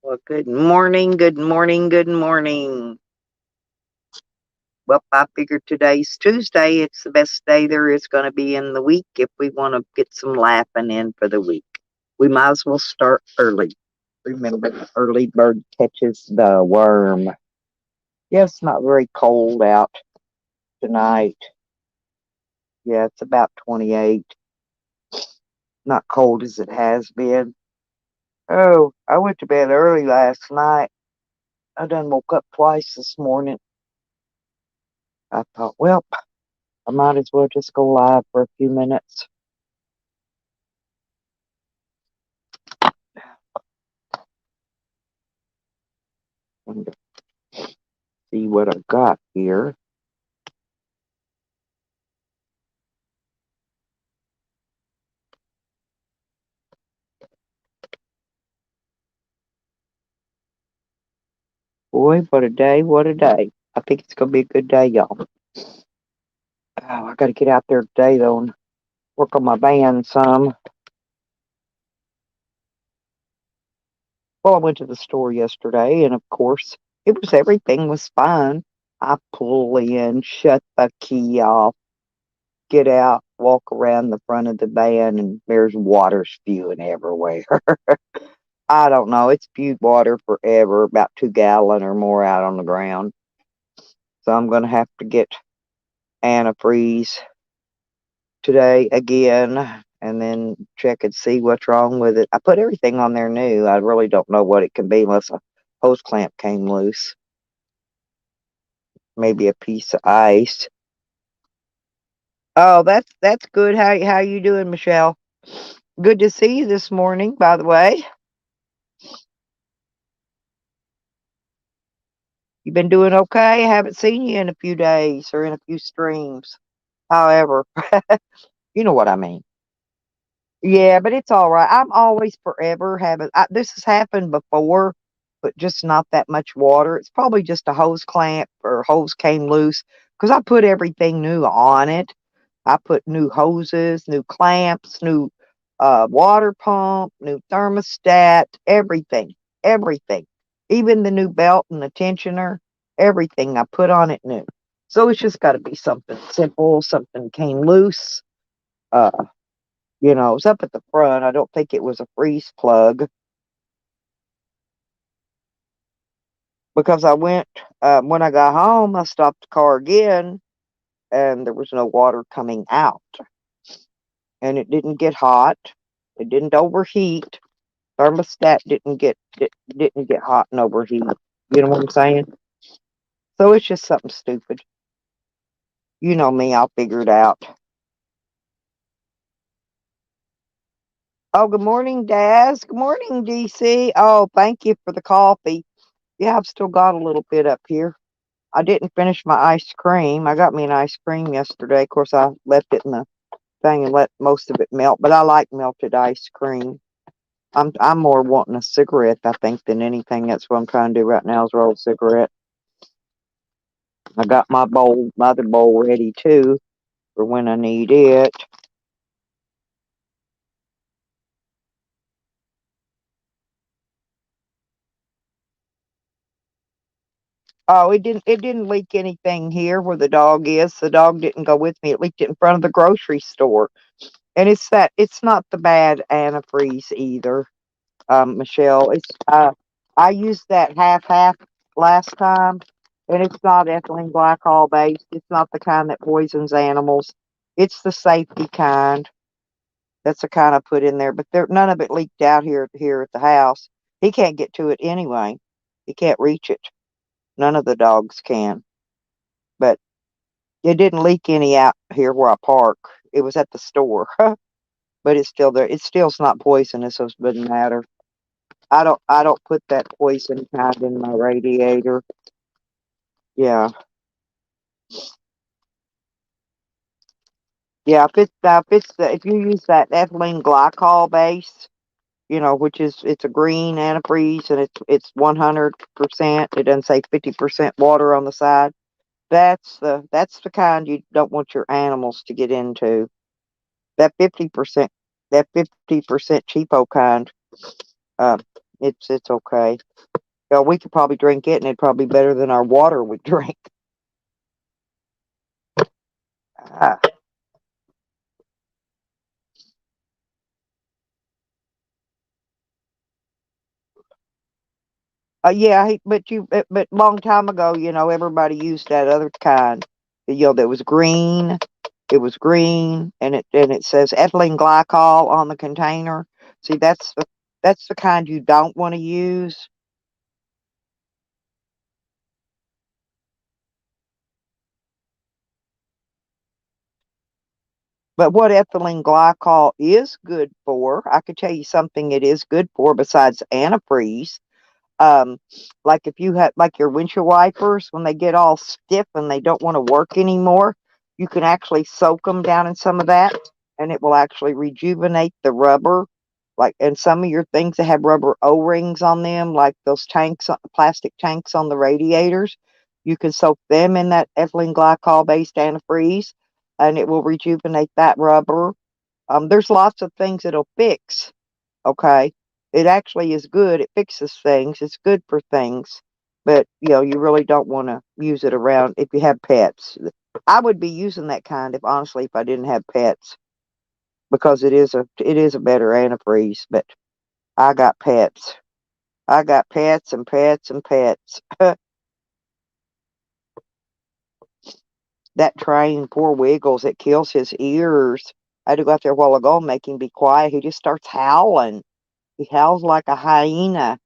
Well, good morning, good morning, good morning. Well, I figured today's Tuesday. It's the best day there is going to be in the week if we want to get some laughing in for the week. We might as well start early. Remember, early bird catches the worm. Yeah, it's not very cold out tonight. Yeah, it's about 28. Not cold as it has been. Oh, I went to bed early last night. I done woke up twice this morning. I thought, well, I might as well just go live for a few minutes. And see what I got here. Boy, what a day, what a day. I think it's going to be a good day, y'all. Oh, I got to get out there today, though, and work on my band some. Well, I went to the store yesterday, and of course, everything was fine. I pull in, shut the key off, get out, walk around the front of the van, and there's water spewing everywhere. I don't know. It's spewed water forever, about 2 gallon or more out on the ground. So I'm going to have to get antifreeze today again and then check and see what's wrong with it. I put everything on there new. I really don't know what it can be unless a hose clamp came loose. Maybe a piece of ice. Oh, that's good. How you doing, Michelle? Good to see you this morning, by the way. You been doing okay? I haven't seen you in a few days or in a few streams. However, you know what I mean. Yeah, but it's all right. I'm always forever having this has happened before, but just not that much water. It's probably just a hose clamp or hose came loose because I put everything new on it. I put new hoses, new clamps, new water pump, new thermostat, everything, everything, even the new belt and the tensioner, everything I put on it new. So it's just got to be something simple. Something came loose. Uh, it was up at the front. I don't think it was a freeze plug because I went, when I got home, I stopped the car again and there was no water coming out. And it didn't get hot. It didn't overheat. Thermostat didn't get hot and overheat. You know what I'm saying? So it's just something stupid. You know me, I'll figure it out. Oh, good morning, Daz. Good morning, DC. Oh, thank you for the coffee. Yeah, I've still got a little bit up here. I didn't finish my ice cream. I got me an ice cream yesterday. Of course, I left it in the thing and let most of it melt, but I like melted ice cream. I'm more wanting a cigarette, I think, than anything. That's what I'm trying to do right now is roll a cigarette. I got my other bowl ready too for when I need it. Oh, it didn't leak anything here where the dog is. The dog didn't go with me. It leaked it in front of the grocery store. And it's not the bad antifreeze either. Michelle. I used that half last time, and it's not ethylene glycol based. It's not the kind that poisons animals. It's the safety kind. That's the kind I put in there. But none of it leaked out here at the house. He can't get to it anyway. He can't reach it. None of the dogs can. But it didn't leak any out here where I park. It was at the store, but it's still there. It still's not poisonous, so it doesn't matter. I don't put that poison kind in my radiator. Yeah. Yeah, if you use that ethylene glycol base, which is it's a green antifreeze and it's 100%. It doesn't say 50% water on the side. That's the kind you don't want your animals to get into. That 50% that 50% cheapo kind, uh, it's okay. We could probably drink it, and it'd probably be better than our water we drink. Ah. Yeah, but long time ago, everybody used that other kind. That was green. It was green, and it says ethylene glycol on the container. See, that's the kind you don't want to use. But what ethylene glycol is good for, I could tell you something it is good for besides antifreeze. Um, like if you have like your windshield wipers when they get all stiff and they don't want to work anymore, you can actually soak them down in some of that, and it will actually rejuvenate the rubber. Like and some of your things that have rubber O-rings on them, like those tanks, plastic tanks on the radiators, you can soak them in that ethylene glycol based antifreeze, and it will rejuvenate that rubber. There's lots of things it'll fix. Okay. It actually is good. It fixes things. It's good for things. But, you really don't want to use it around if you have pets. I would be using that kind if honestly if I didn't have pets because it is a better antifreeze, but I got pets. I got pets and pets and pets. That train, poor Wiggles, it kills his ears. I had to go out there a while ago and make him be quiet. He just starts howling. He howls like a hyena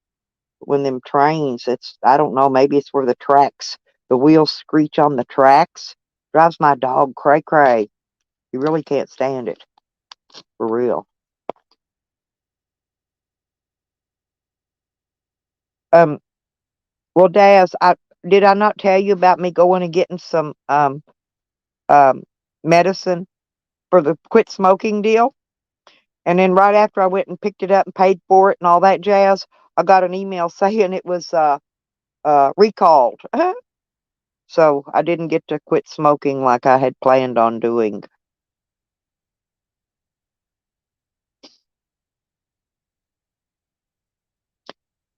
when them trains. It's I don't know, maybe it's where the wheels screech on the tracks. Drives my dog cray cray. He really can't stand it. For real. Um well Daz, I not tell you about me going and getting some um medicine for the quit smoking deal? And then right after I went and picked it up and paid for it and all that jazz, I got an email saying it was recalled. So I didn't get to quit smoking like I had planned on doing.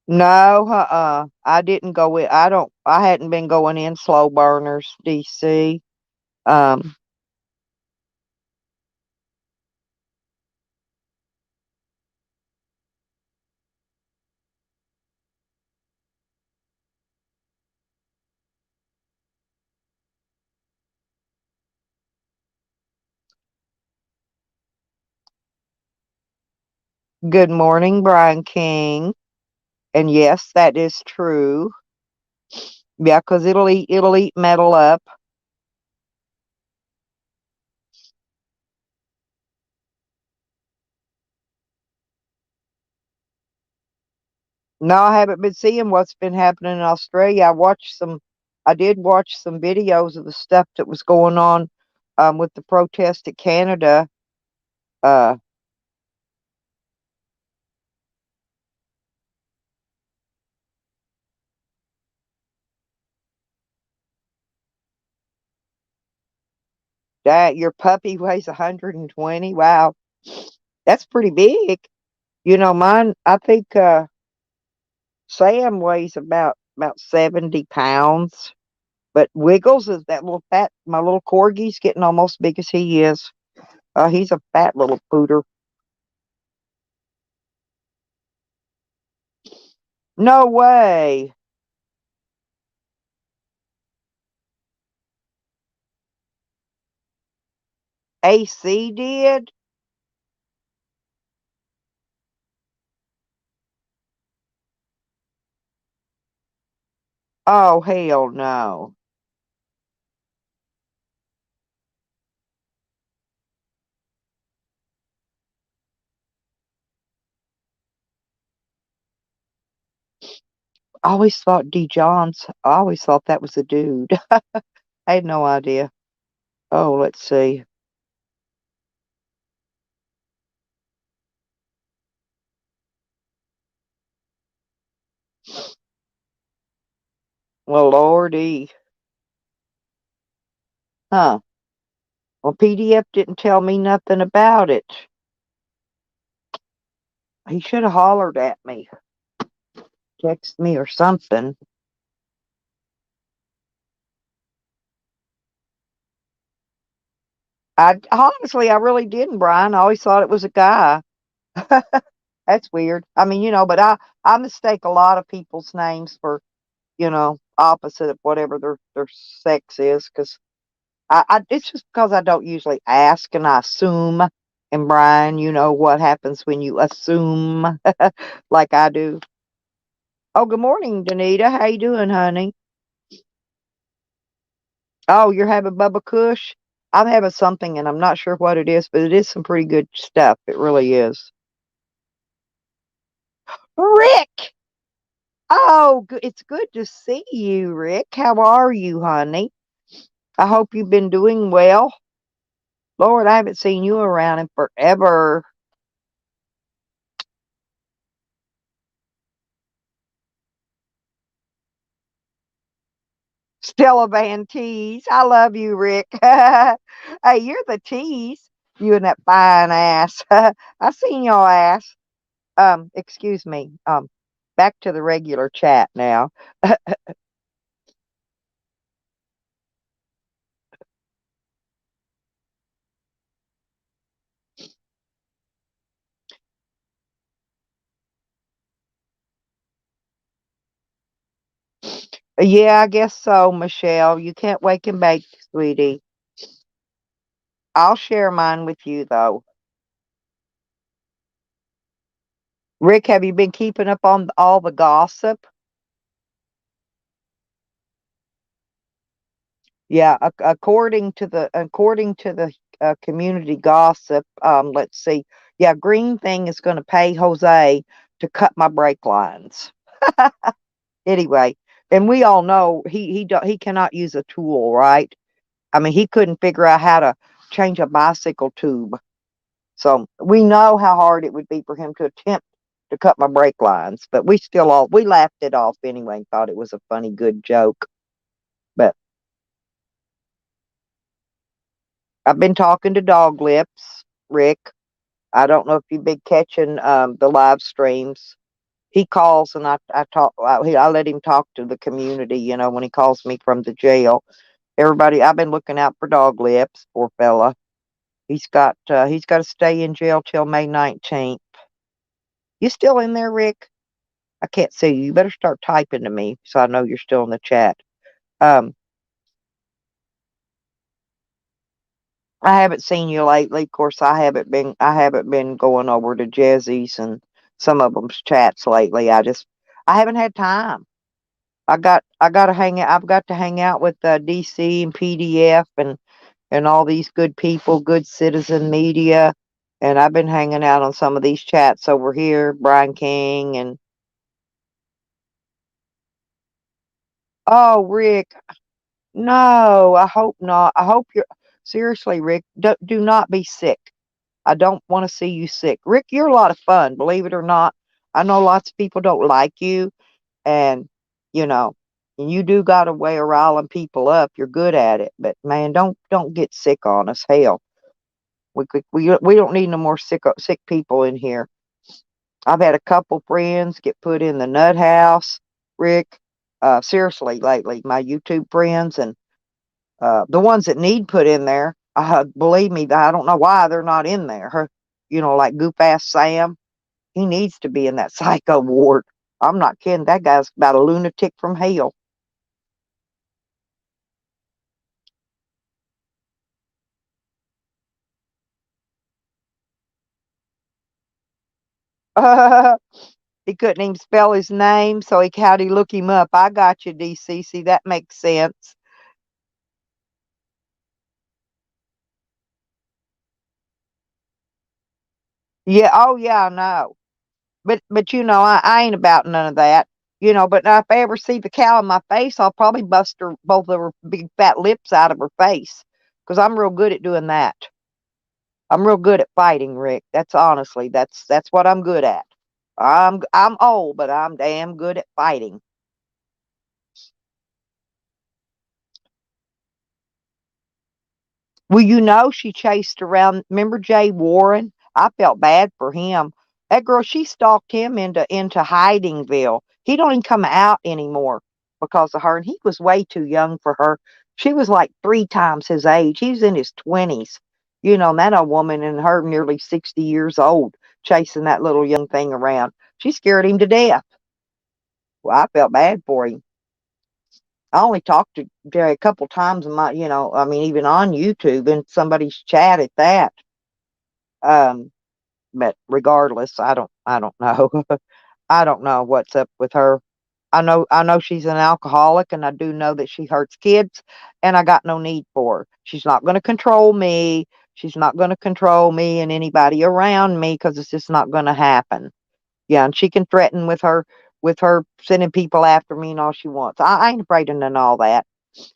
No, I didn't go in. I hadn't been going in slow burners, DC. Um, Good morning, Brian King. And yes, that is true. Yeah, 'cause it'll eat metal up. No, I haven't been seeing what's been happening in Australia. I did watch some videos of the stuff that was going on with the protest in Canada. Uh, that your puppy weighs 120. Wow, that's pretty big. Mine. I think Sam weighs about 70 pounds, but Wiggles is that little fat. My little corgi's getting almost big as he is. He's a fat little pooter. No way. AC did? Oh hell no. I always thought that was a dude. I had no idea. Oh, let's see. Well, lordy. Huh. Well, PDF didn't tell me nothing about it. He should have hollered at me. text me or something. I honestly, I really didn't, Brian. I always thought it was a guy. That's weird. I mean, but I mistake a lot of people's names for, opposite of whatever their sex is, because it's just because I don't usually ask and I assume. And Brian, you know what happens when you assume like I do. Oh, good morning, Danita. How you doing, honey? Oh, you're having Bubba Kush? I'm having something and I'm not sure what it is, but it is some pretty good stuff. It really is. Rick! Oh, it's good to see you, Rick. How are you, honey? I hope you've been doing well. Lord, I haven't seen you around in forever. Stella Van Tease. I love you, Rick. Hey, you're the tease. You and that fine ass. I seen your ass. Excuse me. Back to the regular chat now. Yeah, I guess so, Michelle. You can't wake and bake, sweetie. I'll share mine with you, though. Rick, have you been keeping up on all the gossip? Yeah, according to the community gossip, let's see. Yeah, Green Thing is going to pay Jose to cut my brake lines. Anyway, and we all know he cannot use a tool, right? I mean, he couldn't figure out how to change a bicycle tube. So we know how hard it would be for him to attempt to cut my brake lines, but we laughed it off anyway and thought it was a funny, good joke. But I've been talking to Dog Lips, Rick. I don't know if you've been catching the live streams. He calls and I let him talk to the community, when he calls me from the jail. Everybody, I've been looking out for Dog Lips, poor fella. He's got to stay in jail till May 19th. You still in there, Rick? I can't see you. You better start typing to me so I know you're still in the chat. Um, I haven't seen you lately. Of course, I haven't been going over to Jezzy's and some of them's chats lately. I haven't had time. I've got to hang out with DC and PDF and all these good people, good citizen media. And I've been hanging out on some of these chats over here, Brian King and oh, Rick, no, I hope not. I hope you're seriously, Rick. Do not be sick. I don't want to see you sick. Rick, you're a lot of fun, believe it or not. I know lots of people don't like you, and you know, and you do got a way of riling people up. You're good at it, but man, don't get sick on us. Hell, we don't need no more sick people in here. I've had a couple friends get put in the nut house, Rick. Seriously, lately, my YouTube friends and the ones that need put in there, believe me, I don't know why they're not in there. Like goof ass Sam, he needs to be in that psycho ward. I'm not kidding. That guy's about a lunatic from hell. He couldn't even spell his name, so how'd he look him up? I got you, DCC. That makes sense. Yeah. Oh, yeah. I know. But I ain't about none of that. But if I ever see the cow in my face, I'll probably bust her both of her big fat lips out of her face because I'm real good at doing that. I'm real good at fighting, Rick. That's what I'm good at. I'm old, but I'm damn good at fighting. Well, she chased around. Remember Jay Warren? I felt bad for him. That girl, she stalked him into Hidingville. He don't even come out anymore because of her. And he was way too young for her. She was like 3 times his age. He was in his 20s. And that old woman and her nearly 60 years old chasing that little young thing around. She scared him to death. Well, I felt bad for him. I only talked to Jerry a couple times in I mean, even on YouTube and somebody's chat at that. Um, but regardless, I don't know. I don't know what's up with her. I know she's an alcoholic, and I do know that she hurts kids, and I got no need for her. She's not going to control me. She's not going to control me and anybody around me because it's just not going to happen. Yeah, and she can threaten with her sending people after me and all she wants. I ain't afraid of none of all that.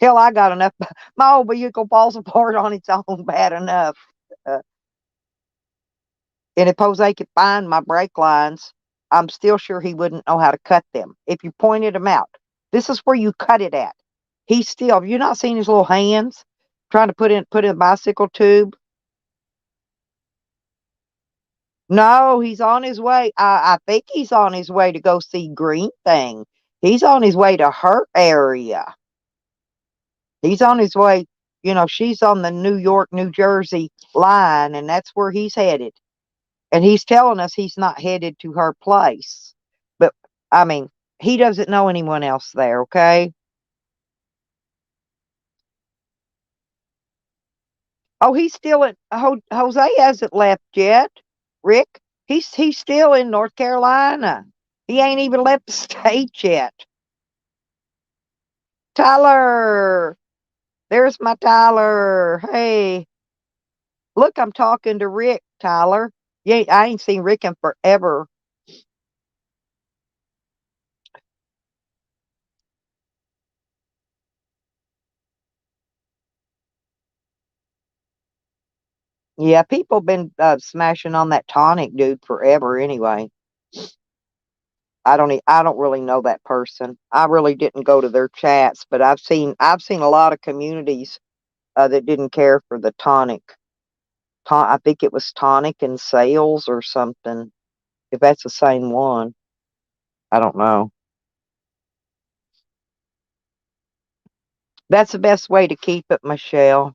Hell, I got enough. My old vehicle falls apart on its own bad enough. Uh, and if Jose could find my brake lines, I'm still sure he wouldn't know how to cut them. If you pointed them out, this is where you cut it at. He's still. Have you not seen his little hands trying to put in a bicycle tube? No, he's on his way. I think he's on his way to go see Green Thing. He's on his way to her area. He's on his way. She's on the New York, New Jersey line, and that's where he's headed. And he's telling us he's not headed to her place. But, I mean, he doesn't know anyone else there, okay? Oh, he's still at Jose hasn't left yet. Rick, he's still in North Carolina. He ain't even left the state yet. Tyler, there's my Tyler. Hey, look, I'm talking to Rick, Tyler. Yeah, I ain't seen Rick in forever. Yeah, people been smashing on that tonic dude forever anyway. I don't really know that person. I really didn't go to their chats, but I've seen a lot of communities that didn't care for the tonic. I think it was tonic and sales or something. If that's the same one, I don't know. That's the best way to keep it, Michelle.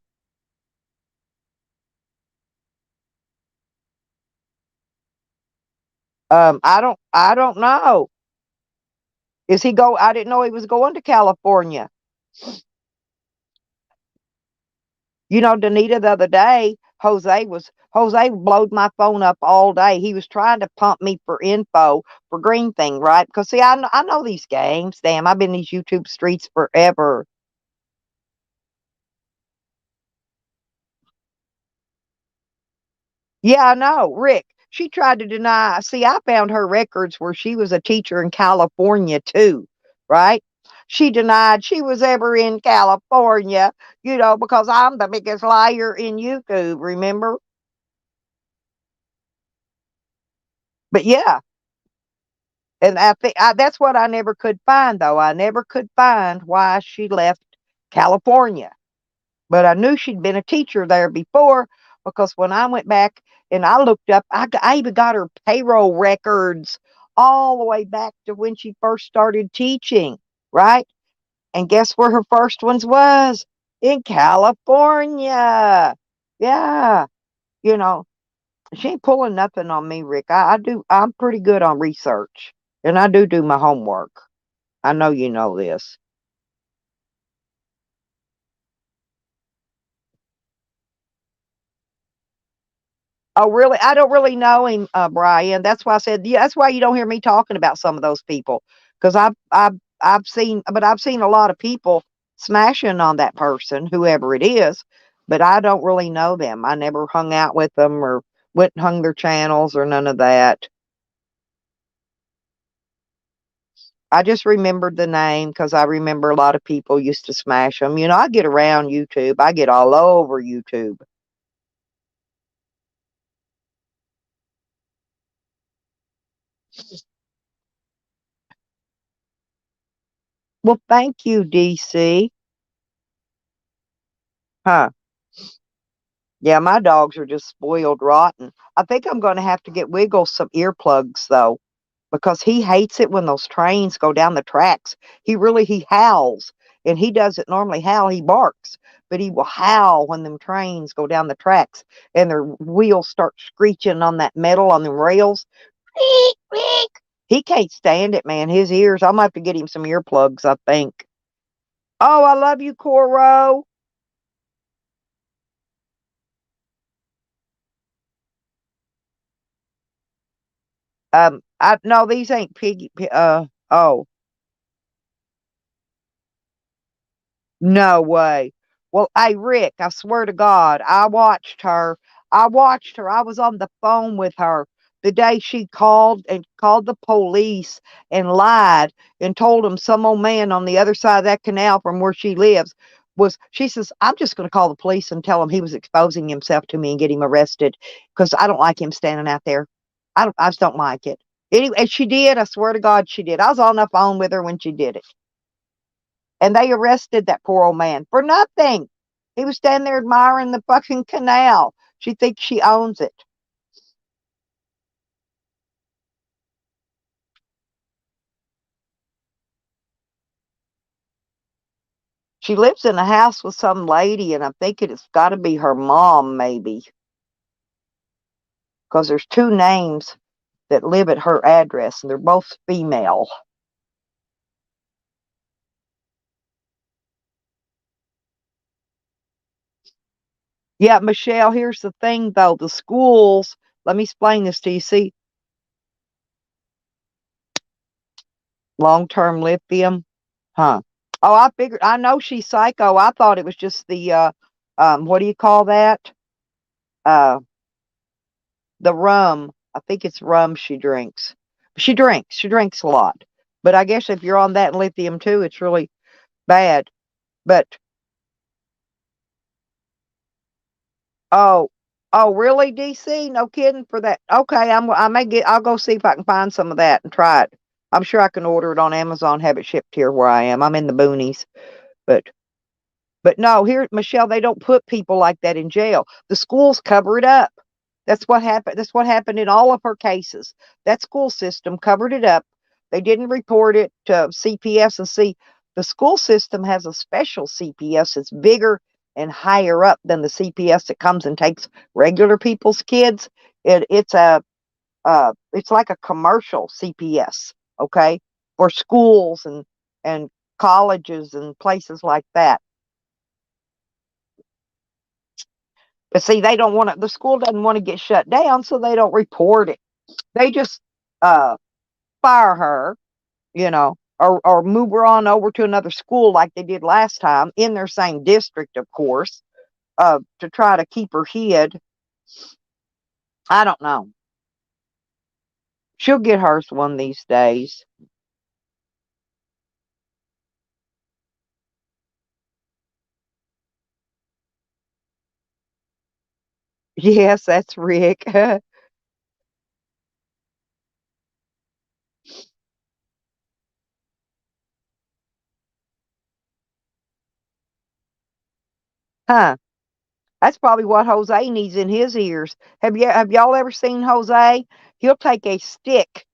I don't know. Is he go? I didn't know he was going to California. Danita, the other day, Jose blowed my phone up all day. He was trying to pump me for info for Green Thing, right? Because see, I know these games. Damn, I've been in these YouTube streets forever. Yeah, I know, Rick. She tried to deny. See, I found her records where she was a teacher in California too, right? She denied she was ever in California, because I'm the biggest liar in YouTube. Remember? But yeah, and I think that's what I never could find, though. I never could find why she left California. But I knew she'd been a teacher there before because when I went back and I looked up, I even got her payroll records all the way back to when she first started teaching, right? And guess where her first ones was? In California. Yeah. You know, she ain't pulling nothing on me, Rick. I'm pretty good on research and I do my homework. I know you know this. Oh, really? I don't really know him, Brian. That's why I said, yeah, that's why you don't hear me talking about some of those people. Because I've seen a lot of people smashing on that person, whoever it is, but I don't really know them. I never hung out with them or went and hung their channels or none of that. I just remembered the name because I remember a lot of people used to smash them. I get around YouTube. I get all over YouTube. Well, thank you, DC. Huh. Yeah, my dogs are just spoiled rotten. I think I'm going to have to get Wiggles some earplugs, though. because he hates it when those trains go down the tracks. He howls, and he doesn't normally howl. He barks, but he will howl when them trains go down the tracks and their wheels start screeching on that metal on the rails. Eek, eek. He can't stand it, man. His ears. I'm gonna have to get him some earplugs, I think. Oh, I love you, Coro. I no, these ain't piggy. Oh, no way. Well, hey, Rick, I swear to God, I watched her. I watched her. I was on the phone with her the day she called the police and lied and told them some old man on the other side of that canal from where she lives was, she says, I'm just going to call the police and tell him he was exposing himself to me and get him arrested because I don't like him standing out there. I just don't like it. Anyway, and she did. I swear to God, she did. I was on the phone with her when she did it. And they arrested that poor old man for nothing. He was standing there admiring the fucking canal. She thinks she owns it. She lives in a house with some lady, and I'm thinking it's got to be her mom, maybe, because there's two names that live at her address, and they're both female. Yeah, Michelle, here's the thing, though. The schools, let me explain this to you. See, long term lithium, huh? Oh, I figured, I know she's psycho. I thought it was just the, what do you call that? Uh, the rum. I think it's rum she drinks. She drinks a lot. But I guess if you're on that lithium too, it's really bad. But oh, oh, really, DC? No kidding for that. Okay, I may get. I'll go see if I can find some of that and try it. I'm sure I can order it on Amazon, have it shipped here where I am. I'm in the boonies, but no, here, Michelle, they don't put people like that in jail. The schools cover it up. That's what happened. That's what happened in all of her cases. That school system covered it up. They didn't report it to CPS. And see, the school system has a special CPS that's bigger and higher up than the CPS that comes and takes regular people's kids. It's like a commercial CPS, okay, for schools and colleges and places like that. But see, they don't want to, the school doesn't want to get shut down, so they don't report it. They just uh, fire her, or move her on over to another school like they did last time in their same district, of course, to try to keep her hid. I don't know. She'll get hers one of these days. Yes, that's Rick. Huh. That's probably what Jose needs in his ears. Have y'all ever seen Jose? He'll take a stick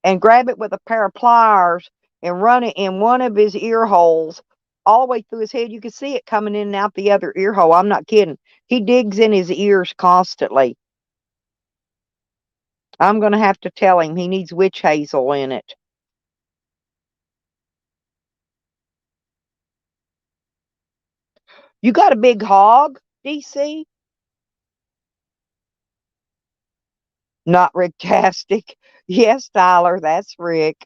and grab it with a pair of pliers and run it in one of his ear holes all the way through his head. You can see it coming in and out the other ear hole. I'm not kidding. He digs in his ears constantly. I'm going to have to tell him he needs witch hazel in it. You got a big hog, DC? Not Ricktastic. Yes, Tyler, that's Rick.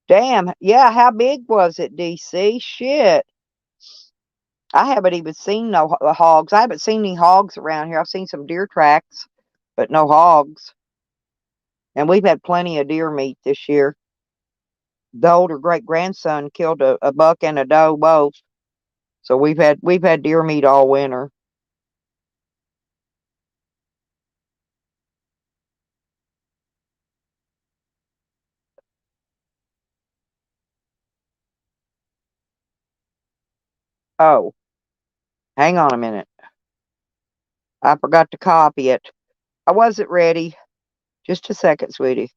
Damn. Yeah, how big was it, DC? Shit. I haven't even seen no hogs. I haven't seen any hogs around here. I've seen some deer tracks, but no hogs. And we've had plenty of deer meat this year. The older great grandson killed a buck and a doe both. So we've had deer meat all winter. Oh, hang on a minute. I forgot to copy it. I wasn't ready. Just a second, sweetie.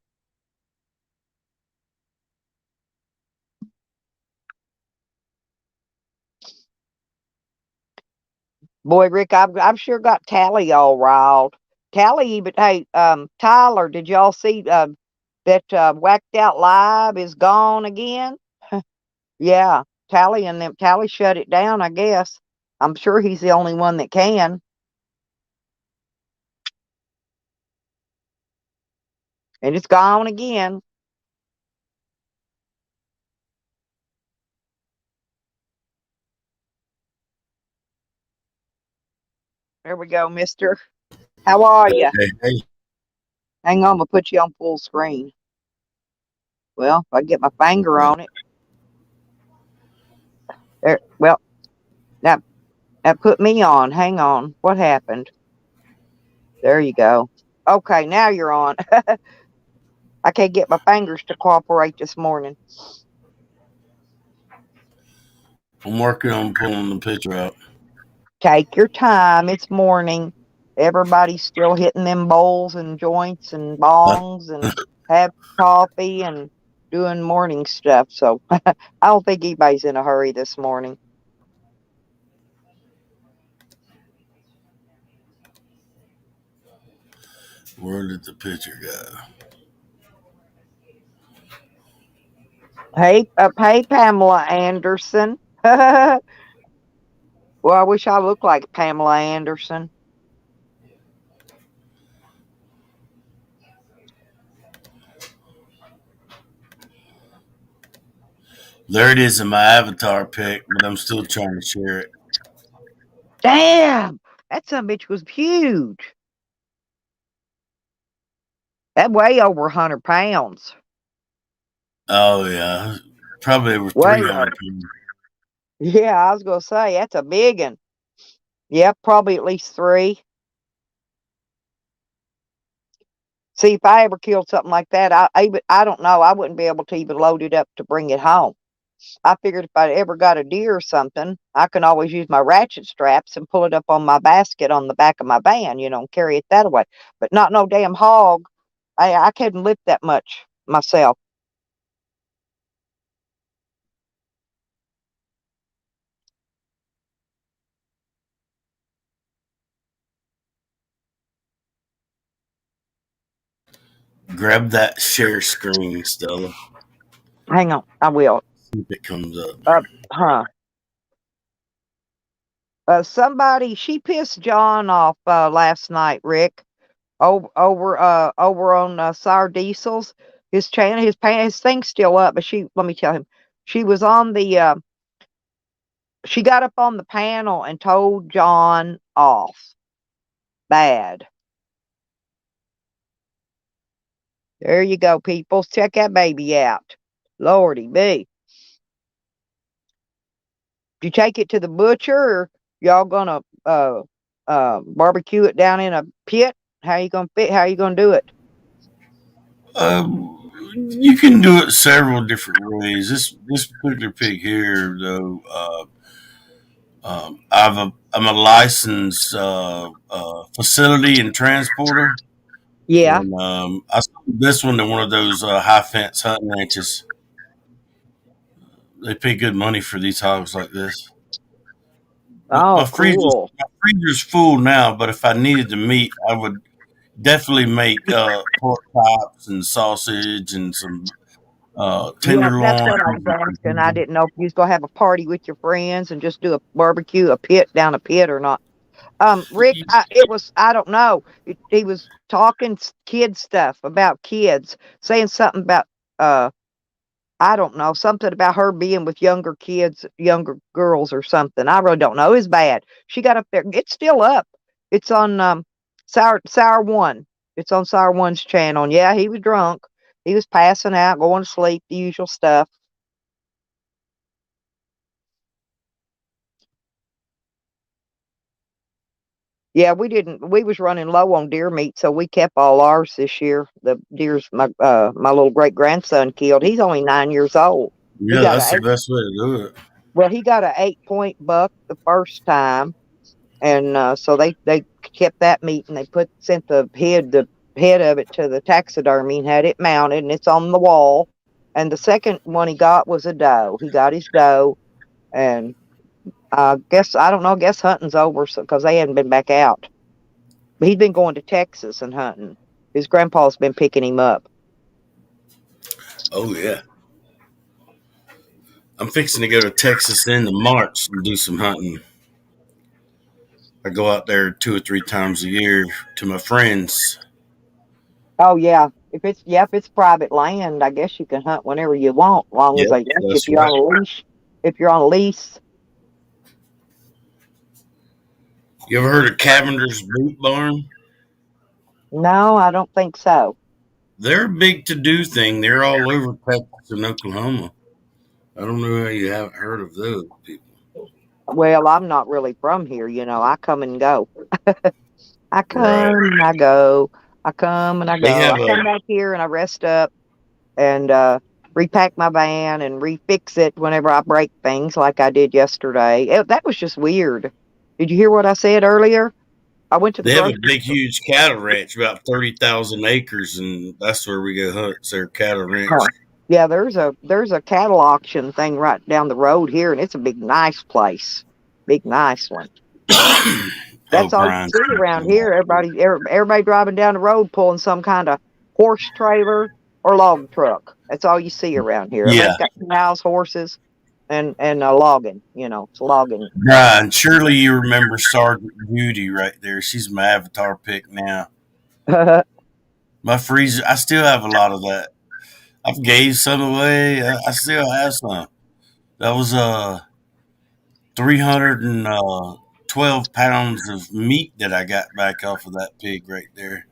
Boy, Rick, I've sure got Tally all riled. Tally even hey, Tyler, did y'all see that Whacked Out Live is gone again? Yeah, Tally shut it down, I guess. I'm sure he's the only one that can. And it's gone again. There we go, mister. How are you? Hey, hey, Hang on, we'll put you on full screen. Well, if I get my finger okay. on it. There, well, now, that put me on. Hang on. What happened? There you go. Okay, now you're on. I can't get my fingers to cooperate this morning. I'm working on pulling the picture out. Take your time. It's morning. Everybody's still hitting them bowls and joints and bongs and having coffee and doing morning stuff. So I don't think anybody's in a hurry this morning. Where did the picture go? Hey, Pamela Anderson. Well, I wish I looked like Pamela Anderson. There it is in my avatar pic, but I'm still trying to share it. Damn, that son bitch was huge. That weigh over 100 pounds. Oh yeah, probably over Way 300 over. pounds. Yeah, I was gonna say that's a big one. Yep, probably at least three. See, if I ever killed something like that, I don't know. I wouldn't be able to even load it up to bring it home. I figured if I ever got a deer or something, I can always use my ratchet straps and pull it up on my basket on the back of my van, and carry it that way. But not no damn hog. I couldn't lift that much myself. Grab that share screen, Stella. Hang on, I will. See if it comes up. Uh, huh. Somebody she pissed John off last night, Rick. Over on Sour Diesel's his channel, his thing's still up, but let me tell him, she was on the she got up on the panel and told John off bad. There you go, people. Check that baby out. Lordy be. Do you take it to the butcher, or y'all gonna barbecue it down in a pit? How you gonna do it? You can do it several different ways. This particular pig here, though, I'm a licensed facility and transporter. Yeah. And I sold this one to one of those high fence hunting ranches. They pay good money for these hogs like this. But Oh, cool. my freezer's full now. But if I needed the meat, I would definitely make pork chops and sausage and some Yeah, that's tenderloin. what I was asking. I didn't know if you was gonna have a party with your friends and just do a barbecue, a pit down a pit or not. Rick, I don't know. He was talking kid stuff about kids, saying something about uh I don't know, something about her being with younger kids, younger girls or something. I really don't know. It's bad. She got up there. It's still up. It's on Sour One. It's on Sour One's channel. And yeah, he was drunk. He was passing out, going to sleep, the usual stuff. Yeah, we didn't. We was running low on deer meat, so we kept all ours this year. The deer's my little great grandson killed. He's only 9 years old. He Yeah, got a that's the best way to do it. he got a 8 point buck the first time, and so they kept that meat and they sent the head head of it to the taxidermy and had it mounted, and it's on the wall. And the second one he got was a doe. He got his doe, and I guess I don't know. I guess hunting's over because they hadn't been back out. But he'd been going to Texas and hunting. His grandpa's been picking him up. Oh yeah, I'm fixing to go to Texas in the March and do some hunting. I go out there 2 or 3 times a year to my friends. Oh yeah, if it's private land, I guess you can hunt whenever you want, long as Yep, they if that's you're on right. a leash. If you're on a lease, You ever heard of Cavender's Boot Barn? no, I don't think so. They're a big to do thing. They're all over Texas and Oklahoma. I don't know how you haven't heard of those people. Well, I'm not really from here, I come and go. I Right. come and I go. I come and I They go. have I a come back here and I rest up and repack my van and refix it whenever I break things like I did yesterday. That was just weird. Did you hear what I said earlier? I went to the they have a grocery big store. huge cattle ranch, about 30,000 acres, and that's where we go hunt. It's their cattle ranch. Huh. Yeah, there's a cattle auction thing right down the road here, and it's a big nice place, big nice one. That's all you O'Brien's. see around here. Everybody driving down the road pulling some kind of horse trailer or log truck. That's all you see around here. Yeah, Everybody's got cows, horses, and logging. It's logging. Brian. Surely you remember Sergeant Judy right there. She's my avatar pick now. My freezer. I still have a lot of that. I've gave some away. I still have some. That was 312 pounds of meat that I got back off of that pig right there.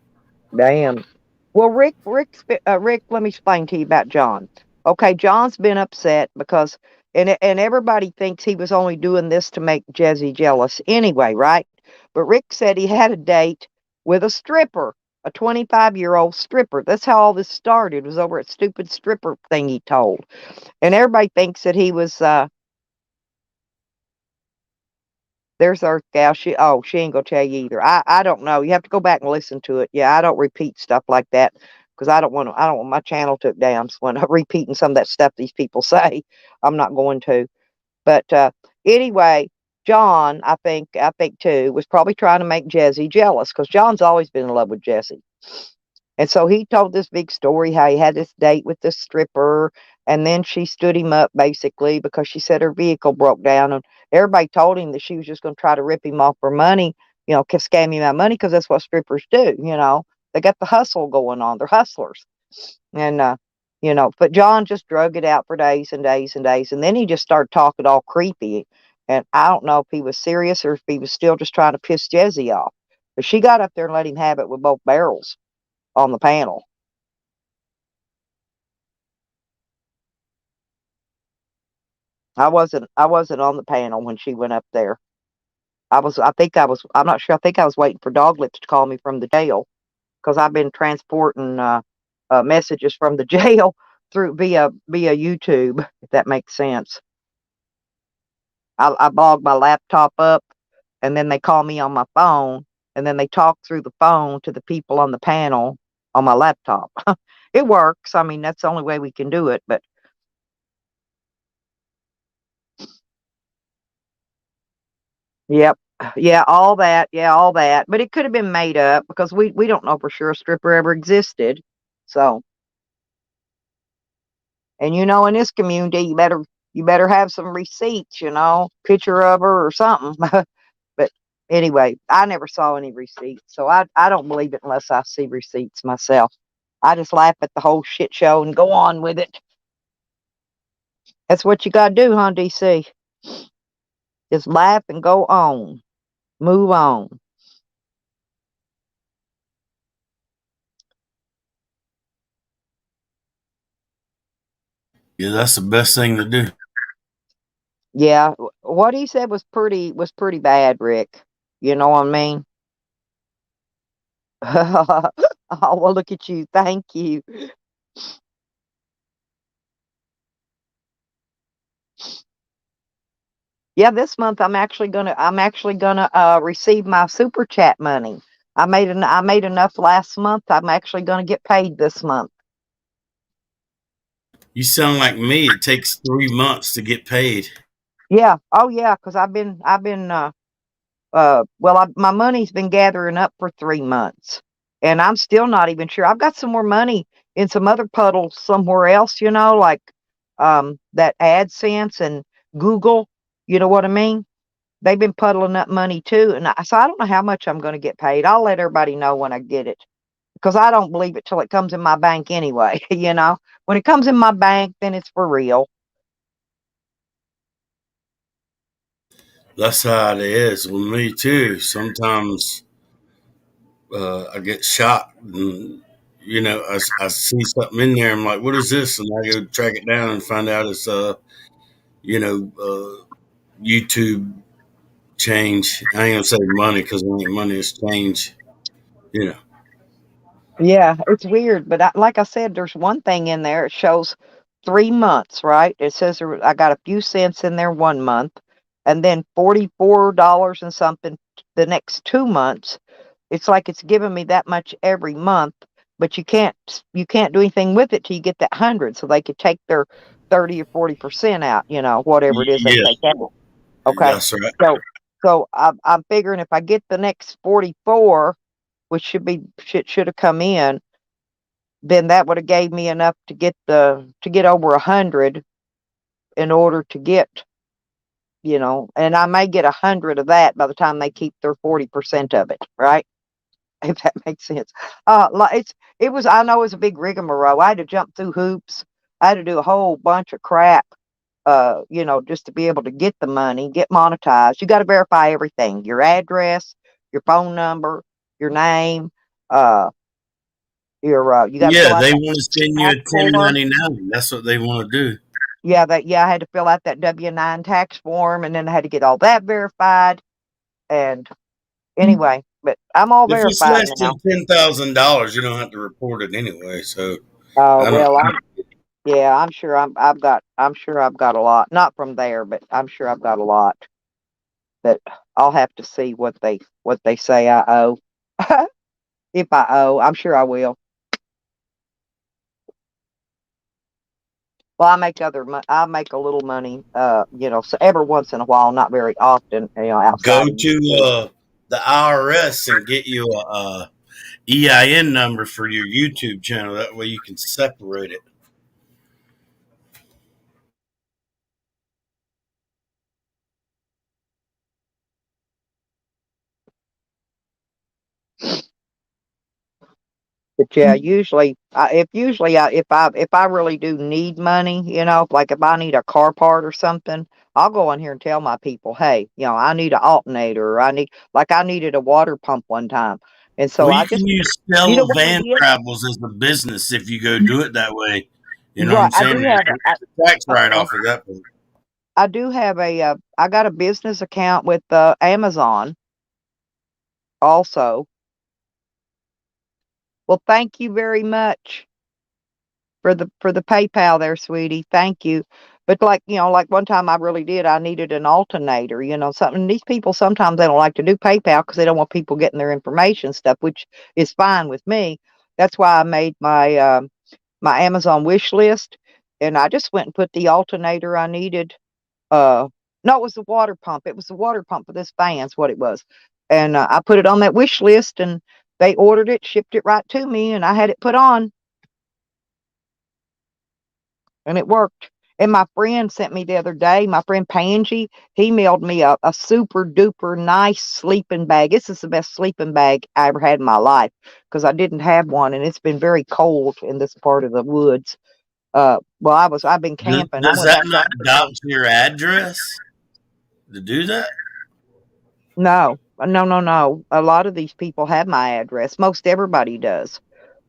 Damn. Well, Rick, let me explain to you about John. Okay, John's been upset because, and everybody thinks he was only doing this to make Jesse jealous anyway, right? But Rick said he had a date with a stripper, a 25-year-old stripper. That's how all this started. It was over at stupid stripper thing he told, and everybody thinks that he was. There's Earth Gal. She ain't gonna tell you either. I don't know. You have to go back and listen to it. Yeah, I don't repeat stuff like that because I don't want my channel took down. So when I'm repeating some of that stuff these people say, I'm not going to. But anyway, John, I think too, was probably trying to make Jesse jealous because John's always been in love with Jesse. And so he told this big story how he had this date with this stripper, and then she stood him up basically because she said her vehicle broke down, and everybody told him that she was just going to try to rip him off for money, scam him out money because that's what strippers do. They got the hustle going on. They're hustlers, and But John just drug it out for days and days and days, and then he just started talking all creepy, and I don't know if he was serious or if he was still just trying to piss Jesse off. But she got up there and let him have it with both barrels on the panel. I wasn't on the panel when she went up there. I'm not sure. I think I was waiting for Doglips to call me from the jail because I've been transporting messages from the jail through via YouTube, if that makes sense. I log my laptop up and then they call me on my phone and then they talk through the phone to the people on the panel on my laptop. It works. I mean, that's the only way we can do it, but yep. Yeah, all that. Yeah, all that. But it could have been made up because we don't know for sure a stripper ever existed. So, and in this community, you better have some receipts, picture of her or something. But anyway, I never saw any receipts, so I don't believe it unless I see receipts myself. I just laugh at the whole shit show and go on with it. That's what you got to do, huh, DC? Just laugh and go on, move on. Yeah, that's the best thing to do. Yeah, what he said was pretty bad, Rick. You know what I mean? Oh, well, look at you. Thank you. Yeah, this month I'm actually gonna receive my super chat money. I made enough last month. I'm actually going to get paid this month. You sound like me. It takes 3 months to get paid. Yeah. Oh yeah. Because my money's been gathering up for 3 months, and I'm still not even sure. I've got some more money in some other puddles somewhere else. Like that AdSense and Google. You know what I mean? They've been puddling up money too, and so I don't know how much I'm going to get paid. I'll let everybody know when I get it, because I don't believe it till it comes in my bank anyway. When it comes in my bank, then it's for real. That's how it is with me too. Sometimes I get shocked, and I see something in there. I'm like, "What is this?" And I go track it down and find out it's you know, YouTube change. I ain't gonna say money because it ain't money. It's change. You know. Yeah, it's weird, but like I said, there's one thing in there. It shows 3 months, right? It says I got a few cents in there 1 month, and then $44 and something the next 2 months. It's like it's giving me that much every month, but you can't do anything with it till you get that 100. So they could take their 30 or 40% out. Whatever it is they Yeah, take out. Okay, that's right. so I'm figuring if I get the next 44, which should have come in, then that would have gave me enough to get over 100 in order to get, and I may get 100 of that by the time they keep their 40% of it, right? If that makes sense. I know it's a big rigmarole. I had to jump through hoops. I had to do a whole bunch of crap, just to be able to get the money, get monetized. You got to verify everything: your address, your phone number, your name. You got to Yeah, fill out they that want to send you a tax form. 1099. That's what they want to do. I had to fill out that W-9 tax form, and then I had to get all that verified. And anyway, but I'm all If it's verified less now. than $10,000, you don't have to report it anyway. So I don't. Well, yeah, I'm sure I've got a lot. Not from there, but I'm sure I've got a lot. But I'll have to see what they say I owe. If I owe, I'm sure I will. Well, I make a little money, so every once in a while, not very often, Go outside of to YouTube. the IRS and get you a EIN number for your YouTube channel. That way you can separate it. But yeah, if I really do need money, like if I need a car part or something, I'll go on here and tell my people, hey, I need an alternator, or I needed a water pump one time, and so Well, I you just, can use you know Stella what I Van did? Travels as a business if you go do it that way. You know what Right, I'm saying? It's a tax write off at that point. I do have I got a business account with Amazon also. Well, thank you very much for the PayPal there, sweetie. Thank you. But like one time I really did. I needed an alternator, something. These people sometimes they don't like to do PayPal because they don't want people getting their information stuff, which is fine with me. That's why I made my Amazon wish list, and I just went and put the alternator I needed. No, it was the water pump. It was the water pump for this fan's what it was, and I put it on that wish list, and they ordered it, shipped it right to me, and I had it put on. And it worked. And my friend sent me the other day, my friend Pangie, he mailed me a super duper nice sleeping bag. This is the best sleeping bag I ever had in my life because I didn't have one, and it's been very cold in this part of the woods. I've been camping. I Does went that back to not dox your address to do that? No, no, no, no. A lot of these people have my address. Most everybody does.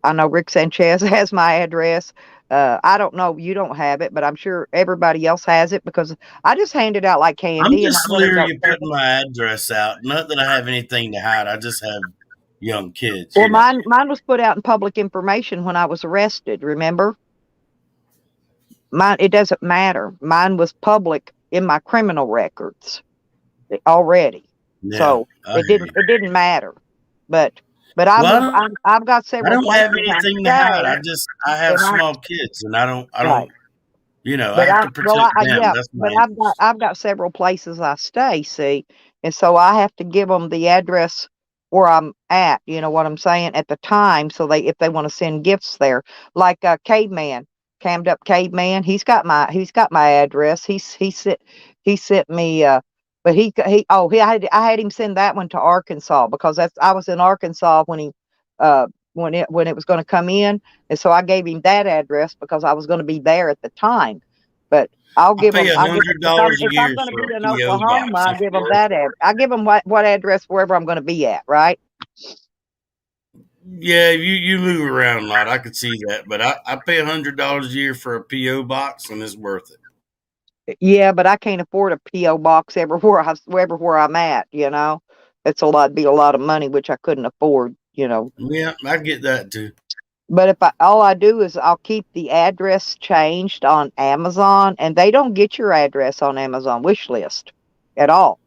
I know Rick Sanchez has my address. I don't know, you don't have it, but I'm sure everybody else has it because I just hand it out like I'm candy, and I just really don't leery of care. putting my address out. Not that I have anything to hide. I just have young kids, Well, mine was put out in public information when I was arrested. Remember, mine. It doesn't matter. Mine was public in my criminal records already, Yeah, so I it hear didn't you. it didn't matter. But But Well, I've got I several don't have places I anything to hide. stay, I have and I small kids, and I right. don't. You know, I But have to protect them. yeah, That's my but interest. I've got several places I stay, see, and so I have to give them the address where I'm at. You know what I'm saying at the time, so they if they want to send gifts there, like Caveman, Cammed Up Caveman, he's got my address. He sent me. But I had him send that one to Arkansas because I was in Arkansas when he uh when it was going to come in, and so I gave him that address because I was going to be there at the time. But I pay I'll give him, $100 a if I'm year going to for a be in PO Oklahoma, box. I It's give him worth it. I give him what address wherever I'm going to be at, right? Yeah, you move around a lot. I could see that, but I pay $100 a year for a PO box, and it's worth it. Yeah, but I can't afford a PO box everywhere I'm at. You know, be a lot of money, which I couldn't afford. You know, Yeah, I get that too. but if all I do is I'll keep the address changed on Amazon, and they don't get your address on Amazon wish list at all.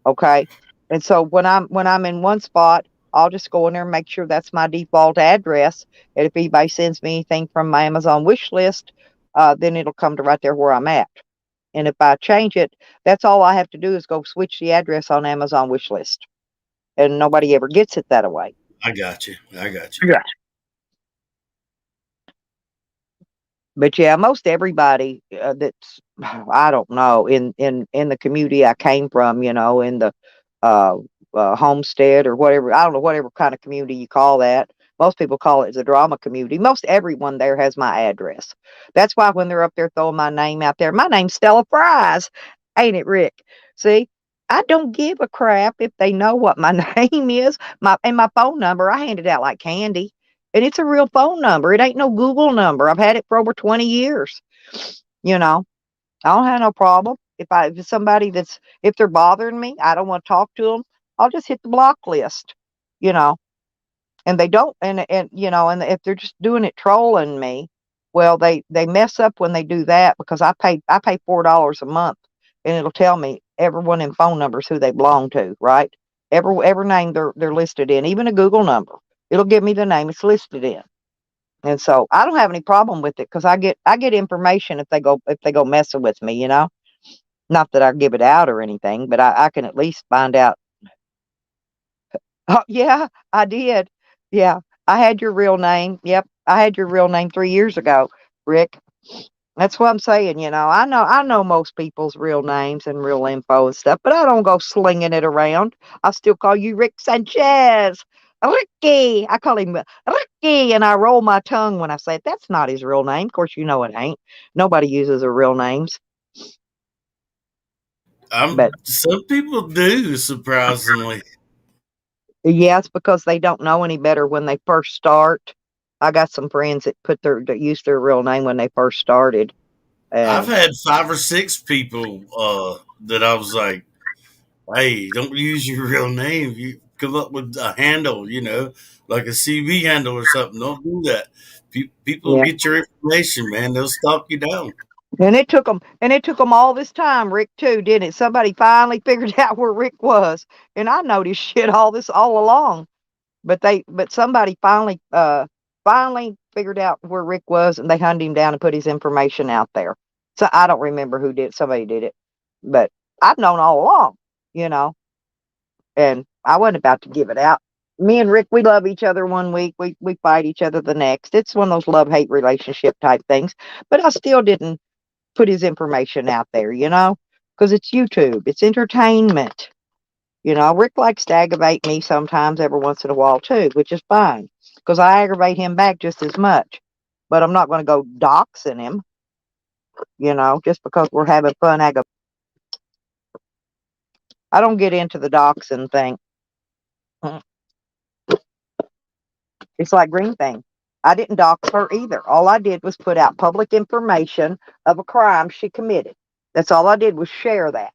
Okay. And so when I'm in one spot, I'll just go in there and make sure that's my default address. And if anybody sends me anything from my Amazon wish list, then it'll come to right there where I'm at. And if I change it, that's all I have to do is go switch the address on Amazon wish list. And nobody ever gets it that way. I got you. I got you. Yeah. But yeah, most everybody that's I don't know in the community I came from, you know, in the uh, homestead or whatever, I don't know whatever kind of community you call that. Most people call it the drama community. Most everyone there has my address. That's why when they're up there throwing my name out there, my name's Stella Fries, ain't it, Rick? See, I don't give a crap if they know what my name is. My phone number, I hand it out like candy. And it's a real phone number. It ain't no Google number. I've had it for over 20 years. You know, I don't have no problem. If it's somebody if they're bothering me, I don't want to talk to them, I'll just hit the block list, you know, and they don't, you know, and if they're just doing it trolling me, well, they mess up when they do that because I pay $4 a month and it'll tell me everyone in phone numbers who they belong to, right? Every name they're listed in, even a Google number. It'll give me the name it's listed in. And so I don't have any problem with it because I get information if they go messing with me, you know. Not that I give it out or anything, but I can at least find out. Oh yeah, I did. Yeah. I had your real name. Yep. I had your real name 3 years ago, Rick. That's what I'm saying, you know. I know most people's real names and real info and stuff, but I don't go slinging it around. I still call you Rick Sanchez. Ricky. I call him Ricky, and I roll my tongue when I say it. That's not his real name. Of course, you know it ain't. Nobody uses their real names. But Some people do, surprisingly. yes, because they don't know any better when they first start. I got some friends that use their real name when they first started. I've And had 5 or 6 people that I was like, "Hey, don't use your real name. You come up with a handle, like a CV handle or something. Don't do that. People yeah. get your information, man. They'll stalk you down." And it took them all this time, Rick, too, didn't it? Somebody finally figured out where Rick was. And I noticed shit all along. But somebody finally figured out where Rick was and they hunted him down and put his information out there. So I don't remember who did somebody did it. But I've known all along, you know, and I wasn't about to give it out. Me and Rick, we love each other one week, we fight each other the next. It's one of those love hate relationship type things. But I still didn't put his information out there, you know, because it's YouTube, it's entertainment. You know, Rick likes to aggravate me sometimes every once in a while too, which is fine because I aggravate him back just as much. But I'm not going to go doxing him, you know, just because we're having fun. I don't get into the doxing thing. Mm. It's like Green Thing. I didn't dox her either. All I did was put out public information of a crime she committed. That's all I did was share that.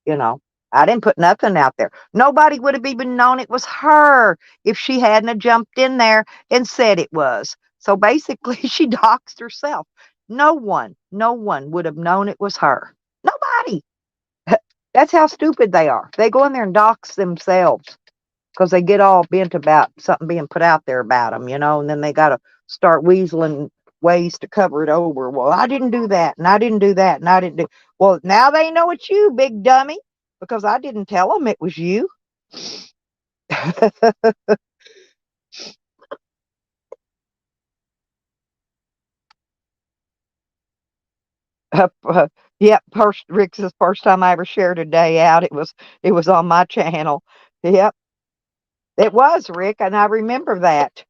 You know, I didn't put nothing out there. Nobody would have even known it was her if she hadn't have jumped in there and said it was. So basically, she doxed herself. No one would have known it was her. Nobody. That's how stupid they are. They go in there and dox themselves. because they get all bent about something being put out there about them, and then they got to start weaseling ways to cover it over. Well, I didn't do that, and I didn't do that, and I didn't do. Well, now they know it's you, big dummy, because I didn't tell them it was you. Yep, Rick's the first time I ever shared a day out. It was on my channel. Yep, it was Rick, and I remember that.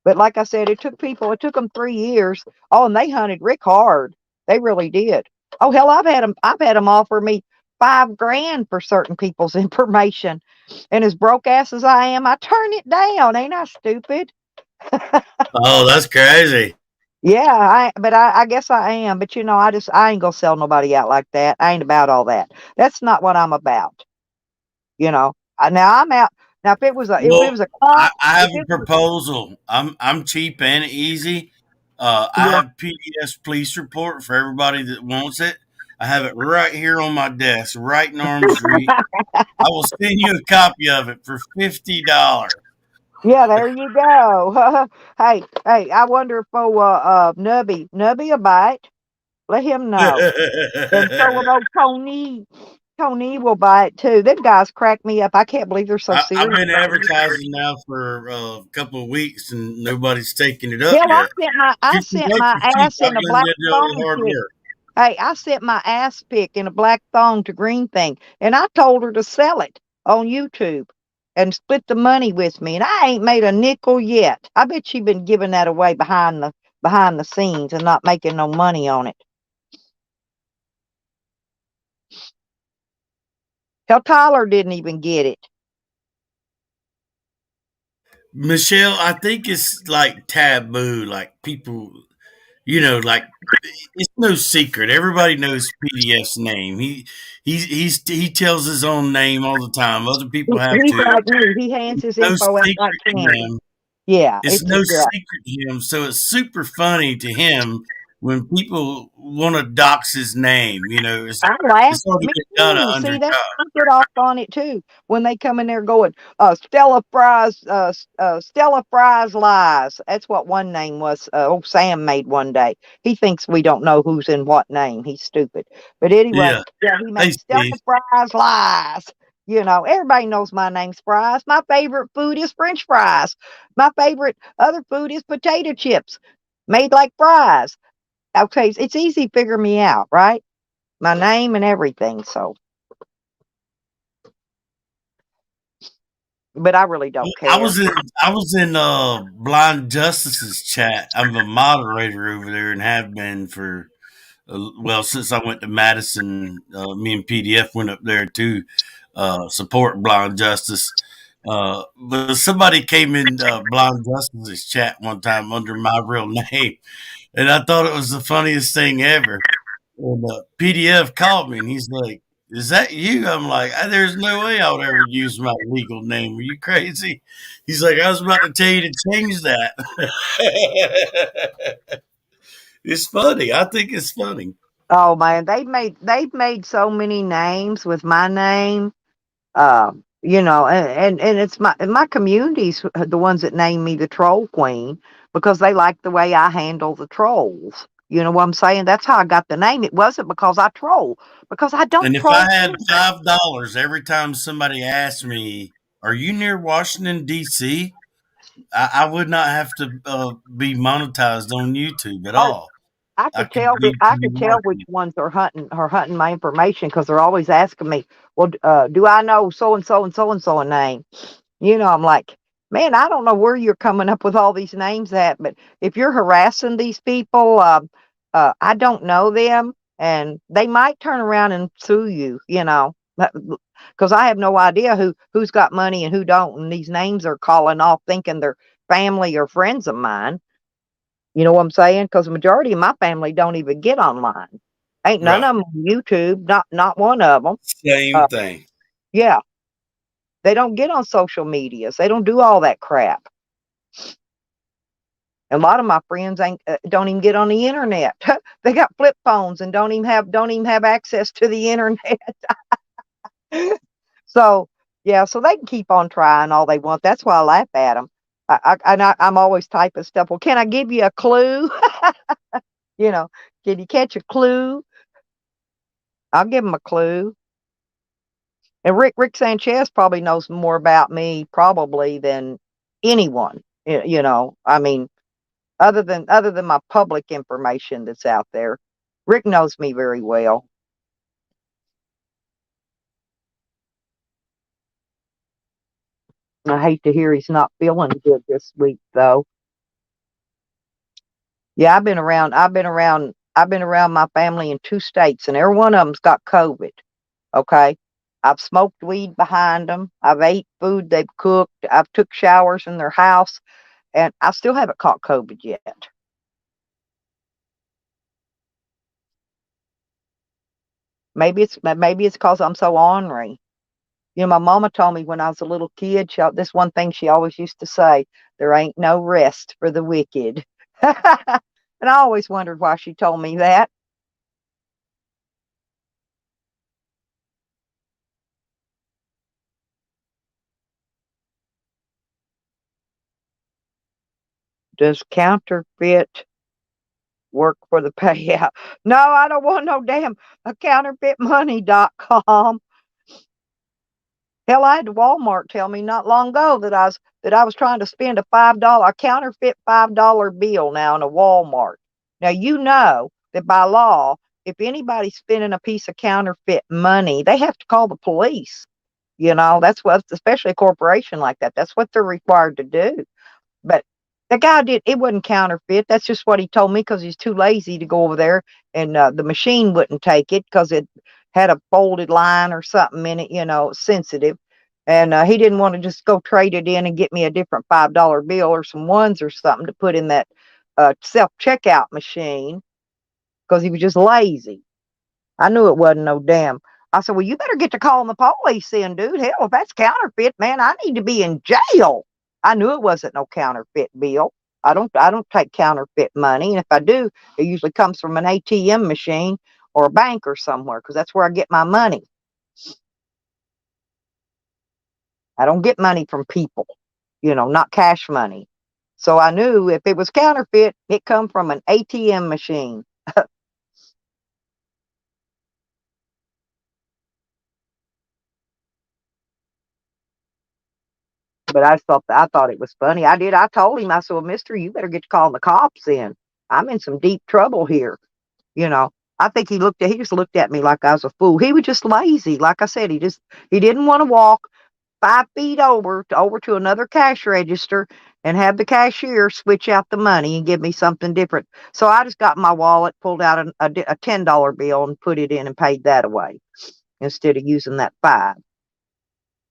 But like I said, it took them 3 years. Oh, and they hunted Rick hard. They really did. Oh hell, I've had them offer me $5,000 for certain people's information, and as broke ass as I am, I turn it down. Ain't I stupid? Oh, that's crazy. Yeah, but I guess I am. But I ain't gonna sell nobody out like that. I ain't about all that. That's not what I'm about. Now I'm out. Now if it was a Well, I have if a it was proposal. I'm cheap and easy. I yeah. have PDS police report for everybody that wants it. I have it right here on my desk, right in arm's reach. I will send you a copy of it for $50. Yeah, there you go. Hey, I wonder if Nubby a bite. Let him know. And so will old Tony. Tony will buy it too. Them guys crack me up. I can't believe they're so I've serious been about it. advertising now for a couple of weeks and nobody's taking it up Hell, I yet. sent my I $50 sent my is cheap. ass I've in a done black the thong hard pic. work. Hey, I sent my ass pic in a black thong to Green Thing, and I told her to sell it on YouTube and split the money with me. And I ain't made a nickel yet. I bet she been giving that away behind the scenes and not making no money on it. Hell, Tyler didn't even get it. Michelle, I think it's like taboo. Like people, like it's no secret. Everybody knows PDF's name. He tells his own name all the time. Other people have He's to. like me. He hands his No info out like secret to candy. him. Yeah, It's no secret to him. So it's super funny to him when people want to dox his name. I laugh. It's already Me been done a too. See, hundred that times. I get off on it too when they come in there going, Stella Fries lies. That's what one name was. Old Sam made one day. He thinks we don't know who's in what name. He's stupid. But anyway, Yeah. yeah, he Hey, made Stella Steve. Fries lies. Everybody knows my name's Fries. My favorite food is French fries. My favorite other food is potato chips made like fries. Okay, it's easy to figure me out, right? My name and everything. So, but I really don't I care. was in I was in Blind Justice's chat. I'm a moderator over there and have been for since I went to Madison. Me and PDF went up there to support Blind Justice. But somebody came in Blind Justice's chat one time under my real name, and I thought it was the funniest thing ever. And PDF called me and he's like, "Is that you?" I'm like, "There's no way I would ever use my legal name. Are you crazy?" He's like, "I was about to tell you to change that." It's funny. I think it's funny. Oh man, they've made so many names with my name. And it's my community's the ones that name me the Troll Queen because they like the way I handle the trolls. You know what I'm saying? That's how I got the name. It wasn't because I troll, because I don't And if troll. I had $5 every time somebody asked me, "Are you near Washington D.C.?" I would not have to be monetized on YouTube at Oh, all. I I could could tell be I could tell which marketing. ones are hunting my information because they're always asking me, well, do I know so and so and so and so a name? I'm like, man, I don't know where you're coming up with all these names at, but if you're harassing these people, I don't know them, and they might turn around and sue you, because I have no idea who's got money and who don't, and these names are calling off thinking they're family or friends of mine. You know what I'm saying? Because the majority of my family don't even get online. Ain't none Right. of them on YouTube. Not one of them. Same thing. Yeah, they don't get on social medias. They don't do all that crap. A lot of my friends ain't don't even get on the internet. They got flip phones and don't even have access to the internet. So yeah, so they can keep on trying all they want. That's why I laugh at them. I'm always typing stuff. Well, can I give you a clue? You know, can you catch a clue? I'll give them a clue. And Rick Sanchez probably knows more about me probably than anyone. I mean, other than my public information that's out there, Rick knows me very well. I hate to hear he's not feeling good this week, though. Yeah, I've been around my family in 2 states, and every one of them's got COVID. Okay, I've smoked weed behind them. I've ate food they've cooked. I've took showers in their house, and I still haven't caught COVID yet. Maybe it's because I'm so ornery. My mama told me when I was a little kid, this one thing she always used to say, there ain't no rest for the wicked. And I always wondered why she told me that. Does counterfeit work for the payout? No, I don't want no damn counterfeitmoney.com. Hell, I had Walmart tell me not long ago that I was trying to spend a counterfeit $5 bill now in a Walmart. Now you know that by law, if anybody's spending a piece of counterfeit money, they have to call the police. That's what, especially a corporation like that. That's what they're required to do. But the guy did it wasn't counterfeit. That's just what he told me because he's too lazy to go over there, and the machine wouldn't take it because it had a folded line or something in it, sensitive. And he didn't want to just go trade it in and get me a different $5 bill or some ones or something to put in that self checkout machine because he was just lazy. I knew it wasn't no damn. I said, well, you better get to calling the police then, dude. Hell, if that's counterfeit, man, I need to be in jail. I knew it wasn't no counterfeit bill. I don't take counterfeit money. And if I do, it usually comes from an ATM machine or a bank or somewhere, because that's where I get my money. I don't get money from people, not cash money. So I knew if it was counterfeit, it come from an ATM machine. But I thought it was funny. I did. I told him, I said, well, mister, you better get to calling the cops in. I'm in some deep trouble here. You know, I think he just looked at me like I was a fool. He was just lazy. Like I said, he didn't want to walk 5 feet over to another cash register and have the cashier switch out the money and give me something different. So I just got my wallet, pulled out a $10 bill and put it in and paid that away instead of using that five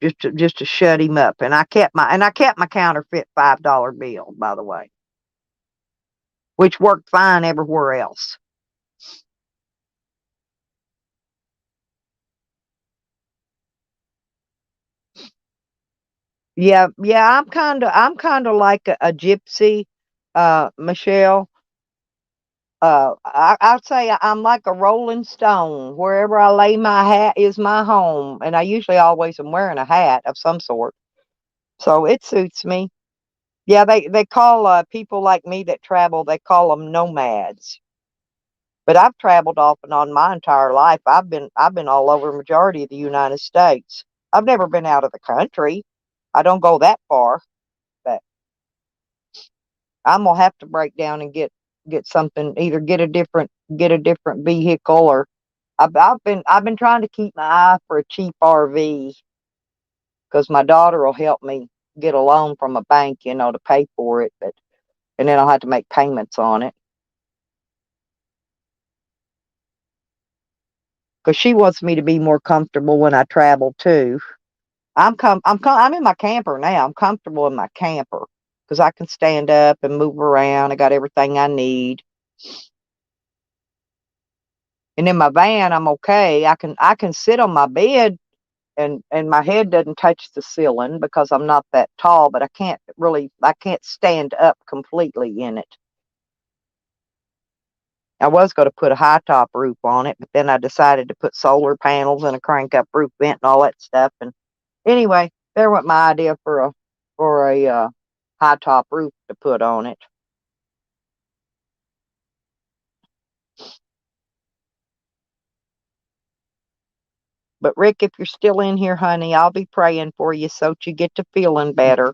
just to shut him up. And I kept my counterfeit $5 bill, by the way, which worked fine everywhere else. Yeah, yeah, I'm kind of like a gypsy, Michelle. I'd say I'm like a rolling stone. Wherever I lay my hat is my home, and I usually always am wearing a hat of some sort, so it suits me. Yeah, they call people like me that travel. They call them nomads. But I've traveled off and on my entire life. I've been all over the majority of the United States. I've never been out of the country. I don't go that far, but I'm gonna have to break down and get something. Either get a different vehicle, or I've been trying to keep my eye for a cheap RV because my daughter will help me get a loan from a bank, to pay for it. But and then I'll have to make payments on it because she wants me to be more comfortable when I travel too. I'm in my camper now. I'm comfortable in my camper because I can stand up and move around. I got everything I need. And in my van, I'm okay. I can sit on my bed and my head doesn't touch the ceiling because I'm not that tall, but I can't stand up completely in it. I was going to put a high top roof on it, but then I decided to put solar panels and a crank up roof vent and all that stuff. And Anyway, there went my idea for a high top roof to put on it. But Rick, if you're still in here, honey, I'll be praying for you so that you get to feeling better.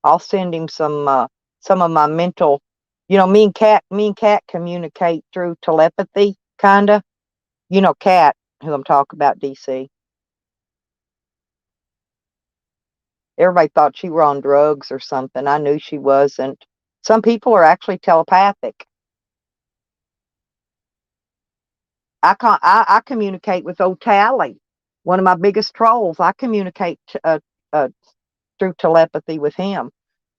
I'll send him some of my mental. Me and Kat communicate through telepathy, kinda. You know Kat, who I'm talking about, DC. Everybody thought she were on drugs or something. I knew she wasn't. Some people are actually telepathic. I communicate with old Tally, one of my biggest trolls. I communicate uh, through telepathy with him.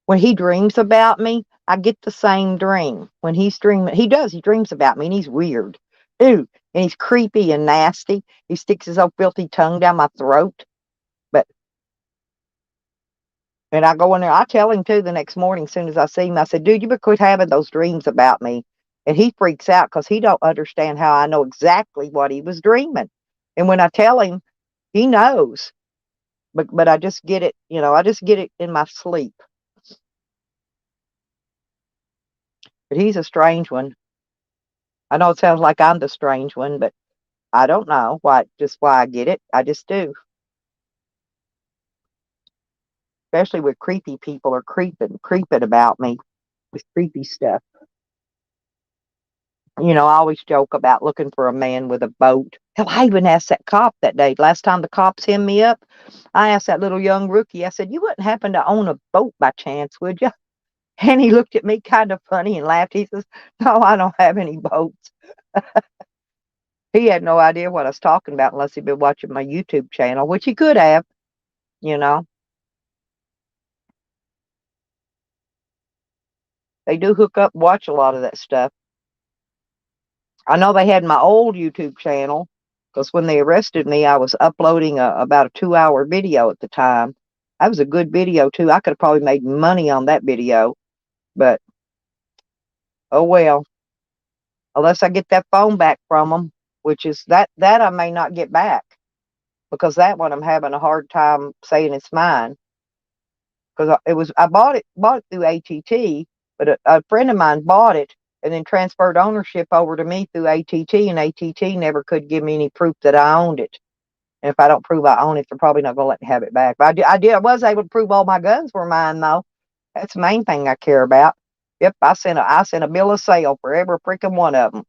When he dreams about me, I get the same dream. When he's dreaming, he dreams about me, and he's weird. Ooh, and he's creepy and nasty. He sticks his old filthy tongue down my throat. But And I go in there, I tell him too the next morning, as soon as I see him, I said, dude, you better quit having those dreams about me. And he freaks out because he don't understand how I know exactly what he was dreaming. And when I tell him, he knows. But I just get it, I just get it in my sleep. But he's a strange one. I know it sounds like I'm the strange one, but I don't know why I get it. I just do. Especially with creepy people are creeping about me with creepy stuff. I always joke about looking for a man with a boat. Hell, I even asked that cop that day. Last time the cops hemmed me up, I asked that little young rookie, I said, you wouldn't happen to own a boat by chance, would you? And he looked at me kind of funny and laughed. He says, no, I don't have any boats. He had no idea what I was talking about unless he'd been watching my YouTube channel, which he could have, you know. They do hook up, watch a lot of that stuff. I know they had my old YouTube channel because when they arrested me, I was uploading about a 2-hour video at the time. That was a good video too. I could have probably made money on that video, but oh well. Unless I get that phone back from them, which is that I may not get back because that one I'm having a hard time saying it's mine because I bought it through ATT, but a friend of mine bought it and then transferred ownership over to me through ATT, and ATT never could give me any proof that I owned it. And if I don't prove I own it, they're probably not going to let me have it back. But I was able to prove all my guns were mine, though. That's the main thing I care about. Yep, I sent a bill of sale for every freaking one of them.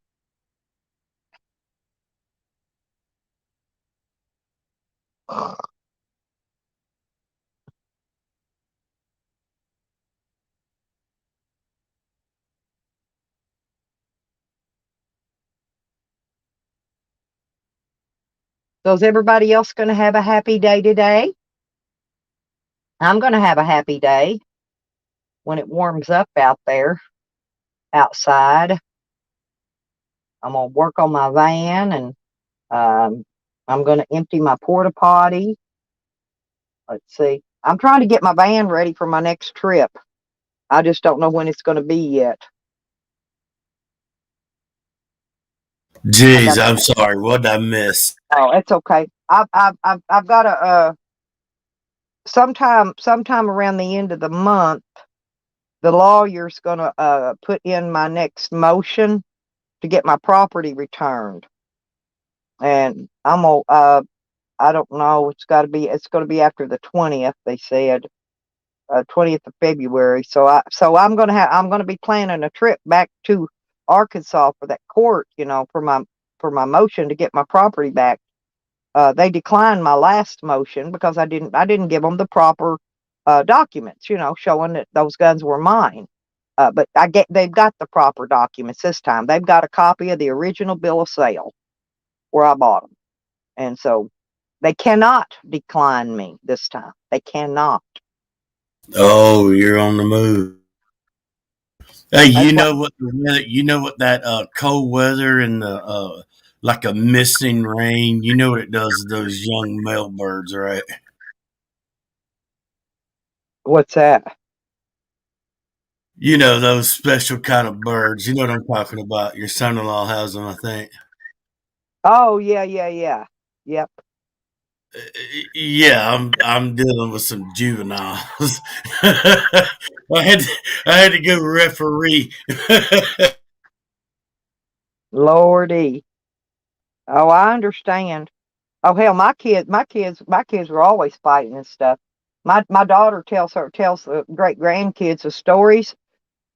So is everybody else going to have a happy day today? I'm going to have a happy day when it warms up out there, outside. I'm going to work on my van, and I'm going to empty my porta potty. Let's see. I'm trying to get my van ready for my next trip. I just don't know when it's going to be yet. Jeez, I'm sorry. What did I miss? Oh, it's okay. I've got a sometime around the end of the month, the lawyer's gonna put in my next motion to get my property returned, and I'm gonna I don't know. It's gonna be after the 20th. They said 20th of February. I'm gonna be planning a trip back to Arkansas for that court. For my motion to get my property back. They declined my last motion because I didn't give them the proper documents, showing that those guns were mine. But they've got the proper documents this time. They've got a copy of the original bill of sale where I bought them, and so they cannot decline me this time. They cannot. Oh, you're on the move. Hey, That's what. you know what that cold weather and the like a missing rain, you know what it does to those young male birds, right? What's that? You know, those special kind of birds. You know what I'm talking about. Your son-in-law has them, I think. Oh, yeah, yeah, yeah. Yep. Yeah, I'm dealing with some juveniles. had to, I had to go referee. Lordy. Oh, I understand. Oh hell, my kids were always fighting and stuff. My daughter tells the great grandkids the stories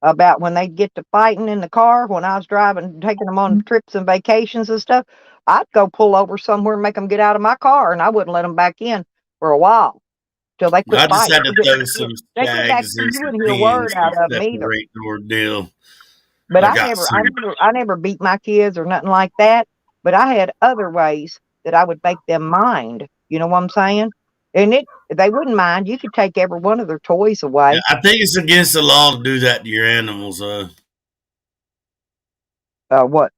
about when they get to fighting in the car when I was driving, taking them on trips and vacations and stuff. I'd go pull over somewhere and make them get out of my car, and I wouldn't let them back in for a while till they quit I just fighting. had to throw some They get back shags in, and you some wouldn't hear a word pins to out of them either. separate the ordeal. But I got some. I never beat my kids or nothing like that. But I had other ways that I would make them mind. You know what I'm saying? And they wouldn't mind. You could take every one of their toys Yeah, away. I think it's against the law to do that to your animals. What?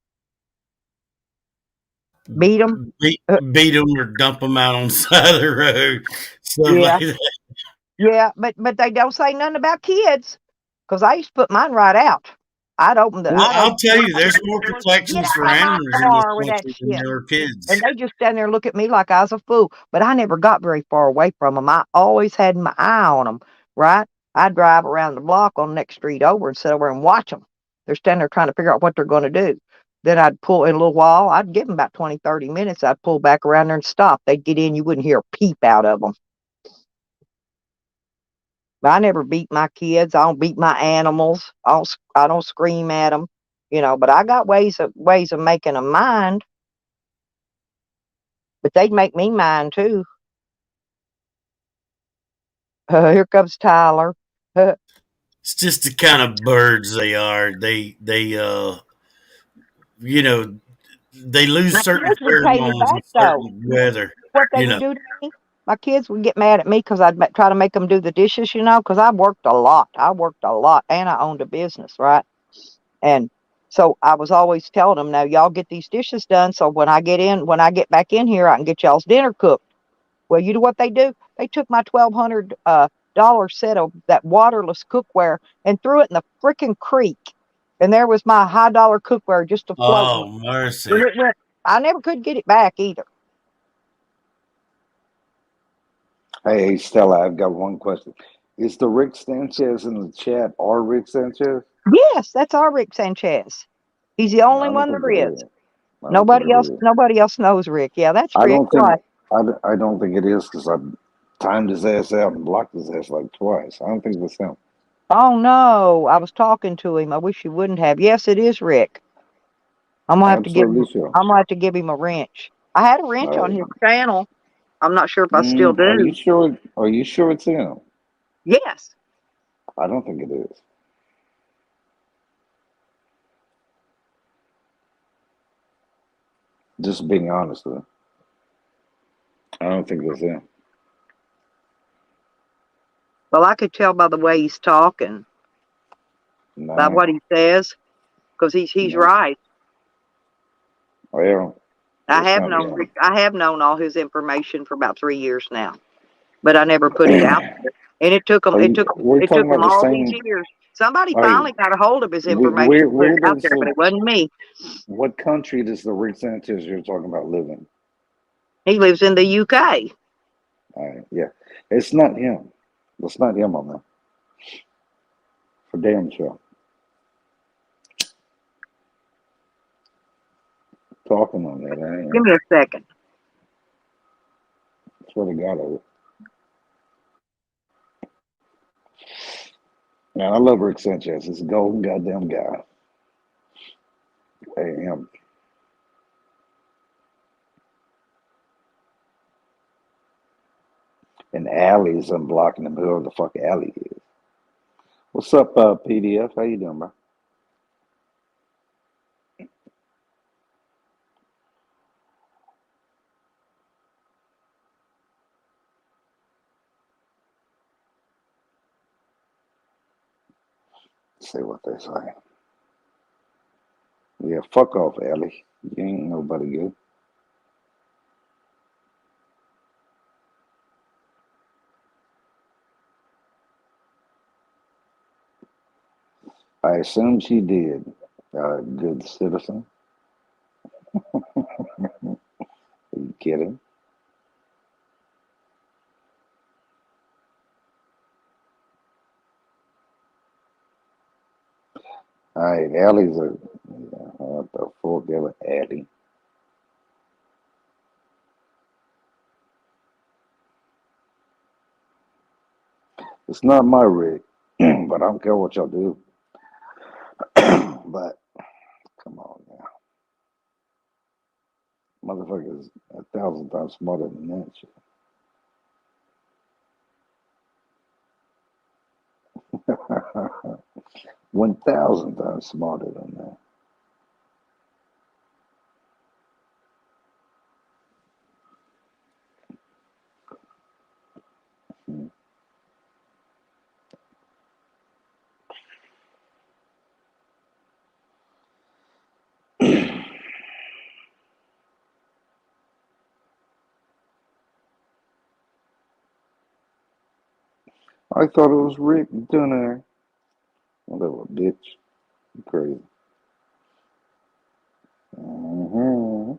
Beat them? Beat them or dump them out on the side of the road, stuff Yeah, like that. yeah. But they don't say nothing about kids because I used to put mine right out. Well, I'd I'll open the tell you, there's more door. Get protections for out of my animals in this car with that country than shit. there are And kids. they just stand there and look at me like I was a fool. But I never got very far away from them. I always had my eye on them, right? I'd drive around the block on the next street over and sit over and watch them. They're standing there trying to figure out what they're going to do. Then I'd pull in a little while. I'd give them about 20, 30 minutes. I'd pull back around there and stop. They'd get in. You wouldn't hear a peep out of them. But I never beat my kids. I don't beat my animals. I don't scream at them, but I got ways of making them mind, but they'd make me mind too. Here comes Tyler. It's just the kind of birds they are. You know, they lose My certain kids would pay me pheromones in back though. certain weather. What they You would know, do to me? My kids would get mad at me because I'd try to make them do the dishes, because I worked a lot. I worked a lot, and I owned a business, right? And so I was always telling them, "Now y'all get these dishes done, so when I get back in here, I can get y'all's dinner cooked." Well, you know what they do? They took my $1,200 set of that waterless cookware and threw it in the frickin' creek, and there was my high dollar cookware just a floating. oh mercy. It went. I never could get it back either. Hey, Stella, I've got one question. Is the Rick Sanchez in the chat our Rick Sanchez? Yes, that's our Rick Sanchez. He's the No, only I don't one think there it is. is. I don't think it is. Nobody else knows Rick. Yeah, that's I Rick. don't think Right. I don't think it is because I timed his ass out and blocked his ass like twice. I don't think it's him. Oh no, I was talking to him. I wish you wouldn't have. Yes, it is Rick. I'm gonna have to give him. Absolutely sure. I'm gonna have to give him a wrench. I had a wrench on his channel. I'm not sure if I still Are you do. sure? Are you sure it's him? Yes. I don't think it is. Just being honest with you, I don't think it's him. Well, I could tell by the way he's talking, by No, what he says, because he's no. right. Well, it's not him. I have known all his information for about 3 years now, but I never put it out there. And We're it talking took him about the all these same. years. Somebody Hey, finally got a hold of his information and put it where out does there, but the it wasn't me. what country does the Rick Sanchez you're talking about live in? He lives in the UK. All right, yeah, it's not him. It's not him on there for damn sure. Talking on that, I Give am. me a second. Swear to God, man, I love Rick Sanchez. He's a golden goddamn guy. I am. And Allie's unblocking him, whoever the fuck Allie is. What's up, PDF? How you doing, bro? See what they say. Yeah, fuck off, Allie. You ain't nobody good. I assume she did. Good citizen. Are you kidding? All right, Allie's a. What the fuck ever, Allie? It's not my rig, but I don't care what y'all do. But come on now, motherfucker is 1,000 times smarter than that shit. 1,000 times smarter than that. Hmm. I thought it was Rick doing there. Whatever, bitch. Crazy. Hmm.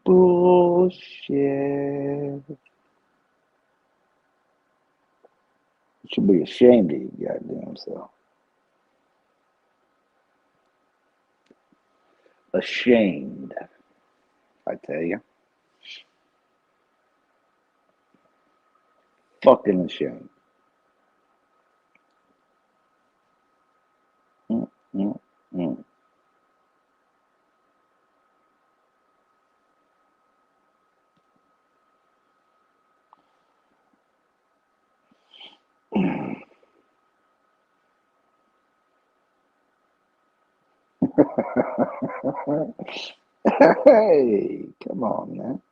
Bullshit. You should be ashamed of your goddamn self. Ashamed, I tell you. Fucking ashamed. Mm, mm, mm. Hey, come on, man.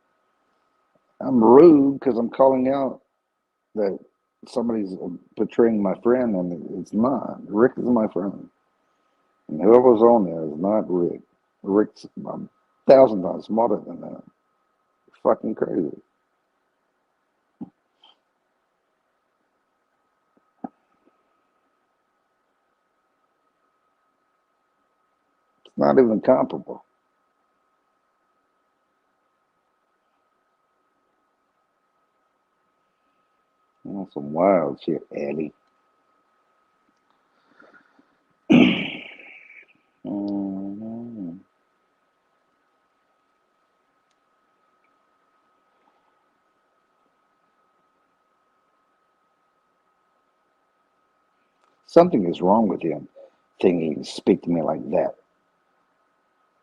I'm rude because I'm calling out that somebody's portraying my friend, and it's not. Rick is my friend. And whoever's on there is not Rick. Rick's 1,000 times smarter than that. Fucking crazy. It's not even comparable. Some wild shit, Eddie. Mhm. Something is wrong with him thinking to speak to me like that.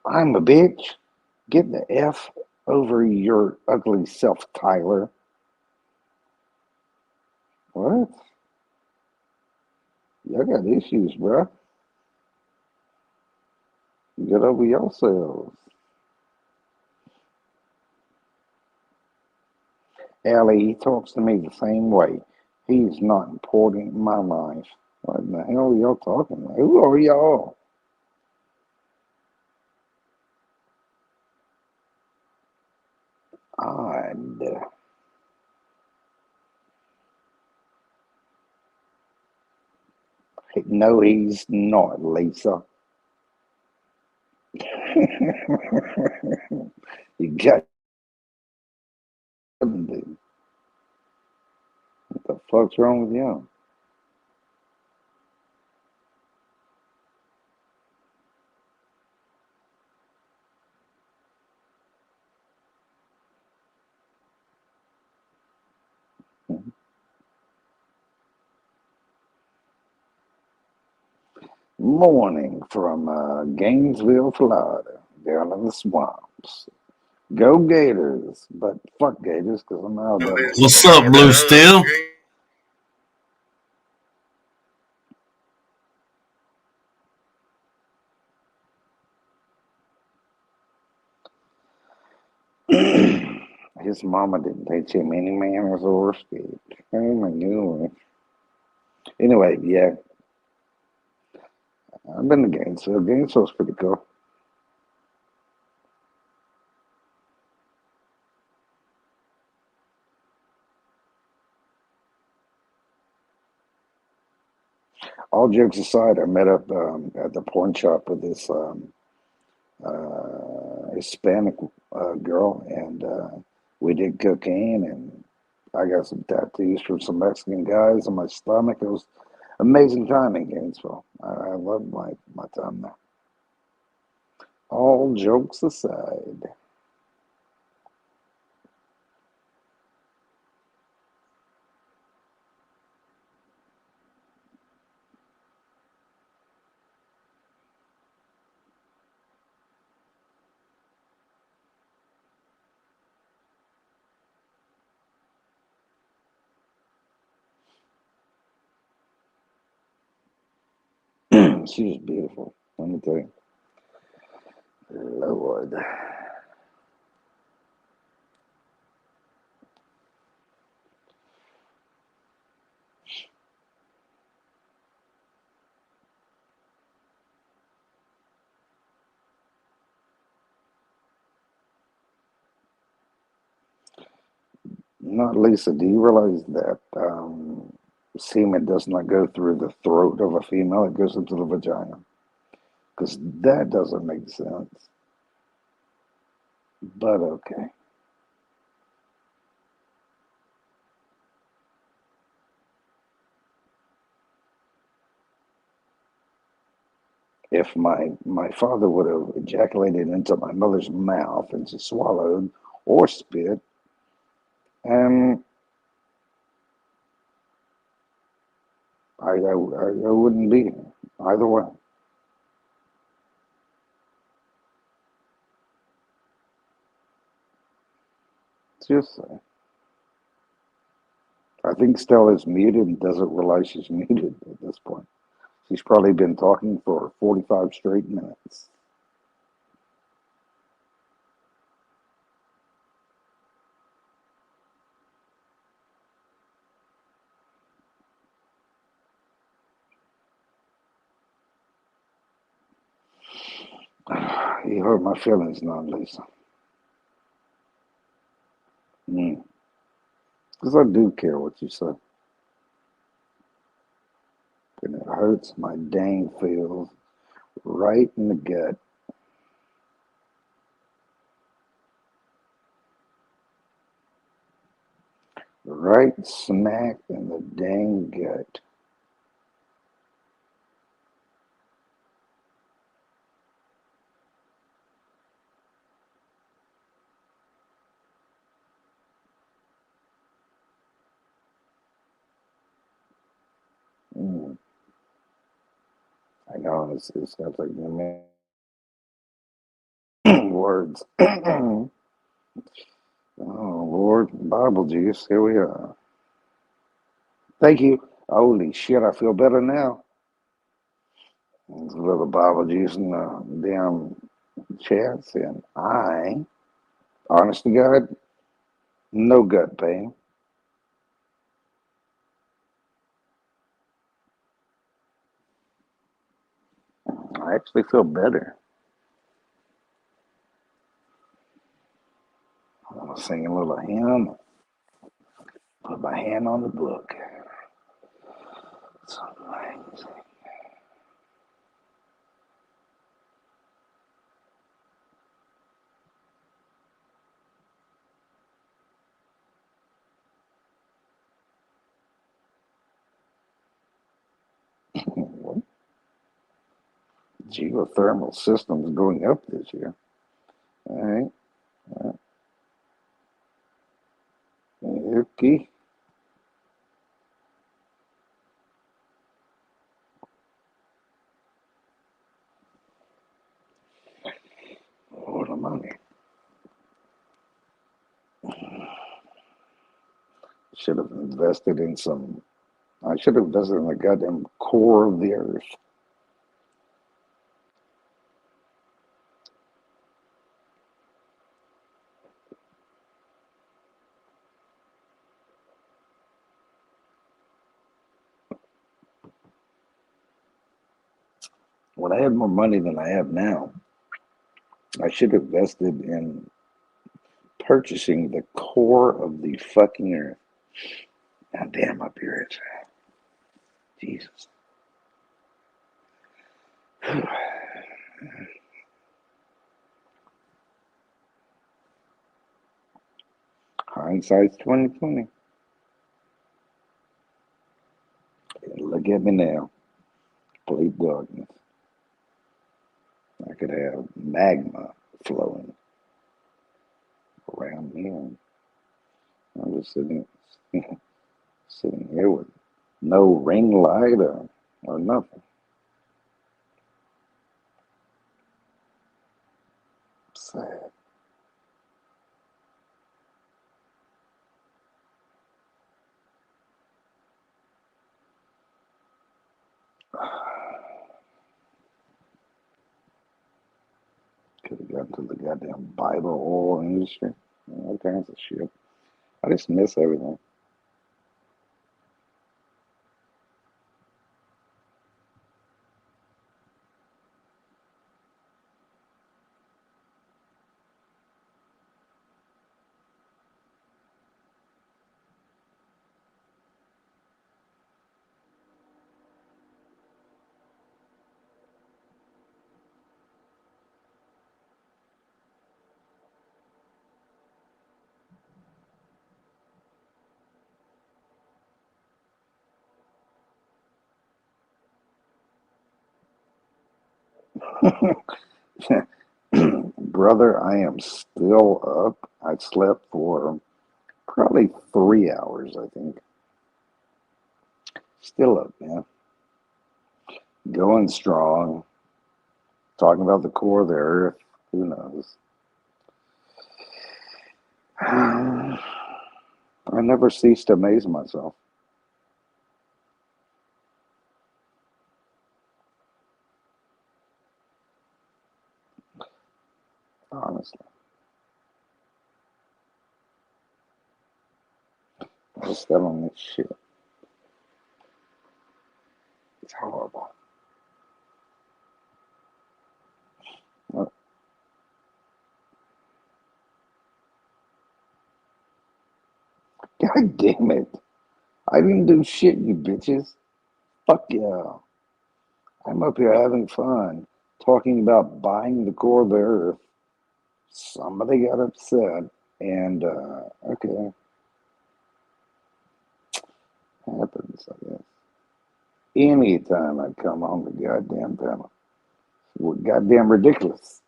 I'm a bitch. Get the F over your ugly self, Tyler. What? Y'all got issues, bruh. Get over yourselves. Allie, he talks to me the same way. He's not important in my life. What in the hell are y'all talking about? Who are y'all? Odd. No, he's not, Lisa. You got to do. What the fuck's wrong with you? Morning from Gainesville, Florida, down in the swamps. Go Gators, but fuck Gators because I'm Alabama. What's up, Blue Steel? His mama didn't teach him any manners or skills. Oh my God. Anyway, yeah, I've been to Gainesville. Gainesville's pretty cool. All jokes aside, I met up at the porn shop with this Hispanic girl, and we did cocaine, and I got some tattoos from some Mexican guys on my stomach. It was amazing time in Gainesville. I loved my time there. All jokes aside. She was beautiful, let me tell you. Lord. Not Lisa, do you realize that semen does not go through the throat of a female, it goes into the vagina? Because that doesn't make sense. But okay. If my father would have ejaculated into my mother's mouth and she swallowed or spit, and I wouldn't be here either way. Just I think Stella's muted and doesn't realize she's muted at this point. She's probably been talking for 45 straight minutes. You hurt my feelings now, Lisa. Because I do care what you say. And it hurts my dang feels right in the gut. Right smack in the dang gut. Mm. I know it's got like the words. Oh Lord, Bible juice, here we are. Thank you. Holy shit, I feel better now. There's a little Bible juice in the damn chats, and honest to God, no gut pain. I actually feel better. I'm gonna sing a little hymn, put my hand on the book. It's amazing. What? Geothermal systems going up this year. All right. Okay. Lord of money. Should have invested in some. I should have invested in the goddamn core of the earth. when I had more money than I have now, I should have invested in purchasing the core of the fucking earth. Now, damn, my beard. Jesus. Hindsight's 2020. Look at me now. Complete darkness. I could have magma flowing around me, and I was sitting here with no ring light or nothing. Sad. Could have gotten to the goddamn Bible oil industry. All kinds of shit. I just miss everything. Brother, I am still up. I slept for probably 3 hours, I think. Still up, man. Going strong. Talking about the core of the earth. Who knows? I never cease to amaze myself. Honestly. I step on this shit. It's horrible. God damn it. I didn't do shit, you bitches. Fuck yeah. I'm up here having fun, talking about buying the core of the earth. Somebody got upset, and okay, happens, I guess. Anytime I come on the goddamn panel, it's goddamn ridiculous.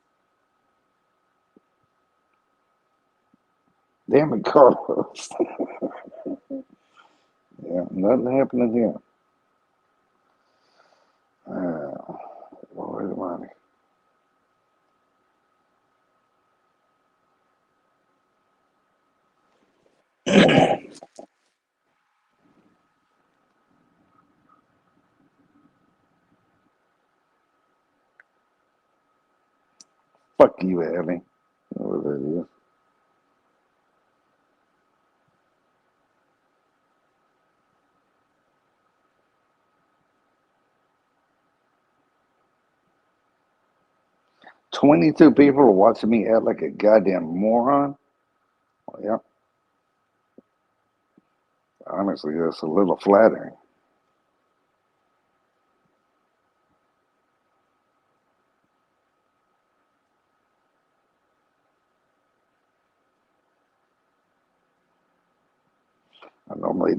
Damn it, Carlos. Yeah, nothing happening here. Lord money. Fuck you, Abby. Whatever it is. "22 people are watching me act like a goddamn moron." Well, yeah, honestly, that's a little flattering. I normally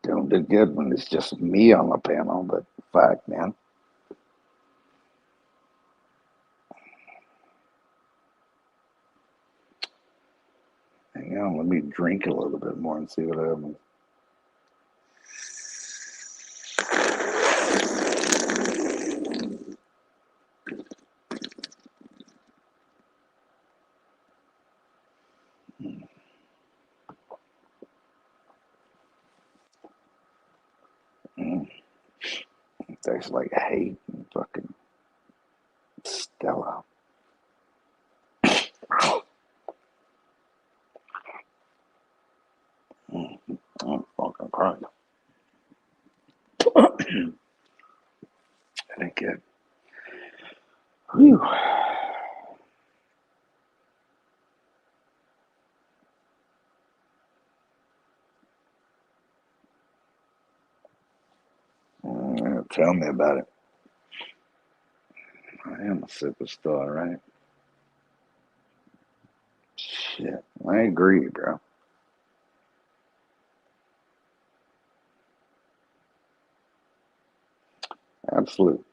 don't do good when it's just me on the panel, but fuck, man. Hang on, let me drink a little bit more and see what happens. It tastes like hate and fucking Stella. I'm fucking crying. That ain't good. Whew. Tell me about it. I am a superstar, right? Shit, I agree, bro. Absolutely.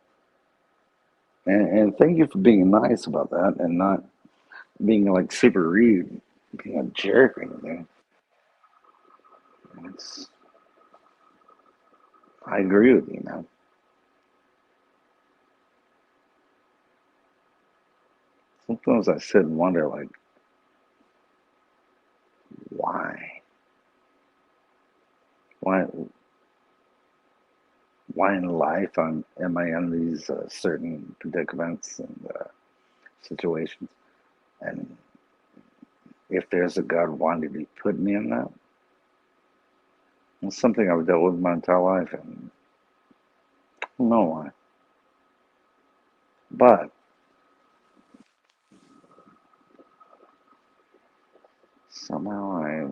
And thank you for being nice about that and not being like super rude, being a jerk or anything. It's, I agree with you, man. Sometimes I sit and wonder, like, why? Why? Why in life am I in these certain predicaments and situations? And if there's a God, why did He put me in that? It's something I've dealt with my entire life, and I don't know why. But somehow I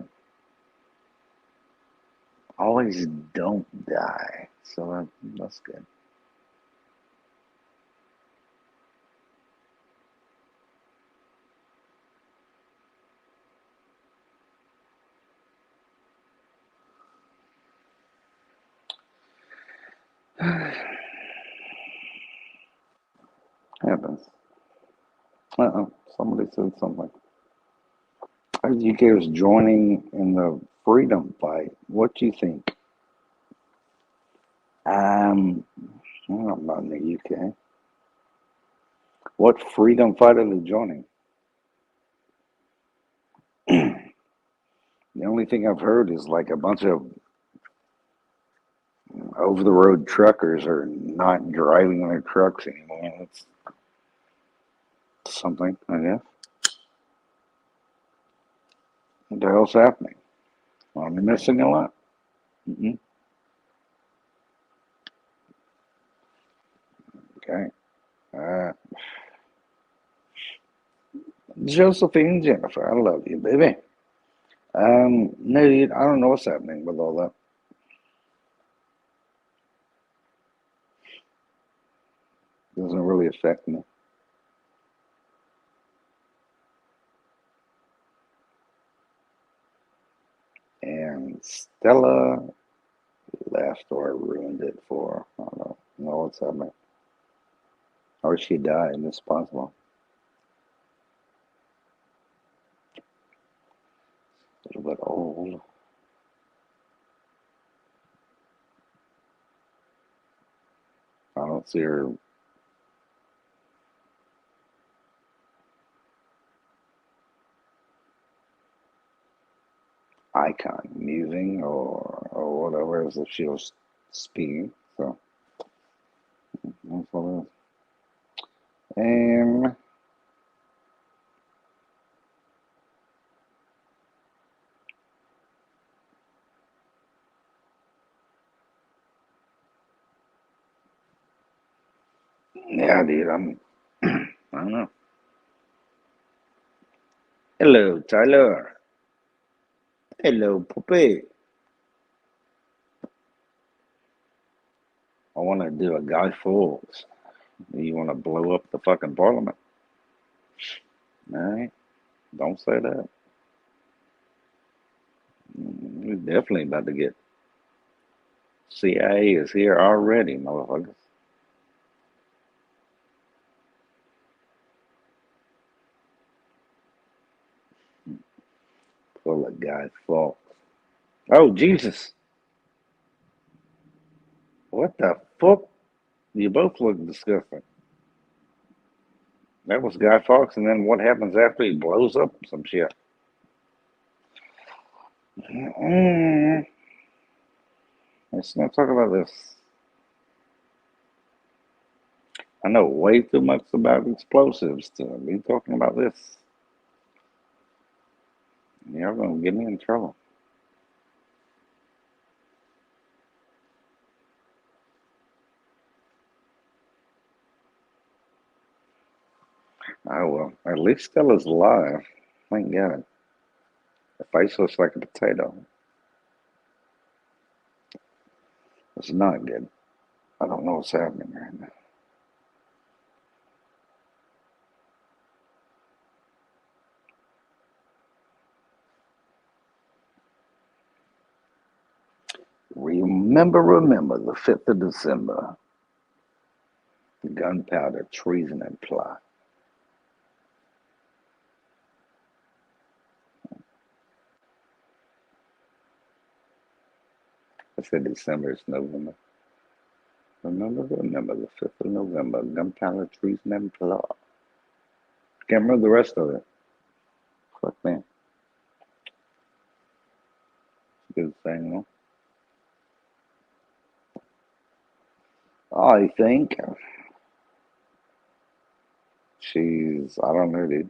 always don't die, so that's good. Happens. Somebody said something. UK was joining in the freedom fight. What do you think? I'm not in the UK. What freedom fight are they joining? The only thing I've heard is like a bunch of over the road truckers are not driving their trucks anymore. That's something, I guess. What the hell's happening? I'm missing a lot. Mm-mm. Okay. Uh, Josephine Jennifer, I love you, baby. No, I don't know what's happening with all that. Doesn't really affect me. And Stella left or ruined it for, I don't know what's happening. Or she died, it's possible. A little bit old. I don't see her icon musing or whatever as if she was speaking. So that's what it is. And yeah, dude, I don't know. Hello, Tyler. Hello, Puppy. I want to do a Guy Fawkes. You want to blow up the fucking parliament? All right, don't say that. We're definitely about to get CIA is here already, motherfuckers. Pull a Guy Fawkes. Oh, Jesus. What the fuck? You both look disgusting. That was Guy Fawkes, and then what happens after he blows up some shit? Let's not talk about this. I know way too much about explosives to be talking about this. You're going to get me in trouble. At least Stella's alive. Thank God. Her face looks like a potato. It's not good. I don't know what's happening right now. Remember, the 5th of December. Gunpowder, treason, and plot. I said December, it's November. Remember, the 5th of November. Gunpowder, treason, and plot. Can't remember the rest of it. Fuck man. Good thing, no? I think I don't know, dude.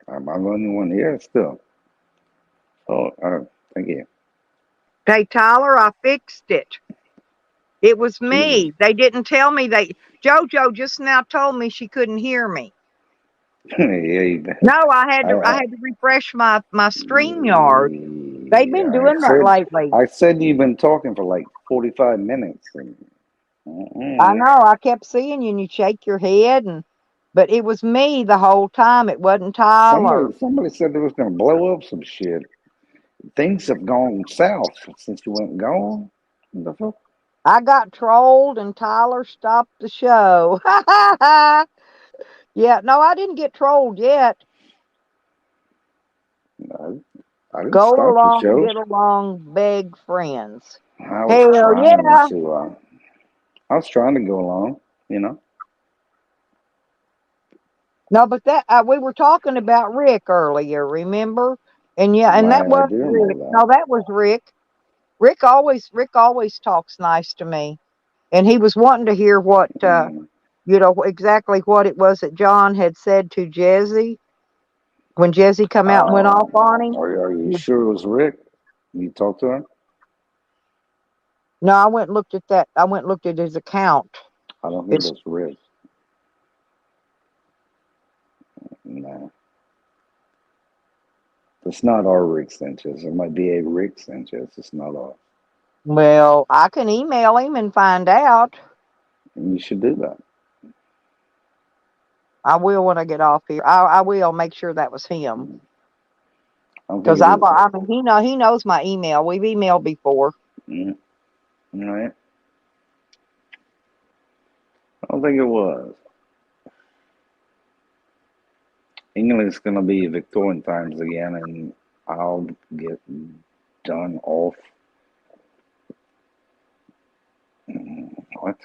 I'm the only one here still. Oh, I don't thank you. Hey, Tyler, I fixed it. It was Jesus. me. They didn't tell me JoJo just now told me she couldn't hear me. Yeah, you bet. No, I had to refresh my StreamYard. They've been doing that lately. I said you've been talking for like 45 minutes. I know. I kept seeing you and you shake your head, but it was me the whole time. It wasn't Tyler. Somebody said they was going to blow up some shit. Things have gone south since you went gone. What the fuck? I got trolled and Tyler stopped the show. Yeah, no, I didn't get trolled yet. No, I didn't Go stop the along, show. get along, beg friends. I was Hell trying yeah. to. I was trying to go along, you know. No, but that we were talking about Rick earlier, remember? And yeah, and that I was do Rick. remember that. No, that was Rick. Rick always talks nice to me, and he was wanting to hear what exactly what it was that John had said to Jesse when Jesse come out and went off on him. Are you sure it was Rick? You talked to him? No, I went and looked at that. I went and looked at his account. I don't think it's Rick. No. It's not our Rick Sanchez. It might be a Rick Sanchez. It's not ours. Well, I can email him and find out. And you should do that. I will when I get off here. I will make sure that was him. Because he knows my email. We've emailed before. All right. I don't think it was. England's going to be Victorian times again, and I'll get done off. What?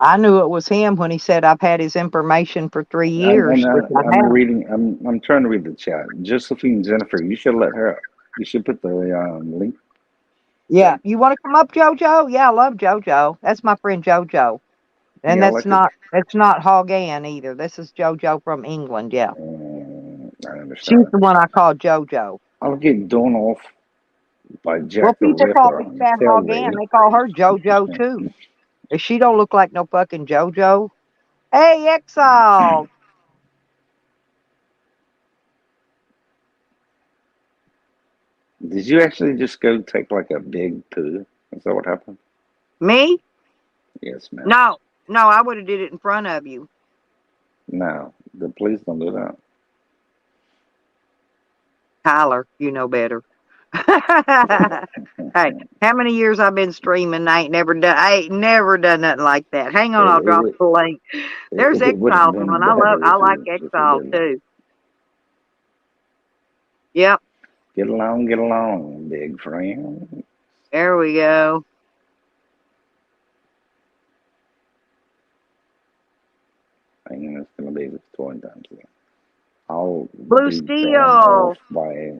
I knew it was him when he said I've had his information for 3 years. I'm reading. I'm trying to read the chat. Josephine Jennifer, you should let her. You should put the link. Yeah, you want to come up, JoJo? Yeah, I love JoJo. That's my friend JoJo, and Yeah, it's not Hog Ann either. This is JoJo from England. Yeah, I understand. She's the one I call JoJo. I'll get done off by Jack well, the people Ripper. call me Fat Hog Ann. They call her JoJo too. If she don't look like no fucking JoJo. Hey, Exile. Did you actually just go take like a big poo? Is that what happened? Me? Yes, ma'am. No, I would have did it in front of you. No, please don't do that. Tyler, you know better. Hey, how many years I've been streaming? I ain't never done nothing like that. Hang on, I'll drop the link. There's Exile one. I like Exile too. Yep. Get along, big friend. There we go. I think it's gonna be Victorian times again. I'll Blue be Steel off by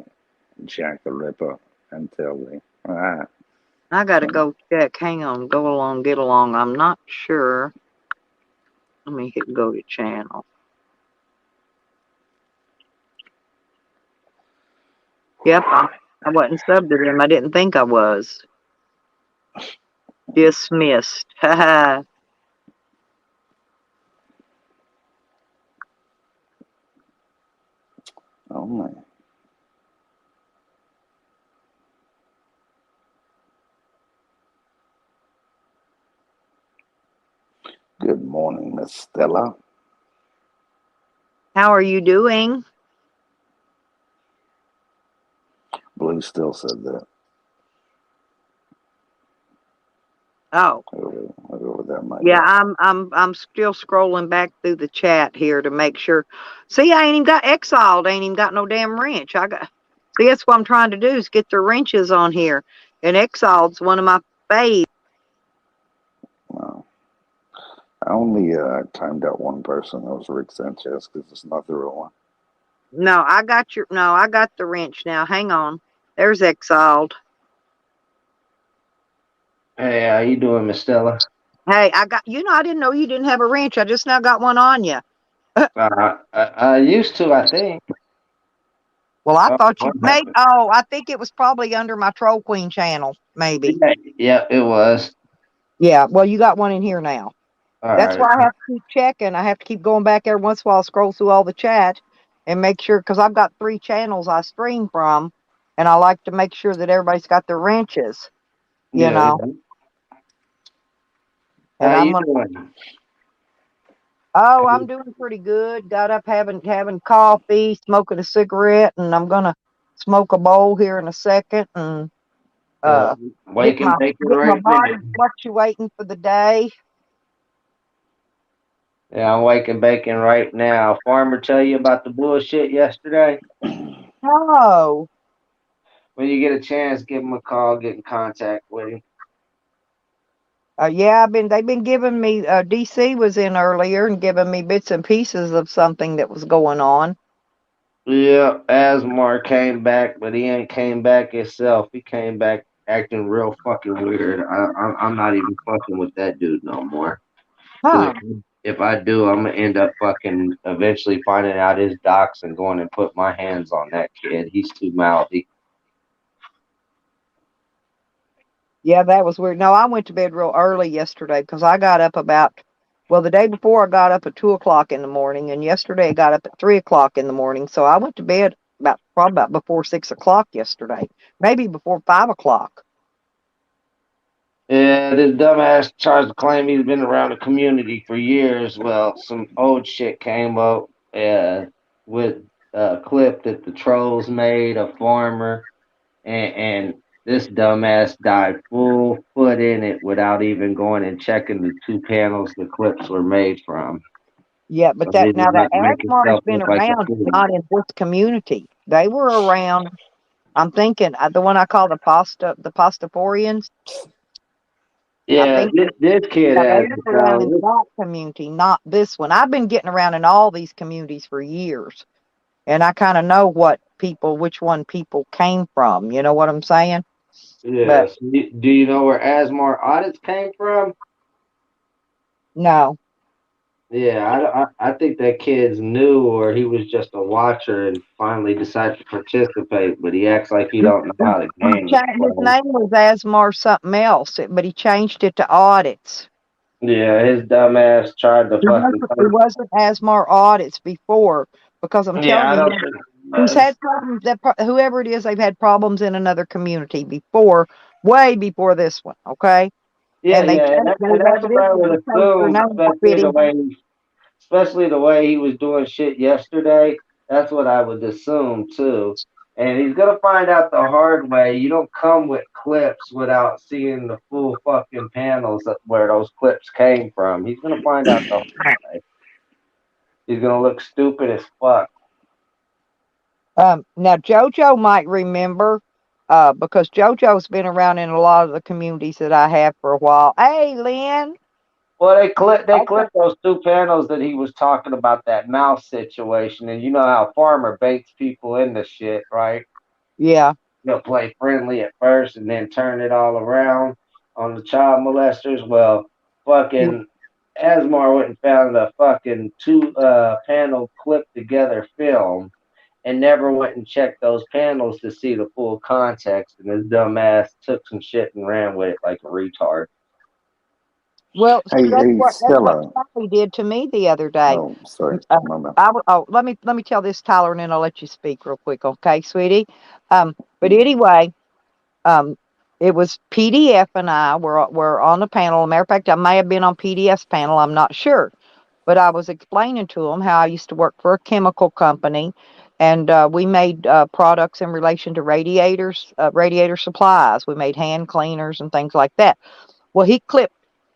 Jack the Ripper until All right. I gotta go check. Hang on. Go along, get along. I'm not sure. Let me hit go to channel. Yep, I wasn't subbed to them. I didn't think I was. Dismissed. Haha. Oh man. Good morning, Miss Stella. How are you doing? Blue still said that. Oh, Whoever that might yeah. be. I'm still scrolling back through the chat here to make sure. See, I ain't even got exiled. I ain't even got no damn wrench. I got. See, that's what I'm trying to do is get the wrenches on here. And exiled's one of my faves. Wow. I only timed out one person. That was Rick Sanchez because it's not the real one. No, I got the wrench now. Hang on. There's exiled. Hey, how you doing, Miss Stella? Hey, I didn't know you didn't have a wrench. I just now got one on you. I used to, I think. Well, I Oh, thought you what made. happened? Oh, I think it was probably under my Troll Queen channel, maybe. Yeah, it was. Yeah. Well, you got one in here now. All That's right. why I have to keep checking. I have to keep going back every once in a while, scroll through all the chat, and make sure because I've got 3 channels I stream from, and I like to make sure that everybody's got their wrenches. You know. And How I'm you gonna. doing? Oh, I'm doing pretty good. Got up having coffee, smoking a cigarette, and I'm gonna smoke a bowl here in a second and Yeah, get waking my bacon get my right body now. fluctuating for the day. Yeah, I'm waking bacon right now. Farmer tell you about the bullshit yesterday? Oh, When you get a chance, give him a call, get in contact with him. yeah, they've been giving me DC was in earlier and giving me bits and pieces of something that was going on. Yeah, Asmar came back, but he ain't came back himself. He came back acting real fucking weird. I'm not even fucking with that dude no more. Because Huh. if I do, I'm gonna end up fucking eventually finding out his docs and going and put my hands on that kid. He's too mouthy. Yeah, that was weird. No, I went to bed real early yesterday because I got up the day before I got up at 2 o'clock in the morning, and yesterday I got up at 3 o'clock in the morning. So I went to bed probably about before 6 o'clock yesterday, maybe before 5 o'clock. Yeah, this dumbass tries to claim he's been around the community for years. Well, some old shit came up with a clip that the trolls made of Farmer, and this dumbass died full foot in it without even going and checking the 2 panels the clips were made from. Yeah, but So he now was that not make Asmar's himself been look like a around, fool. not in this community. They were around. I'm thinking the one I call the Pastaforians. I Yeah, think this kid yeah, they has were around in become. that community, not this one. I've been getting around in all these communities for years, and I kind of know which one people came from. You know what I'm saying? But Yes. Do you know where Asmar audits came from? no, Yeah, I think that kid's new, or he was just a watcher and finally decided to participate. But he acts like he don't know how the game is his played. name was Asmar something else, but he changed it to audits. Yeah, his dumb ass tried to fucking. It wasn't Asmar audits before because I'm Yeah, telling I you, don't think it he's was. had problems. Whoever it is, they've had problems in another community before, way before this one. Okay, and they Yeah, and that's what I would evidently changed their assume, name to fit in. especially the way he was doing shit yesterday. That's what I would assume too. And he's gonna find out the hard way. You don't come with clips without seeing the full fucking panels where those clips came from. He's gonna find out the hard way. He's gonna look stupid as fuck. Now JoJo might remember, because JoJo's been around in a lot of the communities that I have for a while. Hey, Lynn. Well, they Okay. clipped those 2 panels that he was talking about that mouse situation, and you know how Farmer baits people into shit, right? Yeah, they'll play friendly at first and then turn it all around on the child molesters. Well, fucking Asmar went and found a fucking two panel clip together film and never went and checked those panels to see the full context, and his dumb ass took some shit and ran with it like a retard. Well, see, Hey, hey, that's what Stella. Sally did to me the other day. Oh, sorry, Uh, my bad. let me tell this, Tyler, and then I'll let you speak real quick, okay, sweetie? But anyway, um, it was PDF and I were on the panel. Matter of fact, I may have been on PDF's panel. I'm not sure, but I was explaining to them how I used to work for a chemical company, and we made products in relation to radiators, radiator supplies. We made hand cleaners and things like that. Well, he clipped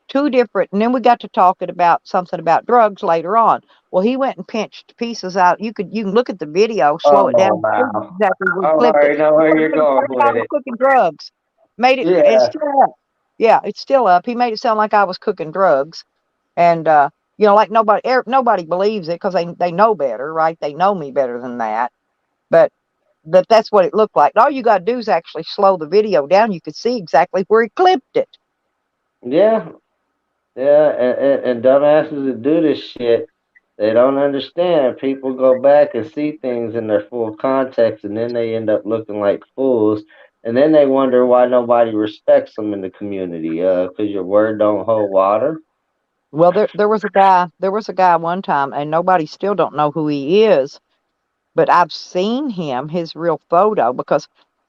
two different, and then we got to talking about something about drugs later on. Well, he went and pinched pieces out. You can look at the video, slow it down, Oh see wow! exactly where he I clipped it. already know where you're going Like I with was it. cooking drugs. Made it. It's Yeah, still up. Yeah, it's still up. He made it sound like I was cooking drugs, and like nobody believes it because they know better, right? They know me better than that. But that's what it looked like. And all you got to do is actually slow the video down. You could see exactly where he clipped it. yeah, yeah. And dumbasses that do this shit, they don't understand. People go back and see things in their full context, and then they end up looking like fools. And then they wonder why nobody respects them in the community. Because your word don't hold water. Well, there was a guy one time, and nobody still don't know who he is, but I've seen him, his real photo,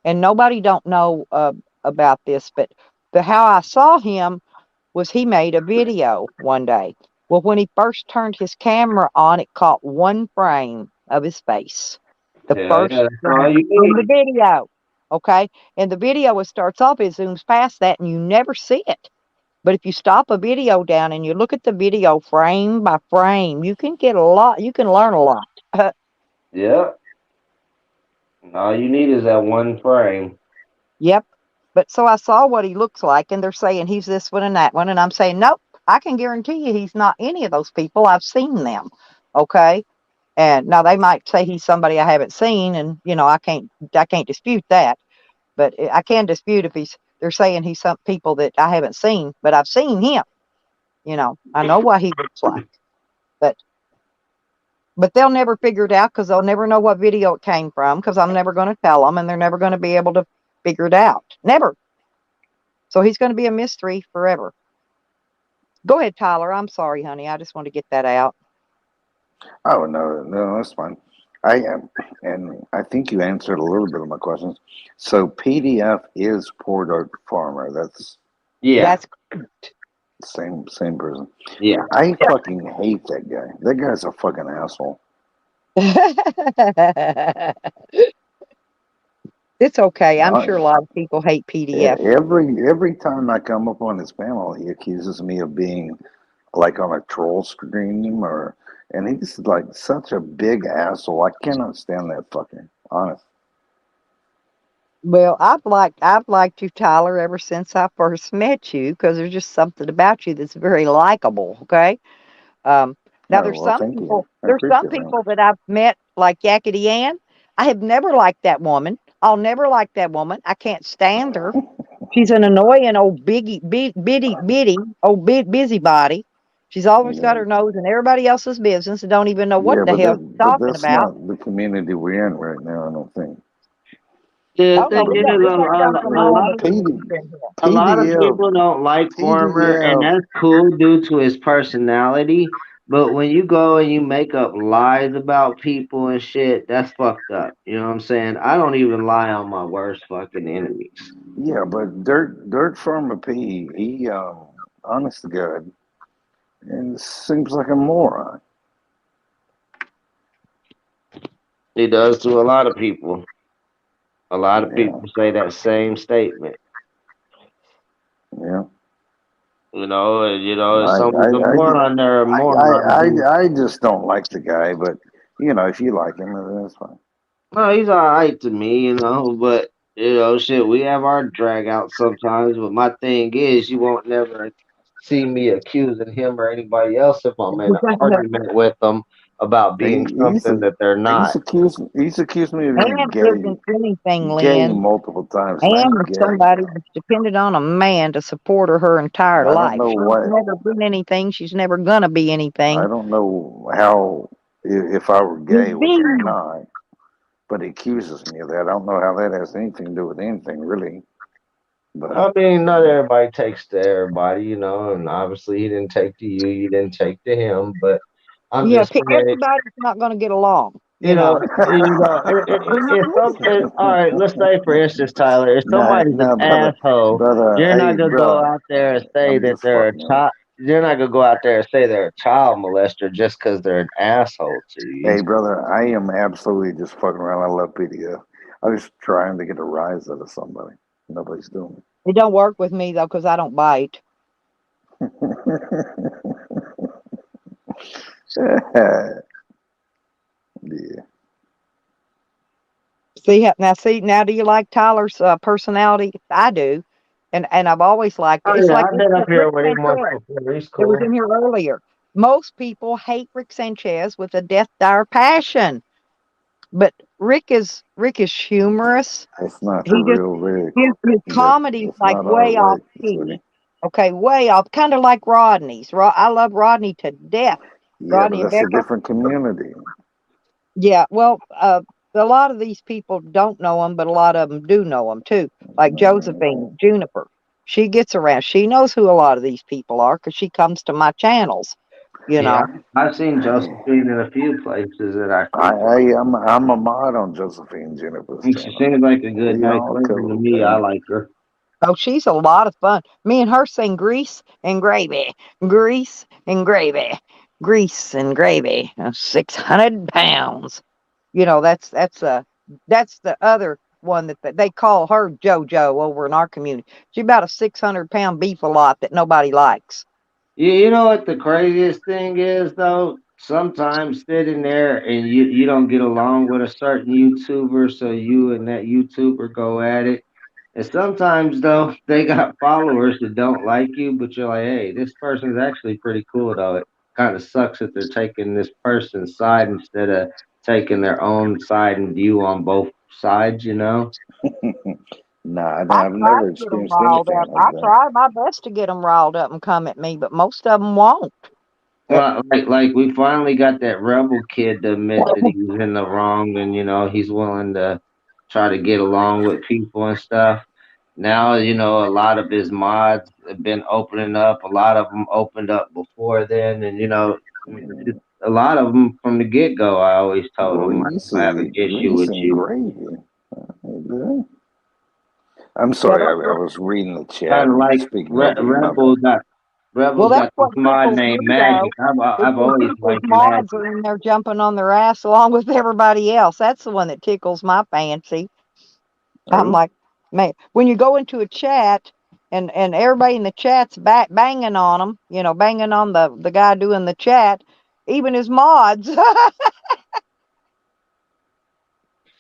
and nobody don't know about this, but the how I saw him was he made a video one day. Well, when he first turned his camera on, it caught one frame of his face, the Hell yeah, first that's all frame you on the need. video. Okay, and the video, it starts off, it zooms past that, and you never see it. But if you stop a video down and you look at the video frame by frame, you can get a lot. You can learn a lot. Yeah, all you need is that one frame. Yep. But so I saw what he looks like, and they're saying he's this one and that one, and I'm saying nope. I can guarantee you he's not any of those people. I've seen them. Okay. And now they might say he's somebody I haven't seen, and I can't dispute that. But I can dispute if they're saying he's some people that I haven't seen, but I've seen him. I know what he looks like. But they'll never figure it out because they'll never know what video it came from because I'm never going to tell them, and they're never going to be able to figure it out. Never. So he's going to be a mystery forever. Go ahead, Tyler. I'm sorry, honey. I just want to get that out. Oh no, no, that's fine. I am, and I think you answered a little bit of my questions. So PDF is Port Oak Farmer. That's Yeah, That's same person. yeah. I fucking hate that guy. That guy's a fucking asshole. It's okay. I'm Uh, sure a lot of people hate PDF. every time I come up on his panel, he accuses me of being like on a troll stream and he's like such a big asshole. I cannot stand that fucker. Honest. Well, I've liked you, Tyler, ever since I first met you because there's just something about you that's very likable. Okay. Um, Now Oh well, thank you. I there's some appreciate people that I've met like Yakety Ann. I have never liked that woman. I'll never like that woman. I can't stand her. She's an annoying old bitty old busybody. She's always got that. her nose in everybody else's business and don't even know what Yeah, the hell she's but talking that's about. not the community we're in right now. I don't think. The Oh no, thing is, we got something a wrong lot with of the PD, in here. a lot of PDF, people don't like Farmer, and PDF. that's cool due to his personality. But when you go and you make up lies about people and shit, that's fucked up. You know what I'm saying? I don't even lie on my worst fucking enemies. Yeah, but Dirt Farmer P, he honest to God, and seems like a moron. He does to a lot of people. A lot of Yeah, people say that same statement. yeah. If I someone's a moron, they're a moron. I just don't like the guy, but if you like him, then that's fine. No, he's alright to me, but shit, we have our drag out sometimes. But my thing is, you won't never see me accusing him or anybody else if I'm in an argument with them about being something that they're not. He's accused me of And being isn't anything, gay Lynn. multiple times. And Not gay. somebody that's depended on a man to support her entire I life. don't know She's what. never been anything. She's never gonna be anything. I don't know how, if I were gay, which I'm not, but he accuses me of that. I don't know how that has anything to do with anything, really. But I mean, not everybody takes to everybody, you know, and obviously he didn't take to you, you didn't take to him, but I'm just saying, everybody's not gonna get along. you know, if something, all right, let's say for instance, Tyler, if somebody's an asshole, you're not gonna go out there and say that they're a child. You're not gonna go out there and say they're a child molester just because they're an asshole to you. Hey, brother, I am absolutely just fucking around. I love PDF. I'm just trying to get a rise out of somebody. Nobody's doing it. It don't work with me though, because I don't bite. Yeah. See now, do you like Tyler's personality? I do, and I've always liked it. Oh, It's yeah, like I've been up here with him Sanchez. once before. He's It cool. was in here earlier. Most people hate Rick Sanchez with a death dire passion, but Rick is humorous. It's not the real Rick. His comedy's like way off key. Okay, way off, kind of like Rodney's. I love Rodney to death. Yeah, Rodney but that's a different community. Yeah, well, a lot of these people don't know him, but a lot of them do know him too. Like Josephine Juniper, she gets around. She knows who a lot of these people are because she comes to my channels. You know, I've seen Josephine in a few places that I'm a mod on Josephine Juniper's She channel. seems like a good nice lady to me. I like her. Oh, she's a lot of fun. Me and her sing Grease and Gravy, Grease and Gravy, Grease and Gravy. 600 pounds. You know, that's the other one that they call her JoJo over in our community. She's about a 600-pound beef a lot that nobody likes. You know what the craziest thing is though? Sometimes sitting there and you don't get along with a certain YouTuber, so you and that YouTuber go at it. And sometimes though they got followers that don't like you, but you're like, hey, this person's actually pretty cool though. It kind of sucks that they're taking this person's side instead of taking their own side and view on both sides, you know? Nah, I've never experienced anything like I that. try my best to get them riled up and come at me, but most of them won't. Well, like we finally got that rebel kid to admit that he's in the wrong, and you know he's willing to try to get along with people and stuff. Now you know a lot of his mods have been opening up. A lot of them opened up before then, and you know a lot of them from the get go. I always told them I have an issue with you. I'm sorry, I was reading the chat. Kind of like Rebel got this mod named Magic. I've always liked mods Magic. are in there jumping on their ass along with everybody else. That's the one that tickles my fancy. I'm like, man, when you go into a chat and everybody in the chat's banging on them, you know, banging on the guy doing the chat, even his mods.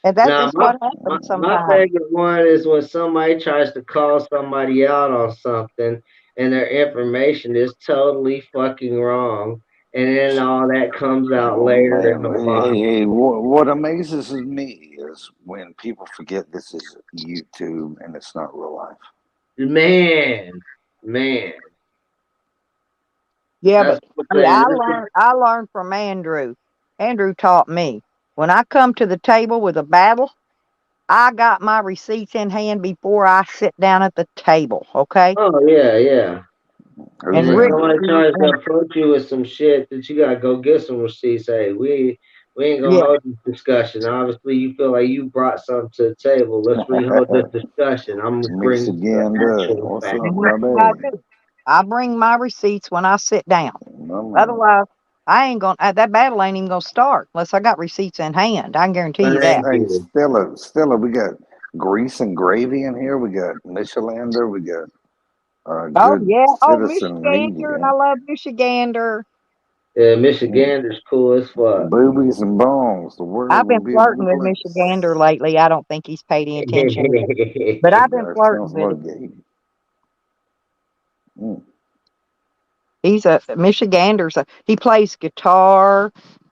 And that's just what happens sometimes. My favorite one is when somebody tries to call somebody out on something and their information is totally fucking wrong. And then all that comes out later in the month. Hey, what amazes me is when people forget this is YouTube and it's not real life. Man. Yeah, but I learned from Andrew. Andrew taught me. When I come to the table with a battle, I got my receipts in hand before I sit down at the table, okay? Oh, yeah. And Rick, somebody tries to approach you with some shit that you gotta go get some receipts. Hey, we ain't gonna hold this discussion. Obviously, you feel like you brought something to the table. Let's rehold this discussion. I'm gonna bring What's up, I bring my receipts when I sit down. Otherwise, I ain't gonna. That battle ain't even gonna start unless I got receipts in hand. I can guarantee you that. Hey, Stella, we got Grease and Gravy in here. We got Michelander. We got. Michigander, and I love Michigander. Yeah, Michigander's cool as fuck. Boobies and bones. The word. I've been flirting with Michigander lately. I don't think he's paid any attention, but I've been flirting with him. He's Michigander's. He plays guitar.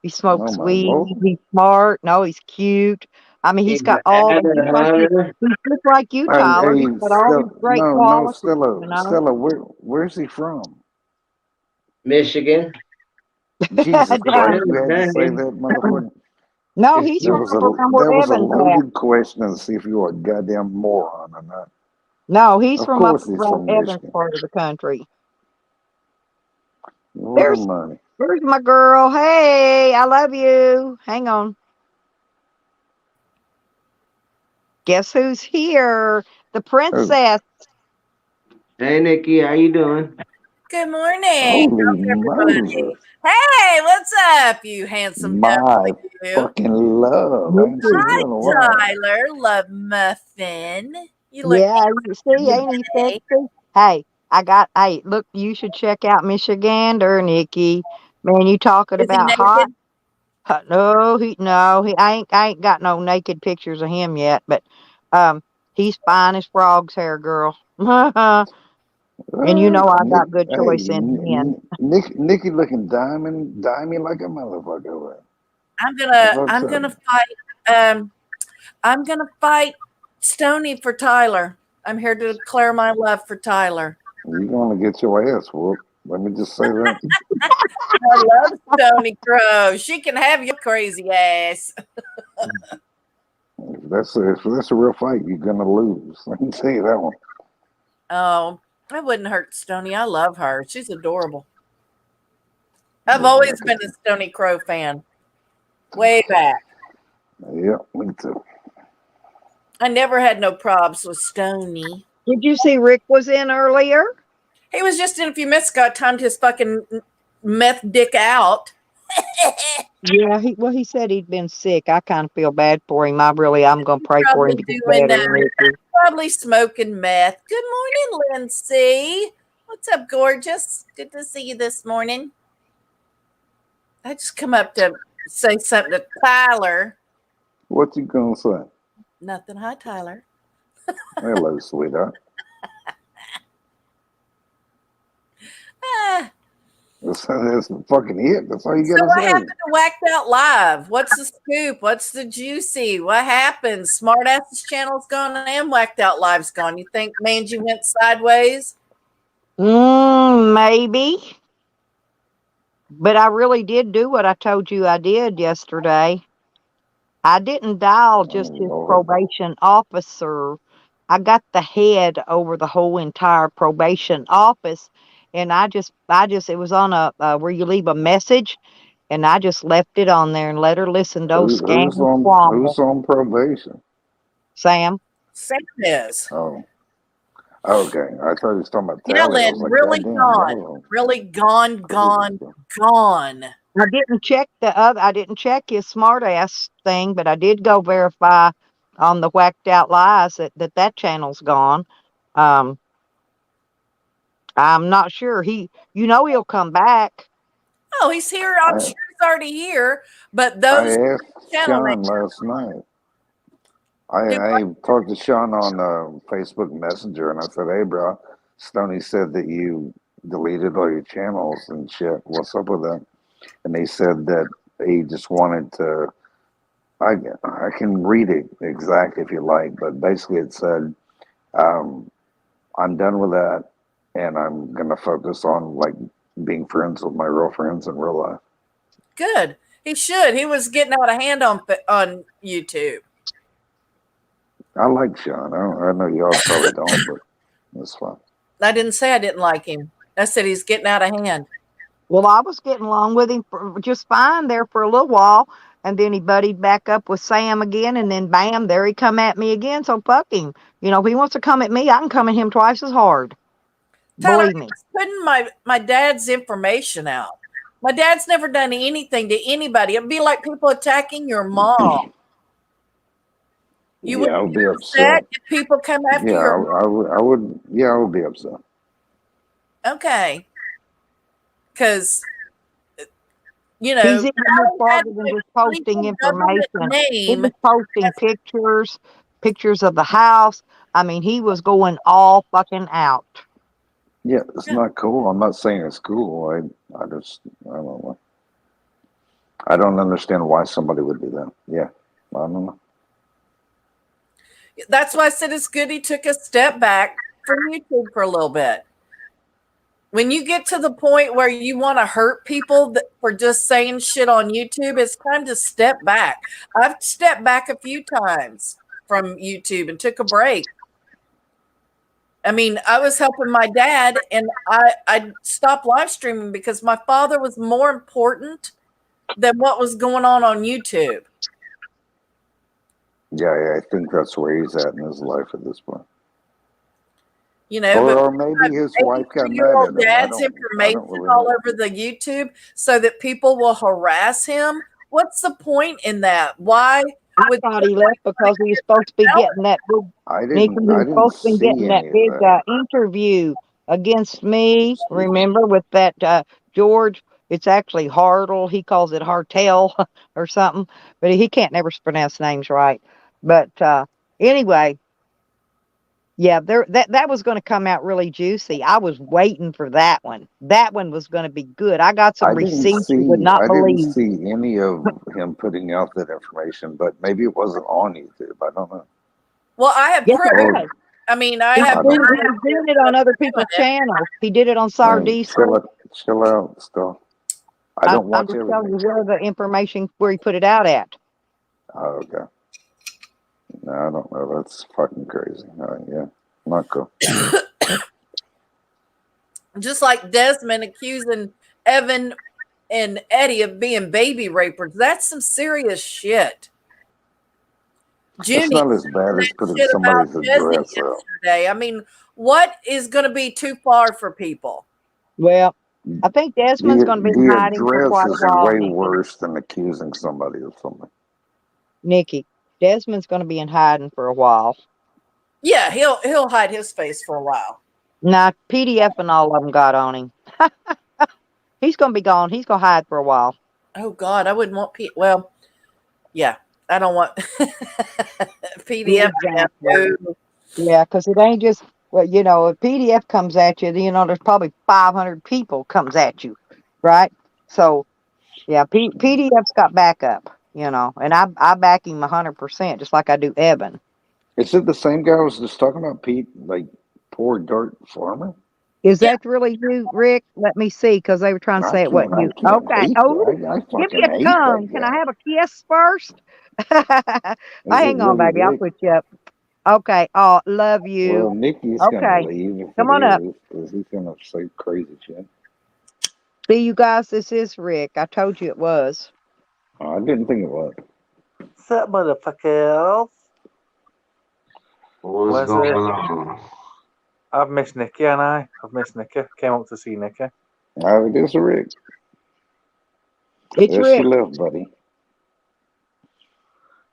He smokes Oh my weed. lord. He's smart. No, he's cute. I mean, he's He's got an all the adder. he's just like you, Hey, Tyler. He's hey, got all these Stella, great no, qualities, you Stella, know. Stella, where's he from? Michigan. Jesus Christ, Down. you had to say Dang. that, motherfucker. No, he's That from was over around where that was a Evans at. loaded question to see if you were a goddamn moron or not. No, he's Of from up course he's around from Evans Michigan. part of the country. Look at There's money. there's my girl. Hey, I love you. Hang on. Guess who's here? The Oh, princess. Hey, Nikki, how you doing? Good morning. holy How's everybody? Moses. Hey, what's up, you handsome My W? fucking love. I ain't seen Nikki. you in a while. Tyler, love muffin. You look Yeah, you see, ain't he today. sexy? Hey, look, you should check out Michigander, Nikki. Man, you talking Is he about hot? naked? I ain't got no naked pictures of him yet, but um, he's fine as frog's hair, girl. And you know I Nick, got good hey, choice in men. Nikki looking dimey like a motherfucker. I'm That's gonna what I'm I'm telling gonna you. fight I'm gonna fight Stony for Tyler. I'm here to declare my love for Tyler. You're gonna get your ass whooped. Let me just say that. I love Stony Crow. She can have your crazy ass. If that's a real fight, you're gonna lose. Let me tell you that one. Oh, I wouldn't hurt Stony. I love her. She's adorable. I've Go always back. been a Stony Crow fan. Way back. Yeah, me too. I never had no probs with Stony. Did you see Rick was in earlier? He was just in a few minutes ago, timed his fucking meth dick out. Yeah, he said he'd been sick. I kind of feel bad for him. I'm gonna pray for him Probably to get doing better, Ricky. probably smoking meth. Good morning, Lindsay. What's up, gorgeous? Good to see you this morning. I just come up to say something to Tyler. What you gonna say? Nothing. Hi, Tyler. Hello, sweetheart. Ah, That's fucking it. That's all you so gotta what say. happened to Whacked Out Live? What's the scoop? What's the juicy? What happened? Smartasses channel's gone and Whacked Out Live's gone. You think Mangy went sideways? Maybe. But I really did do what I told you I did yesterday. I didn't dial Oh just his Lord. probation officer. I got the head over the whole entire probation office, and it was on a where you leave a message, and I just left it on there and let her listen to those Who's scams on squabble. who's on probation? Sam, Sam is. Oh, okay. I thought he was talking about Yeah, Tally. I was Lynn, like, really goddamn, gone. y'all. Really gone, gone, Are- gone. I didn't check his smart ass thing, but I did go verify on the Whacked Out Lies that channel's gone. Um, I'm not sure. He'll come back. Oh, he's here. I'm I sure he's already here. But I those asked channel Sean names last night. do I talked to Sean on Facebook Messenger, and I said, "Hey, bro, Stoney said that you deleted all your channels and shit. What's up with that?" And they said that he just wanted to. I can read it exactly if you like, but basically it said, um, "I'm done with that, and I'm gonna focus on like being friends with my real friends in real life." good. He should. He was getting out of hand on YouTube. I like Sean. I know y'all probably don't, but that's fine. I didn't say I didn't like him. I said he's getting out of hand. Well, I was getting along with him just fine there for a little while, and then he buddied back up with Sam again, and then bam, there he come at me again. So fuck him. If he wants to come at me, I can come at him twice as hard. Tyler, Believe me. he's putting my dad's information out. My dad's never done anything to anybody. It'd be like people attacking your mom. You Yeah, I wouldn't would get be upset upset. if people come after Yeah, your I would. I would. Yeah, I would be upset. okay. Because He's Tyler even more had farther than to just put posting legal government information. He name. was posting pictures of the house. I mean, he was going all fucking out. Yeah, it's Yeah. not cool. I'm not saying it's cool. I don't know. I don't understand why somebody would do that. Yeah, I don't know. That's why I said it's good he took a step back from YouTube for a little bit. When you get to the point where you want to hurt people for just saying shit on YouTube, it's time to step back. I've stepped back a few times from YouTube and took a break. I mean, I was helping my dad, and I stopped live streaming because my father was more important than what was going on YouTube. Yeah, I think that's where he's at in his life at this point. You know, or maybe his wife got mad at him. Dad's information really all over the YouTube so that people will harass him. What's the point in that? Why? I thought he left because he was supposed to be getting that big. I didn't supposed to be getting that big interview against me. Remember with that George? It's actually Hartle. He calls it Hartel or something, but he can't never pronounce names right. But anyway. Yeah, that was going to come out really juicy. I was waiting for that one. That one was going to be good. I got some receipts you would not believe. I didn't see any of him putting out that information, but maybe it wasn't on YouTube. I don't know. Well, I have proof. I mean, I have proof. He did it on other people's channels. He did it on Sardis. Chill out, still. I don't watch everything. I'm just telling you where the information where he put it out at. Oh, okay. No, I don't know. That's fucking crazy. Yeah, not cool. Just like Desmond accusing Evan and Eddie of being baby rapers. That's some serious shit. It's not as bad as putting somebody's address out. I mean, what is going to be too far for people? Well, I think Desmond's going to be hiding for quite a while. The address is way worse than accusing somebody of something. Nikki. Desmond's going to be in hiding for a while. Yeah, he'll hide his face for a while. Nah, PDF and all of them got on him. He's going to be gone. He's going to hide for a while. Oh, God, I wouldn't want well, yeah, I don't want PDF. Yeah, because it ain't just, well, you know, if PDF comes at you, you know, there's probably 500 people comes at you, right? So, yeah, PDF's got backup. You know, and I back him 100%, just like I do Evan. Is it the same guy I was just talking about, Pete? Like, poor dirt farmer? Is that really you, Rick? Let me see, because they were trying to say it wasn't you. Okay. Oh, give me a tongue. Can I have a kiss first? Hang on, baby. I'll put you up. Okay. Oh, love you. Well, Nikki's going to leave. Come on up. Because he's going to say crazy shit. See, you guys, this is Rick. I told you it was. Oh, I didn't think it was. What's up, motherfucker? What's going on? I've missed Nikki, and I've missed Nikki. Came up to see Nikki. Oh, it is Rick. It's there Rick. She left, buddy.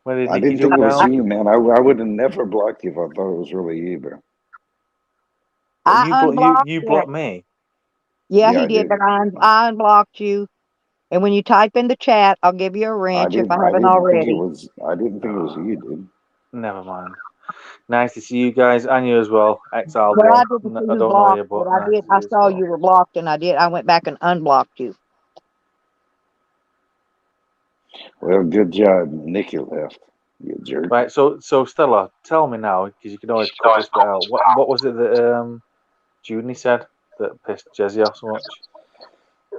Where did I didn't think it was you, man. I would have never blocked you if I thought it was really you, bro. You blocked me? Yeah, he did, but I unblocked you. And when you type in the chat, I'll give you a wrench if I haven't already. I didn't think it was you, dude. Never mind. Nice to see you guys and you as well. XL. Well, I don't know you, but I did. I saw you were blocked, and I went back and unblocked you. Well, good job. Nikki left. You jerk. Right. So Stella, tell me now, because you can always cut this bit out. What was it that Junie said that pissed Jezzy off so much?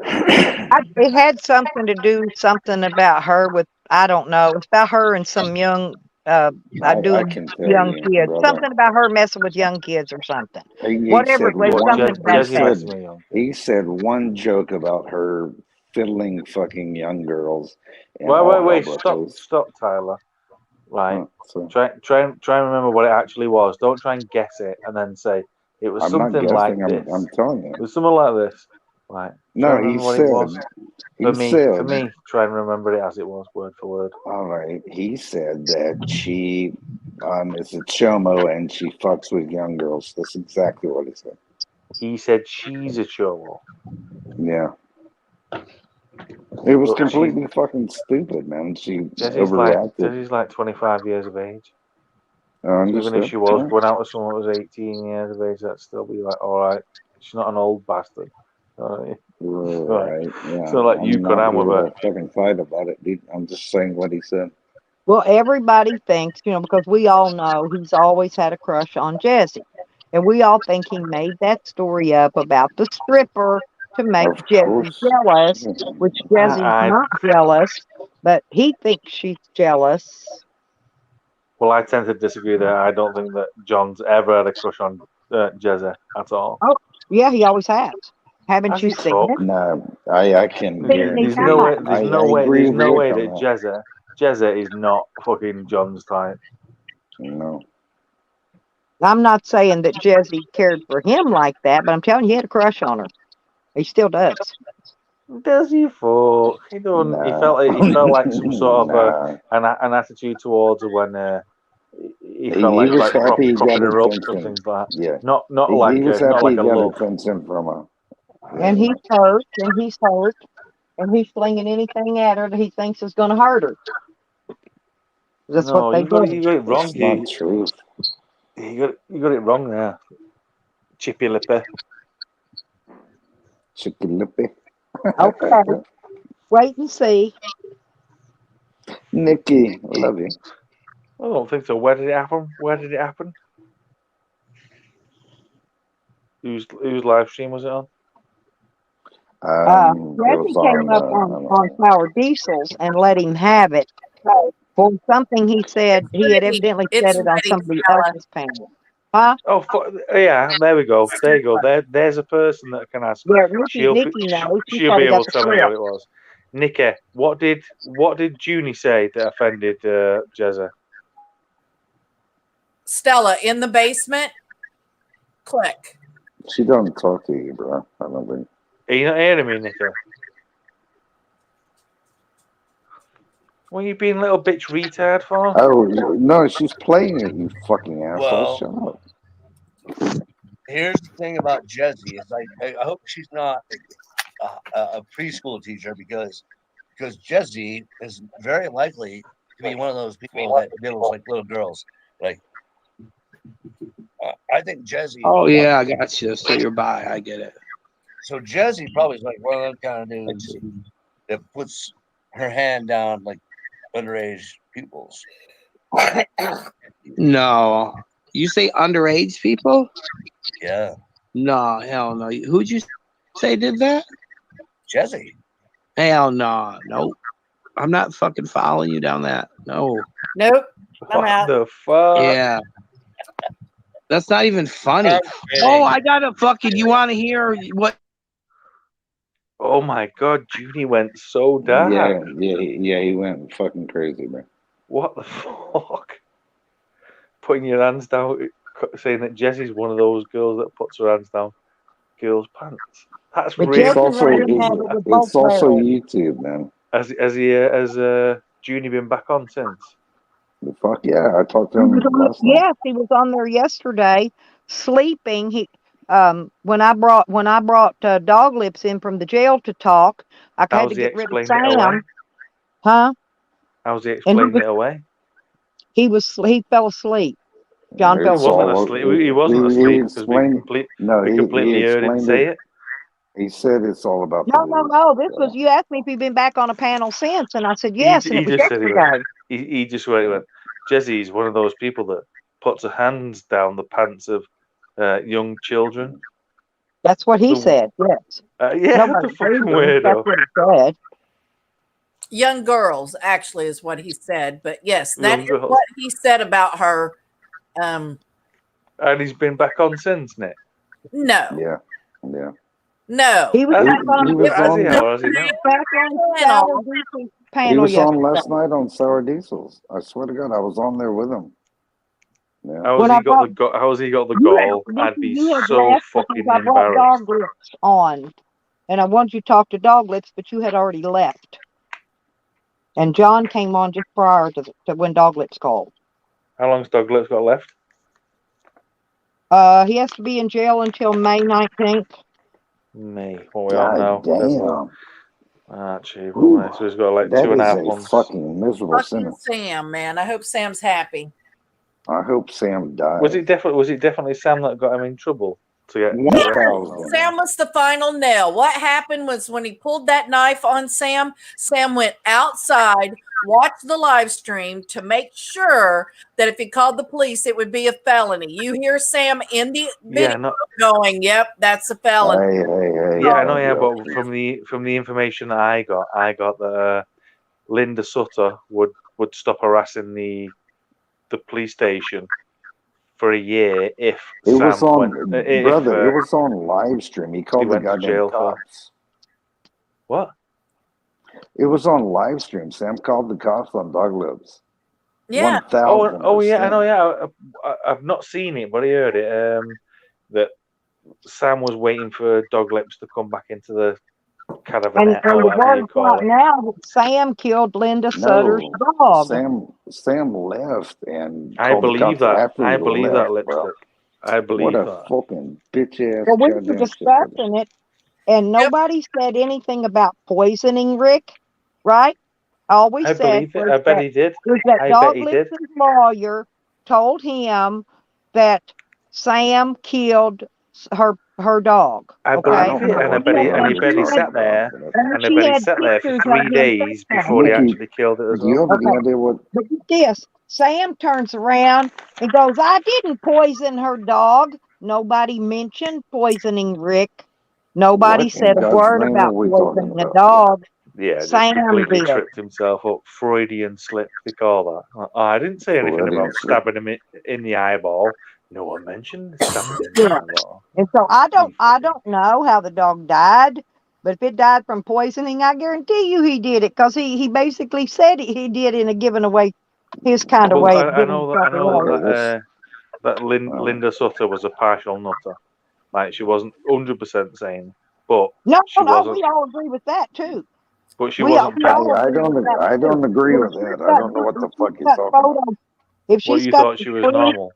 It had something to do about her with, I don't know, it's about her and some young doing young kids. Brother. Something about her messing with young kids or something. Whatever it was, something about that. He said one joke about her fiddling fucking young girls. Wait, stop, Tyler. Right. Try and remember what it actually was. Don't try and guess it and then say it was something like this. I'm telling you. It was something like this. Right. No, he said. For me, try and remember it as it was, word for word. All right. He said that she is a chomo and she fucks with young girls. That's exactly what he said. He said she's a chomo. Yeah. It was completely fucking stupid, man. She overreacted. She's like 25 years of age. Even if she was going out with someone that was 18 years of age, that'd still be like, all right. She's not an old bastard. Right. Right. Yeah. It's not like you could not with here her. to fucking fight about it, dude. I'm just saying what he said. Well, everybody thinks, because we all know he's always had a crush on Jesse. And we all think he made that story up about the stripper to make Of Jesse course. jealous, which Jesse's not jealous, but he thinks she's jealous. Well, I tend to disagree there. I don't think that John's ever had a crush on Jezza at all. Oh, yeah, he always has. Haven't Has you he seen fucked? it? No, I can guarantee There's no way. it. There's no I way. agree There's no with way Rick on that Jezza is not fucking John's type. No. I'm not saying that Jesse cared for him like that, but I'm telling you, he had a crush on her. He still does. Does he fuck? He don't. Nah. He felt like some sort of Nah. an attitude towards her when he He felt like was happy he propping got her up and attention. things like that. Yeah. Not He like was not happy like he a got love. attention from her. And he's hurt, and he's flinging anything at her that he thinks is going to hurt her. That's what they do. You got it wrong. It's not true. You got it wrong there. Chippy lippy. Chicken lippy. Okay. Wait and see. Nikki, love you. I don't think so. Where did it happen? Whose live stream was it on? Jesse came up on Sour Diesels and let him have it for something he said. He had evidently said it on somebody else's panel. Huh? Oh, yeah. There we go. There you go. There's a person that can ask. Yeah, She'll Nikki knows. be able to tell me what it was. Nikki, what did Junie say that offended Jezza? Stella in the basement. Click. She don't talk to you, bro. I don't think. Are you not hearing me, Nikki? What are you being little bitch retard for? Oh no, she's playing it. You fucking asshole! Shut up. Here's the thing about Jesse is I hope she's not a preschool teacher because Jesse is very likely to be one of those people that deals like little girls. Like I think Jesse. Oh yeah, I got you. So you're bi. I get it. So Jesse probably is like one of those kind of dudes that puts her hand down like underage pupils. No, you say underage people? Yeah. No, hell no. Who'd you say did that? Jesse. Hell no, nope. I'm not fucking following you down that. No. Nope. I'm out. The fuck? Yeah. That's not even funny. Oh, I gotta fucking. You want to hear what? Oh my god, Junie went so dark. Yeah, he went fucking crazy, man. What the fuck? Putting your hands down, saying that Jesse's one of those girls that puts her hands down girls' pants. That's But really. It's also YouTube, man. Has Junie been back on since? Fuck yeah, I talked to him last night. Yes, he was on there yesterday, sleeping. He when I brought Dog Lips in from the jail to talk, I had to get rid of Sam. Huh? How's he explaining it away? He fell asleep. John fell asleep. He wasn't asleep because we completely heard him say it. He said it's all about. No. This was, you asked me if he'd been back on a panel since, and I said yes. He just said he just went. Jesse's one of those people that puts her hands down the pants of young children. That's what he said. Yes. Yeah, the fucking weirdo. That's what he said. Young girls, actually, is what he said. But yes, that is what he said about her. And he's been back on since, Nick. No. Yeah. No. He was back on. He was on last night on Sour Diesels. I swear to God, I was on there with him. Yeah. How's he got the goal? I'd be so fucking embarrassed. Dog Lips on, and I wanted you to talk to Dog Lips, but you had already left. And John came on just prior to when Dog Lips called. How long's Dog Lips got left? He has to be in jail until May 19th. May. What we all know. Damn. Gee, so he's got like 2.5 months. Fucking miserable Fucking Sam, man. I hope Sam's happy. I hope Sam dies. Was it definitely Sam that got him in trouble? Sam was the final nail. What happened was when he pulled that knife on Sam, Sam went outside, watched the live stream to make sure that if he called the police, it would be a felony. You hear Sam in the video going, "Yep, that's a felony." I know. Yeah, but from the information that I got that Linda Sutter would stop harassing the police station for a year if it Sam was on went, it was on live stream. He called the goddamn cops. What? It was on live stream. Sam called the cops on Dog Lips. Yeah. 1000%. Oh yeah, I know. Yeah, I've not seen it, but I heard it. That Sam was waiting for Dog Lips to come back into the caravan. And the word out now that Sam killed Linda Sutter's dog. Sam left, and I believe that. I believe that, Lipstick. I believe that. What a fucking bitch ass. Well, we were discussing it, and nobody said anything about poisoning Rick, right? All we said I bet he did. Was that Dog Lips' lawyer told him that Sam killed her dog. I believe it, and I bet he sat there, for 3 days before he actually killed it as well. Do you have any idea what? But this, Sam turns around and goes, "I didn't poison her dog." Nobody mentioned poisoning Rick. Nobody said a word about poisoning the dog. Yeah, Sam completely did. tripped himself up. Freudian slip, they call that. I didn't say anything about stabbing him in the eyeball. No one mentioned stabbing him in the eyeball. And so I don't know how the dog died, but if it died from poisoning, I guarantee you he did it, because he basically said he did in a giving away his kind of way. I know that Linda Sutter was a partial nutter. Like, she wasn't 100% sane, but we all agree with that too. But she wasn't. I don't agree with that. I don't know what the fuck you're talking about. If she's thought she was normal.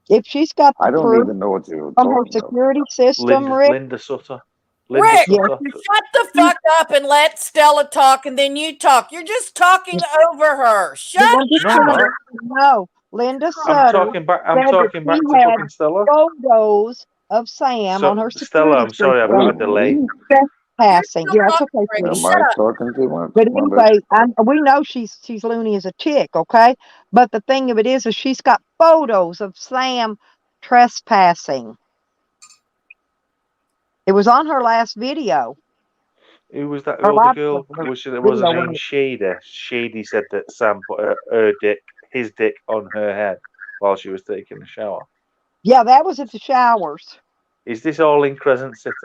If she's got the I don't proof even know what you're from talking her security system, Rick. Linda Sutter. Rick, shut the fuck up and let Stella talk, and then you talk. You're just talking over her. Shut up. No, Linda Sutter. I'm talking back to fucking Stella. Photos of Sam on her security Stella, I'm sorry, I've got a delay. Passing. Yeah, it's okay. Am I talking too much? But anyway, we know she's loony as a tick, okay? But the thing of it is she's got photos of Sam trespassing. It was on her last video. Who was that older girl? Was her name Shady? Shady said that Sam put his dick on her head while she was taking a shower. Yeah, that was at the showers. Is this all in Crescent City?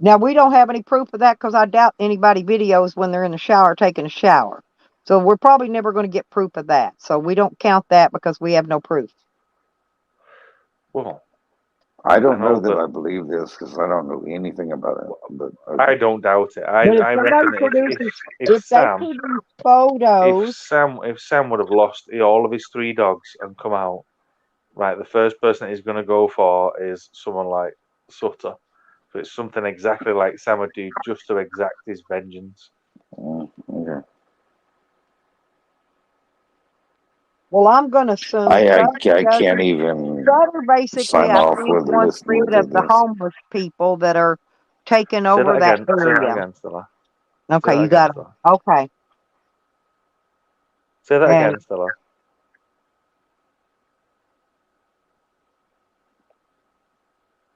Now, we don't have any proof of that, because I doubt anybody videos when they're in the shower taking a shower. So we're probably never going to get proof of that. So we don't count that because we have no proof. Well, I don't know that I believe this, because I don't know anything about it. But I don't doubt it. I reckon that if Sam would have lost all of his 3 dogs and come out, right, the first person that he's going to go for is someone like Sutter. But it's something exactly like Sam would do, just to exact his vengeance. Okay. Well, I'm going to assume I can't even basically sign off with wants rid of the homeless people that are taking over that area. Say that again, Stella. Okay, you got it. Okay. Say that again, Stella.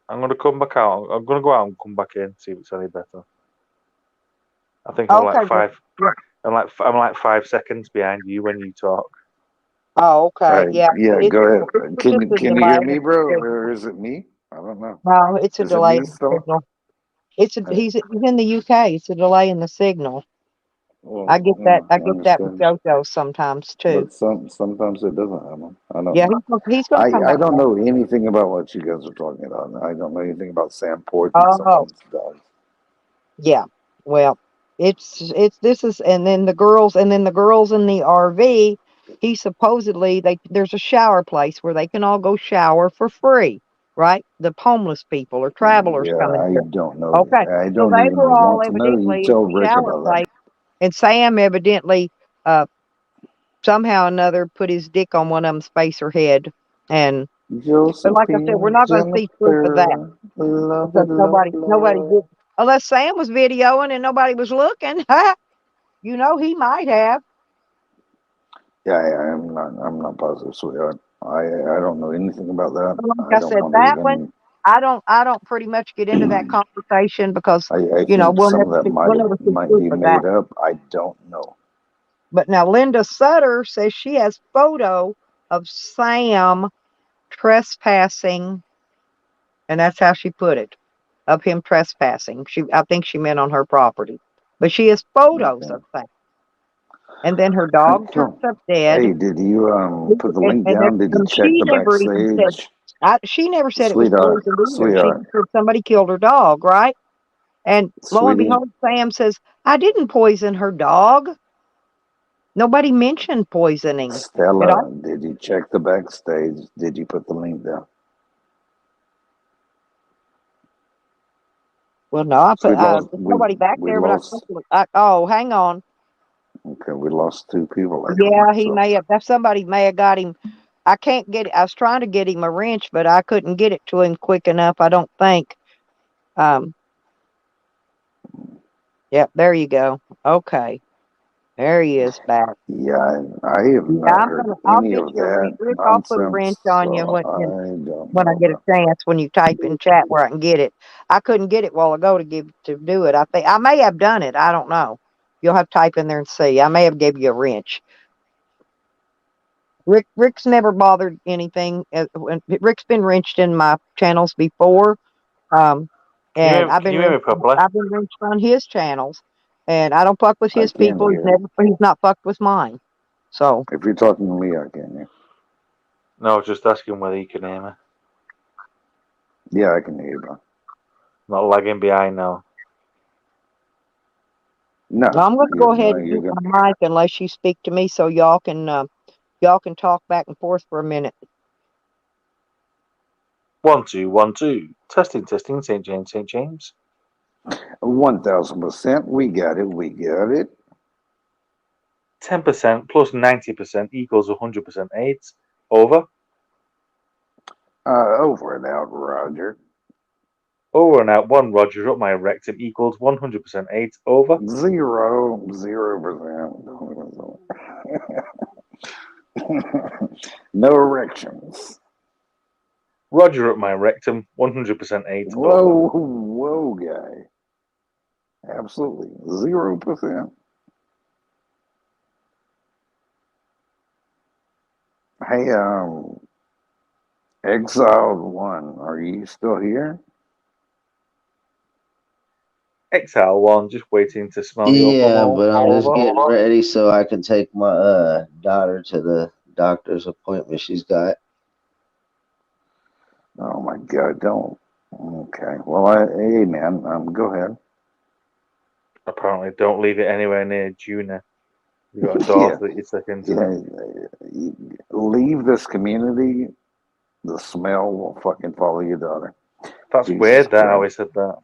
I'm going to come back out. I'm going to go out and come back in, see if it's any better. I think I'm like 5. I'm like 5 seconds behind you when you talk. Oh, okay. Yeah. Go ahead. Can you hear me, bro? Or is it me? I don't know. No, it's a delay in the signal. He's in the UK. It's a delay in the signal. Well, I get that. I get that with JoJo sometimes too. But sometimes it doesn't happen. I don't. Yeah, he's going to come I don't know anything about what you guys are talking about. I don't know anything about Sam Port. Yeah. Well, and then the girls in the RV. He supposedly there's a shower place where they can all go shower for free, right? The homeless people or travelers coming. I don't know. Okay, I don't so they even were all want to know. evidently You tell in the Rick shower about place, that. and Sam evidently somehow or another put his dick on one of them's face or head, and But like I said, we're Josephine, not going to see proof of that Jennifer, love because it, love, nobody did. love. Unless Sam was videoing and nobody was looking. You know, he might have. Yeah, I'm not positive, sweetheart. I don't know anything about that. But like I I don't said, want to that one, even. I don't pretty much get into that conversation because, I you know, think some of that we'll never see might proof be of that. made up. I don't know. But now Linda Sutter says she has photo of Sam trespassing, and that's how she put it, of him trespassing. I think she meant on her property, but she has photos Okay. of Sam. And then her dog turns Cool. up dead. Hey, did you put the link And down? Did you check she the never even said. backstage? She never said it was Sweetheart, poison either. She sweetheart, just said somebody killed her dog, right? And lo and sweetie, behold, Sam says, I didn't poison her dog. Nobody mentioned poisoning. And Stella, did you check the backstage? Did you put the link down? well, no, I put There's there's nobody back we there, but lost. oh, hang on. Okay, we lost 2 people. I Yeah, think, he so. may have. Somebody may have got him. I can't get it. I was trying to get him a wrench, but I couldn't get it to him quick enough. I don't think. Yep, there you go. Okay, there he is back. Yeah, I have not heard I'll any get of you a wrench. that Rick, I'll put a nonsense. wrench on you So I don't when I know get a about. chance. When you type in chat where I can get it, I couldn't get it a while ago to do it. I think I may have done it. I don't know. You'll have to type in there and see. I may have gave you a wrench. Rick's never bothered anything. Rick's been wrenched in my channels before, and I've Can you hear me properly? been wrenched on his channels, and I don't fuck with I his can people. hear. He's not fucked with mine. So If you're talking to me, I can hear. No, just asking whether you can hear me. Yeah, I can hear you, bro. Not lagging behind now. No, I'm going to go ahead and you're mute good. my mic unless you speak to me, so y'all can talk back and forth for a minute. 1 2 1 2. Testing. St. James. 1000%. We got it. We got it. 10% plus 90% equals 100% AIDS. Over. Over and out, Roger. Over and out. 1 Roger up my rectum equals 100% AIDS. Over. 0%. No erections. Roger up my rectum. 100% AIDS. Whoa, Over. whoa, guy. Absolutely 0%. Hey, Exiled One, are you still here? Exhale 1, just waiting to smell your Yeah, bumhole. but I'm just Over. getting ready so I can take my daughter to the doctor's appointment she's got. Oh my God, don't. Okay, well, hey man, go ahead. Apparently, don't leave it anywhere near Juna. You got a daughter that you're taking to. Leave this community. The smell will fucking follow your daughter. That's Jesus weird that how he Christ. said that.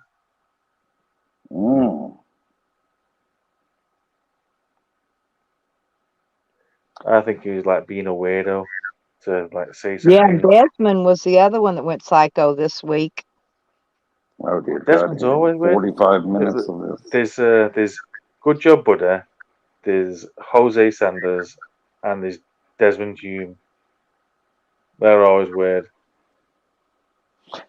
I think he was like being a weirdo to like say something. Yeah, and Desmond was the other one that went psycho this week. Oh dear Desmond's God, always weird. 45 minutes of this. There's Good Job Buddha, there's Jose Sanders, and there's Desmond Hume. They're always weird.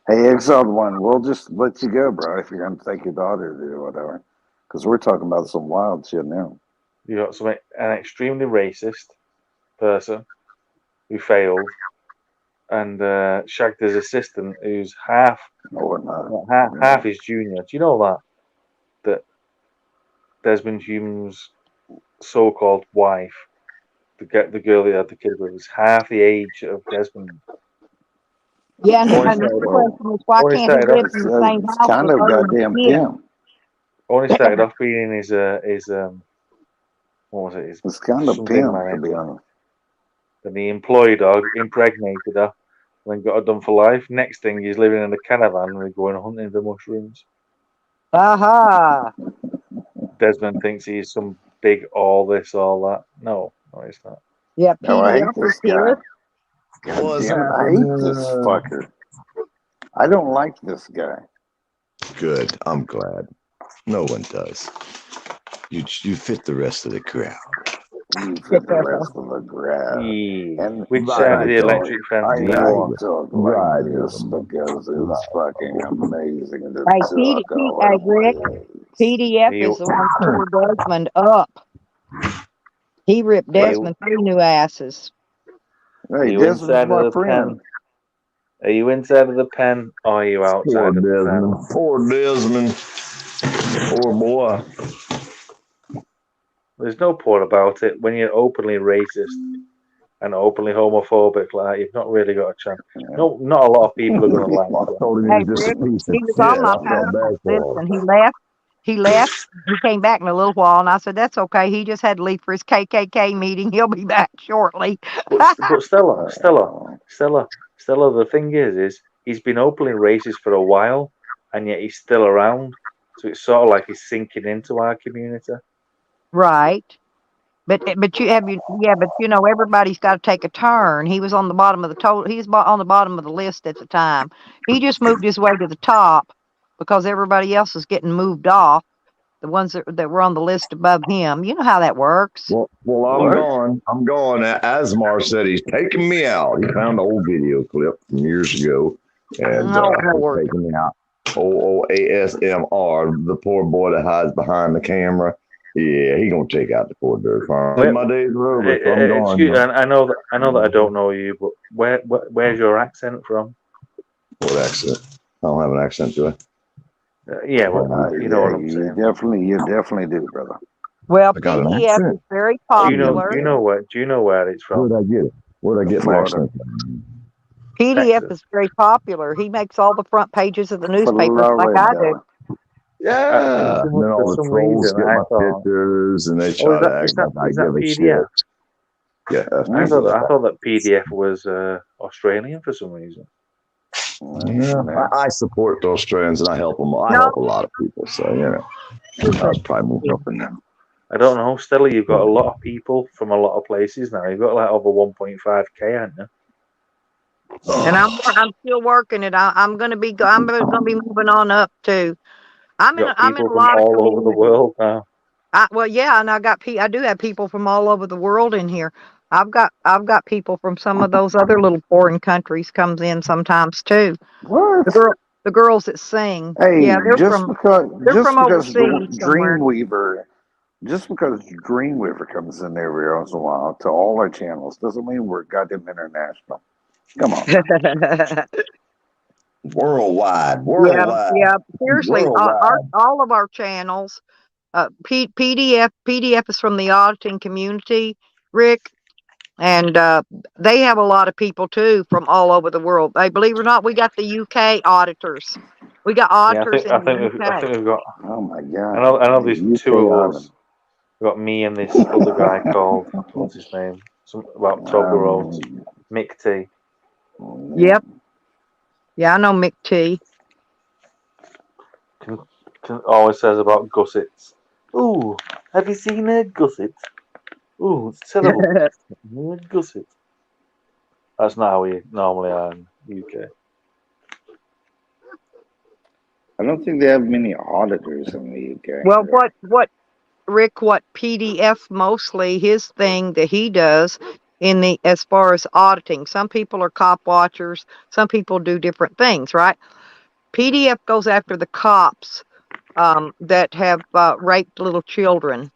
Hey, Exiled One, we'll just let you go, bro, if you're going to take your daughter to do whatever. Because we're talking about some wild shit now. You got an extremely racist person who failed, and shagged his assistant who's half his junior. Do you know that Desmond Hume's so-called wife, the girl he had the kid with, was half the age of Desmond? Yeah, and another question is why can't he live in the same house kind with of her goddamn and kids? pimp. Only started off being his what was it? It's kind of pimp, to be honest. Then he employed her, impregnated her, then got her done for life. Next thing, he's living in a caravan and they're going hunting the mushrooms. Aha! Desmond thinks he's some big all this, all that. No, he's not. Yeah, No, I hate PDF this is here. guy. God What's damn it! I hate this happening? fucker. I don't like this guy. Good. I'm glad. No one does. You fit the rest of the crowd. You fit the rest of the crowd. Yeah. And Which Right side of the on. electric fence are you I on? talk Right like this on. because it's fucking amazing to Hey, talk all hey, at Rick, once. PDF You- is the one that tore Desmond up. He ripped Desmond three new asses. Are Hey, you Desmond's inside my of the friend. pen? Are you inside of the pen or are you Poor outside of the pen? Desmond. Poor Desmond. Poor boy. There's no point about it. When you're openly racist and openly homophobic like that, you've not really got a chance. No, not a lot of people are going to like I you. told him he Hey, was just a Rick, piece of he was shit. on my I felt bad phone. for him. Listen, he left. He came back in a little while, and I said, that's okay. He just had to leave for his KKK meeting. He'll be back shortly. But Stella, the thing is he's been openly racist for a while, and yet he's still around. So it's sort of like he's sinking into our community. Right. But you know, everybody's got to take a turn. He was on the bottom of the on the bottom of the list at the time. He just moved his way to the top because everybody else is getting moved off. The ones that were on the list above him. You know how that works. Well, I'm gone. I'm gone. Asmar said he's taking me out. He found an old video clip from years ago, and Oh, he's Lord. taking me out. ASMR, the poor boy that hides behind the camera. Yeah, he gonna take out the poor dirt farm. My days are over, so I'm gone. Excuse, I know that I don't know you, but where's your accent from? What accent? I don't have an accent, do I? Yeah, well, you know what I'm saying. You definitely do, brother. Well, I got an PDF accent. is very Do you popular. know where it's from? Where'd I get it? Where'd I get my Florida. accent? PDF Texas. is very popular. He makes all the front pages of the newspapers like I do. Yeah. And then all For the some trolls reason, get I my thought. pictures and they Oh, try is to that, is act that, like I is that give a PDF? shit. Yeah, that's I PDF. thought that PDF was Australian for some reason. Yeah, I support those trends and I help them. I help a lot of people, so you know, I was probably more helping them. I don't know, Stella. You've got a lot of people from a lot of places now. You've got like over 1.5k, haven't you? And I'm still working it. I'm gonna be moving on up too. I'm in Got a people from lot of all over the communities. world now. Well, yeah, and I do have people from all over the world in here. I've got people from some of those other little foreign countries comes in sometimes too. What? The girls that sing. Hey, Yeah, they're just from because overseas somewhere. Dreamweaver comes in every once in a while to all our channels doesn't mean we're goddamn international. Come on. Worldwide. Yeah. Seriously, Worldwide. all of our channels. PDF is from the auditing community, Rick, and they have a lot of people too from all over the world. Believe it or not, we got the UK auditors. We got auditors I in the think UK. we've got. Oh my god. I know there's UK two of Island. us. We've got me and this other guy called what's his name? About 12 year olds. Mick T. Yep. Yeah, I know Mick T. Always says about gussets. Ooh, have you seen a gusset? Ooh, it's terrible. Gusset. That's not how we normally are in the UK. I don't think they have many auditors in the UK. Well, what PDF mostly his thing that he does as far as auditing. Some people are cop watchers. Some people do different things, right? PDF goes after the cops that have raped little children.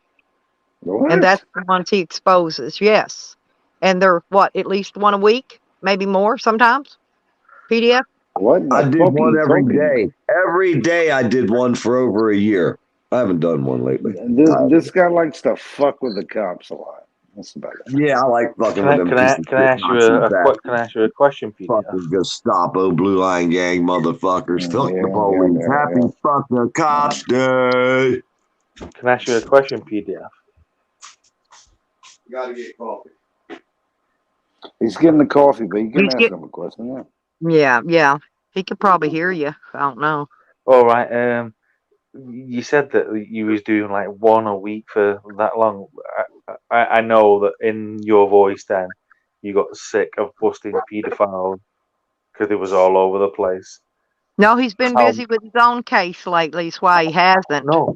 What? And that's the ones he exposes, yes. And they're, at least one a week? Maybe more sometimes? PDF? I did one every day. Every day I did one for over a year. I haven't done one lately. This guy likes to fuck with the cops a lot. That's about it. Yeah, I like fucking with them. Can I ask you a question, Peter? Fucking Gestapo, Blue Line Gang motherfuckers. Fuck the police. Happy fuck the cops day. Can I ask you a question, PDF? You gotta get coffee. He's getting the coffee, but you can ask him a question. Yeah. He could probably hear you. I don't know. All right. You said that you was doing like one a week for that long. I know that in your voice, then you got sick of busting pedophiles because it was all over the place. No, he's been How- busy with his own case lately. That's why he hasn't. No,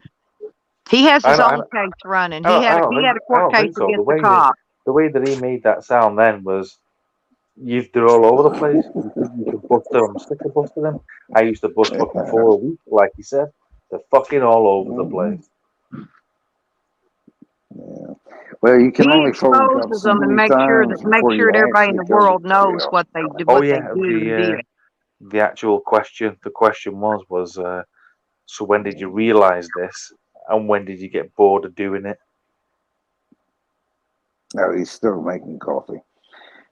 He has his I own case running. I He don't, I had don't he think, had a I court don't case think so. against the cop. The way that he made that sound then was, they're all over the place. You could bust them. I'm sick of busting them. I used to bust fucking 4 a week, like you said. They're fucking all over the place. Yeah. Well, you can He only fold up exposes so them and many makes sure times that before you everybody in actually the go to world knows jail. what they did. Oh What yeah, they did. the actual question. The question was, so when did you realize this, and when did you get bored of doing it? No, he's still making coffee.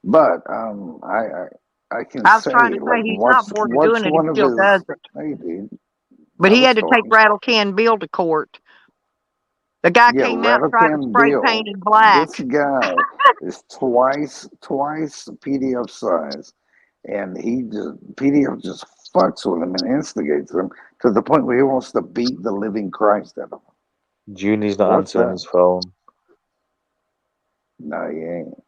But I can I was say, trying to say like, he's not bored of doing it. one He of still his. does it. Hey, dude. But I he was had to take talking. Rattle Can Bill to court. The guy Yeah, came out and Rattle tried to Can spray Bill. paint him black. This guy is twice PDF size, and PDF just fucks with him and instigates him to the point where he wants to beat the living Christ out of him. Junie's not What's answering that? his phone. No, he ain't.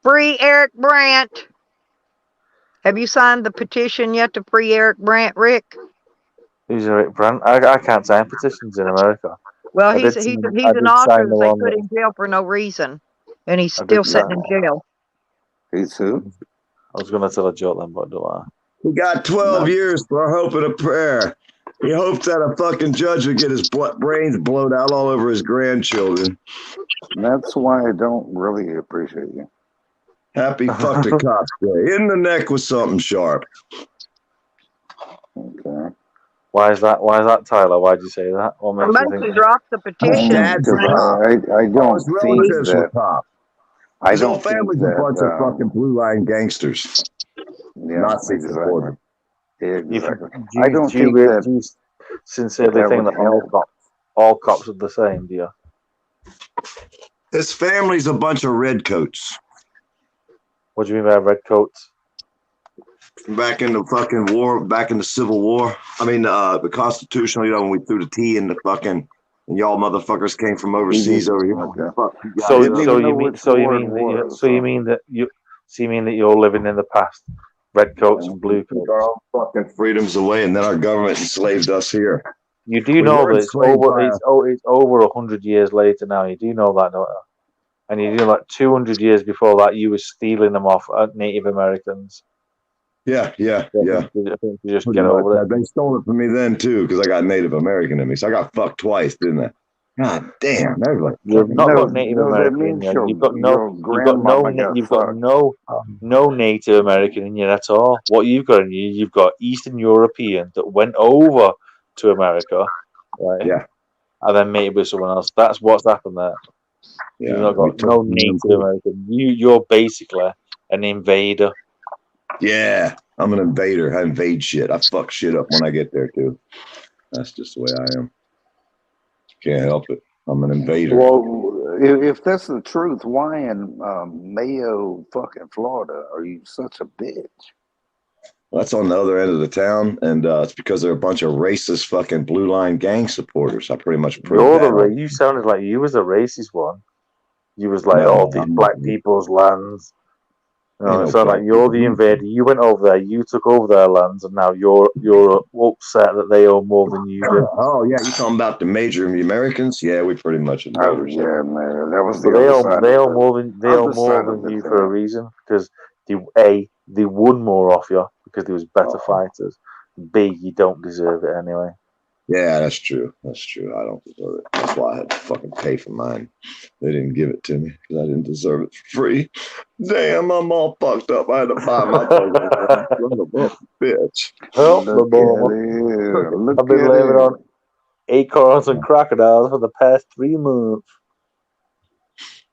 Free Eric Brandt. Have you signed the petition yet to free Eric Brandt, Rick? Who's Eric Brandt? I can't sign petitions in America. Well, I he's did sign- he's I an did author sign that the they one put that- in jail for no reason, and he's I still did sitting in jail. He's who? I was going to tell a joke then, but don't I? He got 12 years for hope and a prayer. He hoped that a fucking judge would get his brains blown out all over his grandchildren. That's why I don't really appreciate you. Happy fuck the cops day. In the neck with something sharp. Okay. Why is that, Tyler? Why'd you say that? What makes you Somebody think can that? drop the petition. Dad's a Because cop. I All don't his think relatives were that. cops. I His whole don't think family's a bunch that. of fucking blue line gangsters. Yeah, Nazi exactly. supporters. Exactly. Do I don't think really that. do you sincerely that think would that all cops are the same, do you? His family's a bunch of redcoats. What do you mean by redcoats? Back in the fucking war, back in the Civil War. I mean, the Constitutional, when we threw the T in the fucking, and y'all motherfuckers came from overseas over here. Okay. Fuck, you guys So know. you mean that you're living in the past, redcoats and blue Took coats. our own fucking freedoms away, and then our government enslaved us here. You do We know were that it's enslaved over. by It's over 100 years later now. You do know that, don't you? And you do like 200 years before that, you were stealing them off Native Americans. Yeah. I think you just Pretty get over much. it. They stole it from me then too, because I got Native American in me. So I got fucked twice, didn't I? God damn, that was like You've not got Native that American means in you. You've got grandmama no Native American in you at all. What you've got in you, you've got Eastern European that went over to America, right? Yeah. And then mated with someone else. That's what's happened there. Yeah, You've not got no Native American. You're basically an invader. Yeah, I'm an invader. I invade shit. I fuck shit up when I get there too. That's just the way I am. Can't help it. I'm an invader. Well, if that's the truth, why in Mayo, fucking Florida, are you such a bitch? That's on the other end of the town, and it's because they're a bunch of racist fucking blue line gang supporters. I pretty much proved that. You sounded like you was the racist one. You was like, all these black people's lands. It sounded like you're the invader. You went over there, you took over their lands, and now you're upset that they own more than you do. Oh yeah, you talking about the major Americans? Yeah, we pretty much. Oh yeah, man, that was the But other side. they own more than you for a reason, because they won more off you because they was better fighters. B, you don't deserve it anyway. Yeah, that's true. That's true. I don't deserve it. That's why I had to fucking pay for mine. They didn't give it to me because I didn't deserve it for free. Damn, I'm all fucked up. I had to buy my bitch. Help the boy. I've been living on acorns and crocodiles for the past 3 months.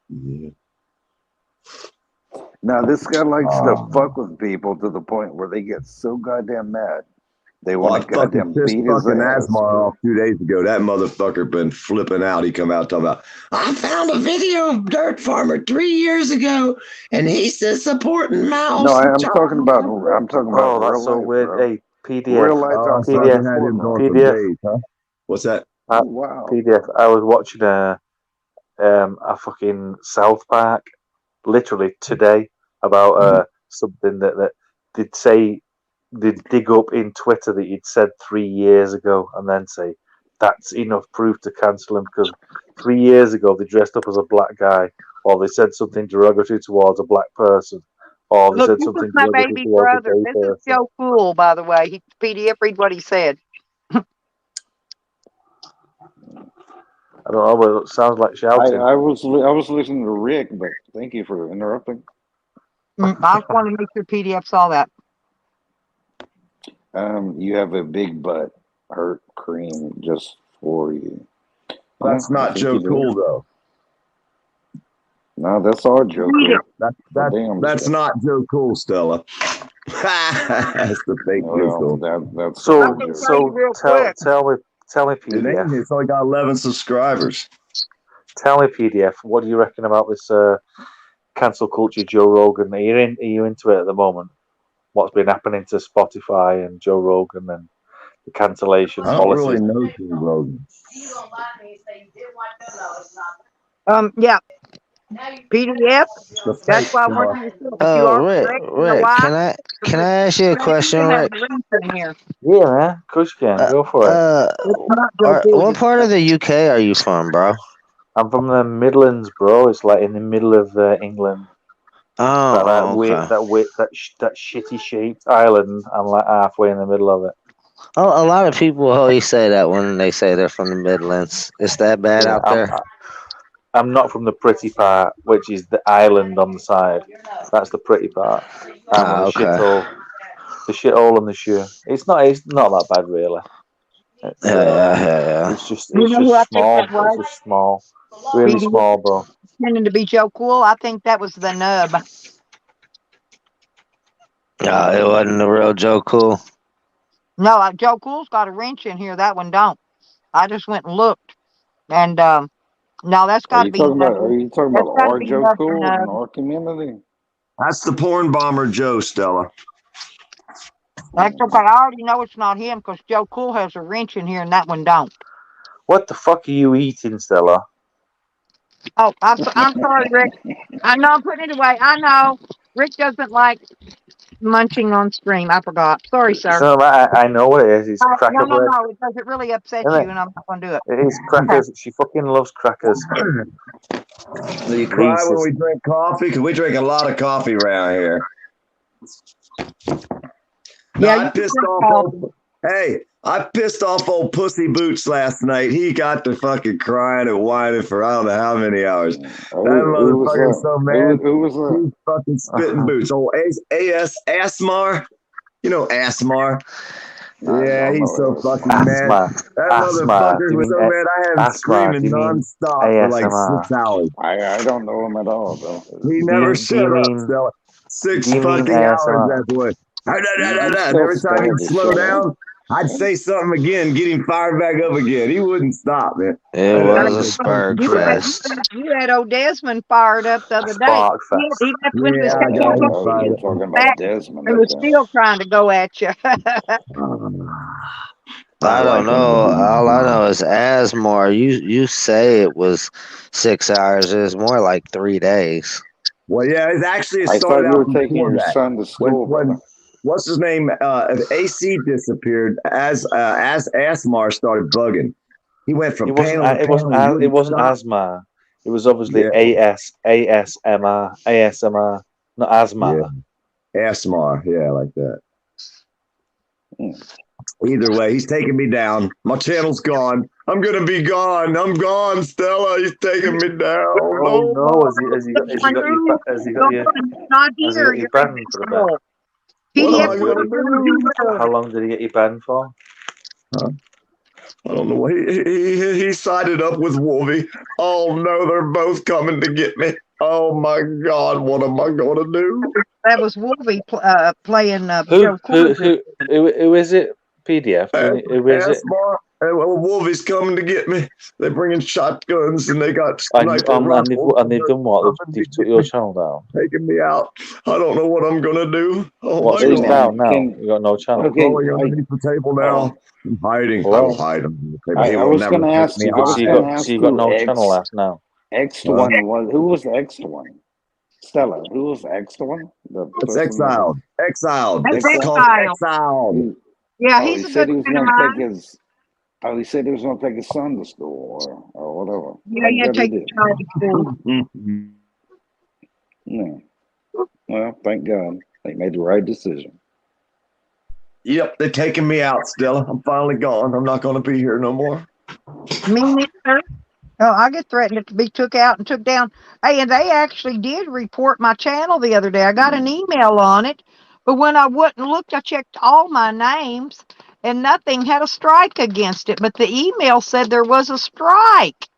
Yeah. Now this guy likes to fuck with people to the point where they get so goddamn mad. They want to goddamn beat his ass. Asmar off 2 days ago. That motherfucker been flipping out. He come out talking about, I found a video of Dirt Farmer 3 years ago, and he says supporting mouse. No, I'm talking about. Oh, that's so weird. Bro. Hey, PDF. Real life. PDF. What's that? Wow. PDF. I was watching a fucking South Park literally today. about something that they'd say, they'd dig up in Twitter that you'd said 3 years ago, and then say that's enough proof to cancel him because 3 years ago they dressed up as a black guy, or they said something derogatory towards a black person, or they Look, said this is something my derogatory baby towards a brother. gay This is person. Joe Cool, by the way. PDF, read what he said. I don't know, but it sounds like shouting. I was listening to Rick, but thank you for interrupting. I just wanted to make sure PDF saw that. You have a big butt, hurt cream just for you. That's Yeah, I not think Joe you do. Cool though. No, that's our Joe Cool. Damn, That's not Joe Cool, Stella. That's the fake Joe Cool. That's So real tell me It ain't. PDF. It's only got 11 subscribers. Tell me PDF. What do you reckon about this cancel culture, Joe Rogan? Are you into it at the moment? What's been happening to Spotify and Joe Rogan and the cancellation I don't policies? really know Joe Rogan. Yeah. PDF. The That's fake why Stella. one of you are correct. You know Rick, why? can I ask you a question, Rick? Here. Yeah, man. Of course you can. Go for it. What part of the UK are you from, bro? I'm from the Midlands, bro. It's like in the middle of England. Oh, okay. That shitty shaped island. I'm like halfway in the middle of it. Oh, a lot of people always say that when they say they're from the Midlands. It's that bad out there? I'm not from the pretty part, which is the island on the side. That's the pretty part. I'm okay. the shithole and the shoe. It's not that bad, really. Yeah. It's just You know who I think small. that was? It's just small, really small, bro. Pretending to be Joe Cool. I think that was the nub. It wasn't the real Joe Cool. No, Joe Cool's got a wrench in here. That one don't. I just went and looked, and no, that's got to be. Are you talking about our Joe Cool in our community? That's the porn bomber Joe, Stella. That's okay. I already know it's not him because Joe Cool has a wrench in here, and that one don't. What the fuck are you eating, Stella? Oh, I'm sorry, Rick. I know I'm putting it away. I know Rick doesn't like munching on stream. I forgot. Sorry, sir. So I know what it is. It's cracker bread. No. It doesn't really upset you, and I'm not going to do it. It is crackers. She fucking loves crackers. Do you cry when we drink coffee? Because we drink a lot of coffee around here. Yeah, I pissed off old Pussy Boots last night. He got to fucking crying and whining for I don't know how many hours. That motherfucker was so mad. Who was that? He fucking spitting boots. Old Asmar. You know Asmar. Yeah, he's so fucking mad. That motherfucker was so mad. I had him screaming nonstop for like 6 hours. I don't know him at all, though. He never shut up, Stella. 6 fucking hours that boy. And every time he'd slow down, I'd say something again, get him fired back up again. He wouldn't stop, man. It was a spark fest. You had old Desmond fired up the other day. Spark fest. He You're talking about Desmond. He was still trying to go at you. I don't know. All I know is Asmar. You say it was 6 hours. It was more like 3 days. Well, yeah, it's actually I thought started you out were taking your son to school. when what's his name? AC disappeared as Asmar started bugging. He went from It wasn't asthma. It was obviously ASMR, not asthma. Yeah. Asmar, yeah, like that. Either way, he's taking me down. My channel's gone. I'm gonna be gone. I'm gone, Stella. He's taking me down. Oh no! Has he got you banned for a bit? What am I gonna do? How long did he get you banned for? I don't know. He sided up with Wolvie. Oh no, they're both coming to get me. Oh my God, what am I gonna do? That was Wolvie playing. Who is it? PDF. Who is it? Wolvie's coming to get me. They're bringing shotguns and they got and they've done what? They've took your channel down. Taking me out. I don't know what I'm gonna do. Oh what's my it God. down now? You got no channel. I'm going underneath the table now. I'm hiding. Well, I'll hide him. I was going to ask you. So you got no channel left now. X1 was. Who was the X1? Stella, who was excellent? The It's person that was exiled. That's It's called Exile. exiled. he, Yeah, oh, he's he a said good he was friend of going to mine. take his. Oh, he said he was going to take his son to school or whatever. Yeah, Thank yeah, God he take did. the child to school. Yeah. Well, thank God they made the right decision. Yep, they're taking me out, Stella. I'm finally gone. I'm not going to be here no more. Me neither. Oh, I get threatened to be took out and took down. Hey, and they actually did report my channel the other day. I got an email on it, but when I went and looked, I checked all my names and nothing had a strike against it. But the email said there was a strike.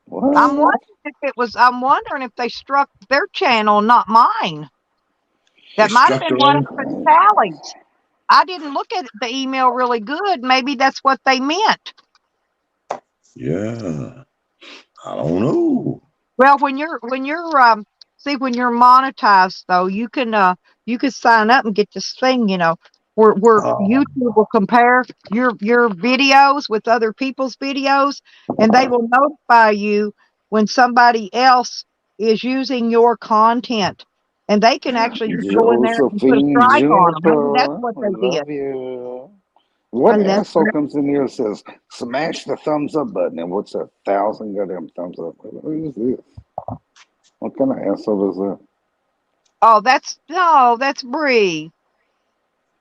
What? I'm wondering if they struck their channel, not mine. That They might have struck been their one own. of the tallies. I didn't look at the email really good. Maybe that's what they meant. Yeah. I don't know. Well, when you're see, when you're monetized though, you can sign up and get this thing, where YouTube will compare your videos with other people's videos, and they will notify you when somebody else is using your content, and they can actually just go in there and put a Josephine strike on them. Maybe that's Juniper, what we they did. love you. What And that's asshole comes in here and says, smash the thumbs up button, and what's 1,000 goddamn thumbs up? Who is this? What kind of asshole is that? oh, that's Bree.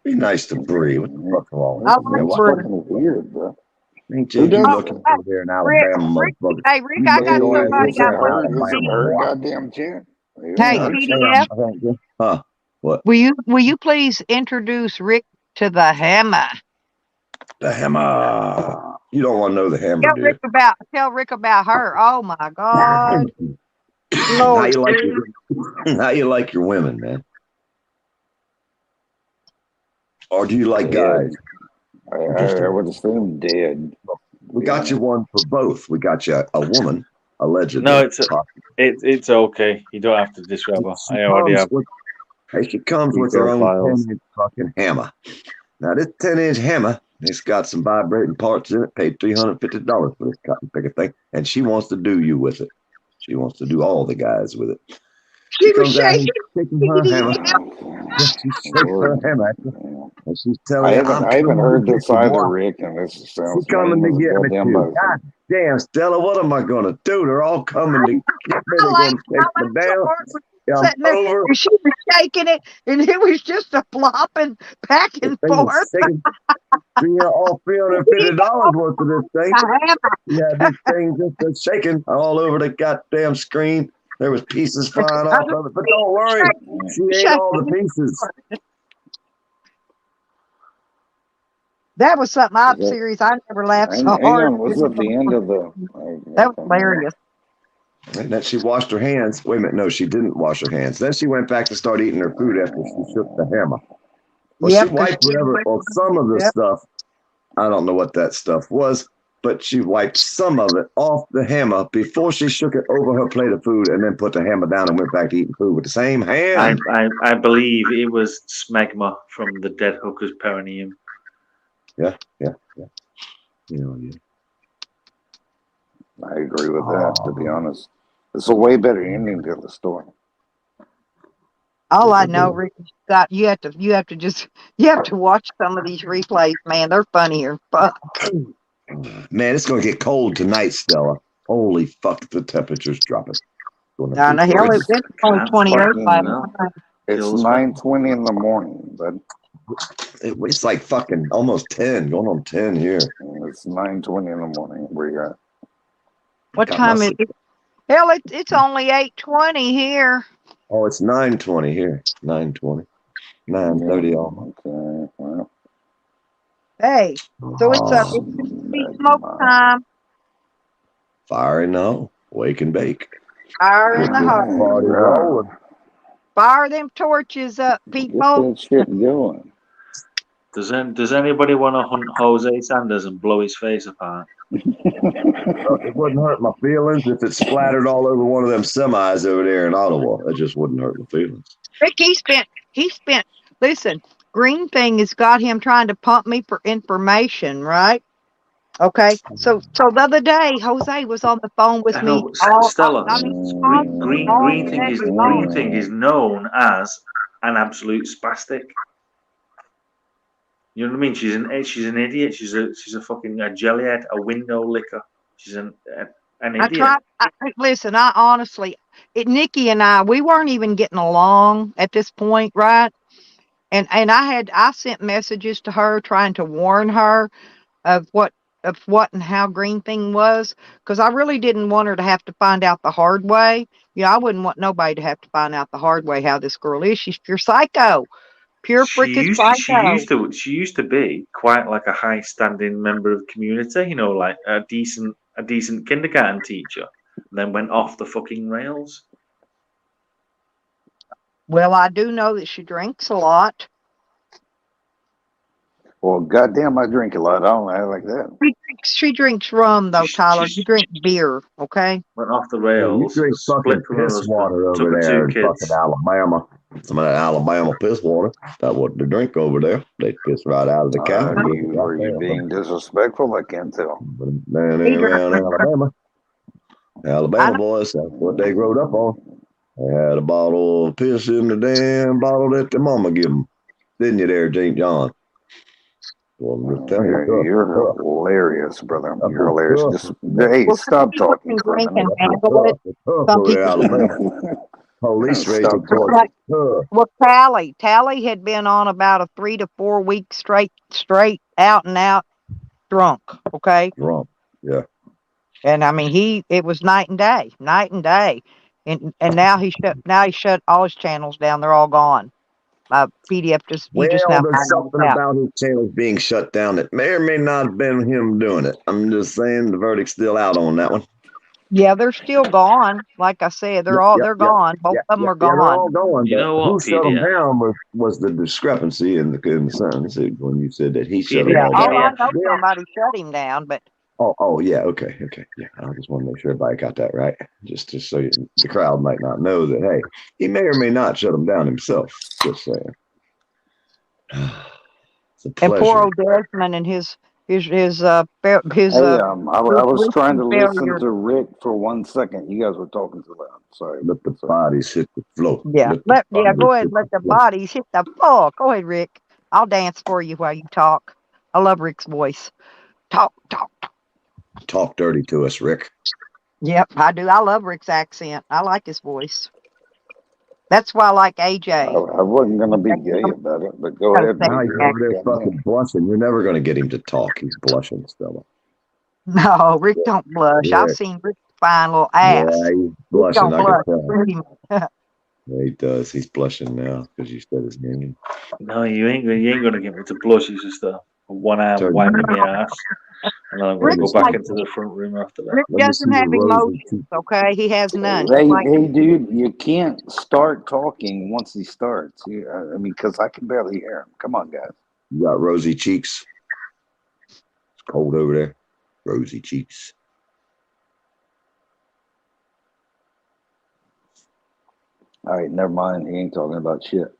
Be nice to Bree. What the fuck wrong? I That's like What? Bree. fucking weird, bro. Ain't Who you does looking it? over there in Alabama, Rick, motherfucker? hey Rick, You I looking got your ass somebody Is over it I there in work her? with. Is it Alabama, her boy. goddamn chat? Hey, Yeah. PDF, Thank you. Huh? What? will you please introduce Rick to the hammer? The hammer. You don't want to know the hammer, do you? Tell Rick about her. Oh my God, How Lord, you like dude. how you like your women, man? Or do you like guys? I would assume dead. We got you one for both. We got you a woman, allegedly. No, it's okay. You don't have to describe her. I already have. She comes with her own 10-inch fucking hammer. Now this 10-inch hammer, it's got some vibrating parts in it. Paid $350 for this cotton picker thing, and she wants to do you with it. She wants to do all the guys with it. She was comes out shaking. here shaking her hammer. She shakes her hammer at you, and she's telling I you, haven't heard this either, Rick, and this sounds She's coming to lame as a get me goddamn too. motherfucker. God damn, Stella, what am I gonna do? They're all coming to get me. They're gonna take me down. I'm Sitting there, over. and she was shaking it, and it was just a flopping back and forth. All $350 worth of this thing. Yeah, this thing just shaking all over the goddamn screen. There was pieces flying off of it, but don't worry, she ate all the pieces. That was something I'm serious. I never laughed so Hang hard. on, was at the end of the. That was hilarious. And then she washed her hands. Wait a minute, no, she didn't wash her hands. Then she went back to start eating her food after she shook the hammer. Well, Yep, she wiped whatever, or some of the stuff. I don't know what that stuff was, but she wiped some of it off the hammer before she shook it over her plate of food and then put the hammer down and went back to eating food with the same hand. I believe it was smegma from the dead hooker's perineum. Yeah. I agree with that, to be honest. It's a way better ending to the story. All I know, Rick, you have to watch some of these replays, man. They're funnier. Fuck. Man, it's gonna get cold tonight, Stella. Holy fuck, the temperature's dropping. I know, hell, it's only 28 by now. It's 9:20 in the morning, but it's like fucking almost 10, going on 10 here. It's 9:20 in the morning. Where you at? What time is it? Hell, it's only 8:20 here. Oh, it's 9:20 here. 9:20. 9:30 almost. Okay, well. Hey, so it's smoke time. Fire in the hole. Wake and bake. Fire in the hole. Party rolling. Fire them torches up, people. Get that shit going. Does anybody want to hunt Jose Sanders and blow his face apart? It wouldn't hurt my feelings if it splattered all over one of them semis over there in Ottawa. It just wouldn't hurt my feelings. Rick, he spent, listen, Green Thing has got him trying to pump me for information, right? Okay, so the other day, Jose was on the phone with I me. know, Stella. I mean, Green thing is known as an absolute spastic. You know what I mean? She's an idiot. She's a fucking jellyhead, a window licker. She's an idiot. Listen, I honestly, Nikki and I, we weren't even getting along at this point, right? And I sent messages to her trying to warn her of what and how Green Thing was, because I really didn't want her to have to find out the hard way. I wouldn't want nobody to have to find out the hard way how this girl is. She's pure psycho. Pure freaking psycho. She used to be quite like a high standing member of the community, like a decent kindergarten teacher, and then went off the fucking rails. Well, I do know that she drinks a lot. Well, goddamn, I drink a lot. I don't act like that. She drinks rum, though, Tyler. You drink beer, okay? Went off the rails. You drink fucking piss water over there in fucking Alabama. Some of that Alabama piss water. That's what they drink over there. They piss right out of the cow. Are you being disrespectful? I can't tell. But around Alabama boys, that's what they growed up on. They had a bottle of piss in the damn bottle that their mama give them. Didn't you there, St. John? Well, you're hilarious, brother. You're hilarious. Hey, stop talking. Police rated. Well, Tally had been on about a 3 to 4 week straight out and out drunk. Okay. Drunk. Yeah. And I mean, it was night and day, and now he shut all his channels down. They're all gone. PDF just there's something about his channels being shut down that may or may not have been him doing it. I'm just saying the verdict's still out on that one. Yeah, they're still gone. Like I said, they're gone. Both of them are gone. They're all gone. You know what? Who shut them down was the discrepancy in the sentence when you said that he shut them down. I know somebody shut him down, but. Oh yeah, okay, yeah. I just want to make sure everybody got that right, just so the crowd might not know that. Hey, he may or may not shut them down himself. Just saying. And poor old Desmond and his. I was trying to listen to Rick for 1 second. You guys were talking too loud. Sorry. Let the bodies hit the floor. Yeah, go ahead. Let the bodies hit the floor. Go ahead, Rick. I'll dance for you while you talk. I love Rick's voice. Talk. Talk dirty to us, Rick. Yep, I do. I love Rick's accent. I like his voice. That's why I like AJ. I wasn't going to be gay about it, but go ahead. Now he's over there fucking blushing. You're never going to get him to talk. He's blushing, Stella. No, Rick don't blush. Yeah. I've seen Rick's fine little ass. Yeah, he's blushing. I can tell. Yeah, he does. He's blushing now because you said his name. No, you ain't going to get me to blush. He's just a one arm wiping my ass. And I'm going to go back into the front room after that. Rick doesn't have emotions, okay? He has none. Hey, dude, you can't start talking once he starts. I mean, because I can barely hear him. Come on, guys. You got rosy cheeks. It's cold over there. Rosy cheeks. All right, never mind. He ain't talking about shit.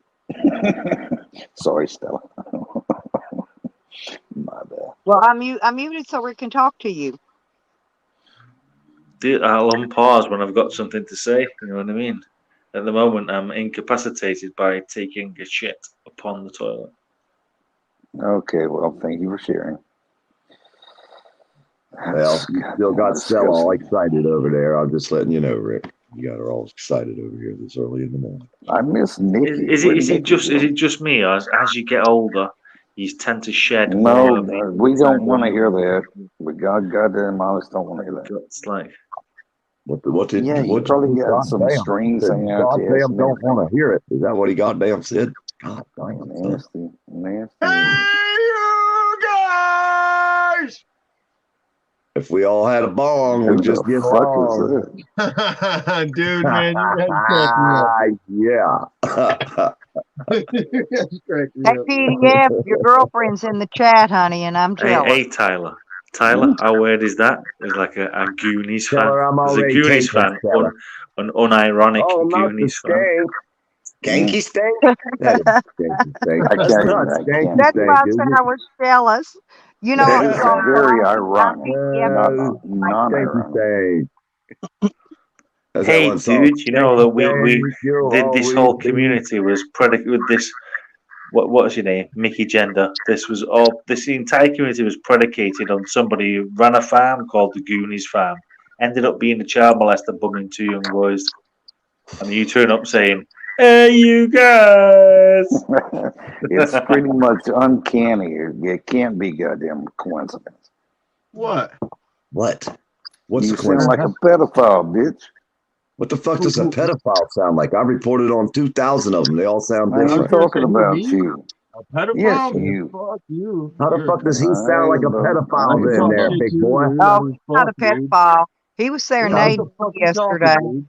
Sorry, Stella. My bad. Well, I muted so Rick can talk to you. I'll unpause when I've got something to say. You know what I mean? At the moment, I'm incapacitated by taking a shit upon the toilet. Okay, well, thank you for sharing. Well, you still got Stella all excited over there. I'm just letting you know, Rick. You got her all excited over here this early in the morning. I miss Nikki. Is it just me, or as you get older, you tend to shed? No, we don't want to hear that. But goddamn honest, don't want to hear that. It's like what did you probably got some strings hanging out there. Goddamn, don't want to hear it. Is that what he goddamn said? God damn, nasty. Hey, you guys! If we all had a bong, we'd just get along. Dude, man, you guys yeah. Hey, PDF, your girlfriend's in the chat, honey, and I'm jealous. Hey, Tyler, how weird is that? It's like a Goonies fan. There's a Goonies fan, an unironic Goonies fan. Skanky stank. That's why I said I was jealous. You know, That I'm is sorry, very I ironic, think not Emma like Thank you, non-ironic. thank. That's that Hey, one song. dude, you Thank know that you, we thank you, did this always whole be. community was predicated with this. What's your name? Mickey Gender. This entire community was predicated on somebody who ran a farm called the Goonies Farm. Ended up being a child molester, bumming two young boys. And you turn up saying, "Hey, you guys!" It's pretty much uncanny. It can't be goddamn coincidence. What? What? What's You the sound like coincidence? a pedophile, bitch. What the fuck does a pedophile sound like? I reported on 2,000 of them. They all sound I ain't different. talking Who, about me? you. A pedophile? Yes, Man, you. fuck you. How the You're a fuck does he pedophile. sound like a I pedophile You ain't then talk there, talking. shit big too, boy? dude. I Oh, mean, he's not fuck, a dude. pedophile. He was Yeah, what serenading the fuck me you talking, yesterday. dude?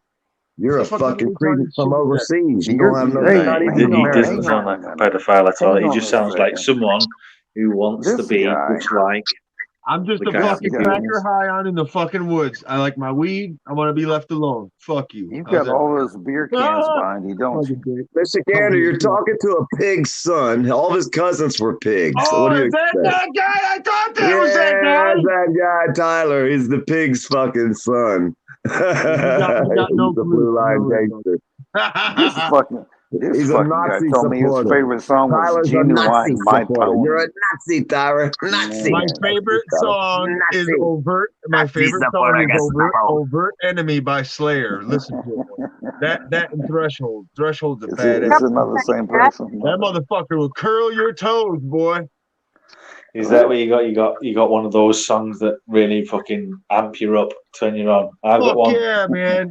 You're a What the fuck fucking you creep talking from shit with? overseas. You You're, don't have no, hey, you're not even He hang on, American. doesn't hang sound on a like a minute. pedophile at all. Hang He on just a sounds like second. someone who wants to This be guy, just like I'm just the a guy this from the fucking guy, cracker Goonies. high on in the fucking woods. I like my weed. I want to be left alone. Fuck you. you've How's got that? all those beer cans Ah! behind you, don't you? Fucking dick. Mr. Fucking Gander, you're dick. talking to a pig's son. All of his cousins were pigs. Oh, What do you is that expect? that guy? I thought that Yeah, was that guy. that's that guy, Tyler. He's the pig's fucking son. You got no He's the clue. blue line gangster. This He's a fucking guy Nazi told me his supporter. favorite song was Tyler's a Genuine Nazi My supporter. You're Pony. a Nazi, Tyler. Nazi. My Man, favorite song is Nazi. Overt. My Nazi favorite supporter song is Gestapo. Overt Enemy by Slayer. Listen to it. That and Threshold. Threshold's a is badass. another same That- person? That motherfucker will curl your toes, boy. Is that what you got? You got one of those songs that really fucking amp you up, turn you on. I've got Fuck one. yeah, man.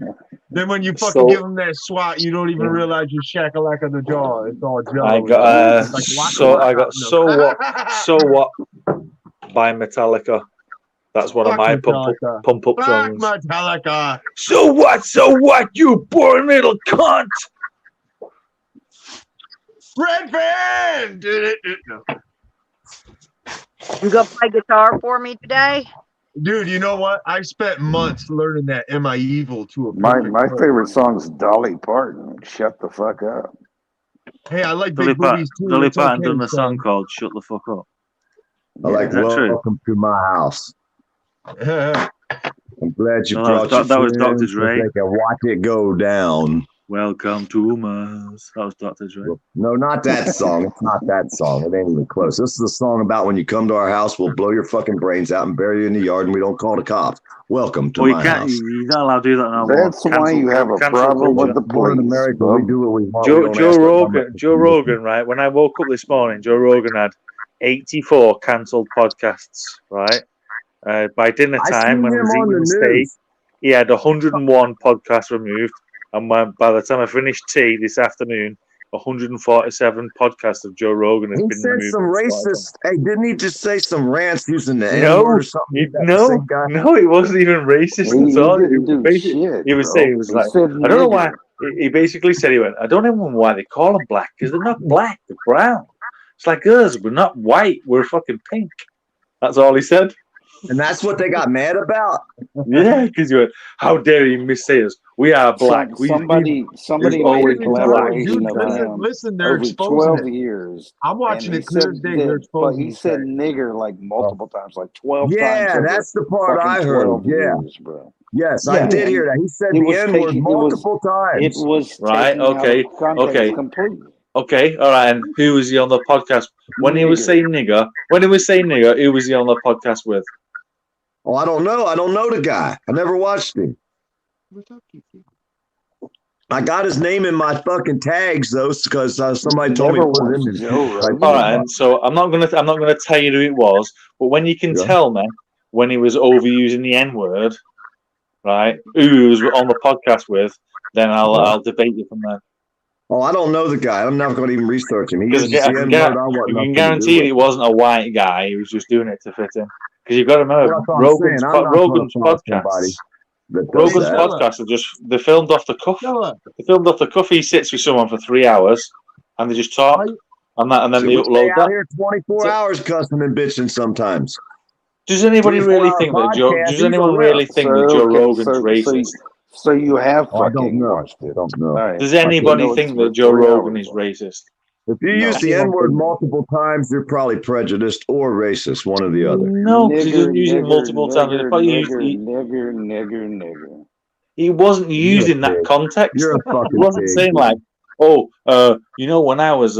Then when you fucking So give him that swat, you don't even realize you shakalaka the jaw. It's all jello. I got Like waka so waka. I got So What by Metallica. That's one of Fuck my Metallica. pump up Fuck songs. Metallica. So what, you poor little cunt? Red Van! No. You gonna play guitar for me today? Dude, you know what? I spent months learning that Am I Evil to a My perfect point. favorite song's Dolly Parton. Shut the fuck up. Hey, I like Dolly big booties too. Parton It's okay, done a song son. called "Shut the Fuck Up." I like Is that true? welcome to my house. I'm glad you No, brought that was your Dr. friends so Dre. they can watch it go down. Welcome to Mars. That was Dr. Dre. No, not that song. It's not that song. It ain't even close. This is a song about when you come to our house, we'll blow your fucking brains out and bury you in the yard, and we don't call the cops. Welcome to Well, you my can't. house. You're not allowed to do that now. That's why you have a problem with the Born in police. America, we do what we want. We Joe don't ask for Rogan. much. Joe Rogan. Right. When I woke up this morning, Joe Rogan had 84 cancelled podcasts. Right. By dinner I time, seen when I him was on eating the steak, news. he had 101 podcasts removed. And by the time I finished tea this afternoon, 147 podcasts of Joe Rogan has He been said removed. some from racist. Hey, didn't he just say some rants using the N No, word or something? no, it wasn't even racist He at all. didn't do Basically, shit, he was bro. saying, he was He like, said I don't know why. nigger. He basically said, he went, I don't even know why they call them black, because they're not black, they're brown. It's like us, we're not white, we're fucking pink. That's all he said. And that's what they got mad about. Yeah, because you went, how dare you missay us? We are black. Somebody There's made always a been black. collaboration Dude, of listen, him listen, they're over exposing 12 it. years. I'm watching And it clear as day. They're but exposing he it. said nigger like multiple times, like 12 times. Yeah, over that's the part I fucking heard. 12 Yeah. years, bro. Yes, Yeah, I did and hear that. He said it the was N word taking- multiple times. It was Right, taken out okay, of context okay. completely. Okay, all right. And who was he on the podcast? When he was Nigger. saying nigger, who was he on the podcast with? Oh, I don't know. I don't know the guy. I never watched him. I got his name in my fucking tags though, because somebody told me to Never put it in watched there. Joe Rogan. All right, and so I'm not gonna tell you who it was, but when you can tell me when he was overusing the N word, right? Who he was on the podcast with, then I'll debate you from there. Oh, I don't know the guy. I'm not going to even research him. He Because uses the N word. I want you nothing can to do guarantee with it wasn't a white guy. He was just doing it to fit in. Because you've got to remember, Well, that's what I'm saying. I'm not Rogan's gonna follow somebody podcasts. that does Rogan's that. podcasts they're filmed off the cuff. They filmed off the cuff. He sits with someone for 3 hours, and they just talk, and then So they we stay upload out that. here 24 hours cussing and bitching sometimes. Does anybody 24 really hour think that Joe? podcast, Does he's anyone a really rip. think that Joe okay, Rogan's racist? So you have Oh, I don't fucking know. watched it. I don't know. All right. Does fucking anybody know think it's that for Joe 3 Rogan hours is long. racist? If you use the N word multiple times, you're probably prejudiced or racist, one or the other. No, because he doesn't use it multiple times. Nigger. He wasn't using that context. You're a He fucking wasn't pig. saying like, "Oh, when I was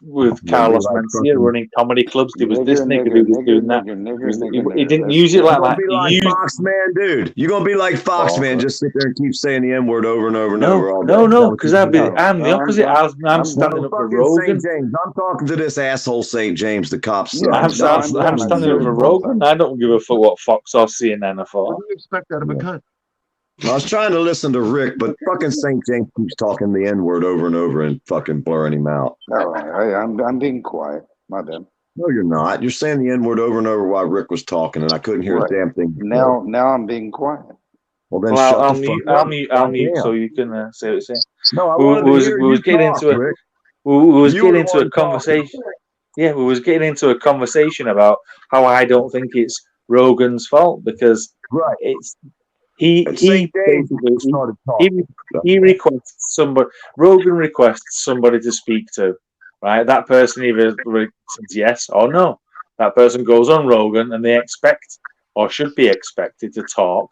with Carlos Mencia running comedy clubs, there was this nigger who was doing that." He didn't use it like that. You're gonna be like Foxman, dude. You're gonna be like Foxman, just sit there and keep saying the N word over and over and over all day. No, because I'm the opposite. I'm standing up for Rogan. St. James. I'm talking to this asshole St. James, the cop's son. I'm standing up for Rogan. I don't give a fuck what Fox or CNN are for. What do you expect out of a cunt? I was trying to listen to Rick, but fucking St. James keeps talking the N word over and over and fucking blurring him out. All right, I'm being quiet. My bad. No, you're not. You're saying the N word over and over while Rick was talking, and I couldn't hear a damn thing. Now I'm being quiet. Well, then shut I'll the mute. fuck up. I'll mute so you can say what you're saying. No, I we wanted to hear was you getting talk, into Rick. we was You getting were into the a one conversation. Yeah, we was getting into a conversation about how I don't think it's Rogan's fault because it's he requests somebody. Rogan requests somebody to speak to, right? That person either says yes or no. That person goes on Rogan and they expect or should be expected to talk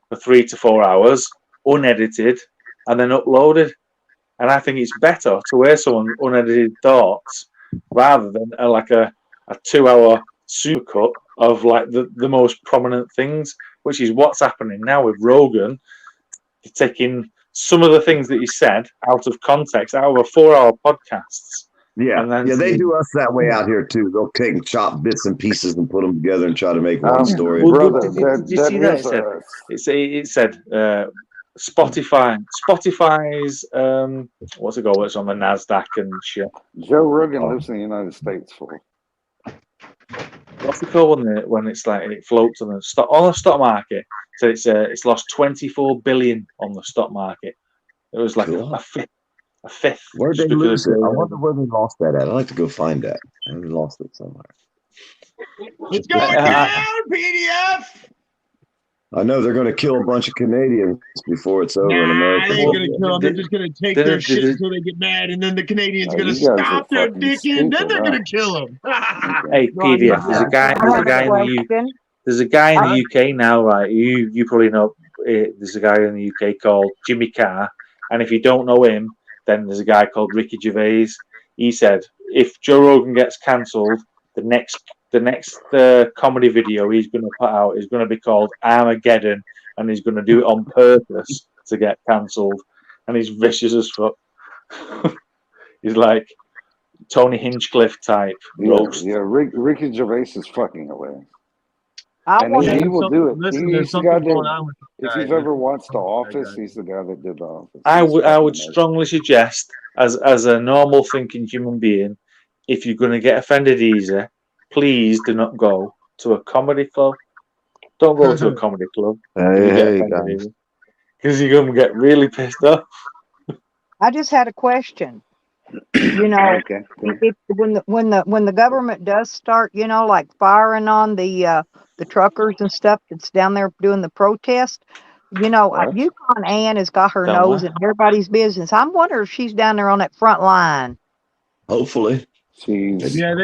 for 3 to 4 hours, unedited, and then uploaded. And I think it's better to hear someone's unedited thoughts rather than like a 2-hour supercut of like the most prominent things, which is what's happening now with Rogan. He's taking some of the things that he said out of context, out of a 4-hour podcasts. Yeah, and then they do us that way out here too. They'll take and chop bits and pieces and put them together and try to make one story. Well, did you see that? It said Spotify's what's it called? It's on the NASDAQ and shit. Joe Rogan lives in the United States, fool. What's it called when it's like it floats on the stock market? So it's lost 24 billion on the stock market. It was like a fifth. Where'd they lose it? I wonder where they lost that at. I'd like to go find that. I haven't lost it somewhere. Let's go down, PDF. I know they're going to kill a bunch of Canadians before it's over in America. They ain't going to kill them. They're just going to take their shit until they get mad, and then the Canadians going to stop their dick in, then they're going to kill them. Hey, PDF, there's a guy in the UK now, right? You probably know. There's a guy in the UK called Jimmy Carr, and if you don't know him, then there's a guy called Ricky Gervais. He said if Joe Rogan gets cancelled, the next comedy video he's going to put out is going to be called Armageddon, and he's going to do it on purpose to get cancelled. And he's vicious as fuck. He's like Tony Hinchcliffe type roast. Yeah, Ricky Gervais is fucking hilarious. And he will do it. Listen, He's there's the something guy going on with if you've ever watched The Office, he's the guy that did The Office. I would strongly suggest, as a normal thinking human being, if you're going to get offended easy, please do not go to a comedy club. Don't go to a comedy club. Because you're going to get really pissed off. I just had a question. You know, when the government does start, you know, like firing on the truckers and stuff that's down there doing the protest, you know, Yukon Ann has got her nose in everybody's business. I'm wondering if she's down there on that front line. Hopefully. They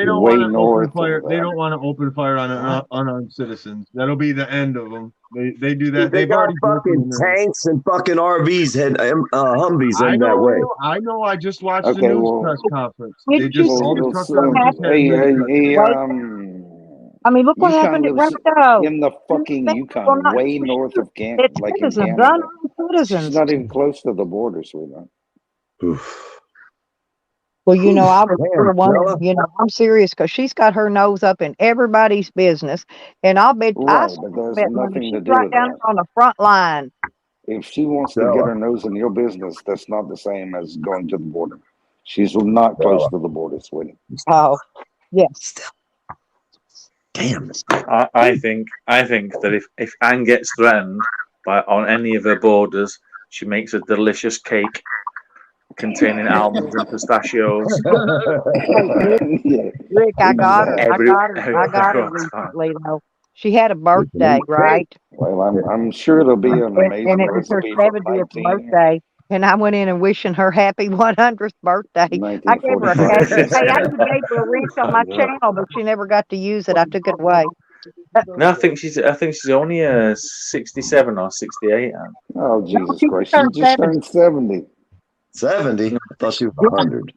don't want to open fire. They don't want to open fire on unarmed citizens. That'll be the end of them. They do that. They've got fucking tanks and fucking RVs and Humvees in that way. I know. I just watched the news press conference. They just all the truck drivers. I mean, look what happened at Ramadan. In the fucking Yukon, way north of Canada, like in Canada. She's not even close to the border, sweetheart. Well, you know, I was sort of wondering, you know, I'm serious because she's got her nose up in everybody's business, and I'll bet she's right down on the front line. If she wants to get her nose in your business, that's not the same as going to the border. She's not close to the border, sweetie. Oh, yes. Damn. I think that if Anne gets threatened on any of her borders, she makes a delicious cake containing almonds and pistachios. Rick, I got her recently, though. She had a birthday, right? Well, I'm sure it'll be an amazing and it was her 70th birthday, And I went in and wishing her happy 100th birthday. I gave her a 1945. cake. Hey, I even gave her a wrench on my channel, but she never got to use it. I took it away. No, I think she's only 67 or 68. Oh, Jesus she Christ. turned She just 70. turned 70. 70? I thought she was 100.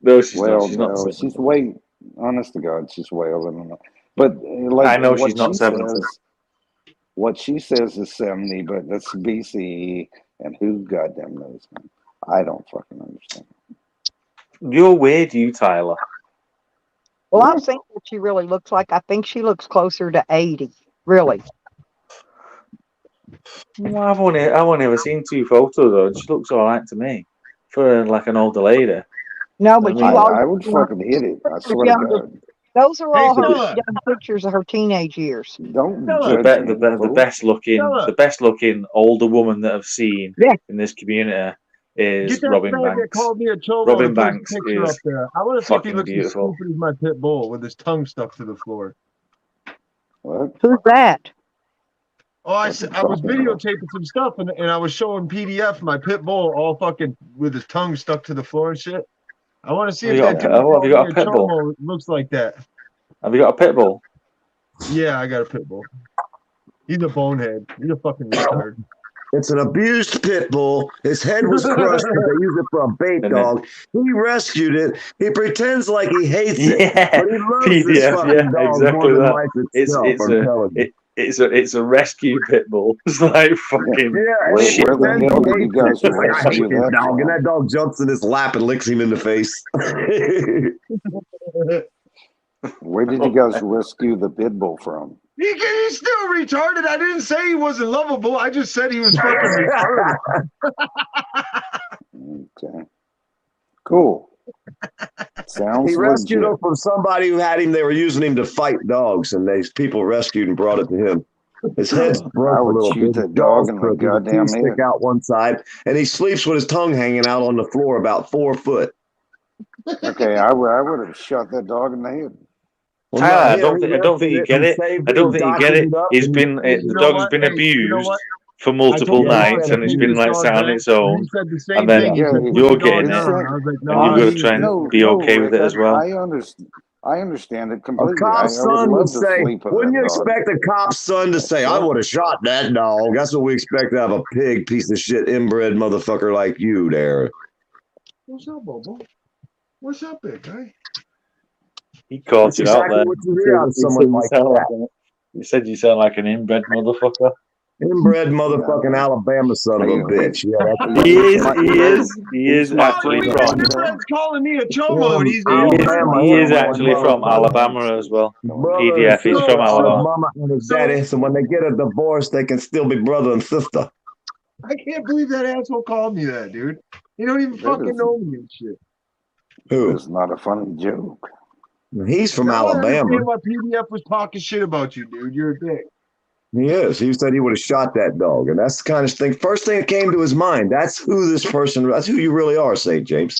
No, she's Well, not. She's not no, 70. she's way, honest to God, she's way older than that. But like I know what she's not she 70. says, what she says is 70, but that's BCE, and who goddamn knows, man? I don't fucking understand. You're weird, you Tyler. Well, I've seen what she really looks like. I think she looks closer to 80. Really. Well, I've only ever seen 2 photos though, and she looks all right to me for like an older lady. No, but you always I would fucking hit it. I swear to younger. God. Those are Hey, all her Stella. young pictures of her teenage years. Don't The, judge be, me, the, the fool. best looking older woman that I've seen Yeah. in this community Get is that Robin fag that Banks. called me a chomo Robin and put his Banks picture up is there. I want to see if he fucking looks as beautiful. stupid as my pit bull with his tongue stuck to the floor. What? Who's that? Oh, I What you was talking about? videotaping some stuff and I was showing PDF my pit bull all fucking with his tongue stuck to the floor and shit. I want to see Have if you that got dude a, have called you me got a a pit bull? chomo looks like that. Have you got a pit bull? Yeah, I got a pit bull. He's a bonehead. He's a fucking retard. It's an abused pit bull. His head was crushed because they used it for a bait dog. He rescued it. He pretends like he hates it, Yeah, but he loves this PDF. fucking Yeah, dog more exactly than that. life It's itself. it's I'm a telling you. it's a rescue pit bull. It's like fucking Yeah, and he shit. Where the pretends hell he did you hates it. guys He's like, I hate rescue this that dog, and from? that dog jumps in his lap and licks him in the face. Where did you guys rescue the pit bull from? He's still retarded. I didn't say he wasn't lovable. I just said he was fucking retarded. Okay. Cool. Sounds He rescued legit. him from somebody who had him. They were using him to fight dogs, and these people rescued and brought it to him. His head's broke I a would little shoot bit. His that dog jaw's in the crooked. His goddamn teeth stick head. out one side, and he sleeps with his tongue hanging out on the floor about 4 foot. Okay, I would have shot that dog in the head. Well, Tyler, I not him. don't think He you rescued get he it. saved I it, don't he think you get doctored it. it up, It's and been You the know dog's what? been Hey, you know abused what? for I multiple told yeah, he's nights, been and it's put been this abused. like dog sat on back, its and own. he said the And same then thing. He Yeah, said, "Put you're the dog getting it, down." I was like, and you've "No, got to he try and no, be no, okay with Rick. it as well. I understand it A completely. I cop's would son would love to say, sleep with wouldn't that you dog. expect a cop's son to say, I Sure. would have shot that dog? That's what we expect to have a pig, piece of shit, inbred motherfucker like you there. what's up, Bobo? What's up, big guy?" He caught That's it out exactly there. what you hear out of someone like that. He said you sound like an inbred motherfucker. Inbred motherfucking Alabama son of a bitch. Yeah, that's He is actually from. Friend's calling me a chomo, and he's Alabama. He is Illinois actually from motherfucker. Alabama as well. Brother and PDF, he's sister, from his Alabama. mama and his daddy. So when they get a divorce, they can still be brother and sister. I can't believe that asshole called me that, dude. You don't even fucking know me and shit. Who? It's not a funny joke. He's from Now I Alabama. understand why PDF was talking shit about you, dude. You're a dick. He is. He said he would have shot that dog, and that's the kind of thing. First thing that came to his mind. That's who this person. That's who you really are, St. James.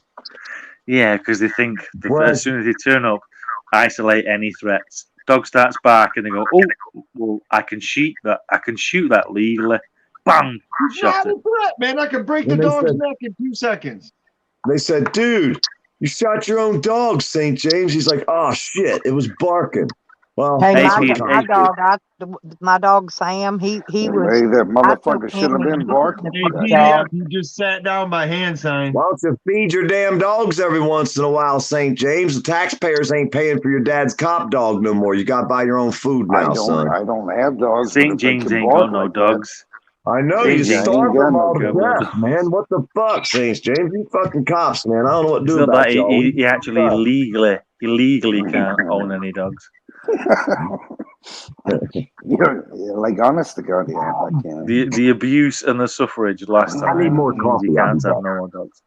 Yeah, because they think Right. as soon as they turn up, isolate any threats. Dog starts barking, they go, "Oh, well, I can shoot that. I can shoot that legally." Bang! It's Shot not it. a threat, man. I can break the And they dog's said- neck in 2 seconds. They said, "Dude, you shot your own dog, St. James." He's like, "Oh shit, it was barking." Well, Hey, that's my, what my cops do. dog, my dog Sam, he was. Hey, that I took motherfucker should have him been and barking. Hey, dog. PDF, you just sat down by hand sign. Why don't you feed your damn dogs every once in a while, St. James? The taxpayers ain't paying for your dad's cop dog no more. You got to buy your own food now, son. I don't have dogs. but St. if they James can ain't bark got no like dogs. I know St. you James starve ain't got them no all to dogs. death, man. What the fuck, St. James? You fucking cops, man. I don't know what to It's do not about that y'all. he actually legally can't own any dogs. You're like, honest to God, yeah, I can. The abuse and the suffrage last time. I need more means coffee. You I'll can't be have back. no more dogs.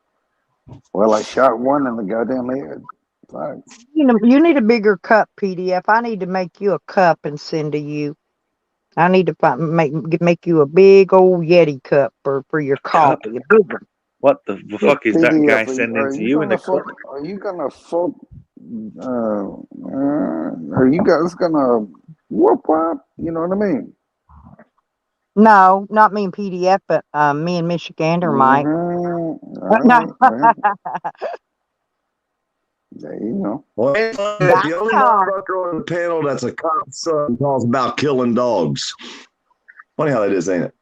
Well, I shot one in the goddamn head. Fuck. You need a bigger cup, PDF. I need to make you a cup and send to you. I need to make you a big old Yeti cup for your coffee. A big one. What the fuck is that PDF, guy are sending to you you in gonna the cup? fuck? Are you gonna fuck? Are you guys gonna whoop whoop? You know what I mean? No, not me and PDF, but me and Michigander might. There you go. Well, the only motherfucker on the panel that's a cop's son talks about killing dogs. Funny how that is, ain't it?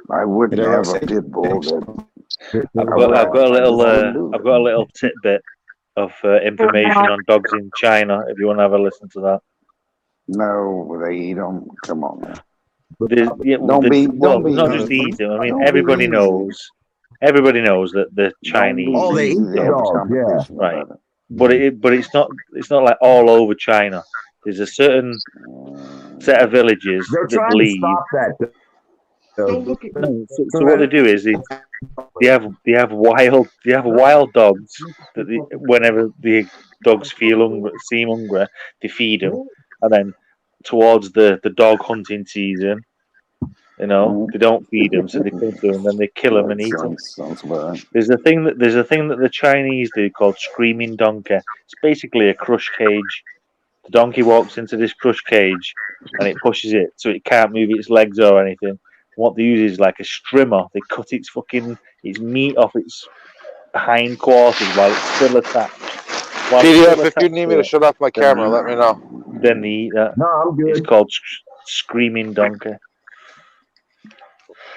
I wouldn't have a pit bull that. I've got a little tidbit of information on dogs in China. If you want to have a listen to that. No, they eat them. Come on, man. Don't be just eat them. I mean, everybody knows that the Chinese. Oh, they eat the dog. Yeah, right. But it's not like all over China. There's a certain set of villages They're that trying believe. to stop that. So what they do is they have wild dogs that whenever the dogs seem hungry, they feed them, and then towards the dog hunting season, they don't feed them, so they come through and then they kill them and eat them. There's a thing that the Chinese do called screaming donkey. It's basically a crush cage. The donkey walks into this crush cage and it pushes it so it can't move its legs or anything. What they use is like a strimmer. They cut its meat off its hind quarters while it's still attached. PDF, if you need me to shut off my camera, let me know. Then they eat that. No, I'm good. It's called screaming donkey.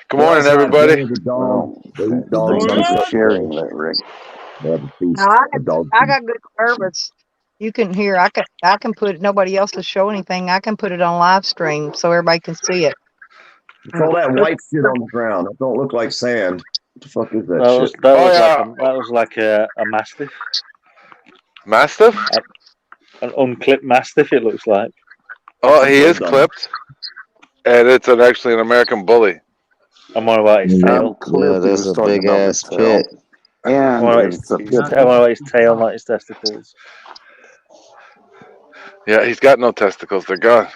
Good morning, everybody. Sharing that, Rick. I got good service. You can hear. I can put. Nobody else will show anything. I can put it on live stream so everybody can see it. It's all that white shit on the ground. It don't look like sand. What the fuck is that shit? That was like a mastiff. Mastiff? An unclipped mastiff. It looks like. Oh, he is clipped, and it's actually an American bully. I'm more about his tail. Yeah, there's a big ass pit. I'm more about his tail, not his testicles. Yeah, he's got no testicles. They're gone.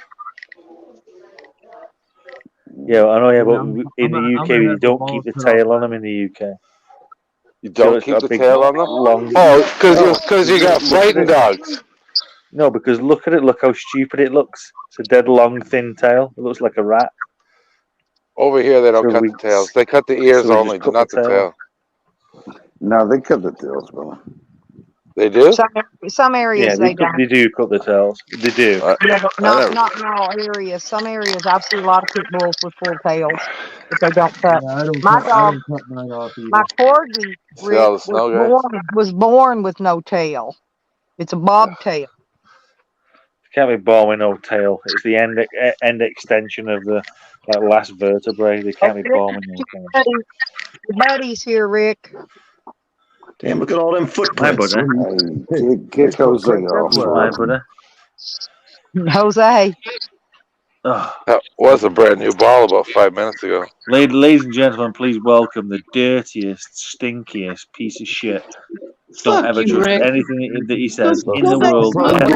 Yeah, I know. Yeah, but in the UK, you don't keep the tail on them. In the UK, you don't keep the tail on them. Because you got frightened dogs. No, because look at it. Look how stupid it looks. It's a dead long, thin tail. It looks like a rat. Over here, they don't cut the tails. They cut the ears only, not the tail. No, they cut the tails, brother. They do? Some areas they don't. They do cut the tails. They do. Yeah, but not in all areas. Some areas I've seen a lot of pit bulls with full tails, but they don't cut. My dog, my corgi, was born with no tail. It's a bobtail. Can't be born with no tail. It's the end extension of the last vertebrae. They can't be born with no tail. Your buddy's here, Rick. Damn, look at all them footprints. Kick Jose My brother. Jose. That was a brand new ball about 5 minutes ago. Ladies and gentlemen, please welcome the dirtiest, stinkiest piece of shit. Don't ever trust anything that he says in the world at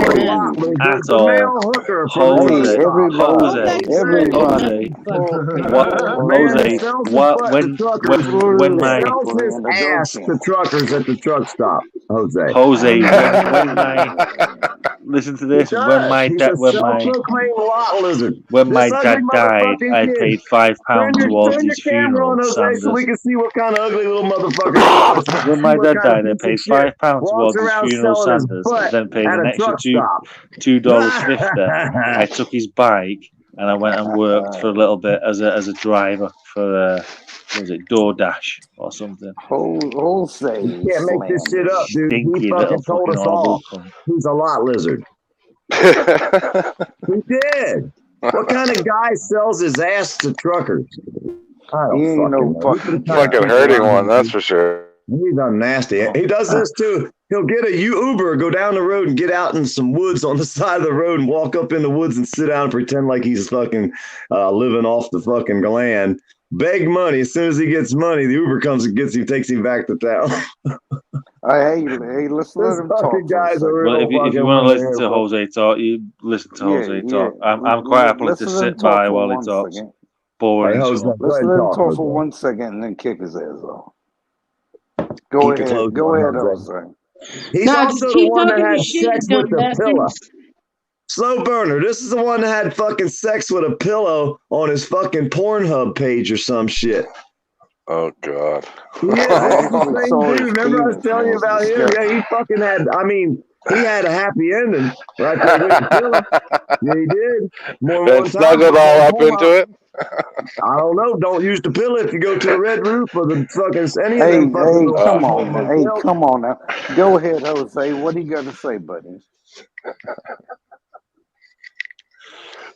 all. When my ass the truckers at the truck stop, Jose. Listen to this. When my dad died, I paid £5 towards his funeral. So we can see what kind of ugly little motherfucker. When my dad died, I paid £5 towards his funeral, Sanders, then paid an extra $2.50. I took his bike and I went and worked for a little bit as a driver for what was it, DoorDash or something. Wholesale. You can't make this shit up, dude. He fucking told us all. He's a lot lizard. He did. What kind of guy sells his ass to truckers? I don't fucking hurting one, that's for sure. He's nasty. He does this too. He'll get a Uber, go down the road and get out in some woods on the side of the road and walk up in the woods and sit down and pretend like he's fucking living off the fucking land. Beg money. As soon as he gets money, the Uber comes and gets him, takes him back to town. Hey, let's let him talk. Guys are well, if you want to listen to Jose talk, you listen to Jose talk. I'm quite happy to sit by while he talks. Boring. Let's let him talk for 1 second and then kick his ass off. Go ahead, Jose. He's also the one that had sex with the pillow. Slow burner. This is the one that had fucking sex with a pillow on his fucking Pornhub page or some shit. Oh God. Yeah, it's the Probably same saw dude. his Remember I was penis telling you was about him? disgusting. Yeah, he fucking had. I mean, he had a happy ending right there. We didn't kill him. Yeah, he did. More than And one time. snuggled all up into it. I don't know. Don't use the pill if you go to the Red Roof or the fucking any of Hey, them fucking hey, little come fucking on now. Hey, motels. come on now. Go ahead, Jose. What do you got to say, buddy?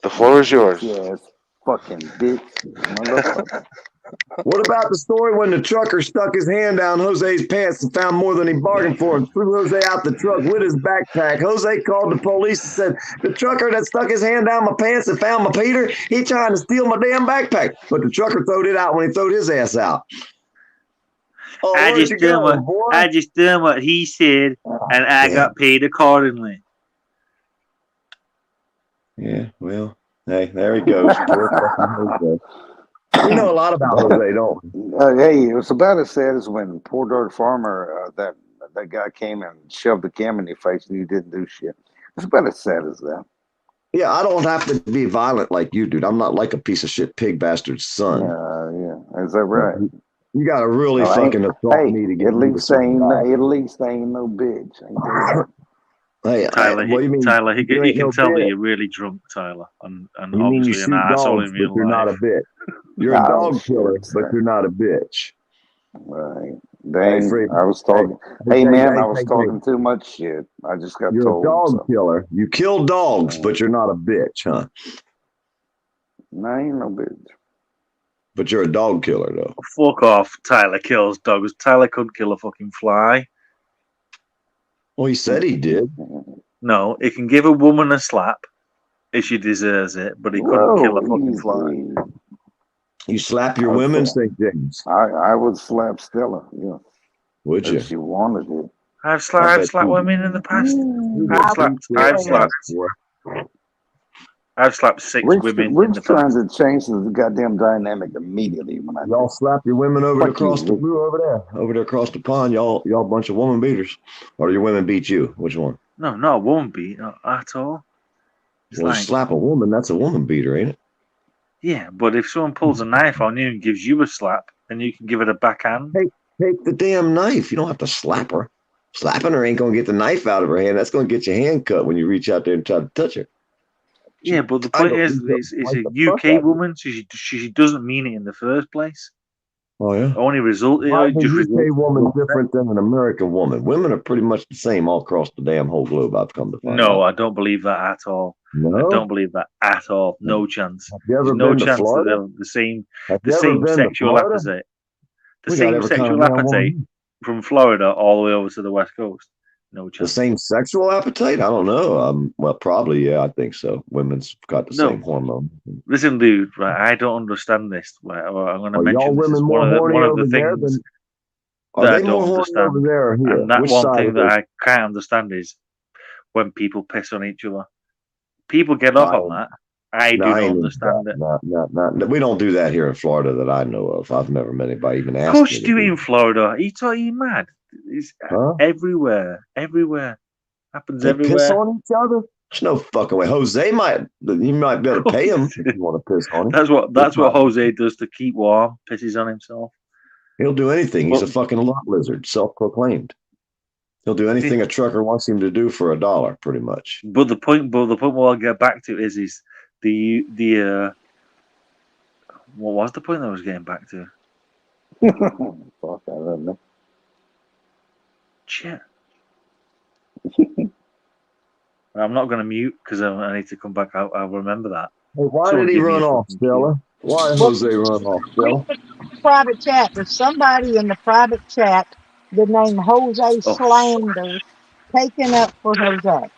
The floor is yours. Yes, fucking bitch, motherfucker. What about the story when the trucker stuck his hand down Jose's pants and found more than he bargained for and threw Jose out the truck with his backpack? Jose called the police and said, the trucker that stuck his hand down my pants and found my Peter, he trying to steal my damn backpack. But the trucker throwed it out when he throwed his ass out. Oh, I where'd just you done go, what boy? I just done what he said, and I Yeah. got paid accordingly. Yeah, well, hey, there he goes. Poor fucking Jose. We know a lot about Jose, don't we? Hey, it was about as sad as when poor Dirt Farmer, that guy came and shoved the camera in your face and you didn't do shit. It's about as sad as that. Yeah, I don't have to be violent like you, dude. I'm not like a piece of shit pig bastard son. Yeah. Is that right? You gotta really Oh, fucking assault me to get at me to least I ain't survive. at least I ain't no bitch. Ain't that Hey, Tyler, what do you mean? Tyler, he You can ain't no tell that bitch. you're really drunk, Tyler, and You mean you obviously an shoot asshole dogs, in but real you're not a life. bitch. You're a Oh, dog shit, killer, but sir. you're not a bitch. Right. Hey, Dang, Freak. I was talking. Hey, man, I was talking too much shit. I just got You're a told. dog So. killer. You kill dogs, but you're not a bitch, huh? No, I ain't no bitch. But you're a dog killer, though. Fuck off. Tyler kills dogs. Tyler couldn't kill a fucking fly. Well, he said he did. No, he can give a woman a slap if she deserves it, but he couldn't kill a fucking fly. You slap your women, St. James. I would slap Stella. Yeah. Would you? If she wanted it. I've slapped women in the past. I've slapped 6 women in Rick's the trying past. to change the goddamn dynamic immediately when I Y'all slap your women over Fuck across you, the Rick. blue over there across the pond. Y'all a bunch of woman beaters, or your women beat you? Which one? No, not a woman beat at all. It's Well, like, slap a woman. That's a woman beater, ain't it? yeah, but if someone pulls a knife on you and gives you a slap, then you can give it a backhand. Take the damn knife. You don't have to slap her. Slapping her ain't gonna get the knife out of her hand. That's gonna get your hand cut when you reach out there and try to touch her. Yeah, but the point is a UK woman, so she doesn't mean it in the first place. Oh yeah. Only result. Why is a just UK woman different than an American woman? Women are pretty much the same all across the damn whole globe. I've come to find out. No, I don't believe that at all. No? I don't believe that at all. No chance. you ever There's no been to chance that Florida? they're the same. Have The you ever same been to sexual Florida? appetite. The We got same every kind of sexual damn appetite woman. from Florida all the way over to the West Coast. No The chance. same sexual appetite? I don't know. Well, probably, yeah, I think so. Women's got the No. same hormone. Listen, dude, right? I don't understand this. Right? I'm going to Are y'all mention this. It's women more horny one of over the there things than? Are that I they more don't horny understand. over there or here? And that Which one side thing of that the? I can't understand is when people piss on each other. People get off on that. I do not ain't into understand it. No, we don't do that here in Florida that I know of. I've never met anybody even Of ask course me you to do do it in Florida. Are you mad? It's Huh? everywhere. Happens They everywhere. piss on each other? There's no fucking way. Jose you might be able to pay him if you want to piss on him. That's what Jose does to keep warm. Pisses on himself. He'll do anything. He's a fucking lot lizard, self-proclaimed. He'll do anything a trucker wants him to do for $1, pretty much. But the point what I'll get back to is the what was the point that I was getting back to? Fuck, I don't know. Shit. I'm not going to mute because I need to come back. I'll remember that. Hey, why Someone did he give me run a off, fucking Stella? Why did Jose run off, Stella? Private chat. There's somebody in the private chat the name Jose Oh. Slander taken up for Jose.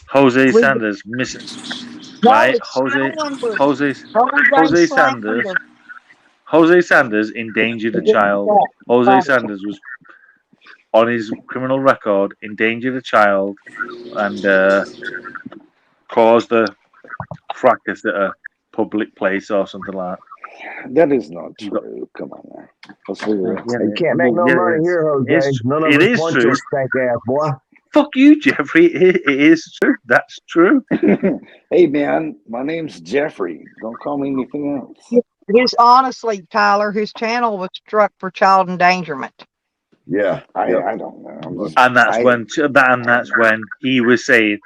Jose Read Sanders missing. No, Right, it's Slander. Jose Sanders. Jose Sanders endangered a child. Jose Sanders was on his criminal record, endangered a child, and caused a fracas at a public place or something like that. That is not true. Come on now. Let's figure it. You can't make no money here, Jose. None of us want your stank ass, boy. Fuck you, Jeffrey. It is true. That's true. Hey, man, my name's Jeffrey. Don't call me anything else. honestly, Tyler, his channel was struck for child endangerment. Yeah. I Yep. don't know. I'm just, And that's when he was saying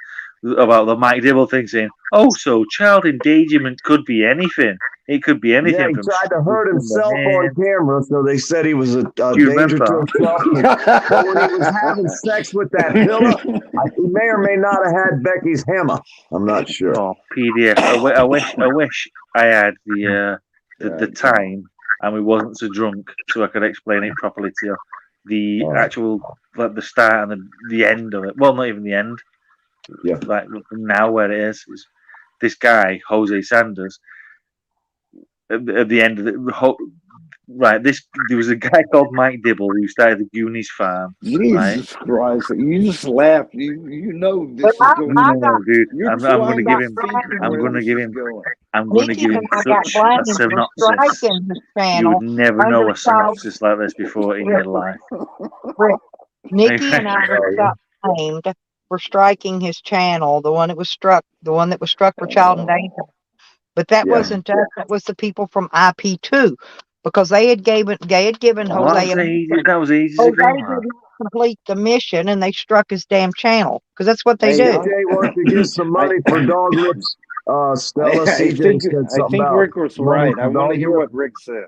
about the Mike Dibble thing, saying, "Oh, so child endangerment could be anything. It could be anything." Yeah, he from tried to hurt from the himself on hand." camera, so they said he was a Do you danger to remember? himself. But when he was having sex with that pillow, he may or may not have had Becky's hammer. I'm not sure. Oh, PDF. I wish I had the time and we wasn't so drunk, so I could explain it properly to you. The actual, like the start and the end of it. Well, not even the end. Yeah. Like now, where it is this guy Jose Sanders. At the end of it, right? There was a guy called Mike Dibble who started the Goonies farm. Jesus Christ! You just laughed. You know this is going. Dude, You're I'm going to give him. thinking I'm where going to this give is him. going. I'm going to Nikki give him and I got such a blamed for synopsis. striking his You channel would never know under a synopsis like this before in your life. Nikki and I got blamed for striking his channel, the one that was struck for child endangerment. But that wasn't us. That was the people from IP2, because they had given Jose. That was ages Jose ago. did not complete the mission, and they struck his damn channel because that's what they Hey, do. CJ wants to give some money for dog lips. Stella, CJ said I something think about Rick was money right. for I want to dog hear lips. what Rick said,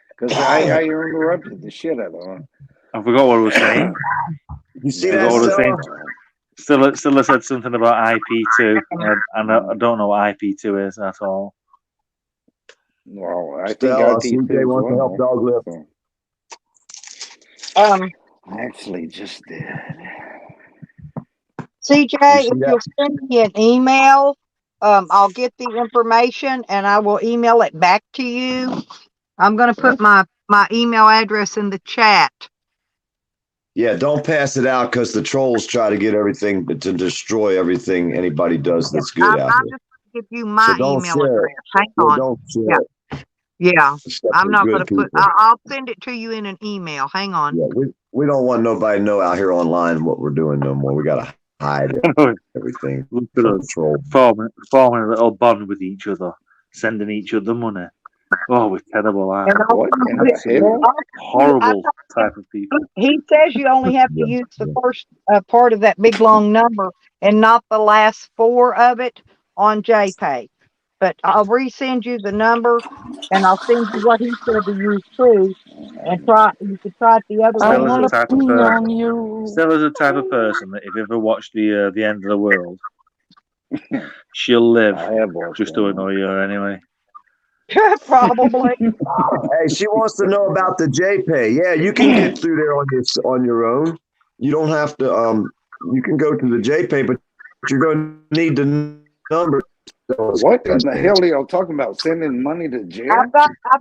because I interrupted the shit out of him. I forgot what I was saying. You see that, Stella? Stella said something about IP2, and I don't know what IP2 is at all. Well, I Stella, think CJ wants to help dog lips. I actually just did. CJ, if you'll send me an email, I'll get the information and I will email it back to you. I'm going to put my email address in the chat. Yeah, don't pass it out because the trolls try to get everything to destroy everything anybody does that's good out I'm here. just going to give you my email address. Hang on. Don't share it. Yeah, Except I'm for not good going to put. people. I'll send it to you in an email. Hang on. Yeah, we don't want nobody to know out here online what we're doing no more. We got to hide everything. Look at us forming a little bond with each other, sending each other money. Oh, we're terrible. Horrible type of people. He says you only have to use the first part of that big long number and not the last 4 of it on JPay. But I'll resend you the number and I'll send you what he said to use too. And you could try it the other way. Stella's the type of person that if you ever watched the End of the World, she'll live just to annoy you anyway. Probably. Hey, she wants to know about the JPay. Yeah, you can get through there on your own. You don't have to. You can go to the JPay, but you're going to need the number. What in the hell are y'all talking about? Sending money to jail? I've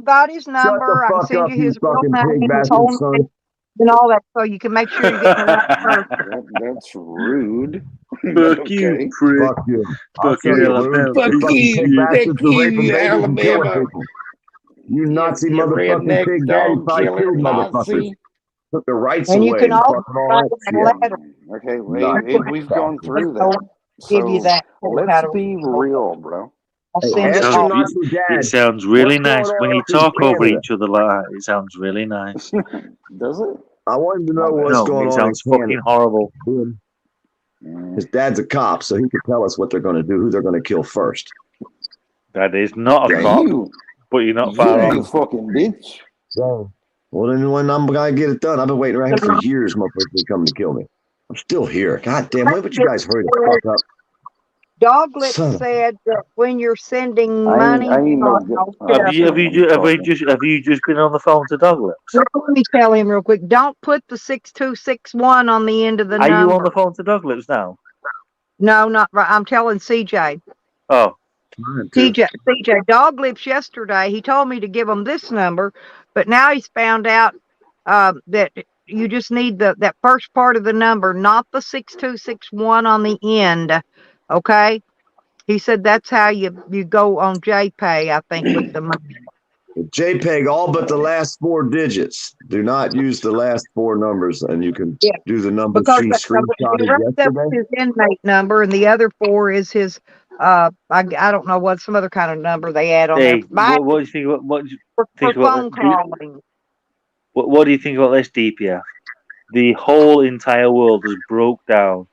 got his number. I can send you his real name, his whole name, and all that, so you can make sure you get the right person. That's rude. Fuck you, prick. Fuck you. Fuck you, Alabama. Fuck you, Alabama. You Nazi You motherfucking redneck pig daddy dog probably killer killed motherfuckers. Nazi. Took the rights And away. you can and also fucking all write that that shit. letter. Okay, we've gone through that. Give you that. Let's be real, bro. I'll send it Ask your all. Nazi dad. It sounds really What's going nice on when you up in talk over Canada? each other like that. It sounds really nice. Does it? I wanted to know what's going it on sounds in fucking Canada. horrible. His dad's a cop, so he could tell us what they're going to do, who they're going to kill first. That is not a Yeah, cop, you- but you're not You far ain't a off. fucking bitch. So, well, then when I'm going to get it done, I've been waiting around here for years, motherfuckers to come to kill me. I'm still here. God damn, why would you guys hurry the fuck up? Doglet Son of a- said that when you're sending I money, ain't no I'll good- get Have you just been on the phone to Douglas? Let me tell him real quick. Don't put the 6261 on the end of the Are number. you on the phone to Douglas now? No, not right. I'm telling CJ. Oh. CJ Doglips yesterday, he told me to give him this number, but now he's found out that you just need that first part of the number, not the 6261 on the end. Okay? He said that's how you go on JPay, I think, with the money. JPEG, all but the last 4 digits. Do not use the last 4 numbers, and you can do the numbers Because she the screenshotted rest of yesterday. his inmate number and the other 4 is his I don't know what, some other kind of number they add on Hey, there. what do you think about what do you For think about phone calling. what do you think about this, DPF? The whole entire world has broke down.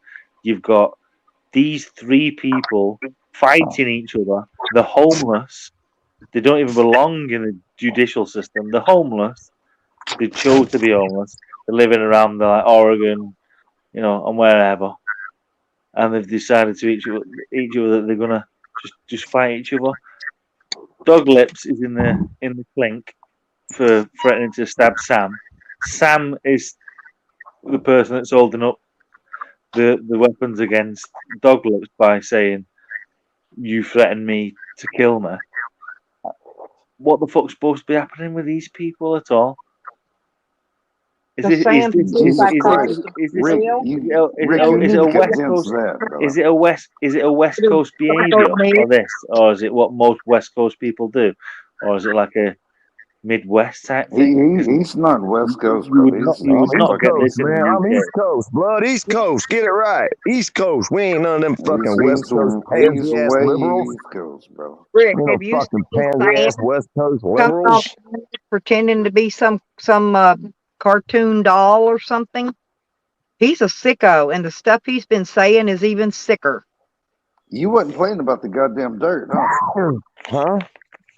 You've got these three people fighting each other. The homeless. They don't even belong in the judicial system. The homeless. They chose to be homeless. They're living around like Oregon, and wherever. And they've decided to each other that they're gonna just fight each other. Dog Lips is in the clink for threatening to stab Sam. Sam is the person that's holding up the weapons against Dog Lips by saying, "You threatened me to kill me." What the fuck's supposed to be happening with these people at all? Is it a West Coast behaviour or this, or is it what most West Coast people do, or is it like a Midwest type thing? He's not West Coast, You bro. would not get this in man. the I'm UK. East Coast, blood. East Coast. Get it right. East Coast. We ain't none of them fucking West Coast He's pansy ass way liberals. East Coast, bro. Rick, You know, have you fucking seen pansy ass Sam West Coast coming off liberals. pretending to be some cartoon doll or something? He's a sicko, and the stuff he's been saying is even sicker. You wasn't playing about the goddamn dirt, huh? Huh?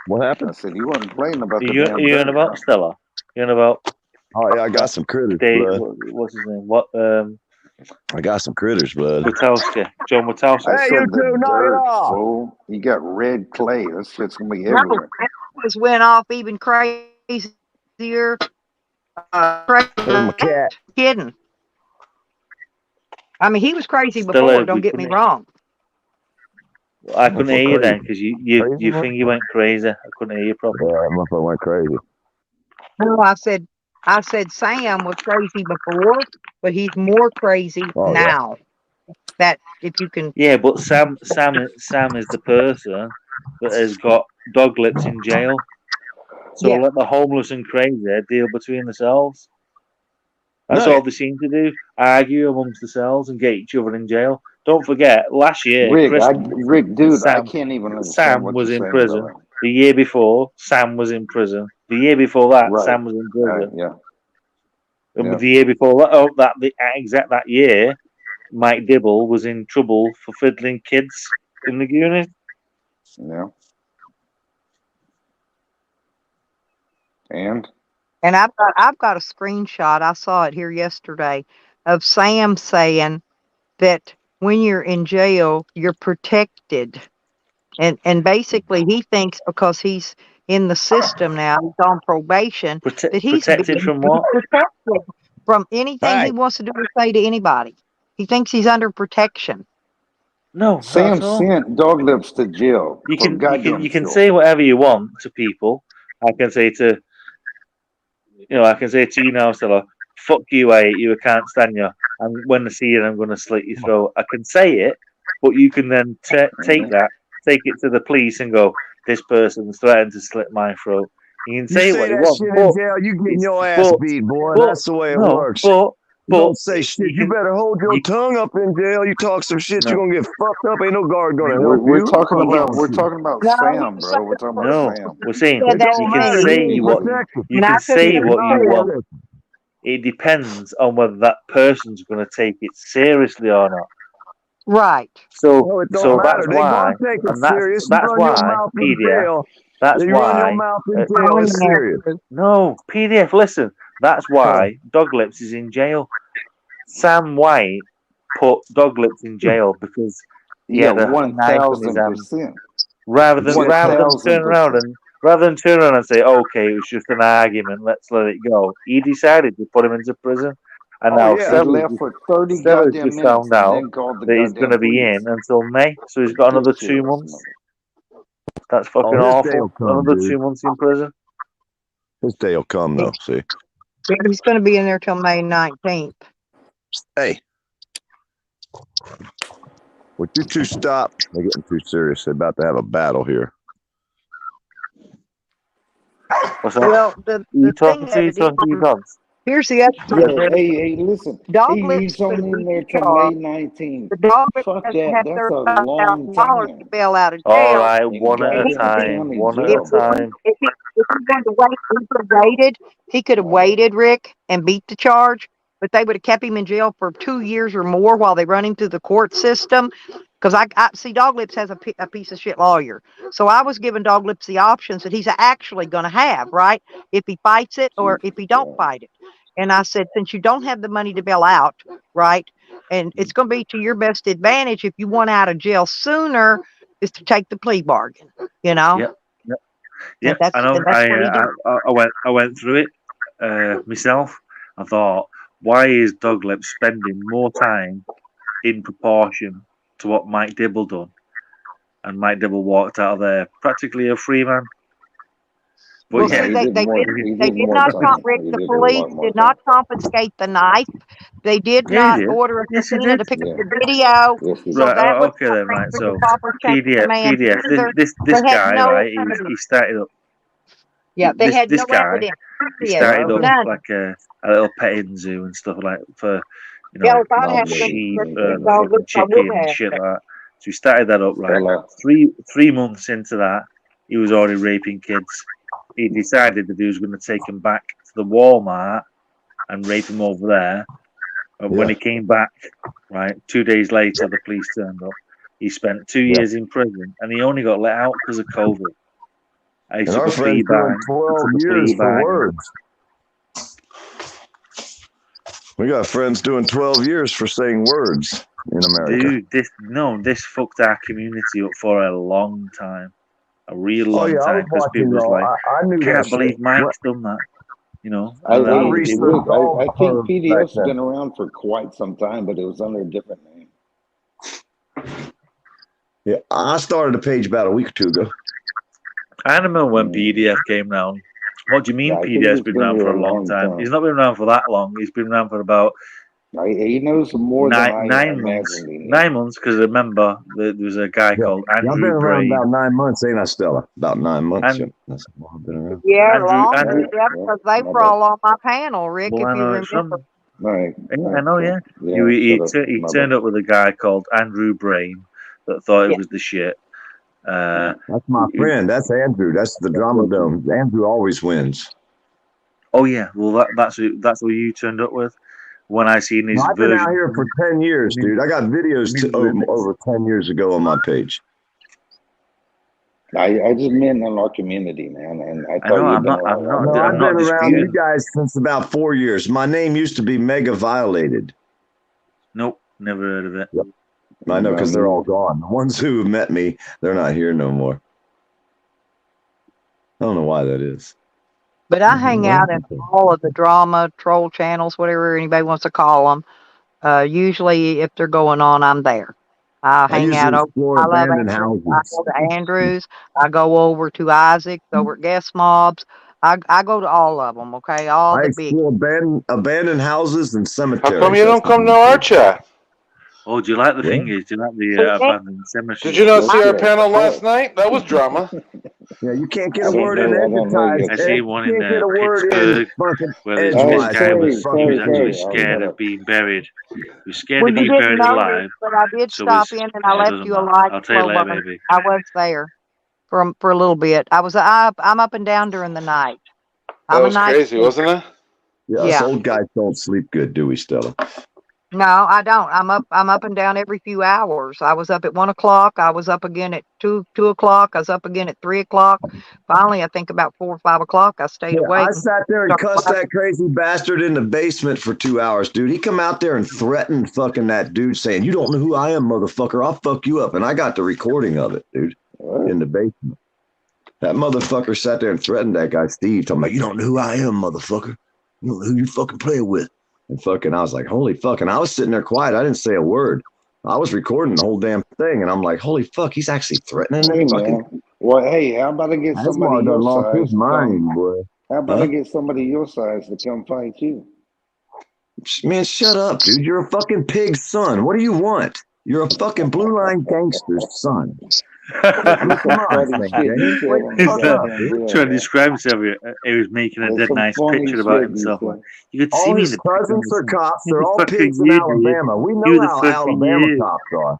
What happened? I said you wasn't playing about the You damn you dirt. on about Stella? You on about? Oh yeah, I got some critters, Dave, blood. what's his name? What? I got some critters, blood. Witowski, John Witowski. I Hey, said you the two, knock it dirt, off. fool. You got red clay. That shit's gonna be No, everywhere. this went off even crazier. Where's my cat? Kidding. I mean, he was crazy Stella, before. Don't get me wrong. I couldn't hear you then Crazy. because you think you went crazy. I couldn't hear you properly. Yeah, that motherfucker went crazy. No, I said Sam was crazy before, but he's more crazy Oh, yeah. now. That if you can. Yeah, but Sam is the person that has got Dog Lips in jail. So Yeah. let the homeless and crazy deal between themselves. That's No. all they seem to do: argue amongst themselves and get each other in jail. Don't forget, last year, Rick, Christmas, dude, I Sam, can't even understand Sam what was you're in saying, prison. brother. The year before, Sam was in prison. The year before that, Right. Sam was in prison. Yeah. And Yeah. the year before that, that year, Mike Dibble was in trouble for fiddling kids in the Goonies. Yeah. And I've got a screenshot. I saw it here yesterday of Sam saying that when you're in jail, you're protected, and basically he thinks because he's in the system now, he's on probation, that he's Protected being from what? protected from anything he Hey. wants to do or say to anybody. He thinks he's under protection. No, not Sam at all. sent Dog Lips to jail. You for can goddamn you can sure. say whatever you want to people. I can say to you now, Stella, fuck you, I hate you, I can't stand you. And when I see you, I'm going to slit your throat. I can say it, but you can then take it to the police and go, this person's threatened to slit my throat. You can You say say what you that want, shit in but jail, you getting your ass but- beat, boy. but- That's the way it no, works. but You don't say shit. You better hold your tongue up in jail. You talk some shit, No. you're gonna get fucked up. Ain't no guard gonna help We're you. talking Fuck about wrong we're with you. talking about No, Sam, bro. We're talking about no, Sam. we're saying Yeah, It that's don't you the matter. can thing. You say ain't what protected. you And can I couldn't say what you understand. want. It depends on whether that person's going to take it seriously or not. Right. So, No, it don't so matter. that's They why, gonna take it and that's serious. You run your why mouth in PDF. jail. That's You run your why. mouth in jail. It's serious. No, PDF. Listen, that's why Dog Lips is in jail. Sam White put Dog Lips in jail because he Yeah, had a knife in his hand. 1000%. Rather than 1000%. turn around and say, okay, it was just an argument, let's let it go. He decided to put him into prison, and Oh now yeah, he Stella's left for 30 Stella's goddamn just minutes found and out then called the that he's going to goddamn be police. in until May, so he's got another 2 Ridiculous, months. That's fucking his awful. day'll come, Another dude. 2 months in prison. His day will come though. See. He's going to be in there till May 19th. Hey. Would you two stop? They're getting too serious. They're about to have a battle here. What's that? Well, the you thing talking that to it your is, dogs? Here's the other Yeah, thing, Rick. hey, listen. Dog He's lips only could in beat there the till charge. May 19th. The dog lips Fuck has to that. have That's a long $35,000 to time. bail out of All jail. right, And one at a goddamn time. county One at a jail. time. If he wanted to wait, he could have waited. He could have waited, Rick, and beat the charge, but they would have kept him in jail for 2 years or more while they run him through the court system. Because I see Dog Lips has a piece of shit lawyer. So I was giving Dog Lips the options that he's actually going to have, right? If he fights it or if he don't fight it. And I said, since you don't have the money to bail out, right? And it's going to be to your best advantage if you want out of jail sooner is to take the plea bargain, you know? Yep. And Yep. that's, I know. and that's what he did. I went through it myself. I thought, why is Dog Lips spending more time in proportion to what Mike Dibble done? And Mike Dibble walked out of there practically a free man. But Well, yeah, see, they did not, Rick, the police did not confiscate the knife. They did Yeah, not he did. order Yes, he Christina did. to pick up the video. So Right. that was Okay then. Right. for the So proper chain of PDF. command. PDF. This They had guy, no right? He evidence. started up. Yeah, they had This no guy, evidence. he started up None. like a little petting zoo and stuff like for, you Yeah, know, if I'd like have sheep, been Dog fucking Lips, I would chicken, have. shit like that. So he started that up right. Three months into that, he was already raping kids. He decided that he was going to take him back to the Walmart and rape him over there. And when he came back, right, 2 days later, the police turned up. He spent 2 years in prison, and he only got let out because of COVID. And our friend's doing 12 years for words. We got friends doing 12 years for saying words in America. Dude, this fucked our community up for a long time. A real long time. Because people was like, I knew can't that believe shit. Mike's done that. You know? I And then think back PDF's then. been around for quite some time, but it was under a different name. Yeah, I started a page about a week or two ago. I remember when PDF came round. What do you mean Yeah, I think PDF's he's been been around here for a a long long time? time. He's not been around for that long. He's been around for about He knows more than I nine months. imagined he knew. 9 months, because remember, there was a guy called Y'all been Andrew around Brain. about 9 months, ain't I, Stella? About 9 months. And- That's how long I've been around. Yeah, Andrew- longer. Andrew- Yeah, because they were all on my panel, Rick, Well, if I you know it's remember. some. Right. I know, yeah. Yeah, He shut up. he My turned bad. up with a guy called Andrew Brain that thought it Yeah. was the shit. That's my friend. That's Andrew. That's the drama dome. Andrew always wins. Oh yeah, well that's who you turned up with. When I seen his No, I've been version, out here for 10 years, dude. I got videos over 10 years ago on my page. I just meant in our community, man, and I I thought know, you'd I'm been not- around. No, longer. I've I'm not been around you disputing. guys since about 4 years. My name used to be Mega Violated. Nope, never heard of it. Yep. I know, because they're all gone. The ones who met me, they're not here no more. I don't know why that is. But I hang out in all of the drama, troll channels, whatever anybody wants to call them. Usually, if they're going on, I'm there. I hang usually out over. explore I love abandoned Andrews. I houses. go to Andrews. I go over to Isaac's, over at Guest Mobs. I go to all of them. Okay, all I the big. explore abandoned houses and How cemeteries. come you don't come to our chat? Oh, do you like the Yeah. thingies? Do you like the abandoned cemetery? Did you not see our panel last night? That was drama. Yeah, you can't get I a don't word know- in I don't know edgewise. yet. I see one in You can't get a word in Pittsburgh fucking where this edgewise. guy was sorry, actually sorry. scared I'll of being buried. He was scared Well, of you being didn't buried know alive. this, but I did So stop he's- in and I it left doesn't you a matter. like I'll tell you slow later, burn. maybe. I was there for a little bit. I'm up and down during the night. That I'm was a night crazy, sleeper. wasn't it? Yeah, us Yeah. old guys don't sleep good, do we, Stella? No, I don't. I'm up and down every few hours. I was up at 1 o'clock. I was up again at 2 o'clock. I was up again at 3 o'clock. Finally, I think about 4 or 5 o'clock, I stayed Yeah, awake. I sat there and cussed that crazy bastard in the basement for 2 hours, dude. He come out there and threatened fucking that dude, saying, "You don't know who I am, motherfucker. I'll fuck you up." And I got the recording of it, dude, in the basement. That motherfucker sat there and threatened that guy, Steve, talking about, "You don't know who I am, motherfucker. You don't know who you fucking playing with." And fucking, I was like, holy fuck. And I was sitting there quiet. I didn't say a word. I was recording the whole damn thing. And I'm like, holy fuck, he's actually threatening Hey, that fucking. man. Well, hey, how about I get Asmar somebody your done lost size his to mind, come? boy. How about Huh? I get somebody your size to come fight you? Man, shut up, dude. You're a fucking pig's son. What do you want? You're a fucking blue line gangster's son. There's some funny shit you said on the goddamn deal, Trying to man. describe himself, he was making a There's dead some nice funny picture about shit you himself. said. Like, you could see All me in his the picture. cousins are cops. You They're all fucking pigs in idiot. Alabama. We You know the how fucking Alabama idiot. cops are.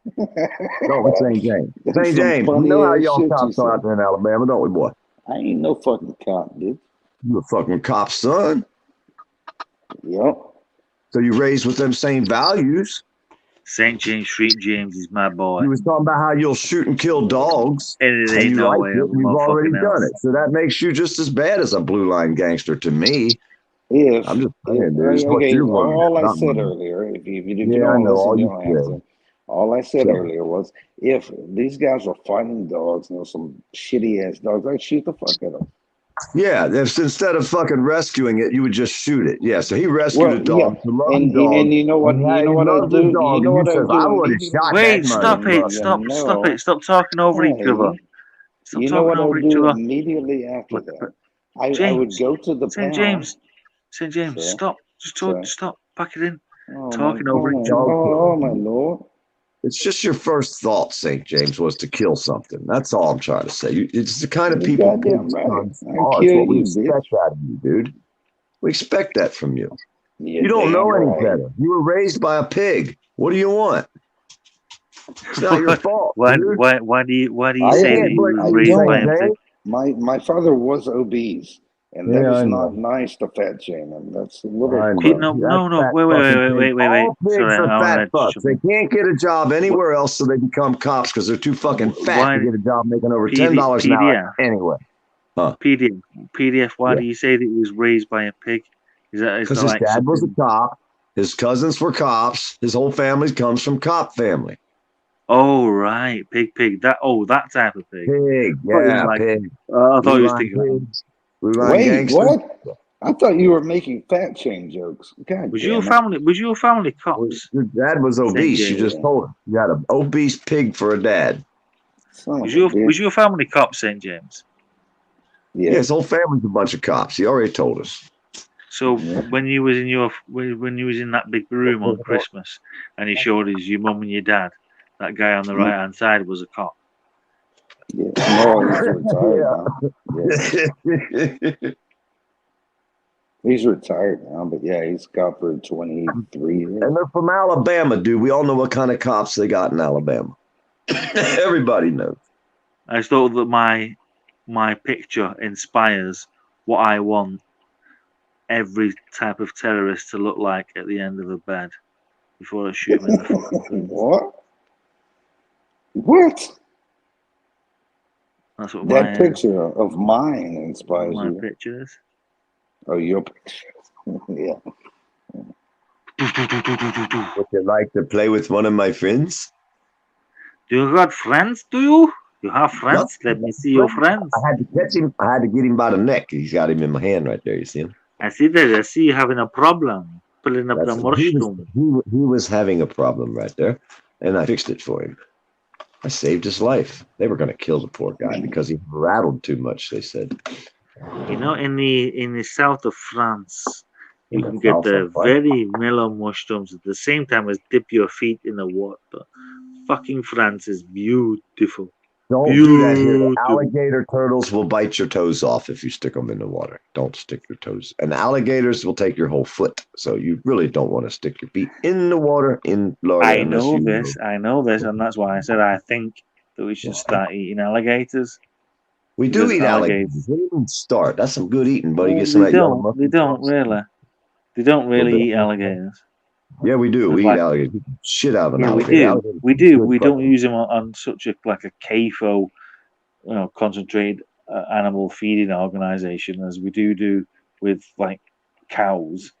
Don't we, St. James? That's St. some James, we funny know how ass y'all shit you cops are out said. there in Alabama, don't we, boy? I ain't no fucking cop, dude. You a fucking cop, son. Yep. So you raised with them same values. St. James Street James is my boy. You was talking about how you'll shoot and kill dogs, And it and ain't you no like way it, of and you've already motherfucking done else. it. So that makes you just as bad as a blue line gangster to me. If I'm just saying, dude, it's what okay, you're willing to all I not said willing. earlier, if you Yeah, I don't know listen, all you you don't said. answer. All I said So, earlier was if these guys were fighting dogs, some shitty ass dogs, I'd shoot the fuck out of them. yeah, if instead of fucking rescuing it, you would just shoot it. Yeah, so he rescued a Well, yeah, dog, a loving and dog, you know what? and You know he what I loves his do? dog, You know and you what I says, do I would have immediately? shot that Wait, stop motherfucker. it. Stop it. Stop talking over each other. Stop You know talking what I over would each do other. immediately after that? I would James, go to the St. pound. James, St. James, Sir, stop. Just talk. sir. Stop. Pack it in. Oh Talking over each other. oh my lord! It's just your first thought, St. James, was to kill something. That's all I'm trying to say. It's the kind of You're people goddamn pigs right. sons I are. It's kill what we you, bitch. expect out of you, dude. We expect that from you. You're You don't know damn any right. better. You were raised by a pig. What do you want? It's not your fault, Why dude. do you I say that can't you blame were I you, raised by St. a pig? James. my father was obese, and that Yeah, is I not know. nice to fat shame him. That's a little I Pete, know. crazy. no. Fat Wait. fucking pigs. All Sorry, pigs are I fat want to fucks. They can't get a job anywhere else, so they become cops because they're too fucking fat Why to get a job making over $10 an hour anyway. PDF. Why Yeah. do you say that he was raised by a pig? Is that Because his like dad was a something? cop. His cousins were cops. His whole family comes from cop family. Oh right, pig. That type of pig. Pig, I thought you yeah, meant pig. I thought Blue you was line thinking like, pigs. Blue line Wait, gangster. what? I thought you were making fat shame jokes. God was damn your it! family? Was your family cops? Your dad was St. obese. You James. just told him. You had an obese pig for a dad. Son Was of a your bitch. family cops, St. James? Yeah, his whole family's a bunch of cops. He already told us. So when you was in that big room on Christmas, and he showed us your mum and your dad, that guy on the right hand side was a cop. Yeah. No, he's retired now. Yeah. He's retired now, but yeah, he's cop for 23 years. And they're from Alabama, dude. We all know what kind of cops they got in Alabama. Everybody knows. I just thought that my picture inspires what I want every type of terrorist to look like at the end of a bed before I shoot him in the fucking face. What? What? That's what That picture of mine inspires my you. picture is. Oh, your picture. Yeah. Would you like to play with one of my friends? Do you got friends? Do you? You have friends? Yep. Let me see your friends. I had to catch him. I had to get him by the neck. He's got him in my hand right there. You see him? I see that. I see you having a problem pulling up the mushroom. He was having a problem right there, and I fixed it for him. I saved his life. They were going to kill the poor guy because he rattled too much, they said. You know, in the south of France, you In the can get south the of what? very mellow mushrooms at the same time as dip your feet in the water. Fucking France is beautiful. Don't do that here. The alligator turtles will bite your toes off if you stick them in the water. Don't stick your toes. And alligators will take your whole foot. So you really don't want to stick your feet in the water in Florida. I know this, and that's why I said I think that we should start eating alligators. We do eat alligators. We didn't even start. That's some good eating, buddy. Get some of that yellow mushroom. They don't really eat alligators. Yeah, we do. We eat alligators. Shit out of an Yeah, alligator. we do. We don't use them on such a CAFO, concentrated animal feeding organization as we do with like cows.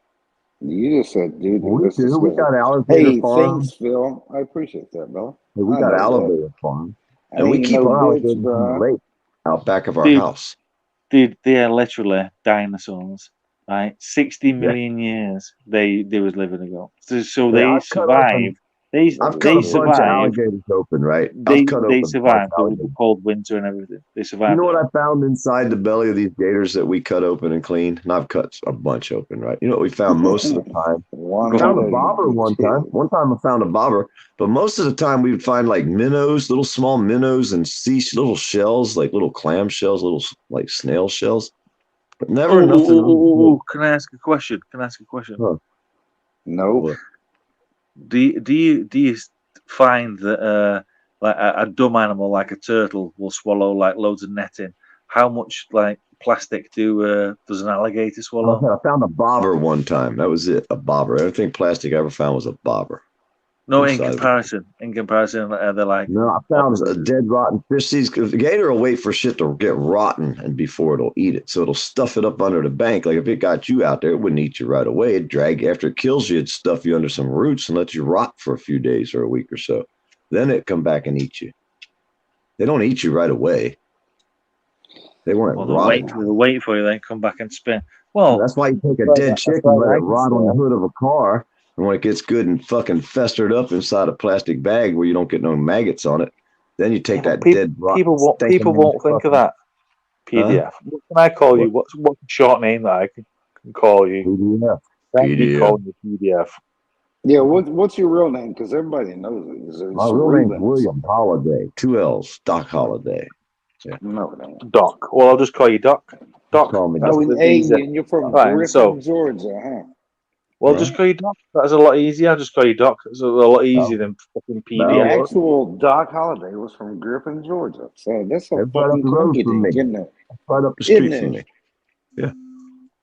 You just said, dude. We got alligator farm. Thanks, Phil. I appreciate that, bro. Hey, we got alligator farm. And we ain't keep no our bitch, alligators in the bro. lake out back of our Dude, house. Dude, they are literally dinosaurs. Right, 60 million years they was living ago. So Yeah, they I cut open survived I've cut a bunch of alligators open, right? They survived the cold winter and everything. They survived. You know what I found inside the belly of these gators that we cut open and cleaned? And I've cut a bunch open, right? You know what we found most of the time? I found a bobber one time. One time I found a bobber, but most of the time we would find like minnows, little small minnows and little shells, like little clam shells, little like snail shells. But never nothing. Can I ask a question? Huh. No. Do you find that like a dumb animal like a turtle will swallow like loads of netting? How much like plastic does an alligator swallow? I found a bobber one time. That was it, a bobber. Everything plastic I ever found was a bobber. No, in comparison, they're like. No, I found a dead rotten fish. The gator will wait for shit to get rotten and before it'll eat it. So it'll stuff it up under the bank. Like if it got you out there, it wouldn't eat you right away. It'd drag you after it kills you. It'd stuff you under some roots and let you rot for a few days or a week or so. Then it'd come back and eat you. They don't eat you right away. They weren't rotting. They'll wait for you, then come back and spin. Well, that's why you take a dead chicken and let it rot on the hood of a car. And when it gets good and fucking festered up inside a plastic bag where you don't get no maggots on it, then you take that dead rotten. People won't think of that. PDF. What can I call you? What's a short name that I can call you? PDF. PDF. Yeah, what's your real name? Because everybody knows it. My real name's William Holiday. 2 L's. Doc Holiday. Yeah. No, Doc. Well, I'll just call you Doc. Doc. Call me Doc. Doc. And you're from Griffin, Georgia, huh? Well, just call you Doc. That's a lot easier. I'll just call you Doc. It's a lot easier than fucking PDF. The actual Doc Holiday was from Griffin, Georgia. So that's a fucking road from me. Right up the street from me. Yeah.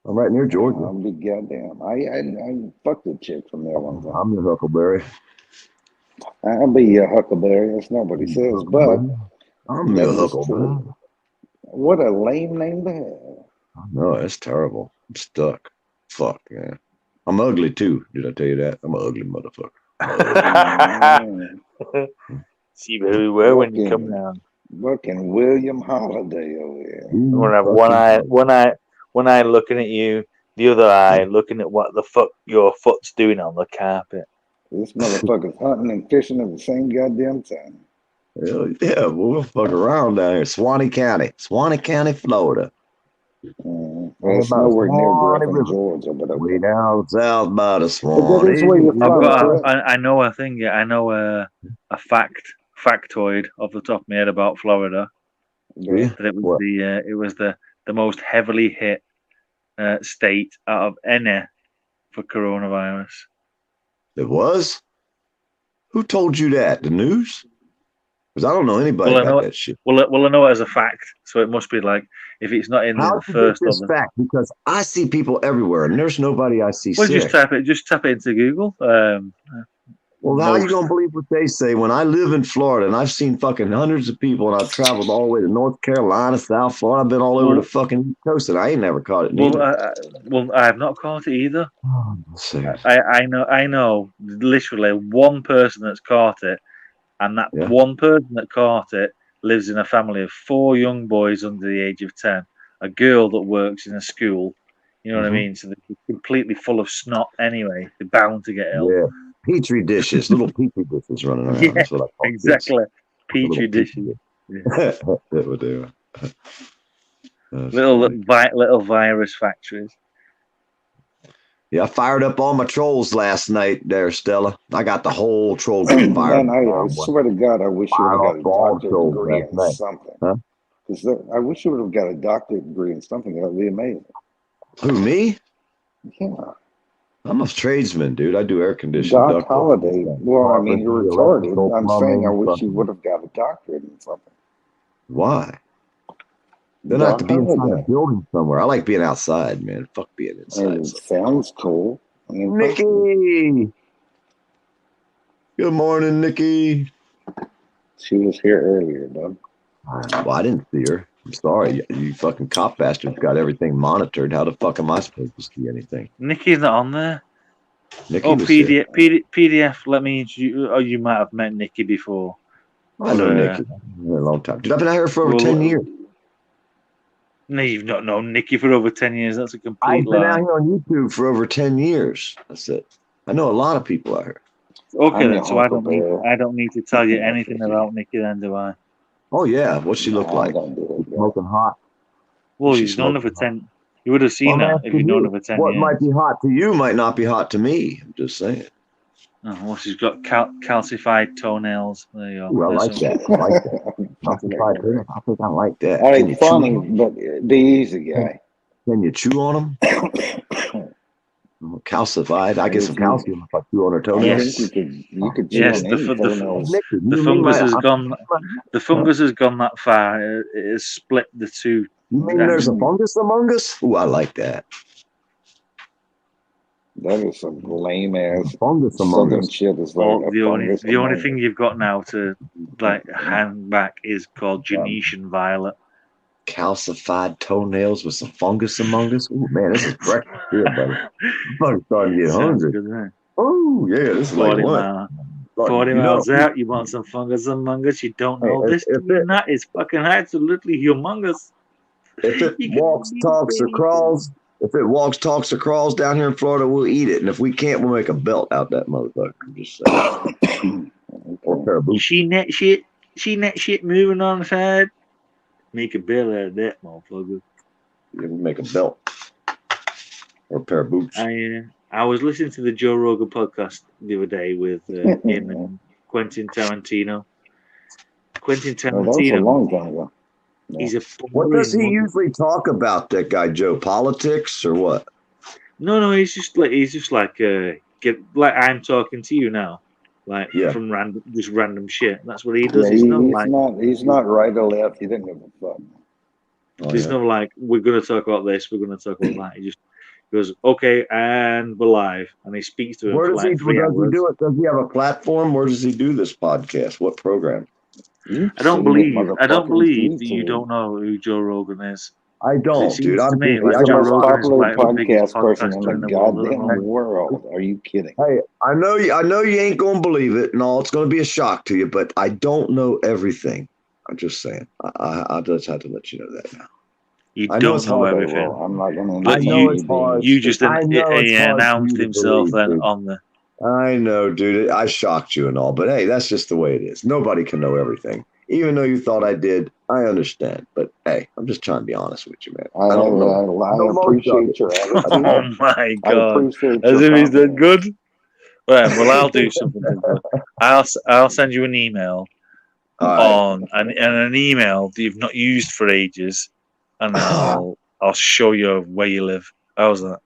I'm right near Georgia. I'll be goddamn. I fucked a chick from there one time. I'm your Huckleberry. I'll be your Huckleberry. That's nobody says, but I'm your Huckleberry. What a lame name to have. No, that's terrible. I'm stuck. Fuck, man. I'm ugly too. Did I tell you that? I'm an ugly motherfucker. See where we were when you come down. Fucking William Holiday over here. I'm gonna have one eye looking at you, the other eye looking at what the fuck your foot's doing on the carpet. This motherfucker's hunting and fishing at the same goddamn time. Hell yeah, we'll fuck around down here. Swanee County, Florida. Well, it's nowhere near Griffin, Georgia, but way down south by the Swanee. I know a thing. I know a factoid off the top of my head about Florida. Yeah. That it was the most heavily hit state out of any for coronavirus. It was? Who told you that? The news? Because I don't know anybody about that shit. Well, I know it as a fact, so it must be like if it's not in the first this fact, because I see people everywhere, and there's nobody I see. Well, sick. just tap it into Google. Well, how are you gonna believe what they say? When I live in Florida and I've seen fucking hundreds of people, and I've traveled all the way to North Carolina, South Florida, I've been all over the fucking coast, and I ain't never caught it. I have not caught it either. Oh, I know literally one person that's caught it, and that one person that caught it lives in a family of 4 young boys under the age of 10, a girl that works in a school. You know what I mean? So they're completely full of snot anyway. They're bound to get ill. Yeah. Petri dishes, little petri dishes running around. Yeah, that's what I call exactly. Petri dishes. Yeah. That's what they are. Little virus factories. Yeah, I fired up all my trolls last night there, Stella. I got the whole troll group fired. Man, I swear to God, I wish you would have got a doctorate degree in something. Huh? Because I wish you would have got a doctorate degree in something. That would be amazing. Who, me? Yeah. I'm a tradesman, dude. I do air conditioning. Doc Holiday. Well, I mean, you're retarded. I'm saying I wish you would have got a doctorate in something. Why? Then I have to be inside a building somewhere. I like being outside, man. Fuck being inside. It sounds cool. I mean, Nikki! Good morning, Nikki. She was here earlier, Doug. Well, I didn't see her. I'm sorry. You fucking cop bastards got everything monitored. How the fuck am I supposed to see anything? Nikki's not on there. Nikki PDF. Let me introduce you. Oh, you might have met Nikki before. I know Nikki. A long time. Dude, I've been out here for over 10 years. No, you've not known Nikki for over 10 years. That's a complete I've been out here on YouTube for over 10 years. That's it. I know a lot of people out here. Okay, I'm then. your So I Uncle don't need Bear. I don't need to tell you That's anything what you about Nikki, then, do I? Oh yeah, what's she look No, like? don't do it, bro. Smoking hot. Well, She you've known her smoking for hot. 10. You would have Well, seen I'm her if asking you'd known her you. for 10 What might years. be hot to you might not be hot to me. I'm just saying. Oh, well, she's got calcified toenails. There you go. Ooh, I There's like something. that. I like that. Calcified toenails. I think I like that. All Can right, you chew funny, on them? but be easy, guy. Can you chew on them? Calcified. I get some If you, calcium if I chew on her I toenails. think you could chew Yes, on any toenails. Nicky, the you mean fungus my? has gone. The fungus has gone that far. It has split the two. You mean there's a fungus among us? Ooh, I like that. That is some lame ass Fungus among southern us. shit. Is like Well, a the only fungus the only among thing us. you've got now to like hand back is called Genetian violet. Calcified toenails with some fungus among us. Ooh, man, this is breakfast here, buddy. I'm fucking starting to get Sounds hungry. good, isn't it? Oh yeah, this is like 40 lunch. miles. Starting 40 to eat miles up. out, you want some fungus among us. You don't Hey, know this. Doing that is fucking absolutely humongous. if it You can walks, eat talks, or anything. crawls, if it walks, talks, or crawls down here in Florida, we'll eat it. And if we can't, we'll make a belt out that motherfucker. I'm just saying. Or a pair of boots. She net shit moving on the side. Make a bill out of that, motherfucker. You can make a belt or a pair of boots. I was listening to the Joe Rogan podcast the other day with him and Quentin Tarantino. Quentin Well, that was a Tarantino, long time ago. he's a What does he boring usually talk about, that guy Joe? Politics or what? No, he's just like get like I'm talking to you now, like from random shit. That's what he does. Yeah, He's he's not right or left. He didn't give a fuck. There's no like we're gonna talk about this, we're gonna talk about that. He just goes, okay, and we're live, and he speaks to him Where for does he like 3 does he hours. do it? Does he have a platform? Where does he do this podcast? What program? I don't believe that you don't know who Joe Rogan is. I don't, It seems dude. to I'm me thinking like He's the Joe most Rogan is popular like the biggest podcast person podcaster in the in the world at the goddamn moment. world. Are you kidding? Hey, I know you ain't gonna believe it, and all. It's gonna be a shock to you, but I don't know everything. I'm just saying. I just had to let you know that now. You I know don't it's know hard. everything. Well, I'm not going But I know it's hard. you just I know it's hard for announced you to himself believe, then dude. on the. I know, dude. I shocked you and all, but hey, that's just the way it is. Nobody can know everything. Even though you thought I did, I understand. But hey, I'm just trying to be honest with you, man. I don't know. I appreciate your attitude. Oh my I god! appreciate As your if he's done confidence. good. Well, I'll do something different. I'll send you an email on an email that you've not used for ages, and I'll show you where you live. How's that?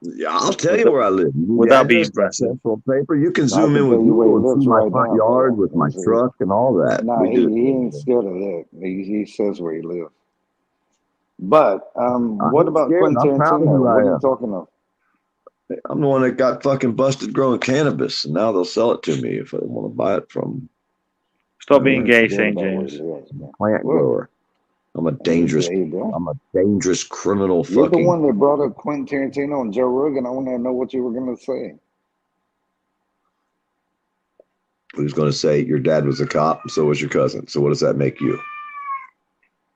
Yeah, I'll tell you where I live. Would that be impressive? Paper. You can I zoom in can with tell you where he Google and lives see my right front now, yard bro. with my truck and all that. No, We he do. ain't scared of that. He says where he lives. But what ain't about scared. Quentin I'm proud of Tarantino? who What I are you am. talking of? I'm the one that got fucking busted growing cannabis, and now they'll sell it to me if I want to buy it from. Stop being gay, St. James. Plant grower. I'm a dangerous. I'm a dangerous criminal. You're the Fucking. one that brought up Quentin Tarantino and Joe Rogan. I want to know what you were going to say. Who's going to say your dad was a cop, and so was your cousin? So what does that make you?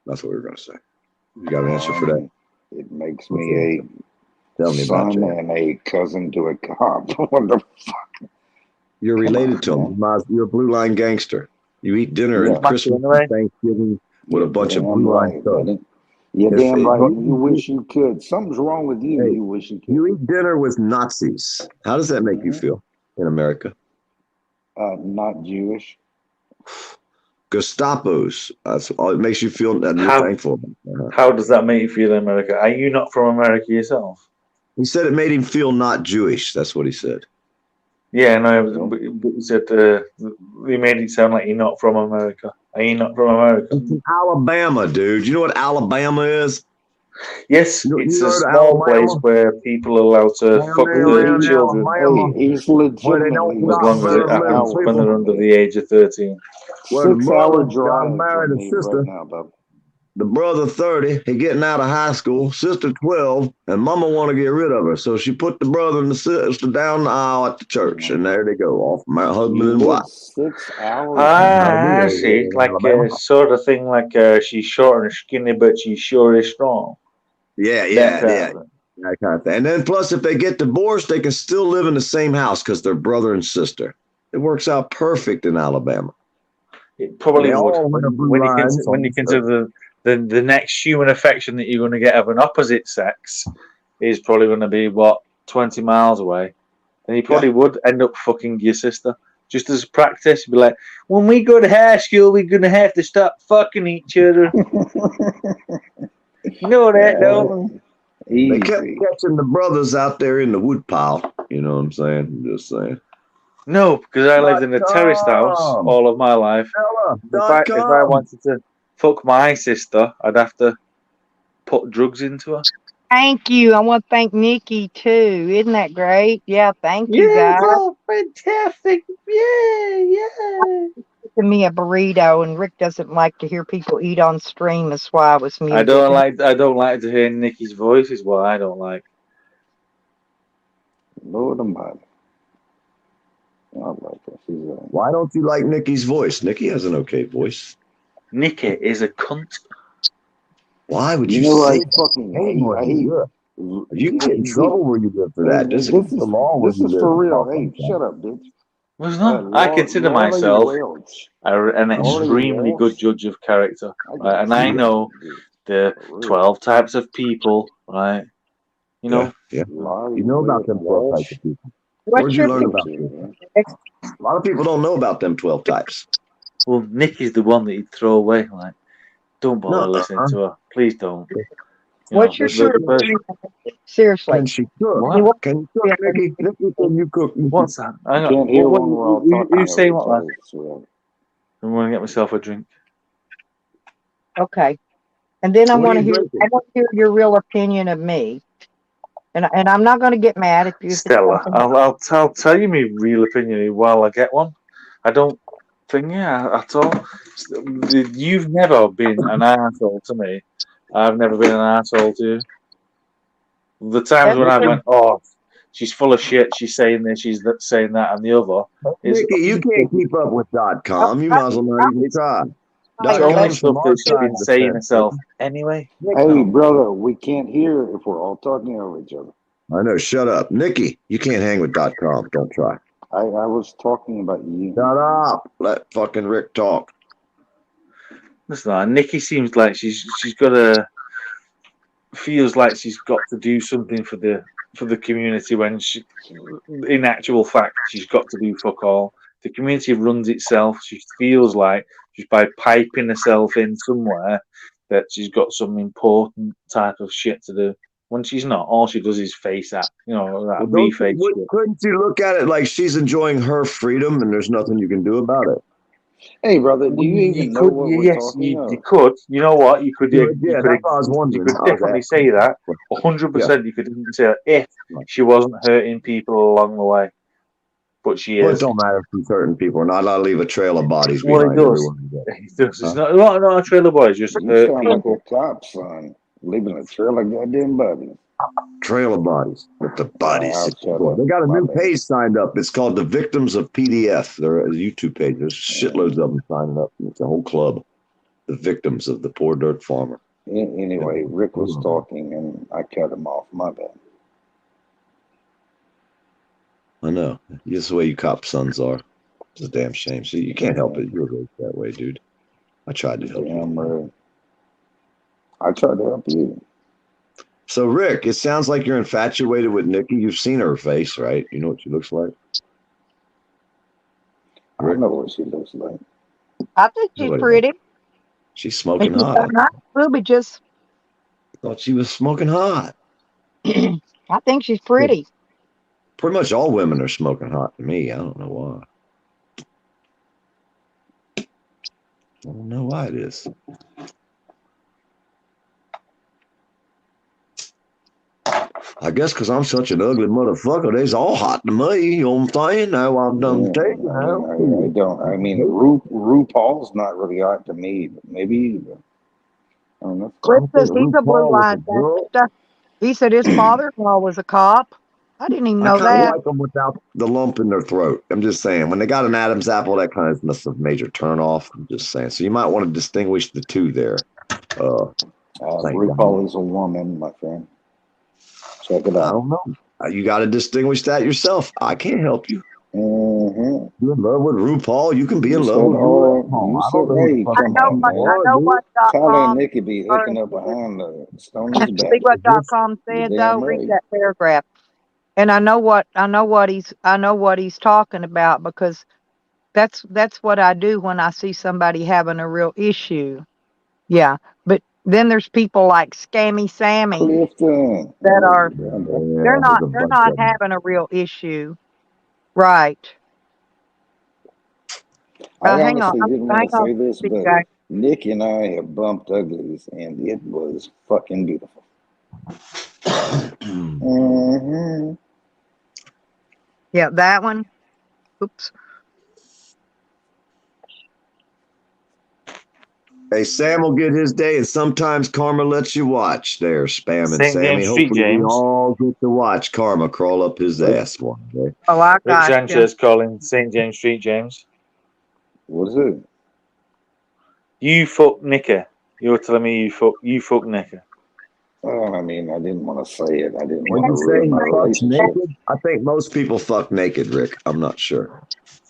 That's what we were going to say. You got an answer for that? It makes me Tell a me about son you. and a cousin to a cop. What the fuck? You're related to him. You're a blue line gangster. You eat dinner Yeah. at Christmas and Thanksgiving with a bunch of Damn blue line right, thugs. buddy. You're If damn it- right. You wish you could. Something's wrong with you. Hey, You wish you could. You eat dinner with Nazis. How does that make you feel in America? Not Jewish. Gestapos. That's all. It makes you feel that you're How- thankful. How does that make you feel in America? Are you not from America yourself? He said it made him feel not Jewish. That's what he said. Yeah, no, but he said he made it sound like you're not from America. Are you not from America? It's in Alabama, dude. You know what Alabama is? Yes, You it's a heard of small place Alabama? where people are allowed to fuck their children Hey, he's legitimately as long as it happens when they're under the age of 13. Where the 6 mother hour got drive married from a me sister. right now, bub. The brother 30, he getting out of high school, sister 12, and mama want to get rid of her. So she put the brother and the sister down the aisle at the church, and there they go, off my husband You and live wife. 6 hours. I see. Like sort of thing like she's short and skinny, but she's sure is strong. Yeah, That yeah, kind yeah. of thing. That kind of thing. And then plus, if they get divorced, they can still live in the same house because they're brother and sister. It works out perfect in Alabama. It probably They would. all wear blue When lines you on consider the next human affection that you're going to get of an opposite sex is probably going to be, what, 20 miles away, then you probably would end up fucking your sister. Just as practice, you'd be like, when we go to high school, we're going to have to stop fucking each other. You know that, don't you? They kept catching the brothers out there in the woodpile. You know what I'm saying? I'm just saying. No, because I lived in a terraced house all of my life. If I wanted to fuck my sister, I'd have to put drugs into her. Thank you. I want to thank Nikki too. Isn't that great? Yeah, thank you guys. Oh, fantastic. Yeah. Give me a burrito, and Rick doesn't like to hear people eat on stream. That's why I was muted. I don't like to hear Nikki's voice is what I don't like. Lord Almighty. I like her. Why don't you like Nikki's voice? Nikki has an okay voice. Nikki is a cunt. Why would you know, say I fucking hate. You can get in trouble where you live for that. This is for real. Hey, shut up, bitch. Well, it's not. I consider myself an extremely good judge of character, right? And I know the 12 types of people, right? You know, You know about them 12 types of people. What's Where'd you your learn about them? A lot of people don't know about them 12 types. Well, Nikki's the one that you'd throw away. Like, don't bother listening to her. Please don't. What's your seriously? Can she cook? What? Can you cook, Nikki? Nikki, can you cook? What's that? I can't hear when we're all talking. You say what, lad? I'm going to get myself a drink. Okay. And then I What want are to you hear. drinking? I want to hear your real opinion of me. And I'm not going to get mad if you. Stella, I'll tell you my real opinion while I get one. I don't think at all. You've never been an asshole to me. I've never been an asshole to you. The times when I went, oh, she's full of shit. She's saying this, she's saying that, and the other. Nikki, you can't keep up with .com. You might as well not even try. It's only stuff that she's been saying herself anyway. Hey, brother, we can't hear if we're all talking over each other. I know. Shut up. Nikki, you can't hang with .com. Don't try. I was talking about you. Shut up. Let fucking Rick talk. Listen, Nikki seems like she's feels like she's got to do something for the community when she, in actual fact, she's got to do fuck all. The community runs itself. She feels like just by piping herself in somewhere that she's got some important type of shit to do. When she's not, all she does is face that, that reface shit. Couldn't you look at it like she's enjoying her freedom and there's nothing you can do about it? Hey, brother, do you even know what we're talking about? You could. You know what? You could. You Yeah, that's what I was wondering. You could definitely say that. 100%. You could even say that if she wasn't hurting people along the way. But she Well, is. it don't matter if she's hurting people. We're not allowed to leave a trail of bodies Well, behind it does. everyone. It does. It's not a trail of bodies. Just You hurt sound like people. a cop, son. Leaving a trail of goddamn bodies. Trail of bodies. With the bodies. shut up. They got a My new bad. page signed up. It's called the Victims of PDF. They're a YouTube page. There's shitloads of them signing up. It's a whole club. The Victims of the Poor Dirt Farmer. Anyway, Rick was talking and I cut him off. My bad. I know. That's the way you cop sons are. It's a damn shame. See, you can't help it. You're raised that way, dude. I tried to help you. I tried to help you. So, Rick, it sounds like you're infatuated with Nikki. You've seen her face, right? You know what she looks like? I don't know what she looks like. I think she's Nobody pretty. She's smoking And she's hot. got nice Ruby just. Thought she was smoking hot. I think she's pretty. Pretty much all women are smoking hot to me. I don't know why. I don't know why it is. I guess because I'm such an ugly motherfucker, they's all hot to me. You know what I'm saying? Now I'm done taking out. I don't. I mean, RuPaul's not really hot to me, but maybe. I don't know. Cliff says he's a blue line. He said his father-in-law was a cop. I didn't even know I kind of that. like them without the lump in their throat. I'm just saying, when they got an Adam's apple, that kind of must have major turn off. I'm just saying. So you might want to distinguish the two there. RuPaul is a woman, my friend. Check it out. I don't know. You got to distinguish that yourself. I can't help you. Mm-hmm. You in love with RuPaul? You can be in You love said, with RuPaul. you I said, don't know hey, what the I fuck come know on, kind of what man. I hard, know dude. what Tyler and .com Nikki be or hooking up behind the Stoney's back. see what This, .com You said damn though. Read right. that paragraph, and I know what he's talking about because that's what I do when I see somebody having a real issue. Yeah, but then there's people like Scammy Sammy Clifton. that Oh, are yeah. yeah, there's a they're bunch not of them. having a real issue, right? I Hang on, honestly didn't hang want to on, say this, big but guy. Nikki and I have bumped uglies, and it was fucking beautiful. Mm-hmm. Yeah, that one. Oops. Hey, Sam will get his day, and sometimes Karma lets you watch. There, spamming St. Sammy. James Street, Hopefully, we James. all get to watch Karma crawl up his ass one day. Oh, I Rick got you. Sanchez calling St. James Street, James. What is it? You fuck Nicky. You're telling me you fuck Nicky. Well, I mean, I didn't want to say it. I didn't When want you to say ruin he my fucks relationship. naked, I think most people fuck naked, Rick. I'm not sure.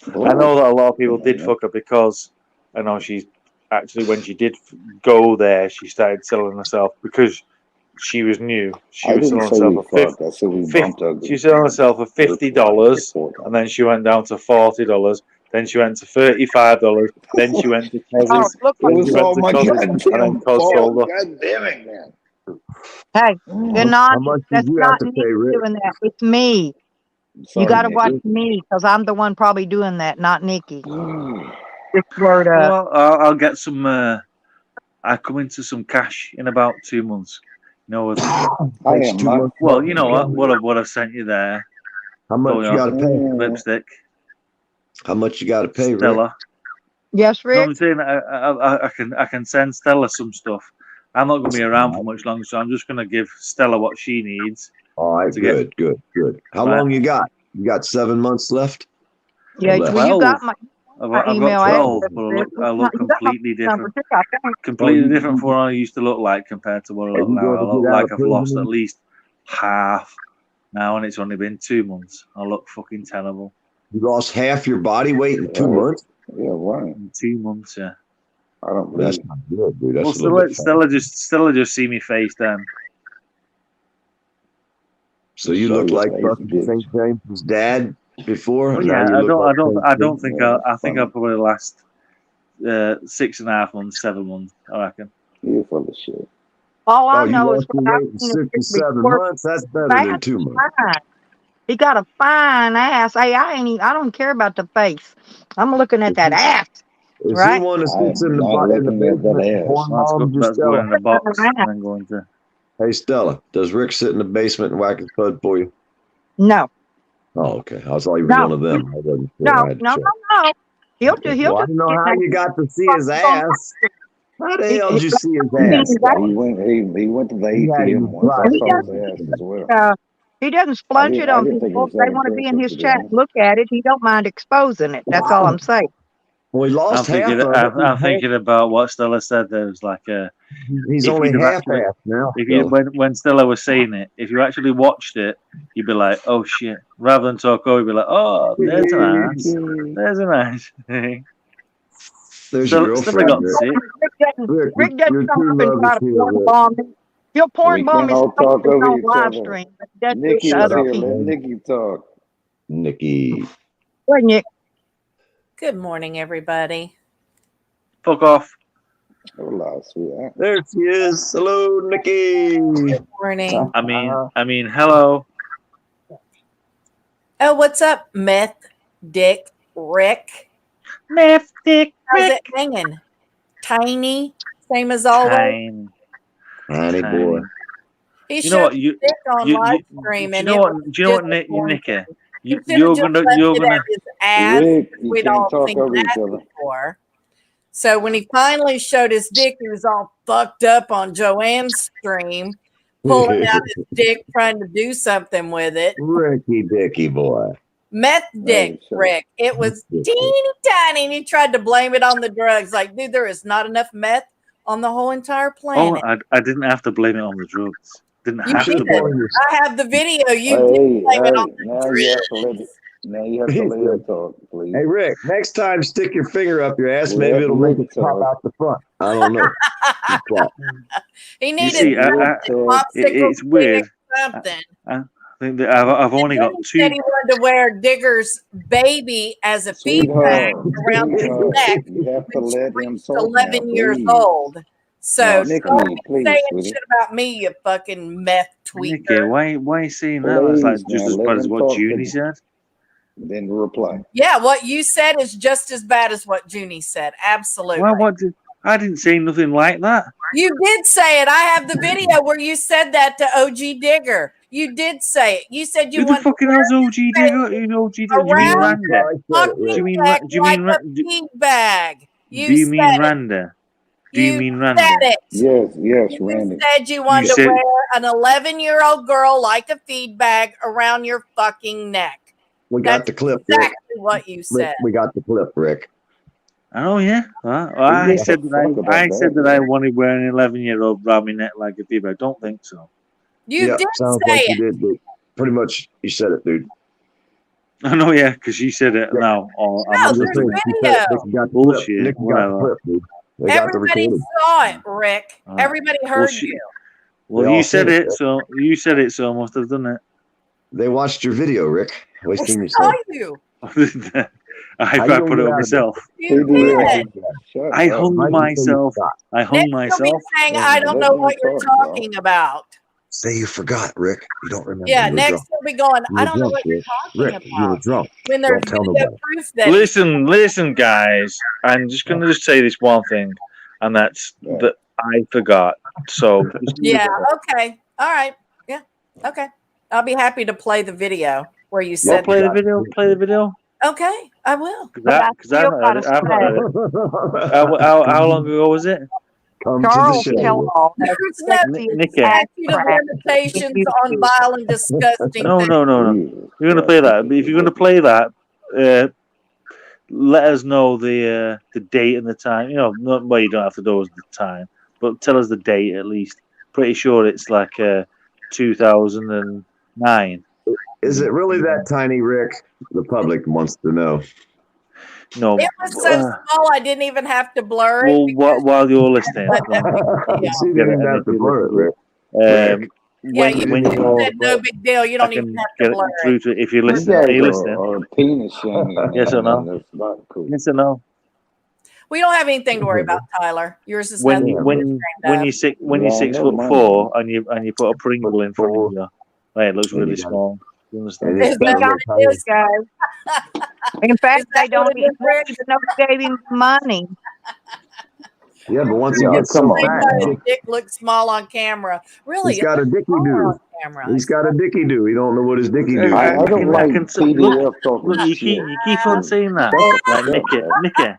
I know that a lot of people did fuck her because I know she's actually when she did go there, she started selling herself because she was new. She I was didn't selling say herself we for fucked. I said we 50, bumped uglies. she was selling herself for $50, and then she went down to $40. Then she went to $35. Then she went to Oh, Coz's. look It Then was she went all to my Coz's, and then goddamn Coz fault. sold her. God damn it, man. Hey, then How not much did that's you have not to me pay, Rick? doing that. It's me. You Sorry, got to watch Nikki. me because I'm the one probably doing that, not Nikki. Just word up. Well, I'll get some. I come into some cash in about 2 months. You know what? I Takes am 2 not. months. Well, you know what I've sent you there. How much Going you got to on pay? lipstick, How much you got to pay, Rick? Stella. Yes, No, Rick. I'm saying I can send Stella some stuff. I'm not going to be around for much longer, so I'm just going to give Stella what she needs. All right, to get good. How Right. long you got? You got 7 months left? Yeah, Or less? well, you got 12. my I've got email 12, address. but Rick. I look You got my completely number different. too, I think. Completely you- different from what I used to look like compared to what I Are look you now. going I to look get out like of I've lost prison? at least half now, and it's only been 2 months. I look fucking terrible. You lost half your body weight in 2 Right. months? Yeah, right. In 2 months, yeah. I don't believe That's it. not good, dude. That's Well, a little bit fast. Stella just see me face then. So you Show look your like face, fucking bitch. St. James's dad before. Well, and now yeah, you look like St. I don't James. think Yeah, I think I'll funny. probably last 6.5 months, 7 months. I reckon. You're full of shit. All I Oh, you know is lost your what I've weight in seen 6 of to Rick 7 before. months? That's better Fat than 2 months. fine. He got a fine ass. Hey, I don't care about the face. I'm looking at that ass, Is he right? one that I sits am in the not basement looking at that and ass. porn bombs you, That's going Stella? in the box and then going to. Hey, Stella, does Rick sit in the basement and whack his bud for you? No, Oh, okay. I thought he was no, one of them. I wasn't sure. no, I had to no, check. no. He'll Okay. do. He'll Well, I just don't know get how that. you got to see his ass. How the hell did you see his He ass, He Stella? went. He went to the He had ATM his once. I private saw his information. ass as well. He doesn't I splunge it on didn't think it people. was If they that want to be in impressive, his to be chat and honest. look at it, he don't mind exposing it. That's all I'm saying. Well, he I'm lost half thinking. of it. I'm thinking about what Stella said. There was like He's if only you'd have actually, half-assed now, if you Stella. when Stella was saying it, if you actually watched it, you'd be like, oh shit. Rather than talk over, you'd be like, oh, there's an ass. There's an ass. There's your Stella girlfriend, got Rick. sick. Rick doesn't Your come true up and love try is to here, porn Rick. bomb me. He'll porn We bomb can't all himself talk over on each live other. stream. But that's Nikki to is other here. Let people. Nikki talk. Nikki. Wait, Nick. Good morning, everybody. Fuck off. Hola, sweetheart. There she is. Hello, Nikki. Good morning. I mean, hello. Oh, what's up, Meth Dick Rick? Meth Dick How's it hanging? Tiny, same as always. Tiny. Honey boy. He You know showed what? his You dick on you, live you stream, do you and know it what? was Do you know what, disappointing. Nikki? He should have just left You're it gonna. at his ass. Rick, you We'd can't all talk seen over each that other. before. So when he finally showed his dick, he was all fucked up on Joanne's stream, pulling out his dick, trying to do something with it. Ricky Dicky boy. Meth dick, sure. Rick. It was teeny tiny, and he tried to blame it on the drugs. Like, dude, there is not enough meth on the whole entire Oh, planet. I didn't have to blame it on the drugs. Didn't You have to did. blame it. I have the video. You Hey, did blame it on the now you have to let it. Now you have to let him talk, please. Hey, Rick, next time stick your finger up your ass. Maybe Let it'll make Rick it pop talk. out the front. I don't know. Keep quiet. He You needed see, popsicle it's stick weird. or something. I think that I've only got He two. said he wanted to wear Digger's baby as a feedback Sweetheart, around his neck you have to when she let him reached talk now, 11 years please. old. So Nikki, don't be please, saying sweetie. shit about me, you fucking meth Nikki, tweaker. why are you saying that? That's like Please, just now as let bad as him what talk to Junie me. said. Then reply. Yeah, what you said is just as bad as what Junie said. Absolutely. Well, I didn't say nothing like that. You did say it. I have the video where you said that to OG Digger. You did say it. You said you Who the wanted to fucking wear hell's OG Digger? You know, do you mean around Randa? fucking Do you mean neck do you like mean a feedback. do you mean Randa? Do you mean Randa? Said it. Yes, You Randy. said you wanted to said- wear an 11-year-old girl like a feedback around your fucking neck. We got the clip, Rick. Exactly what you Rick. said. We got the clip, Rick. Oh yeah. Well, I said that I wanted to wear an 11-year-old around my neck like a fever. I don't think so. You Yeah, did sounds say like it. you did, dude. Pretty much, you said it, dude. I know, yeah, because she said it now. Oh, I No, must there's have a done video. Nick got the bullshit. clip. Nick got the Whatever. clip, dude. They got the Everybody recording. saw it, Rick. Alright. Everybody heard she- you. Well, They all you said seen it, it. so you said it, so I must have done They watched your video, Rick. We Wasting your saw time. you. it. I How you put gonna it get on out of myself. You did. I hung How'd you say you myself. forgot? I hung Next you'll be myself. saying, I don't know what you're talking about. Say you forgot, Rick. You don't remember. Yeah, You were next drunk. you'll be going, You I were don't know drunk, what you're Rick. talking Rick, you were about. drunk. When there's Don't tell video nobody. proof that Listen, guys. I'm just gonna just say this one thing, and that's that I forgot. So just leave Yeah, it. okay. All right. Yeah. Okay. I'll be happy to play the video where you Well, said play the that. video. Play the video. Okay, I will. Because I've not heard it. How long ago was it? Come Charles to the show. Kellogg. There's no Nikki. statute of limitations on vile and disgusting No. things. You're gonna play that. But if you're gonna play that, let us know the date and the time. You know, well, you don't have to know the time, but tell us the date at least. Pretty sure it's like 2009. Is it really that tiny, Rick? The public wants to know. No. It was so small I didn't even have to blur it. Well, while you're listening, She didn't even have to blur it, Rick. Yeah, you when you're said no big deal. You don't even have to get blur through it. to it if you're You listening. guys Are you listening? are penis shaming. Yes or no? That's not cool. Yes or no? We don't have anything to worry about, Tyler. Yours is When nothing you to when be when ashamed you of. six when you're 6'4" and you put a Pringle in front of you, right, it looks really small. You understand? Is that how it is, guys? In fact, Is that they don't what it is, Rick? even know who gave him money. Yeah, but once he Yeah, gets come so on, fat, Why his dick looks small on camera? Really? he's got a dicky smaller do. on camera. He's got a dicky do. He don't know what his dicky do. I don't like Look, PDF talking look, you shit. keep on saying that. Shut the Like fuck up,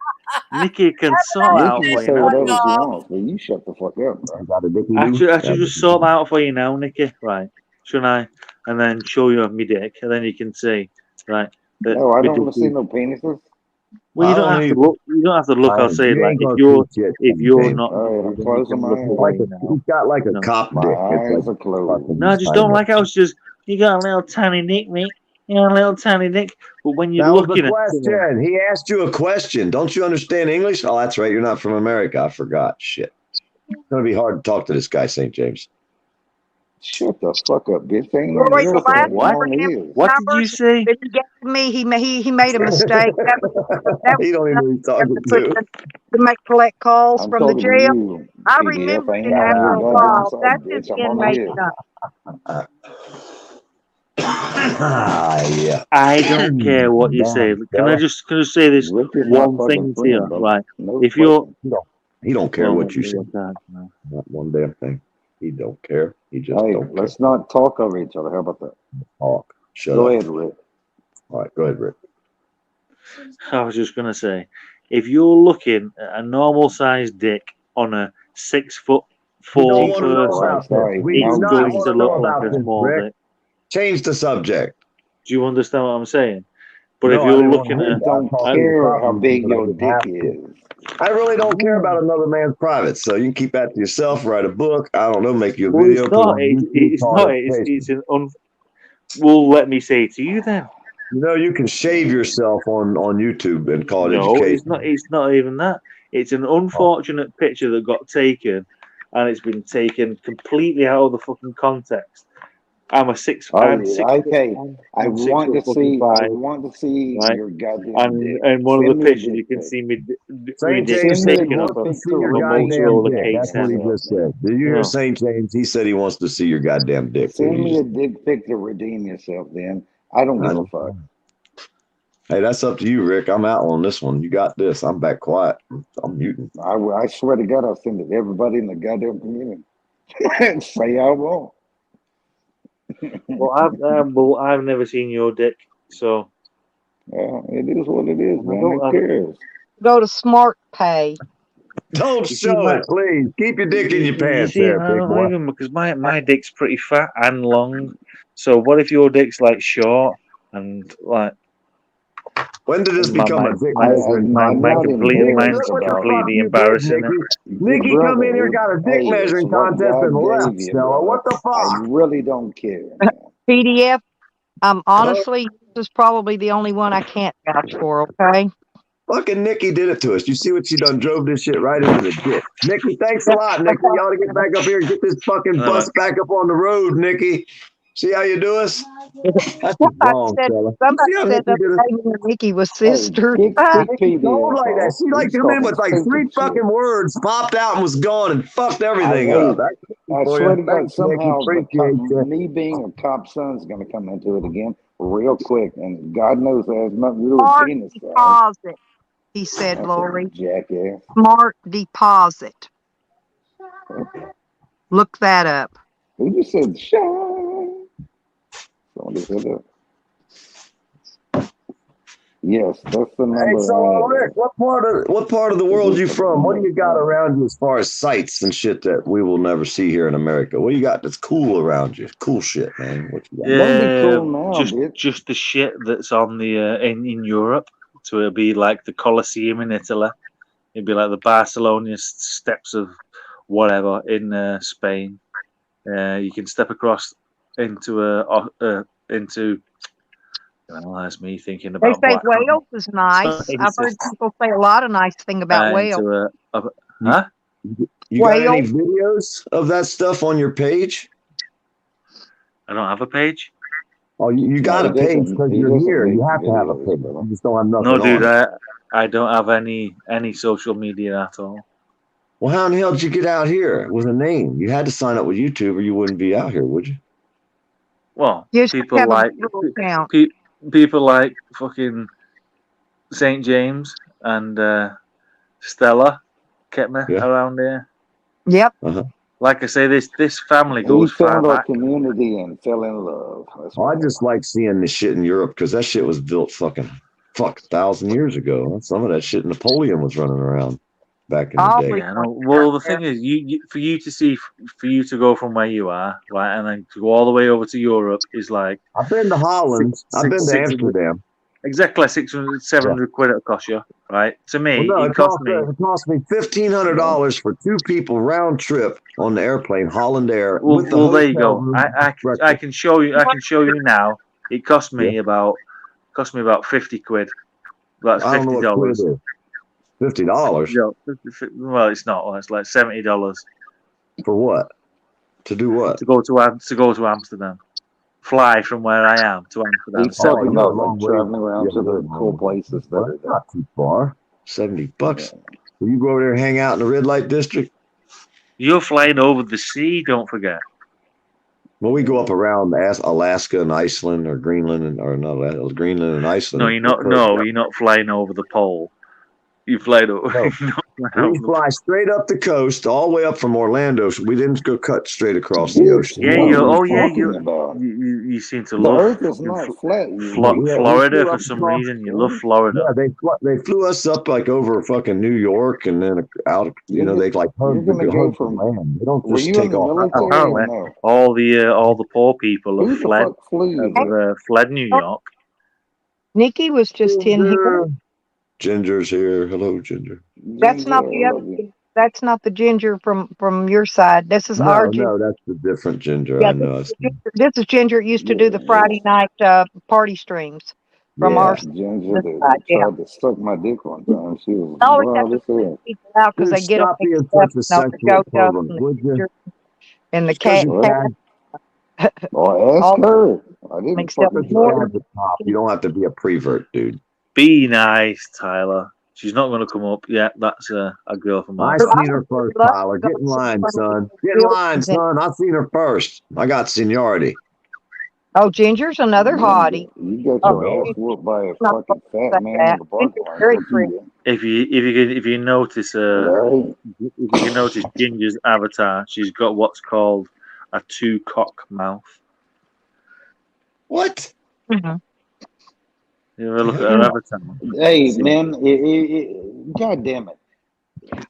Nikki can sort out Nikki for can you say now. whatever she wants, but you shut the fuck up, bro. Got a dicky I do. should just sort that out for you now, Nikki. Right? Shouldn't I? And then show you my dick, and then you can see, right? that No, I my don't dick want to see is- no penises. Well, you don't have to look. You don't have to look. I'll say You like ain't if gonna you're see shit, if you're not. All right, I'm then you closing can my look eyes. away Like now. he's got like a No. cop My dick. It's eyes like are closed. No, I just don't like how it's just you got a little tiny dick, mate. You got a little tiny dick, but when you're That was looking the at question. He asked you a question. Don't you understand English? Oh, that's right. You're not from America. I forgot. Shit. It's gonna be hard to talk to this guy, St. James. Shut the fuck up, bitch. Ain't Roy, nothing the else last that What? on for him is. What did you numbers say? that he gave me, he made a mistake. That was He don't even know who he's talking to put to. to make collect calls I'm from the talking to jail. you, I PDF. remembered Ain't it none after of a your while. goddamn That's side, his bitch. I'm on the inmate hill. stuff. Yeah. I don't care what you say. Can I just say this Rick is my one fucking thing to you, friend, bro. right? No If you're He don't care well, what you say. no. Not one damn thing. He don't care. He just Hey, don't let's not talk over each other. How about that? talk. Shut Go up. ahead, Rick. All right, go ahead, Rick. I was just gonna say, if you're looking at a normal sized dick on a 6'4" We don't want to know person, about this. We do it's not going want to to know look like about a this, small Rick. dick. Change the subject. Do you understand what I'm saying? But No, if I you're didn't looking wanna at, hear that. Don't care how big your dick have is. to. I really don't care about another man's private, so you can keep that to yourself. Write a book. I don't know. Make you a well, video. it's put it not. on It's YouTube, call not. it It's an. Well, let me say to you then. You know, you can shave yourself on YouTube and call it No, education. it's not even that. It's an unfortunate picture that got taken, and it's been taken completely out of the fucking context. I'm Okay, 6 I foot fucking I 5, want to see right? your goddamn dick. And one of Send the me a pictures dick you can pic. see me St. dick James Send me said a he dick wants to pic see your to goddamn Motorola dick. K10. That's what he just said. Did you hear No. St. James? He said he wants to see your goddamn dick. Send me a dick pic to redeem yourself. Then I don't give a fuck. Hey, that's up to you, Rick. I'm out on this one. You got this. I'm back quiet. I'm muting. I swear to God, I'll send it to everybody in the goddamn community. Say I won't. Well, I've never seen your dick, so it is what it is, man. Who I- cares? Go to Smart Pay. Don't You see, show it, please. Keep your dick in your You pants see, there, I big don't boy. even because my dick's pretty fat and long. So what if your dick's like short and like? When did this become a dick mine's measuring contest? completely embarrassing. Nikki come in here, got a dick measuring contest and left, Stella. What the fuck? I really don't care. PDF. Honestly, this is probably the only one I can't vouch for. Okay. Fucking Nikki did it to us. You see what she done? Drove this shit right into the dick. Nikki, thanks a lot, Nikki. You ought to get back up here and get this fucking bus back up on the road, Nikki. See how you do us? That's wrong, Stella. Somebody See how said Nikki did us? that Nikki was sister. Nikki told like that. She like come in with like 3 fucking words, popped out and was gone and fucked everything up. I swear to God, Thanks, Nikki. somehow Appreciate you. me being a cop son is going to come into it again real quick, and God knows that has nothing to do with Smart penis size. deposit, he said, That's a Lori. jackass. Smart deposit. Look that up. Who just said shine? Somebody said that. Yes, that's the number. Hey, so Rick, what part of the world you from? What do you got around you as far as sights and shit that we will never see here in America? What do you got that's cool around you? Cool shit, man. What you got? Just the shit that's on the in Europe. So it'll be like the Colosseum in Italy. It'd be like the Barcelona steps of whatever in Spain. You can step across into well, that's me thinking They about say Black Wales is nice. I've heard people say a lot of nice thing about Wales. Huh? You got any videos of that stuff on your page? I don't have a page. Oh, you got a page because you're here. You have to have a page. You just don't have nothing No, dude, on it. I don't have any social media at all. Well, how in the hell did you get out here with a name? You had to sign up with YouTube or you wouldn't be out here, would you? Well, You should people have a like Google account. people like fucking St. James and Stella kept me around here. Yep. Like I say, this family We goes far found our back. community and fell in love. That's I just like seeing this shit in Europe because that shit was built fucking 1,000 years ago. Some of that shit Napoleon was running around back in the day. Yeah, no, well, the thing is, for you to go from where you are, right, and then to go all the way over to Europe is like. I've been to Holland. I've been to 600 Amsterdam. Exactly, 600, 700 quid it'll cost you, right? To me, Well, no, it cost me. It cost me $1,500 for 2 people round trip on the airplane, Holland Air. Well, with the well there you hotel go. room I can show you. I can show you now. It cost me about 50 quid. That's I don't know $50. what quid it is. $50 Well, it's not. It's like $70 for what? To do what? To go to Amsterdam. Fly from where I am to Amsterdam. He's talking about like traveling around to the cool places that are there. Not too far. $70. Will you go over there and hang out in the red light district? You're flying over the sea. Don't forget. Well, we go up around Alaska and Iceland or Greenland Greenland and Iceland. No, you're not. No, you're not flying over the pole. You flight over. No. We fly straight up the coast, all the way up from Orlando. So we didn't go cut straight across the ocean. Yeah, you seem to love Earth is not flat. Florida for some reason. You love Florida. Yeah, they flew us up like over fucking New York and then out. You know, they like hug the land. They don't just take off. Apparently, all the poor people have fled New York. Nikki was just in here. Ginger's here. Hello, Ginger. That's not the other. That's not the Ginger from your side. This is our Ginger. No, that's the different Ginger. Yeah, I know. this is Ginger used to do the Friday night party streams. from our Ginger this that side. Yeah. tried to suck my dick one time. She was Always have wild to as hell. put people out because Dude, they get them stop being mixed up. such a You know, the sexual JoJo pervert, and would you? the and the Just 'cause cat. you Well, had, or ask All her. I didn't mixed up fucking with you tell her. had the top. You don't have to be a prevert, dude. Be nice, Tyler. She's not going to come up yet. That's a girl from I our But I side. seen her would really first, love Tyler. to Get go in see line, one of son. these Get in line, buildings. And, son. I seen her first. I got seniority. oh, Ginger's another hottie. You got Oh, your ass she's whooped by a not fucking supposed to fat say man that. in the parking Ginger's lot. very What pretty. you If you notice right? if you can notice Ginger's avatar, she's got what's called a two-cock mouth. What? Mhm. You ever look at her avatar? Hey See? man, God damn it.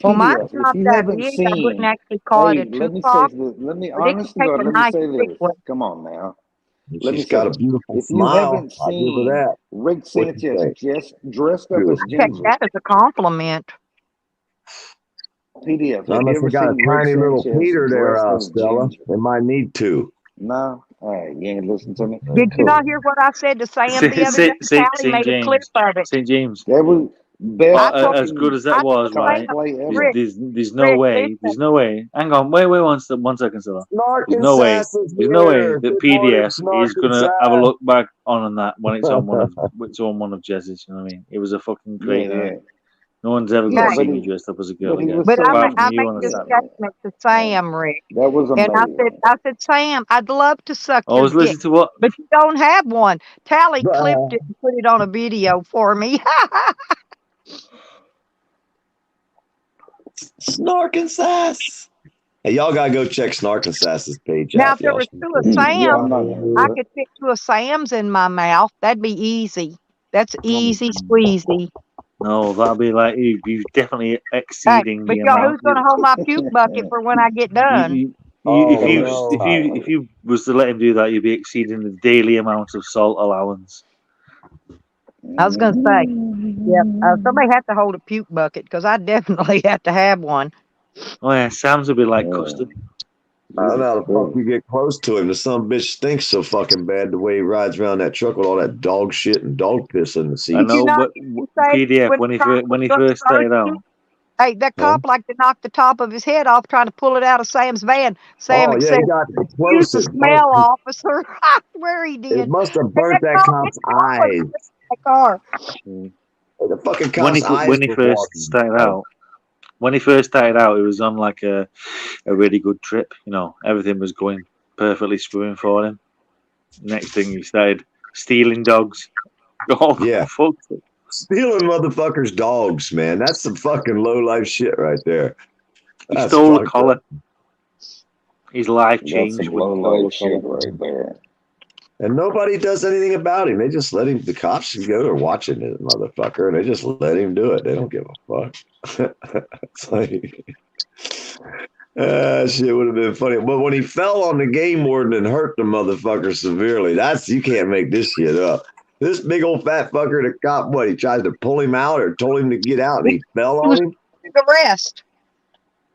Well, mine's PDF, if not you that haven't big. I wouldn't seen, actually call it hey, a let me say two-top, this. Let me, but it can honest to take God, a let me nice say big this. one. Come on now. And Let me she's say got a this. beautiful If you smile. haven't I'll give her seen that. Rick What you Sanchez think? just dressed up Good. as Take Ginger, that as a compliment. PDF, have you Unless they ever got a seen Rick tiny little Sanchez Peter there, dressed as Stella. Ginger? They might need to. No? All right, you ain't listen to me? Did you Cool. not hear what I said to Sam the other day? Callie St. made a clip James. of it. St. James. That was best I told As good as that I was, told right? Sam, cosplay There's, ever. there's no Rick, way. listen. There's no way. Hang on. Wait one second, Stella. Snark There's and no way. Sass is There's no way here. that Good morning, PDF Snark is and gonna have a Sass. look back on that when it's on one of Jess's. You know what I mean? It was a fucking great Yeah, night. No one's ever yeah, gonna Hey, see me dressed up as a girl but he again, was but so apart from I you make on a this Saturday. statement to Sam, Rick. that was And amazing. I said, Sam, I'd love to suck I your was dick, listening to what? but you don't have one. Tally clipped Uh, it and put it on a video for me. Snark and Sass. Hey, y'all gotta go check Snark and Sass's page Now, out. if there Y'all was should two go of check it Yeah, Sam's, I'm not out. gonna I do it. could fit two of Sam's in my mouth. That'd be easy. That's easy squeezy. No, that'll be like you definitely Hey, exceeding but the y'all, amount. who's gonna hold my puke bucket for when I get done? Oh If you was to let him do that, you'd be exceeding the daily amount of salt allowance. I was gonna say, yep. Somebody have to hold a puke bucket because I definitely have to have one. Oh yeah, Sam's would be like custard. I don't know how the fuck you get close to him. The son bitch stinks so fucking bad the way he rides around that truck with all that dog shit and dog piss in the seats. I know, but PDF when he first started out. Hey, that cop liked to knock the top of his head off trying to pull it out of Sam's van. Sam Oh, yeah, said, he got "Excuse the explosive. smell, officer." I swear he did. It must have And burnt that cop cop's didn't know it eyes. was that car. The fucking When cop's eyes he were first watering. started out, it was on like a really good trip. You know, everything was going perfectly screwing for him. Next thing, he started stealing dogs. Oh, Yeah. fucked it. Stealing motherfuckers' dogs, man. That's some fucking low life shit right there. He That's stole a fucked collar. up. His life That's changed some when low he stole life a shit collar. right there. And nobody does anything about him. They just let him. The cops go there watching this motherfucker, and they just let him do it. They don't give a fuck. It's like, shit would have been funny. But when he fell on the game warden and hurt the motherfucker severely, you can't make this shit up. This big old fat fucker, the cop, he tried to pull him out or told him to get out, and he fell on him. Arrest.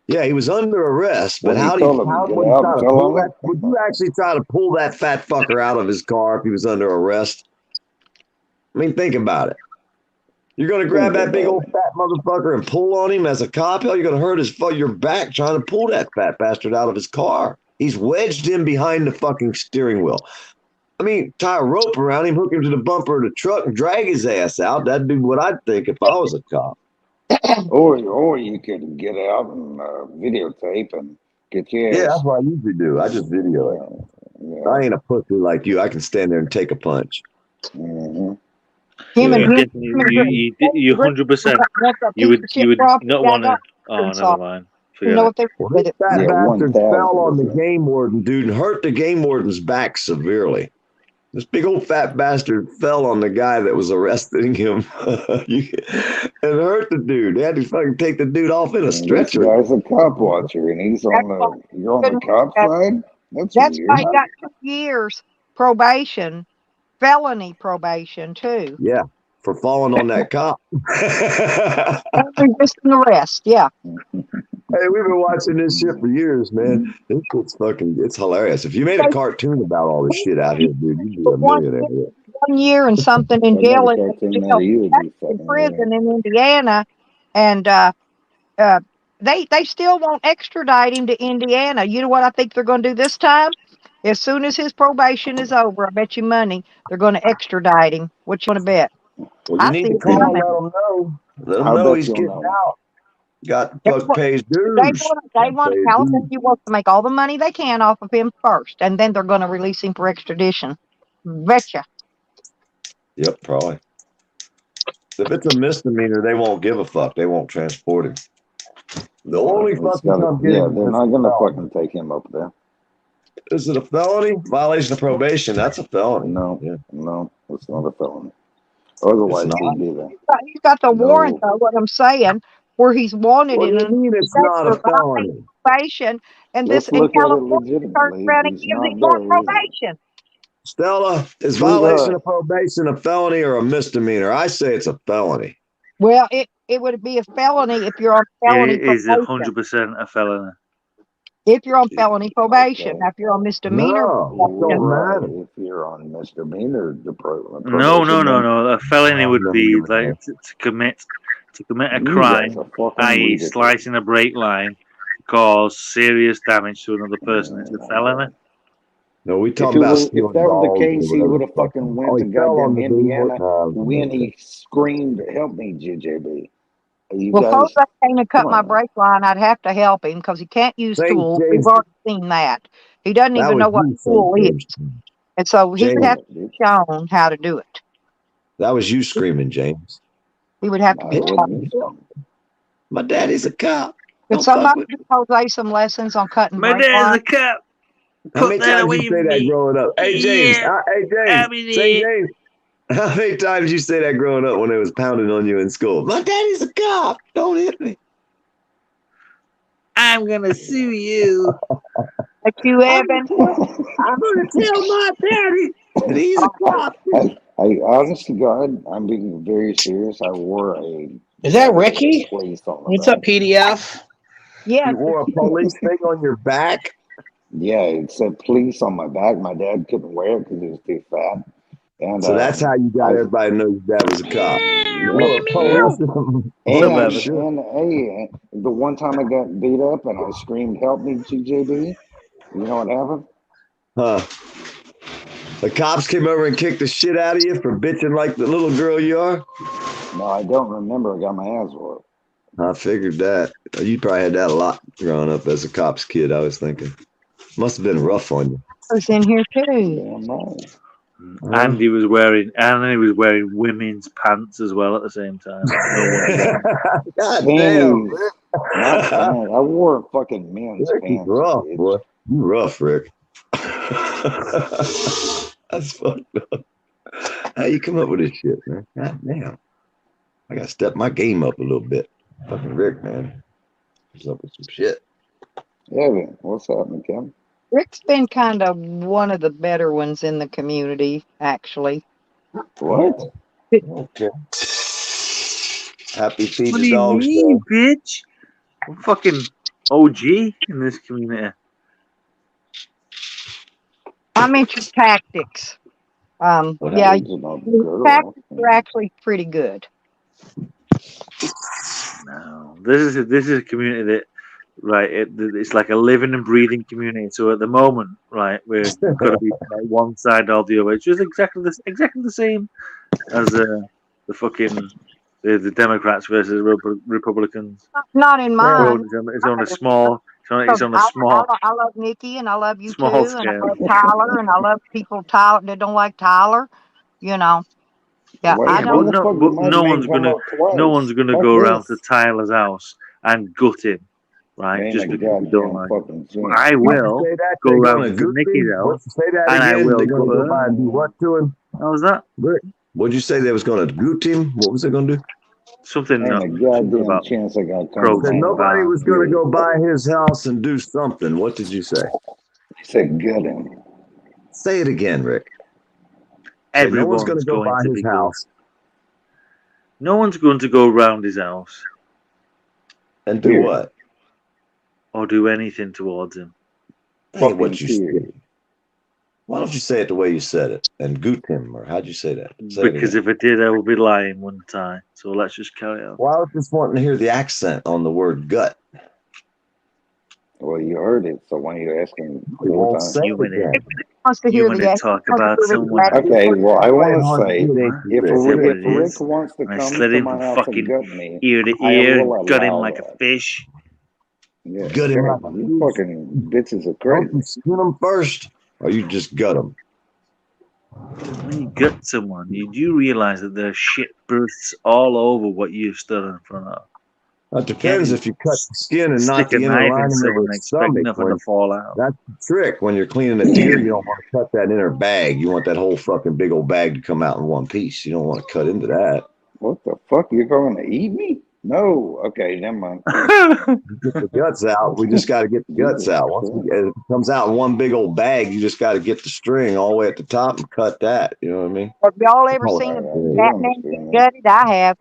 Yeah, he was under arrest, but When he how would told him to get out and tell on him? would you actually try to pull that fat fucker out of his car if he was under arrest? I mean, think about it. You're going to grab that big old fat motherfucker and pull on him as a cop? Hell, you're going to hurt your back trying to pull that fat bastard out of his car. He's wedged him behind the fucking steering wheel. I mean, tie a rope around him, hook him to the bumper of the truck, and drag his ass out. That'd be what I'd think if I was a cop. Or you could get out and videotape and get your ass. Yeah, that's what I usually do. I just video it. Yeah. I ain't a pussy like you. I can stand there and take a punch. Mm-hmm. You 100%. You would not want to. Oh, never mind. You know what they Well, this fat bastard fell on the game warden, dude, and hurt the game warden's back severely. This big old fat bastard fell on the guy that was arresting him and hurt the dude. They had to fucking take the dude off in a stretcher. This guy's a cop watcher, and you're on the cop side? That's weird. why he got 2 years probation, felony probation too. Yeah, for falling on that cop. Just an arrest, yeah. Hey, we've been watching this shit for years, man. This shit's it's hilarious. If you made a cartoon about all this shit out here, dude, you'd be a millionaire. 1 year and something in That jail never in starts thinking that he would be fucking prison weird. in Indiana, and they still won't extradite him to Indiana. You know what I think they're going to do this time? As soon as his probation is over, I bet you money they're going to extradite him. What you want to bet? Well, you I need see to it call, coming. let them know. Let them I know bet he's you'll getting know. out. Got They fuck want, pays they dues. want California wants to make all the money they can off of him first, and then they're going to release him for extradition. Betcha. Yep, probably. If it's a misdemeanor, they won't give a fuck. They won't transport him. The only It's fucking gotta, come get yeah, him they're is not a gonna felony. fucking take him up there. Is it a felony? Violation of probation. That's a felony. No, Yeah. no, it's not a felony. It's Otherwise, not. he'd be there. He's got the warrant, No. though. What I'm saying, where he's wanted What in do you an mean it's state not a for violating felony? probation, and this Let's in look at it California turns legitimately. around and He's gives him not more there, is he? probation. Stella, is Who, violation of probation a felony or a misdemeanor? I say it's a felony. Well, it would be a felony if you're on felony It is probation. 100% a felony. If you're on felony probation, Okay. now if you're on misdemeanor No, it probation, don't Right. matter. If you're on misdemeanor No, probation, then A felony would No, be no, like no. to commit a you guys crime, are fucking i.e., ridiculous. slicing a brake line, cause serious damage to another person. It's a felony. No, we If talking about if stealing that was the dogs or case, he whatever would the have fuck. fucking Oh, went he to fell on goddamn the dude. Indiana No, when he screamed, "Help me, JJB!" You well, suppose guys, I came to cut come my on, man. brake line, I'd have to help him because he can't use Say, tools. We've James, already seen that. He doesn't that even was know what you, a tool is, James. and so he would James, have to be shown how to do it. that was you screaming, James. He would have to No, be it taught. wasn't me. My daddy's a cop. Could Don't fuck somebody with me. give Jose some lessons on cutting My brake dad's lines? a cop. How Put many that times away you say from that me. growing up? Hey, James. Yeah, Hey, I'll James. be Say, there. James. How many times you say that growing up when they was pounding on you in school? My daddy's a cop. Don't hit me. I'm gonna sue you. Like you, Evan? I'm gonna tell my daddy that he's a cop. I honest to God, I'm being very serious. I wore a Is that Ricky? place on the What's back. up, PDF? Yeah. You wore a police thing on your back? Yeah, it said police on my back. My dad couldn't wear it because he was too fat. And So that's how you got everybody to know your dad was a cop. You wore a police on your shirt. and hey, the one time I got beat up and I screamed, "Help me, GJB!" You know what happened? Huh. The cops came over and kicked the shit out of you for bitching like the little girl you are? No, I don't remember. I got my ass whooped. I figured that. You probably had that a lot growing up as a cop's kid, I was thinking. Must have been rough on you. I was in here too. Damn right. And he was wearing women's pants as well at the same time. God Panties. damn. Not pants. I wore fucking men's Rick, you pants. rough, bitch. boy. You rough, Rick. That's fucked up. How you come up with this shit, man? God damn. I gotta step my game up a little bit. Fucking Rick, man. He's up with some shit. Evan, what's happening, Kevin? Rick's been kind of one of the better ones in the community, actually. What? Okay. Happy feet What the do you dogs mean, though. bitch? I'm fucking OG in this community. I mentioned tactics. What Yeah, happens about his girl? tactics are actually pretty good. No, this is a community that, right? It's like a living and breathing community. So at the moment, right, we're got to be like one side or the other. It's just exactly the same as the fucking the Democrats versus Republicans. Not in mine. It's on a small. It's on a small. I love Nikki and I love you Small too, and I scale. love Tyler and I love people Tyler that don't like Tyler. You know, yeah, Wait, I Yeah, don't. but no one's gonna Fuck go this. around to Tyler's house and gut him, right? Ain't just a because you don't goddamn like fucking him. thing. I will Say that go they're around gonna to goot Nikki's him? house Say that and I again. will They're gonna gut go her. by and do what to him? How's that? Rick, what'd you say they was gonna goot him? What was they gonna do? Something Ain't a something goddamn about chance I got Said protein nobody bar. was gonna go by his house and do something. What did you say? He said, "Gut him." Say it again, Rick. Say no one's gonna Everyone's go going by to his be good. house No one's going to go round his house and do Period. what? or do anything towards him. That ain't what Fucking you period. said. Why don't you say it the way you said it? And goot him, or how'd you say that? Say it Because again. if I did, I would be lying, wouldn't I? So let's just carry on. Well, I was just wanting to hear the accent on the word gut. Well, you heard it, so why are you asking You more won't time? say it again. Wants to You hear want the to accent. talk about someone. Okay, well, I want to say, if Is that what Rick it is? wants to I come slid to him my from house and fucking gut me, ear to I ear, will gut him allow like a that. fish. Yeah, Gut him God, like a you fish. fucking bitches are Don't you crazy. skin them first, or you just gut them? When you gut someone, you do realize that there are shit bruises all over what you've stood in front of. It depends if you cut the skin and Stick not a the inner knife in lining of someone their and expect stomach. nothing to fall out. That's the trick. When you're cleaning a deer, you don't want to cut that inner bag. You want that whole fucking big old bag to come out in one piece. You don't want to cut into that. What the fuck? You're going to eat me? No. Okay, never mind. Get the guts out. We just got to get the guts out. Once if it comes out in one big old bag, you just got to get the string all the way at the top and cut that. You know what I mean? Have y'all ever Call it seen a string. Batman get gutted? I have.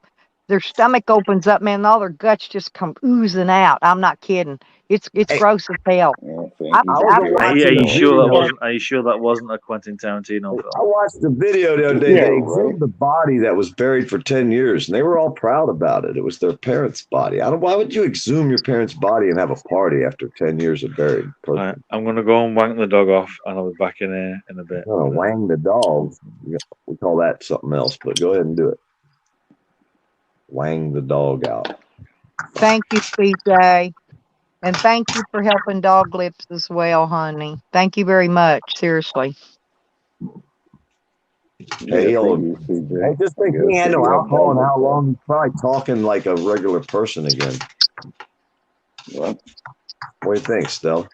Their stomach opens up, man. All their guts just come oozing out. I'm not kidding. It's gross as hell. Are you sure that wasn't? Are you sure that wasn't a Quentin Tarantino I film? watched the video the other day. Yeah, They right. exhumed the body that was buried for 10 years, and they were all proud about it. It was their parents' body. Why would you exhume your parents' body and have a party after 10 years of buried person? Right, I'm gonna go and wank the dog off, and I'll be back in here in a bit. Oh, wang the dog. We call that something else, but go ahead and do it. Wang the dog out. Thank you, CJ. And thank you for helping Dog Lips as well, honey. Thank you very much. Seriously. Hey, Yeah, yo, thank you, CJ. I just think he had no alcohol and how long he's probably talking like a regular person again. What? What do you think, Stella?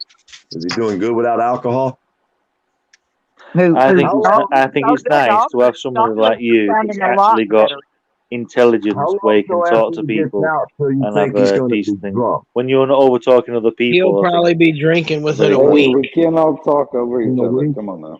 Is he doing good without alcohol? I think it's nice to have somebody like you who's actually got intelligence where you can talk to people and have a decent thing. When you're not over talking other people, He'll probably be drinking within a Hey, week. we can't all talk over each other. Come on now.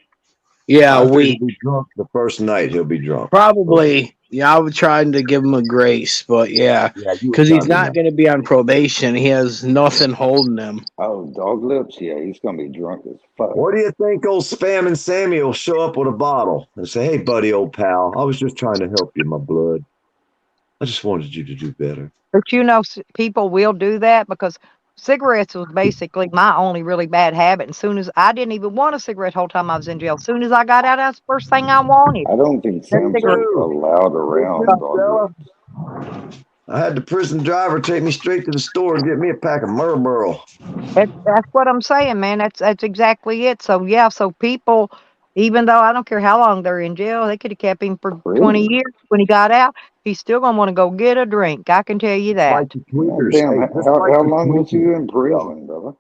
Yeah, I a think week. he'll be drunk the first night. He'll be drunk. Probably. Yeah, I was trying to give him a grace, but yeah, because he's not going to be on probation. He has nothing holding him. Oh, Dog Lips? Yeah, he's going to be drunk as fuck. What do you think old Spam and Sammy will show up with a bottle and say, hey, buddy, old pal, I was just trying to help you, my blood. I just wanted you to do better. But you know, people will do that because cigarettes was basically my only really bad habit. And soon as I didn't even want a cigarette the whole time I was in jail. As soon as I got out, that's the first thing I wanted. I don't think Sam's allowed around Dog Lips. I had the prison driver take me straight to the store and get me a pack of Marlboro. That's what I'm saying, man. That's exactly it. So yeah, so people, even though I don't care how long they're in jail, they could have kept him for 20 years. When he got out, he's still gonna want to go get a drink. I can tell you that. Damn, how long was you in prison, brother?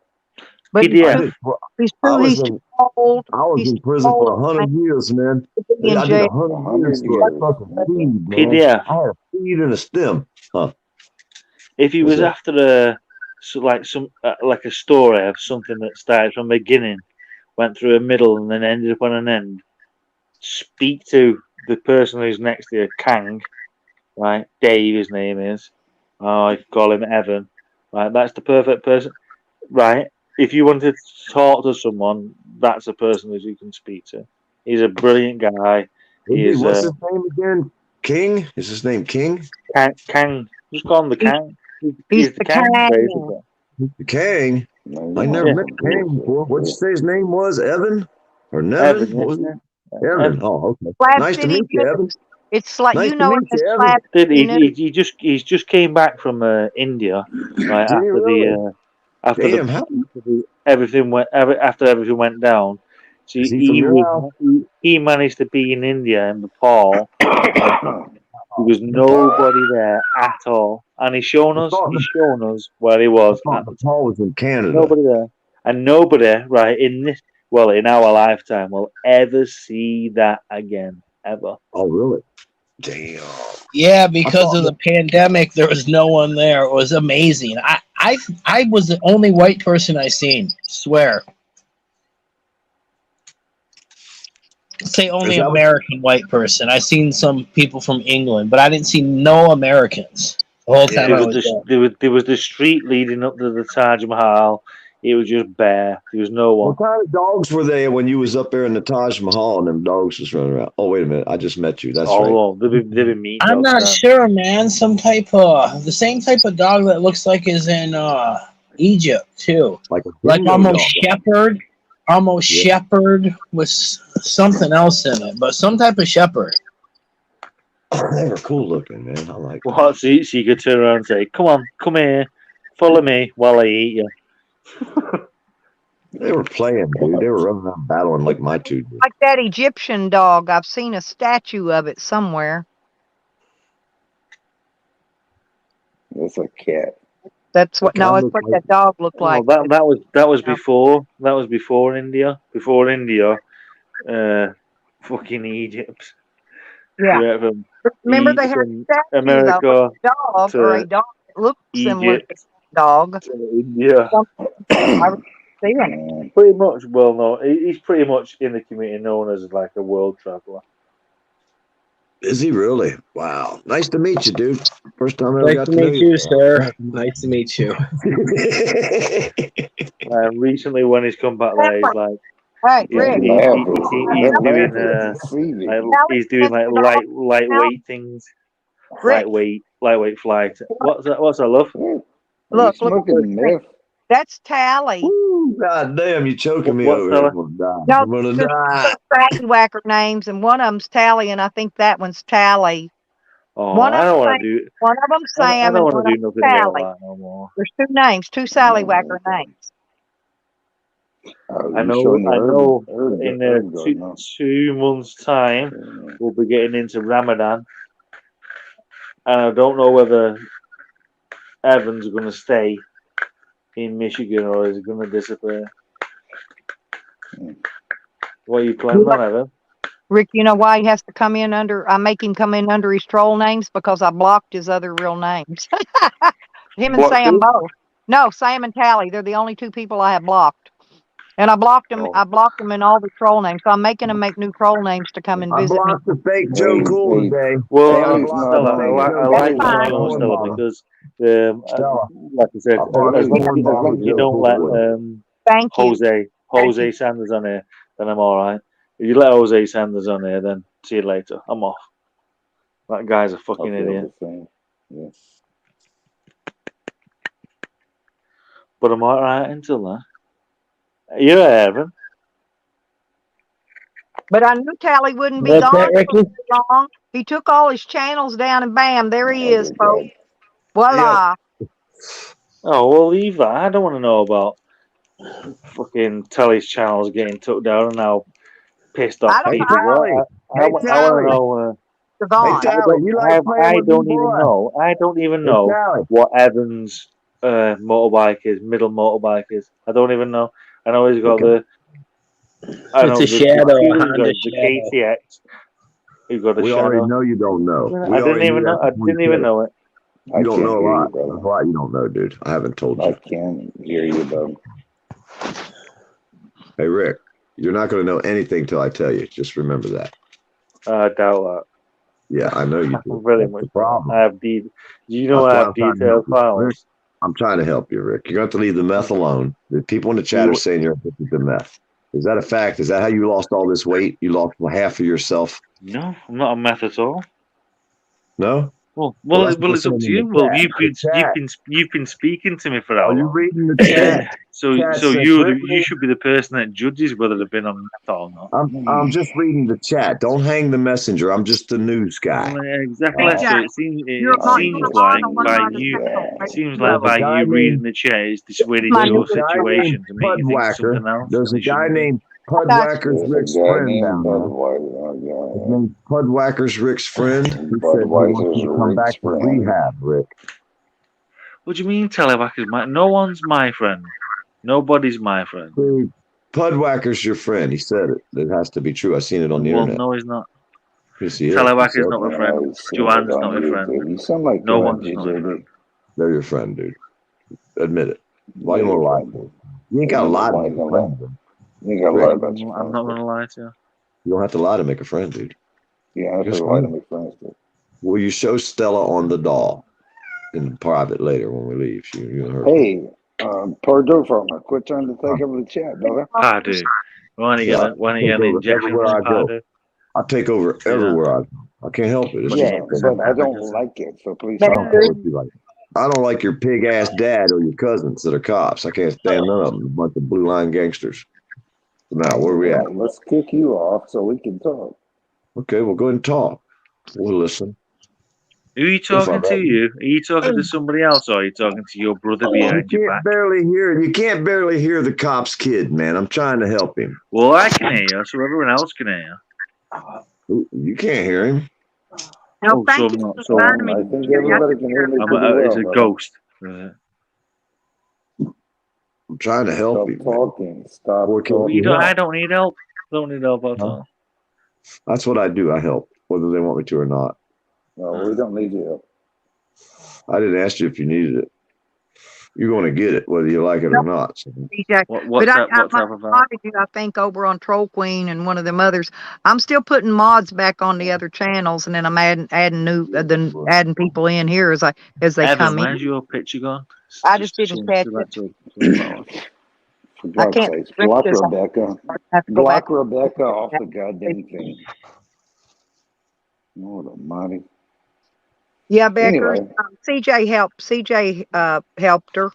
But PDF. he's too old. I was in prison for 100 years, man. I did 100 years for a fucking feed, man. PDF. I had a feed and a stem. Huh. If he was after like a story of something that started from the beginning, went through a middle, and then ended up on an end, speak to the person who's next to you, Kang, right? Dave, his name is. Oh, I call him Evan. Right, that's the perfect person, right? If you wanted to talk to someone, that's a person that you can speak to. He's a brilliant guy. What's his name again? King? Is his name King? Kang. Just call him the Kang. He's the Kang. Basically. The King? I never met King before. What'd you say his name was? Evan? Or Nevin? Evan, What was it? Evan. Oh, okay. Slab Nice to City, meet you, Evan. It's like Nice you to know meet it's you, Slab He's just came back from India, right? Did he really? After everything went down. So he managed to be in India in Nepal. There was nobody there at all, and he's shown us where he was. Nepal was in Canada. Nobody there, and nobody in our lifetime will ever see that again, ever. Oh, really? Damn. Yeah, because of the pandemic, there was no one there. It was amazing. I was the only white person I seen. Swear. Say only American white person. I seen some people from England, but I didn't see no Americans the whole time I was there. There was the street leading up to the Taj Mahal. It was just bare. There was no one. What kind of dogs were they when you was up there in the Taj Mahal and them dogs was running around? Oh, wait a minute. I just met you. That's right. Oh, they've been mean I'm dogs not now. sure, man. Some type of the same type of dog that looks like is in Egypt too. Like Like almost dog. shepherd with something else in it, but some type of shepherd. They were cool looking, man. I like them. What? So you could turn around and say, "Come on, come here, follow me while I eat you." They were playing, dude. They were running around battling like my two did. Like that Egyptian dog. I've seen a statue of it somewhere. That's a cat. That's what. No, it's what that dog looked like. Well, that was before India. Before India, fucking Egypt. Yeah. Yeah, from Remember they had a from statue America though, of a dog to or a dog that looked similar to Egypt a dog. to India. I was seeing it. Pretty much, well, no, he's pretty much in the community known as like a world traveler. Is he really? Wow. Nice to meet you, dude. First time I ever Nice got to to know meet you. you, sir. Nice to meet you. Recently, when he's come back there, he's like, Hey, he's, Rick. he's doing like lightweight things, lightweight flight. What's that? What's that, love? Look, smoking meth? That's Tally. God damn, you choking me What's over that? here. I'm gonna die. No, I'm gonna there's die. two Whacker names, and one of them's Tally, and I think that one's Tally. Oh, One I of don't them want to do. One of them's I Sam, don't and want one to of do them's nothing about Tally. that no more. There's two names, two Sally Whacker names. I know. In 2 months' time, we'll be getting into Ramadan, and I don't know whether Evan's going to stay in Michigan or is going to disappear. What are you planning on, Evan? Rick, you know why he has to come in under? I make him come in under his troll names because I blocked his other real names. Him and Blocked Sam who? both. No, Sam and Tally. They're the only two people I have blocked. And I blocked them. I blocked them in all the troll names. So I'm making them make new troll names to come and I visit me. blocked the fake Joe Cool today. Well, Tally's Stella, I like what you're doing, Stella, because, like I said, as long as you don't let Jose Sanders on here, then I'm all right. If you let Jose Sanders on here, then see you later. I'm off. That guy's a fucking idiot. Yes. But I'm all right until then. You're Evan. But I knew Tally wouldn't be What's gone that, for Ricky? too long. He took all his channels down, and bam, there he is, folks. Voila. Oh, well, leave that. I don't want to know about fucking Telly's channels getting took down and how pissed off I don't people were. I want to know. They're gone. I don't even know what Evan's motorbike is, middle motorbike is. I don't even know. I know he's got the. I know It's a Shadow, a Honda the KTX. He's got a We Shadow. already know you don't know. I didn't even know. I didn't even know it. You don't know a lot. There's a lot you don't know, dude. I haven't told you. I can't hear you, though. Hey, Rick, you're not going to know anything till I tell you. Just remember that. I doubt that. Yeah, I know you do. Really That's much. the problem. I have you know, I have detailed files. I'm trying to help you, Rick. You're going to have to leave the meth alone. The people in the chat are saying you're addicted to meth. Is that a fact? Is that how you lost all this weight? You lost half of yourself? No, I'm not a meth at all. No? Well, that's it's up what's to in you. the Well, chat. you've been speaking to me for how Are you long? reading the chat? So Chat so says, you Rick, you should be the person that judges whether they've been on meth or not. I'm just reading the chat. Don't hang the messenger. I'm just the news guy. Well, exactly. Hey, So Jack, it seems you're like on the by line. you Right? seems There's like by a guy you reading named the chat is dissuaded My your There's a guy situation named to make you think something Pudwhacker. else. There's and a it guy shouldn't be. named I got Pudwhacker's There's a Rick's guy friend named down there. Budweiser. His name's Pudwhacker's Rick's friend. He said he wants Budweiser's you to come Rick's back to friend. rehab, Rick. What do you mean, Televac is my? No one's my friend. Nobody's my friend. Dude, Pudwhacker's your friend. He said it. It has to be true. I seen it on the Well, internet. no, he's not. Yes, he is. Televac He is said not my that. friend. Joanne's not my friend. You sound like No one's not my friend. They're your friend, dude. Admit it. Why you want to lie to me? You ain't got to lie to make a friend, dude. You ain't got to lie about your I'm not going to lie to you. You don't have to lie to make a friend, dude. Yeah, I have to lie to make friends, dude. Will you show Stella on the doll in private later when we leave? You and her. Hey, Pardon farmer, quit trying to take over the chat, brother. Pardon. Why don't you Yeah, get an take over injection everywhere from I go. Pardon? I take over See that? everywhere I go. I can't help it. It's But just Yeah, the thing. but I don't because like it, so please I don't stop. care what you like. I don't like your pig ass dad or your cousins that are cops. I can't stand none of them. A bunch of blue line gangsters. Now, where we at? Well, let's kick you off so we can talk. Okay, well, go ahead and talk. We'll listen. who are you If talking I'm to? You? Are you talking to somebody else, or are you talking to your brother You behind your can't back? you can't barely hear the cop's kid, man. I'm trying to help him. Well, I can hear you, so everyone else can hear you. You can't hear him. No, Oh, so thank I'm you not. for So reminding me. I think everybody can hear me pretty it's well, a brother. ghost. I'm trying to help Stop him. talking. Stop Or can't talking. You you don't. help? I don't need help. Don't need help at all. That's what I do. I help, whether they want me to or not. No, we don't need you. I didn't ask you if you needed it. You're going to get it, whether you like it or not. So. CJ. What's But that? I What's that about? modded you, I think, over on Troll Queen and one of them others. I'm still putting mods back on the other channels, and then I'm adding new, adding people in here as they Evan, come where's in. your picture gone? I just didn't catch it. For God's can't sakes, drink block this. Rebecca. I have to go back. Block Rebecca off the goddamn thing. Lord almighty. Yeah, Becker. Anyway. CJ helped her.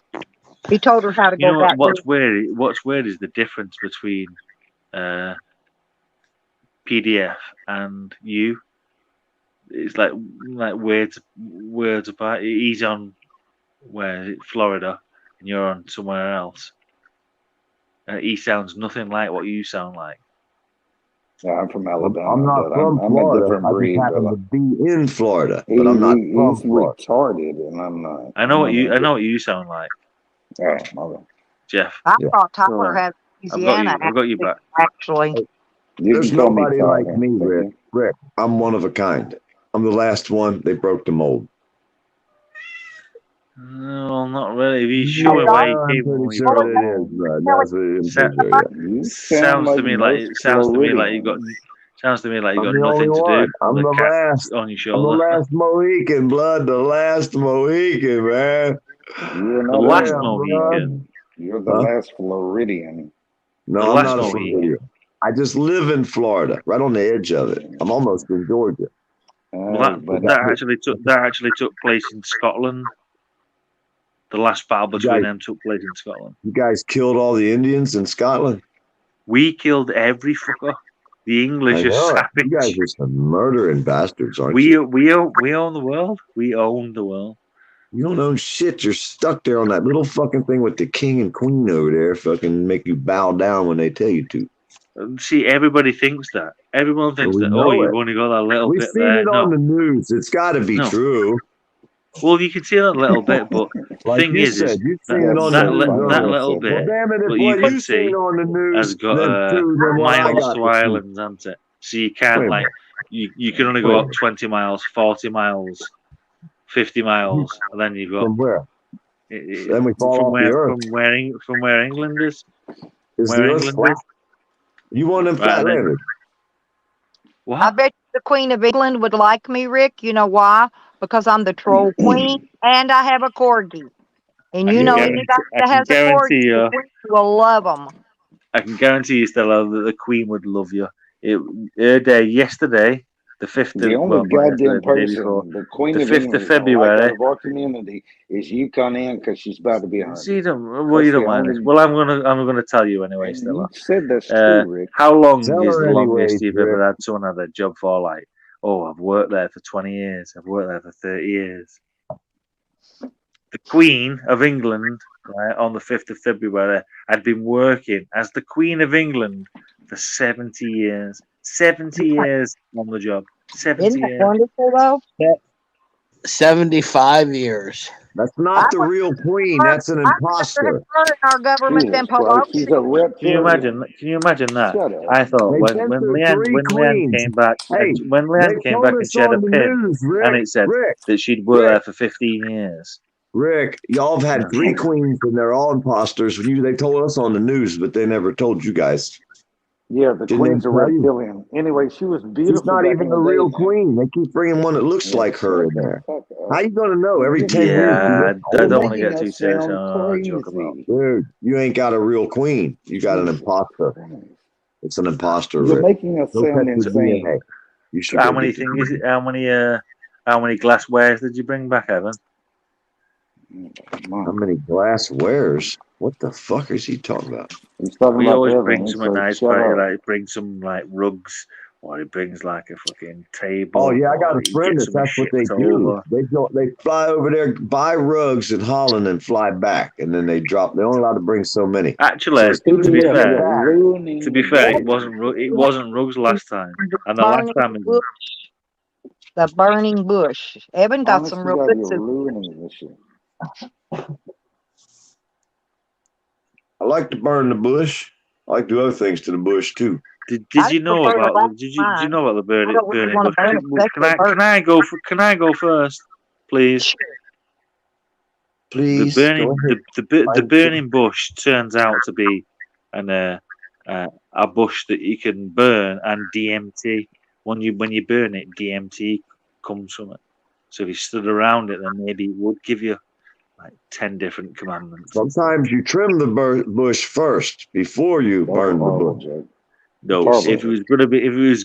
He told her how to You know go what? back. What's weird? What's weird is the difference between PDF and you. It's like words apart. He's on where is it, Florida, and you're on somewhere else. He sounds nothing like what you sound like. Yeah, I'm from Alabama. I'm not but from I'm Florida. a different I breed, just happen brother. to be in Florida, but I'm not from He's Florida. retarded, and I'm not. I know what you sound like. Oh, okay. Jeff. I thought Tyler had I've got Louisiana. you. I've got you back. Actually, There's can call me nobody like Tyler. me, Rick. Rick, I'm one of a kind. I'm the last one. They broke the mold. No, not really. If you show me where you came from, you broke the mold. Sounds to me like you got. Sounds to me like you got nothing to do. I'm the last on your I'm shoulder. the last Mohican, blood. The last Mohican, man. You're The not last a- Mohican. You're the last Floridian. No, The I'm last not a Mohican. Floridian. I just live in Florida, right on the edge of it. I'm almost in Georgia. Well, that actually took place in Scotland. The last battle between them took place in Scotland. You guys killed all the Indians in Scotland? We killed every fucker. The English I are know it. savage. You guys are some murdering bastards, aren't you? We own the world. We own the world. You don't own shit. You're stuck there on that little fucking thing with the king and queen over there, fucking make you bow down when they tell you to. See, everybody thinks that. Everyone thinks We that. know Oh, you've it. only got that little We've bit seen there. it on the news. It's got to be No. true. Well, you can see that little bit, but Like thing you is said, you've that, seen it on that, the news. that little bit, Well, damn it, what if you what can you've see, seen on the news has got then true than what I miles got to to see. islands, hasn't it? So you can't Wait a like you can only Wait go a up 20 miles, 40 miles, 50 miles, and then you've got From where? Then we fall from off where the earth. from where England is. Is where the earth England flat? is. You want them Right, and then- flatlanders? I bet the Queen of England would like me, Rick. You know why? Because I'm the troll queen and I have a corgi. And you know anybody that has a corgi, the queen will love them. I can guarantee you, Stella, that the Queen would love you. Her day yesterday, the 5th The of only goddamn person, the Queen the of 5th England, of February. out of our community, is Yukon Ann because she's about to be 100. See, you don't That's mind the this. only- Well, I'm gonna tell you anyway, Stella. You said that's true, Rick. How long Tell is her the longest anyways, you've Rick. ever had someone have a job for? Like, oh, I've worked there for 20 years. I've worked there for 30 years. The Queen of England, right, on the 5th of February, had been working as the Queen of England for 70 years. 70 years on the job. 70 Isn't that years. wonderful, though? 75 years. That's not the real queen. That's an imposter. Our government than Pelosi. She's a rep. Can you imagine that? Shut up. I thought They've when been when through Leanne three when Leanne queens. came back Hey, when Leanne they came told back and us she had a on the pin news, Rick, and it said Rick, that she'd worked there Rick. for 15 years. Rick, y'all have had three queens and they're all imposters. They told us on the news, but they never told you guys. Yeah, the Didn't queen's they a tell you? reptilian. Anyway, she was She's beautiful not back even in the the day, real man. queen. They keep bringing one that looks Yeah, like her in shut the there. fuck How up. you gonna know? Every You're 10 years she Yeah, looks I you're don't older. want to making get too us serious sound on a joke about. crazy. Dude, you ain't got a real queen. You got an Jesus imposter. Christ. It's an imposter, You're Rick. making us Go sound test your insane. DNA. You should How go many get your things? DNA. How many glasswares did you bring back, Evan? How many glasswares? What the fuck is he talking about? He's talking We about always Evan. bring He something said, nice shut back. up. Like bring some like rugs, or he brings like a fucking table. Oh yeah, I got or a he friend gets that's something what they shipped do. over. They fly over there, buy rugs in Holland, and fly back, and then they drop. They're only allowed to bring so many. Actually, So as soon as to be they get fair, back, it wasn't rugs last time, and the last Burning time bush. The burning bush. Evan got Honest some to real God, good you're soup. ruining this shit. I like to burn the bush. I like to do other things to the bush too. Did I you know prefer the about last did you mine. know about the I don't really burning want to bush? burn it, especially Can I go first, please? Please go ahead. The burning bush turns out to be a bush that you can burn, and DMT when you burn it, DMT comes from it. So if you stood around it, then maybe it would give you like 10 different commandments. Sometimes you trim the bush first before you burn the bush. No, if it was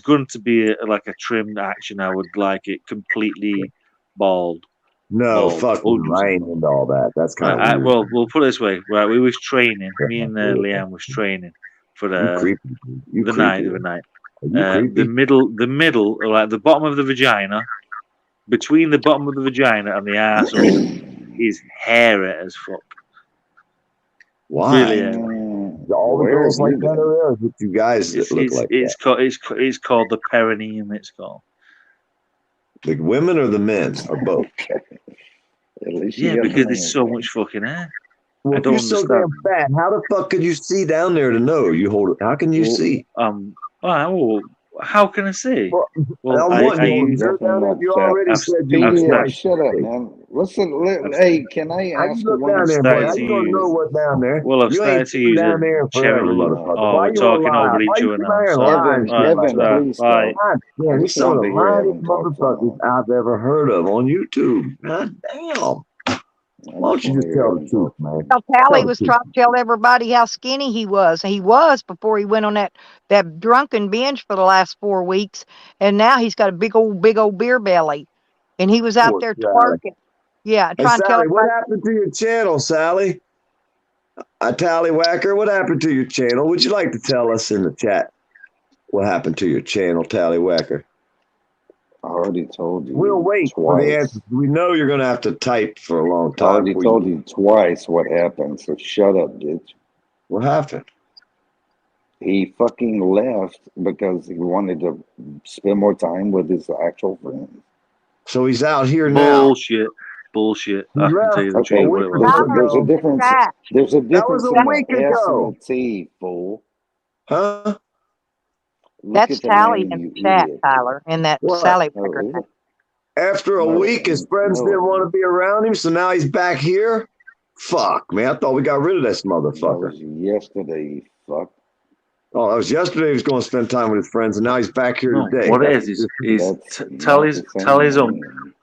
going to be like a trimmed action, I would like it completely bald. No, Bald, fuck you. I ain't into all that. That's kind of weird. well, we'll put it this way. Right, we was training. Me and Leanne was training for You creepy. You the creepy. night. You creepy. The middle, like the bottom of the vagina, between the bottom of the vagina and the arsehole is hairy as fuck. Why? Really hairy. All the Where girls have like you that been? are there with you guys that look like that. It's called the perineum. It's called. The women or the men or both? At least Yeah, because there's so much fucking hair. Well, I if you're don't so understand. damn fat, how the fuck could you see down there to know? You hold it. How can you see? Well, how can I see? Well, I use Definitely not you fat. already said you I've was PDF, white. shut up, man. Listen, hey, can I How ask you look one down there, boy? How to you gonna use- know what's down there? Well, I've You ain't started to been use down a there forever, cherry. motherfucker. Oh, Why we're you gonna talking lie? over Why each you other come now. out here Sorry. lying shit Right, like that? please bye. stop. God I damn, just some of wanted the to hear lying Evan talk for a motherfuckers moment. I've ever heard of on YouTube. God damn. Why don't you just tell the truth, man? Tally Tell was the trying to tell everybody how skinny he was. He was before he went on that drunken binge for the last 4 weeks, and now he's got a big old beer belly, and he was out Poor there Sally. twerking. Yeah, Hey, trying to tell Sally, what everybody. happened to your channel, Sally? Tallywhacker, what happened to your channel? Would you like to tell us in the chat what happened to your channel, Tallywhacker? I already told you. We'll wait for the twice. answers. We know you're going to have to type for a long I time. already told you twice what happened, so shut up, bitch. What happened? He fucking left because he wanted to spend more time with his actual friends. So he's out here now. Bullshit. He I can left tell you the Okay, truth. What it was. there's a difference. There's a That was difference a in week the S ago. and the T, fool. Huh? Look That's at the Tally name, in you the chat, idiot. Tyler, in that What? Sally Oh, Baker is thing. it? After a week, his friends didn't want to be around him, so now he's back here? Fuck, man. I thought we got rid of this That motherfucker. was yesterday, you fuck. Oh, that was yesterday. He was going to spend time with his friends, and now he's back here No, today. what it That's is That's Tally's not the same on. name.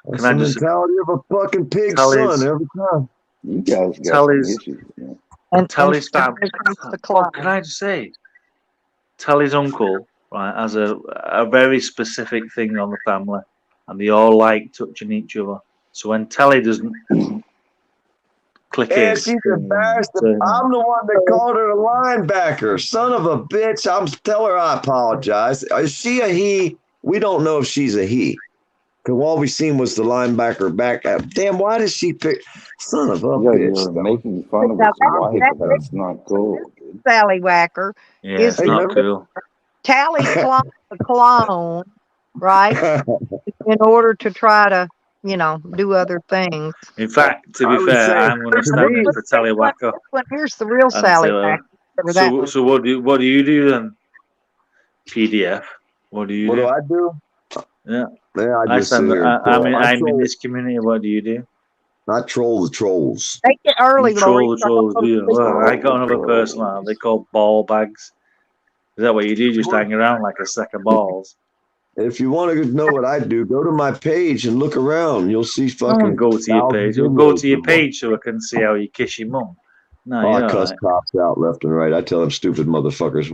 That's Can I the just mentality of a fucking pig's Tally's son every time. You guys got Tally's some issues, man. And Tally's here fam. comes the Fuck, clown. can I just say, Tally's uncle, right, has a very specific thing on the family, and they all like touching each other. So when Tally doesn't click And in, she's embarrassed. I'm the one that called her a linebacker. Son of a bitch. Tell her I apologize. Is she a he? We don't know if she's a he. Because all we seen was the linebacker back. Damn, why did she pick? Son of a bitch. You're making fun of Now, his wife, and that's not cool, dude. Sally Whacker yeah, is it's not cool. Tally's clone, right? In order to try to, do other things. In fact, to be fair, I'm going to stand in for Tallywhacker. Here's the real Sally Whacker. So what do you do then? PDF. What do you What do? do I do? Yeah. Yeah, I just sit here. I'm in this community. What do you do? I troll the trolls. Take it early, You troll Lori. the trolls, do you? Well, I got another person now. They call ball bags. Is that what you do? Just hang around like a sack of balls? If you want to know what I do, go to my page and look around. You'll see I fucking. won't go to your page. I'll go to your page so I can see how you kiss your mum. No, Oh, you're I cuss alright. cops out left and right. I tell them stupid motherfuckers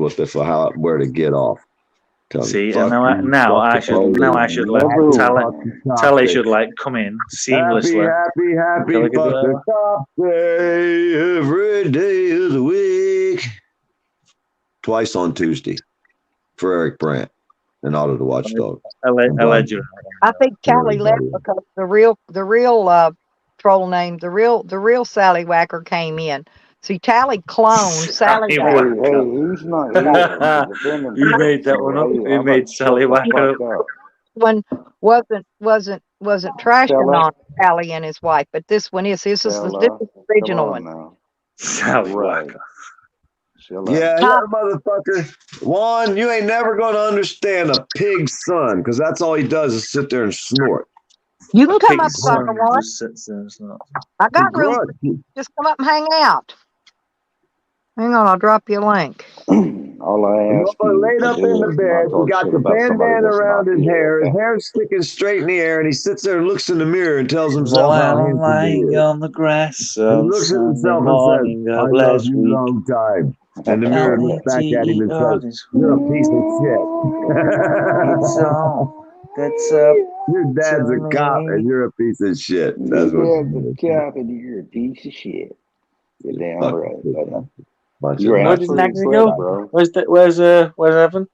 where to get off. Tell them, See, fuck and you, now fuck I the should police, like fuck the Tally fucking cops, should like come in seamlessly. happy, Tally could fuck do the that. cops day every day of the week. Twice on Tuesday for Eric Brandt and Otto the Watchdog. Allegedly. I think Callie left Everybody. because the real troll name, the real Sally Whacker came in. See, Tally cloned Sally Hey, Whacker. he's not here to defend himself. You made that one up. Hey, You how made about Sally shut the Whacker up. fuck up? One wasn't trashing Stella, on Sally and his wife, but this one is. This is the Stella, original come one. on now. Sally Right. Whacker. Chill Yeah, out. motherfucker. Juan, you ain't never going to understand a pig's son because that's all he does is sit there and snort. You can come up, Pig's Sucker son One. just sits there and snorts. I got He room. grunts. Just come up and hang out. Hang on, I'll drop you a link. All I The ask motherfucker you laid to up in do the is bed. not He talk got shit the about somebody bandana that's around not his here, hair. His okay? hair's sticking straight in the air, and he sits there and looks in the mirror and tells himself While how I'm handsome he lying is. on the grass He on looks at Sunday himself and morning says, I of love last you week, long time. And the I mirror went looks to back at him eat and all says, this you're a food. piece of It's shit. all that's up Your dad's to a cop and me. you're a piece of shit. Your That's what dad's a it is. cop and you're a piece of shit. You're damn Fucking right, piece buddy. of bunch You're of Where did Nazis. absolutely Nagger correct, go? bro. Where's Evan?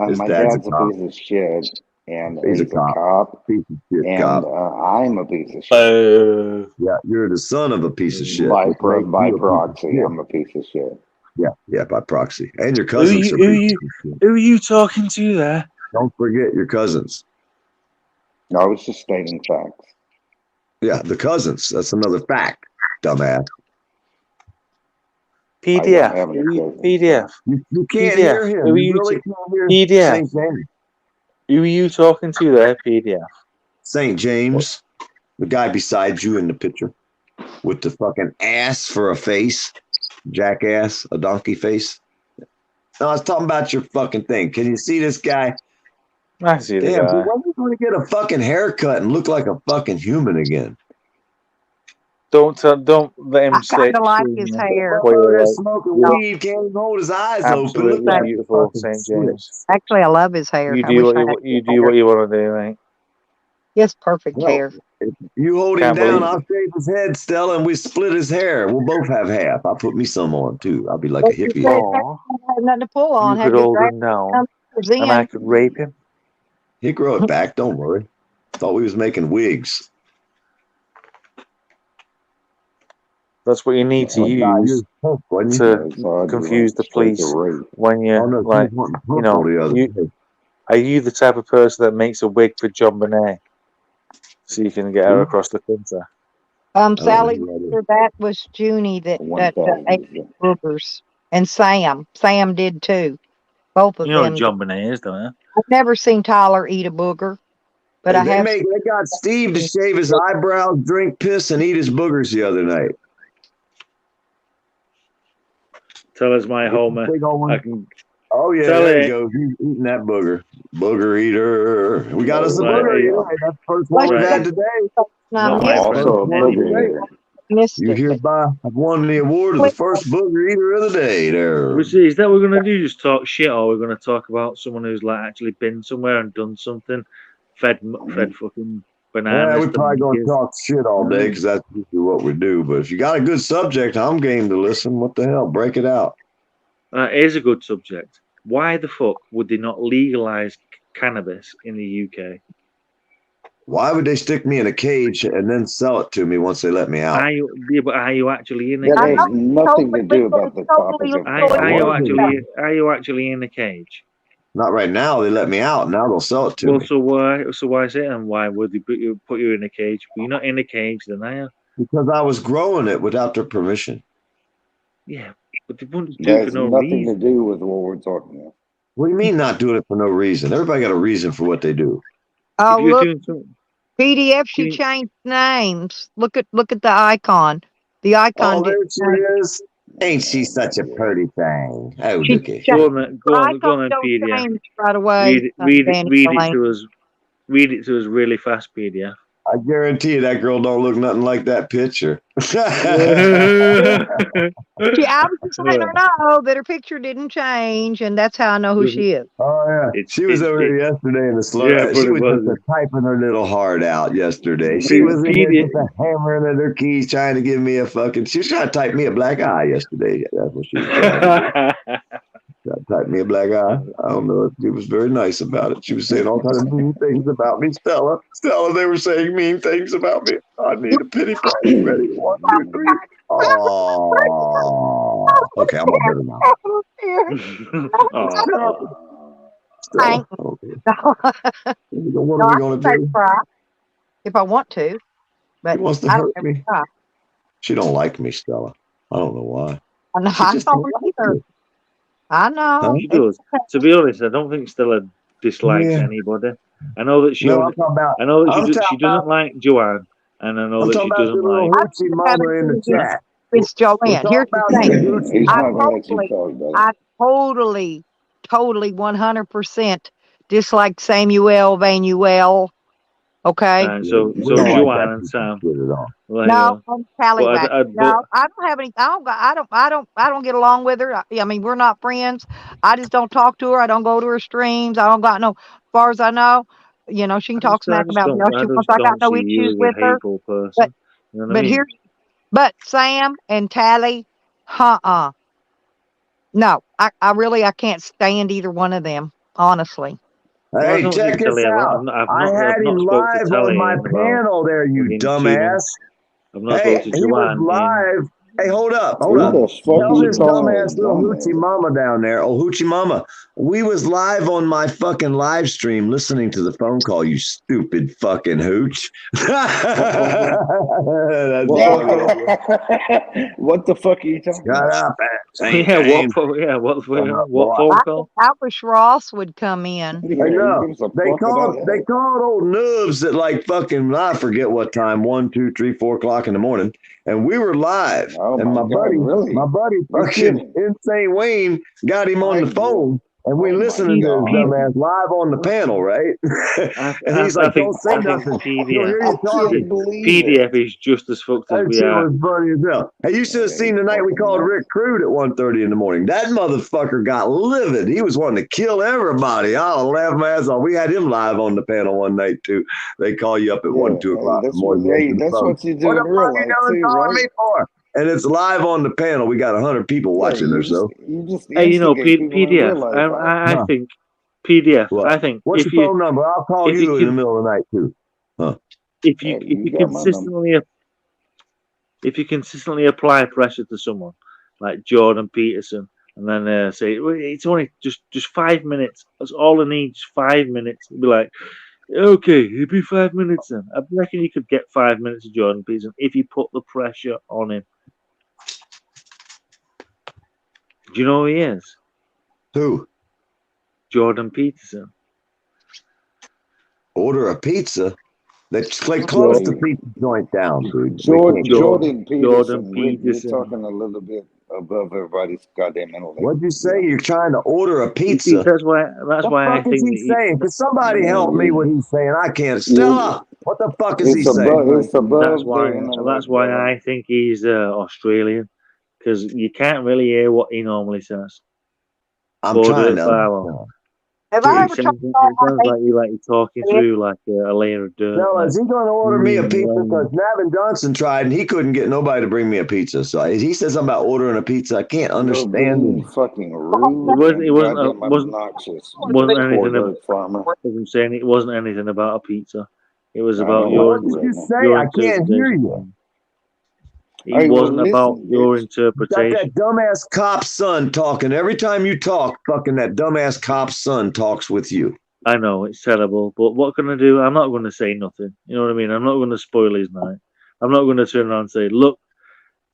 His My dad's a dad's a cop. piece of shit, and He's a he's a cop. cop, Piece of shit and cop. I'm a piece of shit. Yeah, you're the son of a piece of shit, By which makes by you a piece of proxy, shit. I'm a piece of shit. Yeah, by proxy. And your Who cousins are pieces of shit. who are you talking to there? Don't forget your cousins. No, I was just stating facts. Yeah, the cousins. That's another fact, dumbass. I wouldn't PDF. have any cousins. PDF. You can't PDF. hear him. Who are You you really t- can't hear PDF. St. James. Who are you talking to there, PDF? St. James, the guy beside you in the picture with the fucking ass for a face, jackass, a donkey face. No, I was talking about your fucking thing. Can you see this guy? I see the Damn, guy. dude, when are you going to get a fucking haircut and look like a fucking human again? Don't let him I slay kind of like you, his man. hair. Boy, Motherfucker you're that's like, smoking you're weed can't even hold his eyes open. Look absolutely at the beautiful, fucking St. James. slits. Actually, I love his hair. You I do wish what I had you his do hair. what you want to do, mate. He has perfect Well, hair. if you hold him Can't down, believe I'll shave his head, Stella, and we split his hair. We'll both have half. I'll put me some on too. I'll be like a But you hippie. said his hair Or don't have nothing to pull on. you Have could you hold grabbed him down some and I in? could rape him. He'll grow it back. Don't worry. Thought we was making wigs. That's what you need to Oh, God, use you're punk, wasn't you? to That's all I do. confuse the Straight to police rape. when Oh, you're no, she like, was wanting you purple know, the other you day. are you the type of person that makes a wig for John Bonet so you can get her Who? across the country? I don't know Sally who that is. Wheeler, that was Junie that ate 1,000. boogers. And Sam. Sam did too. Both of You know what them. John Bonet is, don't you? I've never seen Tyler eat a booger, but Hey, I have seen they got Steve to shave his eyebrows, drink piss, and eat his boogers the other night. Tell us my It's a Homer. big old one. I can Oh, yeah, tell there he it. goes. He's eating that booger. Booger eater. We got us a Right, booger hey, eater. Hey, that's the first one we've right. had today. Not my missed, friend Also a booger anyway. eater. missed You it. hereby have won the award of the first booger eater of the day there. Which is that we're gonna do? Just talk shit, or we're gonna talk about someone who's like actually been somewhere and done something, fed fucking Yeah, bananas we're to probably going to monkeys. talk shit all day because that's usually what we do. But if you got a good subject, I'm game to listen. What the hell? Break it out. Here's a good subject. Why the fuck would they not legalize cannabis in the UK? Why would they stick me in a cage and then sell it to me once they let me out? Are you actually in a That cage? has nothing to do about the topic of Are you actually in a cage? Not right now. They let me out. Now they'll sell it to Well, me. so why is it, and why would they put you in a cage? Well, you're not in a cage, then, are you? Because I was growing it without their permission. Yeah, but they wouldn't do That it has for no nothing reason. to do with what we're talking about. What do you mean not doing it for no reason? Everybody got a reason for what they do. Oh, If you're look, doing something, PDF, she changed names. Look at the icon. The icon Oh, there didn't she change. is. Ain't she such a pretty thing? Oh, She's look at Go you. on, go on, go on, then, don't PDF. change right away. Read Danny it Lane. to us. Read it to us really fast, PDF. I guarantee you that girl don't look nothing like that picture. I was just letting her know that her picture didn't change, and that's how I know who she is. Oh yeah, she was over there yesterday in the slow. Yeah, but she it was just wasn't. typing her little heart out yesterday. She was in there just hammering at her keys, trying to give me a fucking. She was trying to type me a black eye yesterday. That's what she was trying to do. Trying to type me a black eye. I don't know. She was very nice about it. She was saying all kinds of mean things about me, Stella. Stella, they were saying mean things about me. I need a pity party. Ready? 1, 2, 3. Oh, okay. I'm on better now. Thank Okay. What are we gonna do? If I want to, but She wants to I hurt don't me. try. She don't like me, Stella. I don't know why. I know. She I just don't don't like either. me. I know. She does. To be honest, I don't think Stella dislikes Yeah. anybody. I know that she. No, I'm talking about. I know that I'm she talking doesn't about. like Joanne, and I know I'm that talking she about the doesn't little like. hoochie mama in the chat. It's We're Joanne. talking Here's the about the thing. hoochie He's I not gonna let you totally, talk, brother. I totally 100% dislike Samuel Vanuel. Okay. So We don't like Joanne that and Sam. shit at all. Like, No, I'm Tallywhack. but No, I don't have any. I don't get along with her. I mean, we're not friends. I just don't talk to her. I don't go to her streams. I don't got no. As far as I know, she can talk smack about me all she wants. I got no see issues you as with a her. hateful person. But You know what I mean? but Sam and Tally, no, I can't stand either one of them. Honestly. Well, I Hey, don't check see this Tally. out. I had him spoke to live Tally on my in about panel there, you fucking 2 dumbass. months. I've not Hey, spoke to he was Joanne in. live. Hey, hold up. Who the fuck Tell is this he calling a dumbass little hoochie dumbass? mama down there. Oh, hoochie mama. We was live on my fucking live stream listening to the phone call, you stupid fucking hooch. That's What the fuck are you talking Shut about? up, St. James. What Shut up, phone boy. call? I wish Ross would come in. I know. They called old noobs at like fucking, I forget what time, 1, 2, 3, 4 o'clock in the morning. And we were live. Oh and my God, really? my buddy You're fucking kidding. Insane Wayne got him on the phone. And we listening to his dumbass live on the panel, right? And he's like, don't say nothing. He'll hear you talking. PDF is just as fucked as That we shit are. was funny as hell. Hey, you should have seen the night we called Rick Crude at 1:30 in the morning. That motherfucker got livid. He was wanting to kill everybody. I'll laugh my ass off. We had him live on the panel one night too. They call you up at 1, 2 o'clock in the morning. That's what you do What in the real fuck life you too, calling right? me for? And it's live on the panel. We got 100 people watching or so. You just Hey, instigate people in real PDF. life. I Huh. think PDF. What? I think What's if your you phone number? I'll call if you you in the can middle of the night too. Huh? if you consistently apply pressure to someone like Jordan Peterson, and then say well, it's only just 5 minutes. That's all I need. Just 5 minutes. Be like, okay, it'll be 5 minutes then. I reckon you could get 5 minutes of Jordan Peterson if you put the pressure on him. Do you know who he is? Who? Jordan Peterson. Order a pizza. Let's like close the pizza joint down, dude. Jordan Peterson. Rick, you're Peterson. talking a little bit above everybody's goddamn intellect. What'd you say? You're trying to order a pizza. That's why. That's What why the I fuck is think he saying? Can somebody help me? What he's saying? I can't. Yeah. Stella, what the fuck is he It's saying? above. It's above That's why. their intellect. That's why brother. I think he's Australian, because you can't really hear what he normally says. I'm trying to understand. Have It I ever sounds, talked it sounds like you're talking through like a layer of dirt. Stella, like, is he going to order me a pizza? Because Navin Johnson tried and he couldn't get nobody to bring me a pizza. So he said something about ordering a pizza. I can't understand Being him. fucking rude. It wasn't obnoxious. wasn't anything Poor about. dirt farmer. As I'm saying, it wasn't anything about a pizza. It was I about know your. what did you say? your I can't hear you. interpretation. It Hey, well, wasn't about listen, your bitch. You got interpretation. that dumbass cop's son talking. Every time you talk, fucking that dumbass cop's son talks with you. I know it's terrible, but what can I do? I'm not going to say nothing. You know what I mean? I'm not going to spoil his night. I'm not going to turn around and say, "Look,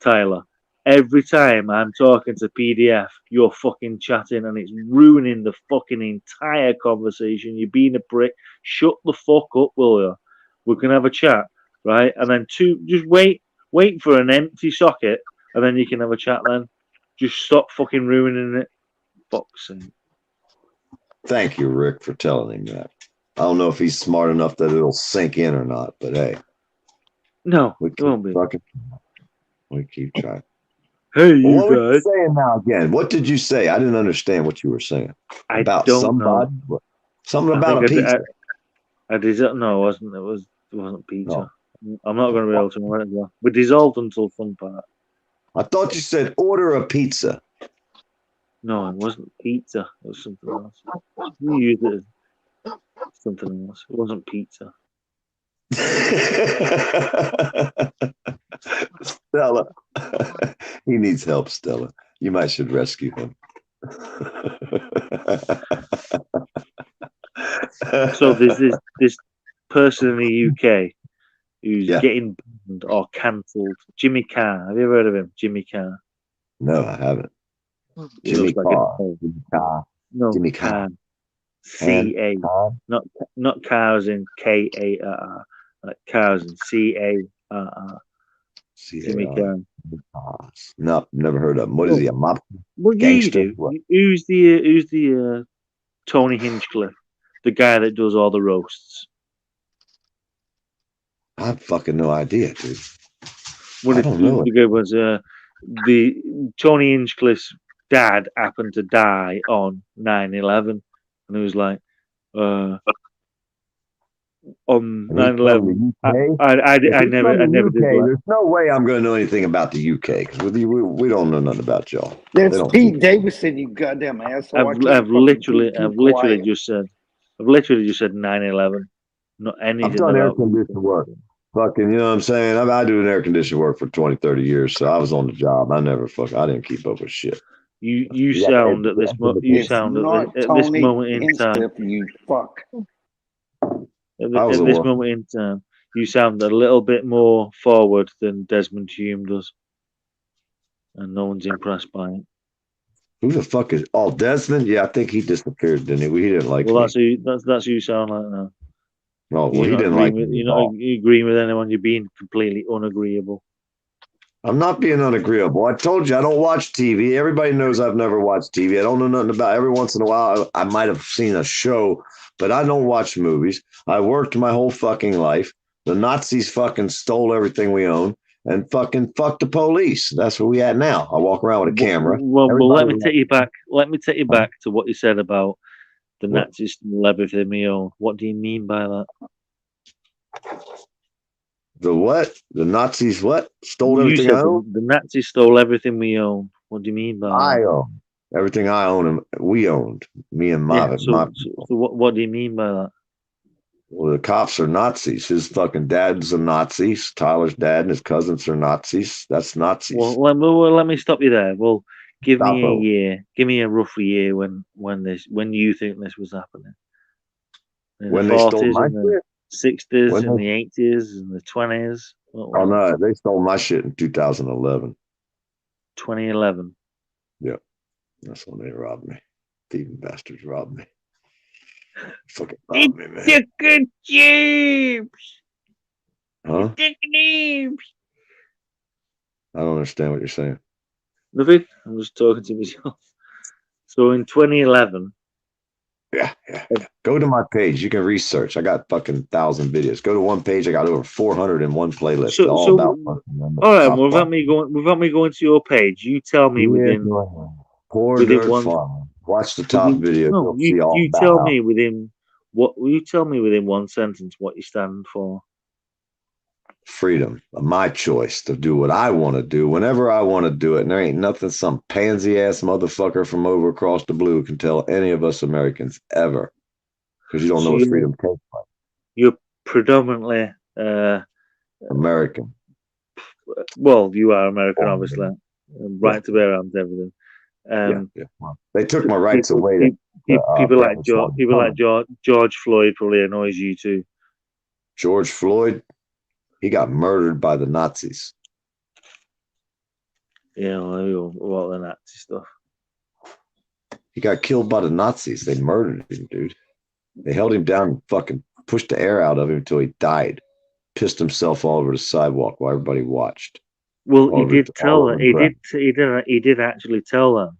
Tyler, every time I'm talking to PDF, you're fucking chatting, and it's ruining the fucking entire conversation. You're being a prick. Shut the fuck up, will you? We can have a chat, right? And then just wait for an empty socket, and then you can have a chat then." Just stop fucking ruining it. Boxing. Thank you, Rick, for telling him that. I don't know if he's smart enough that it'll sink in or not, but hey. No, we it won't be. We keep trying. Hey, Well, you what were you guys. saying now again? What did you say? I didn't understand what you were saying. I About don't somebody? know. What? Something I about a think pizza. I did. No, it wasn't. It wasn't pizza. No. I'm not going to be able to remember it well. We dissolved until fun part. I thought you said order a pizza. No, it wasn't pizza. It was something else. We used it as something else. It wasn't pizza. Stella. He needs help, Stella. You might should rescue him. So there's this person in the UK who's getting banned or cancelled. Jimmy Carr. Have you ever heard of him? Jimmy Carr. No, I haven't. He Jimmy looks like Carr. a- Jimmy Carr. No, Jimmy Carr. Carr. C-A. Carr? Not cars in K-A-R-R. Like cars in C-A-R-R. Jimmy Carr. No, never heard of him. What is he? A mob What do gangster? you do? Who's the Tony Hinchcliffe, the guy that does all the roasts? I have fucking no idea, dude. Well, I don't know the guy was the Tony Hinchcliffe's dad happened to die on 9/11, and it was like on 9/11. I never did that. There's no way I'm going to know anything about the UK because we don't know nothing about y'all. That's They don't- Pete Davidson, you goddamn asshole. I can't I've fucking literally keep quiet. just said 9/11. Not anything I've done air about. conditioning work. Fucking, you know what I'm saying? I do an air conditioning work for 20, 30 years, so I was on the job. I didn't keep up with shit. You sound at this It's not at this Tony moment in time. Hinchcliffe, you fuck. At I was this a worker. moment in time, you sound a little bit more forward than Desmond Hume does, and no one's impressed by it. Who the fuck is? Oh, Desmond? Yeah, I think he disappeared, didn't he? He didn't like Well, me. that's who you sound like now. No, well, You're he not didn't agreeing like with, me. you're at not all. agreeing with anyone. You're being completely unagreeable. I'm not being unagreeable. I told you I don't watch TV. Everybody knows I've never watched TV. I don't know nothing about. Every once in a while, I might have seen a show, but I don't watch movies. I worked my whole fucking life. The Nazis fucking stole everything we own and fucking fuck the police. That's where we at now. I walk around with a camera. Well, let me Everybody- take you back. Let me take you back to what you said about the Nazis stole everything we own. What do you mean by that? The what? The Nazis what? Stole You everything said I own? the Nazis stole everything we own. What do you mean by I that? own. Everything I own and we owned. Me and my, Yeah, so what do you mean by that? Well, the cops are Nazis. His fucking dad's a Nazi. Tyler's dad and his cousins are Nazis. That's Nazis. Well, let me stop you there. Well, give me a Stop. year. Give me a rough year when you think this was happening. In When the they stole 40s, my in the 60s, When in they- the 80s, in the 20s. What Oh was it? no, they stole my shit in 2011. 2011. Yeah, that's when they robbed me. Thieving bastards robbed me. Fucking robbed me, man. Chicken chips. Huh? Chicken chips. I don't understand what you're saying. Nothing. I'm just talking to myself. So in 2011. Yeah. Go to my page. You can research. I got fucking 1,000 videos. Go to one page. I got over 400 in one playlist. So, all so about fucking all right. top Well, five. without me going to your page, you tell me Yeah, within go ahead. Poor within dirt one. farmer. Watch the top video. No, You'll see all you about tell how- me within what. You tell me within one sentence what you stand for. freedom, my choice to do what I want to do whenever I want to do it. And there ain't nothing some pansy ass motherfucker from over across the blue can tell any of us Americans ever. Because you don't know So what you- freedom tastes like. You're predominantly. American. Well, you are American, obviously. Right to bear arms, everything. Yeah. Well, they took my rights people, away. People like Brandon George, Song. people like George Floyd probably annoys you too. George Floyd, he got murdered by the Nazis. Yeah, well, the Nazi stuff. He got killed by the Nazis. They murdered him, dude. They held him down and fucking pushed the air out of him until he died. Pissed himself all over the sidewalk while everybody watched. Well, he All did tell of them. them crap. He did actually tell them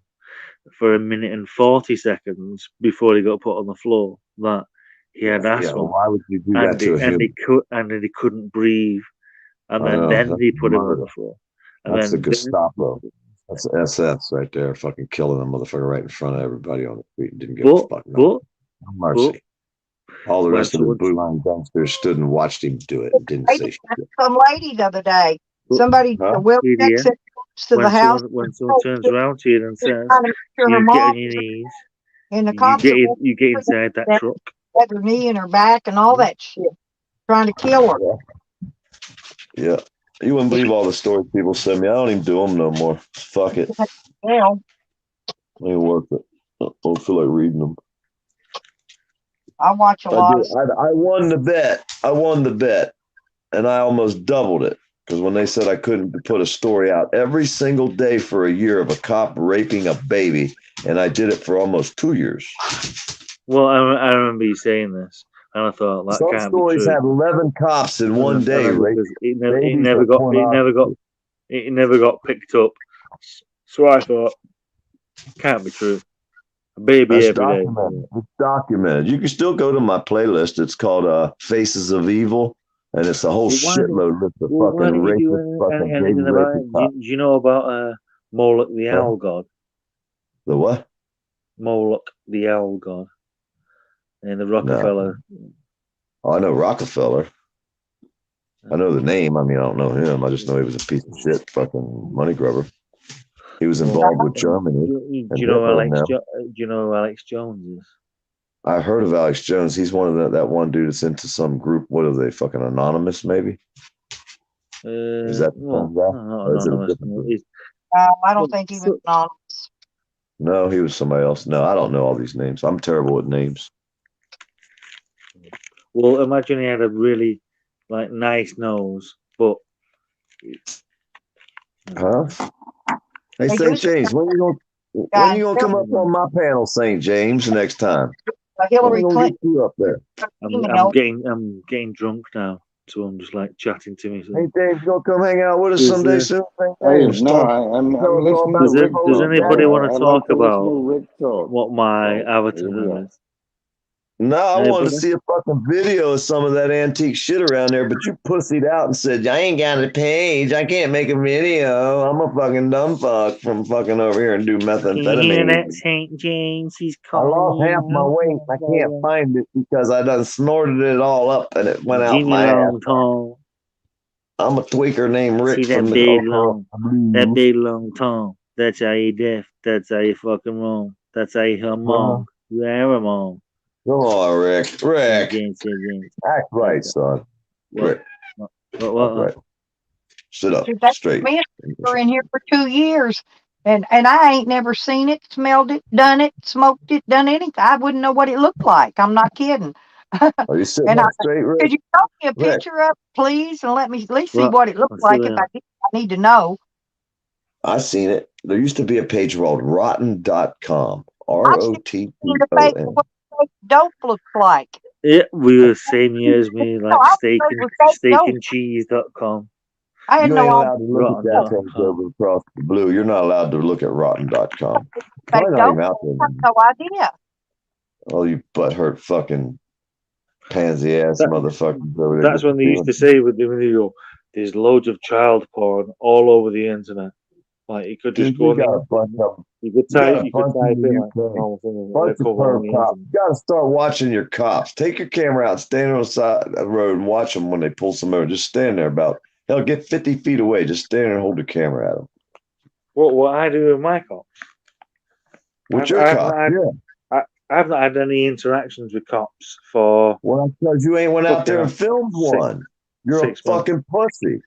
for 1 minute and 40 seconds before he got put on the floor that he had Yeah, asthma, why would you do that and to a human? he couldn't breathe, and I know, then that's he put him on murder. the floor, and That's the then Gestapo. That's the SS right there, fucking killing a motherfucker right in front of everybody on the street and didn't give a fuck. No mercy. All the when rest of the someone- blue line gangsters stood and watched him do it and didn't say shit. Some lady the other day. Somebody, Will idiot, Jackson goes to the house. when someone turns around to you and says, trying to make sure her "You get mom on your knees, and the cops are you get inside that truck." had her knee in her back and all that shit, trying to kill her. Yeah. You wouldn't believe all the stories people send me. I don't even do them no more. Fuck it. Yeah. Ain't worth it. I don't feel like reading them. I watch a lot. I won the bet. And I almost doubled it. Because when they said I couldn't put a story out every single day for a year of a cop raping a baby, and I did it for almost 2 years. Well, I remember you saying this, and I thought that Some can't be stories true. had 11 cops in one day. It never got picked up. So I thought, can't be true. A baby That's every day. documented. It's documented. You can still go to my playlist. It's called Faces of Evil, and it's a whole shitload list of fucking racist, fucking anything baby about it? raping cops. Do you know about Moloch the Owl God? The what? Moloch the Owl God. And the Rockefeller. Oh, I know Rockefeller. I know the name. I mean, I don't know him. I just know he was a piece of shit fucking money grubber. He was involved with Germany. Do you know who Alex Jones is? I heard of Alex Jones. He's one of that one dude that's into some group. What are they? Fucking Anonymous, maybe? Is that the same guy? Or is it a different group? I don't think he was anonymous. No, he was somebody else. No, I don't know all these names. I'm terrible with names. Well, imagine he had a really nice nose, but Huh? Hey, St. James, when you gonna come up on my panel, St. James, next time? Hillary Clinton. Get you up there. I'm getting drunk now, so I'm just chatting to me. Hey, James, you gonna come hang out with us someday soon? I'm listening to Rick. Does anybody want to talk to about listen to Rick talk. what my avatar is? No, I wanted to Anybody? see a fucking video of some of that antique shit around there, but you pussied out and said, I ain't got a page. I can't make a video. I'm a fucking dumb fuck from fucking over here and do Can you hear methamphetamine. that, St. James? He's I calling lost half my you. weight. I can't find it because I done snorted it all up and it went out Jimmy my ass. Long Tom. I'm a tweaker named Rick See from that the big Oklahoma long, that big long tongue. That's how you deaf. That's how you fucking wrong. That's how you wrong. You are wrong. Come on, Rick. Rick. James. Act right, son. Rick. What? Right. Sit up That's straight. me. We're in here for 2 years, and I ain't never seen it, smelled it, done it, smoked it, done anything. I wouldn't know what it looked like. I'm not kidding. Are you sitting And up straight, Rick? could you show me a Rick. picture of it, please, and let me at least see Well, what it looked let's like? see If that. I did, I need to know. I seen it. There used to be a page called rotten.com. I've seen the face of ROTTON. what fake dope looks like. Yeah, we were the same year as me, like No, I steak was and with fake dope. steakandcheese.com. I had You no ain't idea. allowed to look at that page over across the blue. You're not allowed to look at rotten.com. Probably not dope. even out there. I have no idea. Oh, you butthurt fucking pansy ass motherfuckers over there. That's when they used to say with the video, there's loads of child porn all over the internet. Like you could just Dude, go you on the got a bunch internet. of You could you got type a you could bunch type in in the like UK. normal thing, Bunch of cover on perv the cops. internet. You got to start watching your cops. Take your camera out, stand on the side of the road, and watch them when they pull some over. Just stand there hell, get 50 feet away. Just stand there and hold the camera at them. What I do with my cops? With your I've cop, not had, I've not had any interactions with cops for. Well, because you ain't went out there and fucking filmed one. You're a 6 months. fucking pussy.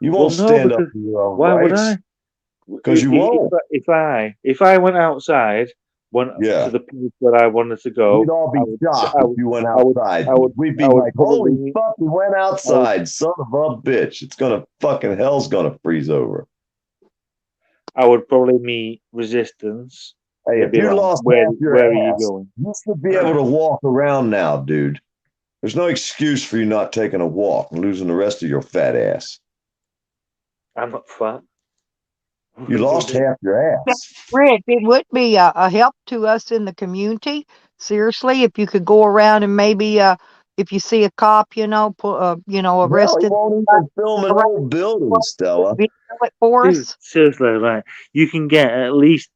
You Well, won't no, stand up because for your own why would rights. I? Because you won't. If I went outside, went to the place that I wanted to go, We'd all be shocked if you went outside. We'd be I would like, holy probably- fuck, he went outside, son of a bitch. It's gonna fucking hell's gonna freeze over. I would probably meet resistance. Hey, They'd if be you like, lost where half your are you ass, going? you should be able to walk around now, dude. There's no excuse for you not taking a walk and losing the rest of your fat ass. I'm not fat. You lost half your ass. Rick, it would be a help to us in the community. Seriously, if you could go around and maybe, if you see a cop, Well, he arrested, won't even film an old building, Stella. video it for Dude, us. seriously, right? You can get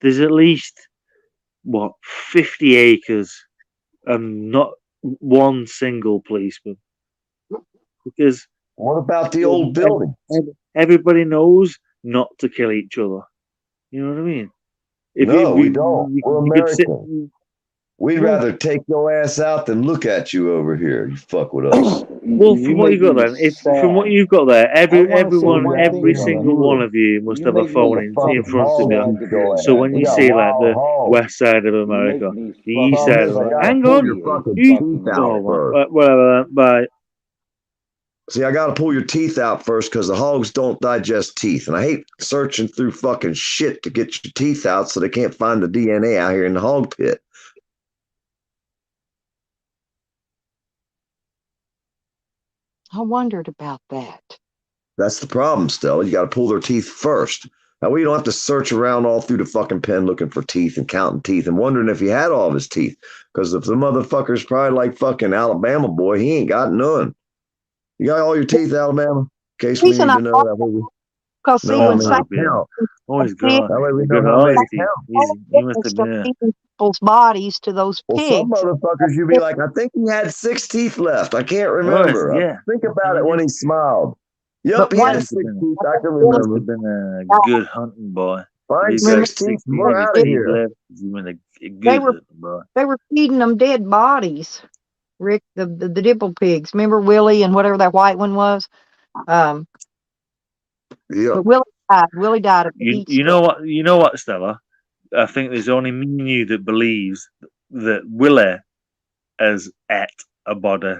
there's at least, 50 acres and not one single policeman. Because what about the old building? Everybody knows not to kill each other. You know what I mean? We don't. We're American. We'd rather take your ass out than look at you over here. You fuck with us. Well, from what you've got then, from what you've got there, every single one of you must have a phone in front of you. So when you see like the west side of America, the east side of America, hang on, whatever. Bye. See, I gotta pull your teeth out first because the hogs don't digest teeth. And I hate searching through fucking shit to get your teeth out so they can't find the DNA out here in the hog pit. I wondered about that. That's the problem, Stella. You gotta pull their teeth first. That way you don't have to search around all through the fucking pen looking for teeth and counting teeth and wondering if he had all of his teeth. Because if the motherfucker's probably like fucking Alabama boy, he ain't got none. You got all your teeth, Alabama? In case we need to know that way. Because see, when always good. That way we know how many He must have been people's bodies to those pigs. Well, some motherfuckers, you'd be like, I think he had 6 teeth left. I can't remember. Yeah. Think about it when he smiled. Yep, he had 6 teeth. I can Must remember. have been a good hunting boy. Find 6 teeth. We're out of here. They were feeding them dead bodies. Rick, the dibble pigs. Remember Willie and whatever that white one was? Yeah. But Willie died of heat You know what, Stella? I think there's only me and you that believes that Willie has ate a body.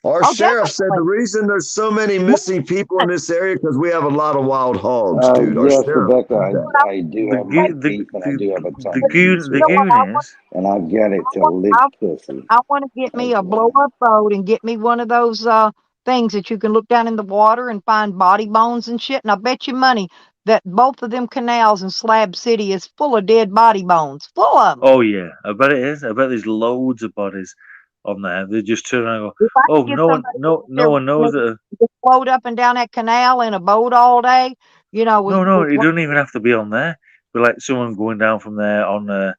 Our sheriff said the reason there's so many missing people in this area because we have a lot of wild hogs, dude. Our Yes, sheriff Rebecca, I do have my teeth and I do have a tongue. The goon is. And I get it to lick pussy. I want to get me a blow-up boat and get me one of those things that you can look down in the water and find body bones and shit. And I bet you money that both of them canals in Slab City is full of dead body bones. Full of them. Oh, yeah. I bet it is. I bet there's loads of bodies on there. They just turn around and go, oh, no one knows that. Float up and down that canal in a boat all day. You know. No, it doesn't even have to be on there. But like someone going down from there on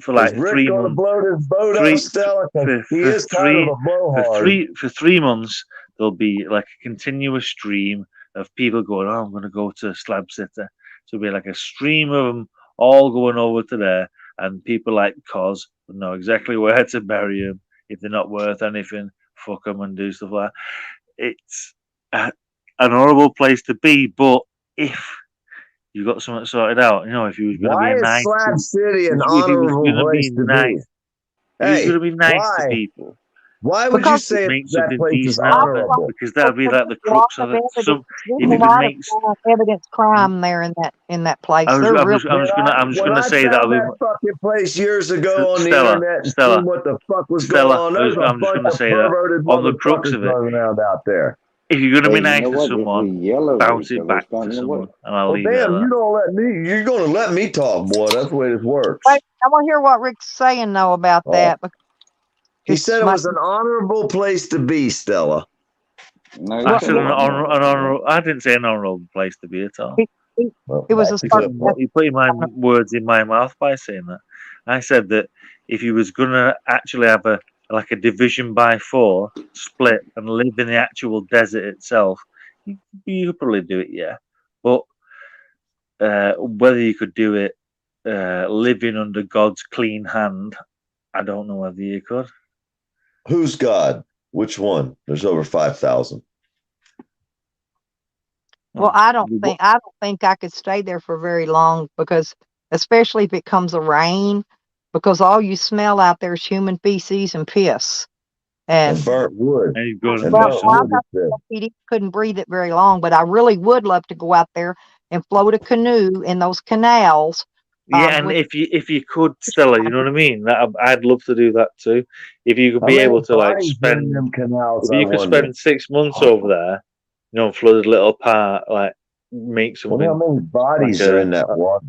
for like 3 months. Blow this boat up, Stella, he is kind of a blowhard. For 3 months, there'll be like a continuous stream of people going, oh, I'm going to go to Slab City. So it'll be like a stream of them all going over to there. And people like Cos will know exactly where to bury them. If they're not worth anything, fuck them and do stuff like that. It's an horrible place to be, but if you got something sorted out, if you was going to be nice, Slab City an honorable place to be? Hey, going to be nice to people. Why would you say that place is honorable? Because that would be like the crux of it. There's a lot of evidence crime there in that place. I'm just gonna say that fucking place years ago on the internet. Stella, what the fuck was going on? I'm just gonna say that on the crux of it. Out there. If you're gonna be nice to someone, bounce it back to someone, and I'll leave it at that. You don't let me. You're gonna let me talk, boy. That's the way this works. Wait, I want to hear what Rick's saying though about that. He said it was an honorable place to be, Stella. I said an honorable. I didn't say an honorable place to be at all. It was a start. You put my words in my mouth by saying that. I said that if you was gonna actually have a division by 4 split and live in the actual desert itself, you could probably do it, yeah. But whether you could do it living under God's clean hand, I don't know whether you could. Who's God? Which one? There's over 5,000. Well, I don't think I could stay there for very long because, especially if it comes a rain, because all you smell out there is human feces and piss. And burnt wood. He couldn't breathe it very long, but I really would love to go out there and float a canoe in those canals. Yeah, and if you could, Stella, you know what I mean? I'd love to do that too. If you could be able to spend, if you could spend 6 months over there, flooded little part, like make something. Well, how many bodies like are in that water?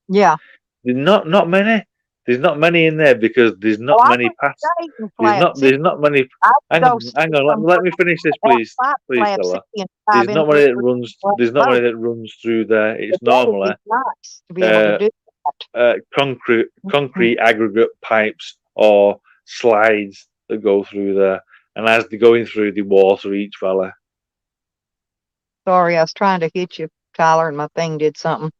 Yeah. There's not many. There's not many in there because there's not I many went paths. skating flats. There's not many. I Hang go on. see Let me finish this, please, flats fella. and There's dive not into many it that runs. There's not many that runs through there. It's But that would normally be nice to be able to do that. concrete aggregate pipes or slides that go through there, and as they're going through, they water each fella. Sorry, I was trying to hit you, Tyler, and my thing did something.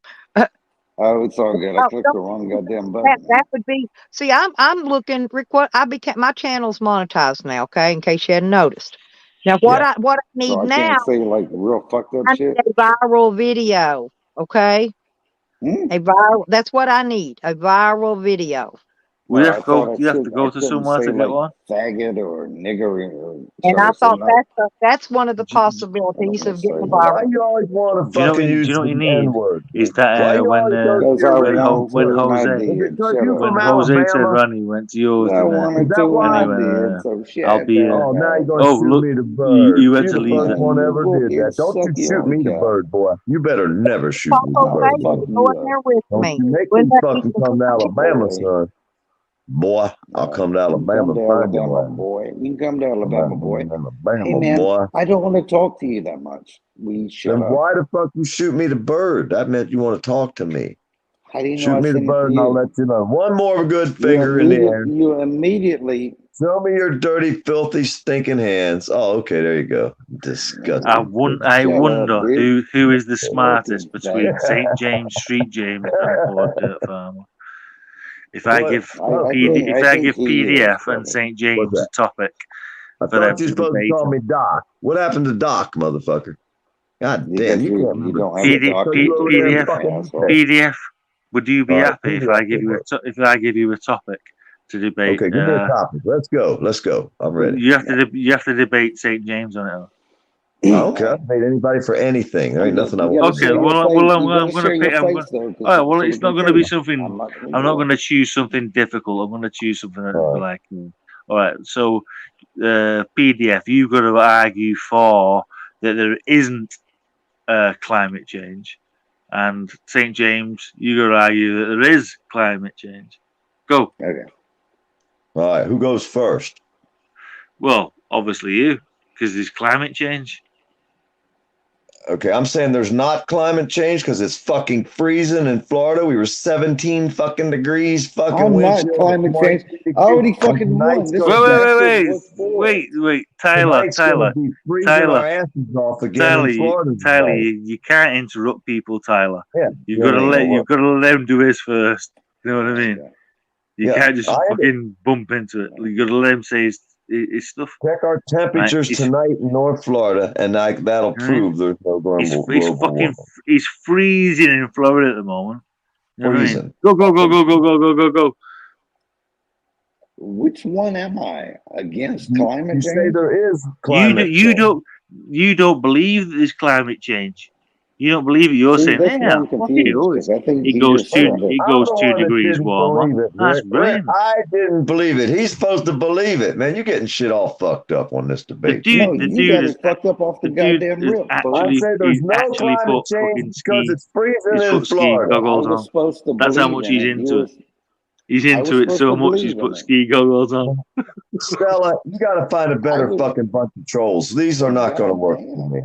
Oh, it's all good. I clicked the wrong goddamn button. That would be. See, I'm looking. My channel's monetized now. Okay, in case you hadn't noticed. Now, what I need So I now. can't say like real fucked up I shit. need a viral video. Okay. A viral. That's what I need. A viral video. We Oh, have to go to somewhere to get one. Faggot or nigger or. And I thought that's one of the possibilities of getting a Why viral. you always want to Do you know fucking use what the you need? N-word? Is that when Jose Ronnie went to yours, I'll be. Oh, now you're gonna Oh, shoot look, me the bird. you had to the leave first it. one ever did that. Don't you shoot me the bird, boy. You better never shoot me the bird. Go in there with Don't me. you make me fucking come to Alabama, son. Boy, I'll come to Alabama and find you one. Boy, you can come to Alabama, boy. Alabama, Hey man, boy. I don't want to talk to you that much. We shut Then up. why the fuck you shoot me the bird? That meant you want to talk to me. How do you know Shoot I me the sent it to bird and I'll you? let you know. One more good You finger in the air. You immediately. Show me your dirty, filthy, stinking hands. Oh, okay, there you go. Disgusting. I wonder who is the smartest between St. James, Street James, and Ford Dirt Farmer. If I give PDF and St. James a topic I for them thought you to were supposed to debate call on. me Doc. What happened to Doc, motherfucker? God damn, you can't remember. PDF. Would you be happy if I give you a topic to debate? Okay, give me a topic. Let's go. I'm ready. You have to debate St. James on it. I don't care. I'll debate anybody for anything. There ain't nothing I want. Okay, well, I'm going to pick. All right, well, it's not going to be something. I'm not going to choose something difficult. I'm going to choose something that like. All right, so PDF, you've got to argue for that there isn't climate change, and St. James, you've got to argue that there is climate change. Go. Okay. All right, who goes first? Well, obviously you, because there's climate change. Okay, I'm saying there's not climate change because it's fucking freezing in Florida. We were 17 fucking degrees. Fucking I'm not wind climate change. I already fucking won. Wait, Tyler, you can't interrupt people, Tyler. Yeah, you've got to let him do his first. You know what I mean? You can't just fucking bump into it. You got to let him say his stuff. Check our temperatures tonight in North Florida, and that'll prove there's no global warming. It's freezing in Florida at the moment. You know Freezing. What I mean? Go. Which one am I against climate change? You say there is climate change. You don't believe there's climate change. You don't believe it. You're saying, yeah, it goes 2 degrees warmer. That's brilliant. I didn't believe it. He's supposed to believe it, man. You're getting shit all fucked up on this debate. You got it fucked up off the goddamn rip. I say there's no climate change because it's freezing in Florida. That's how much he's into it. He's into it so much he's put ski goggles on. Stella, you got to find a better fucking bunch of trolls. These are not going to work for me.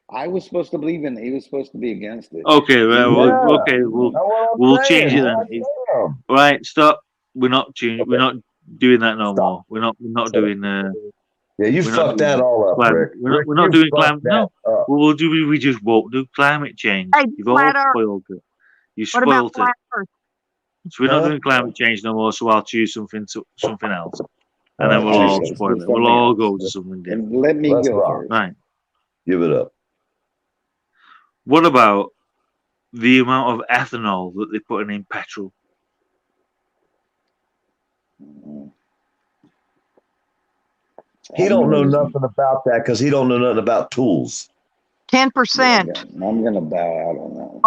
I was supposed to believe in it. He was supposed to be against it. Okay, we'll change it then. Right, stop. We're not doing that no more. We're not doing. Yeah, you fucked that all up, Rick. We're not doing climate. No, we just won't do climate change. You've all spoiled it. You spoiled it. So we're not doing climate change no more. So I'll choose something else, and then we'll all spoil it. We'll all go to something different. And let me go first. Right. Give it up. What about the amount of ethanol that they're putting in petrol? He don't know nothing about that because he don't know nothing about tools. 10%. I'm gonna bow out on that.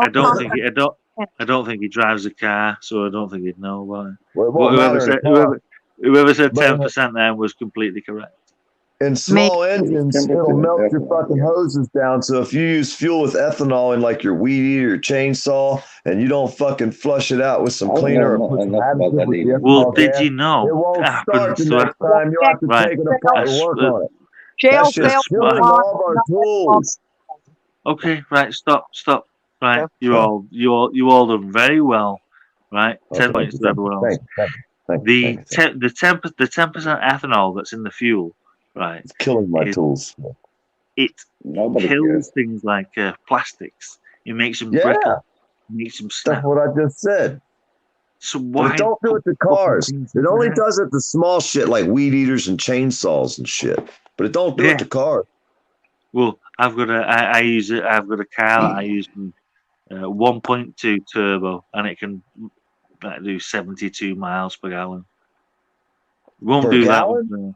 I don't think he drives a car, so I don't think he'd know about it. Well, whoever said 10% then was completely correct. In small engines, it'll melt your fucking hoses down. So if you use fuel with ethanol in like your weed eater, your chainsaw, and you don't fucking flush it out with some cleaner or put some additive with the Well, ethanol did gas, you know? it won't it start happens the to next time. You'll have to right. take it apart and work on it. Shell That's just fell killing all of our tools. Okay, right. Stop. Right, you all done very well. Right, 10 points to everyone else. The 10% ethanol that's in the fuel, right? It's killing my tools. It Nobody kills cares. things like plastics. It makes them Yeah. brittle. Makes them snap. That's what I just said. So But why it don't do it to cars. It only does it to small shit like weed eaters and chainsaws and shit. But it don't do it to cars. Well, I've got I use it. I've got a car that I use 1.2 turbo, and it can do 72 miles per gallon. It won't Per do gallon? that.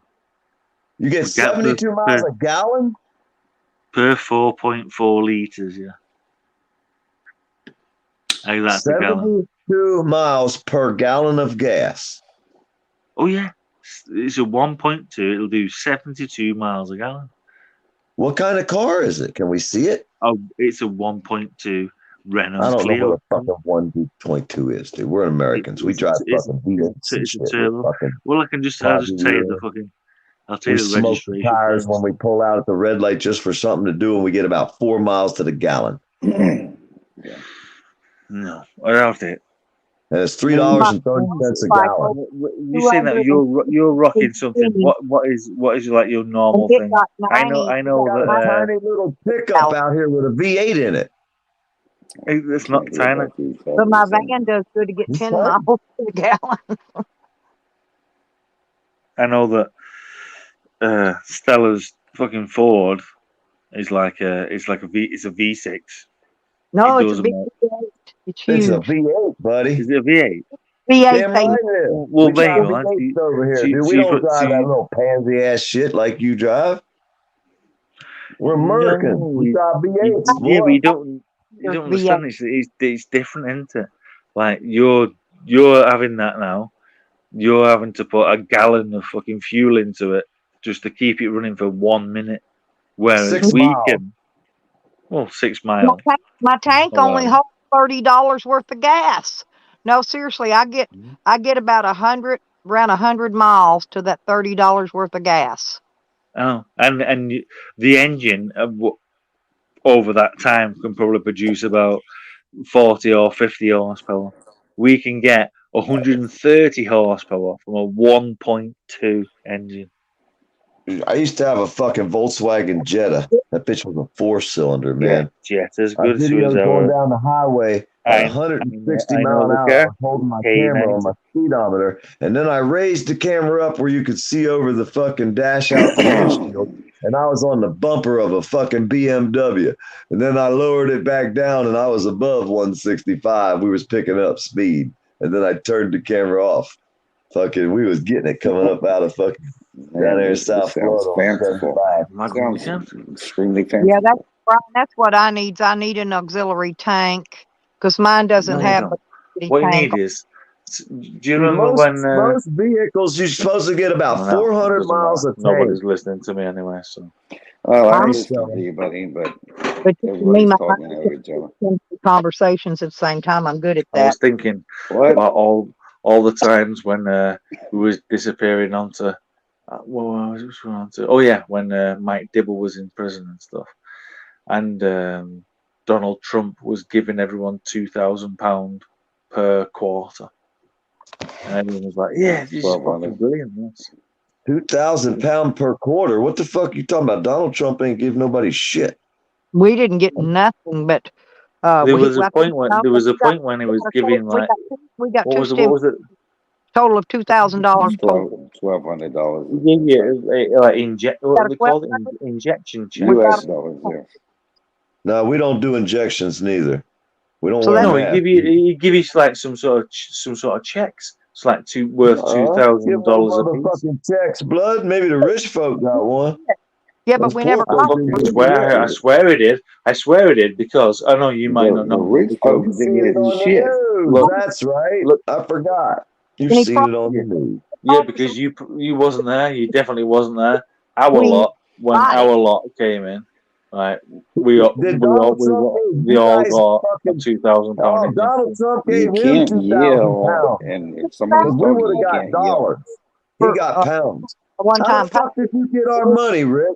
You get 72 miles a gallon? Per 4.4 liters, yeah. That's a gallon. 72 miles per gallon of gas. Oh yeah, it's a 1.2. It'll do 72 miles a gallon. What kind of car is it? Can we see it? Oh, it's a 1.2 Renault I don't Clio. know what a fucking 1.2 is, dude. We're Americans. We drive fucking V8s and shit. Well, I'll just tell you the fucking. I'll tell We you the smoke the registration. tires when we pull out at the red light just for something to do, and we get about 4 miles to the gallon. No, I doubt it. And it's $3.30 a gallon. You saying that you're rocking something? What is like your normal thing? I know that. A tiny little pickup out here with a V8 in it. It's not tiny. But my van does good to get 10 miles to the gallon. I know that Stella's fucking Ford is like it's a V6. No, It it's a does big about- V8. It's huge. It's a V8, buddy. Is it a V8? V8 Damn right it is. Well, we there drive you are. V8s over here, So- dude. so We you don't put- drive so that you- little pansy ass shit like you drive. We're Americans. We drive V8s. Yeah, but boy. you don't understand. It's different, isn't it? Like you're having that now. You're having to put a gallon of fucking fuel into it just to keep it running for 1 minute, whereas 6 we miles. can. Well, 6 miles. My tank Oh, only wow. holds $30 worth of gas. No, seriously, I get about around 100 miles to that $30 worth of gas. Oh, and the engine over that time can probably produce about 40 or 50 horsepower. We can get 130 horsepower from a 1.2 engine. I used to have a fucking Volkswagen Jetta. That bitch was a 4-cylinder, man. Jetta's I good as videoed our. going down the highway at I 160 know mile the an hour. car. I was holding my camera on my speedometer, and then I raised the camera up where you could see over the fucking dash out the windshield, and I was on the bumper of a fucking BMW. And then I lowered it back down, and I was above 165. We was picking up speed, and then I turned the camera off. Fucking, we was getting it coming up out of fucking down there in South Florida. Sounds extremely fancy. Yeah, that's what I need. I need an auxiliary tank because mine doesn't No, you have don't. a What you tank. need is. Do you remember when? Most vehicles, you're supposed to get about 400 miles a tank. Nobody's listening to me anyway, so. Well, I I'm listen to you, buddy, but But to me, everybody's my talking over each other. conversations at the same time. I'm good at I was that. thinking What? about all the times when we was disappearing onto. Oh yeah, when Mike Dibble was in prison and stuff, and Donald Trump was giving everyone £2,000 per quarter, and everyone was like, "Yeah, this is fucking brilliant." This. £2,000 per quarter. What the fuck you talking about? Donald Trump ain't give nobody shit. We didn't get nothing, but There was a point when he was giving like we got what two was it? total of $2,000. $1,200. Yeah, like what do they call it? Injection check. US dollars, yeah. No, we don't do injections neither. We don't So wear No, masks. he give you like some sort of checks. It's like worth $2,000 Give a piece. motherfucking checks, blood. Maybe the rich folk got one. Yeah, but Those we poor never folk caught didn't them. get it. I swear it did. I swear it did because I know you might not The know. rich folks You've didn't seen it get on the shit. news. Look. That's right. Look. I forgot. You've Any seen it on the news. Yeah, because you wasn't there. You definitely wasn't there. our We lot, when got our it. lot came in, right, we all Did Donald Trump gave we you all guys got a fucking? £2,000 Oh, Indian. Donald Trump You gave him can't 2,000 yell, pounds and if somebody's because we talking, would you have got can't yell. dollars. He For got pounds. a one-time How the fuck did you get our money, Rick?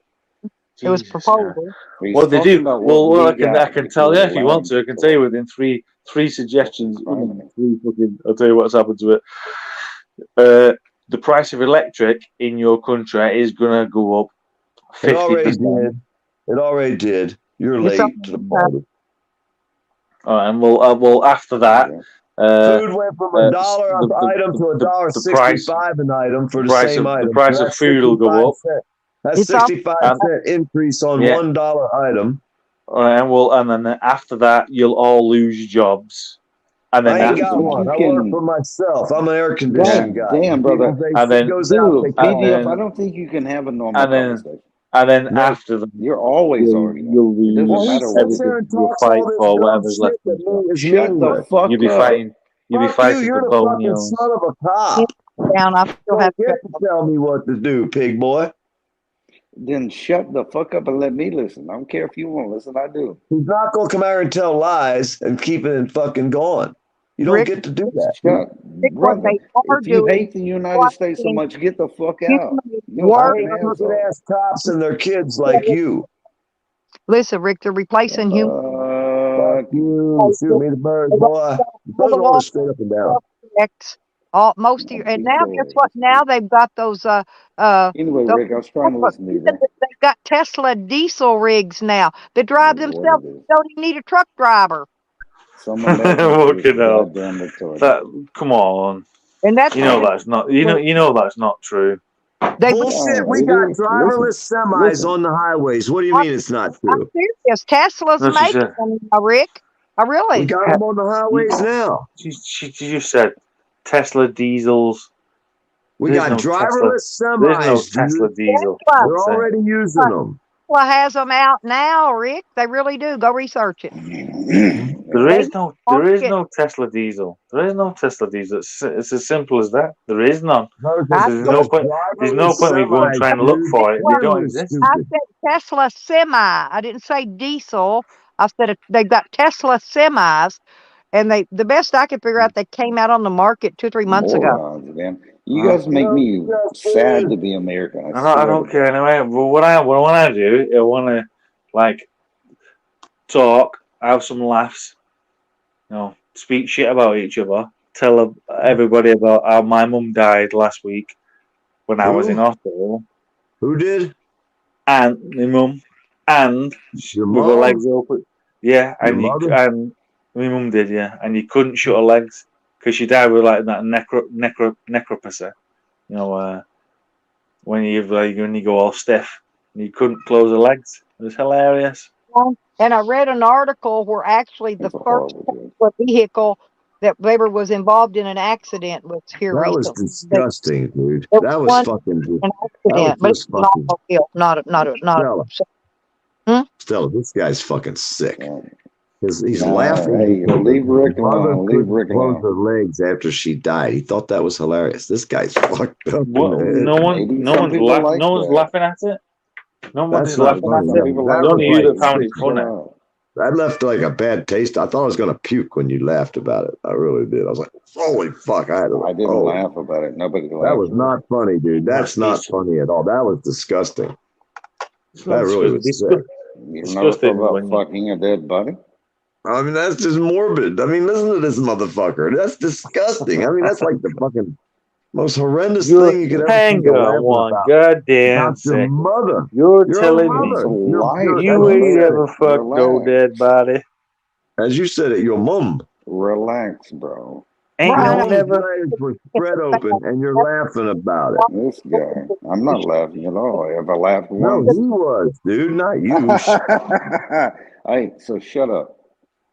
It was Jesus, proposal. He's well, they talking do. about what Well, we I can got tell you because if you want land to. I can people tell you are within three fucking suggestions. criming it. I'll tell you what's happened to it. The price of electric in your country is gonna go up It already 50%. did. It already did. You're It's late to the party. All right, and well after that, Food went from $1 an the item to $1.65 an item for the price same of item. the price So of that's food will go 65 up. cents. That's It's all 65-cent increase on Yeah. $1 item. All right, and then after that, you'll all lose jobs. And then I ain't after got that, one. I work for myself. I'm an air God conditioning guy. damn, People brother. say and then goes out, Dude, they call me. PDF, I don't think you can have a normal and then conversation. and then after that, You're always arguing. you'll It doesn't Well, lose he matter what we sits do. there and everything. You'll talks fight all this for dumb whatever's left shit in that the me is Shut the meaningless. fuck You'll be up. fighting. You'll be Fuck you. fighting You're for the fucking bonions. son of a cop. down. I still Don't have to get to tell me what to do, pig boy. Then shut the fuck up and let me listen. I don't care if you want to listen. I do. He's not gonna come out and tell lies and keep it fucking going. You don't Rick. get to do that. Shut, What brother. they are If you doing hate the United States so much, get the fuck out. Your I work. hate fucking ass crooked off. ass cops and their kids like you. Listen, Rick, they're replacing human. Fuck you. Shoot me the bird, boy. You Full better of order all straight up and down. correct. All most of your, and now guess what? Now they've got those Anyway, those Rick, I was trying to listen to you, bro. they've got Tesla diesel rigs now that drive themselves. Don't even need a truck driver. Some Americans are Fucking hell. goddamn retarded. Come on. And that's You know that's not. You know that's not true. Bullshit. We it got is. driverless semis Listen. on the highways. What do you mean it's not I'm true? serious. Tesla's No, she making said- them, Rick. I really. We got them on the highways now. She just said Tesla diesels. We There's got no driverless Tesla, There's no semis, Tesla dude. diesel. We're already using them. Tesla has them out now, Rick. They really do. Go research it. There is no Tesla diesel. There is no Tesla diesel. It's as simple as that. There is none. There's no point. There's no point me going trying to look for it. They don't exist. I said Tesla semi. I didn't say diesel. I said they've got Tesla semis, and the best I could figure out, they came out on the market 2-3 months ago. Morons, man. You guys make me sad to be American. I don't care anyway. But what I do, I want to like talk, have some laughs, speak shit about each other, tell everybody about how my mum died last week when I was in hospital. Who did? And my mum, and your with her mom? legs open. Yeah, Your and mother? and my mum did, yeah, and you couldn't shut her legs because she died with like that necropathy. When you go all stiff and you couldn't close her legs. It was hilarious. And I read an article where actually the first Tesla vehicle that Weber was involved in an accident was here That was recently. disgusting, dude. There That was was one fucking. an That accident, but was it's just an fucking. automobile, not Stella. Stella, this guy's fucking sick. Because he's laughing. Hey, because leave his Rick mother alone. Leave couldn't Rick close alone. her legs after she died. He thought that was hilarious. This guy's fucked up. No one's laughing at it. Nobody's That's not laughing funny. at it. That It's only was you that like found it sick. funny. That left like a bad taste. I thought I was gonna puke when you laughed about it. I really did. I was like, "Holy fuck!" I didn't laugh about it. Nobody laughed. That was not funny, dude. That's not funny at all. That was disgusting. That really was sick. You never thought about fucking a dead body? I mean, that's just morbid. I mean, listen to this motherfucker. That's disgusting. I mean, that's like the fucking most horrendous thing you could ever think Hang of on laughing one about. goddamn About your second. mother. You're Your telling mother. me Your- you as ain't said ever it. fucked no dead body. As you said it, your mum. Relax, bro. Ain't Your no mom's never. legs were spread open, and you're laughing about it. This guy. I'm not laughing at all. Have I laughed No, once? he was, dude, not you. Hey, so shut up.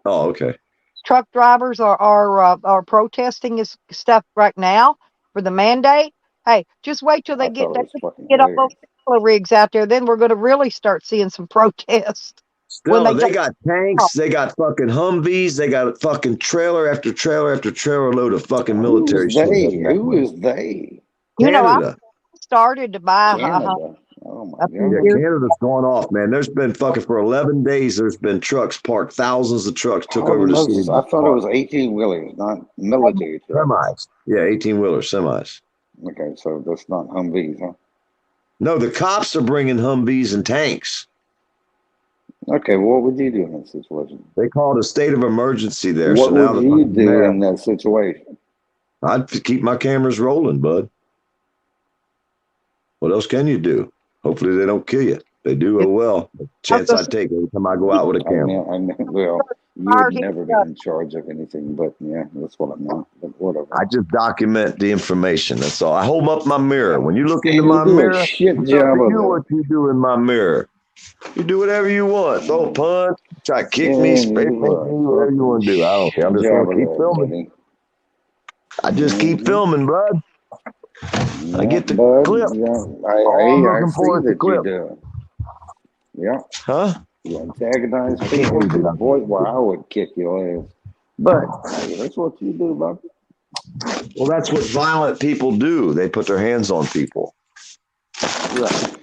Oh, okay. Truck drivers are protesting this stuff right now for the mandate. Hey, just wait till they get all those Tesla rigs out there. Then we're going to really start seeing some protests. Stella, they got tanks, they got fucking Humvees, they got fucking trailer after trailer after trailer load of fucking military shit. Who is they? You know, I Canada. started to buy a Canada. Oh Oh my Up in god. Yeah, here. Canada's gone off, man. There's been fucking for 11 days. There's been trucks parked. Thousands of trucks took over the city. I thought it was 18-wheelers, not military trucks. Semis. Yeah, 18-wheeler semis. Okay, so that's not Humvees, huh? No, the cops are bringing Humvees and tanks. Okay, what would you do in that situation? They called a state of emergency there. What so now would you do in that situation? I'd keep my cameras rolling, bud. What else can you do? Hopefully they don't kill you. They do, oh well. Chance I take every time I go out with a camera. Well, you would never be in charge of anything, but yeah, that's what I'm not. But whatever. I just document the information. That's all. I hold up my mirror. When you look into You my do a mirror, shit it's job up to of you it. what you do in my mirror. You do whatever you want. Don't punch, try to kick me, Yeah, spray you paint me, whatever you want to do. I don't care. I'm just job going to of keep that, filming. buddy. I just keep filming, bud. I get the bud, clip. Yeah, All I'm I looking see for is the that you clip. do. Yeah. Huh? You antagonize people to the point where I would kick your ass. But hey, that's what you do, bud. Well, that's what violent people do. They put their hands on people. Right.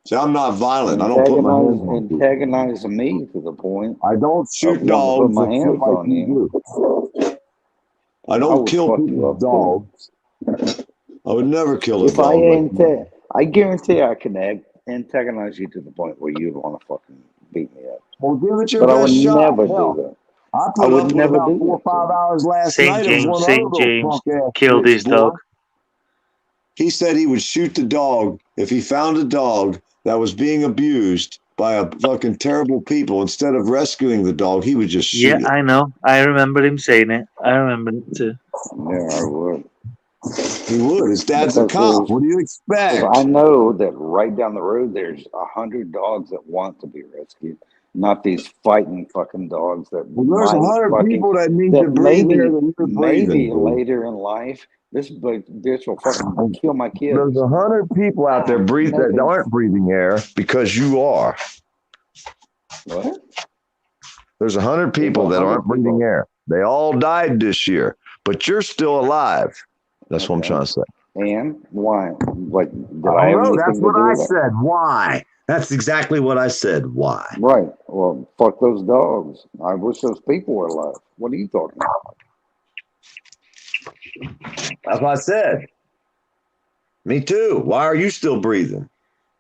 See, I'm not violent. I don't put my hands on people. Antagonize me to the point. I don't shoot of wanting to dogs. put my and shit hands like on you you. do. I don't would kill fuck you people's up, too. dogs. I would never kill a If I dog. I guarantee I can antagonize you to the point where you'd want to fucking beat me up. Well, give it your But I would best shot. never Hell, do that. I I put would up with never about do 4 or that. 5 hours last St. night. It was James, one St. other James punk ass killed bitch, his boy. dog. He said he would shoot the dog if he found a dog that was being abused by a fucking terrible people. Instead of rescuing the dog, he would just shoot Yeah, it. I know. I remember him saying it. I remember it too. Yeah, I would. He would. His dad's a Because cop. there's- What do you expect? I know that right down the road there's 100 dogs that want to be rescued, not these fighting fucking dogs that Well, there's might 100 fucking- people that need that to breathe maybe air that you're maybe breathing, dude. later in life this bitch will fucking kill my kids. There's 100 people out there that aren't breathing air because you are. What? There's 100 people that aren't breathing air. They all died this year, but you're still alive. That's what I'm trying to say. And why? Like, did I I have don't know. anything That's to what do I with it? said. Why? That's exactly what I said. Why? Right. Well, fuck those dogs. I wish those people were alive. What are you talking about? That's what I said. Me too. Why are you still breathing?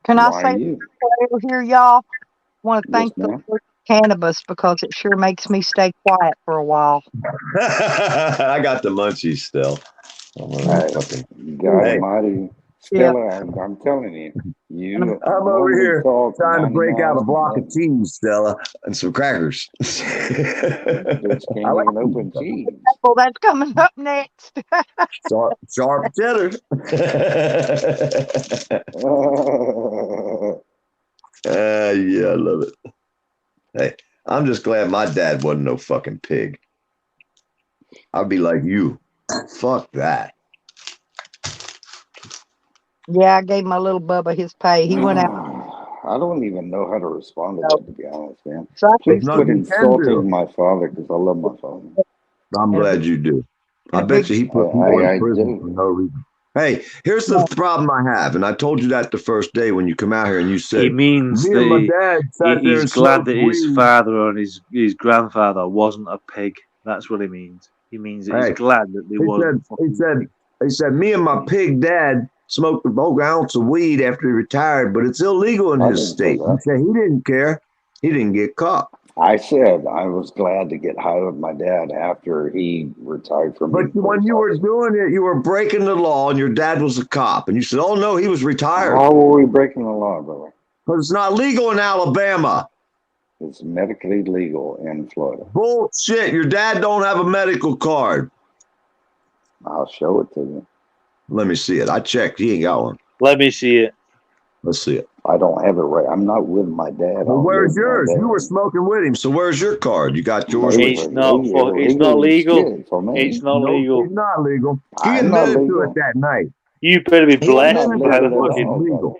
Can I Why say you? over here, y'all? Want to Yes, thank the ma'am. Lord for cannabis because it sure makes me stay quiet for a while. I got the munchies still. God Hey. Almighty. Yeah. Stella, I'm telling you, you. I'm over normally here talk trying to 90 break out a miles block an of cheese, Stella, and some crackers. Bitch can't I like even open cheese. Well, that's coming up next. sharp cheddar. Yeah, I love it. Hey, I'm just glad my dad wasn't no fucking pig. I'd be like you. Fuck that. Yeah, I gave my little Bubba his pay. He went out. I don't even know how to respond to that, to be honest, man. So I Please nothing quit you can do. insulting my father because I love my father. I'm glad you do. I bet you he put people in prison for no reason. Hey, here's the problem I have, and I told you that the first day when you come out here and you said, He means me and my dad that sat there he's and glad smoked that his weed. father and his grandfather wasn't a pig. That's what he means. He means that Hey, he's glad that they wasn't. He said, me and my pig dad smoked a whole ounce of weed after he retired, but it's illegal in I his didn't say state. He that. said he didn't care. He didn't get caught. I said I was glad to get high with my dad after he retired from But when you were doing it, you were breaking the law, and your dad was a cop, and you said, "Oh no, he was retired." How were we breaking the law, brother? Because it's not legal in Alabama. It's medically legal in Florida. Bullshit! Your dad don't have a medical card. I'll show it to you. Let me see it. I checked. He ain't got one. Let me see it. Let's see it. I don't have it right. I'm not with my dad. Well, I'm where's with my yours? dad. You were smoking with him, so where's your card? You got yours? It's not. It's not legal. It's not No, legal. it's not legal. He I'm not admitted to legal. it that night. You better be He blessed admitted to have that a it fucking. wasn't legal.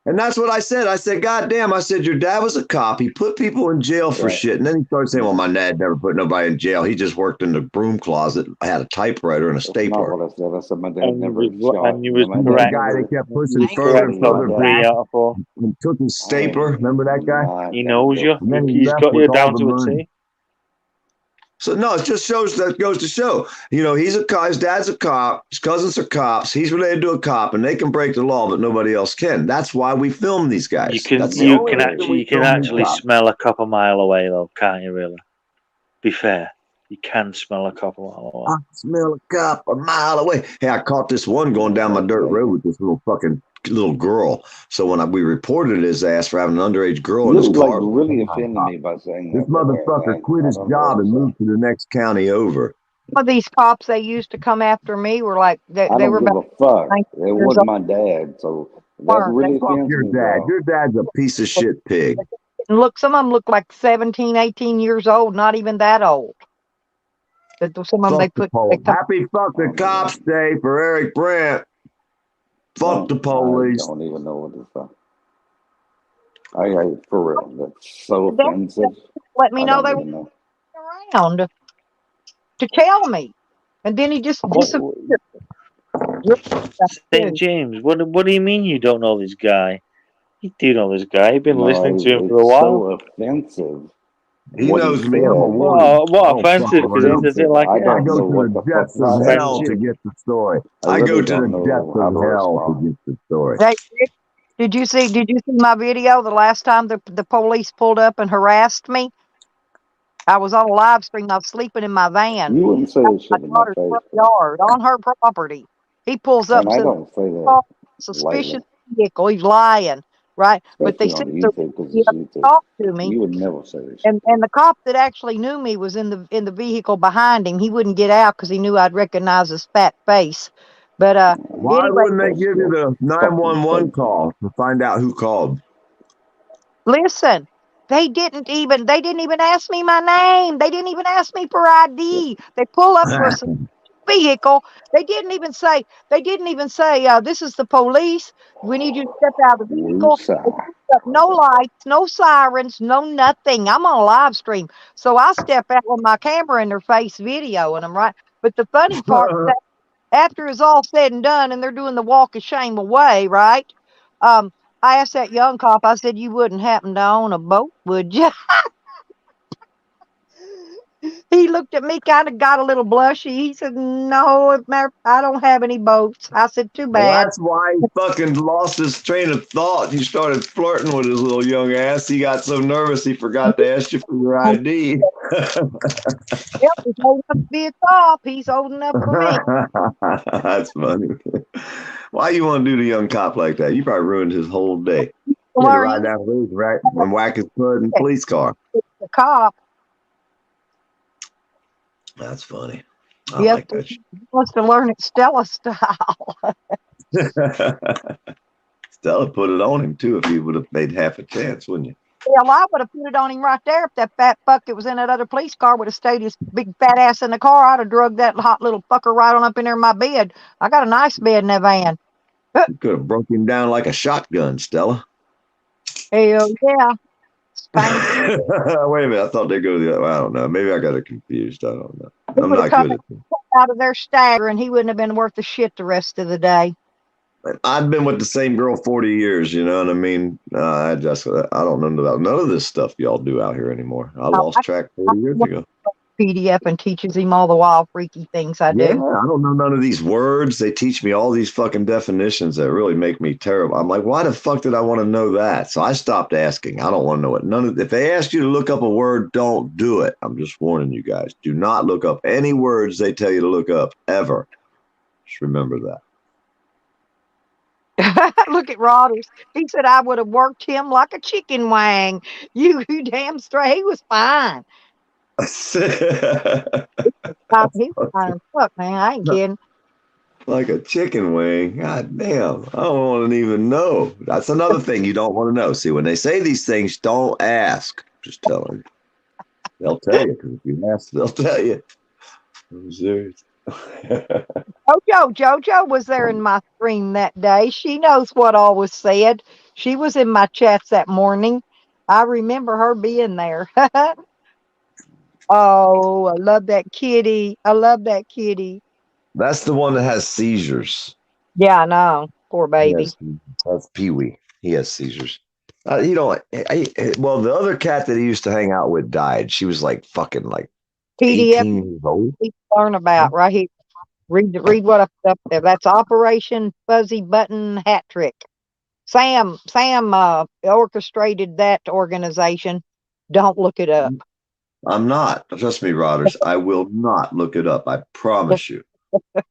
And that's what I said. I said, God damn, I said, your dad was a cop. He put people in jail for shit. And then he started saying, well, my dad never put nobody in jail. He just worked in the broom closet, had a typewriter and a stapler. Not what I said. I said my dad And never you was, shot. and you was And correct. that guy that kept pushing You further correct and further on 3 back out of 4. and took his stapler. Remember that guy? He knows you. And then he He's left got you with all down the to a money. T. So no, it just shows that goes to show, you know, he's a cop, his dad's a cop, his cousins are cops, he's related to a cop, and they can break the law, but nobody else can. That's why we film these guys. You can That's the only reason actually we film these cops. smell a cop a mile away though, can't you? Really? Be fair, you can smell a cop a mile away. I smell a cop a mile away. Hey, I caught this one going down my dirt road with this little girl. So when we reported his ass for having an underage girl in his You car, really offended me by saying this that. motherfucker quit his job and moved to the next county over. Some of these cops they used to come after me were like they I were don't give about a fuck. 19 It years wasn't old. my dad, so that really Fuck offends your me, dad. bro. Your dad's a piece of shit pig. And look, some of them look like 17, 18 years old, not even that old. But some of them they Fuck the put. police. Happy Fuck the Cops Day for Eric Brandt. Fuck the police. I don't even know what to say. For real, that's so offensive. Let me I know don't they even were know. around to tell me, and then he just disappeared. St. James, what do you mean you don't know this guy? You do know this guy. You've been No, listening to him for a it's while. so offensive. He what knows he me. I'm a said. warrior. What offensive? Because he does it like I I don't go know to what the the depths fuck of that hell is. to get the story. I I go really to don't the know depths how of to hell to respond. get the story. Hey, Rick, did you see my video the last time the police pulled up and harassed me? I was on a live stream. I was sleeping in my van. You wouldn't say Out this my shit in my daughter's face, front bro. yard on her property. He pulls up And and I says, don't say that "Oh, suspicious lightly, vehicle." He's lying, right? But they especially said on YouTube, because he it's YouTube. talked to me. You would never say this shit. And the cop that actually knew me was in the vehicle behind him. He wouldn't get out because he knew I'd recognize his fat face. But Why anyway, wouldn't they give you the 911 call to find out who called? listen, they didn't even ask me my name. They didn't even ask me for ID. They pull up to a vehicle. They didn't even say this is the police. We need you to step out of the vehicle. No lights, no sirens, no nothing. I'm on a live stream. So I step out with my camera in their face videoing them, right? But the funny part is that after it's all said and done and they're doing the walk of shame away, right? I asked that young cop, I said, you wouldn't happen to own a boat, would you? He looked at me, kind of got a little blushy. He said, no, I don't have any boats. I said, too Well, bad. that's why he fucking lost his train of thought. He started flirting with his little young ass. He got so nervous he forgot to ask you for your ID. Yep, he's old enough to be a cop. He's old enough for me. That's funny. Why you want to do the young cop like that? You probably ruined his whole day. You Well, had to are ride you down the road, right, and whack his foot in the police car. a cop? That's funny. I Yes, like that shit. he wants to learn it Stella style. Stella put it on him too if he would have made half a chance, wouldn't you? Hell, I would have put it on him right there if that fat fuck that was in that other police car would have stayed his big fat ass in the car. I'd have drugged that hot little fucker right on up in there in my bed. I got a nice bed in that van. You could have broke him down like a shotgun, Stella. Hell yeah. Wait a minute, I thought they go the other way. I don't know. Maybe I got it confused. I don't know. I'm would not have come good at this. out of there stagger and he wouldn't have been worth the shit the rest of the day. I've been with the same girl 40 years, you know what I mean? I don't know about none of this stuff y'all do out here anymore. I lost track 40 years ago. PDF and teaches him all the wild freaky things I do. Yeah, I don't know none of these words. They teach me all these fucking definitions that really make me terrible. I'm like, why the fuck did I want to know that? So I stopped asking. I don't want to know it. If they ask you to look up a word, don't do it. I'm just warning you guys. Do not look up any words they tell you to look up ever. Just remember that. Look at Rodders. He said I would have worked him like a chicken wang. You damn straight. He was fine. He was fine. Fuck, man. I ain't kidding. Like a chicken wing. God damn. I don't want to even know. That's another thing you don't want to know. See, when they say these things, don't ask. Just tell them. They'll tell you. Because if you ask, they'll tell you. I'm serious. Jojo was there in my stream that day. She knows what all was said. She was in my chats that morning. I remember her being there. Oh, I love that kitty. I love that kitty. That's the one that has seizures. Yeah, I know. Poor baby. That's Pee-wee. He has seizures. Well, the other cat that he used to hang out with died. She was like fucking like PDF 18 years old. learn about right here. Read what I put up there. That's Operation Fuzzy Button Hat Trick. Sam orchestrated that organization. Don't look it up. I'm not. Trust me, Rodders. I will not look it up. I promise you.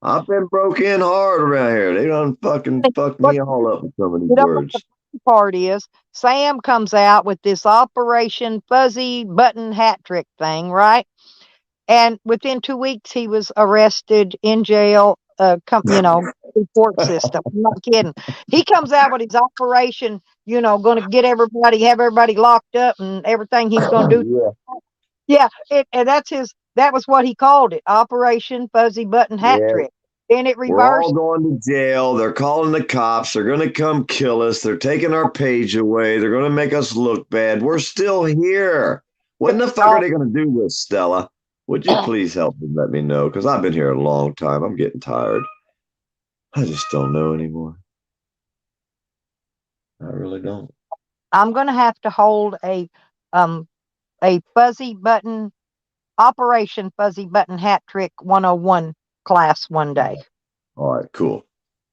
I've been broke in hard around here. They done fucking fucked me all up with so many words. What the part is, Sam comes out with this Operation Fuzzy Button Hat Trick thing, right? And within 2 weeks, he was arrested, in jail, report system. I'm not kidding. He comes out with his operation, going to get everybody, have everybody locked up and everything he's going to do. Yeah, and that was what he called it, Operation Fuzzy Button Hat Trick. And it reversed. We're all going to jail. They're calling the cops. They're going to come kill us. They're taking our page away. They're going to make us look bad. We're still here. When the fuck are they going to do this, Stella? Would you please help and let me know? Because I've been here a long time. I'm getting tired. I just don't know anymore. I really don't. I'm going to have to hold a fuzzy button, Operation Fuzzy Button Hat Trick 101 class one day. All right, cool.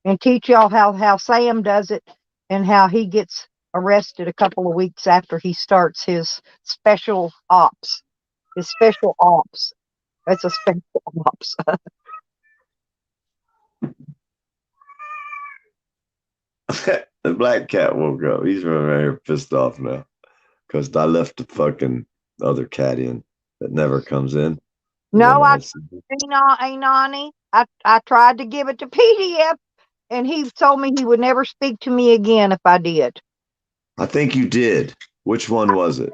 And teach y'all how Sam does it and how he gets arrested a couple of weeks after he starts his special ops. His special ops. That's a special ops. The black cat woke up. He's running around here pissed off now. Because I left the fucking other cat in that never comes in. No, Ainani. I tried to give it to PDF and he told me he would never speak to me again if I did. I think you did. Which one was it?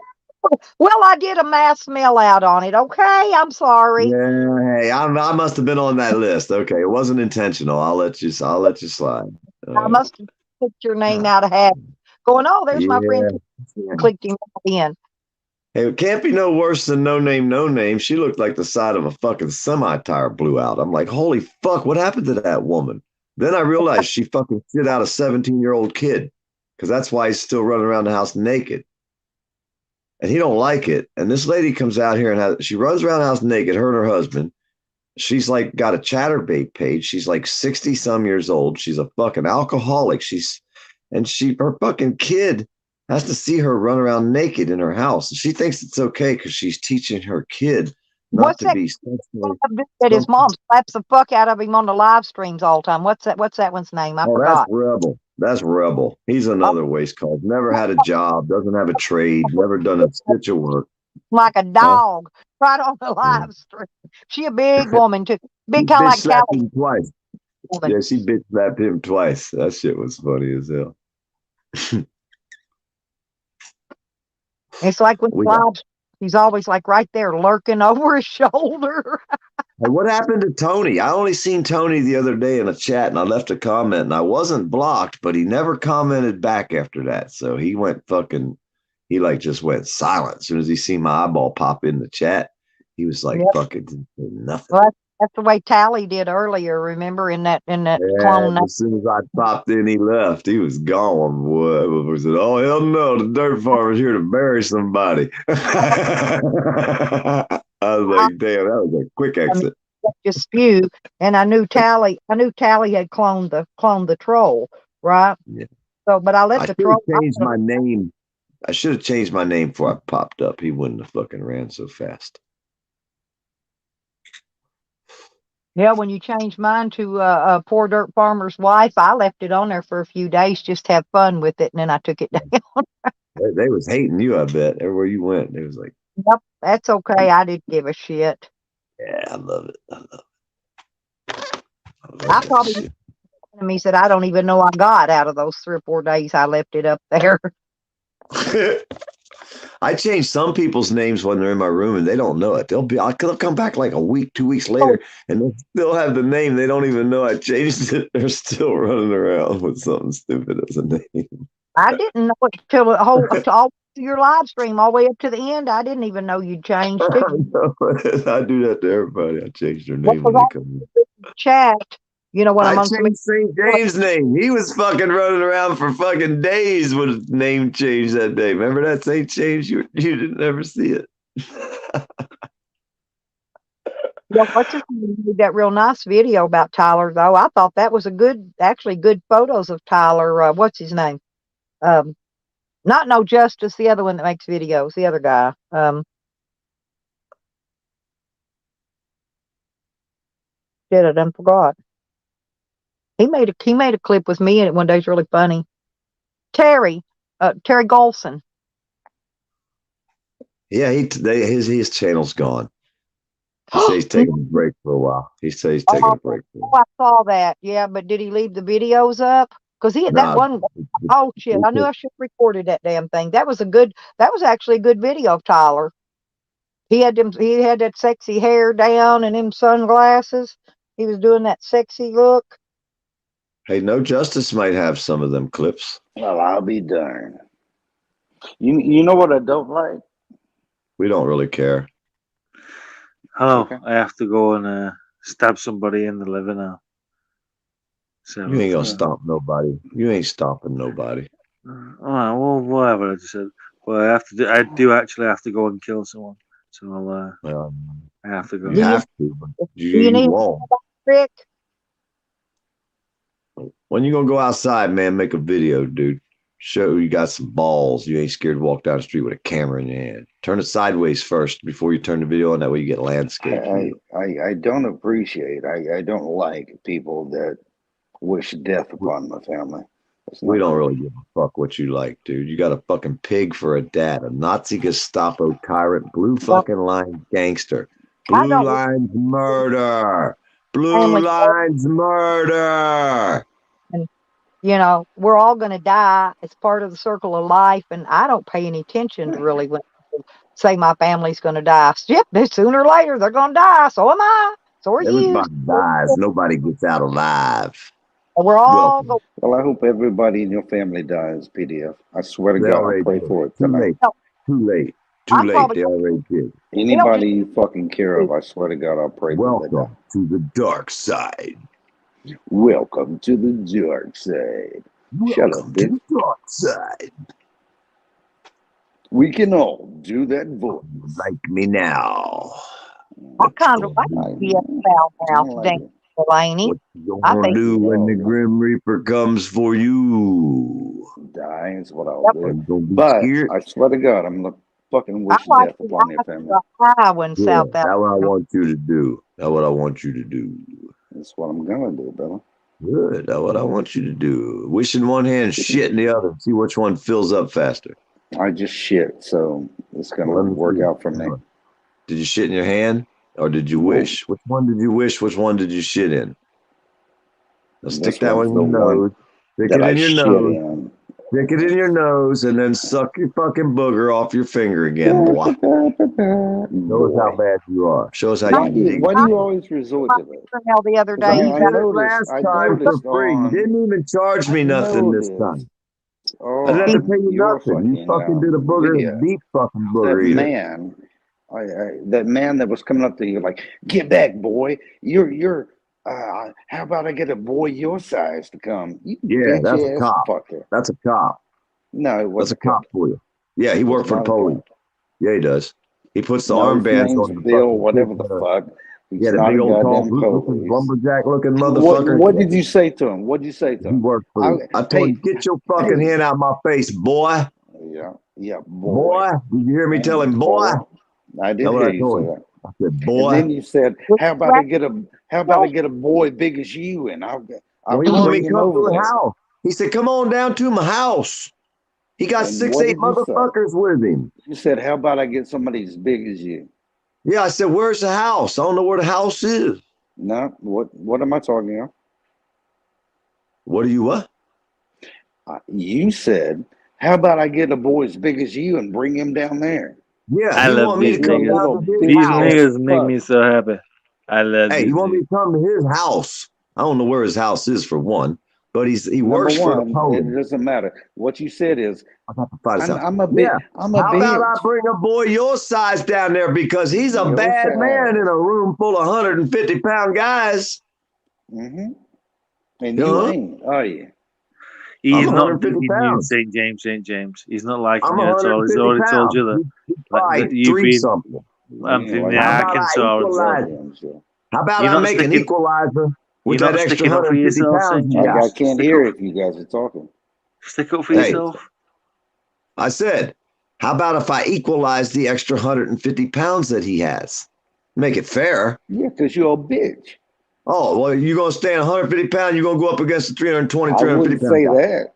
Well, I did a mass mail out on it. Okay, I'm sorry. Yeah, hey, I must have been on that list. Okay, it wasn't intentional. I'll let you slide. I must have put your name out of hat. Going, oh, there's my friend. Clicked him in. Hey, it can't be no worse than no name. She looked like the side of a fucking semi-tire blew out. I'm like, holy fuck, what happened to that woman? Then I realized she fucking shit out a 17-year-old kid. Because that's why he's still running around the house naked. And he don't like it. And this lady comes out here and she runs around the house naked, her and her husband. She's like got a Chatterbait page. She's like 60 some years old. She's a fucking alcoholic. Her fucking kid has to see her run around naked in her house. She thinks it's okay because she's teaching her kid not to be sexually. That his mom slaps the fuck out of him on the live streams all the time. What's that one's name? I forgot. That's Rebel. He's another waste cause. Never had a job, doesn't have a trade, never done a stitch of work. Like a dog, right on the live stream. She a big woman too. Big kind of like slapped him twice. Yeah, she bitch slapped him twice. That shit was funny as hell. It's like when he's always like right there lurking over his shoulder. Hey, what happened to Tony? I only seen Tony the other day in a chat and I left a comment and I wasn't blocked, but he never commented back after that. So he went just went silent. As soon as he seen my eyeball pop in the chat, he was like fucking nothing. Well, that's the way Tally did earlier, remember, in that clone. As soon as I popped in, he left. He was gone. Boy. We said, oh, hell no, the dirt farmer's here to bury somebody. I was like, damn, that was a quick exit. Just spew, and I knew Tally had cloned the troll, right? Yeah. So, but I let the troll change my name. I should have changed my name before I popped up. He wouldn't have fucking ran so fast. Yeah, when you changed mine to a poor dirt farmer's wife, I left it on there for a few days just to have fun with it, and then I took it down. They was hating you, I bet. Everywhere you went, they was like, "Yep, that's okay. I didn't give a shit." Yeah, I love it. I probably enemy said I don't even know I got out of those 3 or 4 days I left it up there. I change some people's names when they're in my room and they don't know it. They'll come back like a week, 2 weeks later, and they'll still have the name. They don't even know I changed it. They're still running around with something stupid as a name. I didn't know it till all your live stream, all the way up to the end. I didn't even know you changed it. I do that to everybody. I change their name when they come in. Chat. You know what? I changed St. James' name. He was fucking running around for fucking days with his name changed that day. Remember that St. James? You didn't ever see it. Yeah, what's his name made that real nice video about Tyler, though. I thought that was actually good photos of Tyler. What's his name? Not No Justice, the other one that makes videos, the other guy. Shit, I done forgot. He made a clip with me, and one day's really funny. Terry Golson. Yeah, his channel's gone. He says he's taking a break for a while. He says he's taking a break. I saw that. Yeah, but did he leave the videos up? Because that one. Oh shit! I knew I should have recorded that damn thing. That was actually a good video of Tyler. He had that sexy hair down and them sunglasses. He was doing that sexy look. Hey, No Justice might have some of them clips. Well, I'll be darned. You know what I don't like? We don't really care. Hello, I have to go and stab somebody in the liver now. So You ain't gonna stomp nobody. You ain't stomping nobody. all right, well, whatever I just said. Well, I do actually have to go and kill someone. So I have to go. You have to, but You need won't. trick. When you gonna go outside, man, make a video, dude. Show you got some balls. You ain't scared to walk down the street with a camera in your hand. Turn it sideways first before you turn the video on. That way you get landscape. I don't appreciate. I don't like people that wish death upon my family. We don't really give a fuck what you like, dude. You got a fucking pig for a dad, a Nazi Gestapo tyrant, blue fucking line gangster. Blue lines murder. Blue lines murder. And we're all going to die. It's part of the circle of life, and I don't pay any attention to really when people say my family's going to die. Yep, sooner or later they're going to die. So am I. So are you. Everybody dies. Nobody gets out alive. We're all going. Well, I hope everybody in your family dies, PDF. I swear to God, I'll pray for it tonight. Too late. They already did. Anybody you fucking care of, I swear to God, I'll pray for them. Welcome to the dark side. Welcome to the dark side. Shut up, bitch. Dark side. We can all do that voice. Like me now. I kind of like to be a foul mouth, Delaney. What you gonna do when the Grim Reaper comes for you? Die is what I'll do. But I swear to God, I'm gonna fucking wish death upon your family. That's what I want you to do. That's what I want you to do. That's what I'm gonna do, brother. Good. That's what I want you to do. Wish in one hand, shit in the other. See which one fills up faster. I just shit, so it's gonna work out for me. Did you shit in your hand? Or did you wish? Which one did you wish? Which one did you shit in? Now stick that one in your nose. Stick it in your nose. Stick it in your nose and then suck your fucking booger off your finger again. Show us how bad you are. Show us how you dig. Why do you always resort to that? The other day, you did it last time for free. You didn't even charge me nothing this time. I didn't have to pay you nothing. You fucking did a booger, deep fucking booger. That man that was coming up to you like, get back, boy. You're how about I get a boy your size to come? Yeah, that's a cop. That's a cop. No, it wasn't. That's a cop for you. Yeah, he worked for the police. Yeah, he does. He puts the armbands on the Bill, whatever the fuck. Yeah, the big old tall lumberjack looking motherfucker. What did you say to him? What did you say to him? He worked for I told him, get your fucking hand out of my face, boy. Yeah, boy. Did you hear me tell him, boy? I did hear you say that. I said, boy. And then you said, how about I get a boy big as you, and I'll bring him over there. House. He said, come on down to my house. He got 6'8" motherfuckers with him. You said, how about I get somebody as big as you? Yeah, I said, where's the house? I don't know where the house is. No, what am I talking about? What are you what? You said, How about I get a boy as big as you and bring him down there? Yeah, I you love want me these to come niggas. down to his These house? niggas make me so happy. I love Hey, these you want me niggas. to come to his house? I don't know where his house is for one, but he Number works for the one, Poland. it doesn't matter. What you said is, I'm a Yeah. I'm a How about I bitch. bring a boy your size down there because he's a Your bad man size. in a room full of 150-pound guys. Mm-hmm. And you ain't, are you? He's I'm not 150 beating you, pounds. St. James, St. James. He's not liking I'm you at all. He's 150 already told pounds. you that. He's Like, probably that you've three been, something. I'm from the How about I Arkansas. equalize? How about You're I not make an sticking. equalizer with You're that not extra sticking up for 150 yourself, pounds St. you got? I James. can't Stick hear up, if you guys are talking. stick up for Hey, yourself. I said, how about if I equalize the extra 150 pounds that he has? Make it fair. Yeah, because you're a bitch. Oh, well, you're going to stand 150 pounds, you're going to go up against the 320, I 350 wouldn't pound say guy. that.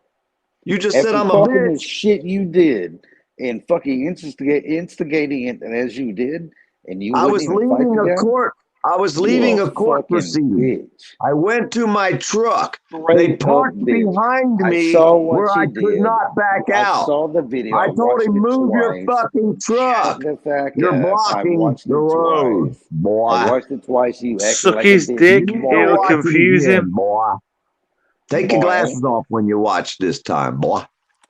You just After said I'm a talking the bitch. shit you did and fucking instigating it as you did, and you I wouldn't was even fight leaving the a guy. court. I was You're leaving a a court fucking proceeding. bitch. I went to my truck. They Straight up parked bitch. behind I me saw what where I you could did. not back I out. saw the video. I I told watched him, it move your twice. fucking Shut truck. the fuck You're up. I blocking watched the it road, twice. I boy. watched it twice. You acted Suck like a his bitch. dick. You It'll go watch it confuse again, him. boy. Take your Boy. glasses off when you watch this time, boy.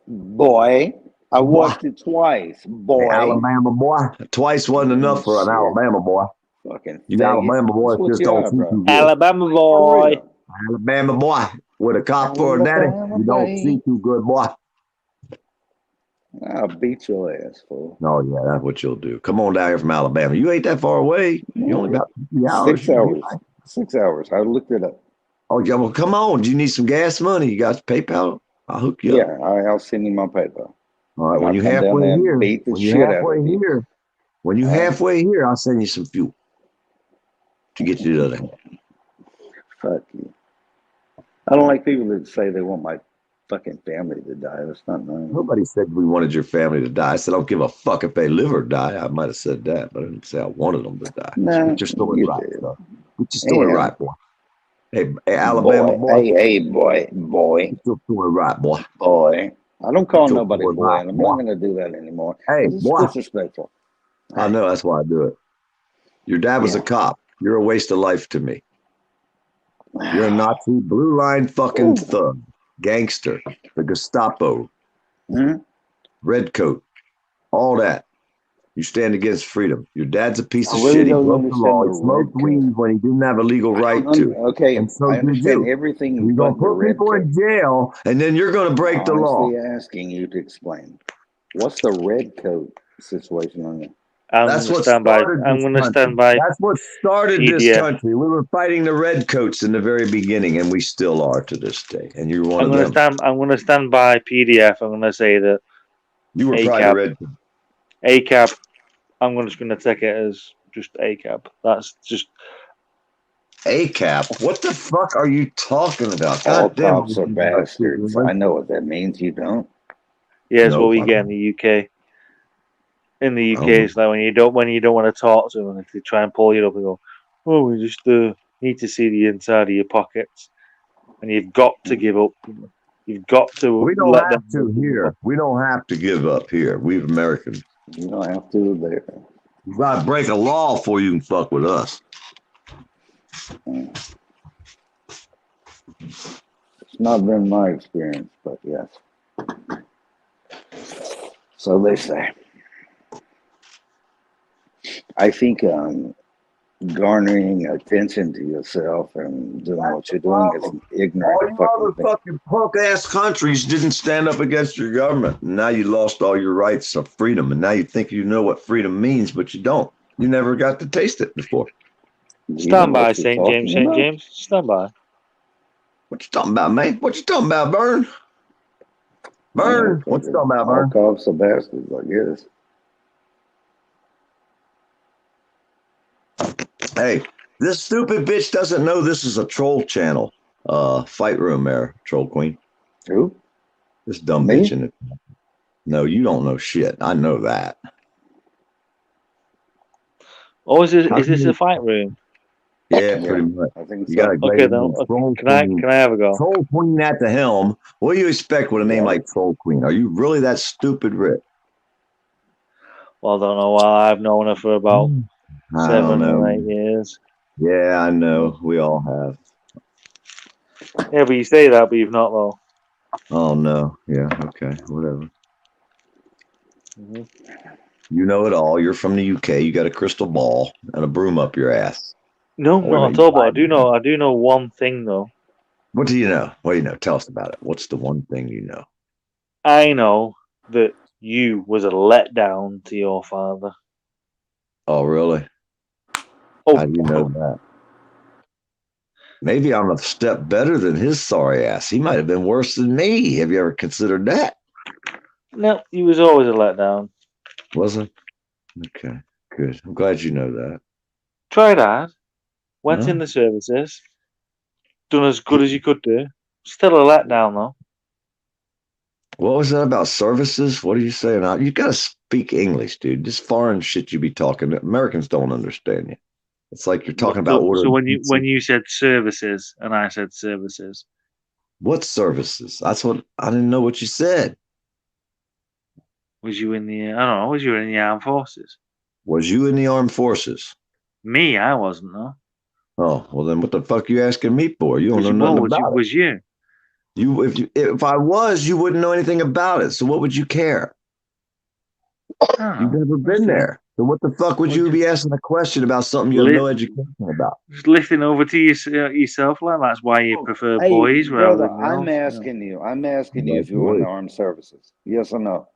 Boy. I Boy. watched it twice. Hey, Boy. Alabama boy. Twice wasn't enough for an Shit. Alabama boy. Fucking You faggot. Alabama That's boys what just you don't are, see bro. too good. Alabama For boy. real. Alabama boy with a cop for a daddy. Alabama You don't see boy. too good, boy. I'll beat your ass, fool. Oh yeah, that's what you'll do. Come on down here from Alabama. You ain't that far away. You only about 3 hours. 6 hours. 6 hours. I looked it up. Oh yeah, well come on. Do you need some gas money? You got PayPal? I'll hook you up. Yeah, I'll send you my PayPal. All right, And when I'll you come down halfway there and here, beat the when you shit out halfway of you. here, when you All right? halfway here, I'll send you some fuel to get you to the other hand. Fuck you. I don't like people that say they want my fucking family to die. That's not nice. Nobody said we wanted your family to die. I said I don't give a fuck if they live or die. I might have said that, but I didn't say I wanted them to die. No, Get your story you right, did. son. Get your story Yeah. right, boy. Hey, Alabama boy. Hey, boy. Get your story right, boy. Boy. I don't call Get your nobody story boy, right, and I'm boy. not going to do that anymore. Hey, 'Cause it's boy. disrespectful. I know that's why I do it. Your dad was a cop. You're a waste of life to me. You're a Nazi, blue line fucking thug, gangster, the Gestapo, red coat, all that. You stand against freedom. Your dad's a piece I of really shit. He don't broke the law. understand He the smoked red weed when he didn't have a legal right to. Okay, And so I did understand you. everything You're going but to the put red people coat. in jail, and then you're going to break the law. Honestly asking you to explain. What's the red coat situation on you? That's what started this country. That's what started this PDF. country. We were fighting the redcoats in the very beginning, and we still are to this day. And you're one of them. I'm gonna stand by PDF. I'm gonna say that You were probably ACAB. the red. ACAB. I'm just gonna take it as just ACAB. That's just ACAB. What the fuck are you talking about? All God damn. cops are bastards. I know what that means. You don't. yeah, it's what Nope, we I get in the UK. In the UK, don't know. it's like when you don't want to talk to them, if they try and pull you up and go, "Oh, we just need to see the inside of your pockets," and you've got to give up. You've got to We don't let have them. to here. We don't have to give up here. We Americans. You don't have to there. You gotta break a law before you can fuck with us. It's not been my experience, but yes. So they say. I think garnering attention to yourself and doing what you're doing is an ignorant All you fucking thing. motherfucking punk ass countries didn't stand up against your government. And now you lost all your rights of freedom. And now you think you know what freedom means, but you don't. You never got to taste it before. Stand by, St. James. St. James, stand by. What you talking about, man? What you talking about, Vern? Vern, what you talking about, All Vern? cops are bastards, I guess. Hey, this stupid bitch doesn't know this is a troll channel. Fight room there, troll queen. Who? This dumb Me? bitch in it. No, you don't know shit. I know that. Oh, is How this can you- a fight room? Yeah, pretty much. I think You so. got a Okay, great then. name, Troll Can I Queen. have a go? Troll Queen at the helm. What do you expect with a name like Troll Queen? Are you really that stupid, Rick? Well, I don't know. I've known her for about I 7 don't or know. 8 years. Yeah, I know. We all have. Yeah, but you say that, but you've not though. Oh no. Yeah. Okay. Whatever. Mhm. You know it all. You're from the UK. You got a crystal ball and a broom up your ass. No, Wait a not minute, at all. But I do know one thing though. What do you know? What do you know? Tell us about it. What's the one thing you know? I know that you was a letdown to your father. Oh, really? Oh. How do you know that? Maybe I'm a step better than his sorry ass. He might have been worse than me. Have you ever considered that? No, he was always a letdown. Was it? Okay, good. I'm glad you know that. Tried hard. Went Huh? in the services. Done as good as you could do. Still a letdown though. What was that about services? What are you saying? You got to speak English, dude. This foreign shit you be talking. Americans don't understand you. It's like you're talking about ordering. So pizza. when you said services and I said services, What services? That's what I didn't know what you said. was you in the? I don't know. Was you in the armed forces? Was you in the armed forces? Me, I wasn't. No. Oh, well then, what the fuck you asking me for? You don't know nothing about it. Was you? If I was, you wouldn't know anything about it. So what would you care? You've never been there. So what the fuck would you be asking a question about something you have no education about? Just lifting over to yourself, like that's why you prefer Hey, boys rather brother, than girls. I'm asking you if you're in the armed services. Yes or no?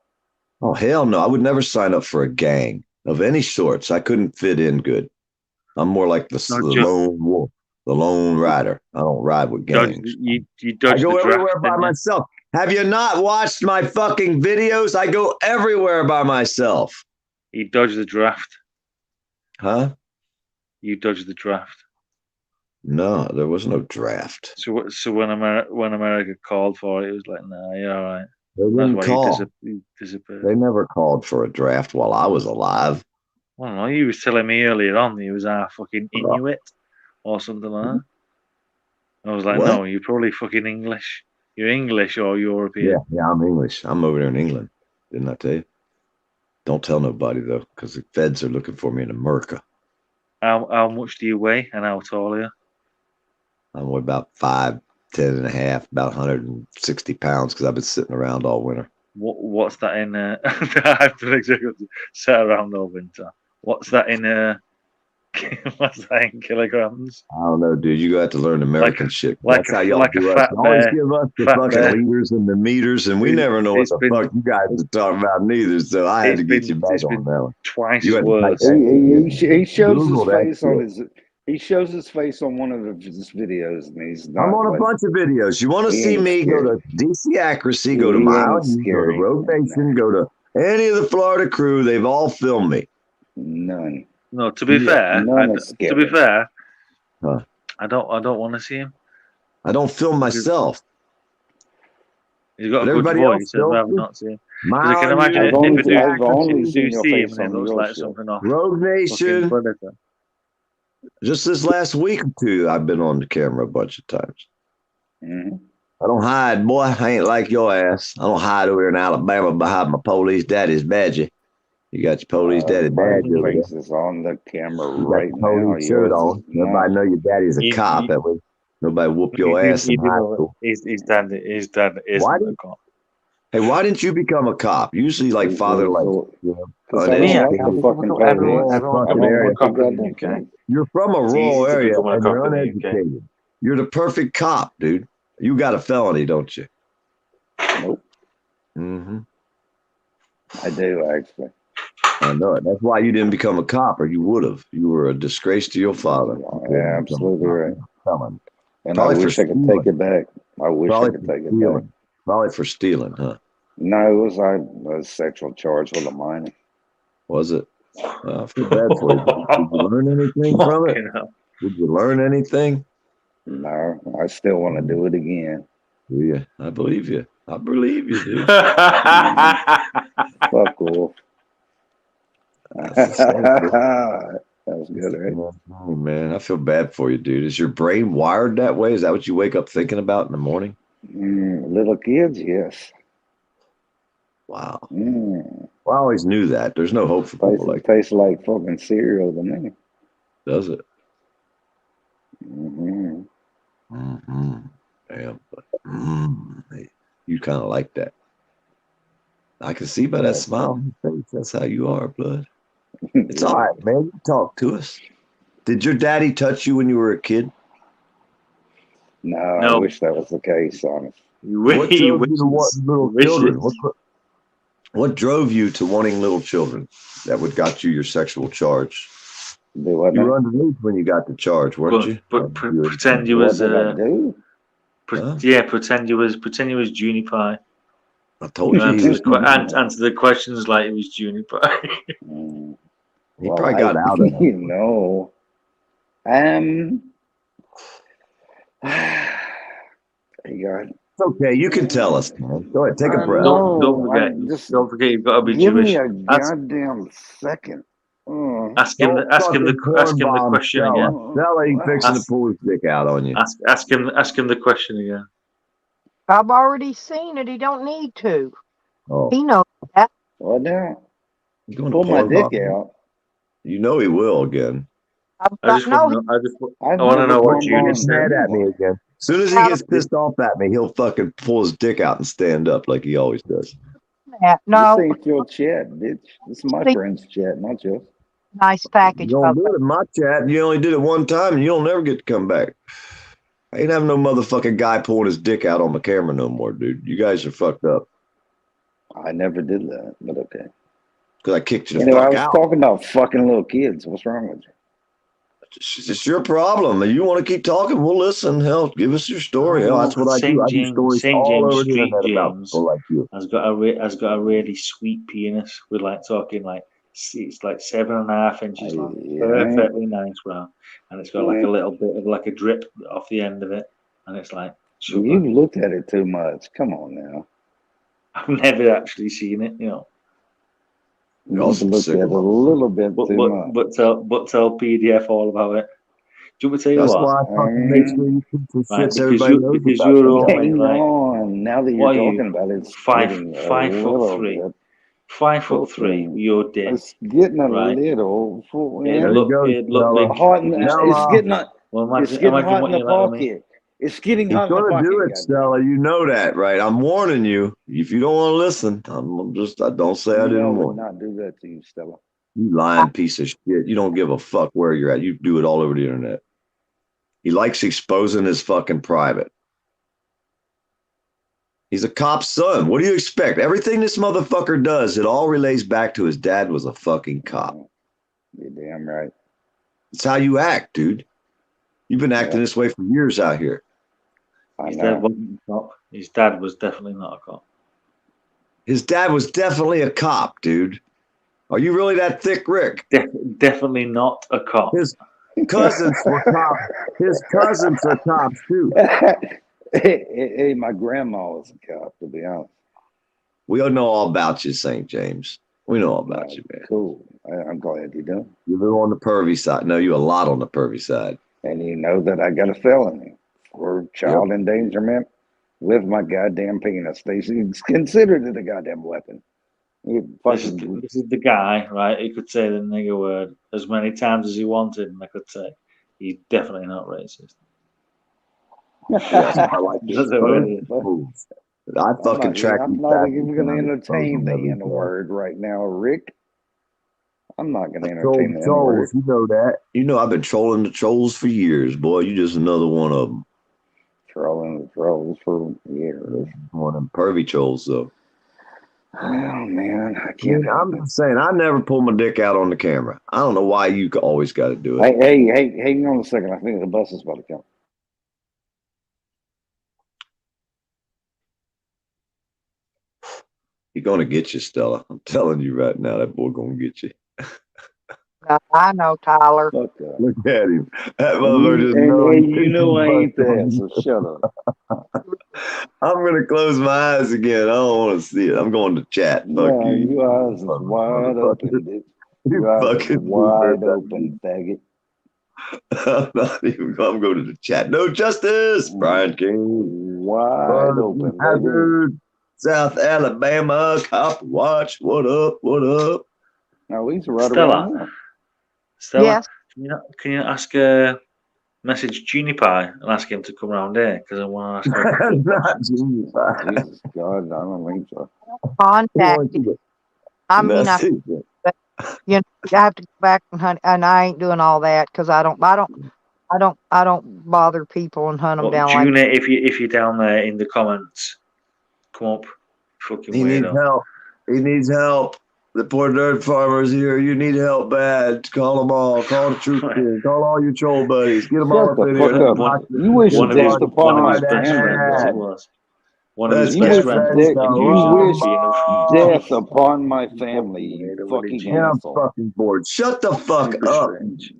Oh, hell no. I would never sign up for a gang of any sorts. I couldn't fit in good. I'm more like the lone wolf, the lone rider. I don't ride with gangs. You I dodge go the everywhere draft, by didn't you? myself. Have you not watched my fucking videos? I go everywhere by myself. You dodged the draft. Huh? You dodged the draft. No, there was no draft. So when America called for it, it was like, nah, you're all right. They That's didn't why call. you disappeared. They never called for a draft while I was alive. I don't know. You was telling me earlier on that you was a fucking Inuit or something like that. I was like, What? no, you're probably fucking English. You're English or European. Yeah, I'm English. I'm over there in England. Didn't I tell you? Don't tell nobody though, because the feds are looking for me in America. How much do you weigh and how tall are you? I'm about 5'10" and a half, about 160 pounds, because I've been sitting around all winter. What's that in? I have to exactly sit around all winter. What's that in? What's that in kilograms? I don't know, dude. You got to learn American shit. like That's a- how y'all like a do us. fat You always bear. give us the Fat fucking bear. liters and the meters, and we never know what It's the been- fuck you guys are talking about neither. So I had to get you back on that one. Twice You as had to type worse. that. He shows his Google that face on shit. his. He shows his face on one of his videos, and he's not. I'm on a like, bunch of videos. You want to he see ain't me? scary. Go to DC Accuracy, go to He Mile, ain't go to scary. Rogue Nation, go to any of the Florida crew. They've all filmed me. None. No, to be Yeah, fair, none is to scary. be fair, Huh. I don't want to see him. I don't film myself. He's got But a good everybody voice. else I'd rather films not see him. Because I Mile, can imagine I've if only, I do, I've only do seen your see him face and it on looks your like shit. something off Rogue fucking Nation. Predator. Just this last week or two, I've been on the camera a bunch of times. Mm-hmm. I don't hide, boy. I ain't like your ass. I don't hide over here in Alabama behind my police daddy's badge. You got your police daddy My badge over there. face is on the camera You got right your now. police shirt Yours on. is not. Everybody know your daddy's a cop. That way nobody whoop your ass in high school. His dad isn't a cop. Hey, why didn't you become a cop? Usually, like father, like Because I don't like the fucking police. Everyone cop in the UK. You're from a It's rural easy to area become a and cop you're in the UK. uneducated. You're the perfect cop, dude. You got a felony, don't you? Nope. Mm-hmm. I do, actually. I know it. That's why you didn't become a cop, or you would have. You were a disgrace to your father. Yeah, absolutely right. Felon. And Probably I for wish I could stealing. take it back. I wish Probably I could for take it back. stealing. Probably for stealing, huh? No, it was a sexual charge with a minor. Was it? I feel bad for you. Did you learn anything from it? Did you learn anything? No, I still want to do it again. Do you? I believe you. I believe you, dude. Fuck off. That's the same, dude. That was good, right? Oh, man, I feel bad for you, dude. Is your brain wired that way? Is that what you wake up thinking about in the morning? Little kids, yes. Wow. Well, I always knew that. There's no hope for people like that. Tastes like fucking cereal to me. Does it? Mm-hmm. Mm-hmm. Damn. You kind of like that. I can see by that smile on your face. That's how you are, blood. It's all right, man. You talk to us. Did your daddy touch you when you were a kid? No, I wish that was the case, honest. What drove you to want little children? What drove you to wanting little children? That would got you your sexual charge. You were underneath when you got the charge, weren't you? But pretend you was pretend you was Junior Pie. I told you. Answer the questions like it was Junior Pie. He probably got out of it. You know. It's okay. You can tell us, man. Go ahead. Take a breath. Don't forget you've got to be Give Jewish. me a goddamn second. Ask him the question again. Stella, he's fixing to pull his dick out on you. Ask him the question again. I've already seen it. He don't need to. Oh. He knows that. Well, now, pull my dick out. You know he will again. I want to know what Junior said. Mad at me again. As soon as he gets pissed off at me, he'll fucking pull his dick out and stand up like he always does. No. This ain't your chat, bitch. This is my friend's chat, not yours. Nice package. You don't do it in my chat. You only did it one time, and you'll never get to come back. I ain't having no motherfucking guy pulling his dick out on my camera no more, dude. You guys are fucked up. I never did that, but okay. Because I kicked you the fuck out. I was talking about fucking little kids. What's wrong with you? It's your problem. If you want to keep talking, we'll listen. Hell, give us your story. Hell, that's what I do. I do stories all over the internet about people like you. Has got a really sweet penis. We're like talking like it's like 7.5 inches long, perfectly nice, bro. And it's got like a little bit of like a drip off the end of it, and it's like sugar. You've looked at it too much. Come on now. I've never actually seen it, you know. You also looked at it a little bit too much. But tell PDF all about it. Do you want me to tell you That's what? why I fucking make sure you keep the shit because everybody knows because about you're you. all Hang like, on. Now that you're talking about it, it's 5'3". 5'3", your dick. It's getting a right? little. It look big. Hot in it's getting hot. Well, It's getting hot in the pocket. It's getting hot in the pocket. He's gonna do it, Stella. You know that, right? I'm warning you. If you don't want to listen, I don't say I didn't I warn would you. not do that to you, Stella. You lying piece of shit. You don't give a fuck where you're at. You do it all over the internet. He likes exposing his fucking private. He's a cop's son. What do you expect? Everything this motherfucker does, it all relates back to his dad was a fucking cop. You're damn right. It's how you act, dude. You've been acting this way for years out here. His dad wasn't a cop. His dad was definitely not a cop. His dad was definitely a cop, dude. Are you really that thick, Rick? Definitely not a cop. His cousins were cops. His cousins are cops too. Hey, my grandma was a cop, to be honest. We all know all about you, St. James. We know all about you, man. Cool. I'm glad you do. You live on the pervy side. No, you a lot on the pervy side. And you know that I got a felony for child endangerment with my goddamn penis. They considered it a goddamn weapon. This is the guy, right? He could say the nigger word as many times as he wanted, and I could say he's definitely not racist. I like this. I fucking track I'm not even going to entertain the N word right now, Rick. I'm not going to entertain the N word. You know that. You know I've been trolling the trolls for years, boy. You just another one of them. Trolling the trolls for years. One of them pervy trolls, though. Oh, man. I can't. I'm just saying, I never pull my dick out on the camera. I don't know why you always got to do it. Hey, hang on a second. I think the bus is about to come. He's going to get you, Stella. I'm telling you right now, that boy going to get you. I know, Tyler. Look at him. That motherfucker just knows. You know I ain't that, so shut up. I'm going to close my eyes again. I don't want to see it. I'm going to chat. Fuck No, you. your eyes is wide open, bitch. You Your eyes are fucking wide open, faggot. I'm not even. I'm going to the chat. No justice, Brian King. Wide open, baby. Hazard, South Alabama, cop watch. What up? What up? No, he's right Stella. around here. Stella, Yes. can you ask message Junior Pie and ask him to come around here because I want to ask him. Not Junior Pie. Jesus God, I don't think so. Contacted. I mean, but, you know, I have to go back and hunt, and I ain't doing all that because I don't bother people and hunt them down like. Junior, if you're down there in the comments, come up, fucking He needs help. He needs help. The poor dirt farmers here. You need help bad. Call them all. Call the troop team. Call all your troll buddies. Get them all up in here. You wish death upon my family. One of his best friends. You wish death upon my family, you fucking I'm asshole. fucking bored. Shut the fuck up.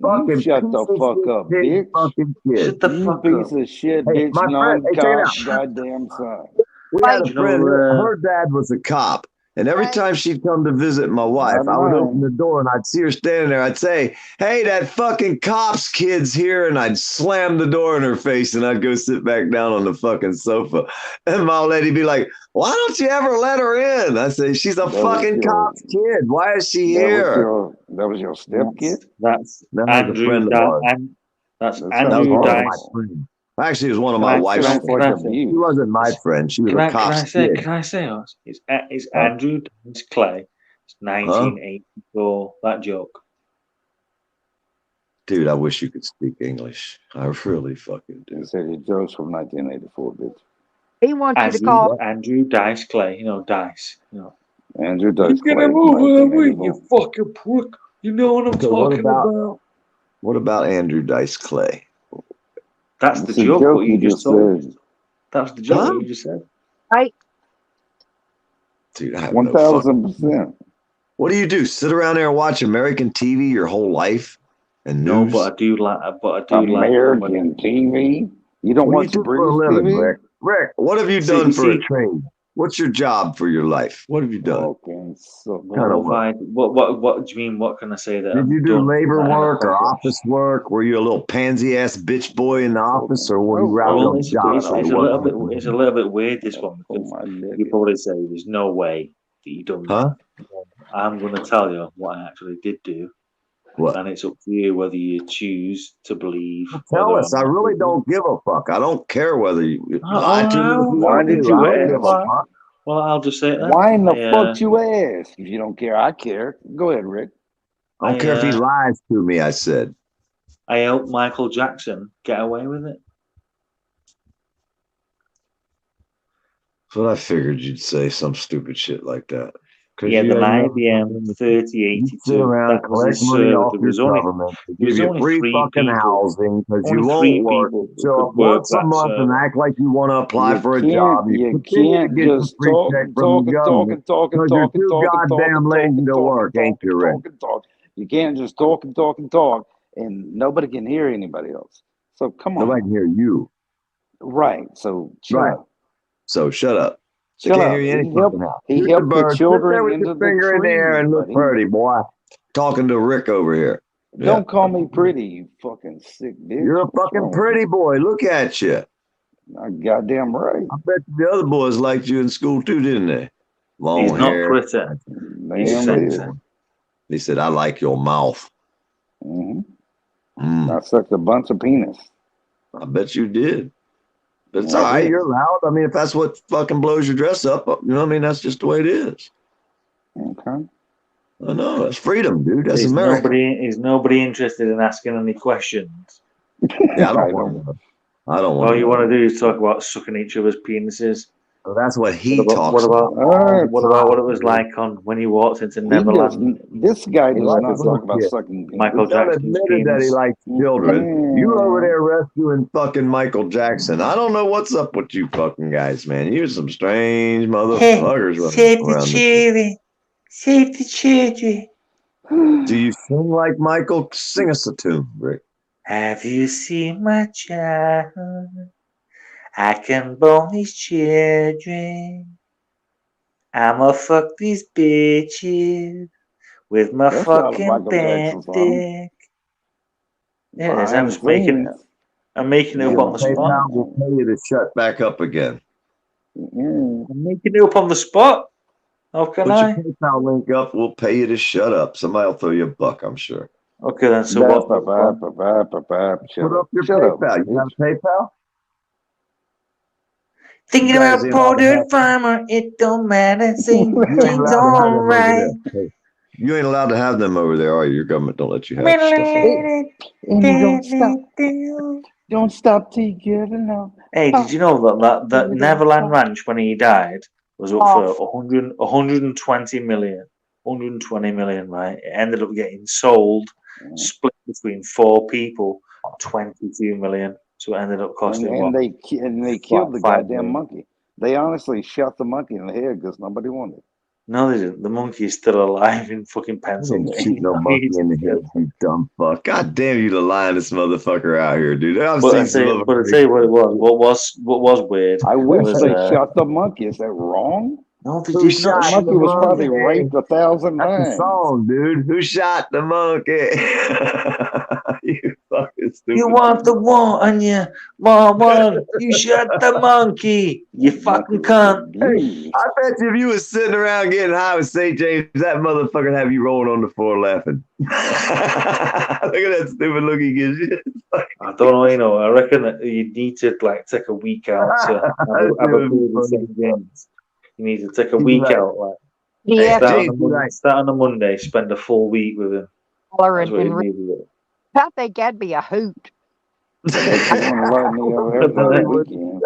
Fucking Shut the fuck up, bitch. Fucking kid. Shut the fuck piece of shit, Hey, bitch, my friend, hey, check it out. goddamn son. We had a friend. Her dad was a cop. And every time she'd come to visit my wife, I would open the door and I'd see her standing there. I'd say, "Hey, that fucking cop's kid's here." And I'd slam the door in her face and I'd go sit back down on the fucking sofa. And my old lady'd be like, "Why don't you ever let her in?" I say, "She's a fucking cop's kid. Why is she here?" That was your step kid? That's Andrew. That's Andrew Dice. Actually, it was one of my wife's friends. She wasn't my friend. She was a cop's kid. Can I say it's Andrew Dice Clay. It's 1984. That joke. Dude, I wish you could speak English. I really fucking do. You said your joke's from 1984, bitch. He wants you to call Andrew Dice Clay. You know, Dice. You know. Andrew Dice Clay. You're gonna move away, you fucking prick. You know what I'm talking about. What about Andrew Dice Clay? That's the joke. What you just said. That's the joke. What you just said. Dude, I have 1,000%. What do you do? Sit around there and watch American TV your whole life? And no, news? but I do like. American TV. You don't watch British TV? Rick? Rick, what have you done for a trade? What's your job for your life? What have you done? What do you mean? What can I say that? Did you do labor work or office work? Were you a little pansy ass bitch boy in the office, or were you out on the job? It's a little bit weird, this one, because you probably say there's no way that you done that. I'm going to tell you what I actually did do. What? And it's up to you whether you choose to believe. Tell us. I really don't give a fuck. I don't care whether you lie to me. Why did you ask? Well, I'll just say that. Why in the fuck you ask? If you don't care, I care. Go ahead, Rick. I don't care if he lies to me, I said. I helped Michael Jackson get away with it. That's what I figured you'd say, some stupid shit like that. Yeah, the IBM 3082. Sit around, collect money off your government, give you free fucking housing because you won't work. So once a month and act like you want to apply for a job. You can't just talk and talk because you're too goddamn lazy to work, ain't you, Rick? You can't just talk and talk and talk, and nobody can hear anybody else. So come on. Nobody can hear you. Right. So shut up. So shut up. He helped the children into the finger in the air and look pretty, boy. Talking to Rick over here. Don't call me pretty, you fucking sick bitch. You're a fucking pretty boy. Look at you. Goddamn right. I bet the other boys liked you in school too, didn't they? Long He's hair. not pretty. He said, "I like your mouth." I sucked a bunch of penis. I bet you did. But it's all right. You're allowed. I mean, if that's what fucking blows your dress up, you know what I mean? That's just the way it is. Okay. I know. That's freedom, dude. That's America. Is nobody interested in asking any questions? Yeah, I don't want to. All you want to do is talk about sucking each other's penises. Well, that's what he talks about. What about what it was like on when he walked into Neverland? This guy does not talk about sucking. Michael Jackson admitted that he likes children. You over there rescuing fucking Michael Jackson. I don't know what's up with you fucking guys, man. You're some strange motherfuckers. Save the children. Save the children. Do you sing like Michael? Sing us a tune, Rick. Have you seen my child? I can bone these children. I'ma fuck these bitches with my That's not a fucking Michael bad Jackson song. dick. Yeah, it is. I I'm haven't just making seen it. that. I'm making it up on the spot. PayPal will pay you to shut back up again. I'm making it up on the spot. How can Put I? your PayPal link up. We'll pay you to shut up. Somebody will throw you a buck, I'm sure. Okay, then. So Bap, what? bap, bap, bap, bap, bap. Shut Put up. up your Shut up, PayPal. You got bitch. a PayPal? Thinking You guys about ain't poor allowed to dirt have. farmer, it don't matter. Say You ain't things allowed to have them over alright. there. Hey, you ain't allowed to have them over there, are you? Your government don't let you have stuff over there. And you don't stop till you get enough. Hey, did you know that Neverland Ranch, when he died, was up for 120 million? 120 million, right? It ended up getting sold, split between 4 people, 22 million. So it ended up costing And they killed the 5 goddamn million. monkey. They honestly shot the monkey in the head because nobody wanted it. No, they didn't. The monkey is still alive in fucking I didn't Pennsylvania. shoot no monkey in the head, you dumb fuck. God damn you, the lionest motherfucker out here, dude. I've But I seen some tell of you what it was. What was weird? I wish was, they shot the monkey. Is that wrong? No, they Who did not The shot shoot monkey the was probably monkey? raped 1,000 That's a times. song, dude. Who shot the monkey? You fucking stupid. You want the war on you, one. You shot the monkey. You fucking cunt. Hey, I bet you if you was sitting around getting high with St. James, that motherfucker would have you rolling on the floor laughing. Look at that stupid look he gives you. I don't know, I reckon that you need to like take a week out to have a beer with St. James. You need to take a week out, like Yeah, start on a Monday, spend a full week with him. That's what you need to do. I think that'd be a hoot. They want to let me every weekend.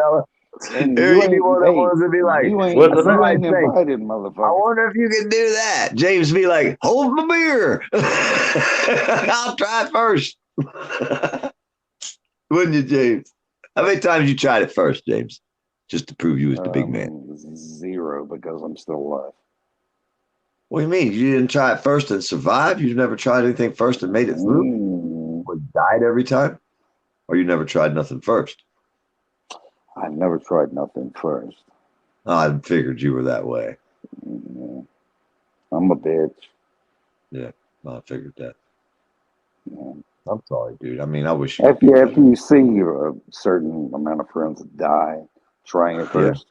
And There you you be ain't, one of the ones that be like, you ain't somebody say, invited, I motherfucker. wonder if you can do that. James be like, hold my beer. I'll try it first. Wouldn't you, James? How many times you tried it first, James? Just to prove you was the big man. 0 because I'm still alive. What do you mean? You didn't try it first and survive? You never tried anything first and made it through? Or died every time? Or you never tried nothing first? I never tried nothing first. Oh, I figured you were that way. Yeah. I'm a bitch. Yeah, I figured that. Yeah. I'm sorry, dude. I mean, I wish you. If you see a certain amount of friends die trying it first.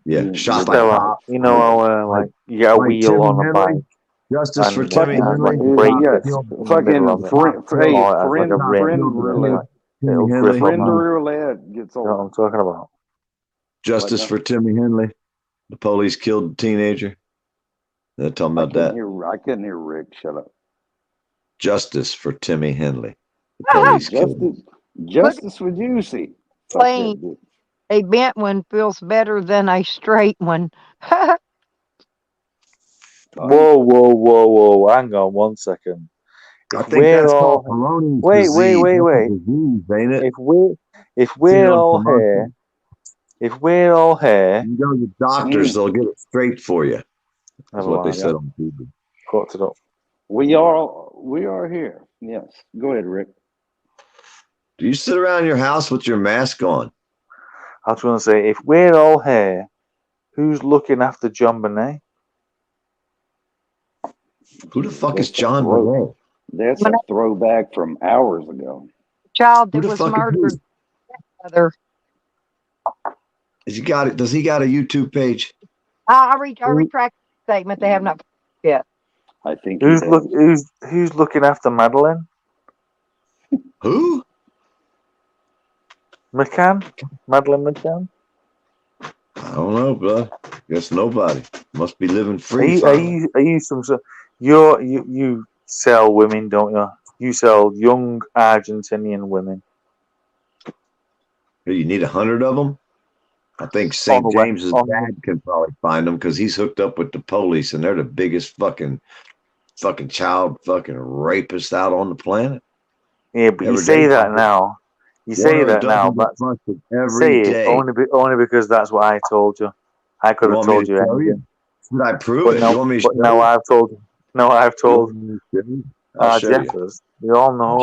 Yeah, shot Still, by cops. you know how like you get a like wheel Timmy on a Henley? bike. Justice for and Timmy it has like Henley. a break Yes, in the middle fucking of it. friend Or it has like a rim. friend roulette. It'll Timmy grip Henley. on Friend that. roulette gets You know what old. I'm talking about? Justice Like for Timmy Henley. The police killed a teenager. They're talking about that. I couldn't hear Rick. Shut up. Justice for Timmy Henley. The police killed him. Justice for Juicy. Plain, a bent one feels better than a straight one. Whoa. Hang on 1 second. I think that's called Peyronie's disease. Wait. That's a disease, ain't it? If we're all here, you go to the doctors, they'll get it straight for you. That's what they said on TV. Caught it up. We are here. Yes. Go ahead, Rick. Do you sit around your house with your mask on? I was going to say, if we're all here, who's looking after John Bonet? Who the fuck is John Bonet? That's a throwback from hours ago. Child that Who the was fuck is murdered. Has he got it? Does he got a YouTube page? I retract the statement. They have not yet. I think Who's looking after Madeline? Who? McCann? Madeline McCann? I don't know, bro. Guess nobody. Must be living free. Are you some sort? You sell women, don't you? You sell young Argentinian women. You need 100 of them? I think St. James's dad can probably find them because he's hooked up with the police and they're the biggest fucking child fucking rapists out on the planet. Yeah, but you say that now. You say that now, but say it only because that's what I told you. I could have told you anything. Should I prove it? You want me to show now you? I've told you. No, I've told I'll show you. Jeffers. We all know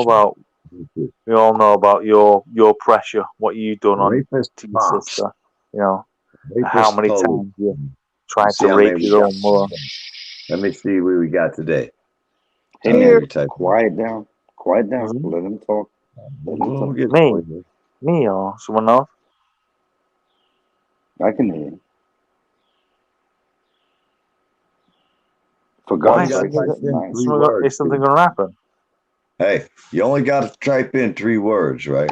about your pressure, what you done on to your sister. You know, how many times you tried to rape your own mother. Let me see what we got today. Hey man, quiet down. Quiet down. Let him talk. Let him talk. Me or someone else? I can hear you. For Why? God's sake, it's nice. Is something going to happen? Hey, you only got to type in 3 words, right?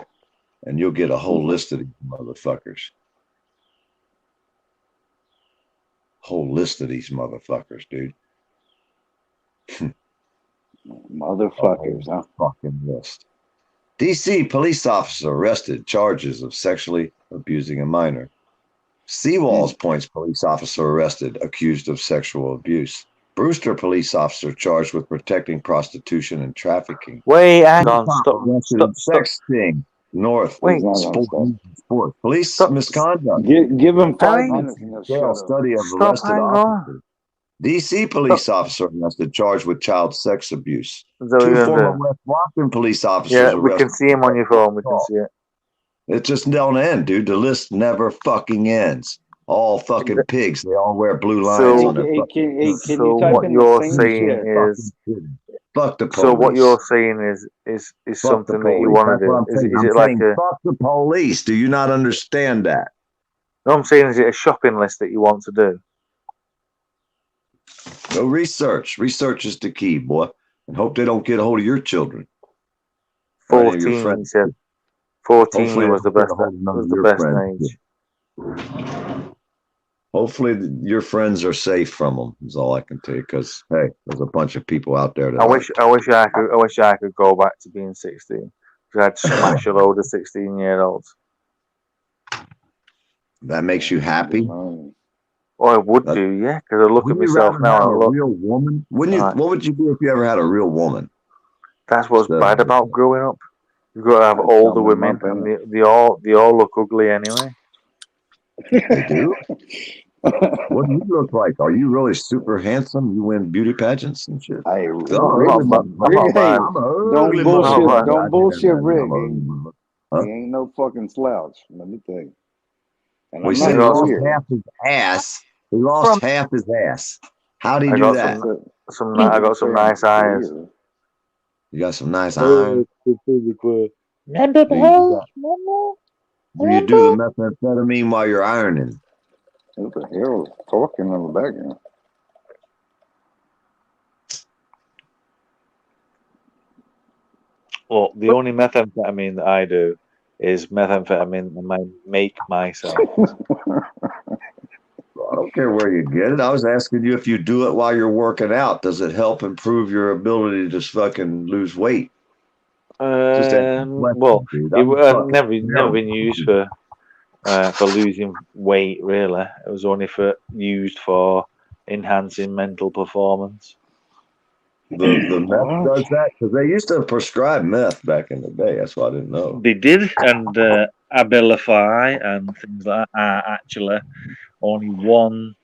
And you'll get a whole list of these motherfuckers. Whole list of these motherfuckers, dude. Motherfuckers, huh? Fucking list. DC police officer arrested, charges of sexually abusing a minor. Seawalls Points police officer arrested, accused of sexual abuse. Brewster police officer charged with protecting prostitution and trafficking. Wait, hang on. Stop. Sexting. North. Wait. Sport. Police misconduct. Give him 5 minutes. Jail study of arrested officers. DC police officer arrested, charged with child sex abuse. 2 former West Washington police officers Yeah, we arrested. can see him on your phone. We can see it. It just don't end, dude. The list never fucking ends. All fucking pigs. They all wear blue lines on their fucking. So what you're saying is, fuck the police. So what you're saying is something that you want to do. Is it like a? Fuck the police. Do you not understand that? No, I'm saying, is it a shopping list that you want to do? Go research. Research is the key, boy. And hope they don't get a hold of your children. 14. He said. 14 was the best. Was the best age. Hopefully your friends are safe from them. Is all I can tell you. Because hey, there's a bunch of people out there that I wish I could go back to being 16. Because I'd smash a load of 16-year-olds. That makes you happy. Oh, I would do, yeah. Because I look at myself now. A real woman. Wouldn't you? What would you do if you ever had a real woman? That's what's bad about growing up. You've got to have older women, and they all look ugly anyway. They do. What do you look like? Are you really super handsome? You win beauty pageants and shit. Don't bullshit. Don't bullshit, Rick. He ain't no fucking slouch. Let me tell you. And we said he lost half his ass. He lost half his ass. How do you do that? I got some nice eyes. You got some nice eyes. Do you do the methamphetamine while you're ironing? What the hell is talking in the background? Well, the only methamphetamine that I do is methamphetamine and I make myself. I don't care where you get it. I was asking you if you do it while you're working out. Does it help improve your ability to just fucking lose weight? Well, it never been used for losing weight. Really, it was only used for enhancing mental performance. The meth does that because they used to prescribe meth back in the day. That's why I didn't know. They did, and Abilify and things like that are actually only one.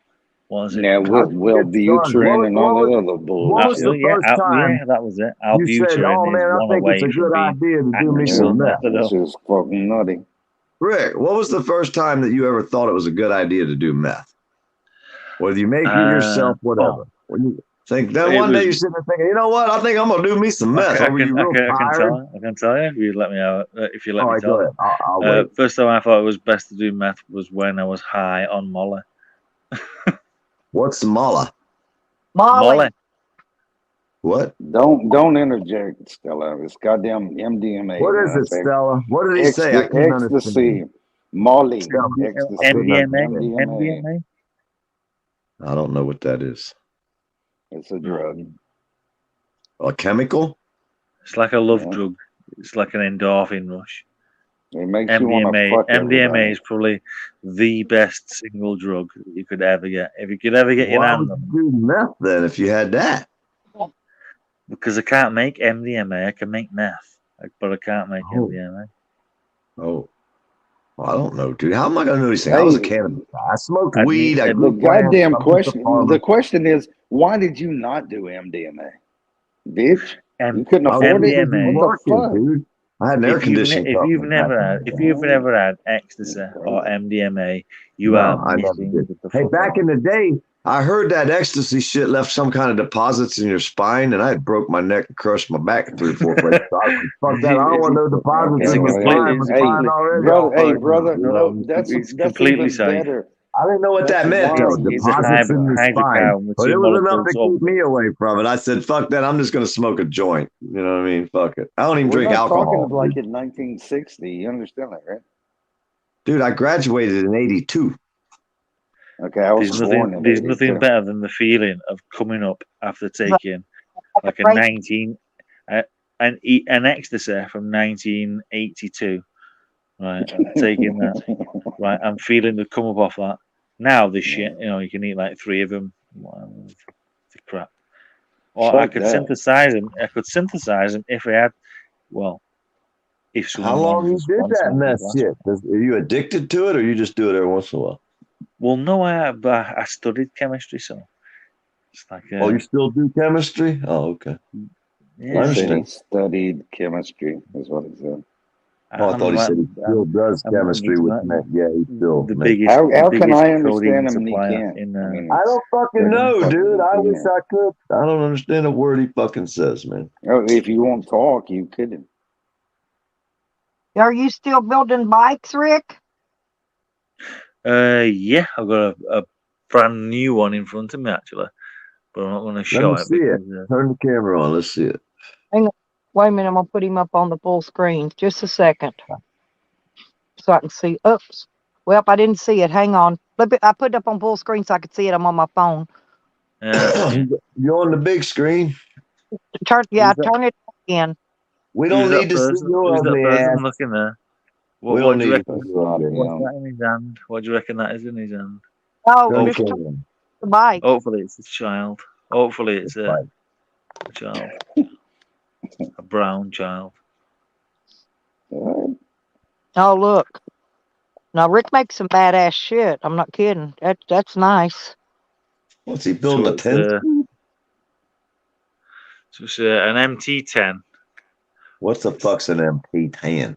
What is it? Yeah, Wellbutrin and all that other bullshit. What was the first time? Yeah, that was it. You said, "Oh man, I think it's a good idea to do me some meth." This is fucking nutty. Rick, what was the first time that you ever thought it was a good idea to do meth? Whether you make it yourself, whatever. When you think that one day you're sitting there thinking, you know what? I think I'm gonna do me some meth. I can tell you if you let me out. If you let me tell you. I'll wait. First time I thought it was best to do meth was when I was high on Molly. What's Molly? Molly. What? Don't interject, Stella. It's goddamn MDMA. What is it, Stella? What did he say? I can't ecstasy. Molly. MDMA. I don't know what that is. It's a drug. A chemical? It's like a love drug. It's like an endorphin rush. It makes you want to fuck everybody. MDMA is probably the best single drug you could ever get. If you could ever get your hand on it. Why would you do meth then if you had that? Because I can't make MDMA. I can make meth, but I can't make MDMA. Oh. Well, I don't know, dude. How am I going to know these things? I was a cannabis guy. I smoked weed. The question is, why did you not do MDMA? Bitch, you couldn't afford it. What the fuck? Dude. I had an air conditioning. If you've never had ecstasy or MDMA, you are missing the Hey, back in the day, I heard that ecstasy shit left some kind of deposits in your spine, and I had broke my neck and crushed my back 3 or 4 places. So I was like, fuck that. I don't want no deposits in my spine. My spine already all fucked brother, up. no, that's completely even safe. better. I didn't know what that That's meant, though. why. It's a Deposits in your spine. hydrocarbon with But 2 it was enough to molecules keep me away from it. I said, fuck that. I'm just going to smoke a joint. You know what I mean? Fuck it. I don't even We're drink not talking alcohol. like Dude. in 1960. You understand that, right? Dude, I graduated in 82. Okay, I was born in There's 82. nothing better than the feeling of coming up after taking like a 19 an ecstasy from 1982, right? Taking that, right? I'm feeling the come up off that. Now this shit, you know, you can eat like 3 of them. It's crap. Or I Fuck could that. synthesize them. I could synthesize them if I had, well, if someone How long wanted you to did sponsor that me. mess shit? Are you addicted to it, or you just do it every once in a while? Well, no, I studied chemistry, so it's like. Oh, you still do chemistry? Oh, okay. Yeah, I He said he understand. studied chemistry, is what he said. Oh, I thought he said he still does chemistry, which meant, yeah, he still the makes biggest. How can biggest I codeine understand him and he supplier can't? in I mean, I don't fucking know, fucking dude. I wish opinion. I could. I don't understand a word he fucking says, man. Oh, if you won't talk, you couldn't. Are you still building bikes, Rick? Yeah, I've got a brand new one in front of me actually, but I'm not going to Let show me it see it. because Turn the camera on. Let's see it. Hang on. Wait a minute. I'm going to put him up on the full screen. Just a second. So I can see. Oops. Well, I didn't see it. Hang on. I put it up on full screen so I could see it. I'm on my phone. You're on the big screen. Turn it in. We don't need to see your Who's that ugly person ass. looking there? We What don't do you need to reckon? see your ugly What's ass. that in his hand? What do you reckon that is in his hand? Oh, Turn the just turn camera on. the bike. Hopefully it's a child. Hopefully it's a child. A brown child. Oh, look. Now, Rick makes some badass shit. I'm not kidding. That's nice. What's he building, a it's, 10? So it's an MT10. What the fuck's an MT10?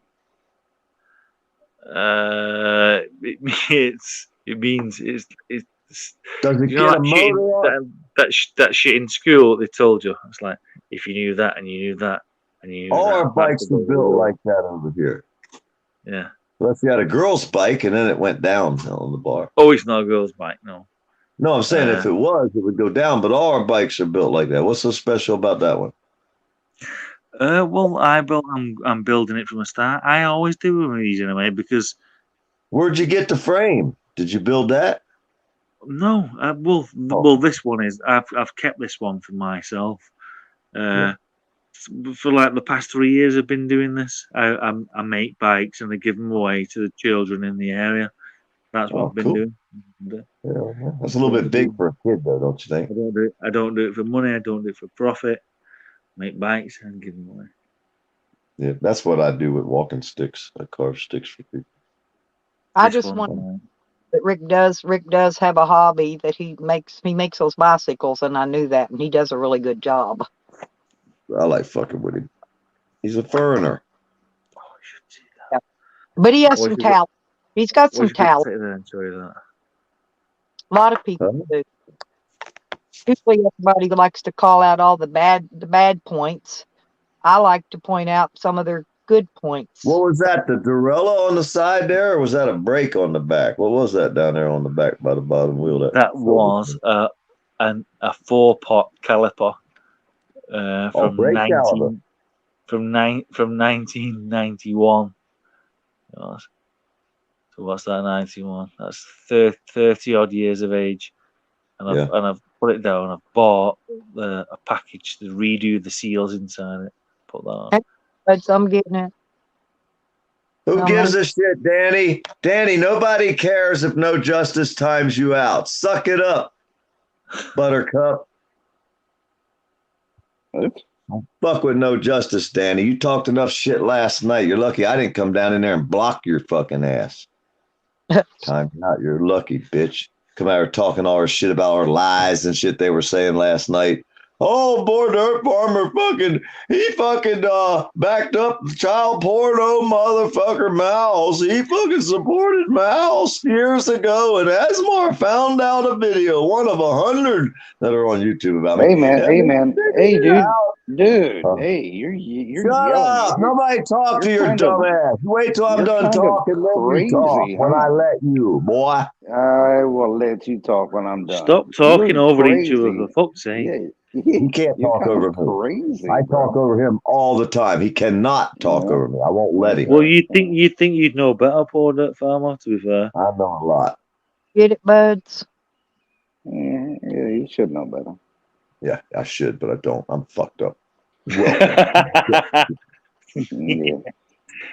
It means it's Does it you know get a that shit, motor that shit in school they told you. It's like if you knew that and you knew that and you knew All that. our bikes are built like that over here. Yeah. Unless you had a girl's bike and then it went down on the bar. Oh, it's not a girl's bike, no. No, I'm saying if it was, it would go down, but all our bikes are built like that. What's so special about that one? Well, I'm building it from the start. I always do with these anyway because. Where'd you get the frame? Did you build that? No, well, this one is. I've kept this one for myself. For like the past 3 years, I've been doing this. I make bikes and I give them away to the children in the area. That's what I've been doing. Yeah, that's a little bit big for a kid, though, don't you think? I don't do it for money. I don't do it for profit. Make bikes and give them away. Yeah, that's what I do with walking sticks. I carve sticks for people. I just want that Rick does have a hobby that he makes those bicycles, and I knew that, and he does a really good job. I like fucking with him. He's a foreigner. Yeah. But he has some talent. He's got some talent. A lot of people do. Usually everybody likes to call out all the bad points. I like to point out some of their good points. What was that? The Durella on the side there, or was that a brake on the back? What was that down there on the back by the bottom wheel? That was a 4-pot caliper from 1991. So what's that? 91. That's 30 odd years of age, and I've put it down. I've bought a package to redo the seals inside it. Put that on. But I'm getting it. Who gives a shit, Danny? Danny, nobody cares if No Justice times you out. Suck it up, Buttercup. Don't fuck with No Justice, Danny. You talked enough shit last night. You're lucky I didn't come down in there and block your fucking ass. Time out. You're lucky, bitch. Come out here talking all our shit about our lies and shit they were saying last night. Oh, boy, dirt farmer he backed up child porno motherfucker Mouse. He fucking supported Mouse years ago, and Asmar found out a video, one of 100 that are on YouTube about me. Hey man, hey dude, Huh? hey, you're Shut yelling. up! Nobody talk to your kind dumb of- ass. You wait till I'm you're done kind of talking, then you talk crazy, when I huh? let you, boy. I will let you talk when I'm done. Stop talking You're over each other, crazy. for fuck's sake. Yeah, He can't you're talk kind over of me. crazy. I bro. talk over him all the time. He cannot talk Yeah. over me. I won't let him. Well, you think you'd know better, Poor Dirt Farmer, to be fair. I know a lot. Get it, buds? Yeah, you should know better. Yeah, I should, but I don't. I'm fucked up. Well, Yeah,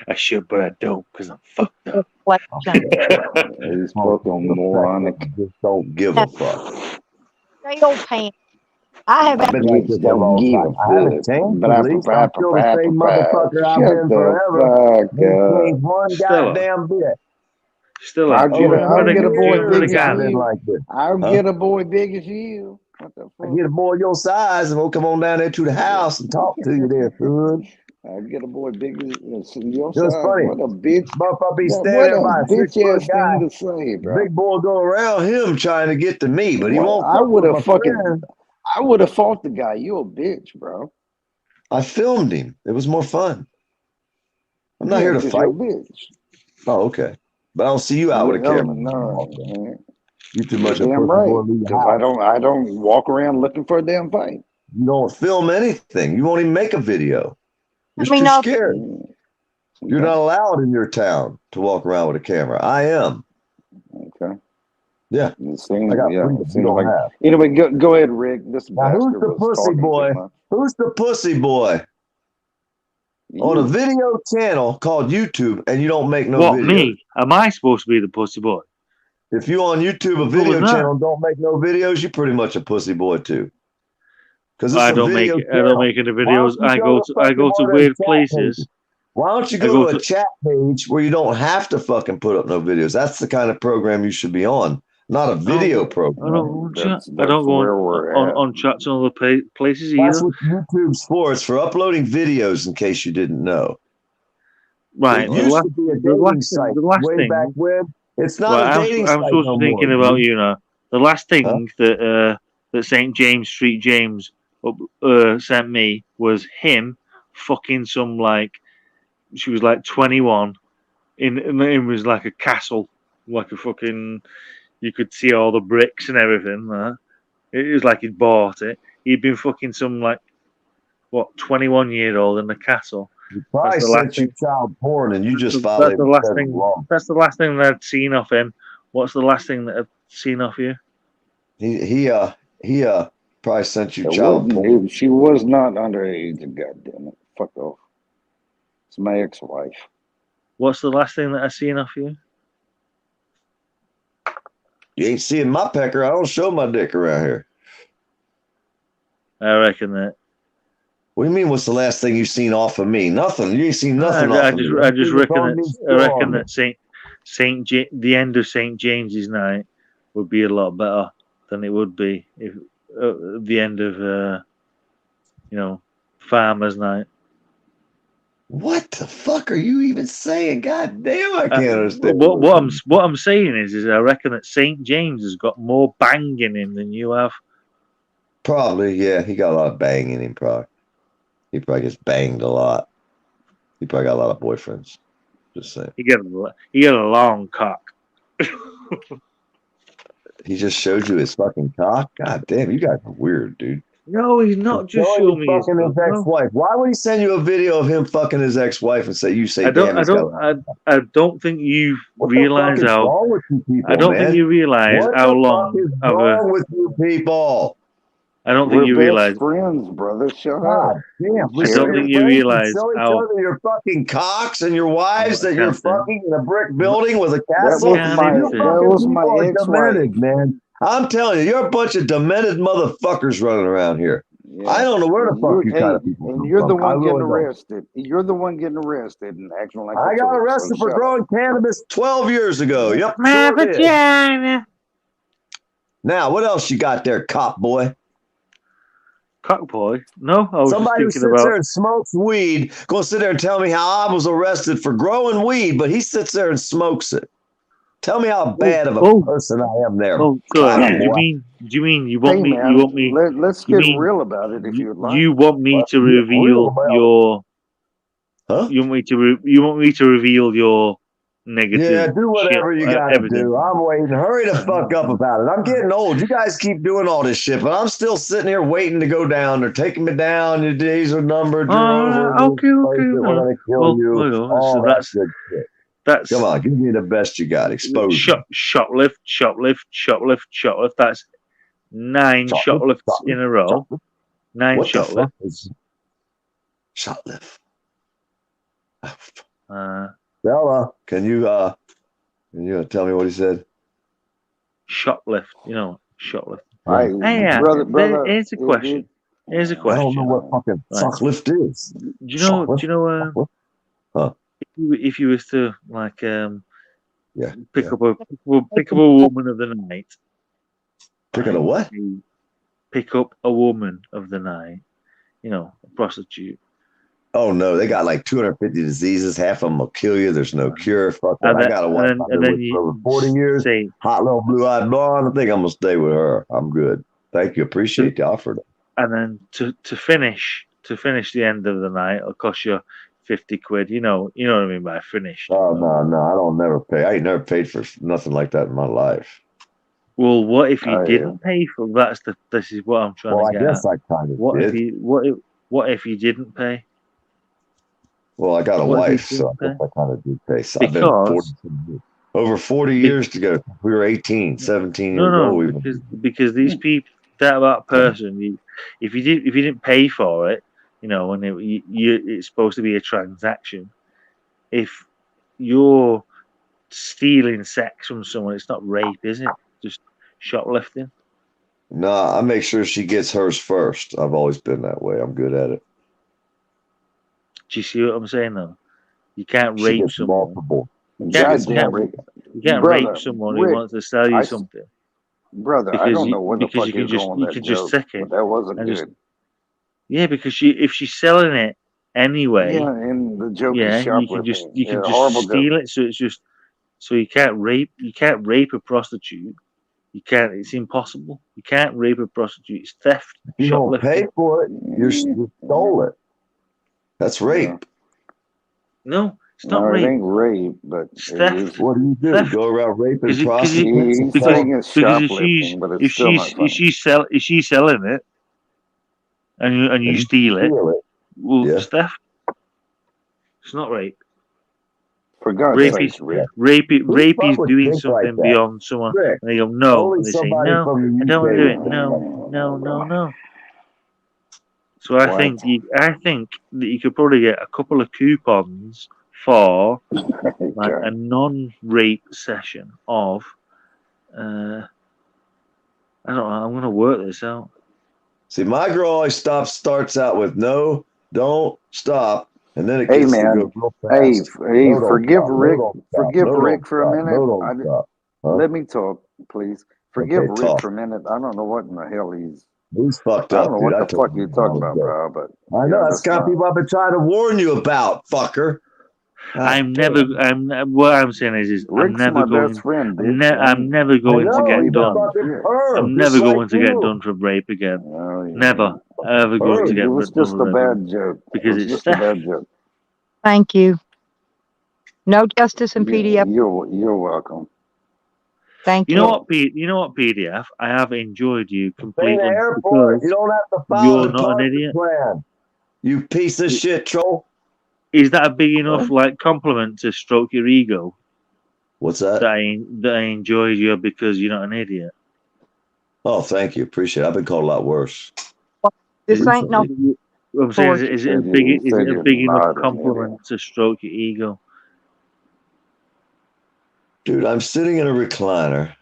I should, but I don't, because I'm fucked up. Reflection. he's fucking moronic. Just don't give a fuck. Straight old pants. I have I've been like this a long time. I haven't changed the least. I'm still the same motherfucker I've Shut been the forever. fuck Ain't up. changed one Stella. goddamn bit. Still, I'll get a boy years big as I've been you. like this. I'll Huh? get a boy big as you. What the I fuck? get a boy your size and we'll come on down there to the house and talk to you there, son. I'll get a boy big as your It was size. funny. What a bitch. Motherfucker be What standing there a by a bitch 6-foot ass guy. thing to say, bro. Big boy go around him trying to get to me, but he Well, won't I fuck would with have my fucking. friend. I would have fought the guy. You a bitch, bro. I filmed him. It was more fun. I'm not here to 'cause fight. you're a bitch. Oh, okay. But I don't see you out with a Yeah, camera. no, man. You too much of a Damn pussy right. boy to leave the Because house. I don't walk around looking for a damn fight. You don't film anything. You won't even make a video. You're Let me too know. scared. You're not allowed in your town to walk around with a camera. I am. Okay. Yeah. It seems, I got yeah, freedom. it You seems don't like. have. Anyway, go ahead, Rick. This Now, who's bastard the was pussy talking boy? too much. Who's the pussy boy on a video channel called YouTube and you don't make no What, videos? me? Am I supposed to be the pussy boy? If you on YouTube a Who video was that? channel and don't make no videos, you're pretty much a pussy boy too. Because it's I a don't make video I don't channel. make any Why videos. don't you I go go to to I go fucking to one of them weird chat places. pages? Why don't you I go go to a to chat page where you don't have to fucking put up no videos? That's the kind of program you should be on, not a video I program. don't go on chat. That's I don't go where we're at. on chats and other places That's either. what YouTube's for. It's for uploading videos, in case you didn't know. Right. It The used last to be a the dating last site the last way thing. back when. It's not Right, a dating I'm site supposed to no be thinking more, about dude. you now. The last thing Huh? that St. James Street James sent me was him fucking some like she was like 21 in it was like a castle, like a fucking you could see all the bricks and everything. It was like he'd bought it. He'd been fucking some like what 21-year-old in the castle. He probably the last sent you child porn and you just That's violated the last federal thing. law. That's the last thing that I'd seen off him. What's the last thing that I've seen off you? He probably sent you It child porn. wasn't. She was not underage. Goddamn it! Fuck off. It's my ex-wife. What's the last thing that I seen off you? You ain't seeing my pecker. I don't show my dick around here. I reckon that. What do you mean? What's the last thing you seen off of me? Nothing. You ain't seen nothing off of me. I just reckon Everything that. is I on reckon me. that the end of St. James's night would be a lot better than it would be if the end of Farmer's Night. What the fuck are you even saying? God damn, I can't understand. What I'm saying is I reckon that St. James has got more bang in him than you have. Probably, yeah. He got a lot of bang in him, probably. He probably gets banged a lot. He probably got a lot of boyfriends. Just saying. He got a long cock. He just showed you his fucking cock? God damn, you guys are weird, dude. No, he's not just showing me his fucking his cock, no. ex-wife. Why would he send you a video of him fucking his ex-wife and say I damn, he's got I don't think you What realize the fuck is how. wrong with you people, I don't man? think you realize What how the long fuck is of a. wrong with you people? I don't We're think you best realize. friends, brother. Shut God up. damn. I don't think you realize Show each how. other your fucking cocks and your wives that you're Captain. fucking in a brick building with a That castle. was my You that fucking was my people are ex-wife. demented, man. I'm telling you, you're a bunch of demented motherfuckers running around here. Yeah. I don't know where the fuck you Hey, kind of people and come you're the from. I one getting really don't. arrested. You're the one getting arrested and acting like I a got fool, arrested so for shut up. growing cannabis 12 years ago. Yep, My sure did. vagina. Now, what else you got there, cop boy? Cockboy? No, I was Somebody who just sits thinking there about. and smokes weed, gonna sit there and tell me how I was arrested for growing weed, but he sits there and smokes it. Tell me how bad of a person I am there. Oh, good. Cotton Do boy. you mean you want Hey, me? man, You want me? let's You get mean real about it if you'd like. you want me to Get real reveal about it. your? Huh? You want me to? You want me to reveal your negative? Yeah, do whatever shit, you gotta evidence? do. I'm waiting. Hurry the fuck up about it. I'm getting old. You guys keep doing all this shit, but I'm still sitting here waiting to go down. They're taking me down. Your days are numbered. You're over. Okay. We're gonna kill you. Well, All so that good shit. that's Come on, give me the best you got. Expose me. shoplift. That's 9 shoplifts in a row. 9 What the shoplifts. fuck is shoplift? Bella, can you tell me what he said? Shoplift, shoplift. Hey, brother, here's a question. Here's a question. I don't know what fucking shoplift is. Do you know? Huh? If you was to pick up a woman of the night. Pick up a what? Pick up a woman of the night. A prostitute. Oh no, they got like 250 diseases. Half of them will kill you. There's no cure. Fuck that. I got a wife I've been with for over 40 years. Hot little blue-eyed blonde. I think I'm gonna stay with her. I'm good. Thank you. Appreciate the offer. And then to finish the end of the night, it'll cost you 50 quid. You know what I mean by finished. Oh no, I don't never pay. I ain't never paid for nothing like that in my life. Well, what if you didn't pay for? This is what I'm trying to get I guess at. I kind of What did. What if you didn't pay? Well, I got a What if wife, you so I didn't guess I kind of did pay. So Because- I've been over 40 years together. We were 18, 17 years old. Because these people, that person, if you didn't pay for it, and it's supposed to be a transaction. If you're stealing sex from someone, it's not rape, is it? Just shoplifting. Nah, I make sure she gets hers first. I've always been that way. I'm good at it. Do you see what I'm saying, though? You can't She rape gets someone. multiple. You can't Brother, rape someone who wants to sell you something. Brother, I don't know where the fuck you're going with that joke, take it. but that wasn't and good. just- Yeah, because if she's selling it anyway, Yeah, and the joke yeah, is you shoplifting. can just Yeah, horrible steal joke. it. So it's just you can't rape a prostitute. You can't. It's impossible. You can't rape a prostitute. It's theft. You don't Shoplifting. pay for it. You stole it. That's rape. No, it's not No, rape. it ain't rape, but It's it theft. is. What do you do? Theft. Go around raping He's prostitutes? He's saying it's because shoplifting, but it's if still not funny. she's selling it, and you steal it, well, Yeah. it's theft. It's not rape. For God's Rape sake, is Rick. rape is fuck would doing think like something that? beyond someone. Rick, And they go no, only and they say somebody no, from the I don't want to do it. UK. No. So I think that you could probably get a couple of coupons for like a non-rape session of. I don't know. I'm going to work this out. See, my girl always starts out with no, don't stop, and then it Hey gets to man, go real hey, fast. hey, No, don't forgive stop. No, Rick, don't stop. forgive No, Rick don't for a stop. minute. No, don't stop. Huh? Let me talk, please. Forgive Okay, Rick talk. for a minute. I don't know what in the hell he's. He's fucked I up, don't know dude. what I the told fuck you you're talking about, that. bro. But I know yeah, that's the kind of people I've been trying to warn you about, fucker. I'm what I'm saying is I'm Rick's never my going. best friend, bitch. I'm never going to get done. I'm never going to get done for rape again. Never, ever going to get It was done just for a rape bad joke. because It was it's just a theft. bad joke. Thank you. No justice in PDF. You're welcome. Thank You you. know what, Pete? You know what, PDF? I have enjoyed you Stay in completely the airport. because You don't have to follow you're the not an target idiot. plan. You piece of shit, troll. Is that a big enough compliment to stroke your ego? What's that? That I enjoyed you because you're not an idiot. Oh, thank you. Appreciate it. I've been called a lot worse. This ain't no. I'm saying, is it a big enough compliment to stroke your ego? Dude, I'm sitting in a recliner,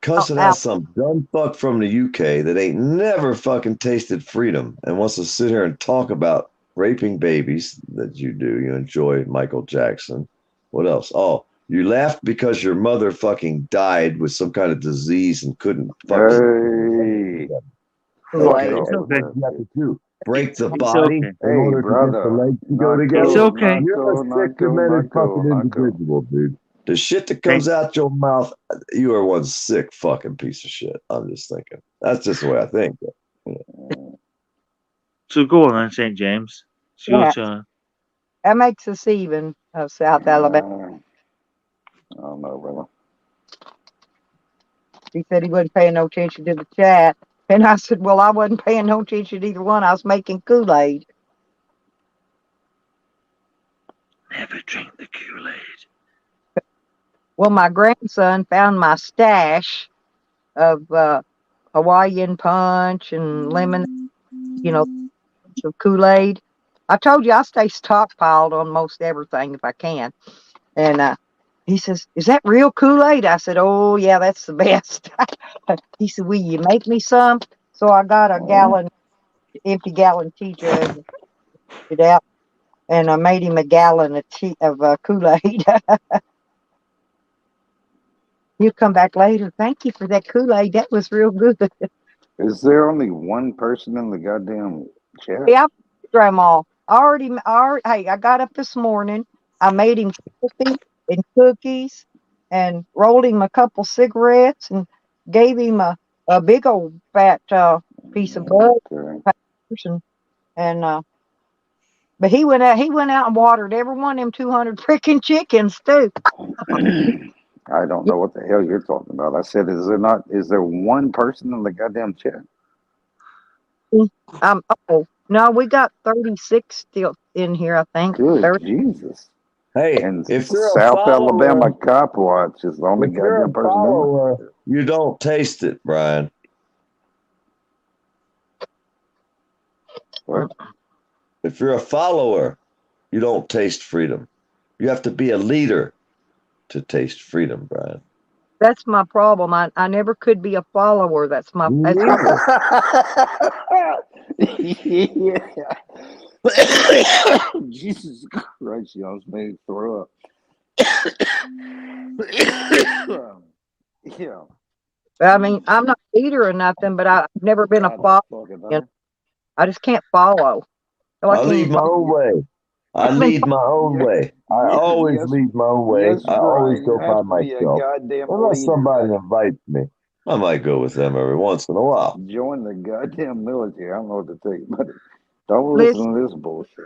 cussing out some dumb fuck from the UK that ain't never fucking tasted freedom and wants to sit here and talk about raping babies that you do. You enjoy Michael Jackson. What else? Oh, you laughed because your mother fucking died with some kind of disease and couldn't fucking. Okay, Go and with what that you have shit. to do, break the It's body okay. in Hey, order to get the brother. legs to go Not together. It's cool, okay. not You're a cool, sick, not cool, demented not cool, fucking not cool. individual, dude. The shit that Thank comes out your mouth, you are one sick fucking piece of shit. I'm just thinking. That's just the way I think. So go on then, St. James. It's your Yeah, turn. that makes us even of South Alabama. I don't know, brother. He said he wasn't paying no attention to the chat. And I said, well, I wasn't paying no attention to either one. I was making Kool-Aid. Never drink the Kool-Aid. Well, my grandson found my stash of Hawaiian punch and lemon, of Kool-Aid. I told you I stay stockpiled on most everything if I can. And he says, is that real Kool-Aid? I said, oh, yeah, that's the best. He said, will you make me some? So I got a empty gallon tea jug, it out, and I made him a gallon of Kool-Aid. You come back later. Thank you for that Kool-Aid. That was real good. Is there only one person in the goddamn chat? Yeah, Grandma. Hey, I got up this morning. I made him coffee and cookies and rolled him a couple cigarettes and gave him a big old fat piece of butter. But he went out and watered every one of them 200 freaking chickens too. I don't know what the hell you're talking about. I said, is there one person in the goddamn chat? Oh no, we got 36 still in here, I think. Good 30. Jesus. Hey, And if you're a South follower, Alabama Cop Watch is the only if you're goddamn a person in follower, you don't taste it, Brian. What? If you're a follower, you don't taste freedom. You have to be a leader to taste freedom, Brian. That's my problem. I never could be a follower. That's my Jesus Christ, you almost made me throw up. Yeah. I mean, I'm not a leader or nothing, but I've never been a follower. I just can't follow. So I lead my own way. I lead my own way. I always lead my own way. Yes, I always Brian, go you have by to be a myself. goddamn Unless leader, somebody buddy. invites me. I might go with them every once in a while. Join the goddamn military. I don't know what to tell you, but don't Listen. listen to this bullshit.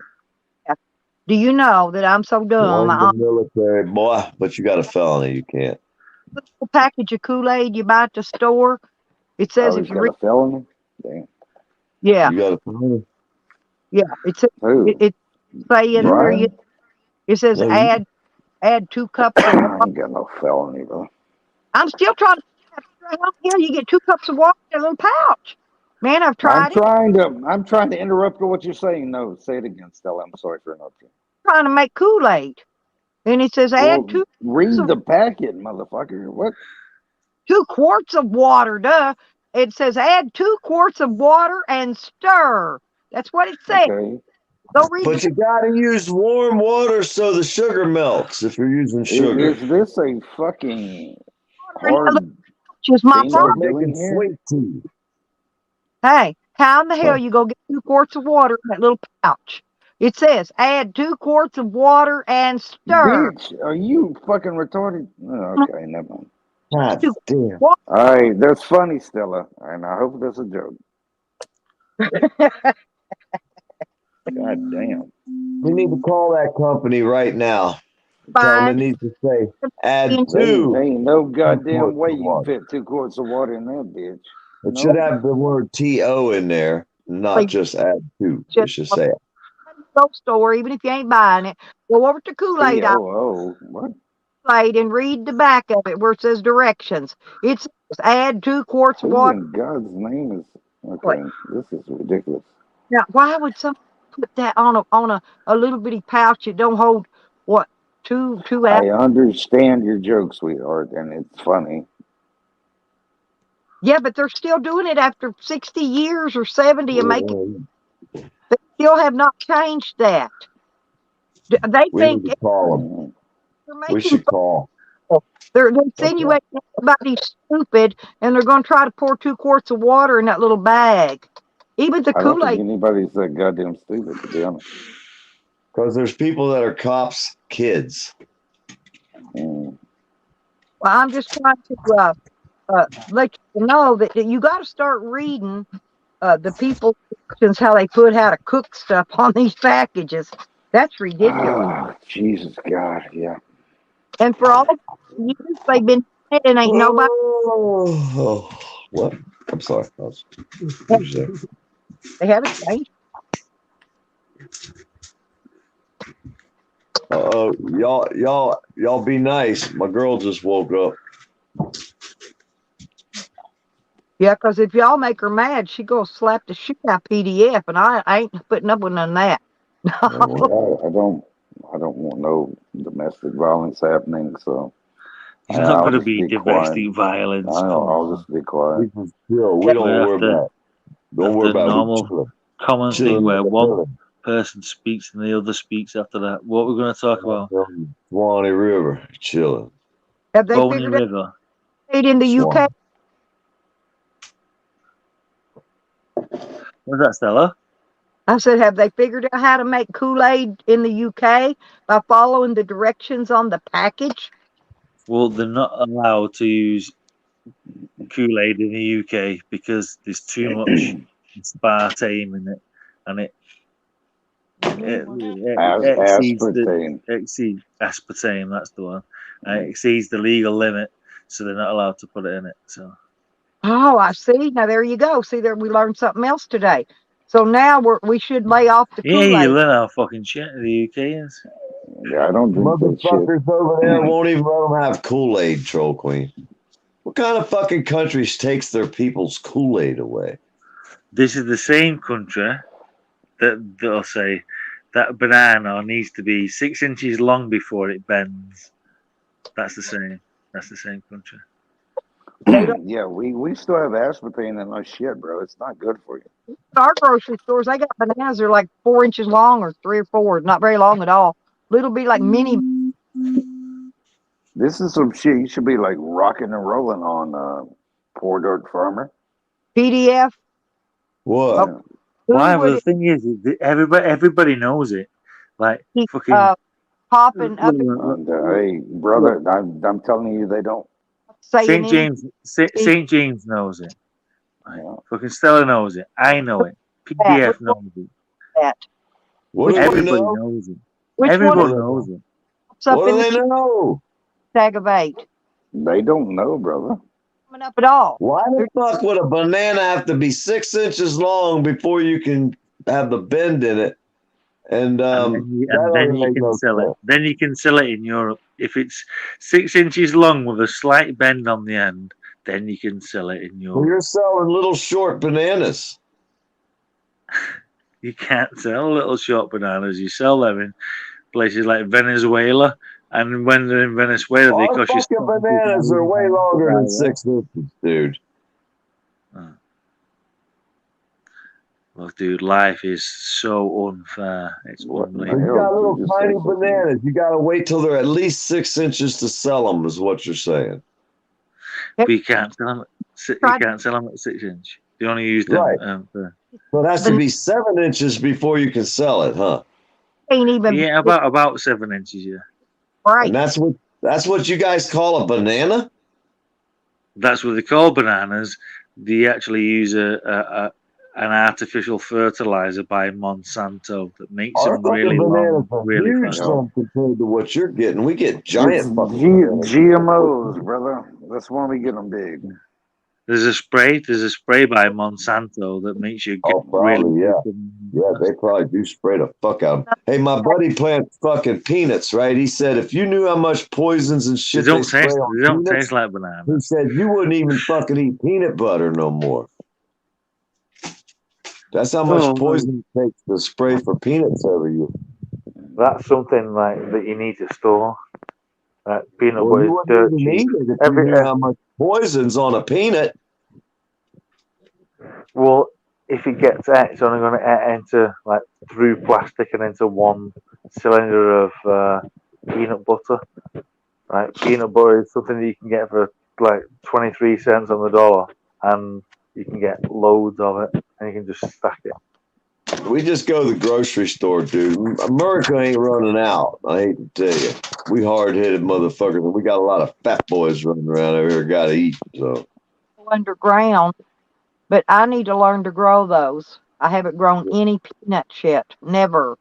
Do you know that I'm so dumb? Join the military, boy, but you got a felony. You can't. A package of Kool-Aid you buy at the store, it says Oh, if he's you got read, a felony? Damn. yeah, You got a felony? yeah, it's saying Brian? it says No, add 2 cups of I water. ain't got no felony, bro. I'm still trying to figure out how you get 2 cups of water in a little pouch. Man, I've tried it. I'm trying to interrupt what you're saying. No, say it again, Stella. I'm sorry for interrupting. Trying to make Kool-Aid, and it says add Well, 2 read the packet, motherfucker. What? 2 quarts of water. Duh. It says add 2 quarts of water and stir. That's what it says. Okay. Go read but you got to use warm water so the sugar melts if you're using sugar. Is this a fucking hard Just my thing problem. we're doing here? Sweet tea. Hey, how in the hell you go get 2 quarts of water in that little pouch? It says add 2 quarts of water and stir. Bitch, are you fucking retarded? Oh, okay, never mind. God damn. All right, that's funny, Stella, and I hope that's a joke. God damn. We need to call that company right now. Tell them it needs to say add 2. Ain't no goddamn way you water. fit 2 quarts of water in that bitch. It should have the word TO in there, not just add 2. It should say Store, even if you ain't buying it, go over to Kool-Aid what? and read the back of it where it says directions. It says add 2 quarts of Who water. in God's name is okay? This is ridiculous. Now, why would someone put that on a little bitty pouch that don't hold what 2 I ounces? understand your joke, sweetheart, and it's funny. Yeah, but they're still doing it after 60 years or 70 and making. They still have not changed that. They we think need to call them. they're We making should call. They're insinuating everybody's stupid, and they're going to try to pour 2 quarts of water in that little bag. Even the I don't think Kool-Aid. anybody's that goddamn stupid, to be honest. Because there's people that are cops' kids. Mm. Well, I'm just trying to let you know that you got to start reading the people's instructions, how they put how to cook stuff on these packages. That's ridiculous. Ah, Jesus God, yeah. And for all the years they've been doing it, and ain't nobody. Oh, what? I'm sorry. What did you say? They haven't changed. Y'all be nice. My girl just woke up. Yeah, because if y'all make her mad, she go slap the shit out of PDF, and I ain't putting up with none of that. I don't want no domestic violence happening, so It's not going to just be domestic violence. I'll just be quiet. We don't worry about it. Don't worry about it. Normal common thing where one person speaks and the other speaks after that. What we're going to talk about? Swanee River, chilling. Have they Boney figured River. it in the UK? What's that, Stella? I said, have they figured out how to make Kool-Aid in the UK by following the directions on the package? Well, they're not allowed to use Kool-Aid in the UK because there's too much aspartame in it, and it exceeds aspartame. That's the one. And it exceeds the legal limit, so they're not allowed to put it in it. So. Oh, I see. Now there you go. See, there we learned something else today. So now we should lay off the Kool-Aid. Yeah, you learn how fucking shit the UK is. Yeah, I don't drink that shit. Motherfuckers over there won't even let them have Kool-Aid, Troll Queen. What kind of fucking country takes their people's Kool-Aid away? This is the same country that'll say that banana needs to be 6 inches long before it bends. That's the same. That's the same country. Yeah, we still have aspartame in our shit, bro. It's not good for you. Our grocery stores, they got bananas that are like 4 inches long or 3 or 4, not very long at all. Little be like mini. This is some shit you should be like rocking and rolling on, Poor Dirt Farmer. PDF. What? Why? Well, the thing is, everybody knows it. Like fucking popping up. Hey, brother, I'm telling you, they don't. St. James knows it. Fucking Stella knows it. I know it. PDF knows it. Everybody knows it. Everyone knows it. What do they know? Tag of 8. They don't know, brother. Coming up at all. Why the fuck would a banana have to be 6 inches long before you can have the bend in it? And then you can sell it. Then you can sell it in Europe. If it's 6 inches long with a slight bend on the end, then you can sell it in Europe. Well, you're selling little short bananas. You can't sell little short bananas. You sell them in places like Venezuela, and when they're in Venezuela, they cost you. Fucking bananas are way longer than 6 inches, dude. Well, dude, life is so unfair. It's unbelievable. You got little tiny bananas. You got to wait till they're at least 6 inches to sell them, is what you're saying. But you can't sell them. You can't sell them at 6 inch. You only use them. So it has to be 7 inches before you can sell it, huh? Ain't even. Yeah, about 7 inches. Yeah. Right. And that's what you guys call a banana. That's what they call bananas. They actually use an artificial fertilizer by Monsanto that makes them really long, really fast. Compared to what you're getting, we get giant GMOs, brother. That's when we get them big. There's a spray by Monsanto that makes you get really. Yeah, they probably do spray the fuck out. Hey, my buddy plants fucking peanuts, right? He said if you knew how much poisons and shit they don't taste like bananas. He said you wouldn't even fucking eat peanut butter no more. That's how much poison it takes to spray for peanuts every year. That's something like that you need to store. Peanut butter is dirt cheap. If you knew how much poison's on a peanut. Well, if it gets out, it's only going to enter like through plastic and into one cylinder of peanut butter. Right, peanut butter is something that you can get for like 23 cents on the dollar, and you can get loads of it, and you can just stack it. We just go to the grocery store, dude. America ain't running out. I hate to tell you. We hard-headed motherfuckers, and we got a lot of fat boys running around over here got to eat. So Underground, but I need to learn to grow those. I haven't grown any peanuts yet. Never.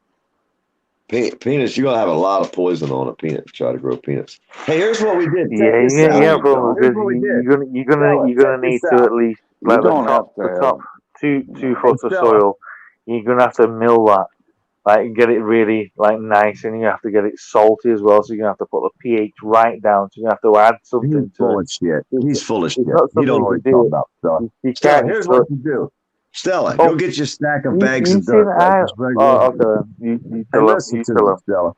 Peanuts, you're gonna have a lot of poison on a peanut to try to grow peanuts. Hey, here's what we did. Check Yeah, this you out. have problem Here's because what we did. you're gonna Check need this to out. at least You like the don't have top to. 2 foot of Stella. soil. You're gonna have to mill that, like get it really like nice, and you have to get it salty as well. So you're gonna have to put the pH right down. So you have to add something He's to full it. of shit. He's full of shit. It's not You something don't know you what can he's talking do. about, Stella. You Stella, can't here's just what you do. Stella, go get your stack of bags you of seen dirt. Right? I? Just regular. Oh, okay. You Hey, tell him. listen You to tell me, him. Stella.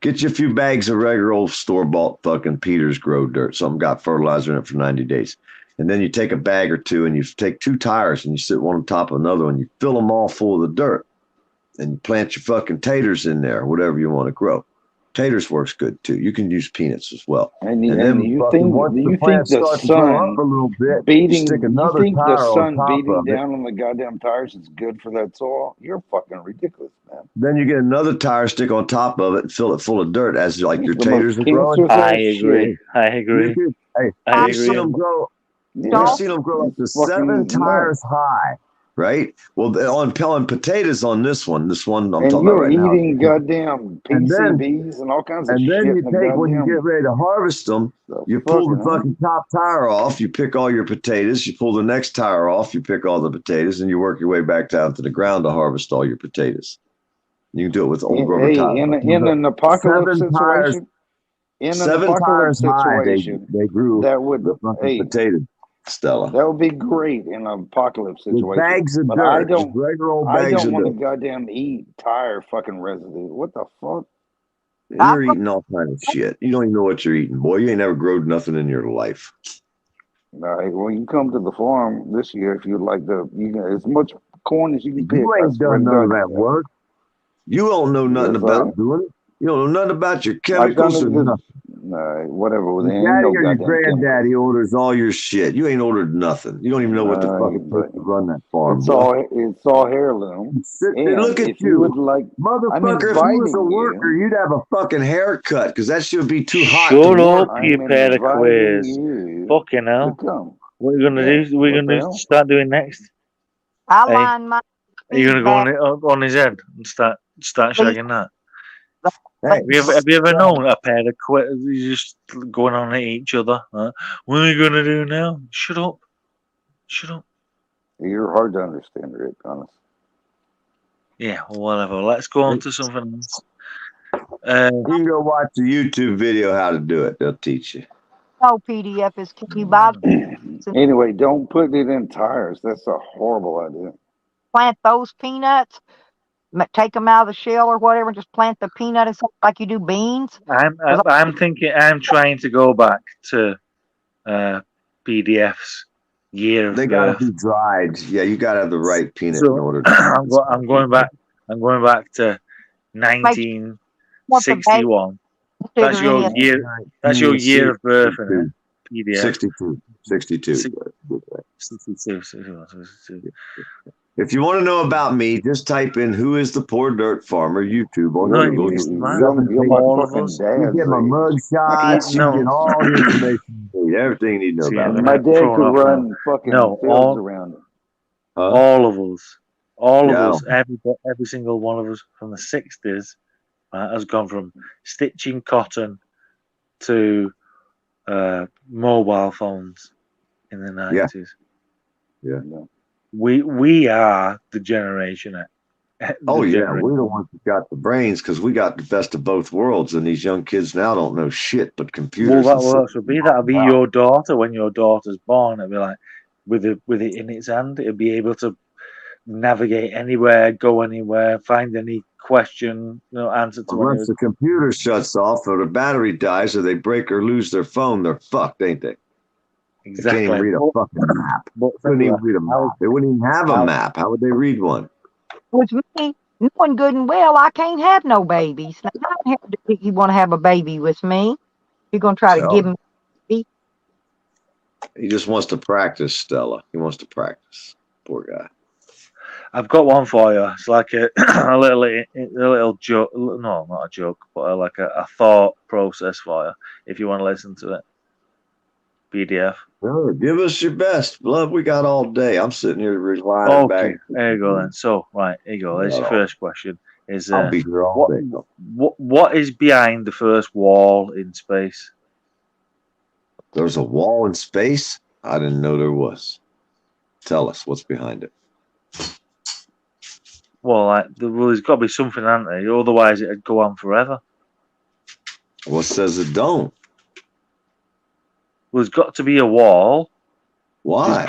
Get you a few bags of regular old store-bought fucking Peters Grow dirt. Something got fertilizer in it for 90 days. And then you take a bag or two and you take 2 tires and you sit one on top of another and you fill them all full of the dirt. And you plant your fucking taters in there, whatever you want to grow. Taters works good too. You can use peanuts as well. And then you fucking think once the the plants start to grow up a little bit, you stick another tire on top of it. down on the goddamn tires is good for that soil? You're fucking ridiculous, man. Then you get another tire, stick on top of it, and fill it full of dirt as like your the most taters are growing. I agree. I agree. Hey, I you've seen agree. them grow. Yeah. You've seen them grow up to Fucking 7 nuts. tires high, right? Well, on pelling potatoes on this one I'm And talking about you're right now. eating goddamn And then- PCBs and all kinds of And shit then you in the take, when you goddamn. get ready to harvest them, you pull the fucking top tire off, you pick all your potatoes, you pull the next tire off, you pick all the potatoes, and you work your way back down to the ground to harvest all your potatoes. You can do it with old rubber Hey, tires. in an apocalypse 7 tires, situation, in an 7 apocalypse tires high, situation, they grew that would the fucking hey, potato, Stella. that would be great in an apocalypse With situation. bags of But dirt, I don't, with regular old I bags don't of want to dirt. goddamn eat tire fucking residue. What the fuck? You're eating all kind of shit. You don't even know what you're eating, boy. You ain't never growed nothing in your life. All right, well, you come to the farm this year if you'd like to. You can as much corn as you can pick. You I ain't swear done to none of God, that work. You don't know nothing Yes, about sir. doing it. You don't know nothing about your I've done chemicals it. or nothing. Whatever. Your There ain't daddy no or your goddamn chemicals. granddaddy orders all your shit. You ain't ordered nothing. You don't even know what the fuck it But takes to run that farm, it's boy. all heirloom. Sit there, And look at if you would you. like, I'm Motherfucker, if you was a inviting worker, you. you'd have a fucking haircut because that should be too hot to Shut work. up, you pair of queers. You Fucking to hell. come. What are you gonna Yeah, do? What are you what the gonna hell? start doing next? I Hey, line my are you gonna feet go back. on his head and start shagging that? Hey, Have you ever known a pair of queers just going on at each other? Huh? What are you gonna do now? Shut up. Shut up. You're hard to understand, Rick. Honest. Yeah, whatever. Let's go on to something else. You can go watch a YouTube video how to do it. They'll teach you. No PDF is can you buy Anyway, don't put it in tires. That's a horrible idea. plant those peanuts, take them out of the shell or whatever, and just plant the peanut and something like you do beans. I'm trying to go back to PDF's year of They gotta birth. be dried. Yeah, you gotta have the right peanut in So order to. I'm going back to 1961. That's your year. That's your year of birth. Isn't it? PDF. 62. 62. 62. If you want to know about me, just type in "Who is the Poor Dirt Farmer" YouTube on No, Google. it's You not. You're my All of fucking us. dad's get my age. mug shots. You No. get all the information you need, everything you need to know See, about I'm me. My gonna dad throw could up run now. fucking No, fields around it. all of us, Yeah. every single one of us from the 60s has gone from stitching cotton to mobile phones in the 90s. Yeah. We are the generation. Oh yeah, we're the ones that got the brains because we got the best of both worlds, and these young kids now don't know shit but computers. That'll be your daughter when your daughter's born. It'll be like with it in its hand. It'll be able to navigate anywhere, go anywhere, find any question, answer to Unless the computer shuts off or the battery dies or they break or lose their phone, they're fucked, ain't they? Exactly. They can't even read a fucking map. They couldn't even read a map. They wouldn't even have a map. How would they read one? With me, knowing good and well, I can't have no babies. Now, I don't have to, you want to have a baby with me. You gonna try to give him? He just wants to practice, Stella. He wants to practice. Poor guy. I've got one for you. It's like a little joke. No, not a joke, but like a thought process for you. If you want to listen to it, PDF. Well, give us your best, love. We got all day. I'm sitting here reclining back. Okay, there you go then. So, right, here you go. There's your first question. Is I'll be here all day. what is behind the first wall in space? There's a wall in space? I didn't know there was. Tell us what's behind it. Well, there's got to be something, hasn't there? Otherwise, it'd go on forever. What says it don't? Well, there's got to be a wall. Why? There's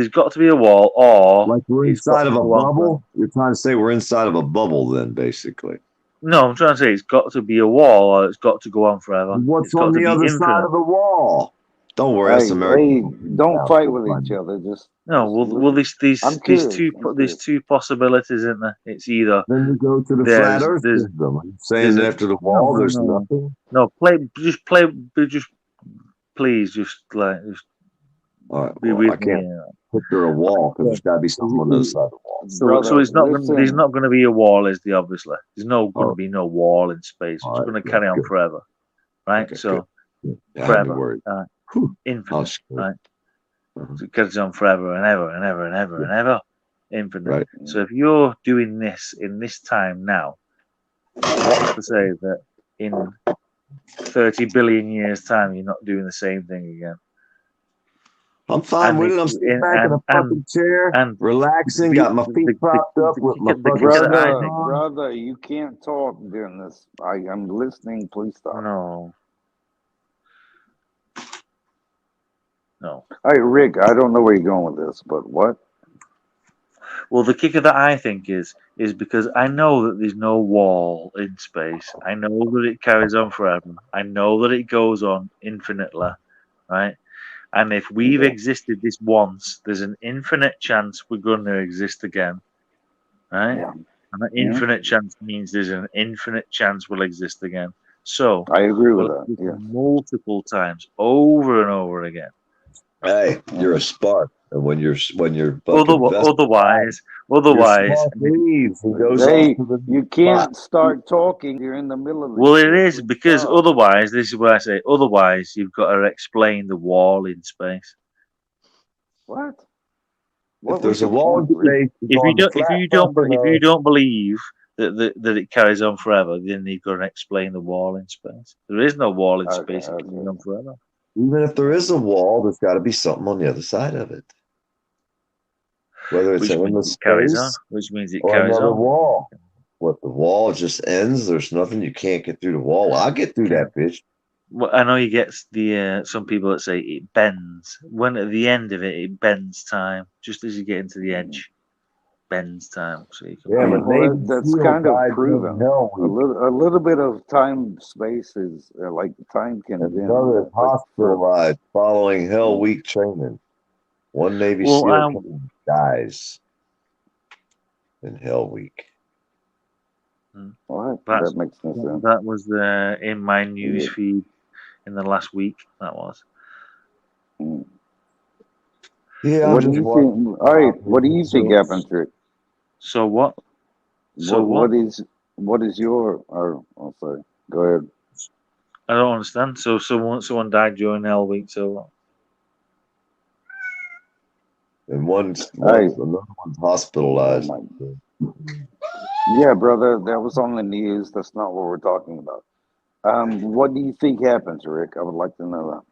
got to be a wall, or like we're inside of a bubble. You're trying to say we're inside of a bubble, then, basically. No, I'm trying to say it's got to be a wall, or it's got to go on forever. What's on the other side of the wall? Don't worry, that's American. Don't fight with each other. Just no. Well, there's two possibilities, isn't there? It's either then you go to the flat Earth system. Are you saying after the wall, there's nothing. No, please, all right, well, I can't picture a wall because there's got to be something on the other side of the wall. So it's not. There's not going to be a wall, is the obviously. There's no going to be no wall in space. It's going to carry on forever, right? Okay, so forever, infinite, right? So it carries on forever and ever and ever and ever and ever, infinite. Right. So if you're doing this in this time now, what's to say that in 30 billion years' time you're not doing the same thing again? I'm fine with it. I'm sitting back in a fucking chair and relaxing, got my feet propped up with my fucking brother, you can't talk during this. I'm listening. Please stop. No. Hey, Rick, I don't know where you're going with this, but what? Well, the kicker that I think is because I know that there's no wall in space. I know that it carries on forever. I know that it goes on infinitely, right? And if we've existed this once, there's an infinite chance we're going to exist again, right? Yeah. And an infinite chance means there's an infinite chance we'll exist again. So I agree with that. Yeah. Multiple times, over and over again. Hey, you're a spark, and when you're otherwise, you can't start talking. You're in the middle of it. Well, it is because otherwise, this is what I say. Otherwise, you've got to explain the wall in space. What? If there's a wall in space, if you don't believe that it carries on forever, then you've got to explain the wall in space. There is no wall in space that carries on forever. Even if there is a wall, there's got to be something on the other side of it. Whether it's in the space, which means it or carries another on. wall. What, the wall just ends? There's nothing, you can't get through the wall. I'll get through that bitch. Well, I know you get some people that say it bends. When at the end of it, it bends time. Just as you get into the edge, bends time. So you can that's kind of proven. A little bit of time, space is like time can be hospitalized following Hell Week training. One Navy SEAL dies in Hell Week. That makes no sense. That was in my news feed in the last week. That was. Yeah. What do you think? All right. What do you think happened to it? So what? What is your? Oh, sorry. Go ahead. I don't understand. So someone died during Hell Week. So. And another one's hospitalized. Yeah, brother, that was on the news. That's not what we're talking about. What do you think happens, Rick? I would like to know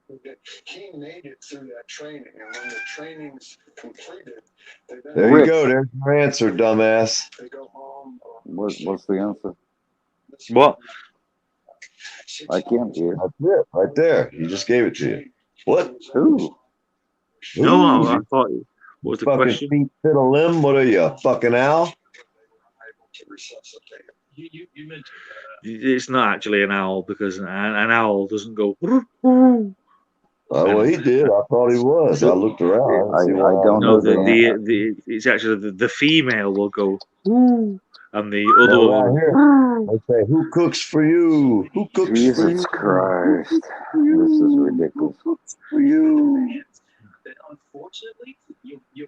that. He made it through that training, and when the training's completed, there you go. There's your answer, dumbass. They go home. What's the answer? What? I can't hear. That's it, right there. He just gave it to you. What? Who? No, I thought. What was the fucking question? Feet to the limb. What are you, a fucking owl? It's not actually an owl because an owl doesn't go. Well, he did. I thought he was. I looked around. I don't know. It's actually the female will go and the other Well, one. right here, they say, "Who cooks for you? Who cooks for Jesus you? Christ. Who This is cooks ridiculous. for you?"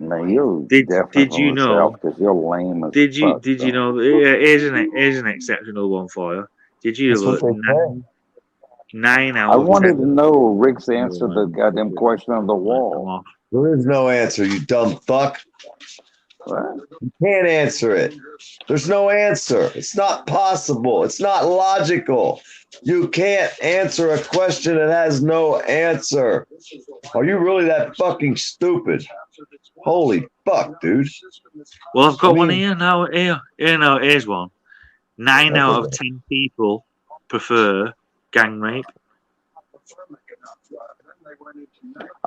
Man, you're Did definitely you from the South know? because you're lame as Did you fuck. know? Here's an exceptional one for you. Did you That's know what they that say. 9 out I of wanted 10? to know Rick's answer to the goddamn question on the wall. There is no answer, you dumb fuck. What? You can't answer it. There's no answer. It's not possible. It's not logical. You can't answer a question that has no answer. Are you really that fucking stupid? Holy fuck, dude. Well, I've got I mean- one here now. Here now. Here's one. 9 out of 10 people prefer gang rape.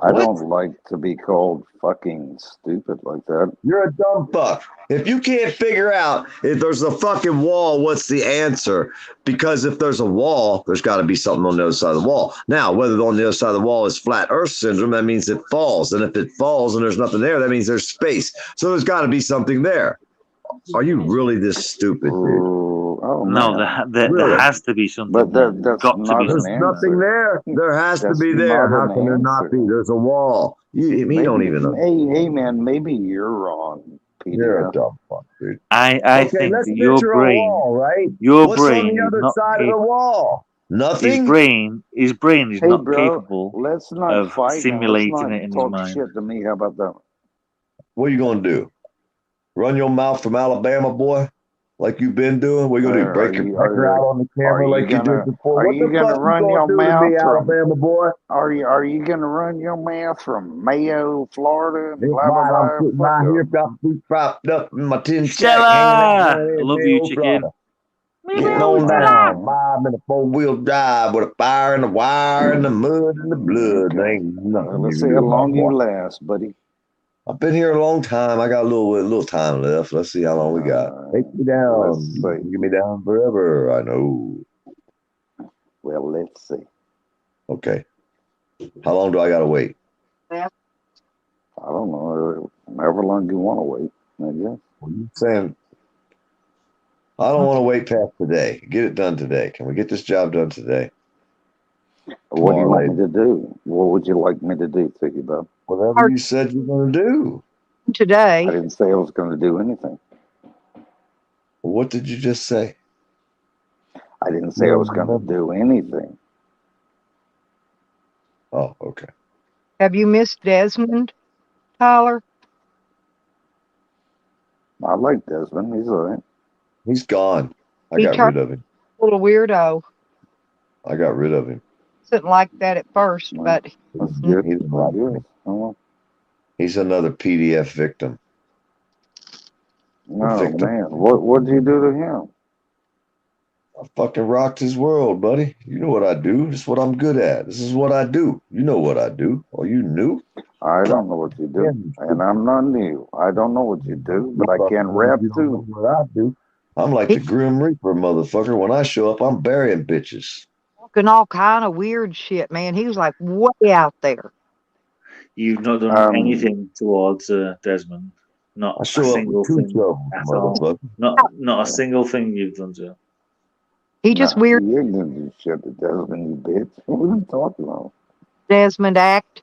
I don't like to be called fucking stupid like that. You're a dumb fuck. If you can't figure out if there's a fucking wall, what's the answer? Because if there's a wall, there's got to be something on the other side of the wall. Now, whether on the other side of the wall is flat earth syndrome, that means it falls. And if it falls and there's nothing there, that means there's space. So there's got to be something there. Are you really this stupid, dude? Oh, No, there has to be something. But there. that's got to not be an There's nothing there. There has to That's be there. not How an can there not answer. be? There's a wall. You don't even know. Hey, man, maybe you're wrong, Peter. You're a dumb fuck, dude. I Okay, think let's that your picture a brain, wall, right? your What's brain on the is other not side of the wall? Nothing. His brain is Hey, not bro, capable let's not of fight and let's simulating not it in his talk mind. shit to me. How about that? What are you gonna do? Run your mouth from Alabama, boy? Like you've been doing? What are you gonna do? Break your breaker out on the camera like you did before? Are What you the gonna fuck run you your gonna do to mouth me, from Alabama boy? Are you gonna run your mouth from Mayo, Florida, and It's blah blah mine. blah? I'm putting my hip got feet propped up in my tin shack, Stella! hanging out there I in love Mayo, you, chicken. Florida. Getting on down, Bob in a 4-wheel drive with a fire and the wire and the mud and the blood. There ain't nothing Let's you see can how do about long it, boy. you last, buddy. I've been here a long time. I got a little time left. Let's see how long we got. Take me down. Let's see. Get me down forever. I know. Well, let's see. Okay. How long do I gotta wait? I don't know. However long you want to wait, I guess. Well, you saying I don't want to wait past today. Get it done today. Can we get this job done today? What do you Tomorrow, want me lady. to do? What would you like me to do, Tiki Bob? Whatever you said you're gonna do. Today. I didn't say I was going to do anything. What did you just say? I didn't say I was going to do anything. Oh, okay. Have you missed Desmond, Tyler? I like Desmond. He's all right. He's gone. I He got turned rid of him. a little weirdo. I got rid of him. Wasn't like that at first, but That's good. He's, That's good. Oh, he's another PDF victim. no, Victim. man. What did you do to him? I fucking rocked his world, buddy. You know what I do. This is what I'm good at. This is what I do. You know what I do. Are you new? I don't know what you do, and I'm not new. I don't know what you do, but I can rap You don't know too. what I do. I'm like the Grim Reaper, motherfucker. When I show up, I'm burying bitches. talking all kind of weird shit, man. He was like way out there. You've not done anything towards Desmond. Not I a show up single with two thing troubles, at all. motherfucker. Not a single thing you've done to him. He just weird You ain't gonna do shit to Desmond, you bitch. What are you talking about? Desmond act.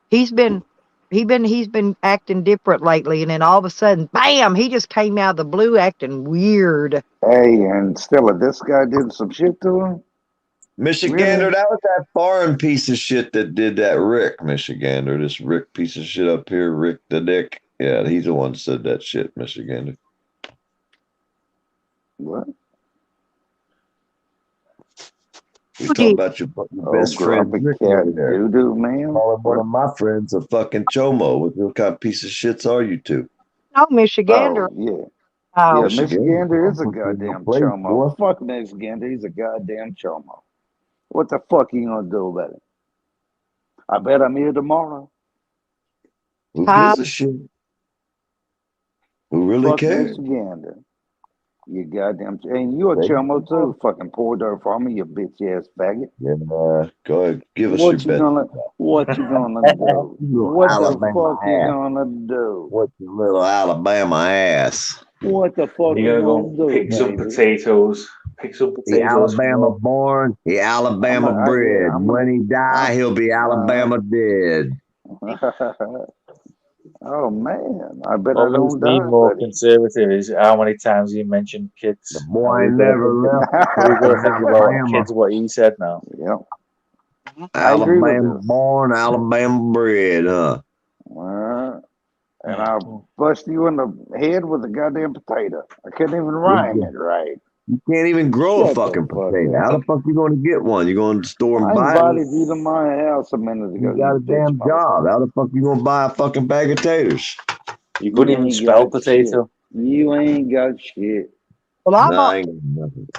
He's been acting different lately, and then all of a sudden, bam, he just came out of the blue acting weird. Hey, and Stella, this guy did some shit to him? Michigander, Really? that was that foreign piece of shit that did that Rick, Michigander. This Rick piece of shit up here, Rick the Dick. Yeah, he's the one that said that shit, Michigander. What? We talking about your best friend, grumpy Rick, cat over there. doo-doo, man. Calling one of my friends a fucking chomo. What kind of piece of shits are you two? No, Michigander. Oh, yeah. Oh, Yeah, Michigander is a Put you in your goddamn place, chomo. boy. Fuck Michigander, he's a goddamn chomo. What the fuck you gonna do about it? I bet I'm here tomorrow. Who gives a shit? Who really Fuck cares? Michigander. You goddamn, and you a Baby. chomo too, fucking poor dirt farmer, you bitch ass faggot. Yeah, go ahead, give us What your you bet. what you gonna do? You little What the Alabama fuck you ass. gonna do? What you little Alabama ass? What the fuck You're you gonna gonna go do, pick some baby? potatoes. Pick some He potatoes from Alabama your born, he Alabama Yeah, bred. I'm When gonna. he die, he'll be Alabama dead. Oh man, I bet what I makes don't me die, more buddy. conservative is how many times you mentioned The kids. boy We've got to never think, left the we've got to fucking think about Alabama. kids, what he said now. Yep, I agree with Alabama this. born, Alabama bred, huh? And I'll bust you in the head with a goddamn potato. I couldn't even You rhyme it right. can't even grow a Shut the fucking fuck potato. up. How the fuck you going to get one? You going to the store and I buy it? invited you to my house a minute ago, You got a you bitch damn job. motherfucker. How the fuck you going to buy a fucking bag of taters? You couldn't even ain't spell got potato. shit. You ain't got shit. Well, I'm Nah, not. I ain't got nothing.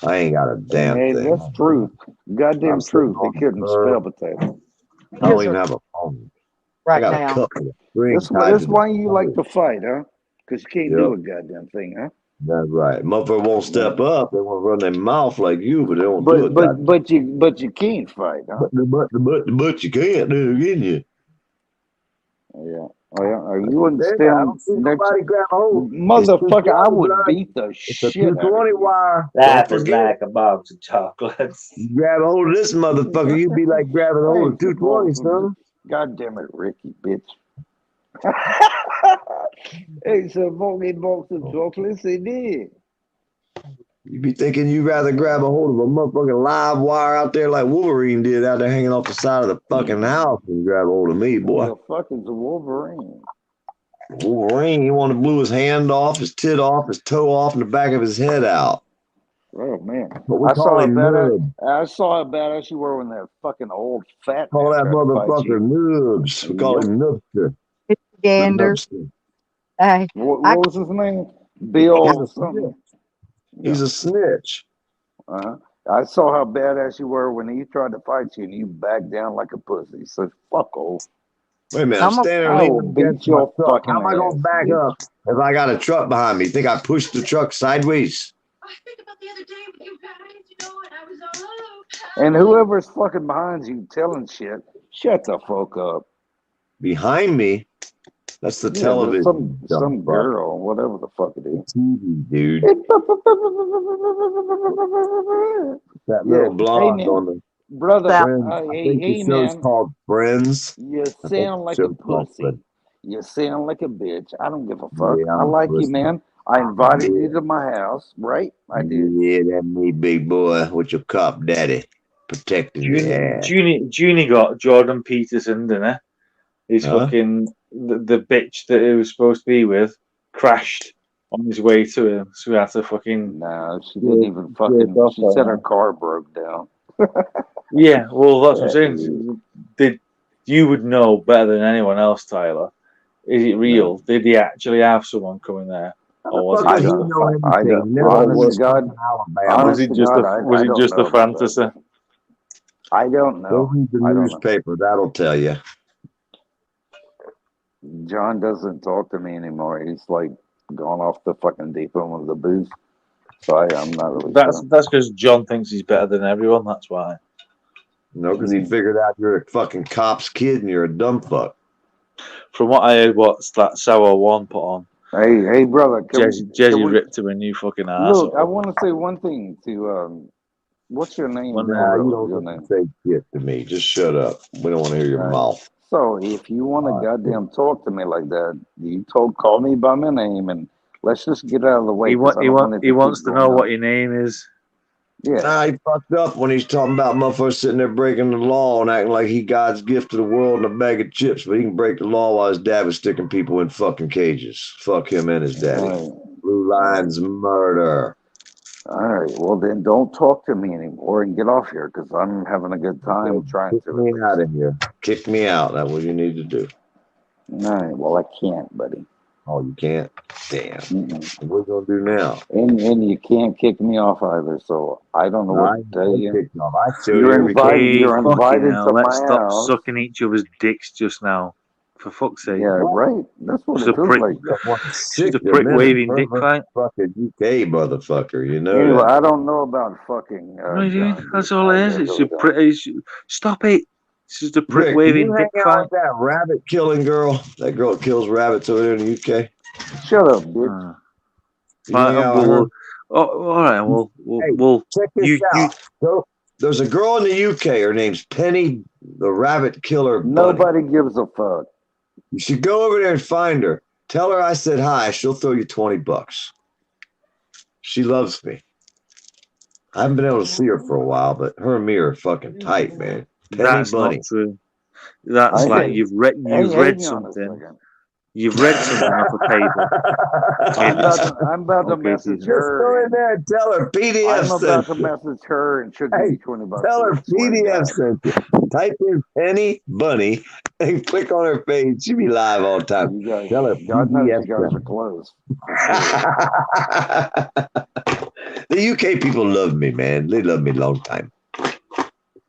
I ain't got a damn Hey, thing. that's truth. Goddamn I'm sitting truth. He on the couldn't curb. spell potato. I don't even have a phone. I Right got a now. cup with a string That's tied to the why you like curb. to fight, huh? Because you can't do a goddamn thing, huh? That's right. Motherfucker won't step up. They want to run their mouth like you, but they won't do it. But you can't fight, huh? But you can't do it, can you? Yeah. Oh yeah. Are you in I stand don't see next? nobody grab a hold. Motherfucker, I would blood. beat the It's a shit out of 220 you. wire. That Don't is forget. like a box of chocolates. You grab a hold of this motherfucker, you'd be like grabbing a hold of 220, son. God damn it, Ricky, bitch. It's a fucking box of chocolates, they did. You be thinking you'd rather grab a hold of a motherfucking live wire out there like Wolverine did out there hanging off the side of the fucking house than grab a hold of me, boy. Who the fuck is a Wolverine? Wolverine, he wanted to blew his hand off, his tit off, his toe off, and the back of his head out. Oh man, But we I call saw a him badass. Nubs. I saw a badass you were when that fucking old fat Call man that tried to fight motherfucker you. Nubs. We call him Nubster. Gander. Hey, What was his name? Bill something. He's a snitch. I saw how badass you were when he tried to fight you, and you backed down like a pussy. So fuck off. Wait a minute, I'm standing I leaning will beat against my your truck. fucking How am I going to ass, back bitch. up if I got a truck behind me? Think I pushed the truck sideways? And whoever's fucking behind you telling shit, shut the fuck up. Behind me? That's the Yeah, there's television. some girl, whatever the fuck it is. TV, dude. That Yeah. little Hey blonde man, on the brother. Friends. I Hey, think hey the show's man. called Friends. You I think sound the like a show's called pussy. Friends. You sound like a bitch. I don't give a fuck. Yeah, I I'm a like you, pussy. man. I invited Yeah. you to my house, right? I did. Yeah, that me, big boy, with your cop daddy protecting your ass. Junie got Jordan Peterson, didn't he? He's Huh? fucking the bitch that he was supposed to be with crashed on his way to him, so we had to fucking. No, she didn't even fucking. She said her car broke down. Yeah, well, that's what I'm saying. You would know better than anyone else, Tyler. Is it real? Did he actually have someone coming there, or was it I just? don't know I anything. don't. Never Honest was to God, Alabama. Was it just a fantasy? I don't Go know. read the I don't know. newspaper. That'll tell you. John doesn't talk to me anymore. He's like gone off the fucking deep end with the booze. So I'm not really That's sure. because John thinks he's better than everyone. That's why. No, because he figured out you're a fucking cop's kid and you're a dumb fuck. From what I heard, what's that Sour One put on? Hey, brother. Jezzy ripped him a new fucking asshole. Look, I want to say one thing to what's your name? Nah, you don't have to say shit to me. Just shut up. We don't want to hear your mouth. So if you want to goddamn talk to me like that, call me by my name and let's just get out of the way. He wants to know what your name is. Yeah. Nah, he fucked up when he's talking about motherfuckers sitting there breaking the law and acting like he God's gift to the world and a bag of chips, but he can break the law while his dad was sticking people in fucking cages. Fuck him and his daddy. Right. Blue Lines murder. All right. Well, then don't talk to me anymore and get off here because I'm having a good time trying Kick to. me out of here. Kick me out. That's what you need to do. All right. Well, I can't, buddy. Oh, you can't? Damn. What are we going to do now? And you can't kick me off either, so I don't know what to tell you. You're invited. You're invited to Let's my stop house. sucking each other's dicks just now. For fuck's sake. Yeah, right. That's what it feels like. Just a prick waving dick fight. Fucking UK motherfucker, you know Anyway, that. I don't know about fucking. That's all it is. It's a prick. Stop it. It's just a prick Rick, waving you dick hang out fight. with that rabbit killing girl? That girl that kills rabbits over there in the UK? Shut up, bitch. Right, Yeah, well, all right. Well, Hey, well, check this you out. So, there's a girl in the UK. Her name's Penny, the rabbit killer bunny. Nobody gives a fuck. You should go over there and find her. Tell her I said hi. She'll throw you $20. She loves me. I haven't been able to see her for a while, but her and me are fucking tight, man. Penny that's Bunny. not true. That's like you've read something. You've read something off a paper. I'm about to message Just her. go in there and tell her PDF I'm about sent to you. message her and she'll give Hey, you $20. tell her I swear to PDF God. sent you. Type in Penny Bunny and click on her page. She'll be live all the time. You guys, Tell her God knows PDF you guys sent are close. The UK people love me, man. They love me long time.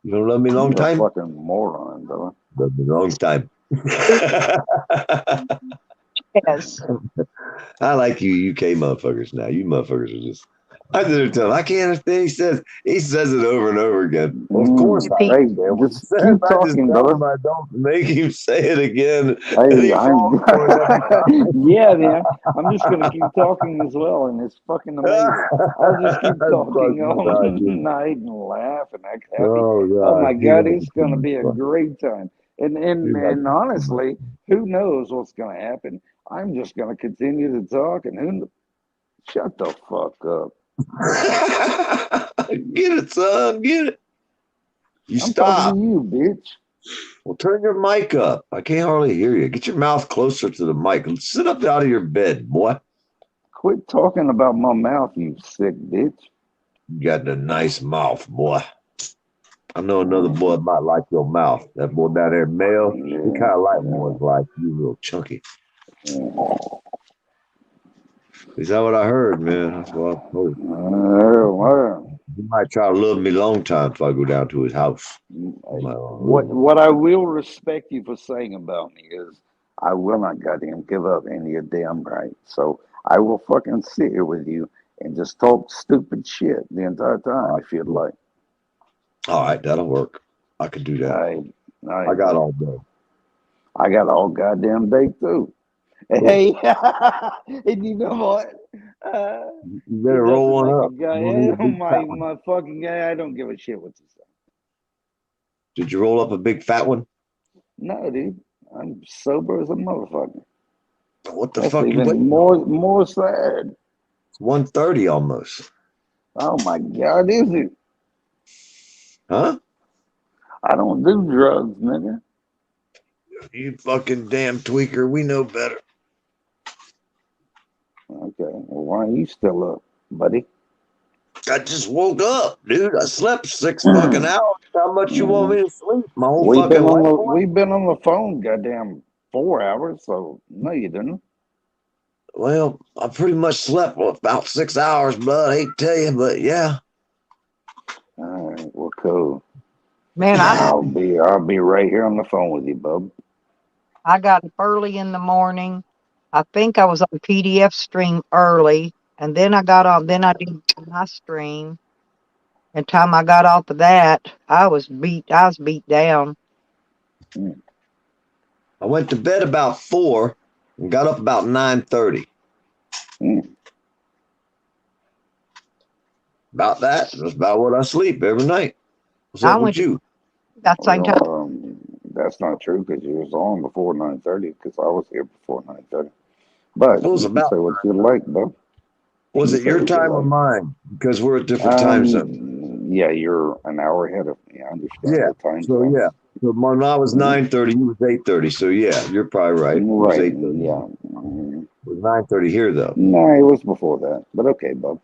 You don't love me long You're time? a fucking moron, brother. Love me long time. Yes. I like you UK motherfuckers now. You motherfuckers are just. I did tell him I can't understand. He says it over and over again. Well, of course I Hey, understand what he just says. keep I just talking, tell brother. him I don't make him say it again. And Hey, he falls for it every time. yeah, man. I'm just gonna keep talking as well, and it's fucking amazing. I'll just keep That's talking fucking all God, dude. night and laugh and act happy. Oh, Oh my God. God, it's gonna be a great time. And You're and honestly, who knows what's gonna happen? I'm just gonna continue to talk, and shut the fuck up. Get it, son. Get it. You I'm stop. talking to you, bitch. Well, turn your mic up. I can't hardly hear you. Get your mouth closer to the mic. Sit up out of your bed, boy. Quit talking about my mouth, you sick bitch. You got a nice mouth, boy. I know another boy might like your mouth. That boy down there, Mel, he kind of like boys like you, real chunky. Is that what I heard, man? That's what I told you. He might try to love me long time if I go down to his house. What I will respect you for saying about me is I will not goddamn give up, and you're damn right. So I will fucking sit here with you and just talk stupid shit the entire time if you'd like. All right, that'll work. I could do that. I got all day. I got all goddamn day too. Hey, and you know what? You better roll one up. My fucking guy, I don't give a shit what you say. Did you roll up a big fat one? No, dude. I'm sober as a motherfucker. What the That's fuck you even waiting? more sad. It's 1:30 almost. Oh my God, is it? Huh? I don't do drugs, nigga. You fucking damn tweaker. We know better. Okay, well, why are you still up, buddy? I just woke up, dude. I slept 6 fucking hours. How much you want me to sleep? My whole We've fucking life. we've been on the phone goddamn 4 hours, so no you didn't. Well, I pretty much slept about 6 hours, bud. I hate to tell you, but yeah. All right, well, cool. Man, I'll be right here on the phone with you, bub. I got up early in the morning. I think I was on PDF stream early, and then I got on. Then I did my stream. And time I got off of that, I was beat down. I went to bed about 4 and got up about 9:30. About that. That's about what I sleep every night. What's up with you? That same time. That's not true because you was on before 9:30 because I was here before 9:30. But It was you can about say what you like, bub. Was it your time or mine? Because we're at different time zones. Yeah, you're an hour ahead of me. I understand Yeah. the time So zone. yeah. So when I was 9:30, you was 8:30. So yeah, you're probably right. It was Right. 8:30. Yeah. It was 9:30 here though. No, it was before that. But okay, bub.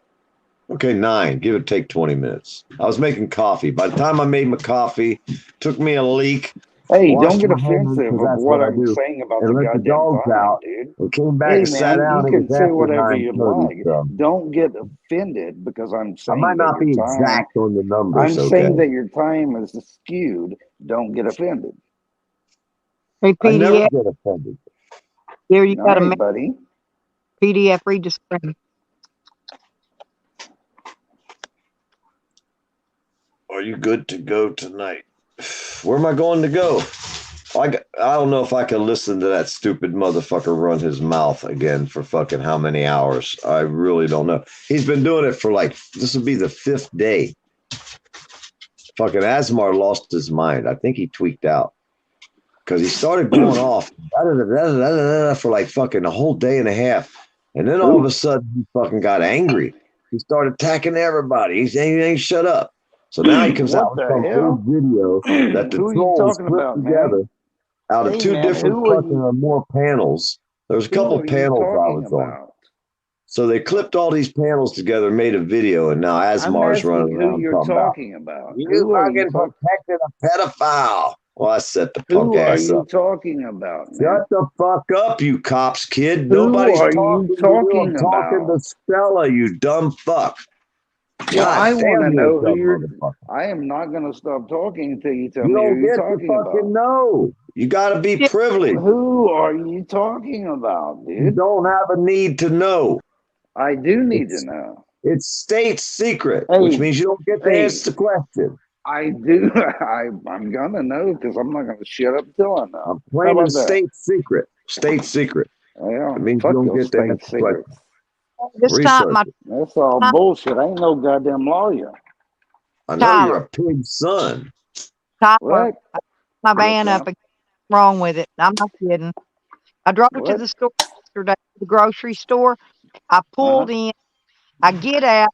Okay, 9. Give or take 20 minutes. I was making coffee. By the time I made my coffee, took me a leak. Hey, don't washed get my hands, offensive 'cause of that's what I I'm do, saying about and the let the goddamn dogs time, out. dude. I came back Hey, and sat man, down. you It can was say after whatever you 9:30. like. So Don't get offended because I'm I saying might that not be your time. exact on the numbers. I'm Okay. saying that your time is skewed. Don't get offended. Hey, I never PDF. get offended. Here you All got a right, buddy. PDF. Read the screen. Are you good to go tonight? Where am I going to go? I don't know if I can listen to that stupid motherfucker run his mouth again for fucking how many hours. I really don't know. He's been doing it for like, this will be the 5th day. Fucking Asmar lost his mind. I think he tweaked out because he started going off for like fucking a whole day and a half. And then all of a sudden he fucking got angry. He started attacking everybody. He ain't shut up. So now he comes out with some old video that the trolls put together out of 2 different fucking or more panels. There was a couple panels I was on. So they clipped all these panels together, made a video, and now Asmar's running around. Who you're talking about? You fucking protected a pedophile. Well, I set the punk Who are ass you up. talking about? Man? Shut the fuck up, you cops, kid. Who Nobody's are talking you to you. talking I'm talking about? to Stella, you dumb fuck. Yeah, God I damn want to you, know dumb who you're. motherfucker. I am not going to stop talking until you tell You me who don't you're get to talking fucking about. know. You got to be privileged. Who are you talking about, You dude? don't have a need to know. I do need to know. It's state secret, Hey, which means you don't get to hey. answer the question. I do. I'm going to know because I'm not going to shut up until I know. I'm How claiming about that? state secret. State secret. Yeah, It means fuck you don't your get to state answer the question. secrets. This time, Research it. That's all bullshit. I ain't no goddamn lawyer. I know Tyler. you're a pig's son. Tyler, What? I put my Yes, van up ma'am. again. Wrong with it. I'm not kidding. I drove to What? the store yesterday, the grocery store. I pulled in. I get out.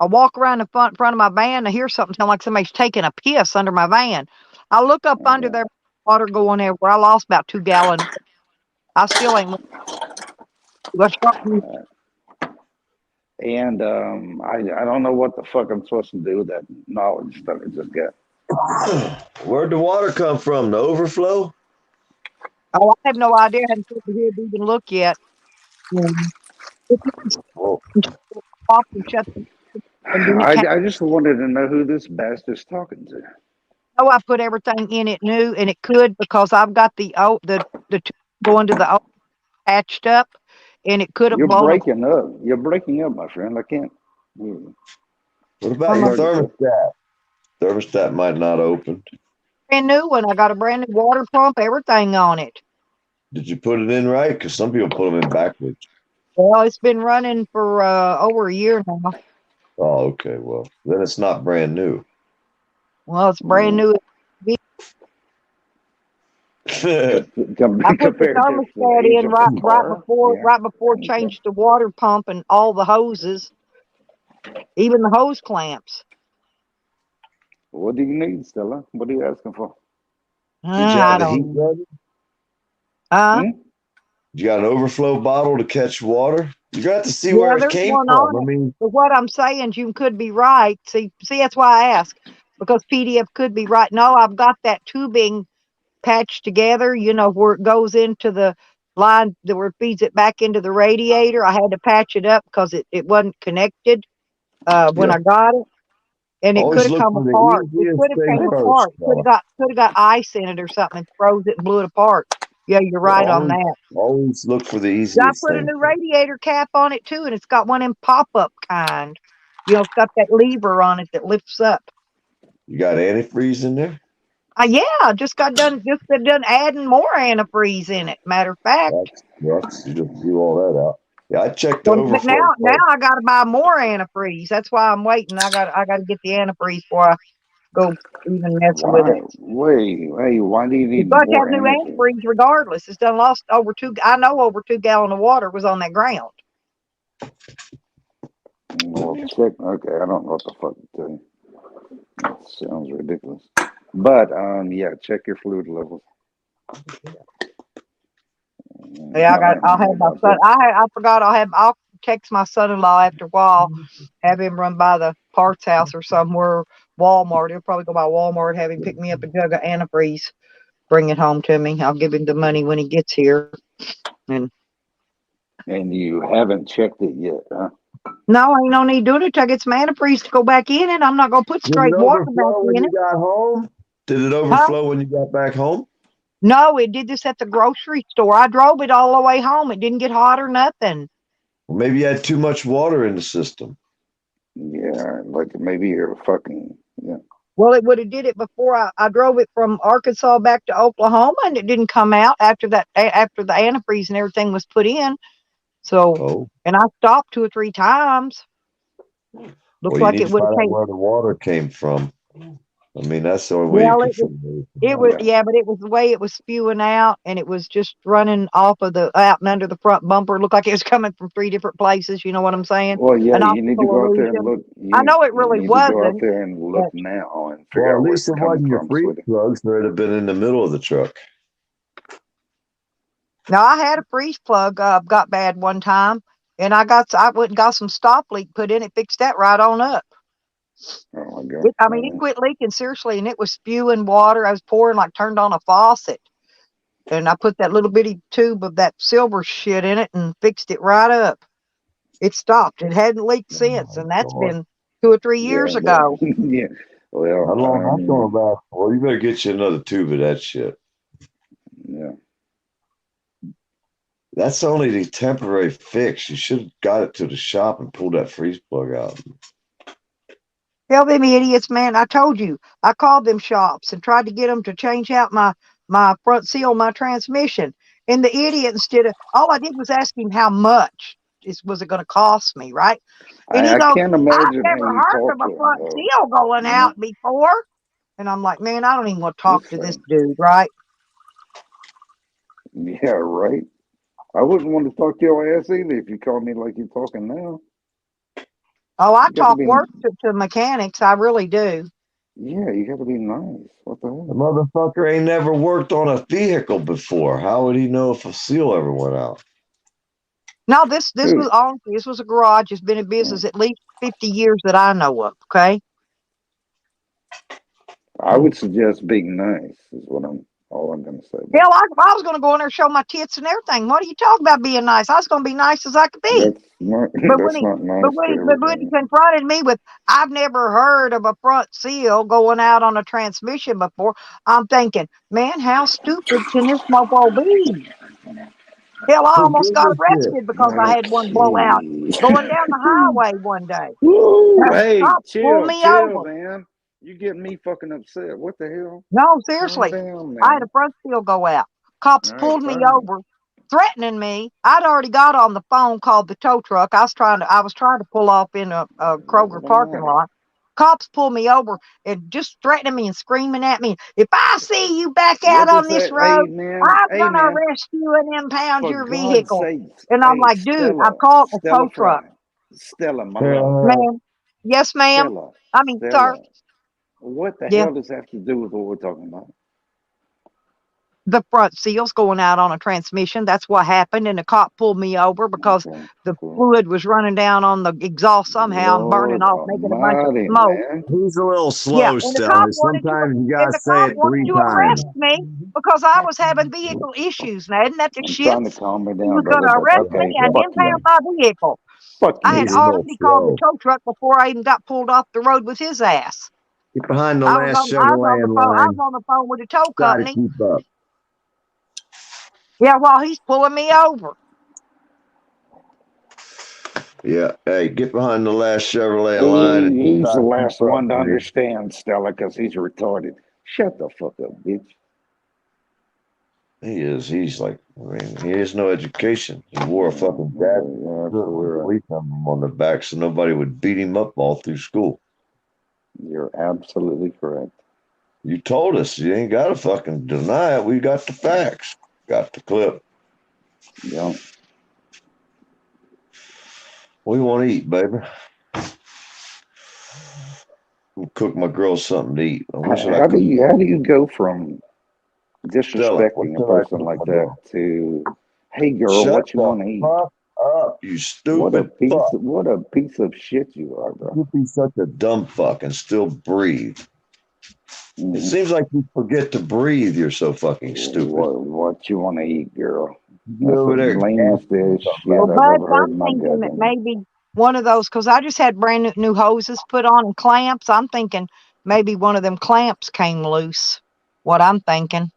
I walk around the front of my van. I hear something sound like somebody's taking a piss under my van. I look up under there, water going everywhere. I lost about 2 gallons. I still ain't. What's wrong? And I don't know what the fuck I'm supposed to do with that knowledge that I just got. Where'd the water come from? The overflow? Oh, I have no idea. I haven't put it here to even look yet. Oh. Off and shut the and then it came. I just wanted to know who this bastard's talking to. Oh, I put everything in it new, and it could because I've got the two going to the old patched up, and it could have You're blown. breaking up. You're breaking up, my friend. I can't. What about your thermostat? Thermostat might not open. Brand new one. I got a brand new water pump, everything on it. Did you put it in right? Because some people put them in backwards. Well, it's been running for over a year now. Oh, okay. Well, then it's not brand new. Well, it's brand new. I put the thermostat in right before changed the water pump and all the hoses, even the hose clamps. What do you need, Stella? What are you asking for? Did you have the heat ready? Hmm? You got an overflow bottle to catch water? You got to see where it there's came one from. on I it. mean, But what I'm saying, you could be right. See, that's why I ask, because PDF could be right. No, I've got that tubing patched together, where it goes into the line where it feeds it back into the radiator. I had to patch it up because it wasn't connected when I got it. And it could have come apart. It could have came apart. Could have got ice in it or something and froze it and blew it apart. Yeah, you're right on that. Always look for the easiest I put a thing. new radiator cap on it too, and it's got one in pop-up kind. It's got that lever on it that lifts up. You got antifreeze in there? Yeah, just got done adding more antifreeze in it. Matter of fact. You just do all that out. Yeah, I checked the But overflow. now I got to buy more antifreeze. That's why I'm waiting. I got to get the antifreeze before I go even messing with it. Wait, why do you need You're going to more have new antifreeze? antifreeze regardless. It's done lost over 2 gallons of water was on that ground. Well, check. Okay, I don't know what the fuck to tell you. That sounds ridiculous. But yeah, check your fluid levels. Yeah, I'll have my son. I forgot. I'll text my son-in-law after a while, have him run by the parts house or somewhere, Walmart. He'll probably go by Walmart, have him pick me up a jug of antifreeze, bring it home to me. I'll give him the money when he gets here. And you haven't checked it yet, huh? no, ain't no need doing it till I get some antifreeze to go back in it. I'm not gonna put straight water back when in you it. got home? Did it overflow when you got back home? No, it did this at the grocery store. I drove it all the way home. It didn't get hot or nothing. Well, maybe you had too much water in the system. Yeah, like maybe you're fucking, yeah. Well, it would have did it before I drove it from Arkansas back to Oklahoma, and it didn't come out after that, after the antifreeze and everything was put in. So, and I stopped 2 or 3 times. Looks Well, you like need it to would have find out came. where the water came from. I mean, that's the only way you Well, can it was, figure it it was, out. yeah, but it was the way it was spewing out, and it was just running off of out and under the front bumper. It looked like it was coming from 3 different places. You know what I'm saying? Well, yeah, An you need to optical go out there and illusion. look. I know it You really need to go out wasn't, there and look but now and Well, figure at out where least it's it coming wasn't your from, freeze sweetie. plugs, or it'd have been in the middle of the truck. now I had a freeze plug got bad one time, and I went and got some stop leak put in it, fixed that right on up. Oh my God! I mean, it quit leaking seriously, and it was spewing water. I was pouring, like turned on a faucet, and I put that little bitty tube of that silver shit in it and fixed it right up. It stopped. It hadn't leaked since, and that's God. been 2 or 3 Yeah, years but ago. yeah. How Well, long that's going to last? Well, you better get you another tube of that shit. yeah. That's only the temporary fix. You should have got it to the shop and pulled that freeze plug out. Tell them idiots, man. I told you. I called them shops and tried to get them to change out my front seal, my transmission. And the idiot, instead of, all I did was ask him how much was it going to cost me, right? And he I goes, can't I've imagine how never you heard talk of to a him front though. seal going You know, out before. And I'm like, man, I don't even want to talk to this dude, right? yeah, right. I wouldn't want to talk to your ass either if you called me like you're talking now. Oh, I You got to talk be, worse to mechanics. I really do. yeah, you got to be nice. What the hell? The motherfucker ain't never worked on a vehicle before. How would he know if a seal ever went out? No, this Dude, was honestly, this was a garage. It's been in business at least 50 years that I know of. Okay. I would suggest being nice. Is all I'm gonna say. Hell, I was going to go in there and show my tits and everything. What are you talking about being nice? I was going to be nice as I could be. That's not But that's not nice to when he confronted me with, I've never heard of a front seal going out on a transmission before, I'm thinking, man, how stupid can this mofo be? Hell, I For almost got goodness sake. arrested because I had one blow out going down the highway one day. Woo, hey, Cops pulled me chill, over. man. You getting me fucking upset. What the hell? No, Calm seriously. down, I had a man. front seal go out. Cops All right, pulled me fine. over, threatening me. I'd already got on the phone, called the tow truck. I was trying to pull off in a Kroger parking lot. Cops pulled me over and just threatening me and screaming at me. If I see you back out on this road, I'm gonna arrest you and impound For your God's vehicle. sakes. And I'm Hey, like, dude, I called a tow truck. Stella, my love. Ma'am. Yes, ma'am. Stella. I mean, Stella. sir. What the Yeah. hell does that have to do with what we're talking about? The front seals going out on a transmission. That's what happened. And the cop pulled me over because the fluid was running down on the exhaust somehow and burning off, making a bunch of smoke. He's a little slow, Yeah, and the Stella. cop wanted Sometimes you to, gotta and the say cop it wanted 3 to times. arrest me because I was having vehicle issues. Now, isn't that the I'm shit? trying to calm her He down, was going brother, to but arrest me okay, and fuck impound you. my vehicle. Fuck I you. had He's a little already called the slow. tow truck before I even got pulled off the road with his ass. Get behind the I was last on the Chevrolet in phone. I line. was on the phone with the tow Try to company. keep up. Yeah, while he's pulling me over. Yeah. Hey, get behind the last Chevrolet in line. And He's try the to last keep up, one to man. understand, Stella, because he's retarded. Shut the fuck up, bitch. He is. He's like, I mean, he has no education. He wore a fucking badge with a police emblem on the back so nobody would beat him up all through school. You're absolutely correct. You told us. You ain't got to fucking deny it. We got the facts. Got the clip. Yeah. We want to eat, baby. I'll cook my girl something to eat. I wish I How could. do you go from Stella, what disrespecting a should I person cook like my that girl? to, hey girl, Shut what you the want to eat? fuck up, you stupid fuck. What a piece of shit you are, bro. You be such a dumb fuck and still breathe. It seems like you forget to breathe. You're so fucking stupid. What you want to eat, girl? You That's over the there lamest gasping shit Well, I've Bud, ever heard in I'm my thinking that goddamn life. maybe one of those, because I just had brand new hoses put on and clamps. I'm thinking maybe one of them clamps came loose. What I'm thinking.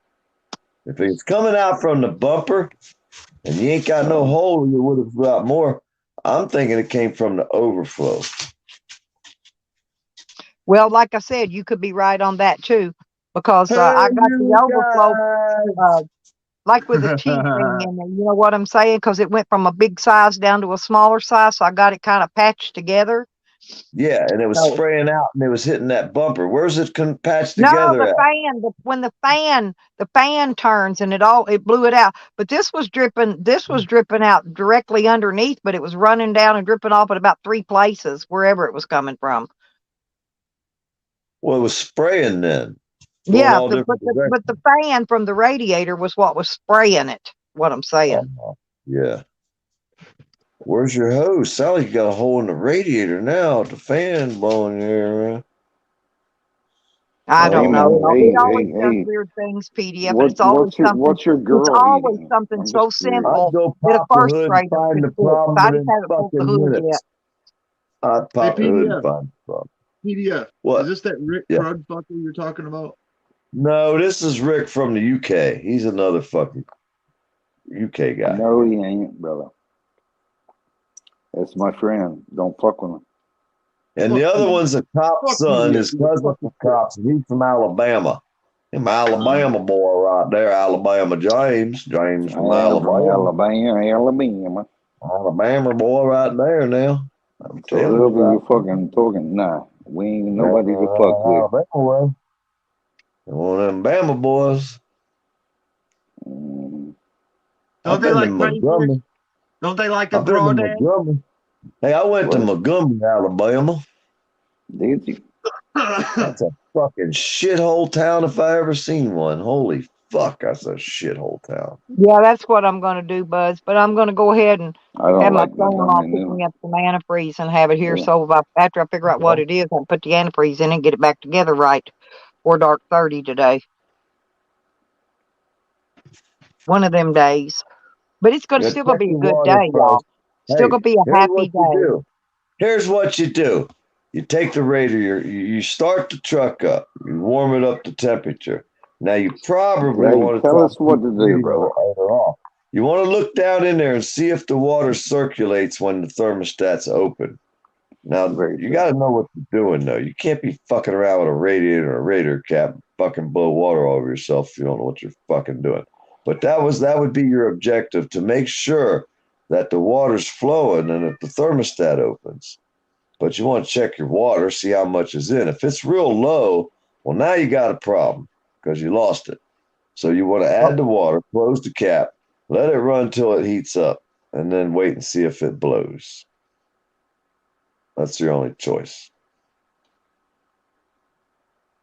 If it's coming out from the bumper and you ain't got no hole, you would have got more. I'm thinking it came from the overflow. Well, like I said, you could be right on that too, because Hey, I got the you overflow, like with a T thing guys. in there. You know what I'm saying? Because it went from a big size down to a smaller size, so I got it kind of patched together. Yeah, and it was So spraying out and it was hitting that bumper. Where's it patched no, together the at? fan. When the fan turns and it blew it out. But this was dripping. This was dripping out directly underneath, but it was running down and dripping off at about 3 places wherever it was coming from. Well, it was spraying then, going Yeah, all different but directions. the fan from the radiator was what was spraying it. What I'm saying. Yeah. Where's your hose? Sounds like you got a hole in the radiator now. The fan blowing air around. I don't know. Hey, It always does hey. weird things, PDF, but it's always What's your something. what's your It's girl always eating? something I'm so just curious. simple I'd go that a pop the first hood and grader find could the fix. problem I just within haven't pulled the fucking hood yet. minutes. I'd Hey, pop the hood and PDF. find the problem. PDF. What? Is this that Rick Yeah. Krug fucker you're talking about? No, this is Rick from the UK. He's another fucking UK guy. No, he ain't, brother. That's my friend. Don't fuck with him. And the other one's a cop's Fuck son. you, His you cousin's a cop, and he's from Alabama. Him Alabama boy right there, Alabama James. James from I am from Alabama. Alabama. Alabama boy right there now. I'm So telling you whoever you right fucking talking, nah, we ain't nobody to fuck with. Alabama boy. One of them Bama boys. Don't I've they been like to crankers? Montgomery. Don't they like a I've been to crawdad? Montgomery. Hey, I went to What? Montgomery, Alabama. Did you? That's a fucking shithole town if I ever seen one. Holy fuck, that's a shithole town. Yeah, that's what I'm going to do, Buzz. But I'm going to go ahead and I don't have my like son-in-law Montgomery pick neither. me up some antifreeze and have it here. Yeah. So after I figure out what it is, I'll put the antifreeze in and get it back together right for dark 30 today. One of them days. But it's Yeah, still going check to be a your good water day, y'all. first. Still Hey, going to be a here's happy what you day. do. Here's what you do. You take the radiator, you start the truck up, you warm it up to temperature. Now you probably Hey, want to tell try us what to keep the do, radio brother. off. You want to look down in there and see if the water circulates when the thermostat's open. Now, you got to know what you're doing, though. You can't be fucking around with a radiator or a radiator cap, fucking blow water all over yourself if you don't know what you're fucking doing. But that would be your objective, to make sure that the water's flowing and that the thermostat opens. But you want to check your water, see how much is in. If it's real low, well, now you got a problem because you lost it. So you want to add the water, close the cap, let it run till it heats up, and then wait and see if it blows. That's your only choice.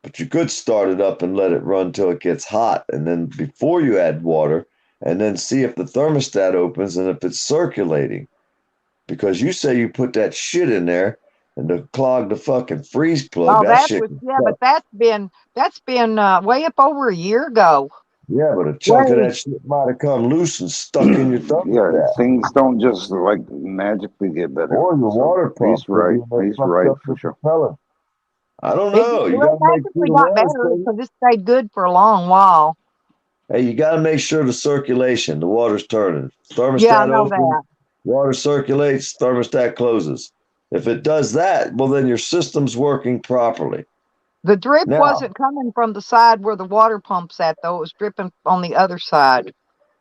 But you could start it up and let it run till it gets hot, and then before you add water, and then see if the thermostat opens and if it's circulating. Because you say you put that shit in there and to clog the fucking freeze plug. Oh, That that shit was, can yeah, suck. but that's been way up over a year ago. Yeah, but a chunk of Way. that shit might have come loose and stuck in your Yeah, thermostat. things don't just like magically get better. Or your So water pump. he's right. He's right for sure. I don't It know. You got to make sure basically the got water's better because it stayed good for a long while. Hey, you got to make sure the circulation, the water's turning. Thermostat Yeah, I know opens, that. water circulates, thermostat closes. If it does that, well, then your system's working properly. The drip Now, wasn't coming from the side where the water pump's at, though. It was dripping on the other side,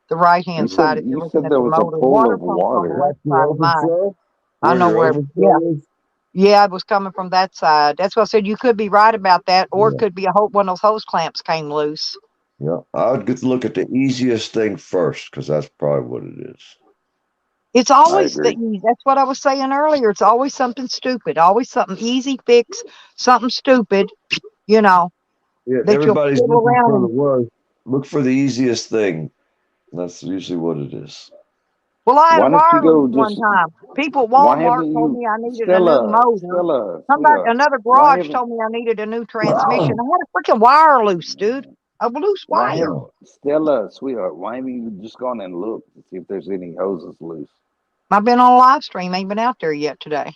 the right-hand side. If you're looking at there the was a motor, pool water of pump's on the water. left side of mine. I where know your where. overflow is? Yeah, it was coming from that side. That's why I said you could be right about that, or it could be one of those hose clamps came loose. Yeah, I would get to look at the easiest thing first because that's probably what it is. It's always agree. that's what I was saying earlier. It's always something stupid, always something easy fix, something stupid, Yeah, that you'll everybody's fiddle looking around for the and. worst. Look for the easiest thing. That's usually what it is. Well, I had Why a don't you go wireless one just? time. People at Why Walmart haven't told you, me I needed a new motor. Stella, Somebody, sweetheart? another Why garage haven't? told me I needed a new transmission. I had a freaking wire loose, dude. A loose Why wire. haven't Stella, sweetheart? Why haven't you just gone and looked to see if there's any hoses loose? I've been on a live stream. Ain't been out there yet today.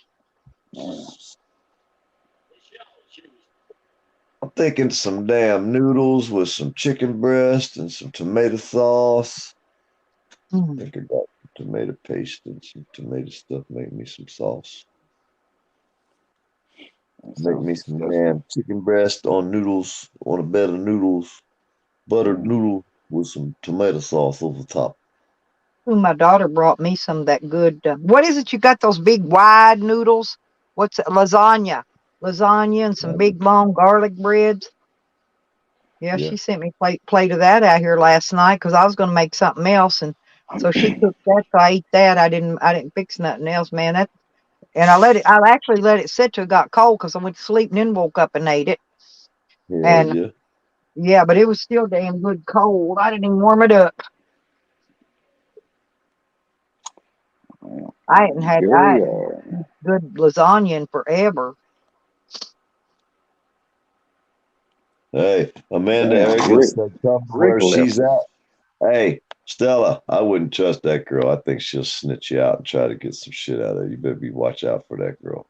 I'm thinking some damn noodles with some chicken breast and some tomato sauce. I think I got tomato paste and some tomato stuff. Make me some sauce. Make me some damn chicken breast on noodles, on a bed of noodles, buttered noodle with some tomato sauce over the top. Ooh, my daughter brought me some of that good. What is it? You got those big wide noodles? What's it? Lasagna and some big long garlic breads. Yeah, she sent me plate of that out here last night because I was going to make something else, and so she cooked that. So I ate that. I didn't fix nothing else, man. And I actually let it sit till it got cold because I went to sleep and then woke up and ate it. Yeah, but it was still damn good cold. I didn't even warm it up. I hadn't had good lasagna in forever. Hey, Amanda Erica said come where she's at. Hey, Stella, I wouldn't trust that girl. I think she'll snitch you out and try to get some shit out of you. You better watch out for that girl.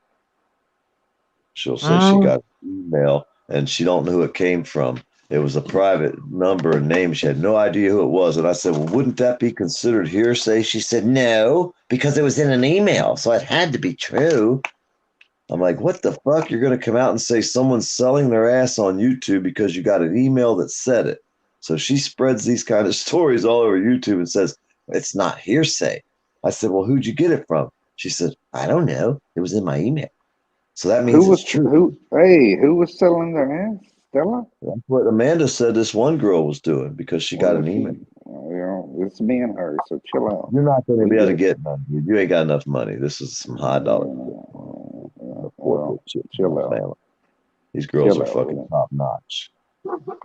She'll say she got an email and she don't know who it came from. It was a private number and name. She had no idea who it was. And I said, well, wouldn't that be considered hearsay? She said, no, because it was in an email. So it had to be true. I'm like, what the fuck? You're going to come out and say someone's selling their ass on YouTube because you got an email that said it. So she spreads these kind of stories all over YouTube and says, it's not hearsay. I said, well, who'd you get it from? She said, I don't know. It was in my email. So that means it's true. Who was selling their ass? Stella? That's what Amanda said this one girl was doing because she got an email. It's me and her, so chill out. You're not going to be able to get none. You ain't got enough money. This is some high dollar. Chill out. These girls are fucking top notch.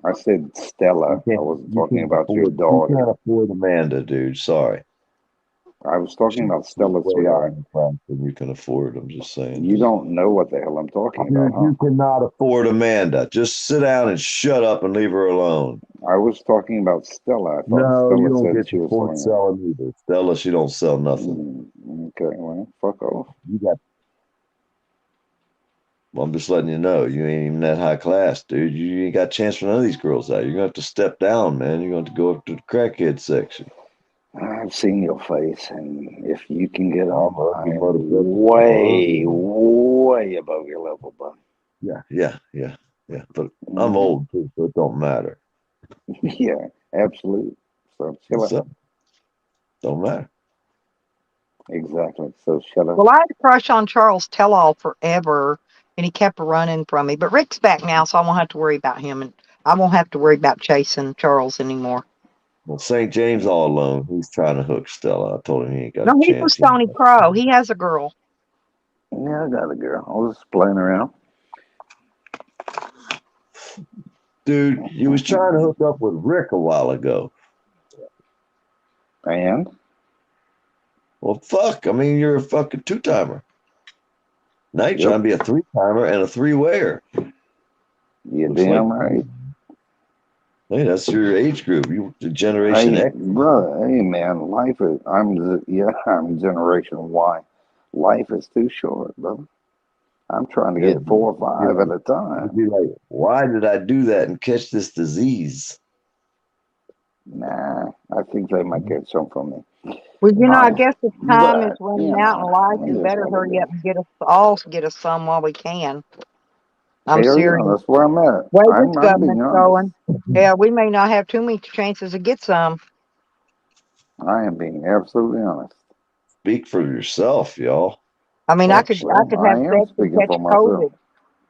I said Stella. I wasn't talking about your daughter. You can't afford Amanda, dude. Sorry. I was talking about Stella, sweetheart. You can afford. I'm just saying. You don't know what the hell I'm talking about, huh? You cannot afford Amanda. Just sit down and shut up and leave her alone. I was talking about Stella. I thought No, Stella you don't said get she to was afford selling either. Stella, she don't sell nothing. Okay, well, fuck off. You got. Well, I'm just letting you know, you ain't even that high class, dude. You ain't got a chance for none of these girls out. You're gonna have to step down, man. You're gonna have to go up to the crackhead section. I've seen your face, and if you can get on, I'm way, way above your level, bud. Yeah. But I'm old too, so it don't matter. Yeah, absolutely. So chill out. Don't matter. Exactly. So shut up. Well, I had a crush on Charles Tell-All forever, and he kept running from me. But Rick's back now, so I won't have to worry about him, and I won't have to worry about chasing Charles anymore. Well, St. James all alone. He's trying to hook Stella. I told him he ain't got No, a he's chance. with Stony Crow. He has a girl. Yeah, I got a girl. I was just playing around. Dude, you was trying to hook up with Rick a while ago. And? Well, fuck. I mean, you're a fucking two-timer. Now you're trying to be a three-timer and a three-wayer. You're damn right. Hey, that's your age group. You the Generation X. Brother, hey man, life is I'm Generation Y. Life is too short, brother. I'm trying to get 4 or 5 at a time. You'd be like, why did I do that and catch this disease? Nah, I think they might get some from me. Well, I guess the time is running out in life, and better hurry up and get us some while we can. I'm serious. Yeah, that's where I'm at. Way I'm this government's being going. Yeah, we may not have too many chances to get some. I am being absolutely honest. Speak for yourself, y'all. I mean, I could have sex and catch COVID.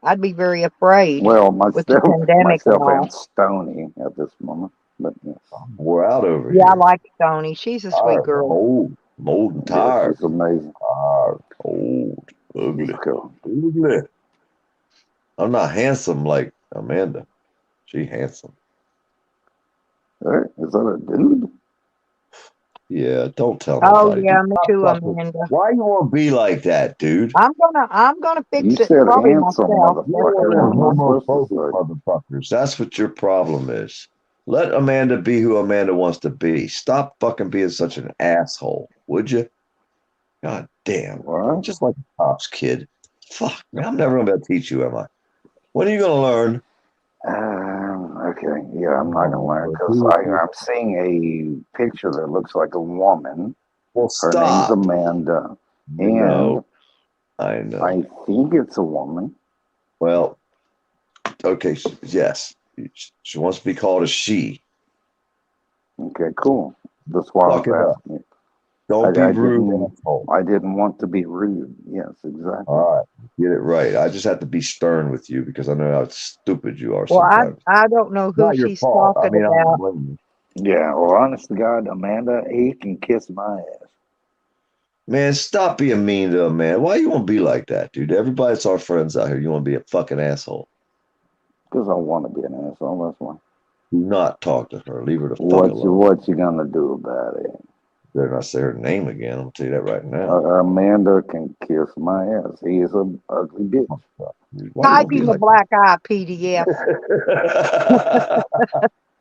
I'd be very afraid. Well, with the pandemic and all. and Stony at this moment, but yes. We're out over here. Yeah, I like Stony. She's a sweet girl. Old and tired. Yeah, she's amazing. Old, ugly. Ugly. I'm not handsome like Amanda. She handsome. Hey, is that a dude? Yeah, don't tell nobody. Oh yeah, me too, Amanda. Why you want to be like that, dude? I'm gonna fix You it said probably handsome, myself. Motherfuckers. That's what your problem is. Let Amanda be who Amanda wants to be. Stop fucking being such an asshole, would you? God damn. What? Just like a cop's kid. Fuck, man, I'm never gonna be able to teach you, am I? When are you gonna learn? Okay, yeah, I'm not gonna learn because I'm seeing a picture that looks like a woman. Well, her name's Amanda, and I know. I think it's a woman. Well, okay, yes. She wants to be called a she. Okay, cool. That's why I Fuck it was up. asking. Don't be I rude, didn't. asshole. I didn't want to be rude. Yes, exactly. All right, get it right. I just have to be stern with you because I know how stupid you are Well, sometimes. I don't know It's who not your she's fault. I talking mean, I don't about. blame you. Yeah. Well, honest to God, Amanda, he can kiss my ass. Man, stop being mean to him, man. Why you want to be like that, dude? Everybody's our friends out here. You want to be a fucking asshole. Because I want to be an asshole. That's why. Do not talk to her. Leave her the fuck What alone. you gonna do about it? Better not say her name again. I'm gonna tell you that right now. Amanda can kiss my ass. He is an ugly bitch. Why you Type gonna be him a like black eye PDF.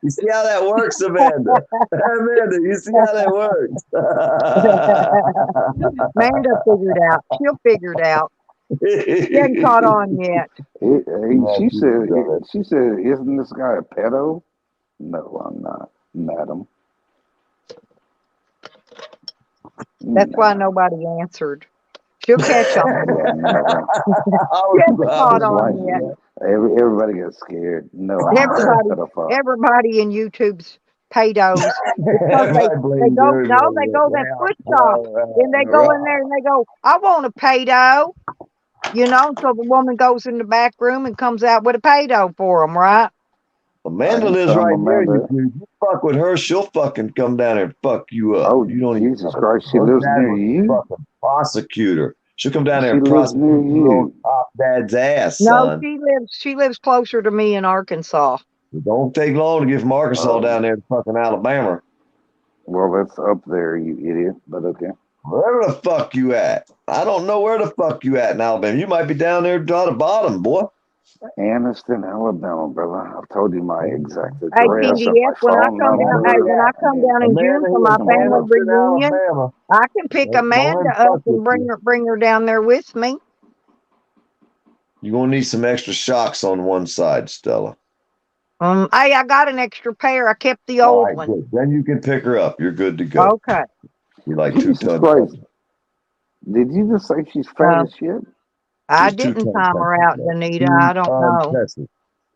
You see how that works, Amanda? Amanda, you see how that works? Amanda figured out. She'll figure it out. She hadn't caught on yet. She said, isn't this guy a pedo? No, I'm not, madam. That's why nobody answered. She'll catch on. She hasn't caught on yet. Everybody gets scared. No, I'm not a pedophile. Everybody in YouTube's pedos. Because they go that foot shop. Then they go in there and they go, I want a pedo. You know, so the woman goes in the back room and comes out with a pedo for them, right? Amanda lives right there. You fuck with her, she'll fucking come down and fuck you up. Oh, you don't Jesus Christ, she lives near you? Fucking prosecutor. She'll come down there She and lives near prosecute your you. top dad's ass, No, son. she lives closer to me in Arkansas. It don't take long to get from Arkansas down there to fucking Alabama. Well, that's up there, you idiot, but okay. Where the fuck you at? I don't know where the fuck you at in Alabama. You might be down there down the bottom, boy. Anniston, Alabama, brother. I've told you my exact Hey, address. PDF, when I come down in June for my family reunion, I can pick Amanda up and bring her down there with me. You're gonna need some extra shocks on one side, Stella. Hey, I got an extra pair. I kept the old one. Good. Then you can pick her up. You're good to go. Okay. You're like 2 tons. Christ. Did you just say she's fat as shit? I didn't time her out, Danita. I don't know.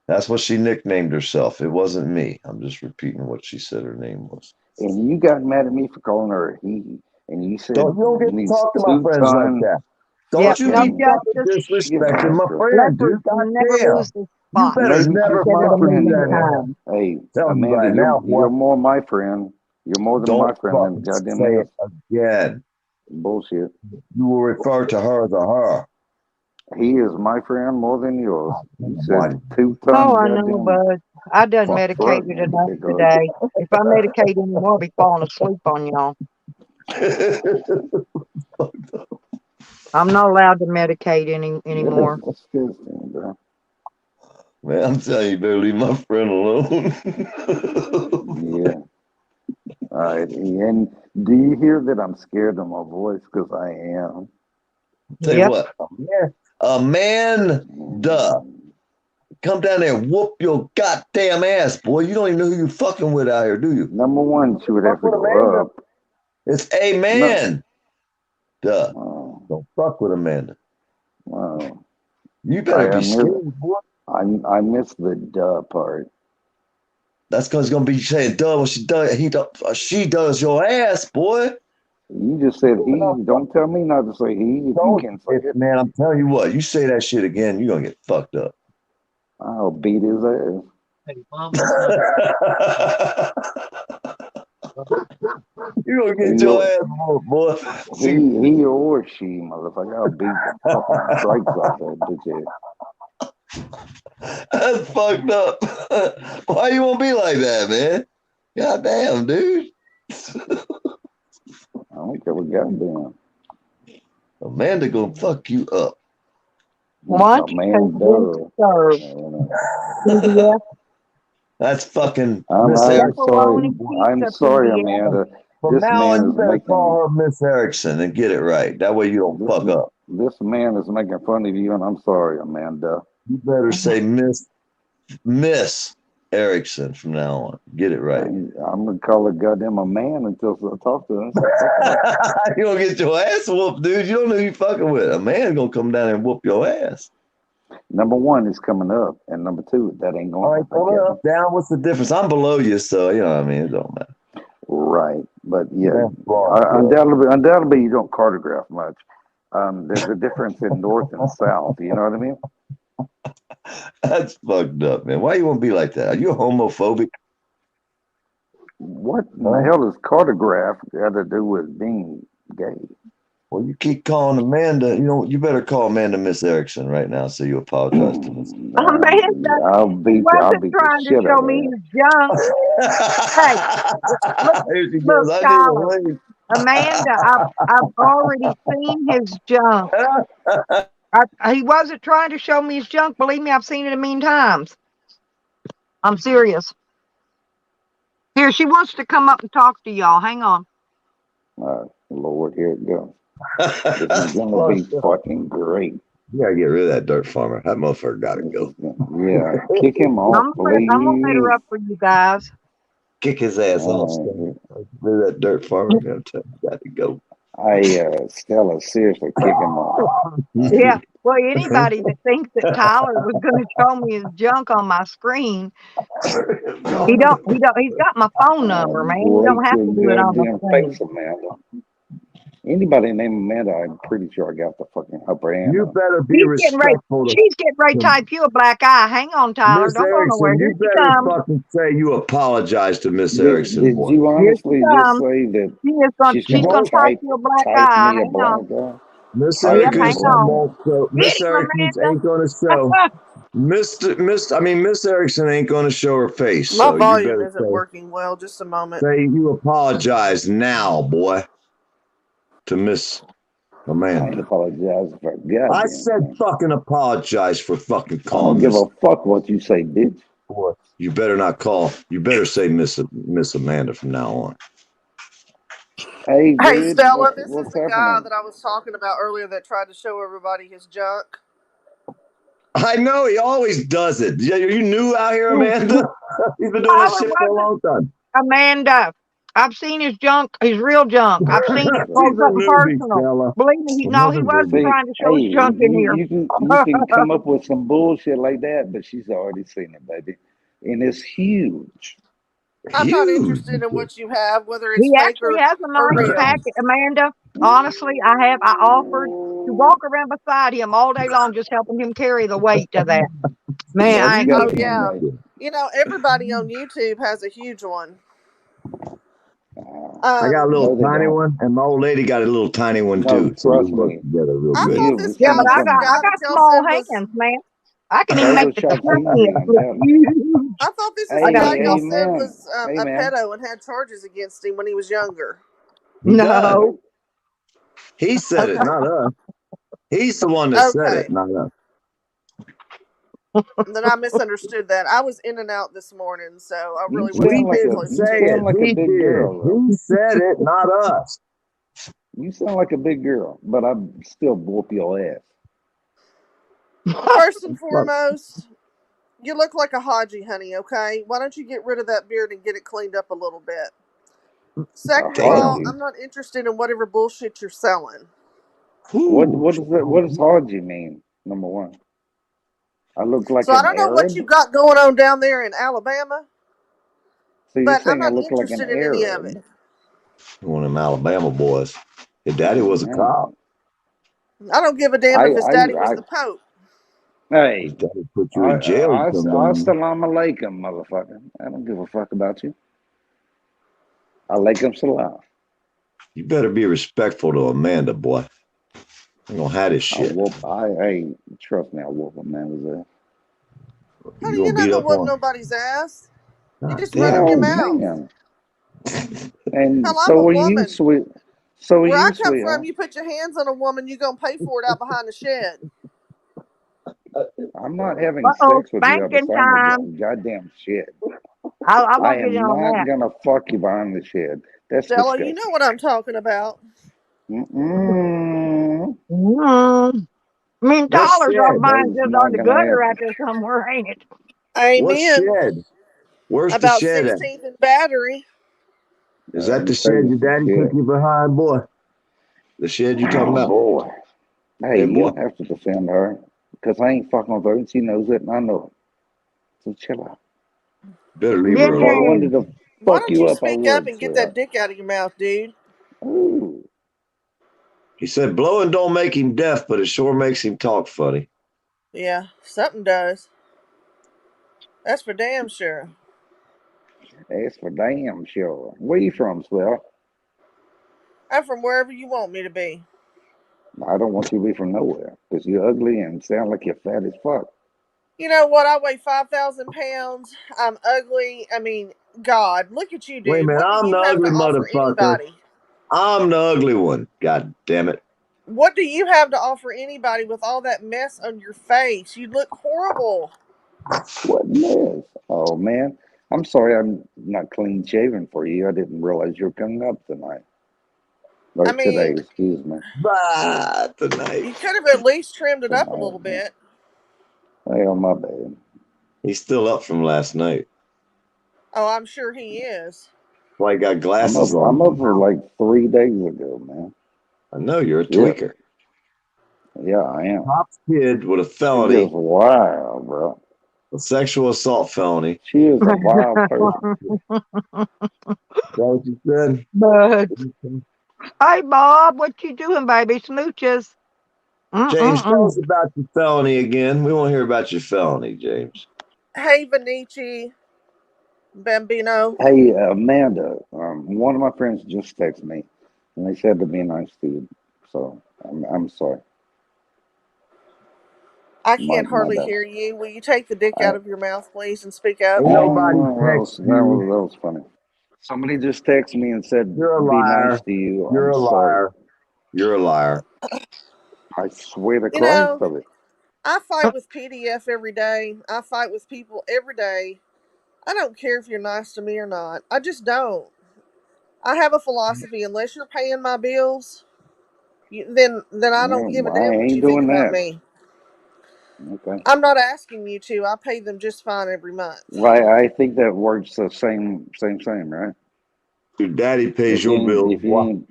That's what she nicknamed herself. It wasn't me. I'm just repeating what she said her name was. And you got mad at me for calling her a he. And you said, you don't get to talk to my friends like that. Don't you be disrespecting my friend, dude. Goddamn. You better never fucking do that. Hey, Amanda, you're more my friend. You're more than my friend than goddamn say it again. Bullshit. You will refer to her as a her. He is my friend more than yours. You said 2 tons. Oh, I know, bud. I done medicated enough today. If I medicate anymore, I'll be falling asleep on y'all. I'm not allowed to medicate anymore. Man, I'm telling you, you better leave my friend alone. Yeah. All right. And do you hear that I'm scared of my voice? Because I am. Tell you what, Amanda, come down there and whoop your goddamn ass, boy. You don't even know who you're fucking with out here, do you? Number one, she would have to go up. It's a man. Duh. Don't fuck with Amanda. Wow. You better be scared, boy. I missed the duh part. That's because it's gonna be saying duh when she does your ass, boy. You just said he. Don't tell me not to say he. If you can say it. Man, I'm telling you what. You say that shit again, you're gonna get fucked up. I'll beat his ass. You're gonna get your ass whooped, boy. He or she, motherfucker. I'll beat the fucking stripes off that bitch ass. That's fucked up. Why you won't be like that, man? God damn, dude. I don't care what goddamn. Amanda gonna fuck you up. What? That's fucking I'm Miss Erickson. I'm sorry, Amanda. From This now man on, you is better making call her Miss Erickson and get it right. That way you don't fuck up. This man is making fun of you, and I'm sorry, Amanda. You better say Miss Erickson from now on. Get it right. I'm gonna call her goddamn a man until I talk to her. You gonna get your ass whooped, dude. You don't know who you fucking with. A man gonna come down and whoop your ass. Number one is coming up, and number two, that ain't going All to right, happen. hold Kevin. up, down. What's the difference? I'm below you, so you know what I mean. It don't matter. Right, but yeah, That's wrong, undoubtedly, you don't cartograph much. There's a difference in north and south. You know what I mean? That's fucked up, man. Why you want to be like that? Are you homophobic? What in the hell does cartograph got to do with being gay? Well, you keep calling Amanda. You know, you better call Amanda Miss Erickson right now, so you apologize to Miss. Amanda, I'll he beat wasn't trying to the shit show out of me her. his junk. Hey, Here she look, goes. I Tyler, didn't Amanda, I've already seen his junk. He wasn't trying to show me his junk. Believe me, I've seen it a million times. I'm serious. Here, she wants to come up and talk to y'all. Hang on. Lord, here it goes. This is gonna be fucking great. You gotta get rid of that dirt farmer. That motherfucker gotta go. Yeah, kick him off, I'm gonna let her up for you guys. Kick his ass off. Rid of that dirt farmer. Got to go. Stella, seriously, kick him off. Yeah. Well, anybody that thinks that Tyler was going to show me his junk on my screen, he's got my phone number, man. You don't have to do it on the screen. Face, Amanda. Anybody named Amanda, I'm pretty sure I got the fucking upper hand. You better be respectful. She's getting ready to type you a black eye. Hang on, Tyler. Miss Don't go nowhere. Erickson, Here you she better comes. fucking say you apologize to Miss Did Erickson. boy. you honestly just say that She's gonna type you a black type eye. me a Hang black on. eye? Miss Yep, Erickson hang on. Miss Erickson ain't gonna show. Miss Erickson ain't gonna show her face. My So you volume better isn't working well. Just a moment. say you apologize now, boy, to Miss I ain't Amanda. apologize for goddamn. I said fucking apologize for fucking I calling don't give Miss. a fuck what you say, bitch. Boy, you better not call. You better say Miss Amanda from now on. Hey, Hey, dude, Stella, this is what's the guy happening? that I was talking about earlier that tried to show everybody his junk. I know he always does it. Yeah, you new out here, Amanda? He's been doing this Tyler shit for a long time. Amanda, I've seen his junk, his real junk. I've seen it for She's a something newbie, personal. Stella. Believe me, he wasn't See, trying to show hey, his junk in here. you can come up with some bullshit like that, but she's already seen it, baby, and it's huge. I'm not interested in what you have, whether it's He fake actually has a or nice real. packet, Amanda. Honestly, I offered to walk around beside him all day long, just helping him carry the weight of that. Man, I ain't Oh kidding. yeah, you know everybody on YouTube has a huge one. I got a No, little they tiny don't. one, and my old lady got a little tiny one No, too. So trust we work me. together real I good. thought this Yeah, guy but I was the guy got that y'all small said was. hands, man. I can even make the Photoshop hands CG, look huge. I thought this is I the got guy y'all small. said man. was Hey, a man. pedo and had charges against him when he was younger. He does. No. He said it, not us. He's the one that said it, not us. Then I misunderstood that. I was in and out this morning, so I really You wasn't sound like paying a close you Say attention. sound it. like a He big did. girl, though. He said it, not us. You sound like a big girl, but I still whoop your ass. First and foremost, you look like a Haji, honey, okay? Why don't you get rid of that beard and get it cleaned up a little bit? Second of all, Haji? I'm not interested in whatever bullshit you're selling. What does Haji mean? Number one, I look like So I an don't know what Arab. you got going on down there in Alabama, So you're but I'm saying I not look like an interested in any of it. Arab? One of them Alabama boys. His daddy was a cop. I don't give a damn if his daddy was the Pope. Hey, His daddy put you in jail. Assalamu alaikum, motherfucker. I don't give a fuck about you. Alaikum salam. You better be respectful to Amanda, boy. I'm gonna have this shit. Hey, trust me, I'll whoop a man's ass. Honey, you're not gonna whoop nobody's ass. You just damn. run your Oh, mouth. man. And Hell, so I'm a are you, woman. sweet. So are Where I you, come from, sweetheart. you put your hands on a woman, you're gonna pay for it out behind the shed. I'm not having Uh-oh, sex with you ever spanking time. goddamn shit. I won't I get am in on not that. gonna fuck you behind the shed. That's Stella, disgusting. you know what I'm talking about. Mm-mm. I mean, What dollars shed? off mine That is just not on the gonna gutter happen. out there somewhere, ain't it? What Amen. shed? Where's the About shed at? 16th and Battery. Is that the shed your daddy took you behind, boy? The shed you talking about? Boy. Hey, Yeah, you boy. don't have to defend her. Because I ain't fucking with her, and she knows it, and I know it. So chill out. Better leave her If I alone. wanted to Why fuck don't you you up, I speak up would, and get that sweetheart. dick out of your mouth, dude? Ooh. He said blowing don't make him deaf, but it sure makes him talk funny. Yeah, something does. That's for damn sure. That's for damn sure. Where you from, sweetheart? I'm from wherever you want me to be. I don't want you to be from nowhere, because you're ugly and sound like you're fat as fuck. You know what? I weigh 5,000 pounds. I'm ugly. I mean, God, look at you, dude. Wait a minute, What do I'm you the have to ugly offer motherfucker. anybody? I'm the ugly one. God damn it. What do you have to offer anybody with all that mess on your face? You look horrible. What mess? Oh, man. I'm sorry I'm not clean shaven for you. I didn't realize you were coming up tonight. Or I mean, today, excuse me. Bye, tonight. you could have at least trimmed it up a Tonight, little bit. Well, my bad. He's still up from last night. Oh, I'm sure he is. Why he got I'm glasses up on. for like 3 days ago, man. I know you're a Yeah. tweaker. Yeah, I am. Pop's kid with a She is felony, wild, bro. a sexual assault felony. She is a wild person. Is that what you said? But hey, Bob, what you doing, baby? Smooches. James, tell us about your felony again. We want to hear about your felony, James. Hey, Vinici, Bambino. Hey, Amanda, one of my friends just texted me, and they said to be nice to you. So I'm sorry. I My can't hardly bad. hear you. Will you take the dick out of your mouth, please, and speak up? Ain't nobody that text you. was funny. Somebody just texted me and said, You're a be liar. nice to you. You're I'm a sorry. liar. You're a liar. I swear to You Christ know, of it. I fight with PDF every day. I fight with people every day. I don't care if you're nice to me or not. I just don't. I have a philosophy. Unless you're paying my bills, then I don't give a I damn what ain't you think doing about that. me. Okay. I'm not asking you to. I pay them just fine every month. Well, I think that works the same, right? Your daddy pays your bills.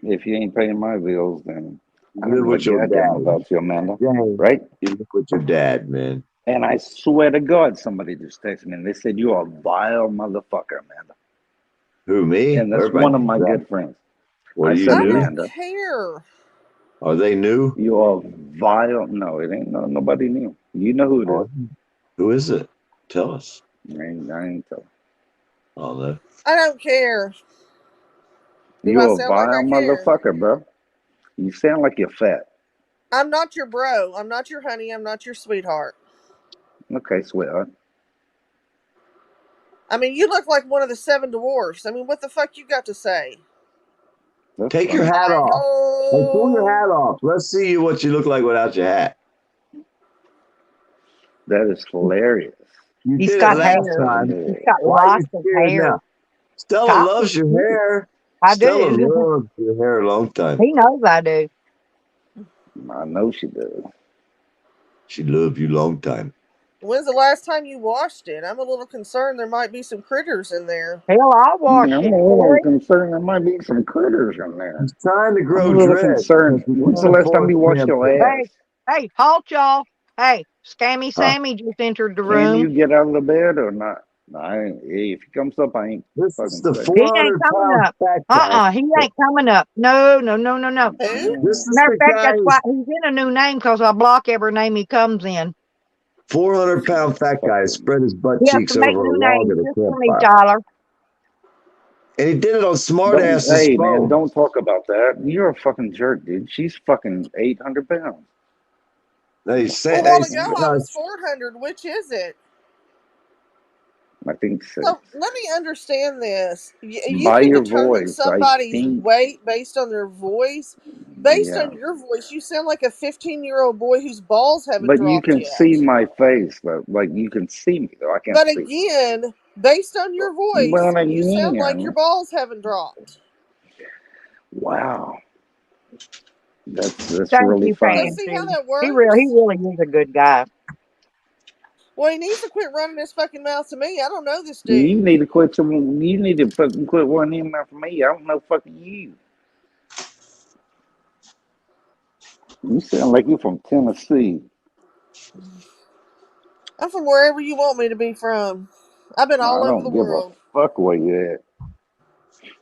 If you ain't paying my bills, then I You live don't with give a your goddamn dad. about you, Amanda. James, Right? you live with your dad, man. And I swear to God, somebody just texted me and they said, you are a vile motherfucker, Amanda. Who, me? And that's Everybody one of my knows that. good friends. What, I you said, I new? don't Amanda, care. Are they new? you are vile. No, it ain't nobody new. You know who it is. Who is it? Tell us. I ain't telling. Oh, no. I don't care. Do You I a sound like vile I care? motherfucker, bro. You sound like you're fat. I'm not your bro. I'm not your honey. I'm not your sweetheart. Okay, sweetheart. I mean, you look like one of the 7 dwarfs. I mean, what the fuck you got to say? That's Take your funny. hat off. Hey, pull your Oh, hat off. Let's see you what you look like without your hat. That is hilarious. You He's did it got last hair. time. He's got Why are you lots of scared hair. now? Stella Top loves is your cute. hair. I Stella do. loves your hair a long time. He knows I do. I know she does. She loved you long time. when's the last time you washed it? I'm a little concerned there might be some critters in there. Hell, I'll wash I'm it, a little Corey. concerned there might be some critters in there. He's trying to I'm grow a little dreads. concerned. When's the last time you washed your ass? Hey, halt y'all. Hey, Scammy Sammy just entered the Can room. you get out of the bed or not? If he comes up, I ain't This fucking is the saying. He ain't coming up. He ain't coming up. No. This is Matter the of fact, guy that's why he's in a new name, because I block every name he comes in. 400-pound fat guy spread his butt He has cheeks to make over a new log names at a just for me, campfire. Tyler. And he did it on Smartass's Hey, phone. man, don't talk about that. You're a fucking jerk, dude. She's fucking 800 pounds. They A say, while ago, I was 400. Which is it? I think so. So let me understand this. You By can your determine voice, I somebody's think. weight based on their voice. Based Yeah. on your voice, you sound like a 15-year-old boy whose balls haven't But you dropped can yet. see my face, though. Like, you can see me, though. I can't But see. again, based on your voice, Well, you sound like again. your balls haven't dropped. Wow. That's Thank really you, funny. So see how Fancy. that works? He really is a good guy. Well, he needs to quit running his fucking mouth to me. I don't know this You dude. need to quit you need to fucking quit running him out for me. I don't know fucking you. You sound like you're from Tennessee. I'm from wherever you want me to be from. I've been all I over the don't give a world. fuck where you at.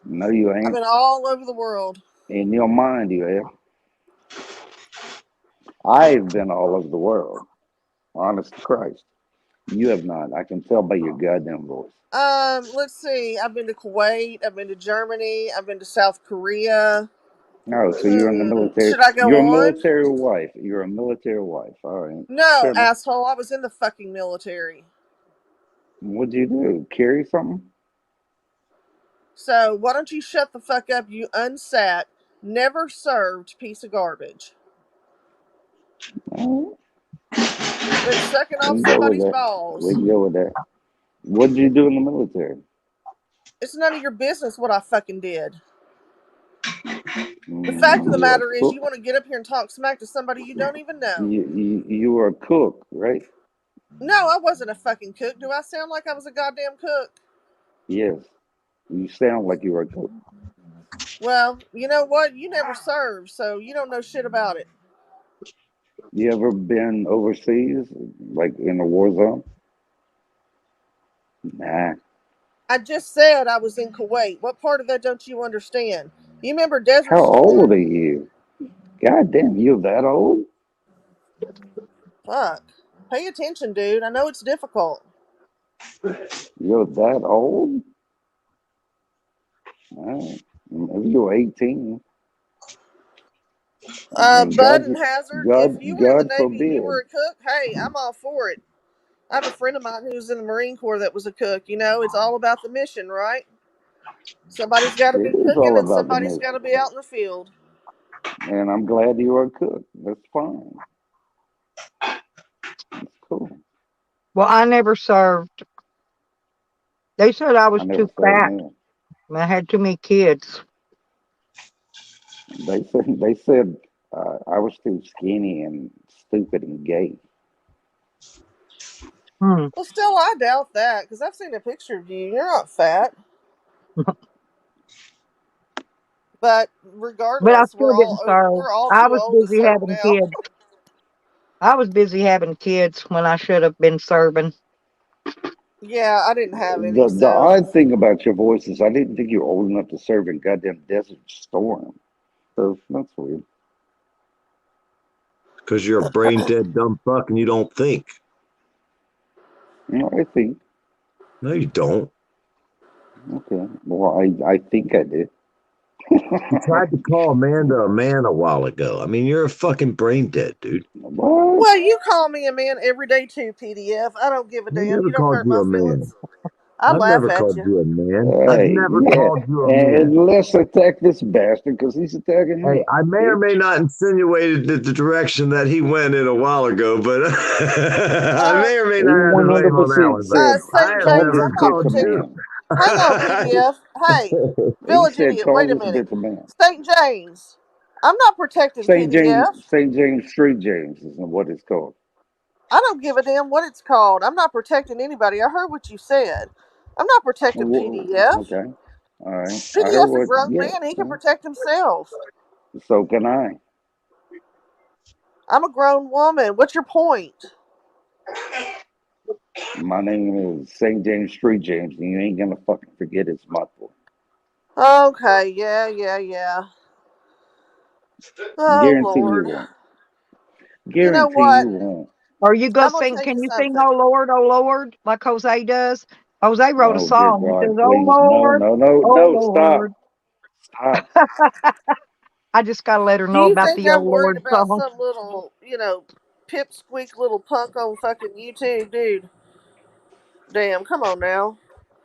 No, you I've ain't. been all over the world. In your mind, you have. I've been all over the world. Honest to Christ. You have not. I can tell by your goddamn voice. Let's see. I've been to Kuwait. I've been to Germany. I've been to South Korea. No, so you're in the military. Should I go You're a on? military wife. You're a military wife. All right. No, Fair enough. asshole. I was in the fucking military. What'd you do? Carry something? So why don't you shut the fuck up, you unsat, never served piece of garbage? All right. Been sucking We off can go with somebody's that. balls. We can go with that. What'd you do in the military? It's none of your business what I fucking did. The fact of the You were a matter is, cook. you want to get up here and talk smack to somebody you don't even know. You were a cook, right? No, I wasn't a fucking cook. Do I sound like I was a goddamn cook? Yes. You sound like you were a cook. Well, you know what? You never served, so you don't know shit about it. You ever been overseas, like in a war zone? Nah. I just said I was in Kuwait. What part of that don't you understand? You remember Desert How Storm? old are you? God damn, you're that old? Fuck. Pay attention, dude. I know it's difficult. You're that old? Right. Maybe you're 18. Bud and Hazard, if you were in the God Navy and you forbid. were a cook, hey, I'm all for it. I have a friend of mine who's in the Marine Corps that was a cook. You know, it's all about the mission, right? Somebody's got to be It is cooking all and about the somebody's got to mission. be out in the field. And I'm glad you are a cook. That's fine. That's cool. Well, I never served. They said I I was never too served fat. me. I had too many kids. They said I was too skinny and stupid and gay. Hmm. Well, still, I doubt that because I've seen a picture of you. You're not fat. But But I regardless, still didn't serve. we're all I too was old to busy serve having now. kids. I was busy having kids when I should have been serving. Yeah, I didn't have any. The So odd thing about your voice is I didn't think you were old enough to serve in goddamn Desert Storm. So that's weird. Because you're a brain dead dumb fuck and you don't think. No, I think. No, you don't. Okay. Well, I think I did. You tried to call Amanda a man a while ago. I mean, you're a fucking brain dead, dude. What? well, you call me a man every day too, PDF. I don't give a I damn. never You don't called hurt you my a man. feelings. I I've laugh never at called you. you a man. I've Hey, never yeah. called you a man. And let's attack this bastard because he's attacking me. Hey, I may or may bitch. not insinuated the direction that he went in a while ago, but I may or may He not have to blame on that 100% one. But said, I St. have call James, this never I'm not bitch a called you. protecting. man. Hang on, PDF. Hey, He Village said, Idiot, call wait a this minute. bitch a man. St. James, I'm not protecting St. PDF. James Street James is what it's called. I don't give a damn what it's called. I'm not protecting anybody. I heard what you said. I'm not protecting PDF. Okay. All right. I heard PDF's a what, grown yeah. man. He can protect himself. So can I. I'm a grown woman. What's your point? My name is St. James Street James, and you ain't gonna fucking forget it's my fault. Okay, yeah. Oh, Guarantee you Lord. won't. You know Guarantee what? you won't. Are you gonna I'm going to sing? tell you Can you sing something. Oh Lord, like Jose does? Jose wrote a Oh dear song. He says, God, Oh please. No, Lord, no, no, oh no, stop. Lord. Stop. I just gotta let her Do know you about think the Oh I'm worried Lord about song. some little, pipsqueak little punk on fucking YouTube, dude? Damn, come on now.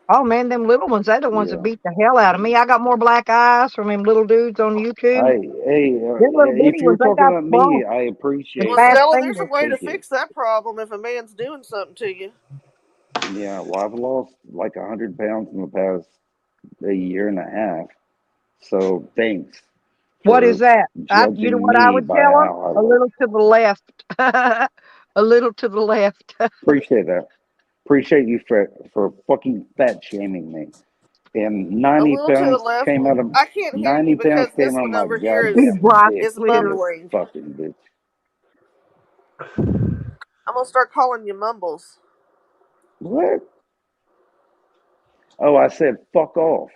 Oh man, them little ones, they're the ones that Yeah. beat the hell out of me. I got more black eyes from them little dudes on YouTube. Hey, Them little bitty if you're ones, they talking got to me, bumps I and appreciate Well, fast that. Stella, there's a fingers. way to Thank you. fix that problem if a man's doing something to you. Yeah, well, I've lost like 100 pounds in the past a year and a half. So thanks What is for that? You know judging what I me would by tell how I her? A look. little to the left. A little to the left. Appreciate that. Appreciate you for fucking fat shaming me. And A 90 little to the pounds left. came out of I can't hear you 90 pounds because came this out of one my over here He's goddamn Brock dick. is You Splitter. mumbling. fucking bitch. I'm gonna start calling you Mumbles. What? Oh, I said fuck off.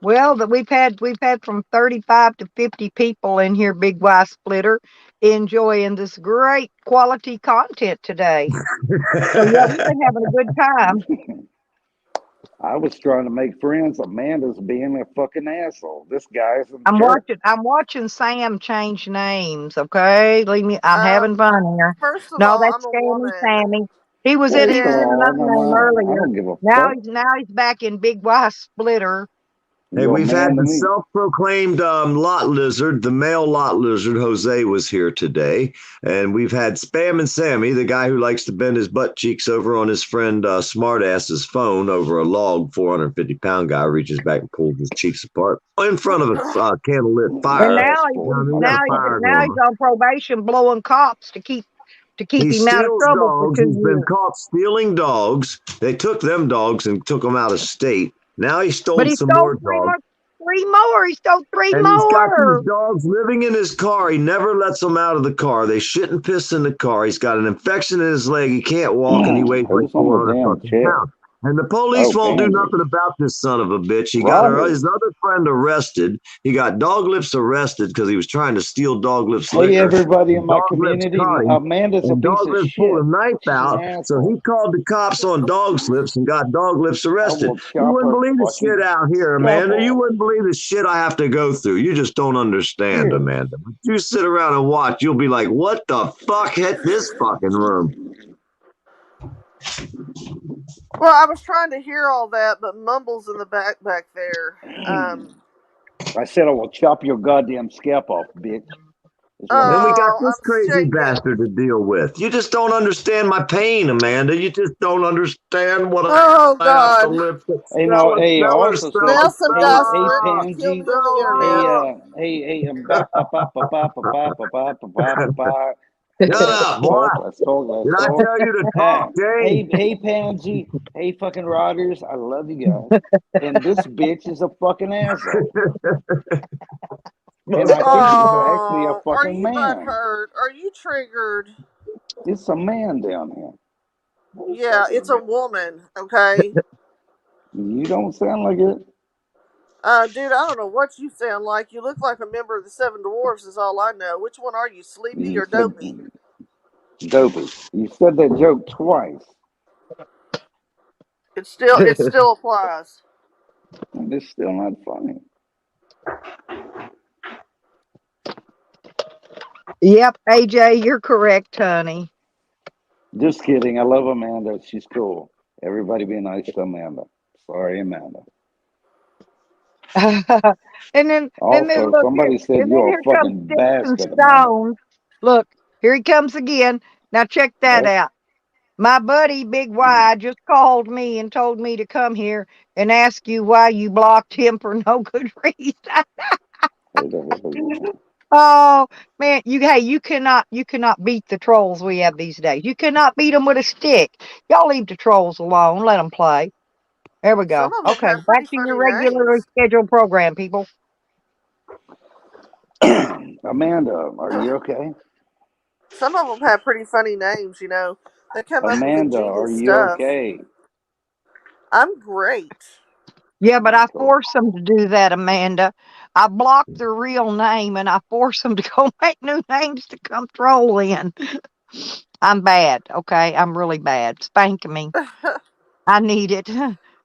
Well, that we've had from 35 to 50 people in here, Big Y Splitter, enjoying this great quality content today. So yeah, we've been having a good time. I was trying to make friends. Amanda's being a fucking asshole. This guy's a I'm jerk. watching Sam change names. Okay, leave me. I'm having fun here. First of No, all, that's I'm a Sammy. woman. Sammy. He was in another name I earlier. don't give a Now fuck. he's back in Big Y Splitter. Hey, we've had the self-proclaimed lot lizard, the male lot lizard, Jose, was here today. And we've had Spam and Sammy, the guy who likes to bend his butt cheeks over on his friend Smartass's phone over a log, 450-pound guy, reaches back and pulls his cheeks apart in front of a candlelit fire. And now he's on probation blowing cops to keep He him out of steals trouble dogs. for 2 He's been years. caught stealing dogs. They took them dogs and took them out of state. Now he stole But he some stole more dogs. three more. He stole three And more. he's got these dogs living in his car. He never lets them out of the car. They shit and piss in the car. He's got an infection in his leg. He can't walk, and he weighs like 400 fucking pounds. And the police won't do nothing about this son of a bitch. He got his other friend arrested. He got Dog Lips arrested because he was trying to steal Dog Lips liquor. Hey, everybody in my Dog Lips community, caught him, Amanda's a and piece Dog of Lips shit. pulled a knife She's an out, so asshole. he called the cops on Dog Lips and got Dog Lips arrested. will You chop wouldn't her believe the fucking shit out here, scalp Amanda. off. You wouldn't believe the shit I have to go through. You just don't understand, Yeah. Amanda. If you sit around and watch, you'll be like, what the fuck hit this fucking room? Well, I was trying to hear all that, but Mumbles in the back there. I said I will chop your goddamn scalp off, bitch. Then we got Oh, this I'm crazy shaking. bastard to deal with. You just don't understand my pain, Amanda. You just don't understand what Oh, I have to God. live with. Hey, no, hey, I also said, Nelson hey, Dust hey, ready to kill Pansy, me on the internet. hey, ba ba ba ba ba ba ba ba ba ba ba ba. Shut up, boy. Let's talk. Did I tell you to talk, Jay? Hey, Pansy. Hey, fucking Rodders. I love you guys. And this bitch is a fucking asshole. And I think it's actually a Are fucking you man. butthurt? Are you triggered? It's a man down here. Yeah, it's a woman, okay? You don't sound like it. Dude, I don't know what you sound like. You look like a member of the Seven Dwarfs is all I know. Which one are you, Sleepy You or said Dopey? Dopey. You said that joke twice. It still applies. And it's still not funny. Yep, AJ, you're correct, honey. Just kidding. I love Amanda. She's cool. Everybody be nice to Amanda. Sorry, Amanda. and then Also, look, somebody said and then you're here a comes fucking Sticks and bastard, Amanda. Stones. Look, here he comes again. Now check that What? out. My buddy Big Y just called me and told me to come here and ask you why you blocked him for no good reason. Oh man, you cannot beat the trolls we have these days. You cannot beat them with a stick. Y'all leave the trolls alone. Let them play. There we go. Some of them Okay, have pretty back to your funny regularly names. scheduled program, people. Amanda, are you okay? Some of them have pretty funny names, you know. They come up with Amanda, are ingenious you stuff. okay? I'm great. Yeah, but I force them to do that, Amanda. I block their real name and I force them to go make new names to come troll in. I'm bad, okay? I'm really bad. Spank me. I need it.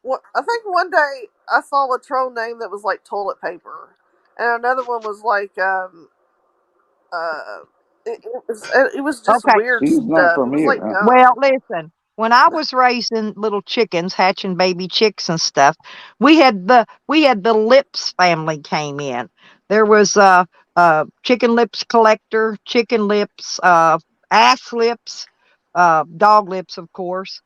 Well, I think one day I saw a troll name that was like toilet paper, and another one was like it was just Okay. weird She's not stuff. from It was here, like huh? dumb. Well, listen. When I was raising little chickens, hatching baby chicks and stuff, we had the Lips family came in. There was Chicken Lips Collector, Chicken Lips, Ass Lips, Dog Lips, of course.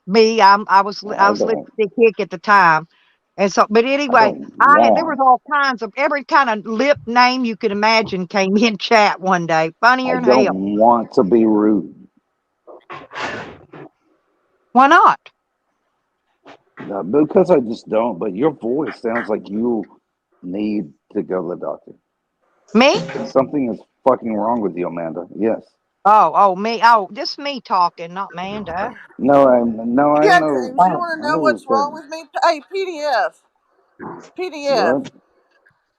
Me, I was Lipstick Hick at the time. And so, but anyway, there was all kinds of every kind of lip name you could imagine came in chat one day. Funnier I than hell. don't want to be rude. Why not? Because I just don't. But your voice sounds like you need to go to the doctor. Me? Something is fucking wrong with you, Amanda. Yes. Oh, me. Oh, this me talking, not Amanda. No, I know. Yeah, Oh, James, you want to I know know who's what's wrong talking. with me? Hey, PDF. What?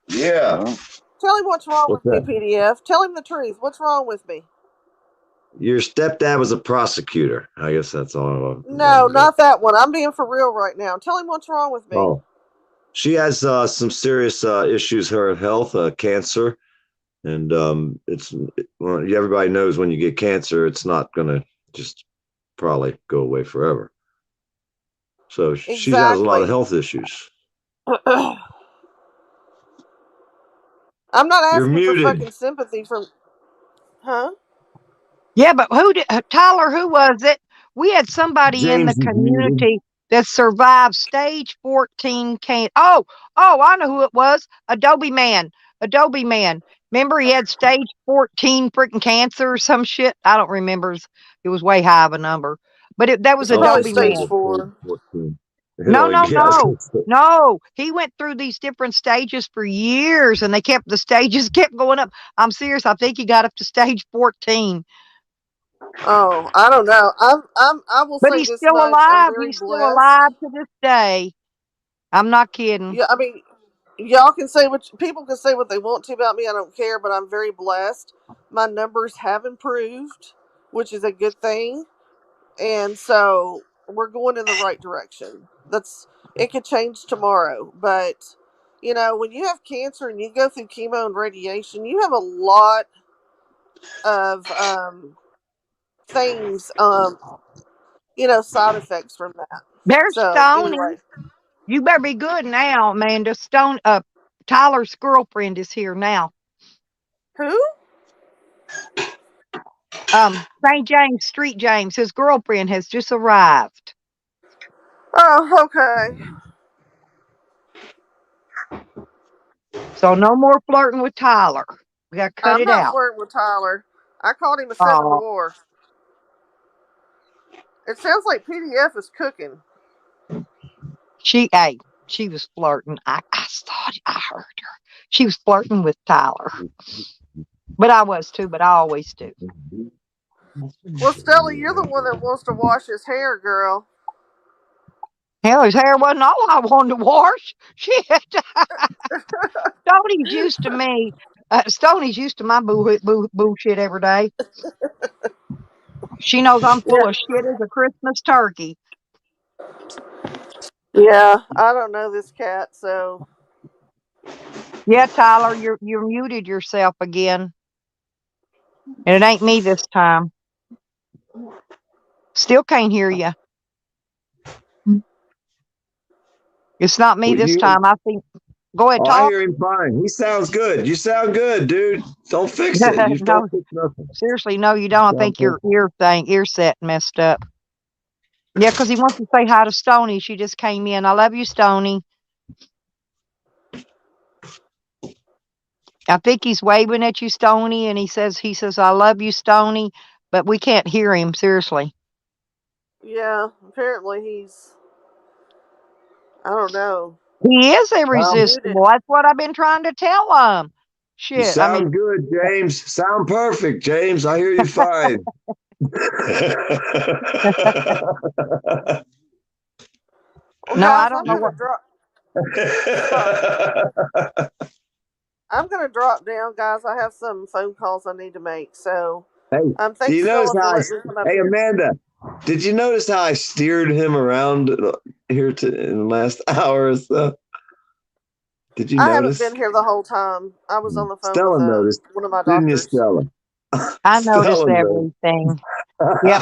Yeah. Well, Tell him what's wrong What's with me, that? PDF. Tell him the truth. What's wrong with me? Your stepdad was a prosecutor. I guess that's all. No, not that one. I'm being for real right now. Tell him what's wrong with me. Oh, she has some serious issues. Her health, cancer, and well, everybody knows when you get cancer, it's not gonna just probably go away forever. So she has a lot of Exactly. health issues. I'm not You're asking for muted. fucking sympathy from. Huh? yeah, but Tyler, who was it? We had somebody in the James is muted. community that survived stage 14 cancer. Oh, I know who it was. Adobe Man. Remember he had stage 14 freaking cancer or some shit? I don't remember. It was way high of a number. But that was It's probably Adobe stage Man. 4. No, Hell, yes. no. He went through these different stages for years, and the stages kept going up. I'm serious. I think he got up to stage 14. Oh, I don't know. I will But say he's this still much. I'm alive. very He's still blessed. alive to this day. I'm not kidding. Yeah, I mean, y'all can say people can say what they want to about me. I don't care, but I'm very blessed. My numbers have improved, which is a good thing, and so we're going in the right direction. It could change tomorrow, but when you have cancer and you go through chemo and radiation, you have a lot of things, side effects from that. There's So Stoney. anyway, You better be good now, Amanda. Tyler's girlfriend is here now. who? St. James Street James. His girlfriend has just arrived. Oh, okay. So no more flirting with Tyler. We gotta cut I'm it not out. flirting with Tyler. I called him a seven Oh, dwarf. It sounds like PDF is cooking. she was flirting. I thought I heard her. She was flirting with Tyler. But I was too, but I always do. Well, Stella, you're the one that wants to wash his hair, girl. Hell, his hair wasn't all I wanted to wash. Shit. Stoney's used to me. Stoney's used to my bullshit every day. She knows I'm full of shit as a Christmas turkey. Yeah, I don't know this cat, so. Yeah, Tyler, you're muted yourself again. And it ain't me this time. Still can't hear you. It's not me this time. I think. Go ahead, talk. I hear him fine. He sounds good. You sound good, dude. Don't fix it. You No, don't fix nothing. seriously, no, you don't. I think your ear set messed up. Yeah, because he wants to say hi to Stoney. She just came in. I love you, Stoney. I think he's waving at you, Stoney, and he says, I love you, Stoney, but we can't hear him, seriously. Yeah, apparently I don't know. He is irresistible. That's what I've been trying to tell him. Shit, You sound good, James. Sound perfect, James. I hear you fine. No, I don't know what. I'm going to drop down, guys. I have some phone calls I need to make. So, hey, thanks, do you notice Stella, how for letting me come up hey, here. Amanda, did you notice how I steered him around here in the last hour or so? Did you I notice? haven't been here the whole time. I was on the phone Stella with noticed. one of my Didn't you, doctors. Stella? I noticed Stella everything. Yeah,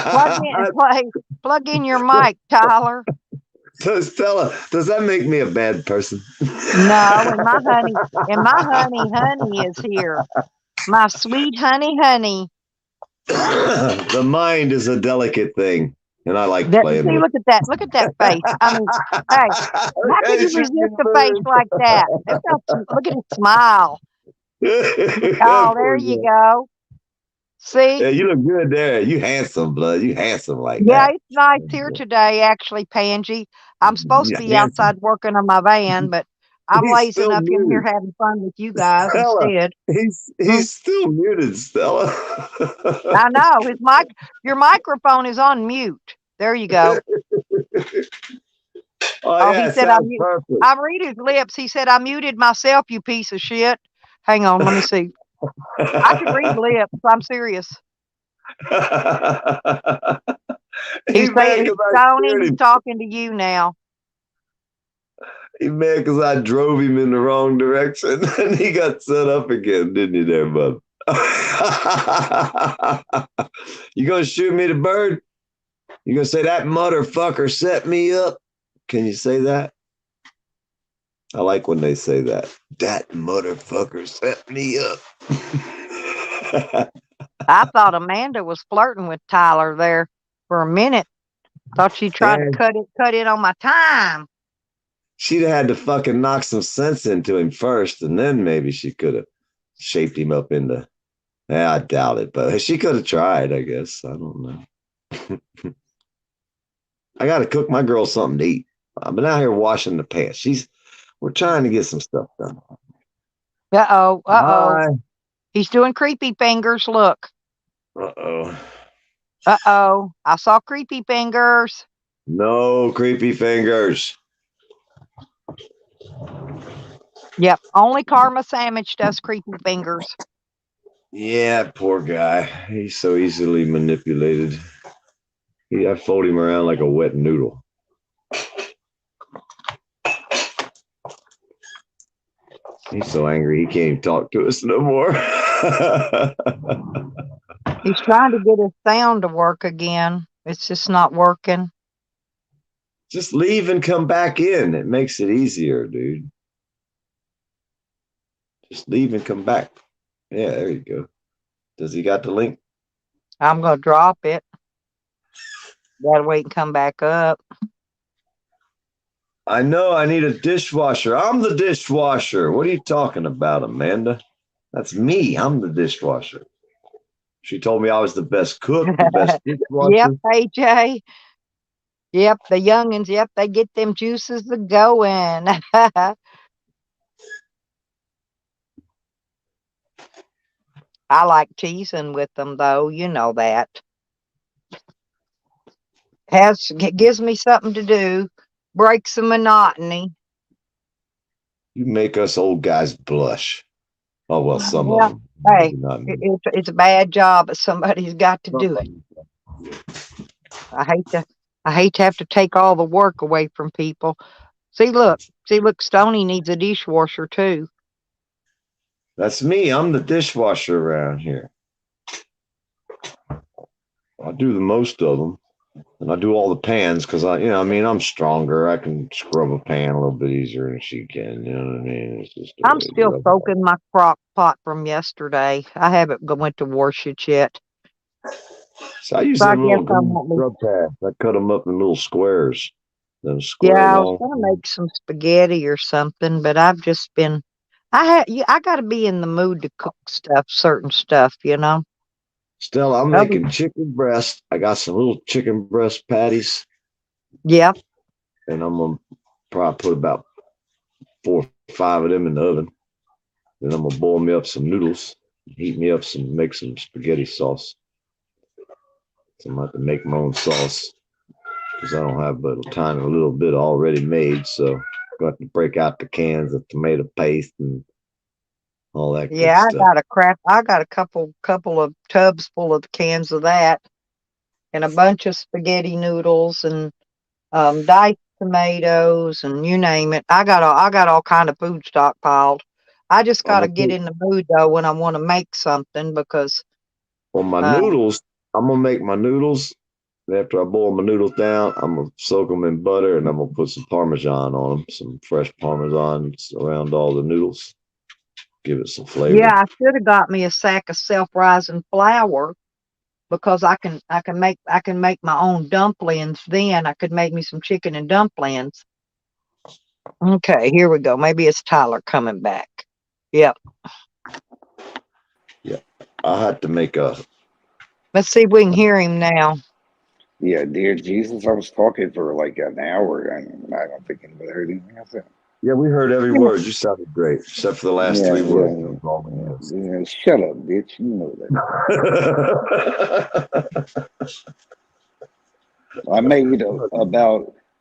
plug in your mic, Tyler. So Stella, does that make me a bad person? No, and my honey is here. My sweet honey. The mind is a delicate thing, and I like playing with. Look at that face. I mean, hey, how can you resist a face like that? Look at his smile. Oh, there you go. See? Yeah, you look good there. You handsome, blood. You handsome like yeah, that. it's nice here today, actually, Pangie. I'm supposed to be outside working on my van, but I'm He's lazing still up in here muted. having fun with you guys Stella, instead. he's still muted, Stella. I know your microphone is on mute. There you go. Oh, yeah, he it said sounds perfect. I read his lips. He said I muted myself, you piece of shit. Hang on, let me see. I can read lips. I'm serious. He's saying he's Tony. He's talking to you now. He mad because I drove him in the wrong direction and he got set up again, didn't he, there, bud? You gonna shoot me the bird? You gonna say that motherfucker set me up? Can you say that? I like when they say that. That motherfucker set me up. I thought Amanda was flirting with Tyler there for a minute. Thought she tried to cut in on my time. She'd have had to fucking knock some sense into him first, and then maybe she could have shaped him up into. I doubt it, but she could have tried, I guess. I don't know. I got to cook my girl something to eat. I've been out here washing the pants. We're trying to get some stuff done. Uh-oh. Hi. He's doing creepy fingers. Look. Uh-oh. I saw creepy fingers. No creepy fingers. Yep. Only Karma Sandwich does creepy fingers. Yeah, poor guy. He's so easily manipulated. I fold him around like a wet noodle. He's so angry he can't even talk to us no more. He's trying to get his sound to work again. It's just not working. Just leave and come back in. It makes it easier, dude. Just leave and come back. Yeah, there you go. Does he got the link? I'm going to drop it. Gotta wait and come back up. I know I need a dishwasher. I'm the dishwasher. What are you talking about, Amanda? That's me. I'm the dishwasher. She told me I was the best cook, the best dishwasher. Yep, AJ. Yep, the youngins. Yep, they get them juices a going. I like teasing with them, though. You know that. Gives me something to do. Breaks the monotony. You make us old guys blush. Oh, well, some Yeah. of them. Hey, it's a bad job, but somebody's got to do it. I hate to have to take all the work away from people. See, look, Stoney needs a dishwasher too. That's me. I'm the dishwasher around here. I do the most of them, and I do all the pans because I'm stronger. I can scrub a pan a little bit easier than she can. You know what I mean? It's just I'm still soaking my crock pot from yesterday. I haven't went to wash it yet. So I use them little scrub pads. I cut them up in little squares. Yeah, I was gonna make some spaghetti or something, but I've just been. I got to be in the mood to cook certain stuff, you know. Still, I'm making chicken breast. I got some little chicken breast patties. Yep. And I'm gonna probably put about 4 or 5 of them in the oven. Then I'm gonna boil me up some noodles, make some spaghetti sauce. So I'm gonna have to make my own sauce because I don't have but a tiny little bit already made. So I'm gonna have to break out the cans of tomato paste and all that. Yeah, good stuff. I got a couple of tubs full of cans of that, and a bunch of spaghetti noodles and diced tomatoes and you name it. I got all kind of food stockpiled. I just got to get in the mood though when I want to make something because. On my noodles, I'm gonna make my noodles. After I boil my noodles down, I'm gonna soak them in butter and I'm gonna put some Parmesan on them, some fresh Parmesan around all the noodles. Give it some flavor. Yeah, I should have got me a sack of self-rising flour because I can make my own dumplings. Then I could make me some chicken and dumplings. Okay, here we go. Maybe it's Tyler coming back. Yep. Yeah, I had to make a. Let's see if we can hear him now. Yeah, dear Jesus, I was talking for like an hour and I don't think anybody heard anything I said. Yeah, we heard every word. You sounded great, except for the last Yeah, 3 yeah, words. yeah. That was all we Yeah, shut up, bitch. You know that. I made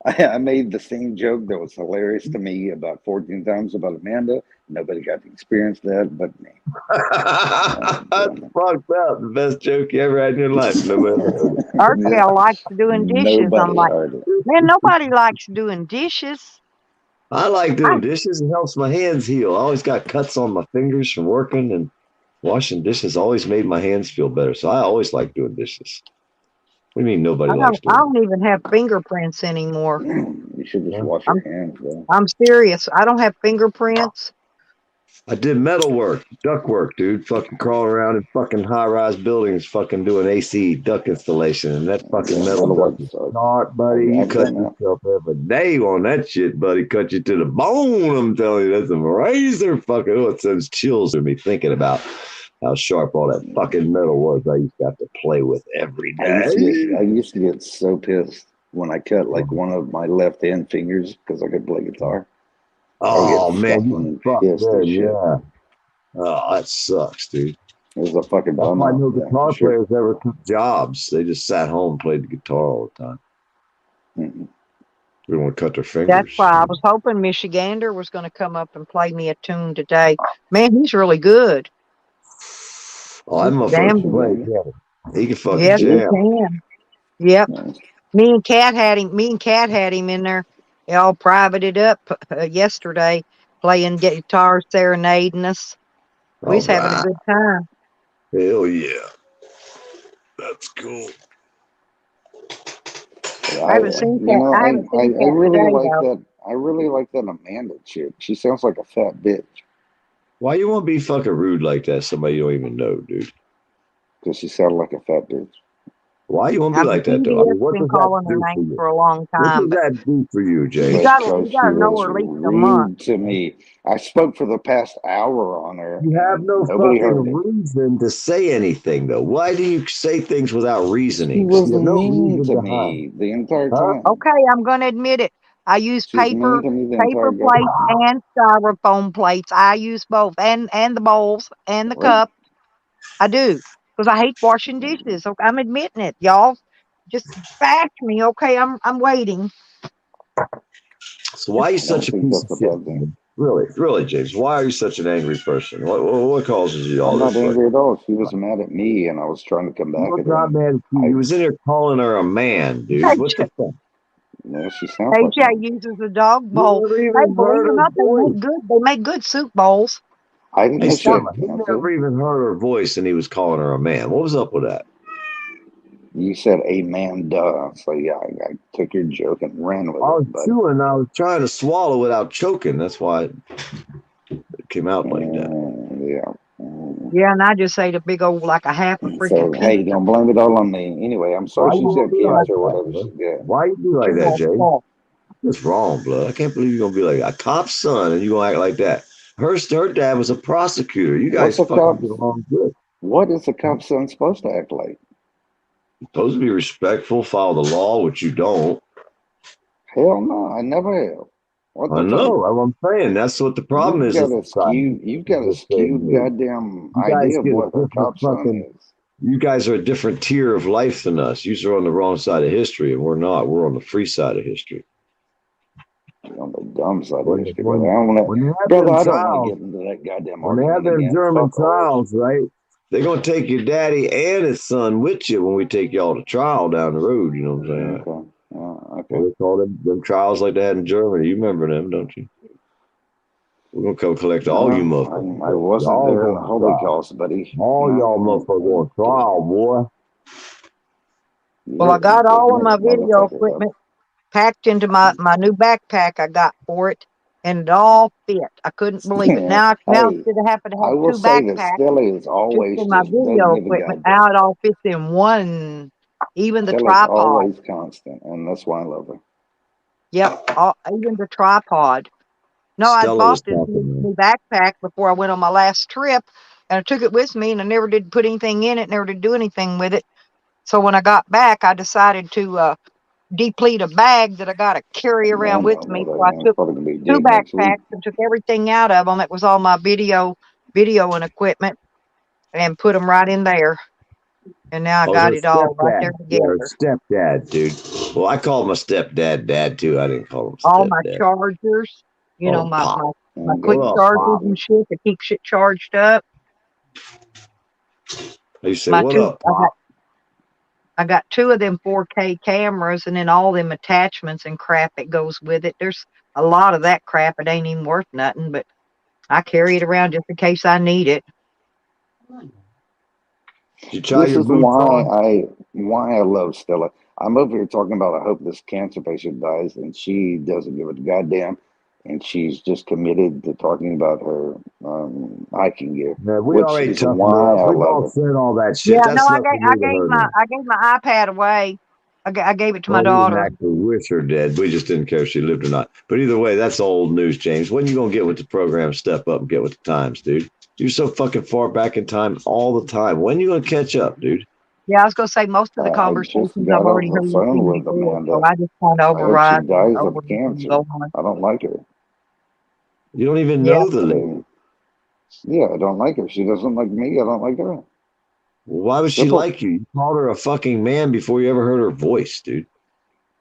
I made the same joke that was hilarious to me about 14 times about Amanda. Nobody got to experience that but me. That's fucked up. The best joke you ever had in your life. Nobody ever heard it. Urkel likes doing dishes. I'm Nobody like, heard it. man, nobody likes doing dishes. I like doing dishes. It helps my hands heal. I always got cuts on my fingers from working, and washing dishes always made my hands feel better. So I always like doing dishes. What do you mean nobody likes I doing don't even have fingerprints anymore. You should just wash your hands, though. I'm serious. I don't have fingerprints. I did metal work, duct work, dude. Fucking crawling around in fucking high-rise buildings, fucking doing AC duct installation, and that fucking metal duct is smart, buddy. You cut yourself every day on that shit, buddy. Cut you to the bone. I'm telling you, that's a razor. Fucking, it sends chills to me thinking about how sharp all that fucking metal was. I used to have to play with every day. I used to get so pissed when I cut like one of my left hand fingers because I could play guitar. Oh man, you fucked pissed that, as shit. yeah. Oh, that sucks, dude. It was a fucking That's bum why out, no yeah, guitar for sure. players ever took jobs. They just sat home and played the guitar all the time. Mm-hmm. They don't want to cut their fingers. That's why I was hoping Michigander was going to come up and play me a tune today. Man, he's really good. Oh, that He's motherfucker damn can play. good. Yeah. He can fucking Yes, he jam. can. Yep. Me and Kat had him in there. They all privated up yesterday, playing guitar, serenading us. We was having a Alright. good time. Hell yeah. That's cool. I haven't seen You Kat. know, I haven't I seen Kat really today, like though. that. I really like that Amanda chick. She sounds like a fat bitch. Why you want to be fucking rude like that? Somebody you don't even know, dude. Because she sounded like a fat bitch. Why you want to Now, be the like that though? I mean, PDF's what been does that calling her do for name you? for a long What time, does but that do for you, you Jay? gotta Because she know was her at least a month. rude to me. I spoke for the past hour on her. You have and no nobody heard fucking it. reason to say anything though. Why do you say things without She reasoning? was You have no mean reason to behind me it. the entire Huh? time. Okay, I'm going to admit it. I use She was mean to me the entire paper plates goddamn time. and styrofoam plates. I use both, and the bowls and the What? cup. I do, because I hate washing dishes. Okay, I'm admitting it, y'all. Just bash me, okay? I'm waiting. So why are you I don't such a think piece of that's a shit? bad thing. Man? Really, James. Why are you such an angry person? What causes you all I'm not this? angry at all. She was mad at me, and I was trying to come You back was at her. not mad at you. You was in there calling her a man, dude. What the fuck? Yeah, she sounds like AJ one. uses a dog You bowl. never Hey, even believe heard it or her not, voice. they make good soup bowls. I didn't Hey, know she had Selma, he cancer. never even heard her voice, and he was calling her a man. What was up with that? You said Amanda, so yeah, I took your joke and ran with I was it. But chewing. I was trying to swallow without choking. That's why it came out like that. yeah. Yeah, and I just ate a big old, like a half a So freaking hey, pizza. don't blame it all on me. Anyway, I'm sorry Why she you gonna said be like cancer or that, whatever bro? she did. Why you be like that, Jay? What's wrong, blood? I can't believe you're gonna be like a cop's son and you gonna act like that. Her dad was a prosecutor. You guys What's a fucking cop? get along good. What is a cop's son supposed to act like? You're supposed to be respectful, follow the law, which you don't. Hell no, I never have. What I the know. fuck? That's what I'm saying. That's what the problem is. You've got a skewed goddamn You guys idea of get a what a different cop son fucking. is. You guys are a different tier of life than us. You are on the wrong side of history, and we're not. We're on the free side of history. On the dumb side of When, history, when, but I don't want when they have brother. them I don't want to trials, get into that goddamn when they have argument them again. German Fuck off. trials, right? They're gonna take your daddy and his son with you when we take y'all to trial down the road. You know what I'm saying? Okay. Okay. Well, they call them trials like they had in Germany. You remember them, don't you? We're gonna come collect all you motherfuckers. I wasn't Y'all there in going the to Holy trial. Ghost, buddy. All y'all motherfuckers going to trial, boy. Well, I got all of my video motherfucker, equipment packed into my new backpack I got for it, and it all fit. I couldn't believe it. Now Hey, instead of having to I have will two say that backpacks Skelly is just always for my just doesn't video give a equipment, goddamn. now it all fits in one, even the Skelly's tripod. always constant, and that's why I love her. Yep, even the tripod. No, I Stella bought was this talking, new backpack before I went on my last trip, and I took it with me, and I never did put anything in it, never did do anything with it. So when I got back, I decided to deplete a bag that I got to carry around with me. So I took 2 backpacks and took everything out of them. It was all my video and equipment, and put them right in there. And now I got it all right there together. Stepdad, dude. Well, I call my stepdad dad too. I didn't call him stepdad. All my chargers, you know, my quick Oh, chargers Pop. and shit to keep shit charged up. You say, My what two- up, Pop? I got 2 of them 4K cameras, and then all them attachments and crap that goes with it. There's a lot of that crap. It ain't even worth nothing, but I carry it around just in case I need it. You try This your is boots why I love Stella. I'm over here talking about I hope this cancer patient dies, and she doesn't give a goddamn, and she's just committed to talking about her hiking gear, Man, we which already is toughened why her up. I We've all love her. said all that shit. Yeah, That's no, I nothing gave new to her. I gave my iPad away. I gave it to my Well, we didn't daughter. actually wish her dead. We just didn't care if she lived or not. But either way, that's old news, James. When you gonna get with the program, step up and get with the times, dude? You're so fucking far back in time all the time. When you gonna catch up, dude? Yeah, I was gonna say most of the I just conversations got I've already off the heard phone you with before, Amanda. so I just kind of I hope she override dies over of it and cancer. go on. I don't like her. You don't even Yeah. know the lady. Yeah, I don't like her. She doesn't like me. I don't like her. Why would she Simple. like you? You called her a fucking man before you ever heard her voice, dude.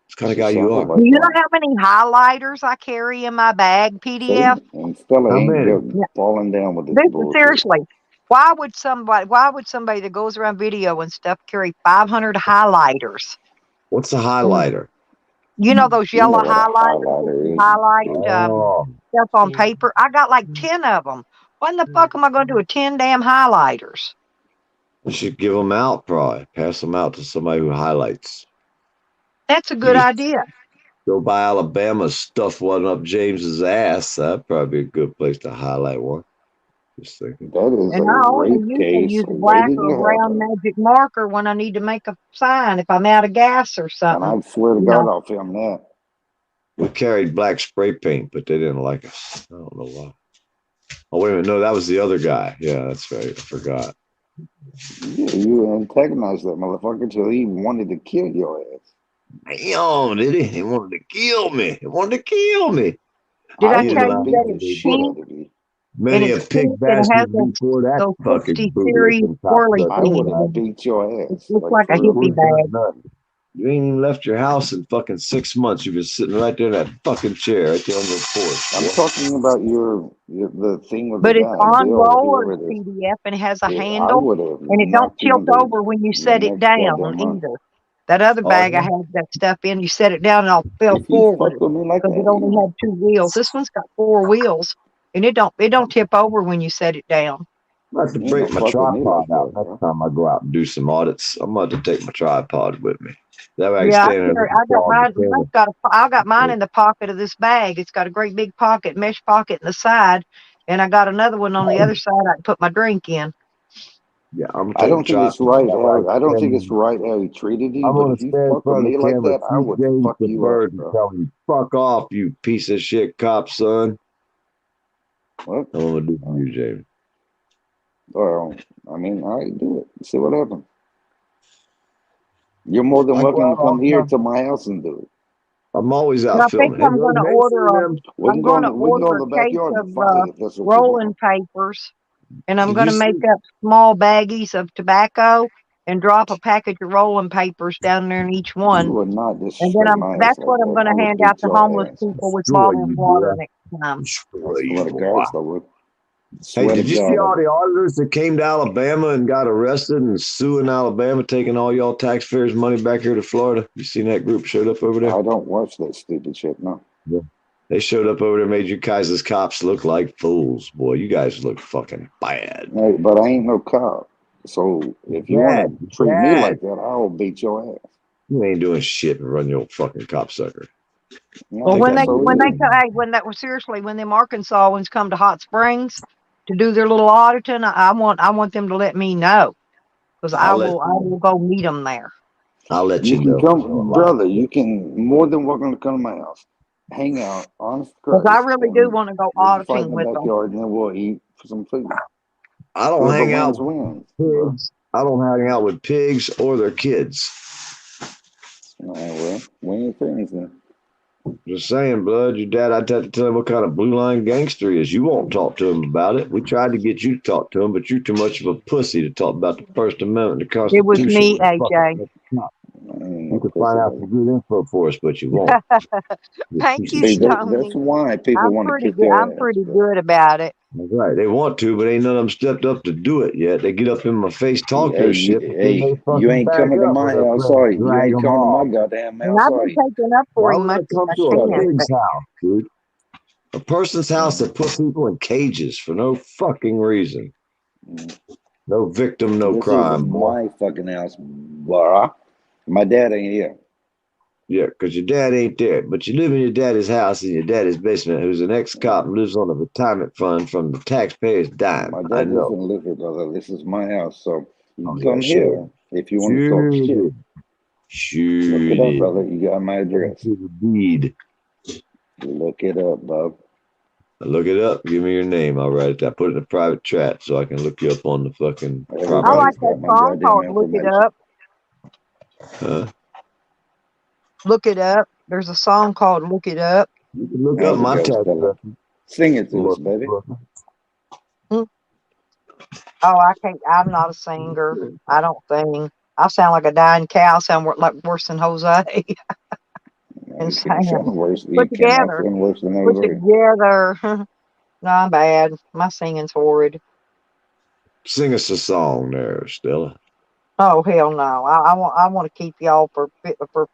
It's the kind of She guy you sounded are. Do like you know one. how many highlighters I carry in my bag, See? PDF? And Stella How ain't many? go falling down with this This is bullshit. seriously. Why would somebody that goes around video and stuff carry 500 highlighters? What's a highlighter? You know those You know yellow what a highlighters that highlighter you is. highlight Oh, stuff on paper? I got like 10 of them. What in the fuck am I going to do with 10 damn highlighters? you should give them out, probably. Pass them out to somebody who highlights. That's a You good just idea. go by Alabama, stuff one up James's ass. That'd probably be a good place to highlight one. Just thinking. That is And a I only rape usually case use a black waiting or a to brown happen. magic marker when I need to make a sign if I'm out of gas or And something. I swear to You God, know, I'll film that. We carried black spray paint, but they didn't like us. I don't know why. Oh, wait a minute. No, that was the other guy. Yeah, that's right. I forgot. Yeah, you antagonized that motherfucker till he wanted to kill your ass. Damn, did he? He wanted to kill me. He wanted to kill me. did I would tell have you beat that the it's shit pink out of you. and Many a it's pig pink and it has bastard before that those fucking 60 boot series licking swirly cocksucker. I would things? have beat your It ass. looks Like like a for real. hippie bag. Nothing. You ain't even left your house in fucking 6 months. You've been sitting right there in that fucking chair right there on your porch. I'm Boy. talking about the thing with the But it's guy, on Bill, rollers, whoever it is. PDF, and it has a Yeah, I handle, would have and it don't knocked you tilt into over when you the set it next down goddamn month. either. That other Oh, bag I yeah. had that stuff in, you set it down and all fell If you forward fuck with me like because that, it only you had 2 wheels. This one's got 4 wheels, and it don't tip over when you set it down. I have to ain't break gonna my fuck with me tripod like out that, next bro. time I go out and do some audits. I'm going to take my tripod with me. That way I can Yeah, stand there and look at y'all on the camera. I got mine in the pocket of this bag. It's got a great big pocket, mesh pocket in the side, and I got another one on the other side I can put my drink in. Yeah, I'm I going to take don't my think it's tripod. right That way I how I can don't think stand it's right how he treated you, I'm but gonna if you stand in fuck with front of me the like camera, that, I shoot would James fuck the you up, bird, and bro. tell him, "Fuck off, you piece of shit cop, son." What? I'm gonna do for you, James. Well, I mean, I do it. See what happens. You're more than I go welcome out to come all the here time. to my house and do it. I'm always And out I think filming. Hey, I'm bro, going to James, order see them? We can go in a the case backyard of and fight if that's what you rolling want. papers, and I'm Did going you to see? make up small baggies of tobacco and drop a package of rolling papers down there in each You one. would not And then disrespect my ass that's like what I'm that. going I to would hand out beat to your homeless ass. people with Sure bottled you water would. next time. I Sure swear you to would. God, I would. Hey, Swear to did you see God, I all would. the auditors that came to Alabama and got arrested and suing Alabama, taking all y'all taxpayers' money back here to Florida? You seen that group showed up over there? I don't watch that stupid shit, no. Yeah. They showed up over there, made you guys as cops look like fools. Boy, you guys look fucking bad. Hey, but I ain't no cop. So if you want to treat me like that, I'll beat your ass. You ain't doing shit and run your fucking cocksucker. No, Well, when so seriously, when them Arkansas ones come to Hot Springs to do their little auditing, I want them to let me know because I I'll let will go meet them there. I'll let you you can know. come, brother. You can more than welcome to come to my house, hang out, honest Because Christ, I really and do want to go we can fight in auditing the with them. backyard, and then we'll eat some food. I don't Whoever hang out wins, with bro. pigs. I don't hang out with pigs or their kids. Well, We ain't friends then. Just saying, blood. Your dad, I'd have to tell him what kind of blue line gangster he is. You won't talk to him about it. We tried to get you to talk to him, but you're too much of a pussy to talk about the First Amendment, the Constitution. It was me, AJ. You could find out some good info for us, but you won't. Thank you, See, Stony. that's why people I'm want to pretty kick good. your I'm ass. pretty good about it. That's right. They want to, but ain't none of them stepped up to do it yet. They get up in my face, talk their shit. But then they fucking you ain't back coming to up my when they're house, trying sorry. to You drag ain't them coming to off. my goddamn And house, I've been sorry. taking up for Why him would much I come as to I a can. pig's house, dude? A person's house that put people in cages for no fucking reason. No victim, no This crime, is boy. my fucking house, bruh. My dad ain't here. Yeah, because your dad ain't there. But you live in your daddy's house in your daddy's basement, who's an ex-cop and lives on a retirement fund from the taxpayer's dime. My I dad know. doesn't live here, brother. This is my house, so you Oh, can yeah, come sure. here if you want to Sure talk shit. did. Sure Look it up, did. brother. You got my address. To the deed. Look it up, bub. Look it up. Give me your name. I'll write it down. Put it in a private chat so I can look you up on the fucking I property. like that song called Look It Up. Huh? Look It Up. There's a song called Look It Up. You can look How's up it my go, tax Stella? record. Sing it to us, baby. Hmm. Oh, I can't. I'm not a singer. I don't sing. I sound like a dying cow. I sound like worse than Jose. And You can't sound worse. You put cannot together. sound worse than Put Jose. together. No, I'm bad. My singing's horrid. Sing us a song there, Stella. Oh hell no! I want to keep y'all for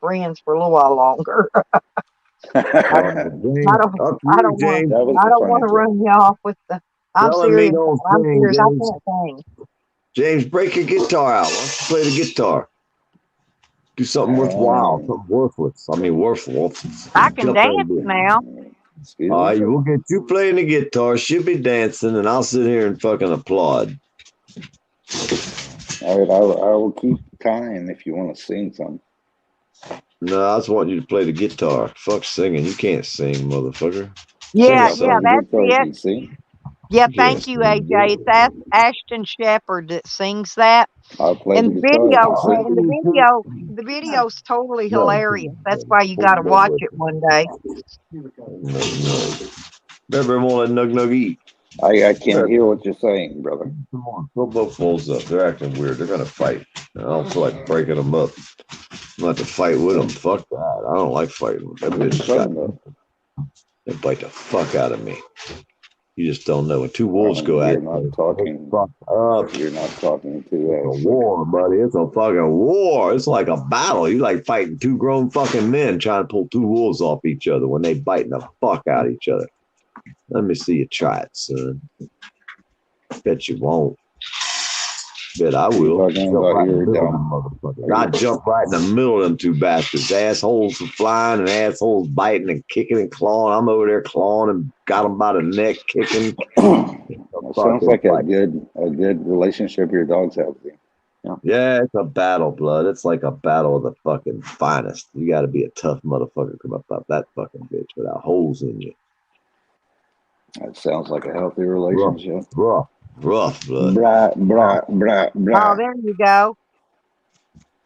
friends for a little while longer. I don't want to run you off with the. I'm Telling me serious. don't I'm sing, serious. I James. can't sing. James, break your guitar out. Why don't you play the guitar? Do something worthwhile, something worthless. I mean, worthless. I Get can up there and dance do it. now. All right, we'll get you playing the guitar. She'll be dancing, and I'll sit here and fucking applaud. All right, I will keep time if you want to sing something. No, I just want you to play the guitar. Fuck singing. You can't sing, motherfucker. Yeah, Sing yeah, that's it. See? Yeah, You thank can't you, sing, AJ. It's Ashton Shepherd that sings that. I'll play And the the guitar. the video's totally No. hilarious. That's why you got to watch it one day. Remember, won't let Nug Nug eat. I can't hear what you're saying, brother. Come on, throw both wolves up. They're acting weird. They're gonna fight. I don't feel like breaking them up. I'm not to fight with them. Fuck that. I don't like fighting with that bitch. They bite the fuck out of me. You just don't know. When two wolves go at You're not it, talking. fuck up. You're not talking to It's a war, buddy. It's a fucking war. It's like a battle. You like fighting two grown fucking men trying to pull two wolves off each other when they biting the fuck out of each other. Let me see you try it, son. Bet you won't. Bet I will. Jump right in the middle of them motherfuckers. I jump right in the middle of them two bastards. Assholes are flying and assholes biting and kicking and clawing. I'm over there clawing and got them by the neck, kicking. It sounds like a good relationship your dogs have with you. Yeah, it's a battle, blood. It's like a battle of the fucking finest. You got to be a tough motherfucker to come up out that fucking bitch without holes in you. That sounds like a healthy relationship. Rough blood. Brah, brah, brah, brah. Oh, there you go.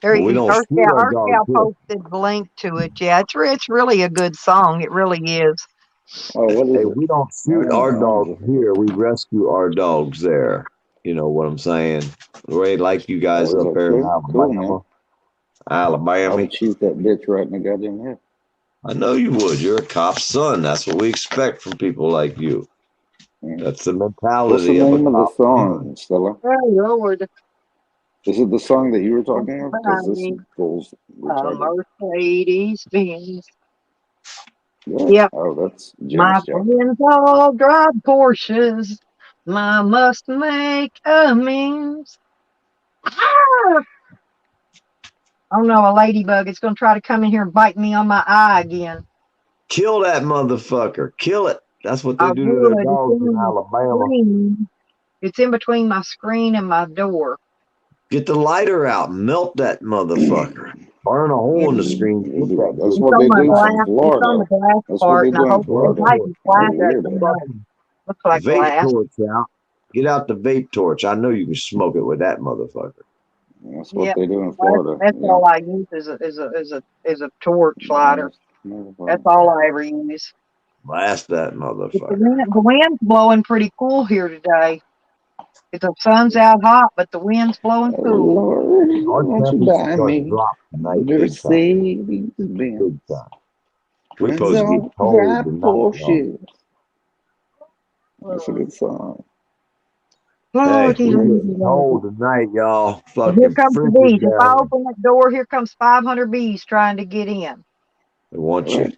There Well, we you don't go. shoot our Earthgal dogs here. posted the link to it. Yeah, it's really a good song. It really is. Oh, what is Hey, it? we don't shoot our dogs here. We rescue our dogs there. You know what I'm saying? Right, like you guys up there in Alabama. I would shoot that bitch right in the goddamn head. I know you would. You're a cop's son. That's what we expect from people like you. That's the mentality What's the of name a of the cop. song, Stella? Oh, Lord. Is it the song that you were talking about? Because this goes retarded. Mercedes Benz. Yeah. Yep. Oh, that's My Janis Joplin. friends all drive Porsches. I must make amends. Ah! Oh no, a ladybug is going to try to come in here and bite me on my eye again. Kill that motherfucker. Kill it. That's what they I'll do do to their it. dogs in Alabama. It's in between my screen and my door. Get the lighter out. Melt that motherfucker. Burn a hole in the screen. That's what they do from Florida. It's on the glass That's part, what they and I do in hope it Florida. might be glass. Weirdo. Looks like Vape glass. torch out. Get out the vape torch. I know you can smoke it with that motherfucker. That's what Yep. they do in That's, Florida. that's Yeah. all I use is a torch lighter. That's all I ever use. Blast that But motherfucker. the wind's blowing pretty cool here today. The sun's out hot, but the wind's blowing Oh, cool. Lord, Our won't you temperature's buy gonna me drop tonight big time. Mercedes Benz? Big time. We're Friends supposed to don't get cold drive tonight, y'all. Porsches. That's a good song. Oh, Hey, geez, we're I'm getting cold tonight, y'all. And here Fucking comes the frigid bees. If I down here. open that door, here comes 500 bees trying to get in. They want you. Right.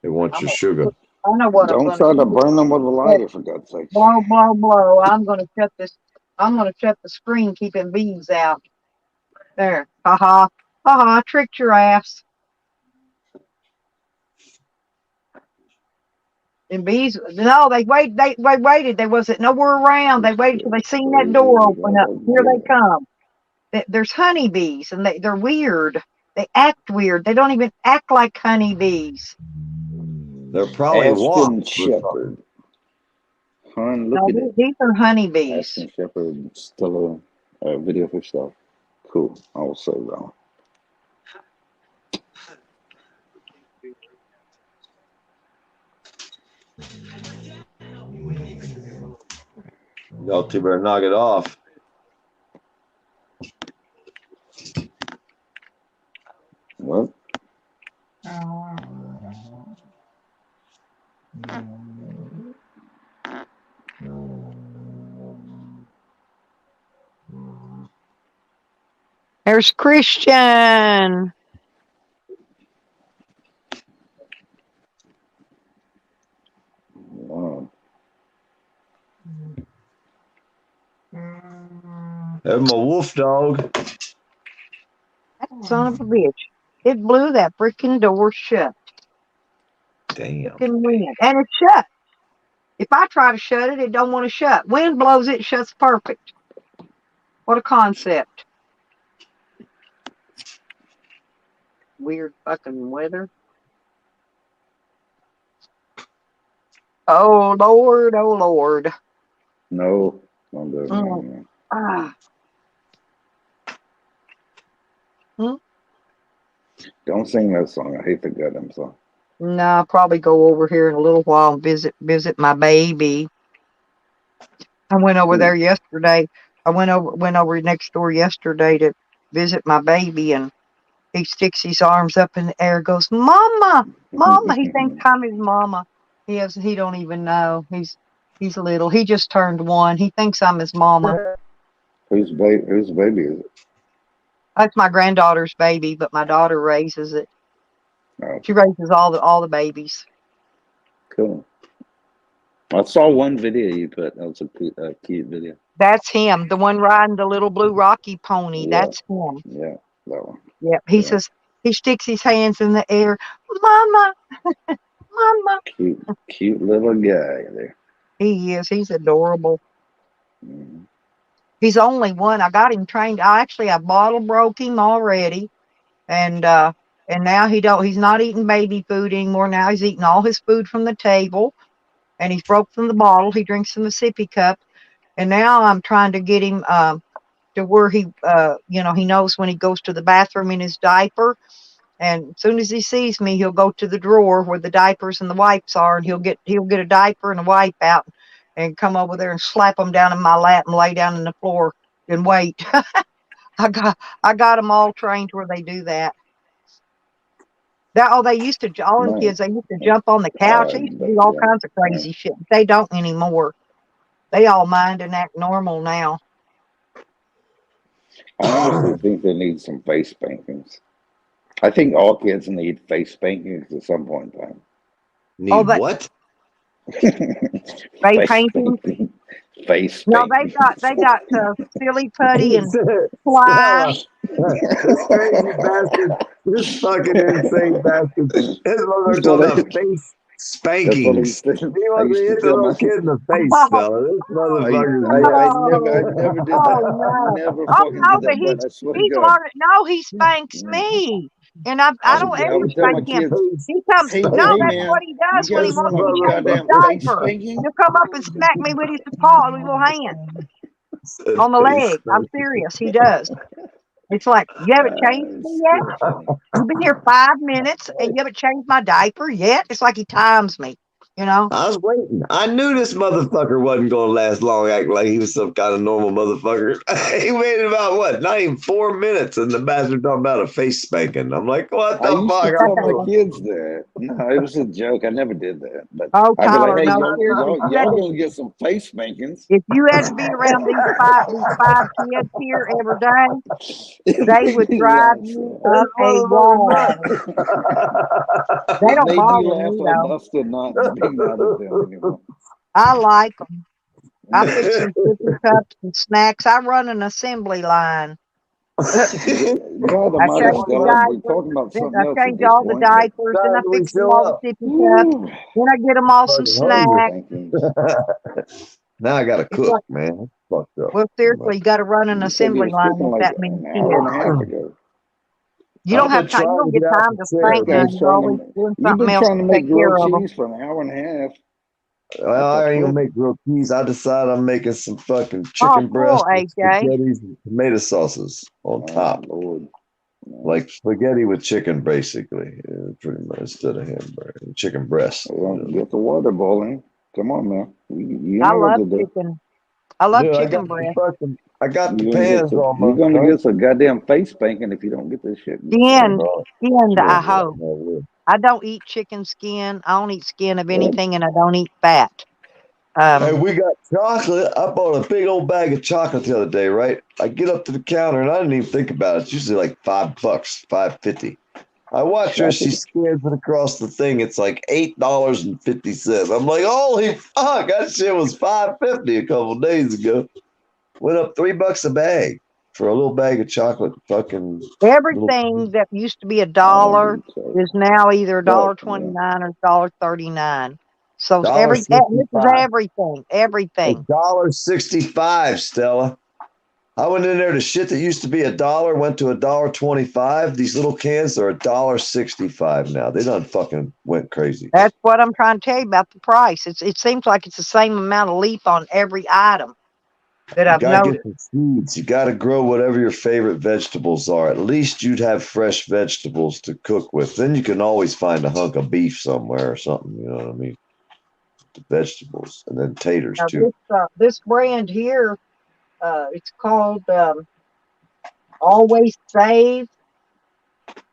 They want I'm your gonna, sugar. I know what I'm Don't going try to to do. burn them with a lighter, for God's sake. Blow, blow, blow. I'm going to shut this. I'm going to shut the screen, keeping bees out. There. Ha ha. Ha ha. Tricked your ass. And bees, no, they waited. They wasn't nowhere around. They waited till they seen that door open up. Here they come. There's honeybees, and they're weird. They act weird. They don't even act like honeybees. They're probably Aston wasps. Shepherd. Hun, look No, at it. these are honeybees. Aston Shepherd, still a video for stuff. Cool. I will say that. Y'all two better knock it off. What? There's Christian. Wow. That's my wolf dog. That son of a bitch. It blew that freaking door shut. Damn. Freaking wind. And it's shut. If I try to shut it, it don't want to shut. Wind blows, it shuts perfect. What a concept. Weird fucking weather. Oh, Lord. Oh, Lord. No. Don't do it. No. Ah. Don't sing that song. I hate the goddamn song. No, I'll probably go over here in a little while and visit my baby. I went over there yesterday. I went over next door yesterday to visit my baby, and he sticks his arms up in the air, goes, "Mama, Mama." He thinks I'm his mama. He don't even know. He's little. He just turned 1. He thinks I'm his mama. Whose baby is it? That's my granddaughter's baby, but my daughter raises it. Oh, She raises all the babies. cool. I saw one video you put. That was a cute video. That's him, the one riding the little blue Rocky pony. Yeah. That's him. Yeah, that one. Yep. He says, he sticks his hands in the air, "Mama, Mama." Cute little guy there. He is. He's adorable. Mm-hmm. He's only 1. I got him trained. I bottle broke him already, and now he's not eating baby food anymore. Now he's eating all his food from the table, and he's broke from the bottle. He drinks from the sippy cup, and now I'm trying to get him to where he he knows when he goes to the bathroom in his diaper, and as soon as he sees me, he'll go to the drawer where the diapers and the wipes are, and he'll get a diaper and a wipe out and come over there and slap them down in my lap and lay down on the floor and wait. I got them all trained where they do that. All the kids, they used to jump on the couch. They used to do all kinds of crazy shit. They don't anymore. They all mind and act normal now. I honestly think they need some face spankings. I think all kids need face spankings at some point in time. Need what? Face painting. Face spankings. No, they got silly putty and fly. This crazy bastard. This fucking insane bastard. This motherfucker talking about face spankings. He wants to hit the little kid in the face, fella. This motherfucker. I never did that. I never fucking did that. But I swear to he's God. learning. No, he spanks me. And I don't ever spank him. He comes. Hey, That's man, what he does you when he got wants some to get goddamn his face diaper. spanking? He'll come up and smack me with his paw, little hand. On the leg. I'm serious. He does. It's like, you haven't changed me yet? You've been here 5 minutes and you haven't changed my diaper yet? It's like he times me, you know? I was waiting. I knew this motherfucker wasn't going to last long, acting like he was some kind of normal motherfucker. He waited about, what, not even 4 minutes, and the bastard talking about a face spanking. I'm like, what I the used fuck? to tell my kids that. No, it was a joke. I never did that. But Oh, I'd be like, Tyler, hey, no, y'all, seriously. y'all, y'all gonna get some face spankings. If you had to be around these five kids here every day, they would drive you up a wall. They It don't made me bother laugh me though. enough to not be mad at them anymore. I like them. I fix them sippy cups and snacks. I run an assembly line. God I almighty, change the Stella, we're diapers. talking about Then something I else at change this all the point. But diapers. Then I Time we fix them show all up. the sippy cups. Then I get them all some Fucking snacks. Now I got to It's cook, like, man. Fucked up. well, seriously, you got to run an you said you assembly was line cooking with like that many an kids. hour and a half ago. You don't I've have been time. You trying don't to get get out time the to chair, spank This none. guy's You're trying always to. doing You've something been else trying to to make take care grilled of them. cheese for an hour and a half. Well, I I thought ain't you gonna were. make grilled cheese. I decided I'm making some fucking Oh, chicken breast cool, with AJ. spaghettis and tomato sauces on Oh top, Lord. like spaghetti with chicken, basically. Pretty much instead of hamburger, chicken breast. Well, get the water boiling. Come on, man. You I know what love to do. chicken. I love Dude, chicken breast. I got the You're gonna get pans some. You're almost gonna done. get some goddamn face spanking if you don't get this shit. Skinned, skinned, I Yeah, hope. I don't eat chicken skin. I don't eat skin of anything, and I don't eat fat. Hey, we got chocolate. I bought a big old bag of chocolate the other day, right? I get up to the counter and I didn't even think about it. It's usually like $5, $5.50. I watch her, she scans it across the thing. It's like $8.50. I'm like, holy fuck, that shit was $5.50 a couple days ago. Went up $3 a bag for a little bag of chocolate. Fucking everything that used to be $1 is now either $1.29 or $1.39. So this is $1.65. everything, everything. $1.65, Stella. I went in there. The shit that used to be $1 went to $1.25. These little cans are $1.65 now. They done fucking went crazy. That's what I'm trying to tell you about the price. It seems like it's the same amount of leaf on every item that I've You gotta noticed. get some seeds. You gotta grow whatever your favorite vegetables are. At least you'd have fresh vegetables to cook with. Then you can always find a hunk of beef somewhere or something. You know what I mean? The vegetables and then taters Now too. this brand here, it's called Always Save.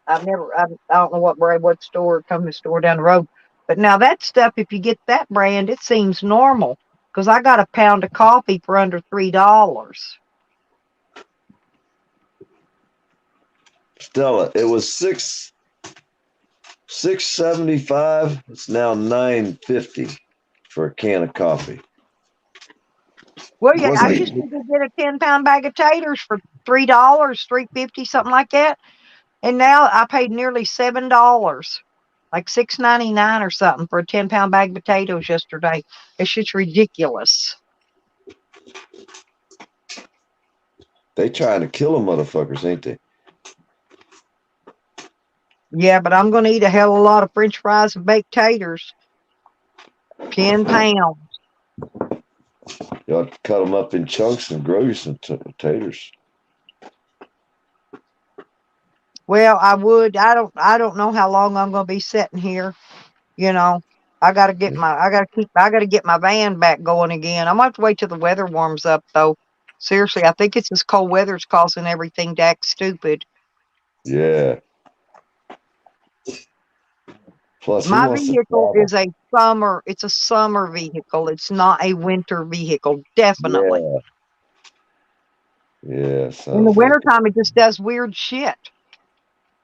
I don't know what store, company store down the road. But now that stuff, if you get that brand, it seems normal. Because I got a pound of coffee for under $3. Stella, it was $6.75. It's now $9.50 for a can of coffee. Well, yeah, I used to get a 10-pound bag of taters for $3, $3.50, something like that. And now I paid nearly $7, like $6.99 or something for a 10-pound bag of potatoes yesterday. It's just ridiculous. They trying to kill them motherfuckers, ain't they? Yeah, but I'm going to eat a hell of a lot of French fries and baked taters. 10 pounds. You ought to cut them up in chunks and grow you some taters. Well, I would. I don't know how long I'm going to be sitting here. You know, I got to get my van back going again. I'm going to have to wait till the weather warms up though. Seriously, I think it's this cold weather's causing everything to act stupid. Yeah. Plus, My vehicle is a summer vehicle. It's not a winter vehicle, definitely. Yeah. In the wintertime, it just does weird shit.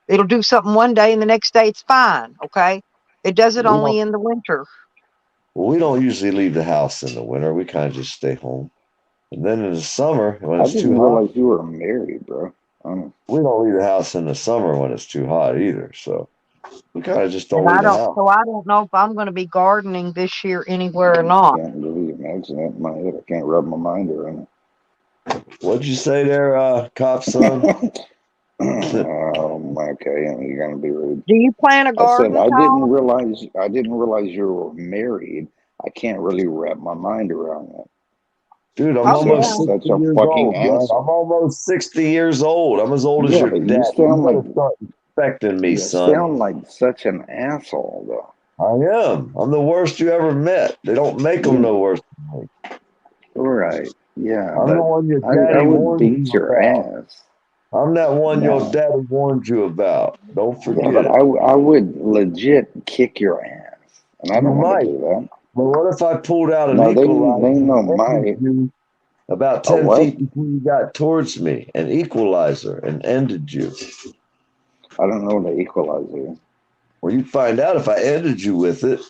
It'll do something one day and the next day it's fine, okay? It does it only in the winter. Well, we don't usually leave the house in the winter. We kind of just stay home. And then in the summer, when it's too hot. I didn't realize you were married, bro. We don't leave the house in the summer when it's too hot either. So we kind of just don't leave the house. So I don't know if I'm going to be gardening this year anywhere or not. I can't really imagine that in my head. I can't wrap my mind around it. What'd you say there, cop son? Okay, you're gonna be rude. Do you plan a garden? I didn't realize you were married. I can't really wrap my mind around that. Dude, I'm Oh almost yeah. 60 Such a years fucking old, bro. I'm asshole. almost 60 years old. I'm as old as Yeah, your but dad. you You sound like better start respecting me, you son. sound like such an asshole, though. I am. I'm the worst you ever met. They don't make them Yeah, no worse than me. right. Yeah, I'm the but one your I daddy would warned beat you your about. ass. I'm that one your No. daddy warned you about. Don't Yeah, forget but it. I would legit kick your ass, and I You don't want might. to do that. But what if I pulled out an No, they equalizer know and ended my you about a 10 what? feet before you got towards me? An equalizer and ended you. I don't know what an equalizer is. Well, you'd find out if I ended you with it.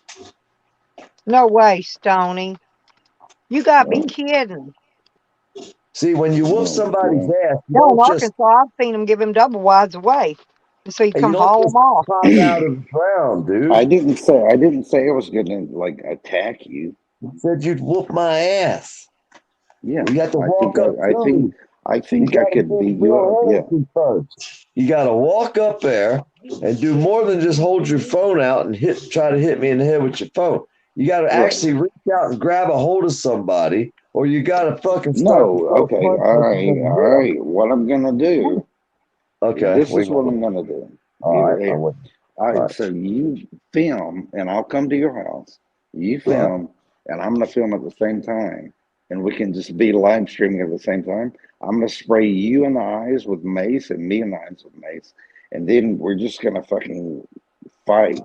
No way, Stony. You got to be Oh, kidding. See, when you whoop oh somebody's God. ass, you No, in don't just Arkansas, I've seen them give him double wides away. And so you you come don't haul just them off. pop out of the ground, dude. I didn't say I was gonna like attack you. You said you'd whoop my ass. Yeah, You got to I walk think up I to think me. I You think got I to could get beat you up. Bill Yeah. Harrison first. You got to walk up there and do more than just hold your phone out and try to hit me in the head with your phone. You got to Right. actually reach out and grab a hold of somebody, or you got to fucking start to No, throw a okay, punch all like you're right, gonna all hit 'em. right. What I'm gonna do, Okay, this we is what know. I'm gonna do. All Here, right, I'm here. with you. All All right, right, so you film, and I'll come to your house. You all right. film, and I'm gonna film at the same time, and we can just be live streaming at the same time. I'm gonna spray you in the eyes with mace, and me in the eyes with mace, and then we're just gonna fucking fight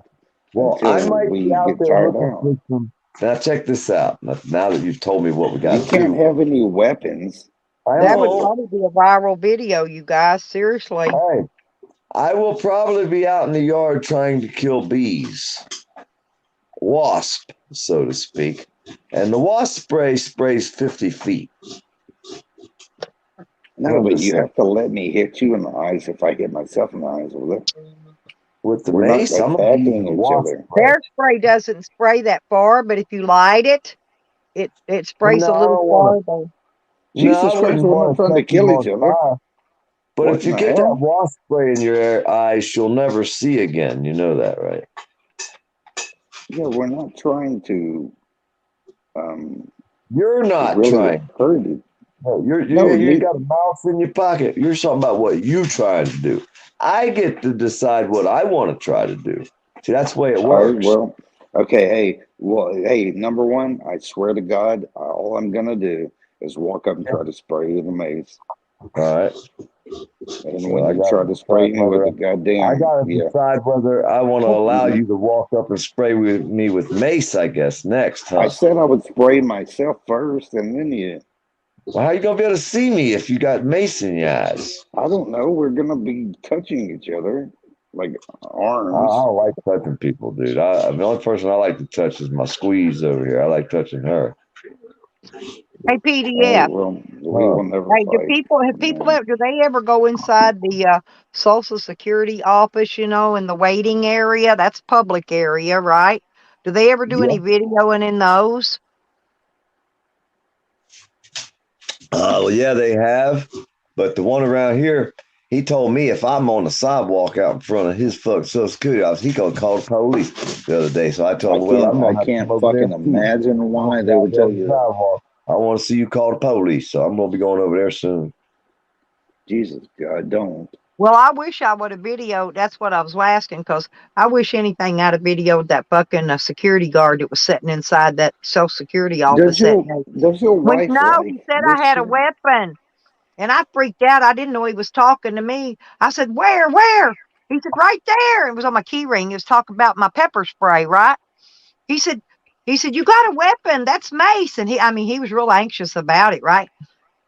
Well, I until might we be out get there tired looking out. for some. Now check this out. Now that you've told me what we You got to can't do, have any weapons. I That would won't. probably be a viral video, you guys. Seriously. Hey, I will probably be out in the yard trying to kill bees, wasp, so to speak. And the wasp spray sprays 50 feet. No, I'm but just you saying. have to let me hit you in the eyes if I hit myself in the eyes with it. With the We're not mace, I'm gonna be attacking using each wasp other. spray. Their spray doesn't spray that far, but if you light it, it sprays No, a I little don't want to. farther. No, I Jesus Christ, wouldn't we're not want to trying to set you kill each on other. fire. But What if in you the get that hell? wasp spray in your eyes, you'll never see again. You know that, right? Yeah, we're not trying to um, You're not really trying. hurt it. No, No, you got a mouse in your pocket. You're talking about what you trying to do. I get to decide what I want to try to do. See, that's the way it All right, works. well, okay, hey, number one, I swear to God, all I'm gonna do is walk up and try to spray you with a mace. All right. And So when I you got try to to spray decide me with whether the goddamn, I got to yeah. decide whether I want to allow you to walk up and spray me with mace. I guess next, I huh? said I would spray myself first, and then you. Well, how you gonna be able to see me if you got mace in your eyes? I don't know. We're gonna be touching each other like I arms. don't like touching people, dude. The only person I like to touch is my squeeze over here. I like touching her. Hey, Oh PDF. well, we Huh. will never Hey, fight. do they ever go inside the Social Security office, in the waiting area? That's public area, right? Do they ever do Yeah. any videoing in those? Well, yeah, they have. But the one around here, he told me if I'm on the sidewalk out in front of his fucking Social Security office, he gonna call the police the other day. So I told him, well, I'm I gonna have to come can't over there fucking too. imagine I'm why gonna be they out would there tell on the you that. sidewalk. I want to see you call the police, so I'm gonna be going over there soon. Jesus, God, don't. Well, I wish I would have videoed. That's what I was asking, because I wish anything I'd have videoed that fucking security guard that was sitting inside that Social Security office that day. Does your wife No, like he said I this had a shit? weapon. And I freaked out. I didn't know he was talking to me. I said, where? He said, right there. It was on my key ring. He was talking about my pepper spray, right? He said, you got a weapon. That's mace. And he was real anxious about it, right?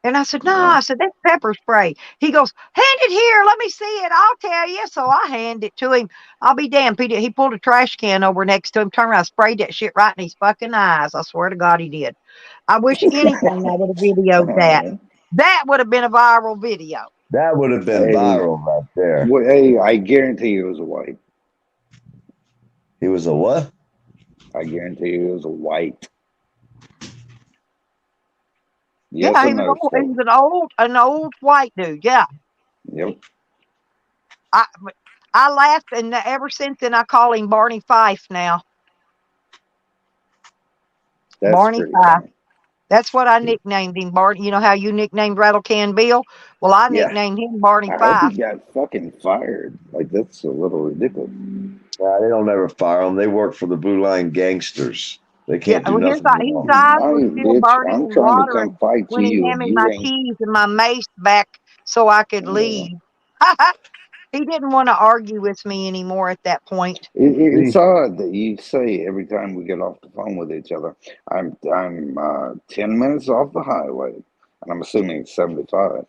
And I said, no, I said, that's pepper spray. He goes, hand it here. Let me see it. I'll tell you. So I hand it to him. I'll be damned. He pulled a trash can over next to him, turned around, sprayed that shit right in his fucking eyes. I swear to God he did. I wish anything I would have videoed that. That would have been a viral video. That would have been Hey, viral right there. hey, I guarantee you it was a white. He was a what? I guarantee you it was a white. Yes Yeah, or he was no, old. He Steve? was an old white dude. Yeah. Yep. I laughed, and ever since then I call him Barney Fife now. That's Barney pretty Fife. funny. That's what I nicknamed him, Barney. You know how you nicknamed Rattle Can Bill? Well, I Yeah. nicknamed him Barney I hope he Fife. got fucking fired. Like, that's a little ridiculous. They don't ever fire them. They work for the Blue Line Gangsters. They Yeah, can't do well, his nothing his wrong. eyes were Right, still bitch. burning I'm and trying to come watering fight when he you, handed and me you my ain't. keys and my mace back so I could leave. He didn't want to argue with me anymore at that point. It's odd that you say every time we get off the phone with each other, I'm 10 minutes off the highway, and I'm assuming it's 75.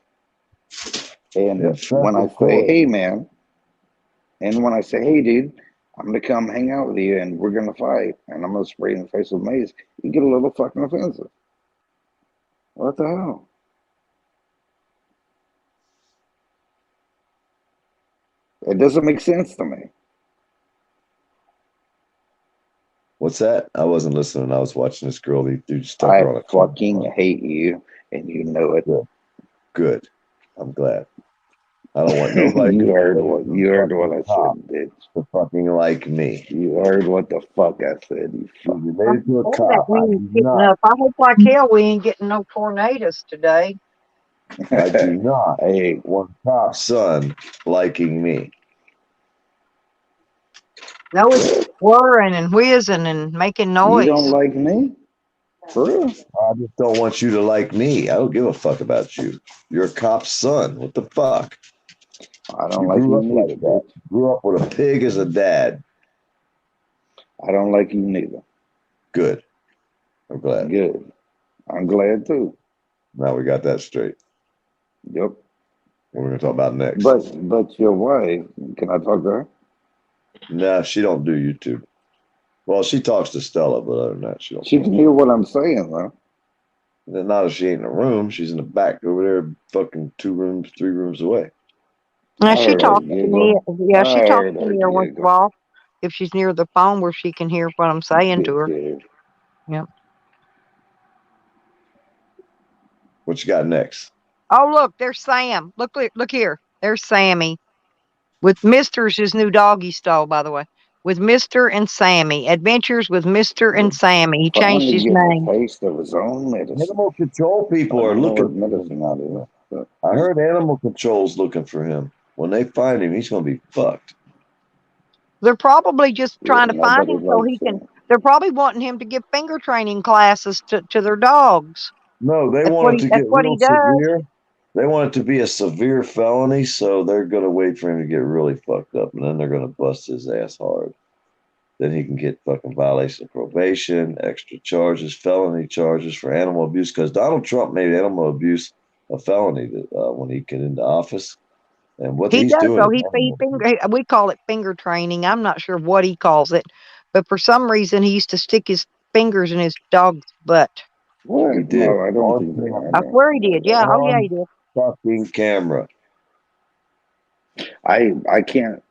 And when I say, hey, man, and when I say, hey, dude, I'm going to come hang out with you, and we're going to fight, and I'm going to spray you in the face with mace, you get a little fucking offensive. What the hell? It doesn't make sense to me. What's that? I wasn't listening. I was watching this girl. These dudes stuck I her on a fucking hate you, and you know it. Good. I'm glad. I don't want nobody. You heard what I said, bitch. To fucking like me. You heard what the fuck I said. You fuck. Related to a Hope cop. that we I ain't do getting not. up. I hope like hell we ain't getting no tornadoes today. I do not want cop's son liking me. No, it's whirring and whizzing and making noise. You don't like me? For real? I just don't want you to like me. I don't give a fuck about you. You're a cop's son. What the fuck? I don't like you neither, bitch. Grew up with a pig as a dad. I don't like you neither. Good. I'm glad. Good. I'm glad too. Now we got that straight. Yep. What we're gonna talk about next. But your wife, can I talk to her? Nah, she don't do YouTube. Well, she talks to Stella, but other than that, she don't. She can hear what I'm saying, though. Not if she ain't in the room. She's in the back over there, fucking 2 rooms, 3 rooms away. Now she Alright, talks to me. giggle. Yeah, she talks Alright, to me every once in a while if she's near the phone where she can hear what I'm saying to her. Yep. What you got next? Oh, look, there's Sam. Look here. There's Sammy. With Mister's his new doggy stole, by the way. With Mr. and Sammy. Adventures with Mr. and Sammy. He changed Finally his getting name. a taste of his own medicine. Animal control people are looking. Medicine out of it. I heard animal control's looking for him. When they find him, he's gonna be fucked. They're probably just trying to find nobody him so likes he can. him. They're probably wanting him to give finger training classes to their dogs. No, they That's want it to that's get what real he does. severe. They want it to be a severe felony, so they're gonna wait for him to get really fucked up, and then they're gonna bust his ass hard. Then he can get fucking violation of probation, extra charges, felony charges for animal abuse. Because Donald Trump made animal abuse a felony when he got into office, and what He he's does doing. though. We call it finger training. I'm not sure what he calls it, but for some reason he used to stick his fingers in his dog's butt. What? He did. No, I don't think that. I swear he did. Yeah. Oh yeah, he did. Fucking camera. I can't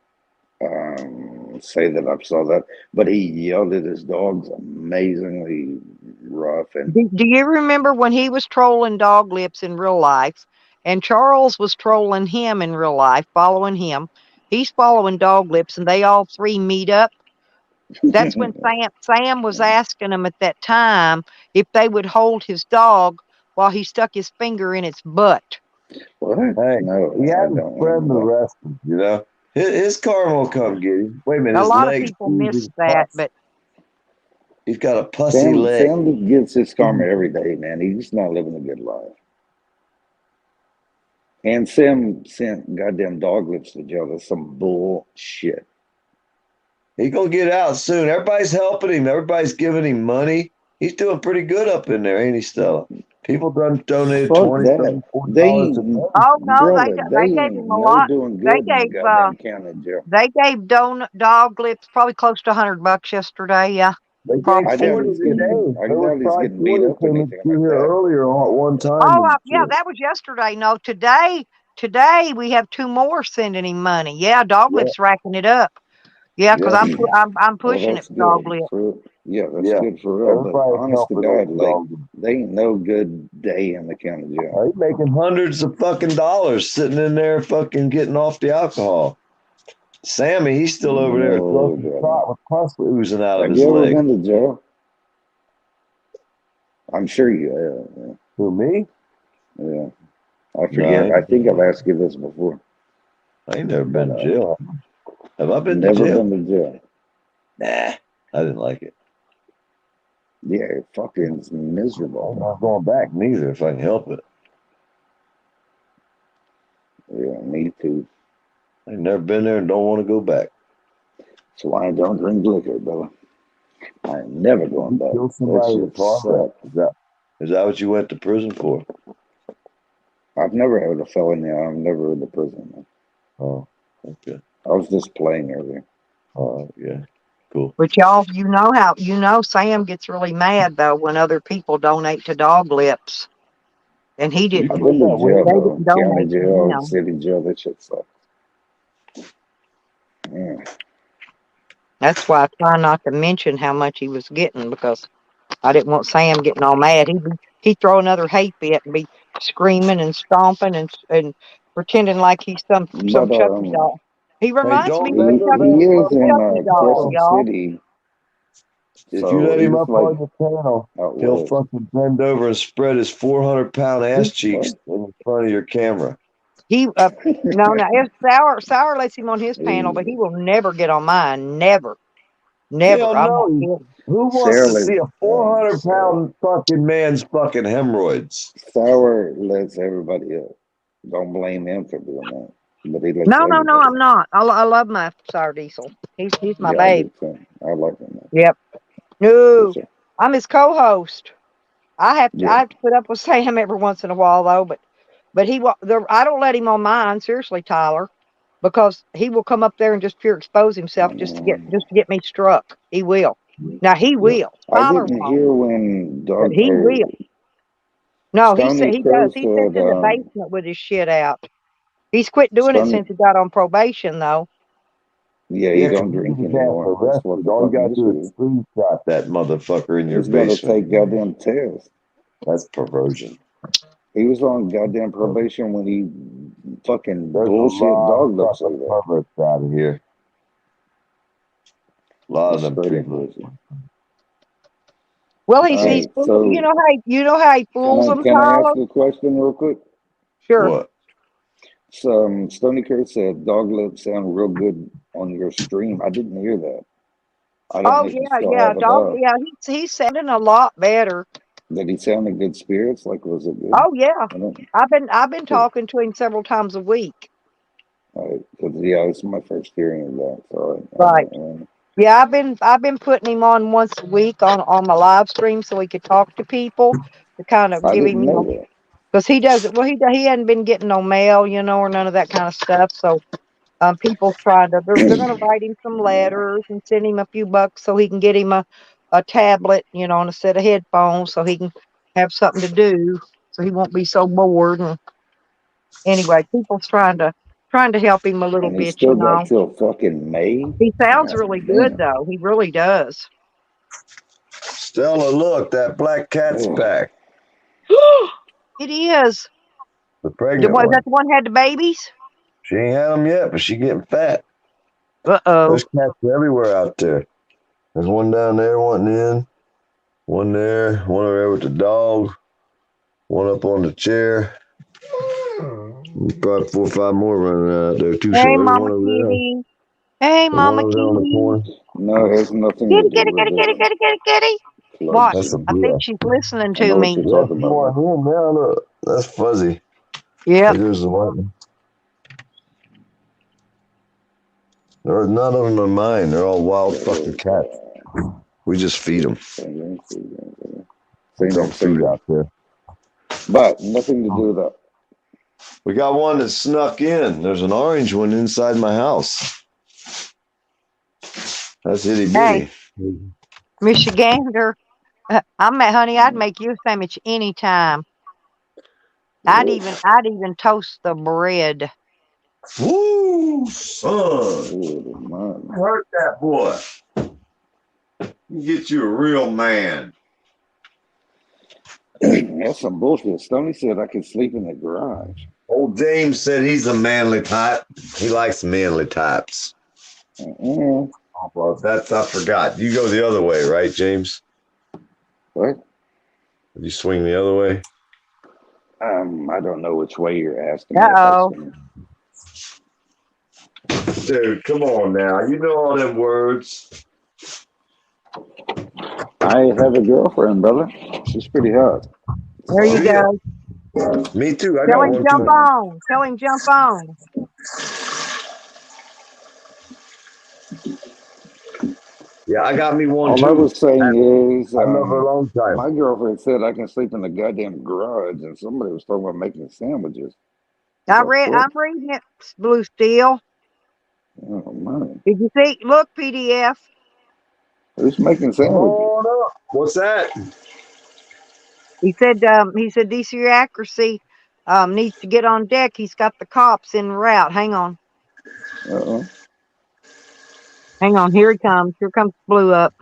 say that I saw that, but he yelled at his dogs amazingly rough. And Do you remember when he was trolling Dog Lips in real life, and Charles was trolling him in real life, following him? He's following Dog Lips, and they all three meet up. That's when Sam was asking him at that time if they would hold his dog while he stuck his finger in its butt. What? Hey, no, he had his friend arrested, you know? His karma will come get him. Wait a minute, A his lot of legs people miss that, but he's got a pussy leg. Sam gets his karma every day, man. He's not living a good life. And Sam sent goddamn Dog Lips to jail. That's some bullshit. He gonna get out soon. Everybody's helping him. Everybody's giving him money. He's doing pretty good up in there, ain't he, Stella? People done donated Fuck $20, that. $40 They, a month. oh no, brother, they gave him a lot. doing They good in the gave goddamn county jail. they gave Dog Lips probably close to $100 yesterday. Yeah. They Probably. I doubt he's getting beat up or anything like that. Earlier on at one time. Oh, yeah, that was yesterday. No, today we have 2 more sending him money. Yeah, Dog Lips racking it up. Yeah, because I'm pushing it for Dog Lips. That's good for real. But honest to God, like, they ain't no good day in the county jail. He's making hundreds of fucking dollars sitting in there fucking getting off the alcohol. Sammy, he's still over there with pus oozing out of his Have you ever leg. been to jail? I'm sure you have. Yeah. Who, me? Yeah. I No, forget. I think I've asked you this before. I ain't never been to jail. Have I been to Never jail? been to jail. Nah, I didn't like it. Yeah, it fucking is I'm miserable. not going back neither if I can help it. Yeah, me too. I ain't never been there and don't want to go back. That's why I don't drink liquor, brother. I'm never going back. Kill That somebody shit with car? sucks. Is that what you went to prison for? I've never had a felony. I'm never in the prison. Man. Oh, okay. I was just playing earlier. Oh, yeah. Cool. But y'all, Sam gets really mad though when other people donate to Dog Lips, and he didn't. I've been to jail, They though. didn't County donate to jail, him. city jail. That shit sucks. Yeah. That's why I try not to mention how much he was getting because I didn't want Sam getting all mad. He'd throw another hay fit and be screaming and stomping and pretending like he's some But Chucky doll. He reminds me don't of let a him he Chucky, is in Chucky doll, Crescent y'all. City. If So you let him he's up like on your panel, out he'll west. fucking bend over and spread his 400-pound ass cheeks in front of your camera. He no, if Sour lets him on his panel, but he will never get on mine. Never. Hell I'm not no. kidding. Who wants Sarah to see a lets 400-pound fucking man's fucking hemorrhoids? Sour lets everybody up. Don't blame him for doing that. But he lets No, everybody I'm not. I love my Sour Diesel. He's my Yeah, I babe. do too. I like him. Man. Yep. For No, sure. I'm his co-host. I have Yeah. to put up with Sam every once in a while though, but I don't let him on mine. Seriously, Tyler, because he will come up there and just pure expose himself just to get me struck. He will. Now he will. I Tyler didn't won't, hear when but he will. No, he said Stony he Crow does. He sits said in the basement with his shit out. He's quit doing it Stony. since he got on probation, though. Yeah, he don't drink anymore. That's what the All you gotta fucking do issue is is. screenshot that motherfucker in your He's got to basement. take goddamn tests. That's perversion. He was on goddamn probation when he fucking There's bullshit a lot dog of lips fucking like that. perverts out of here. A lot of them Straight up people. crazy. Well, All right, so you know how he fools them, can I ask Tyler. a question real quick? Sure. What? So Stony Crow said dog lips sound real good on your stream. I didn't hear that. I don't know if you still have it dog. up. Yeah, he's sounding a lot better. Did he sound in good spirits? Like, was it good? Oh yeah, I don't. I've been talking to him several times a week. Because yeah, this is my first hearing of that. So Right. Yeah, I've been putting him on once a week on my live stream so he could talk to people to kind of I give didn't him, know that. because he doesn't. Well, he hadn't been getting no mail, or none of that kind of stuff. So people trying to they're going to write him some letters and send him a few bucks so he can get him a tablet, and a set of headphones so he can have something to do so he won't be so bored. And anyway, people's trying to help him a little And he bit, still got till fucking May. He sounds God really damn. good though. He really does. Stella, look, that black cat's back. It is. The pregnant Is one. that the one had the babies? She ain't had them yet, but she getting fat. Uh-oh. There's cats everywhere out there. There's one down there wanting in, one there, one over there with the dog, one up on the chair. Probably 4 or 5 more running out there too. Hey, So there's Mama one over there. Kitty. Hey, There's Mama one over there on the Kitty. corner. No, it has nothing Kitty, to do kitty, with kitty, kitty, kitty, kitty, kitty. club What? That's a scene. I blue. think she's listening I to know what me. you're Yes, talking you about. want him now? Look, that's Fuzzy. Yep. There goes the lightning. There's none of them are mine. They're all wild fucking cats. We just feed them. Dump food out there. But nothing to do with that. We got one that snuck in. There's an orange one inside my house. That's itty bitty. Hey, Michigander. Honey, I'd make you a sandwich anytime. I'd even toast the bread. Woo, son. Hurt that boy. Get you a real man. That's some bullshit. Stoney said I could sleep in the garage. Old James said he's a manly type. He likes manly types. Mm-mm. Well, I forgot. You go the other way, right, James? What? If you swing the other way. I don't know which way you're asking me. Uh-oh. Dude, come on now. You know all them words. I have a girlfriend, brother. She's pretty hot. There you go. Me too. I Tell got him one jump too. on. Tell him jump on. Yeah, I got me one All too. I was saying is, I love her a long time. my girlfriend said I can sleep in the goddamn garage, and somebody was talking about making sandwiches. I'm reading it, Blue Steel. Oh man, Did you see? Look, PDF. who's making Come sandwiches? on up. What's that? He said DC Accuracy needs to get on deck. He's got the cops en route. Hang on. Uh-oh. Hang on. Here he comes. Here comes Blue up.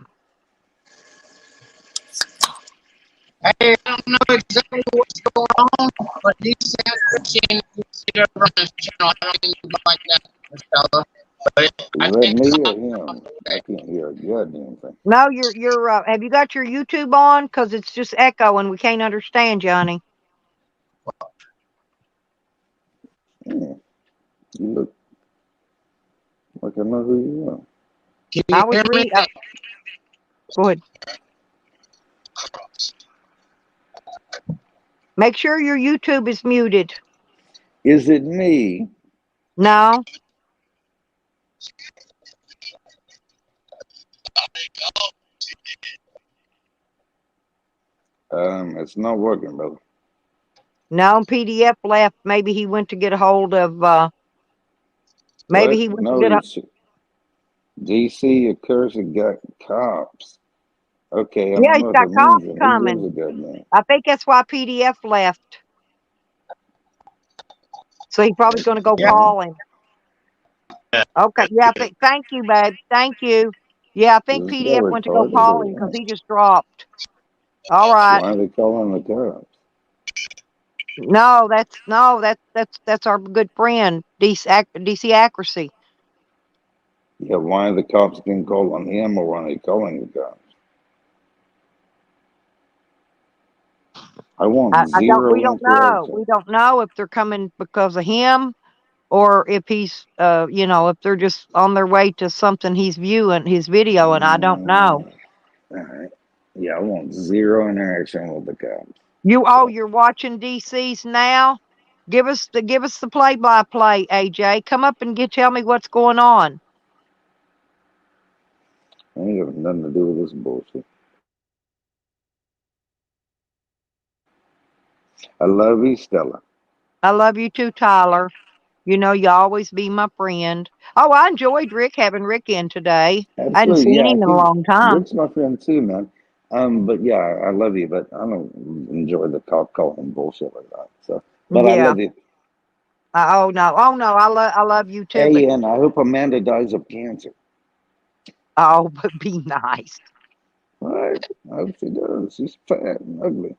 Hey, I don't know exactly what's going on, but these Christian on this channel, I don't even like that fella. But Is that me or him? I can't hear a goddamn thing. No, you're. Have you got your YouTube on? Because it's just echoing. We can't understand, Johnny. Yeah. You look like I know who you are. I was reading. Go ahead. Make sure your YouTube is muted. Is it me? No. It's not working, brother. No, PDF left. Maybe he went to get a hold of. Maybe What? he went No, to get a. DC Accuracy got cops. Okay, I Yeah, don't he's know what got that cops means. Who coming. gives a goddamn? I think that's why PDF left. So he's probably going to go call him. Okay. Yeah. Thank you, babe. Thank you. Yeah, I think This guy PDF went to go retarded call or him because what? he just dropped. All right. Why are they calling the cops? No, that's our good friend DC Accuracy. Yeah, why are the cops getting called on him, or why are they calling the cops? I want zero We don't know. interaction. We don't know if they're coming because of him or if he's if they're just on their way to something he's viewing his video, and I don't know. All right. Yeah, I want zero interaction with the cops. You're watching DC's now? Give us the play-by-play, AJ. Come up and tell me what's going on. I ain't got nothing to do with this bullshit. I love you, Stella. I love you too, Tyler. You know you always be my friend. Oh, I enjoyed having Rick in today. I hadn't Absolutely, seen yeah. him in a long time. Rick's my friend too, man. But yeah, I love you, but I don't enjoy the cop calling bullshit like that. So, but I Yeah. love you. Oh no, I love you too. Hey, But and I hope Amanda dies of cancer. oh, but be nice. All right, I hope she does. She's fat and ugly.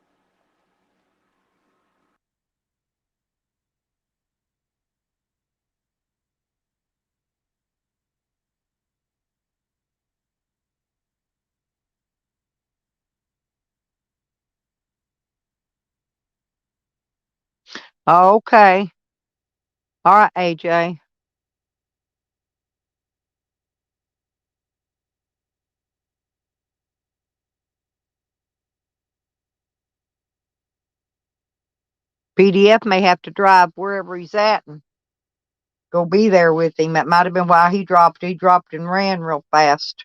Okay. All right, AJ. PDF may have to drive wherever he's at and go be there with him. That might have been why he dropped. He dropped and ran real fast.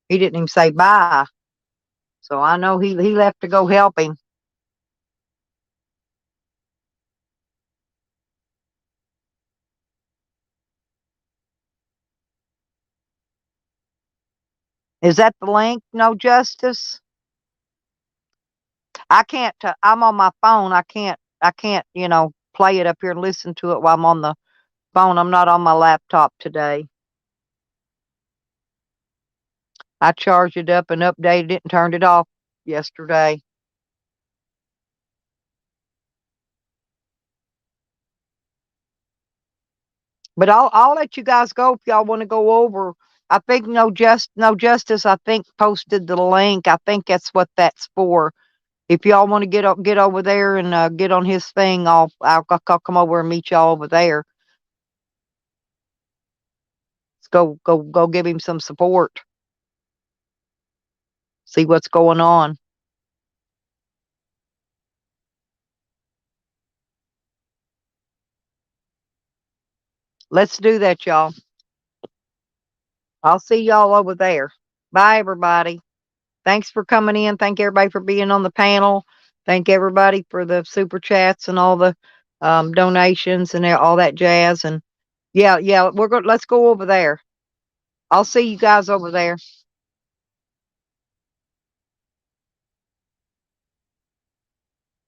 He didn't even say bye. So I know he left to go help him. Is that the link? No justice? I can't. I'm on my phone. I can't. Play it up here and listen to it while I'm on the phone. I'm not on my laptop today. I charged it up and updated it and turned it off yesterday. But I'll let you guys go if y'all want to go over. I think No Justice. I think posted the link. I think that's what that's for. If y'all want to get over there and get on his thing, I'll come over and meet y'all over there. Let's go give him some support. See what's going on. Let's do that, y'all. I'll see y'all over there. Bye, everybody. Thanks for coming in. Thank everybody for being on the panel. Thank everybody for the super chats and all the donations and all that jazz. And yeah, let's go over there. I'll see you guys over there.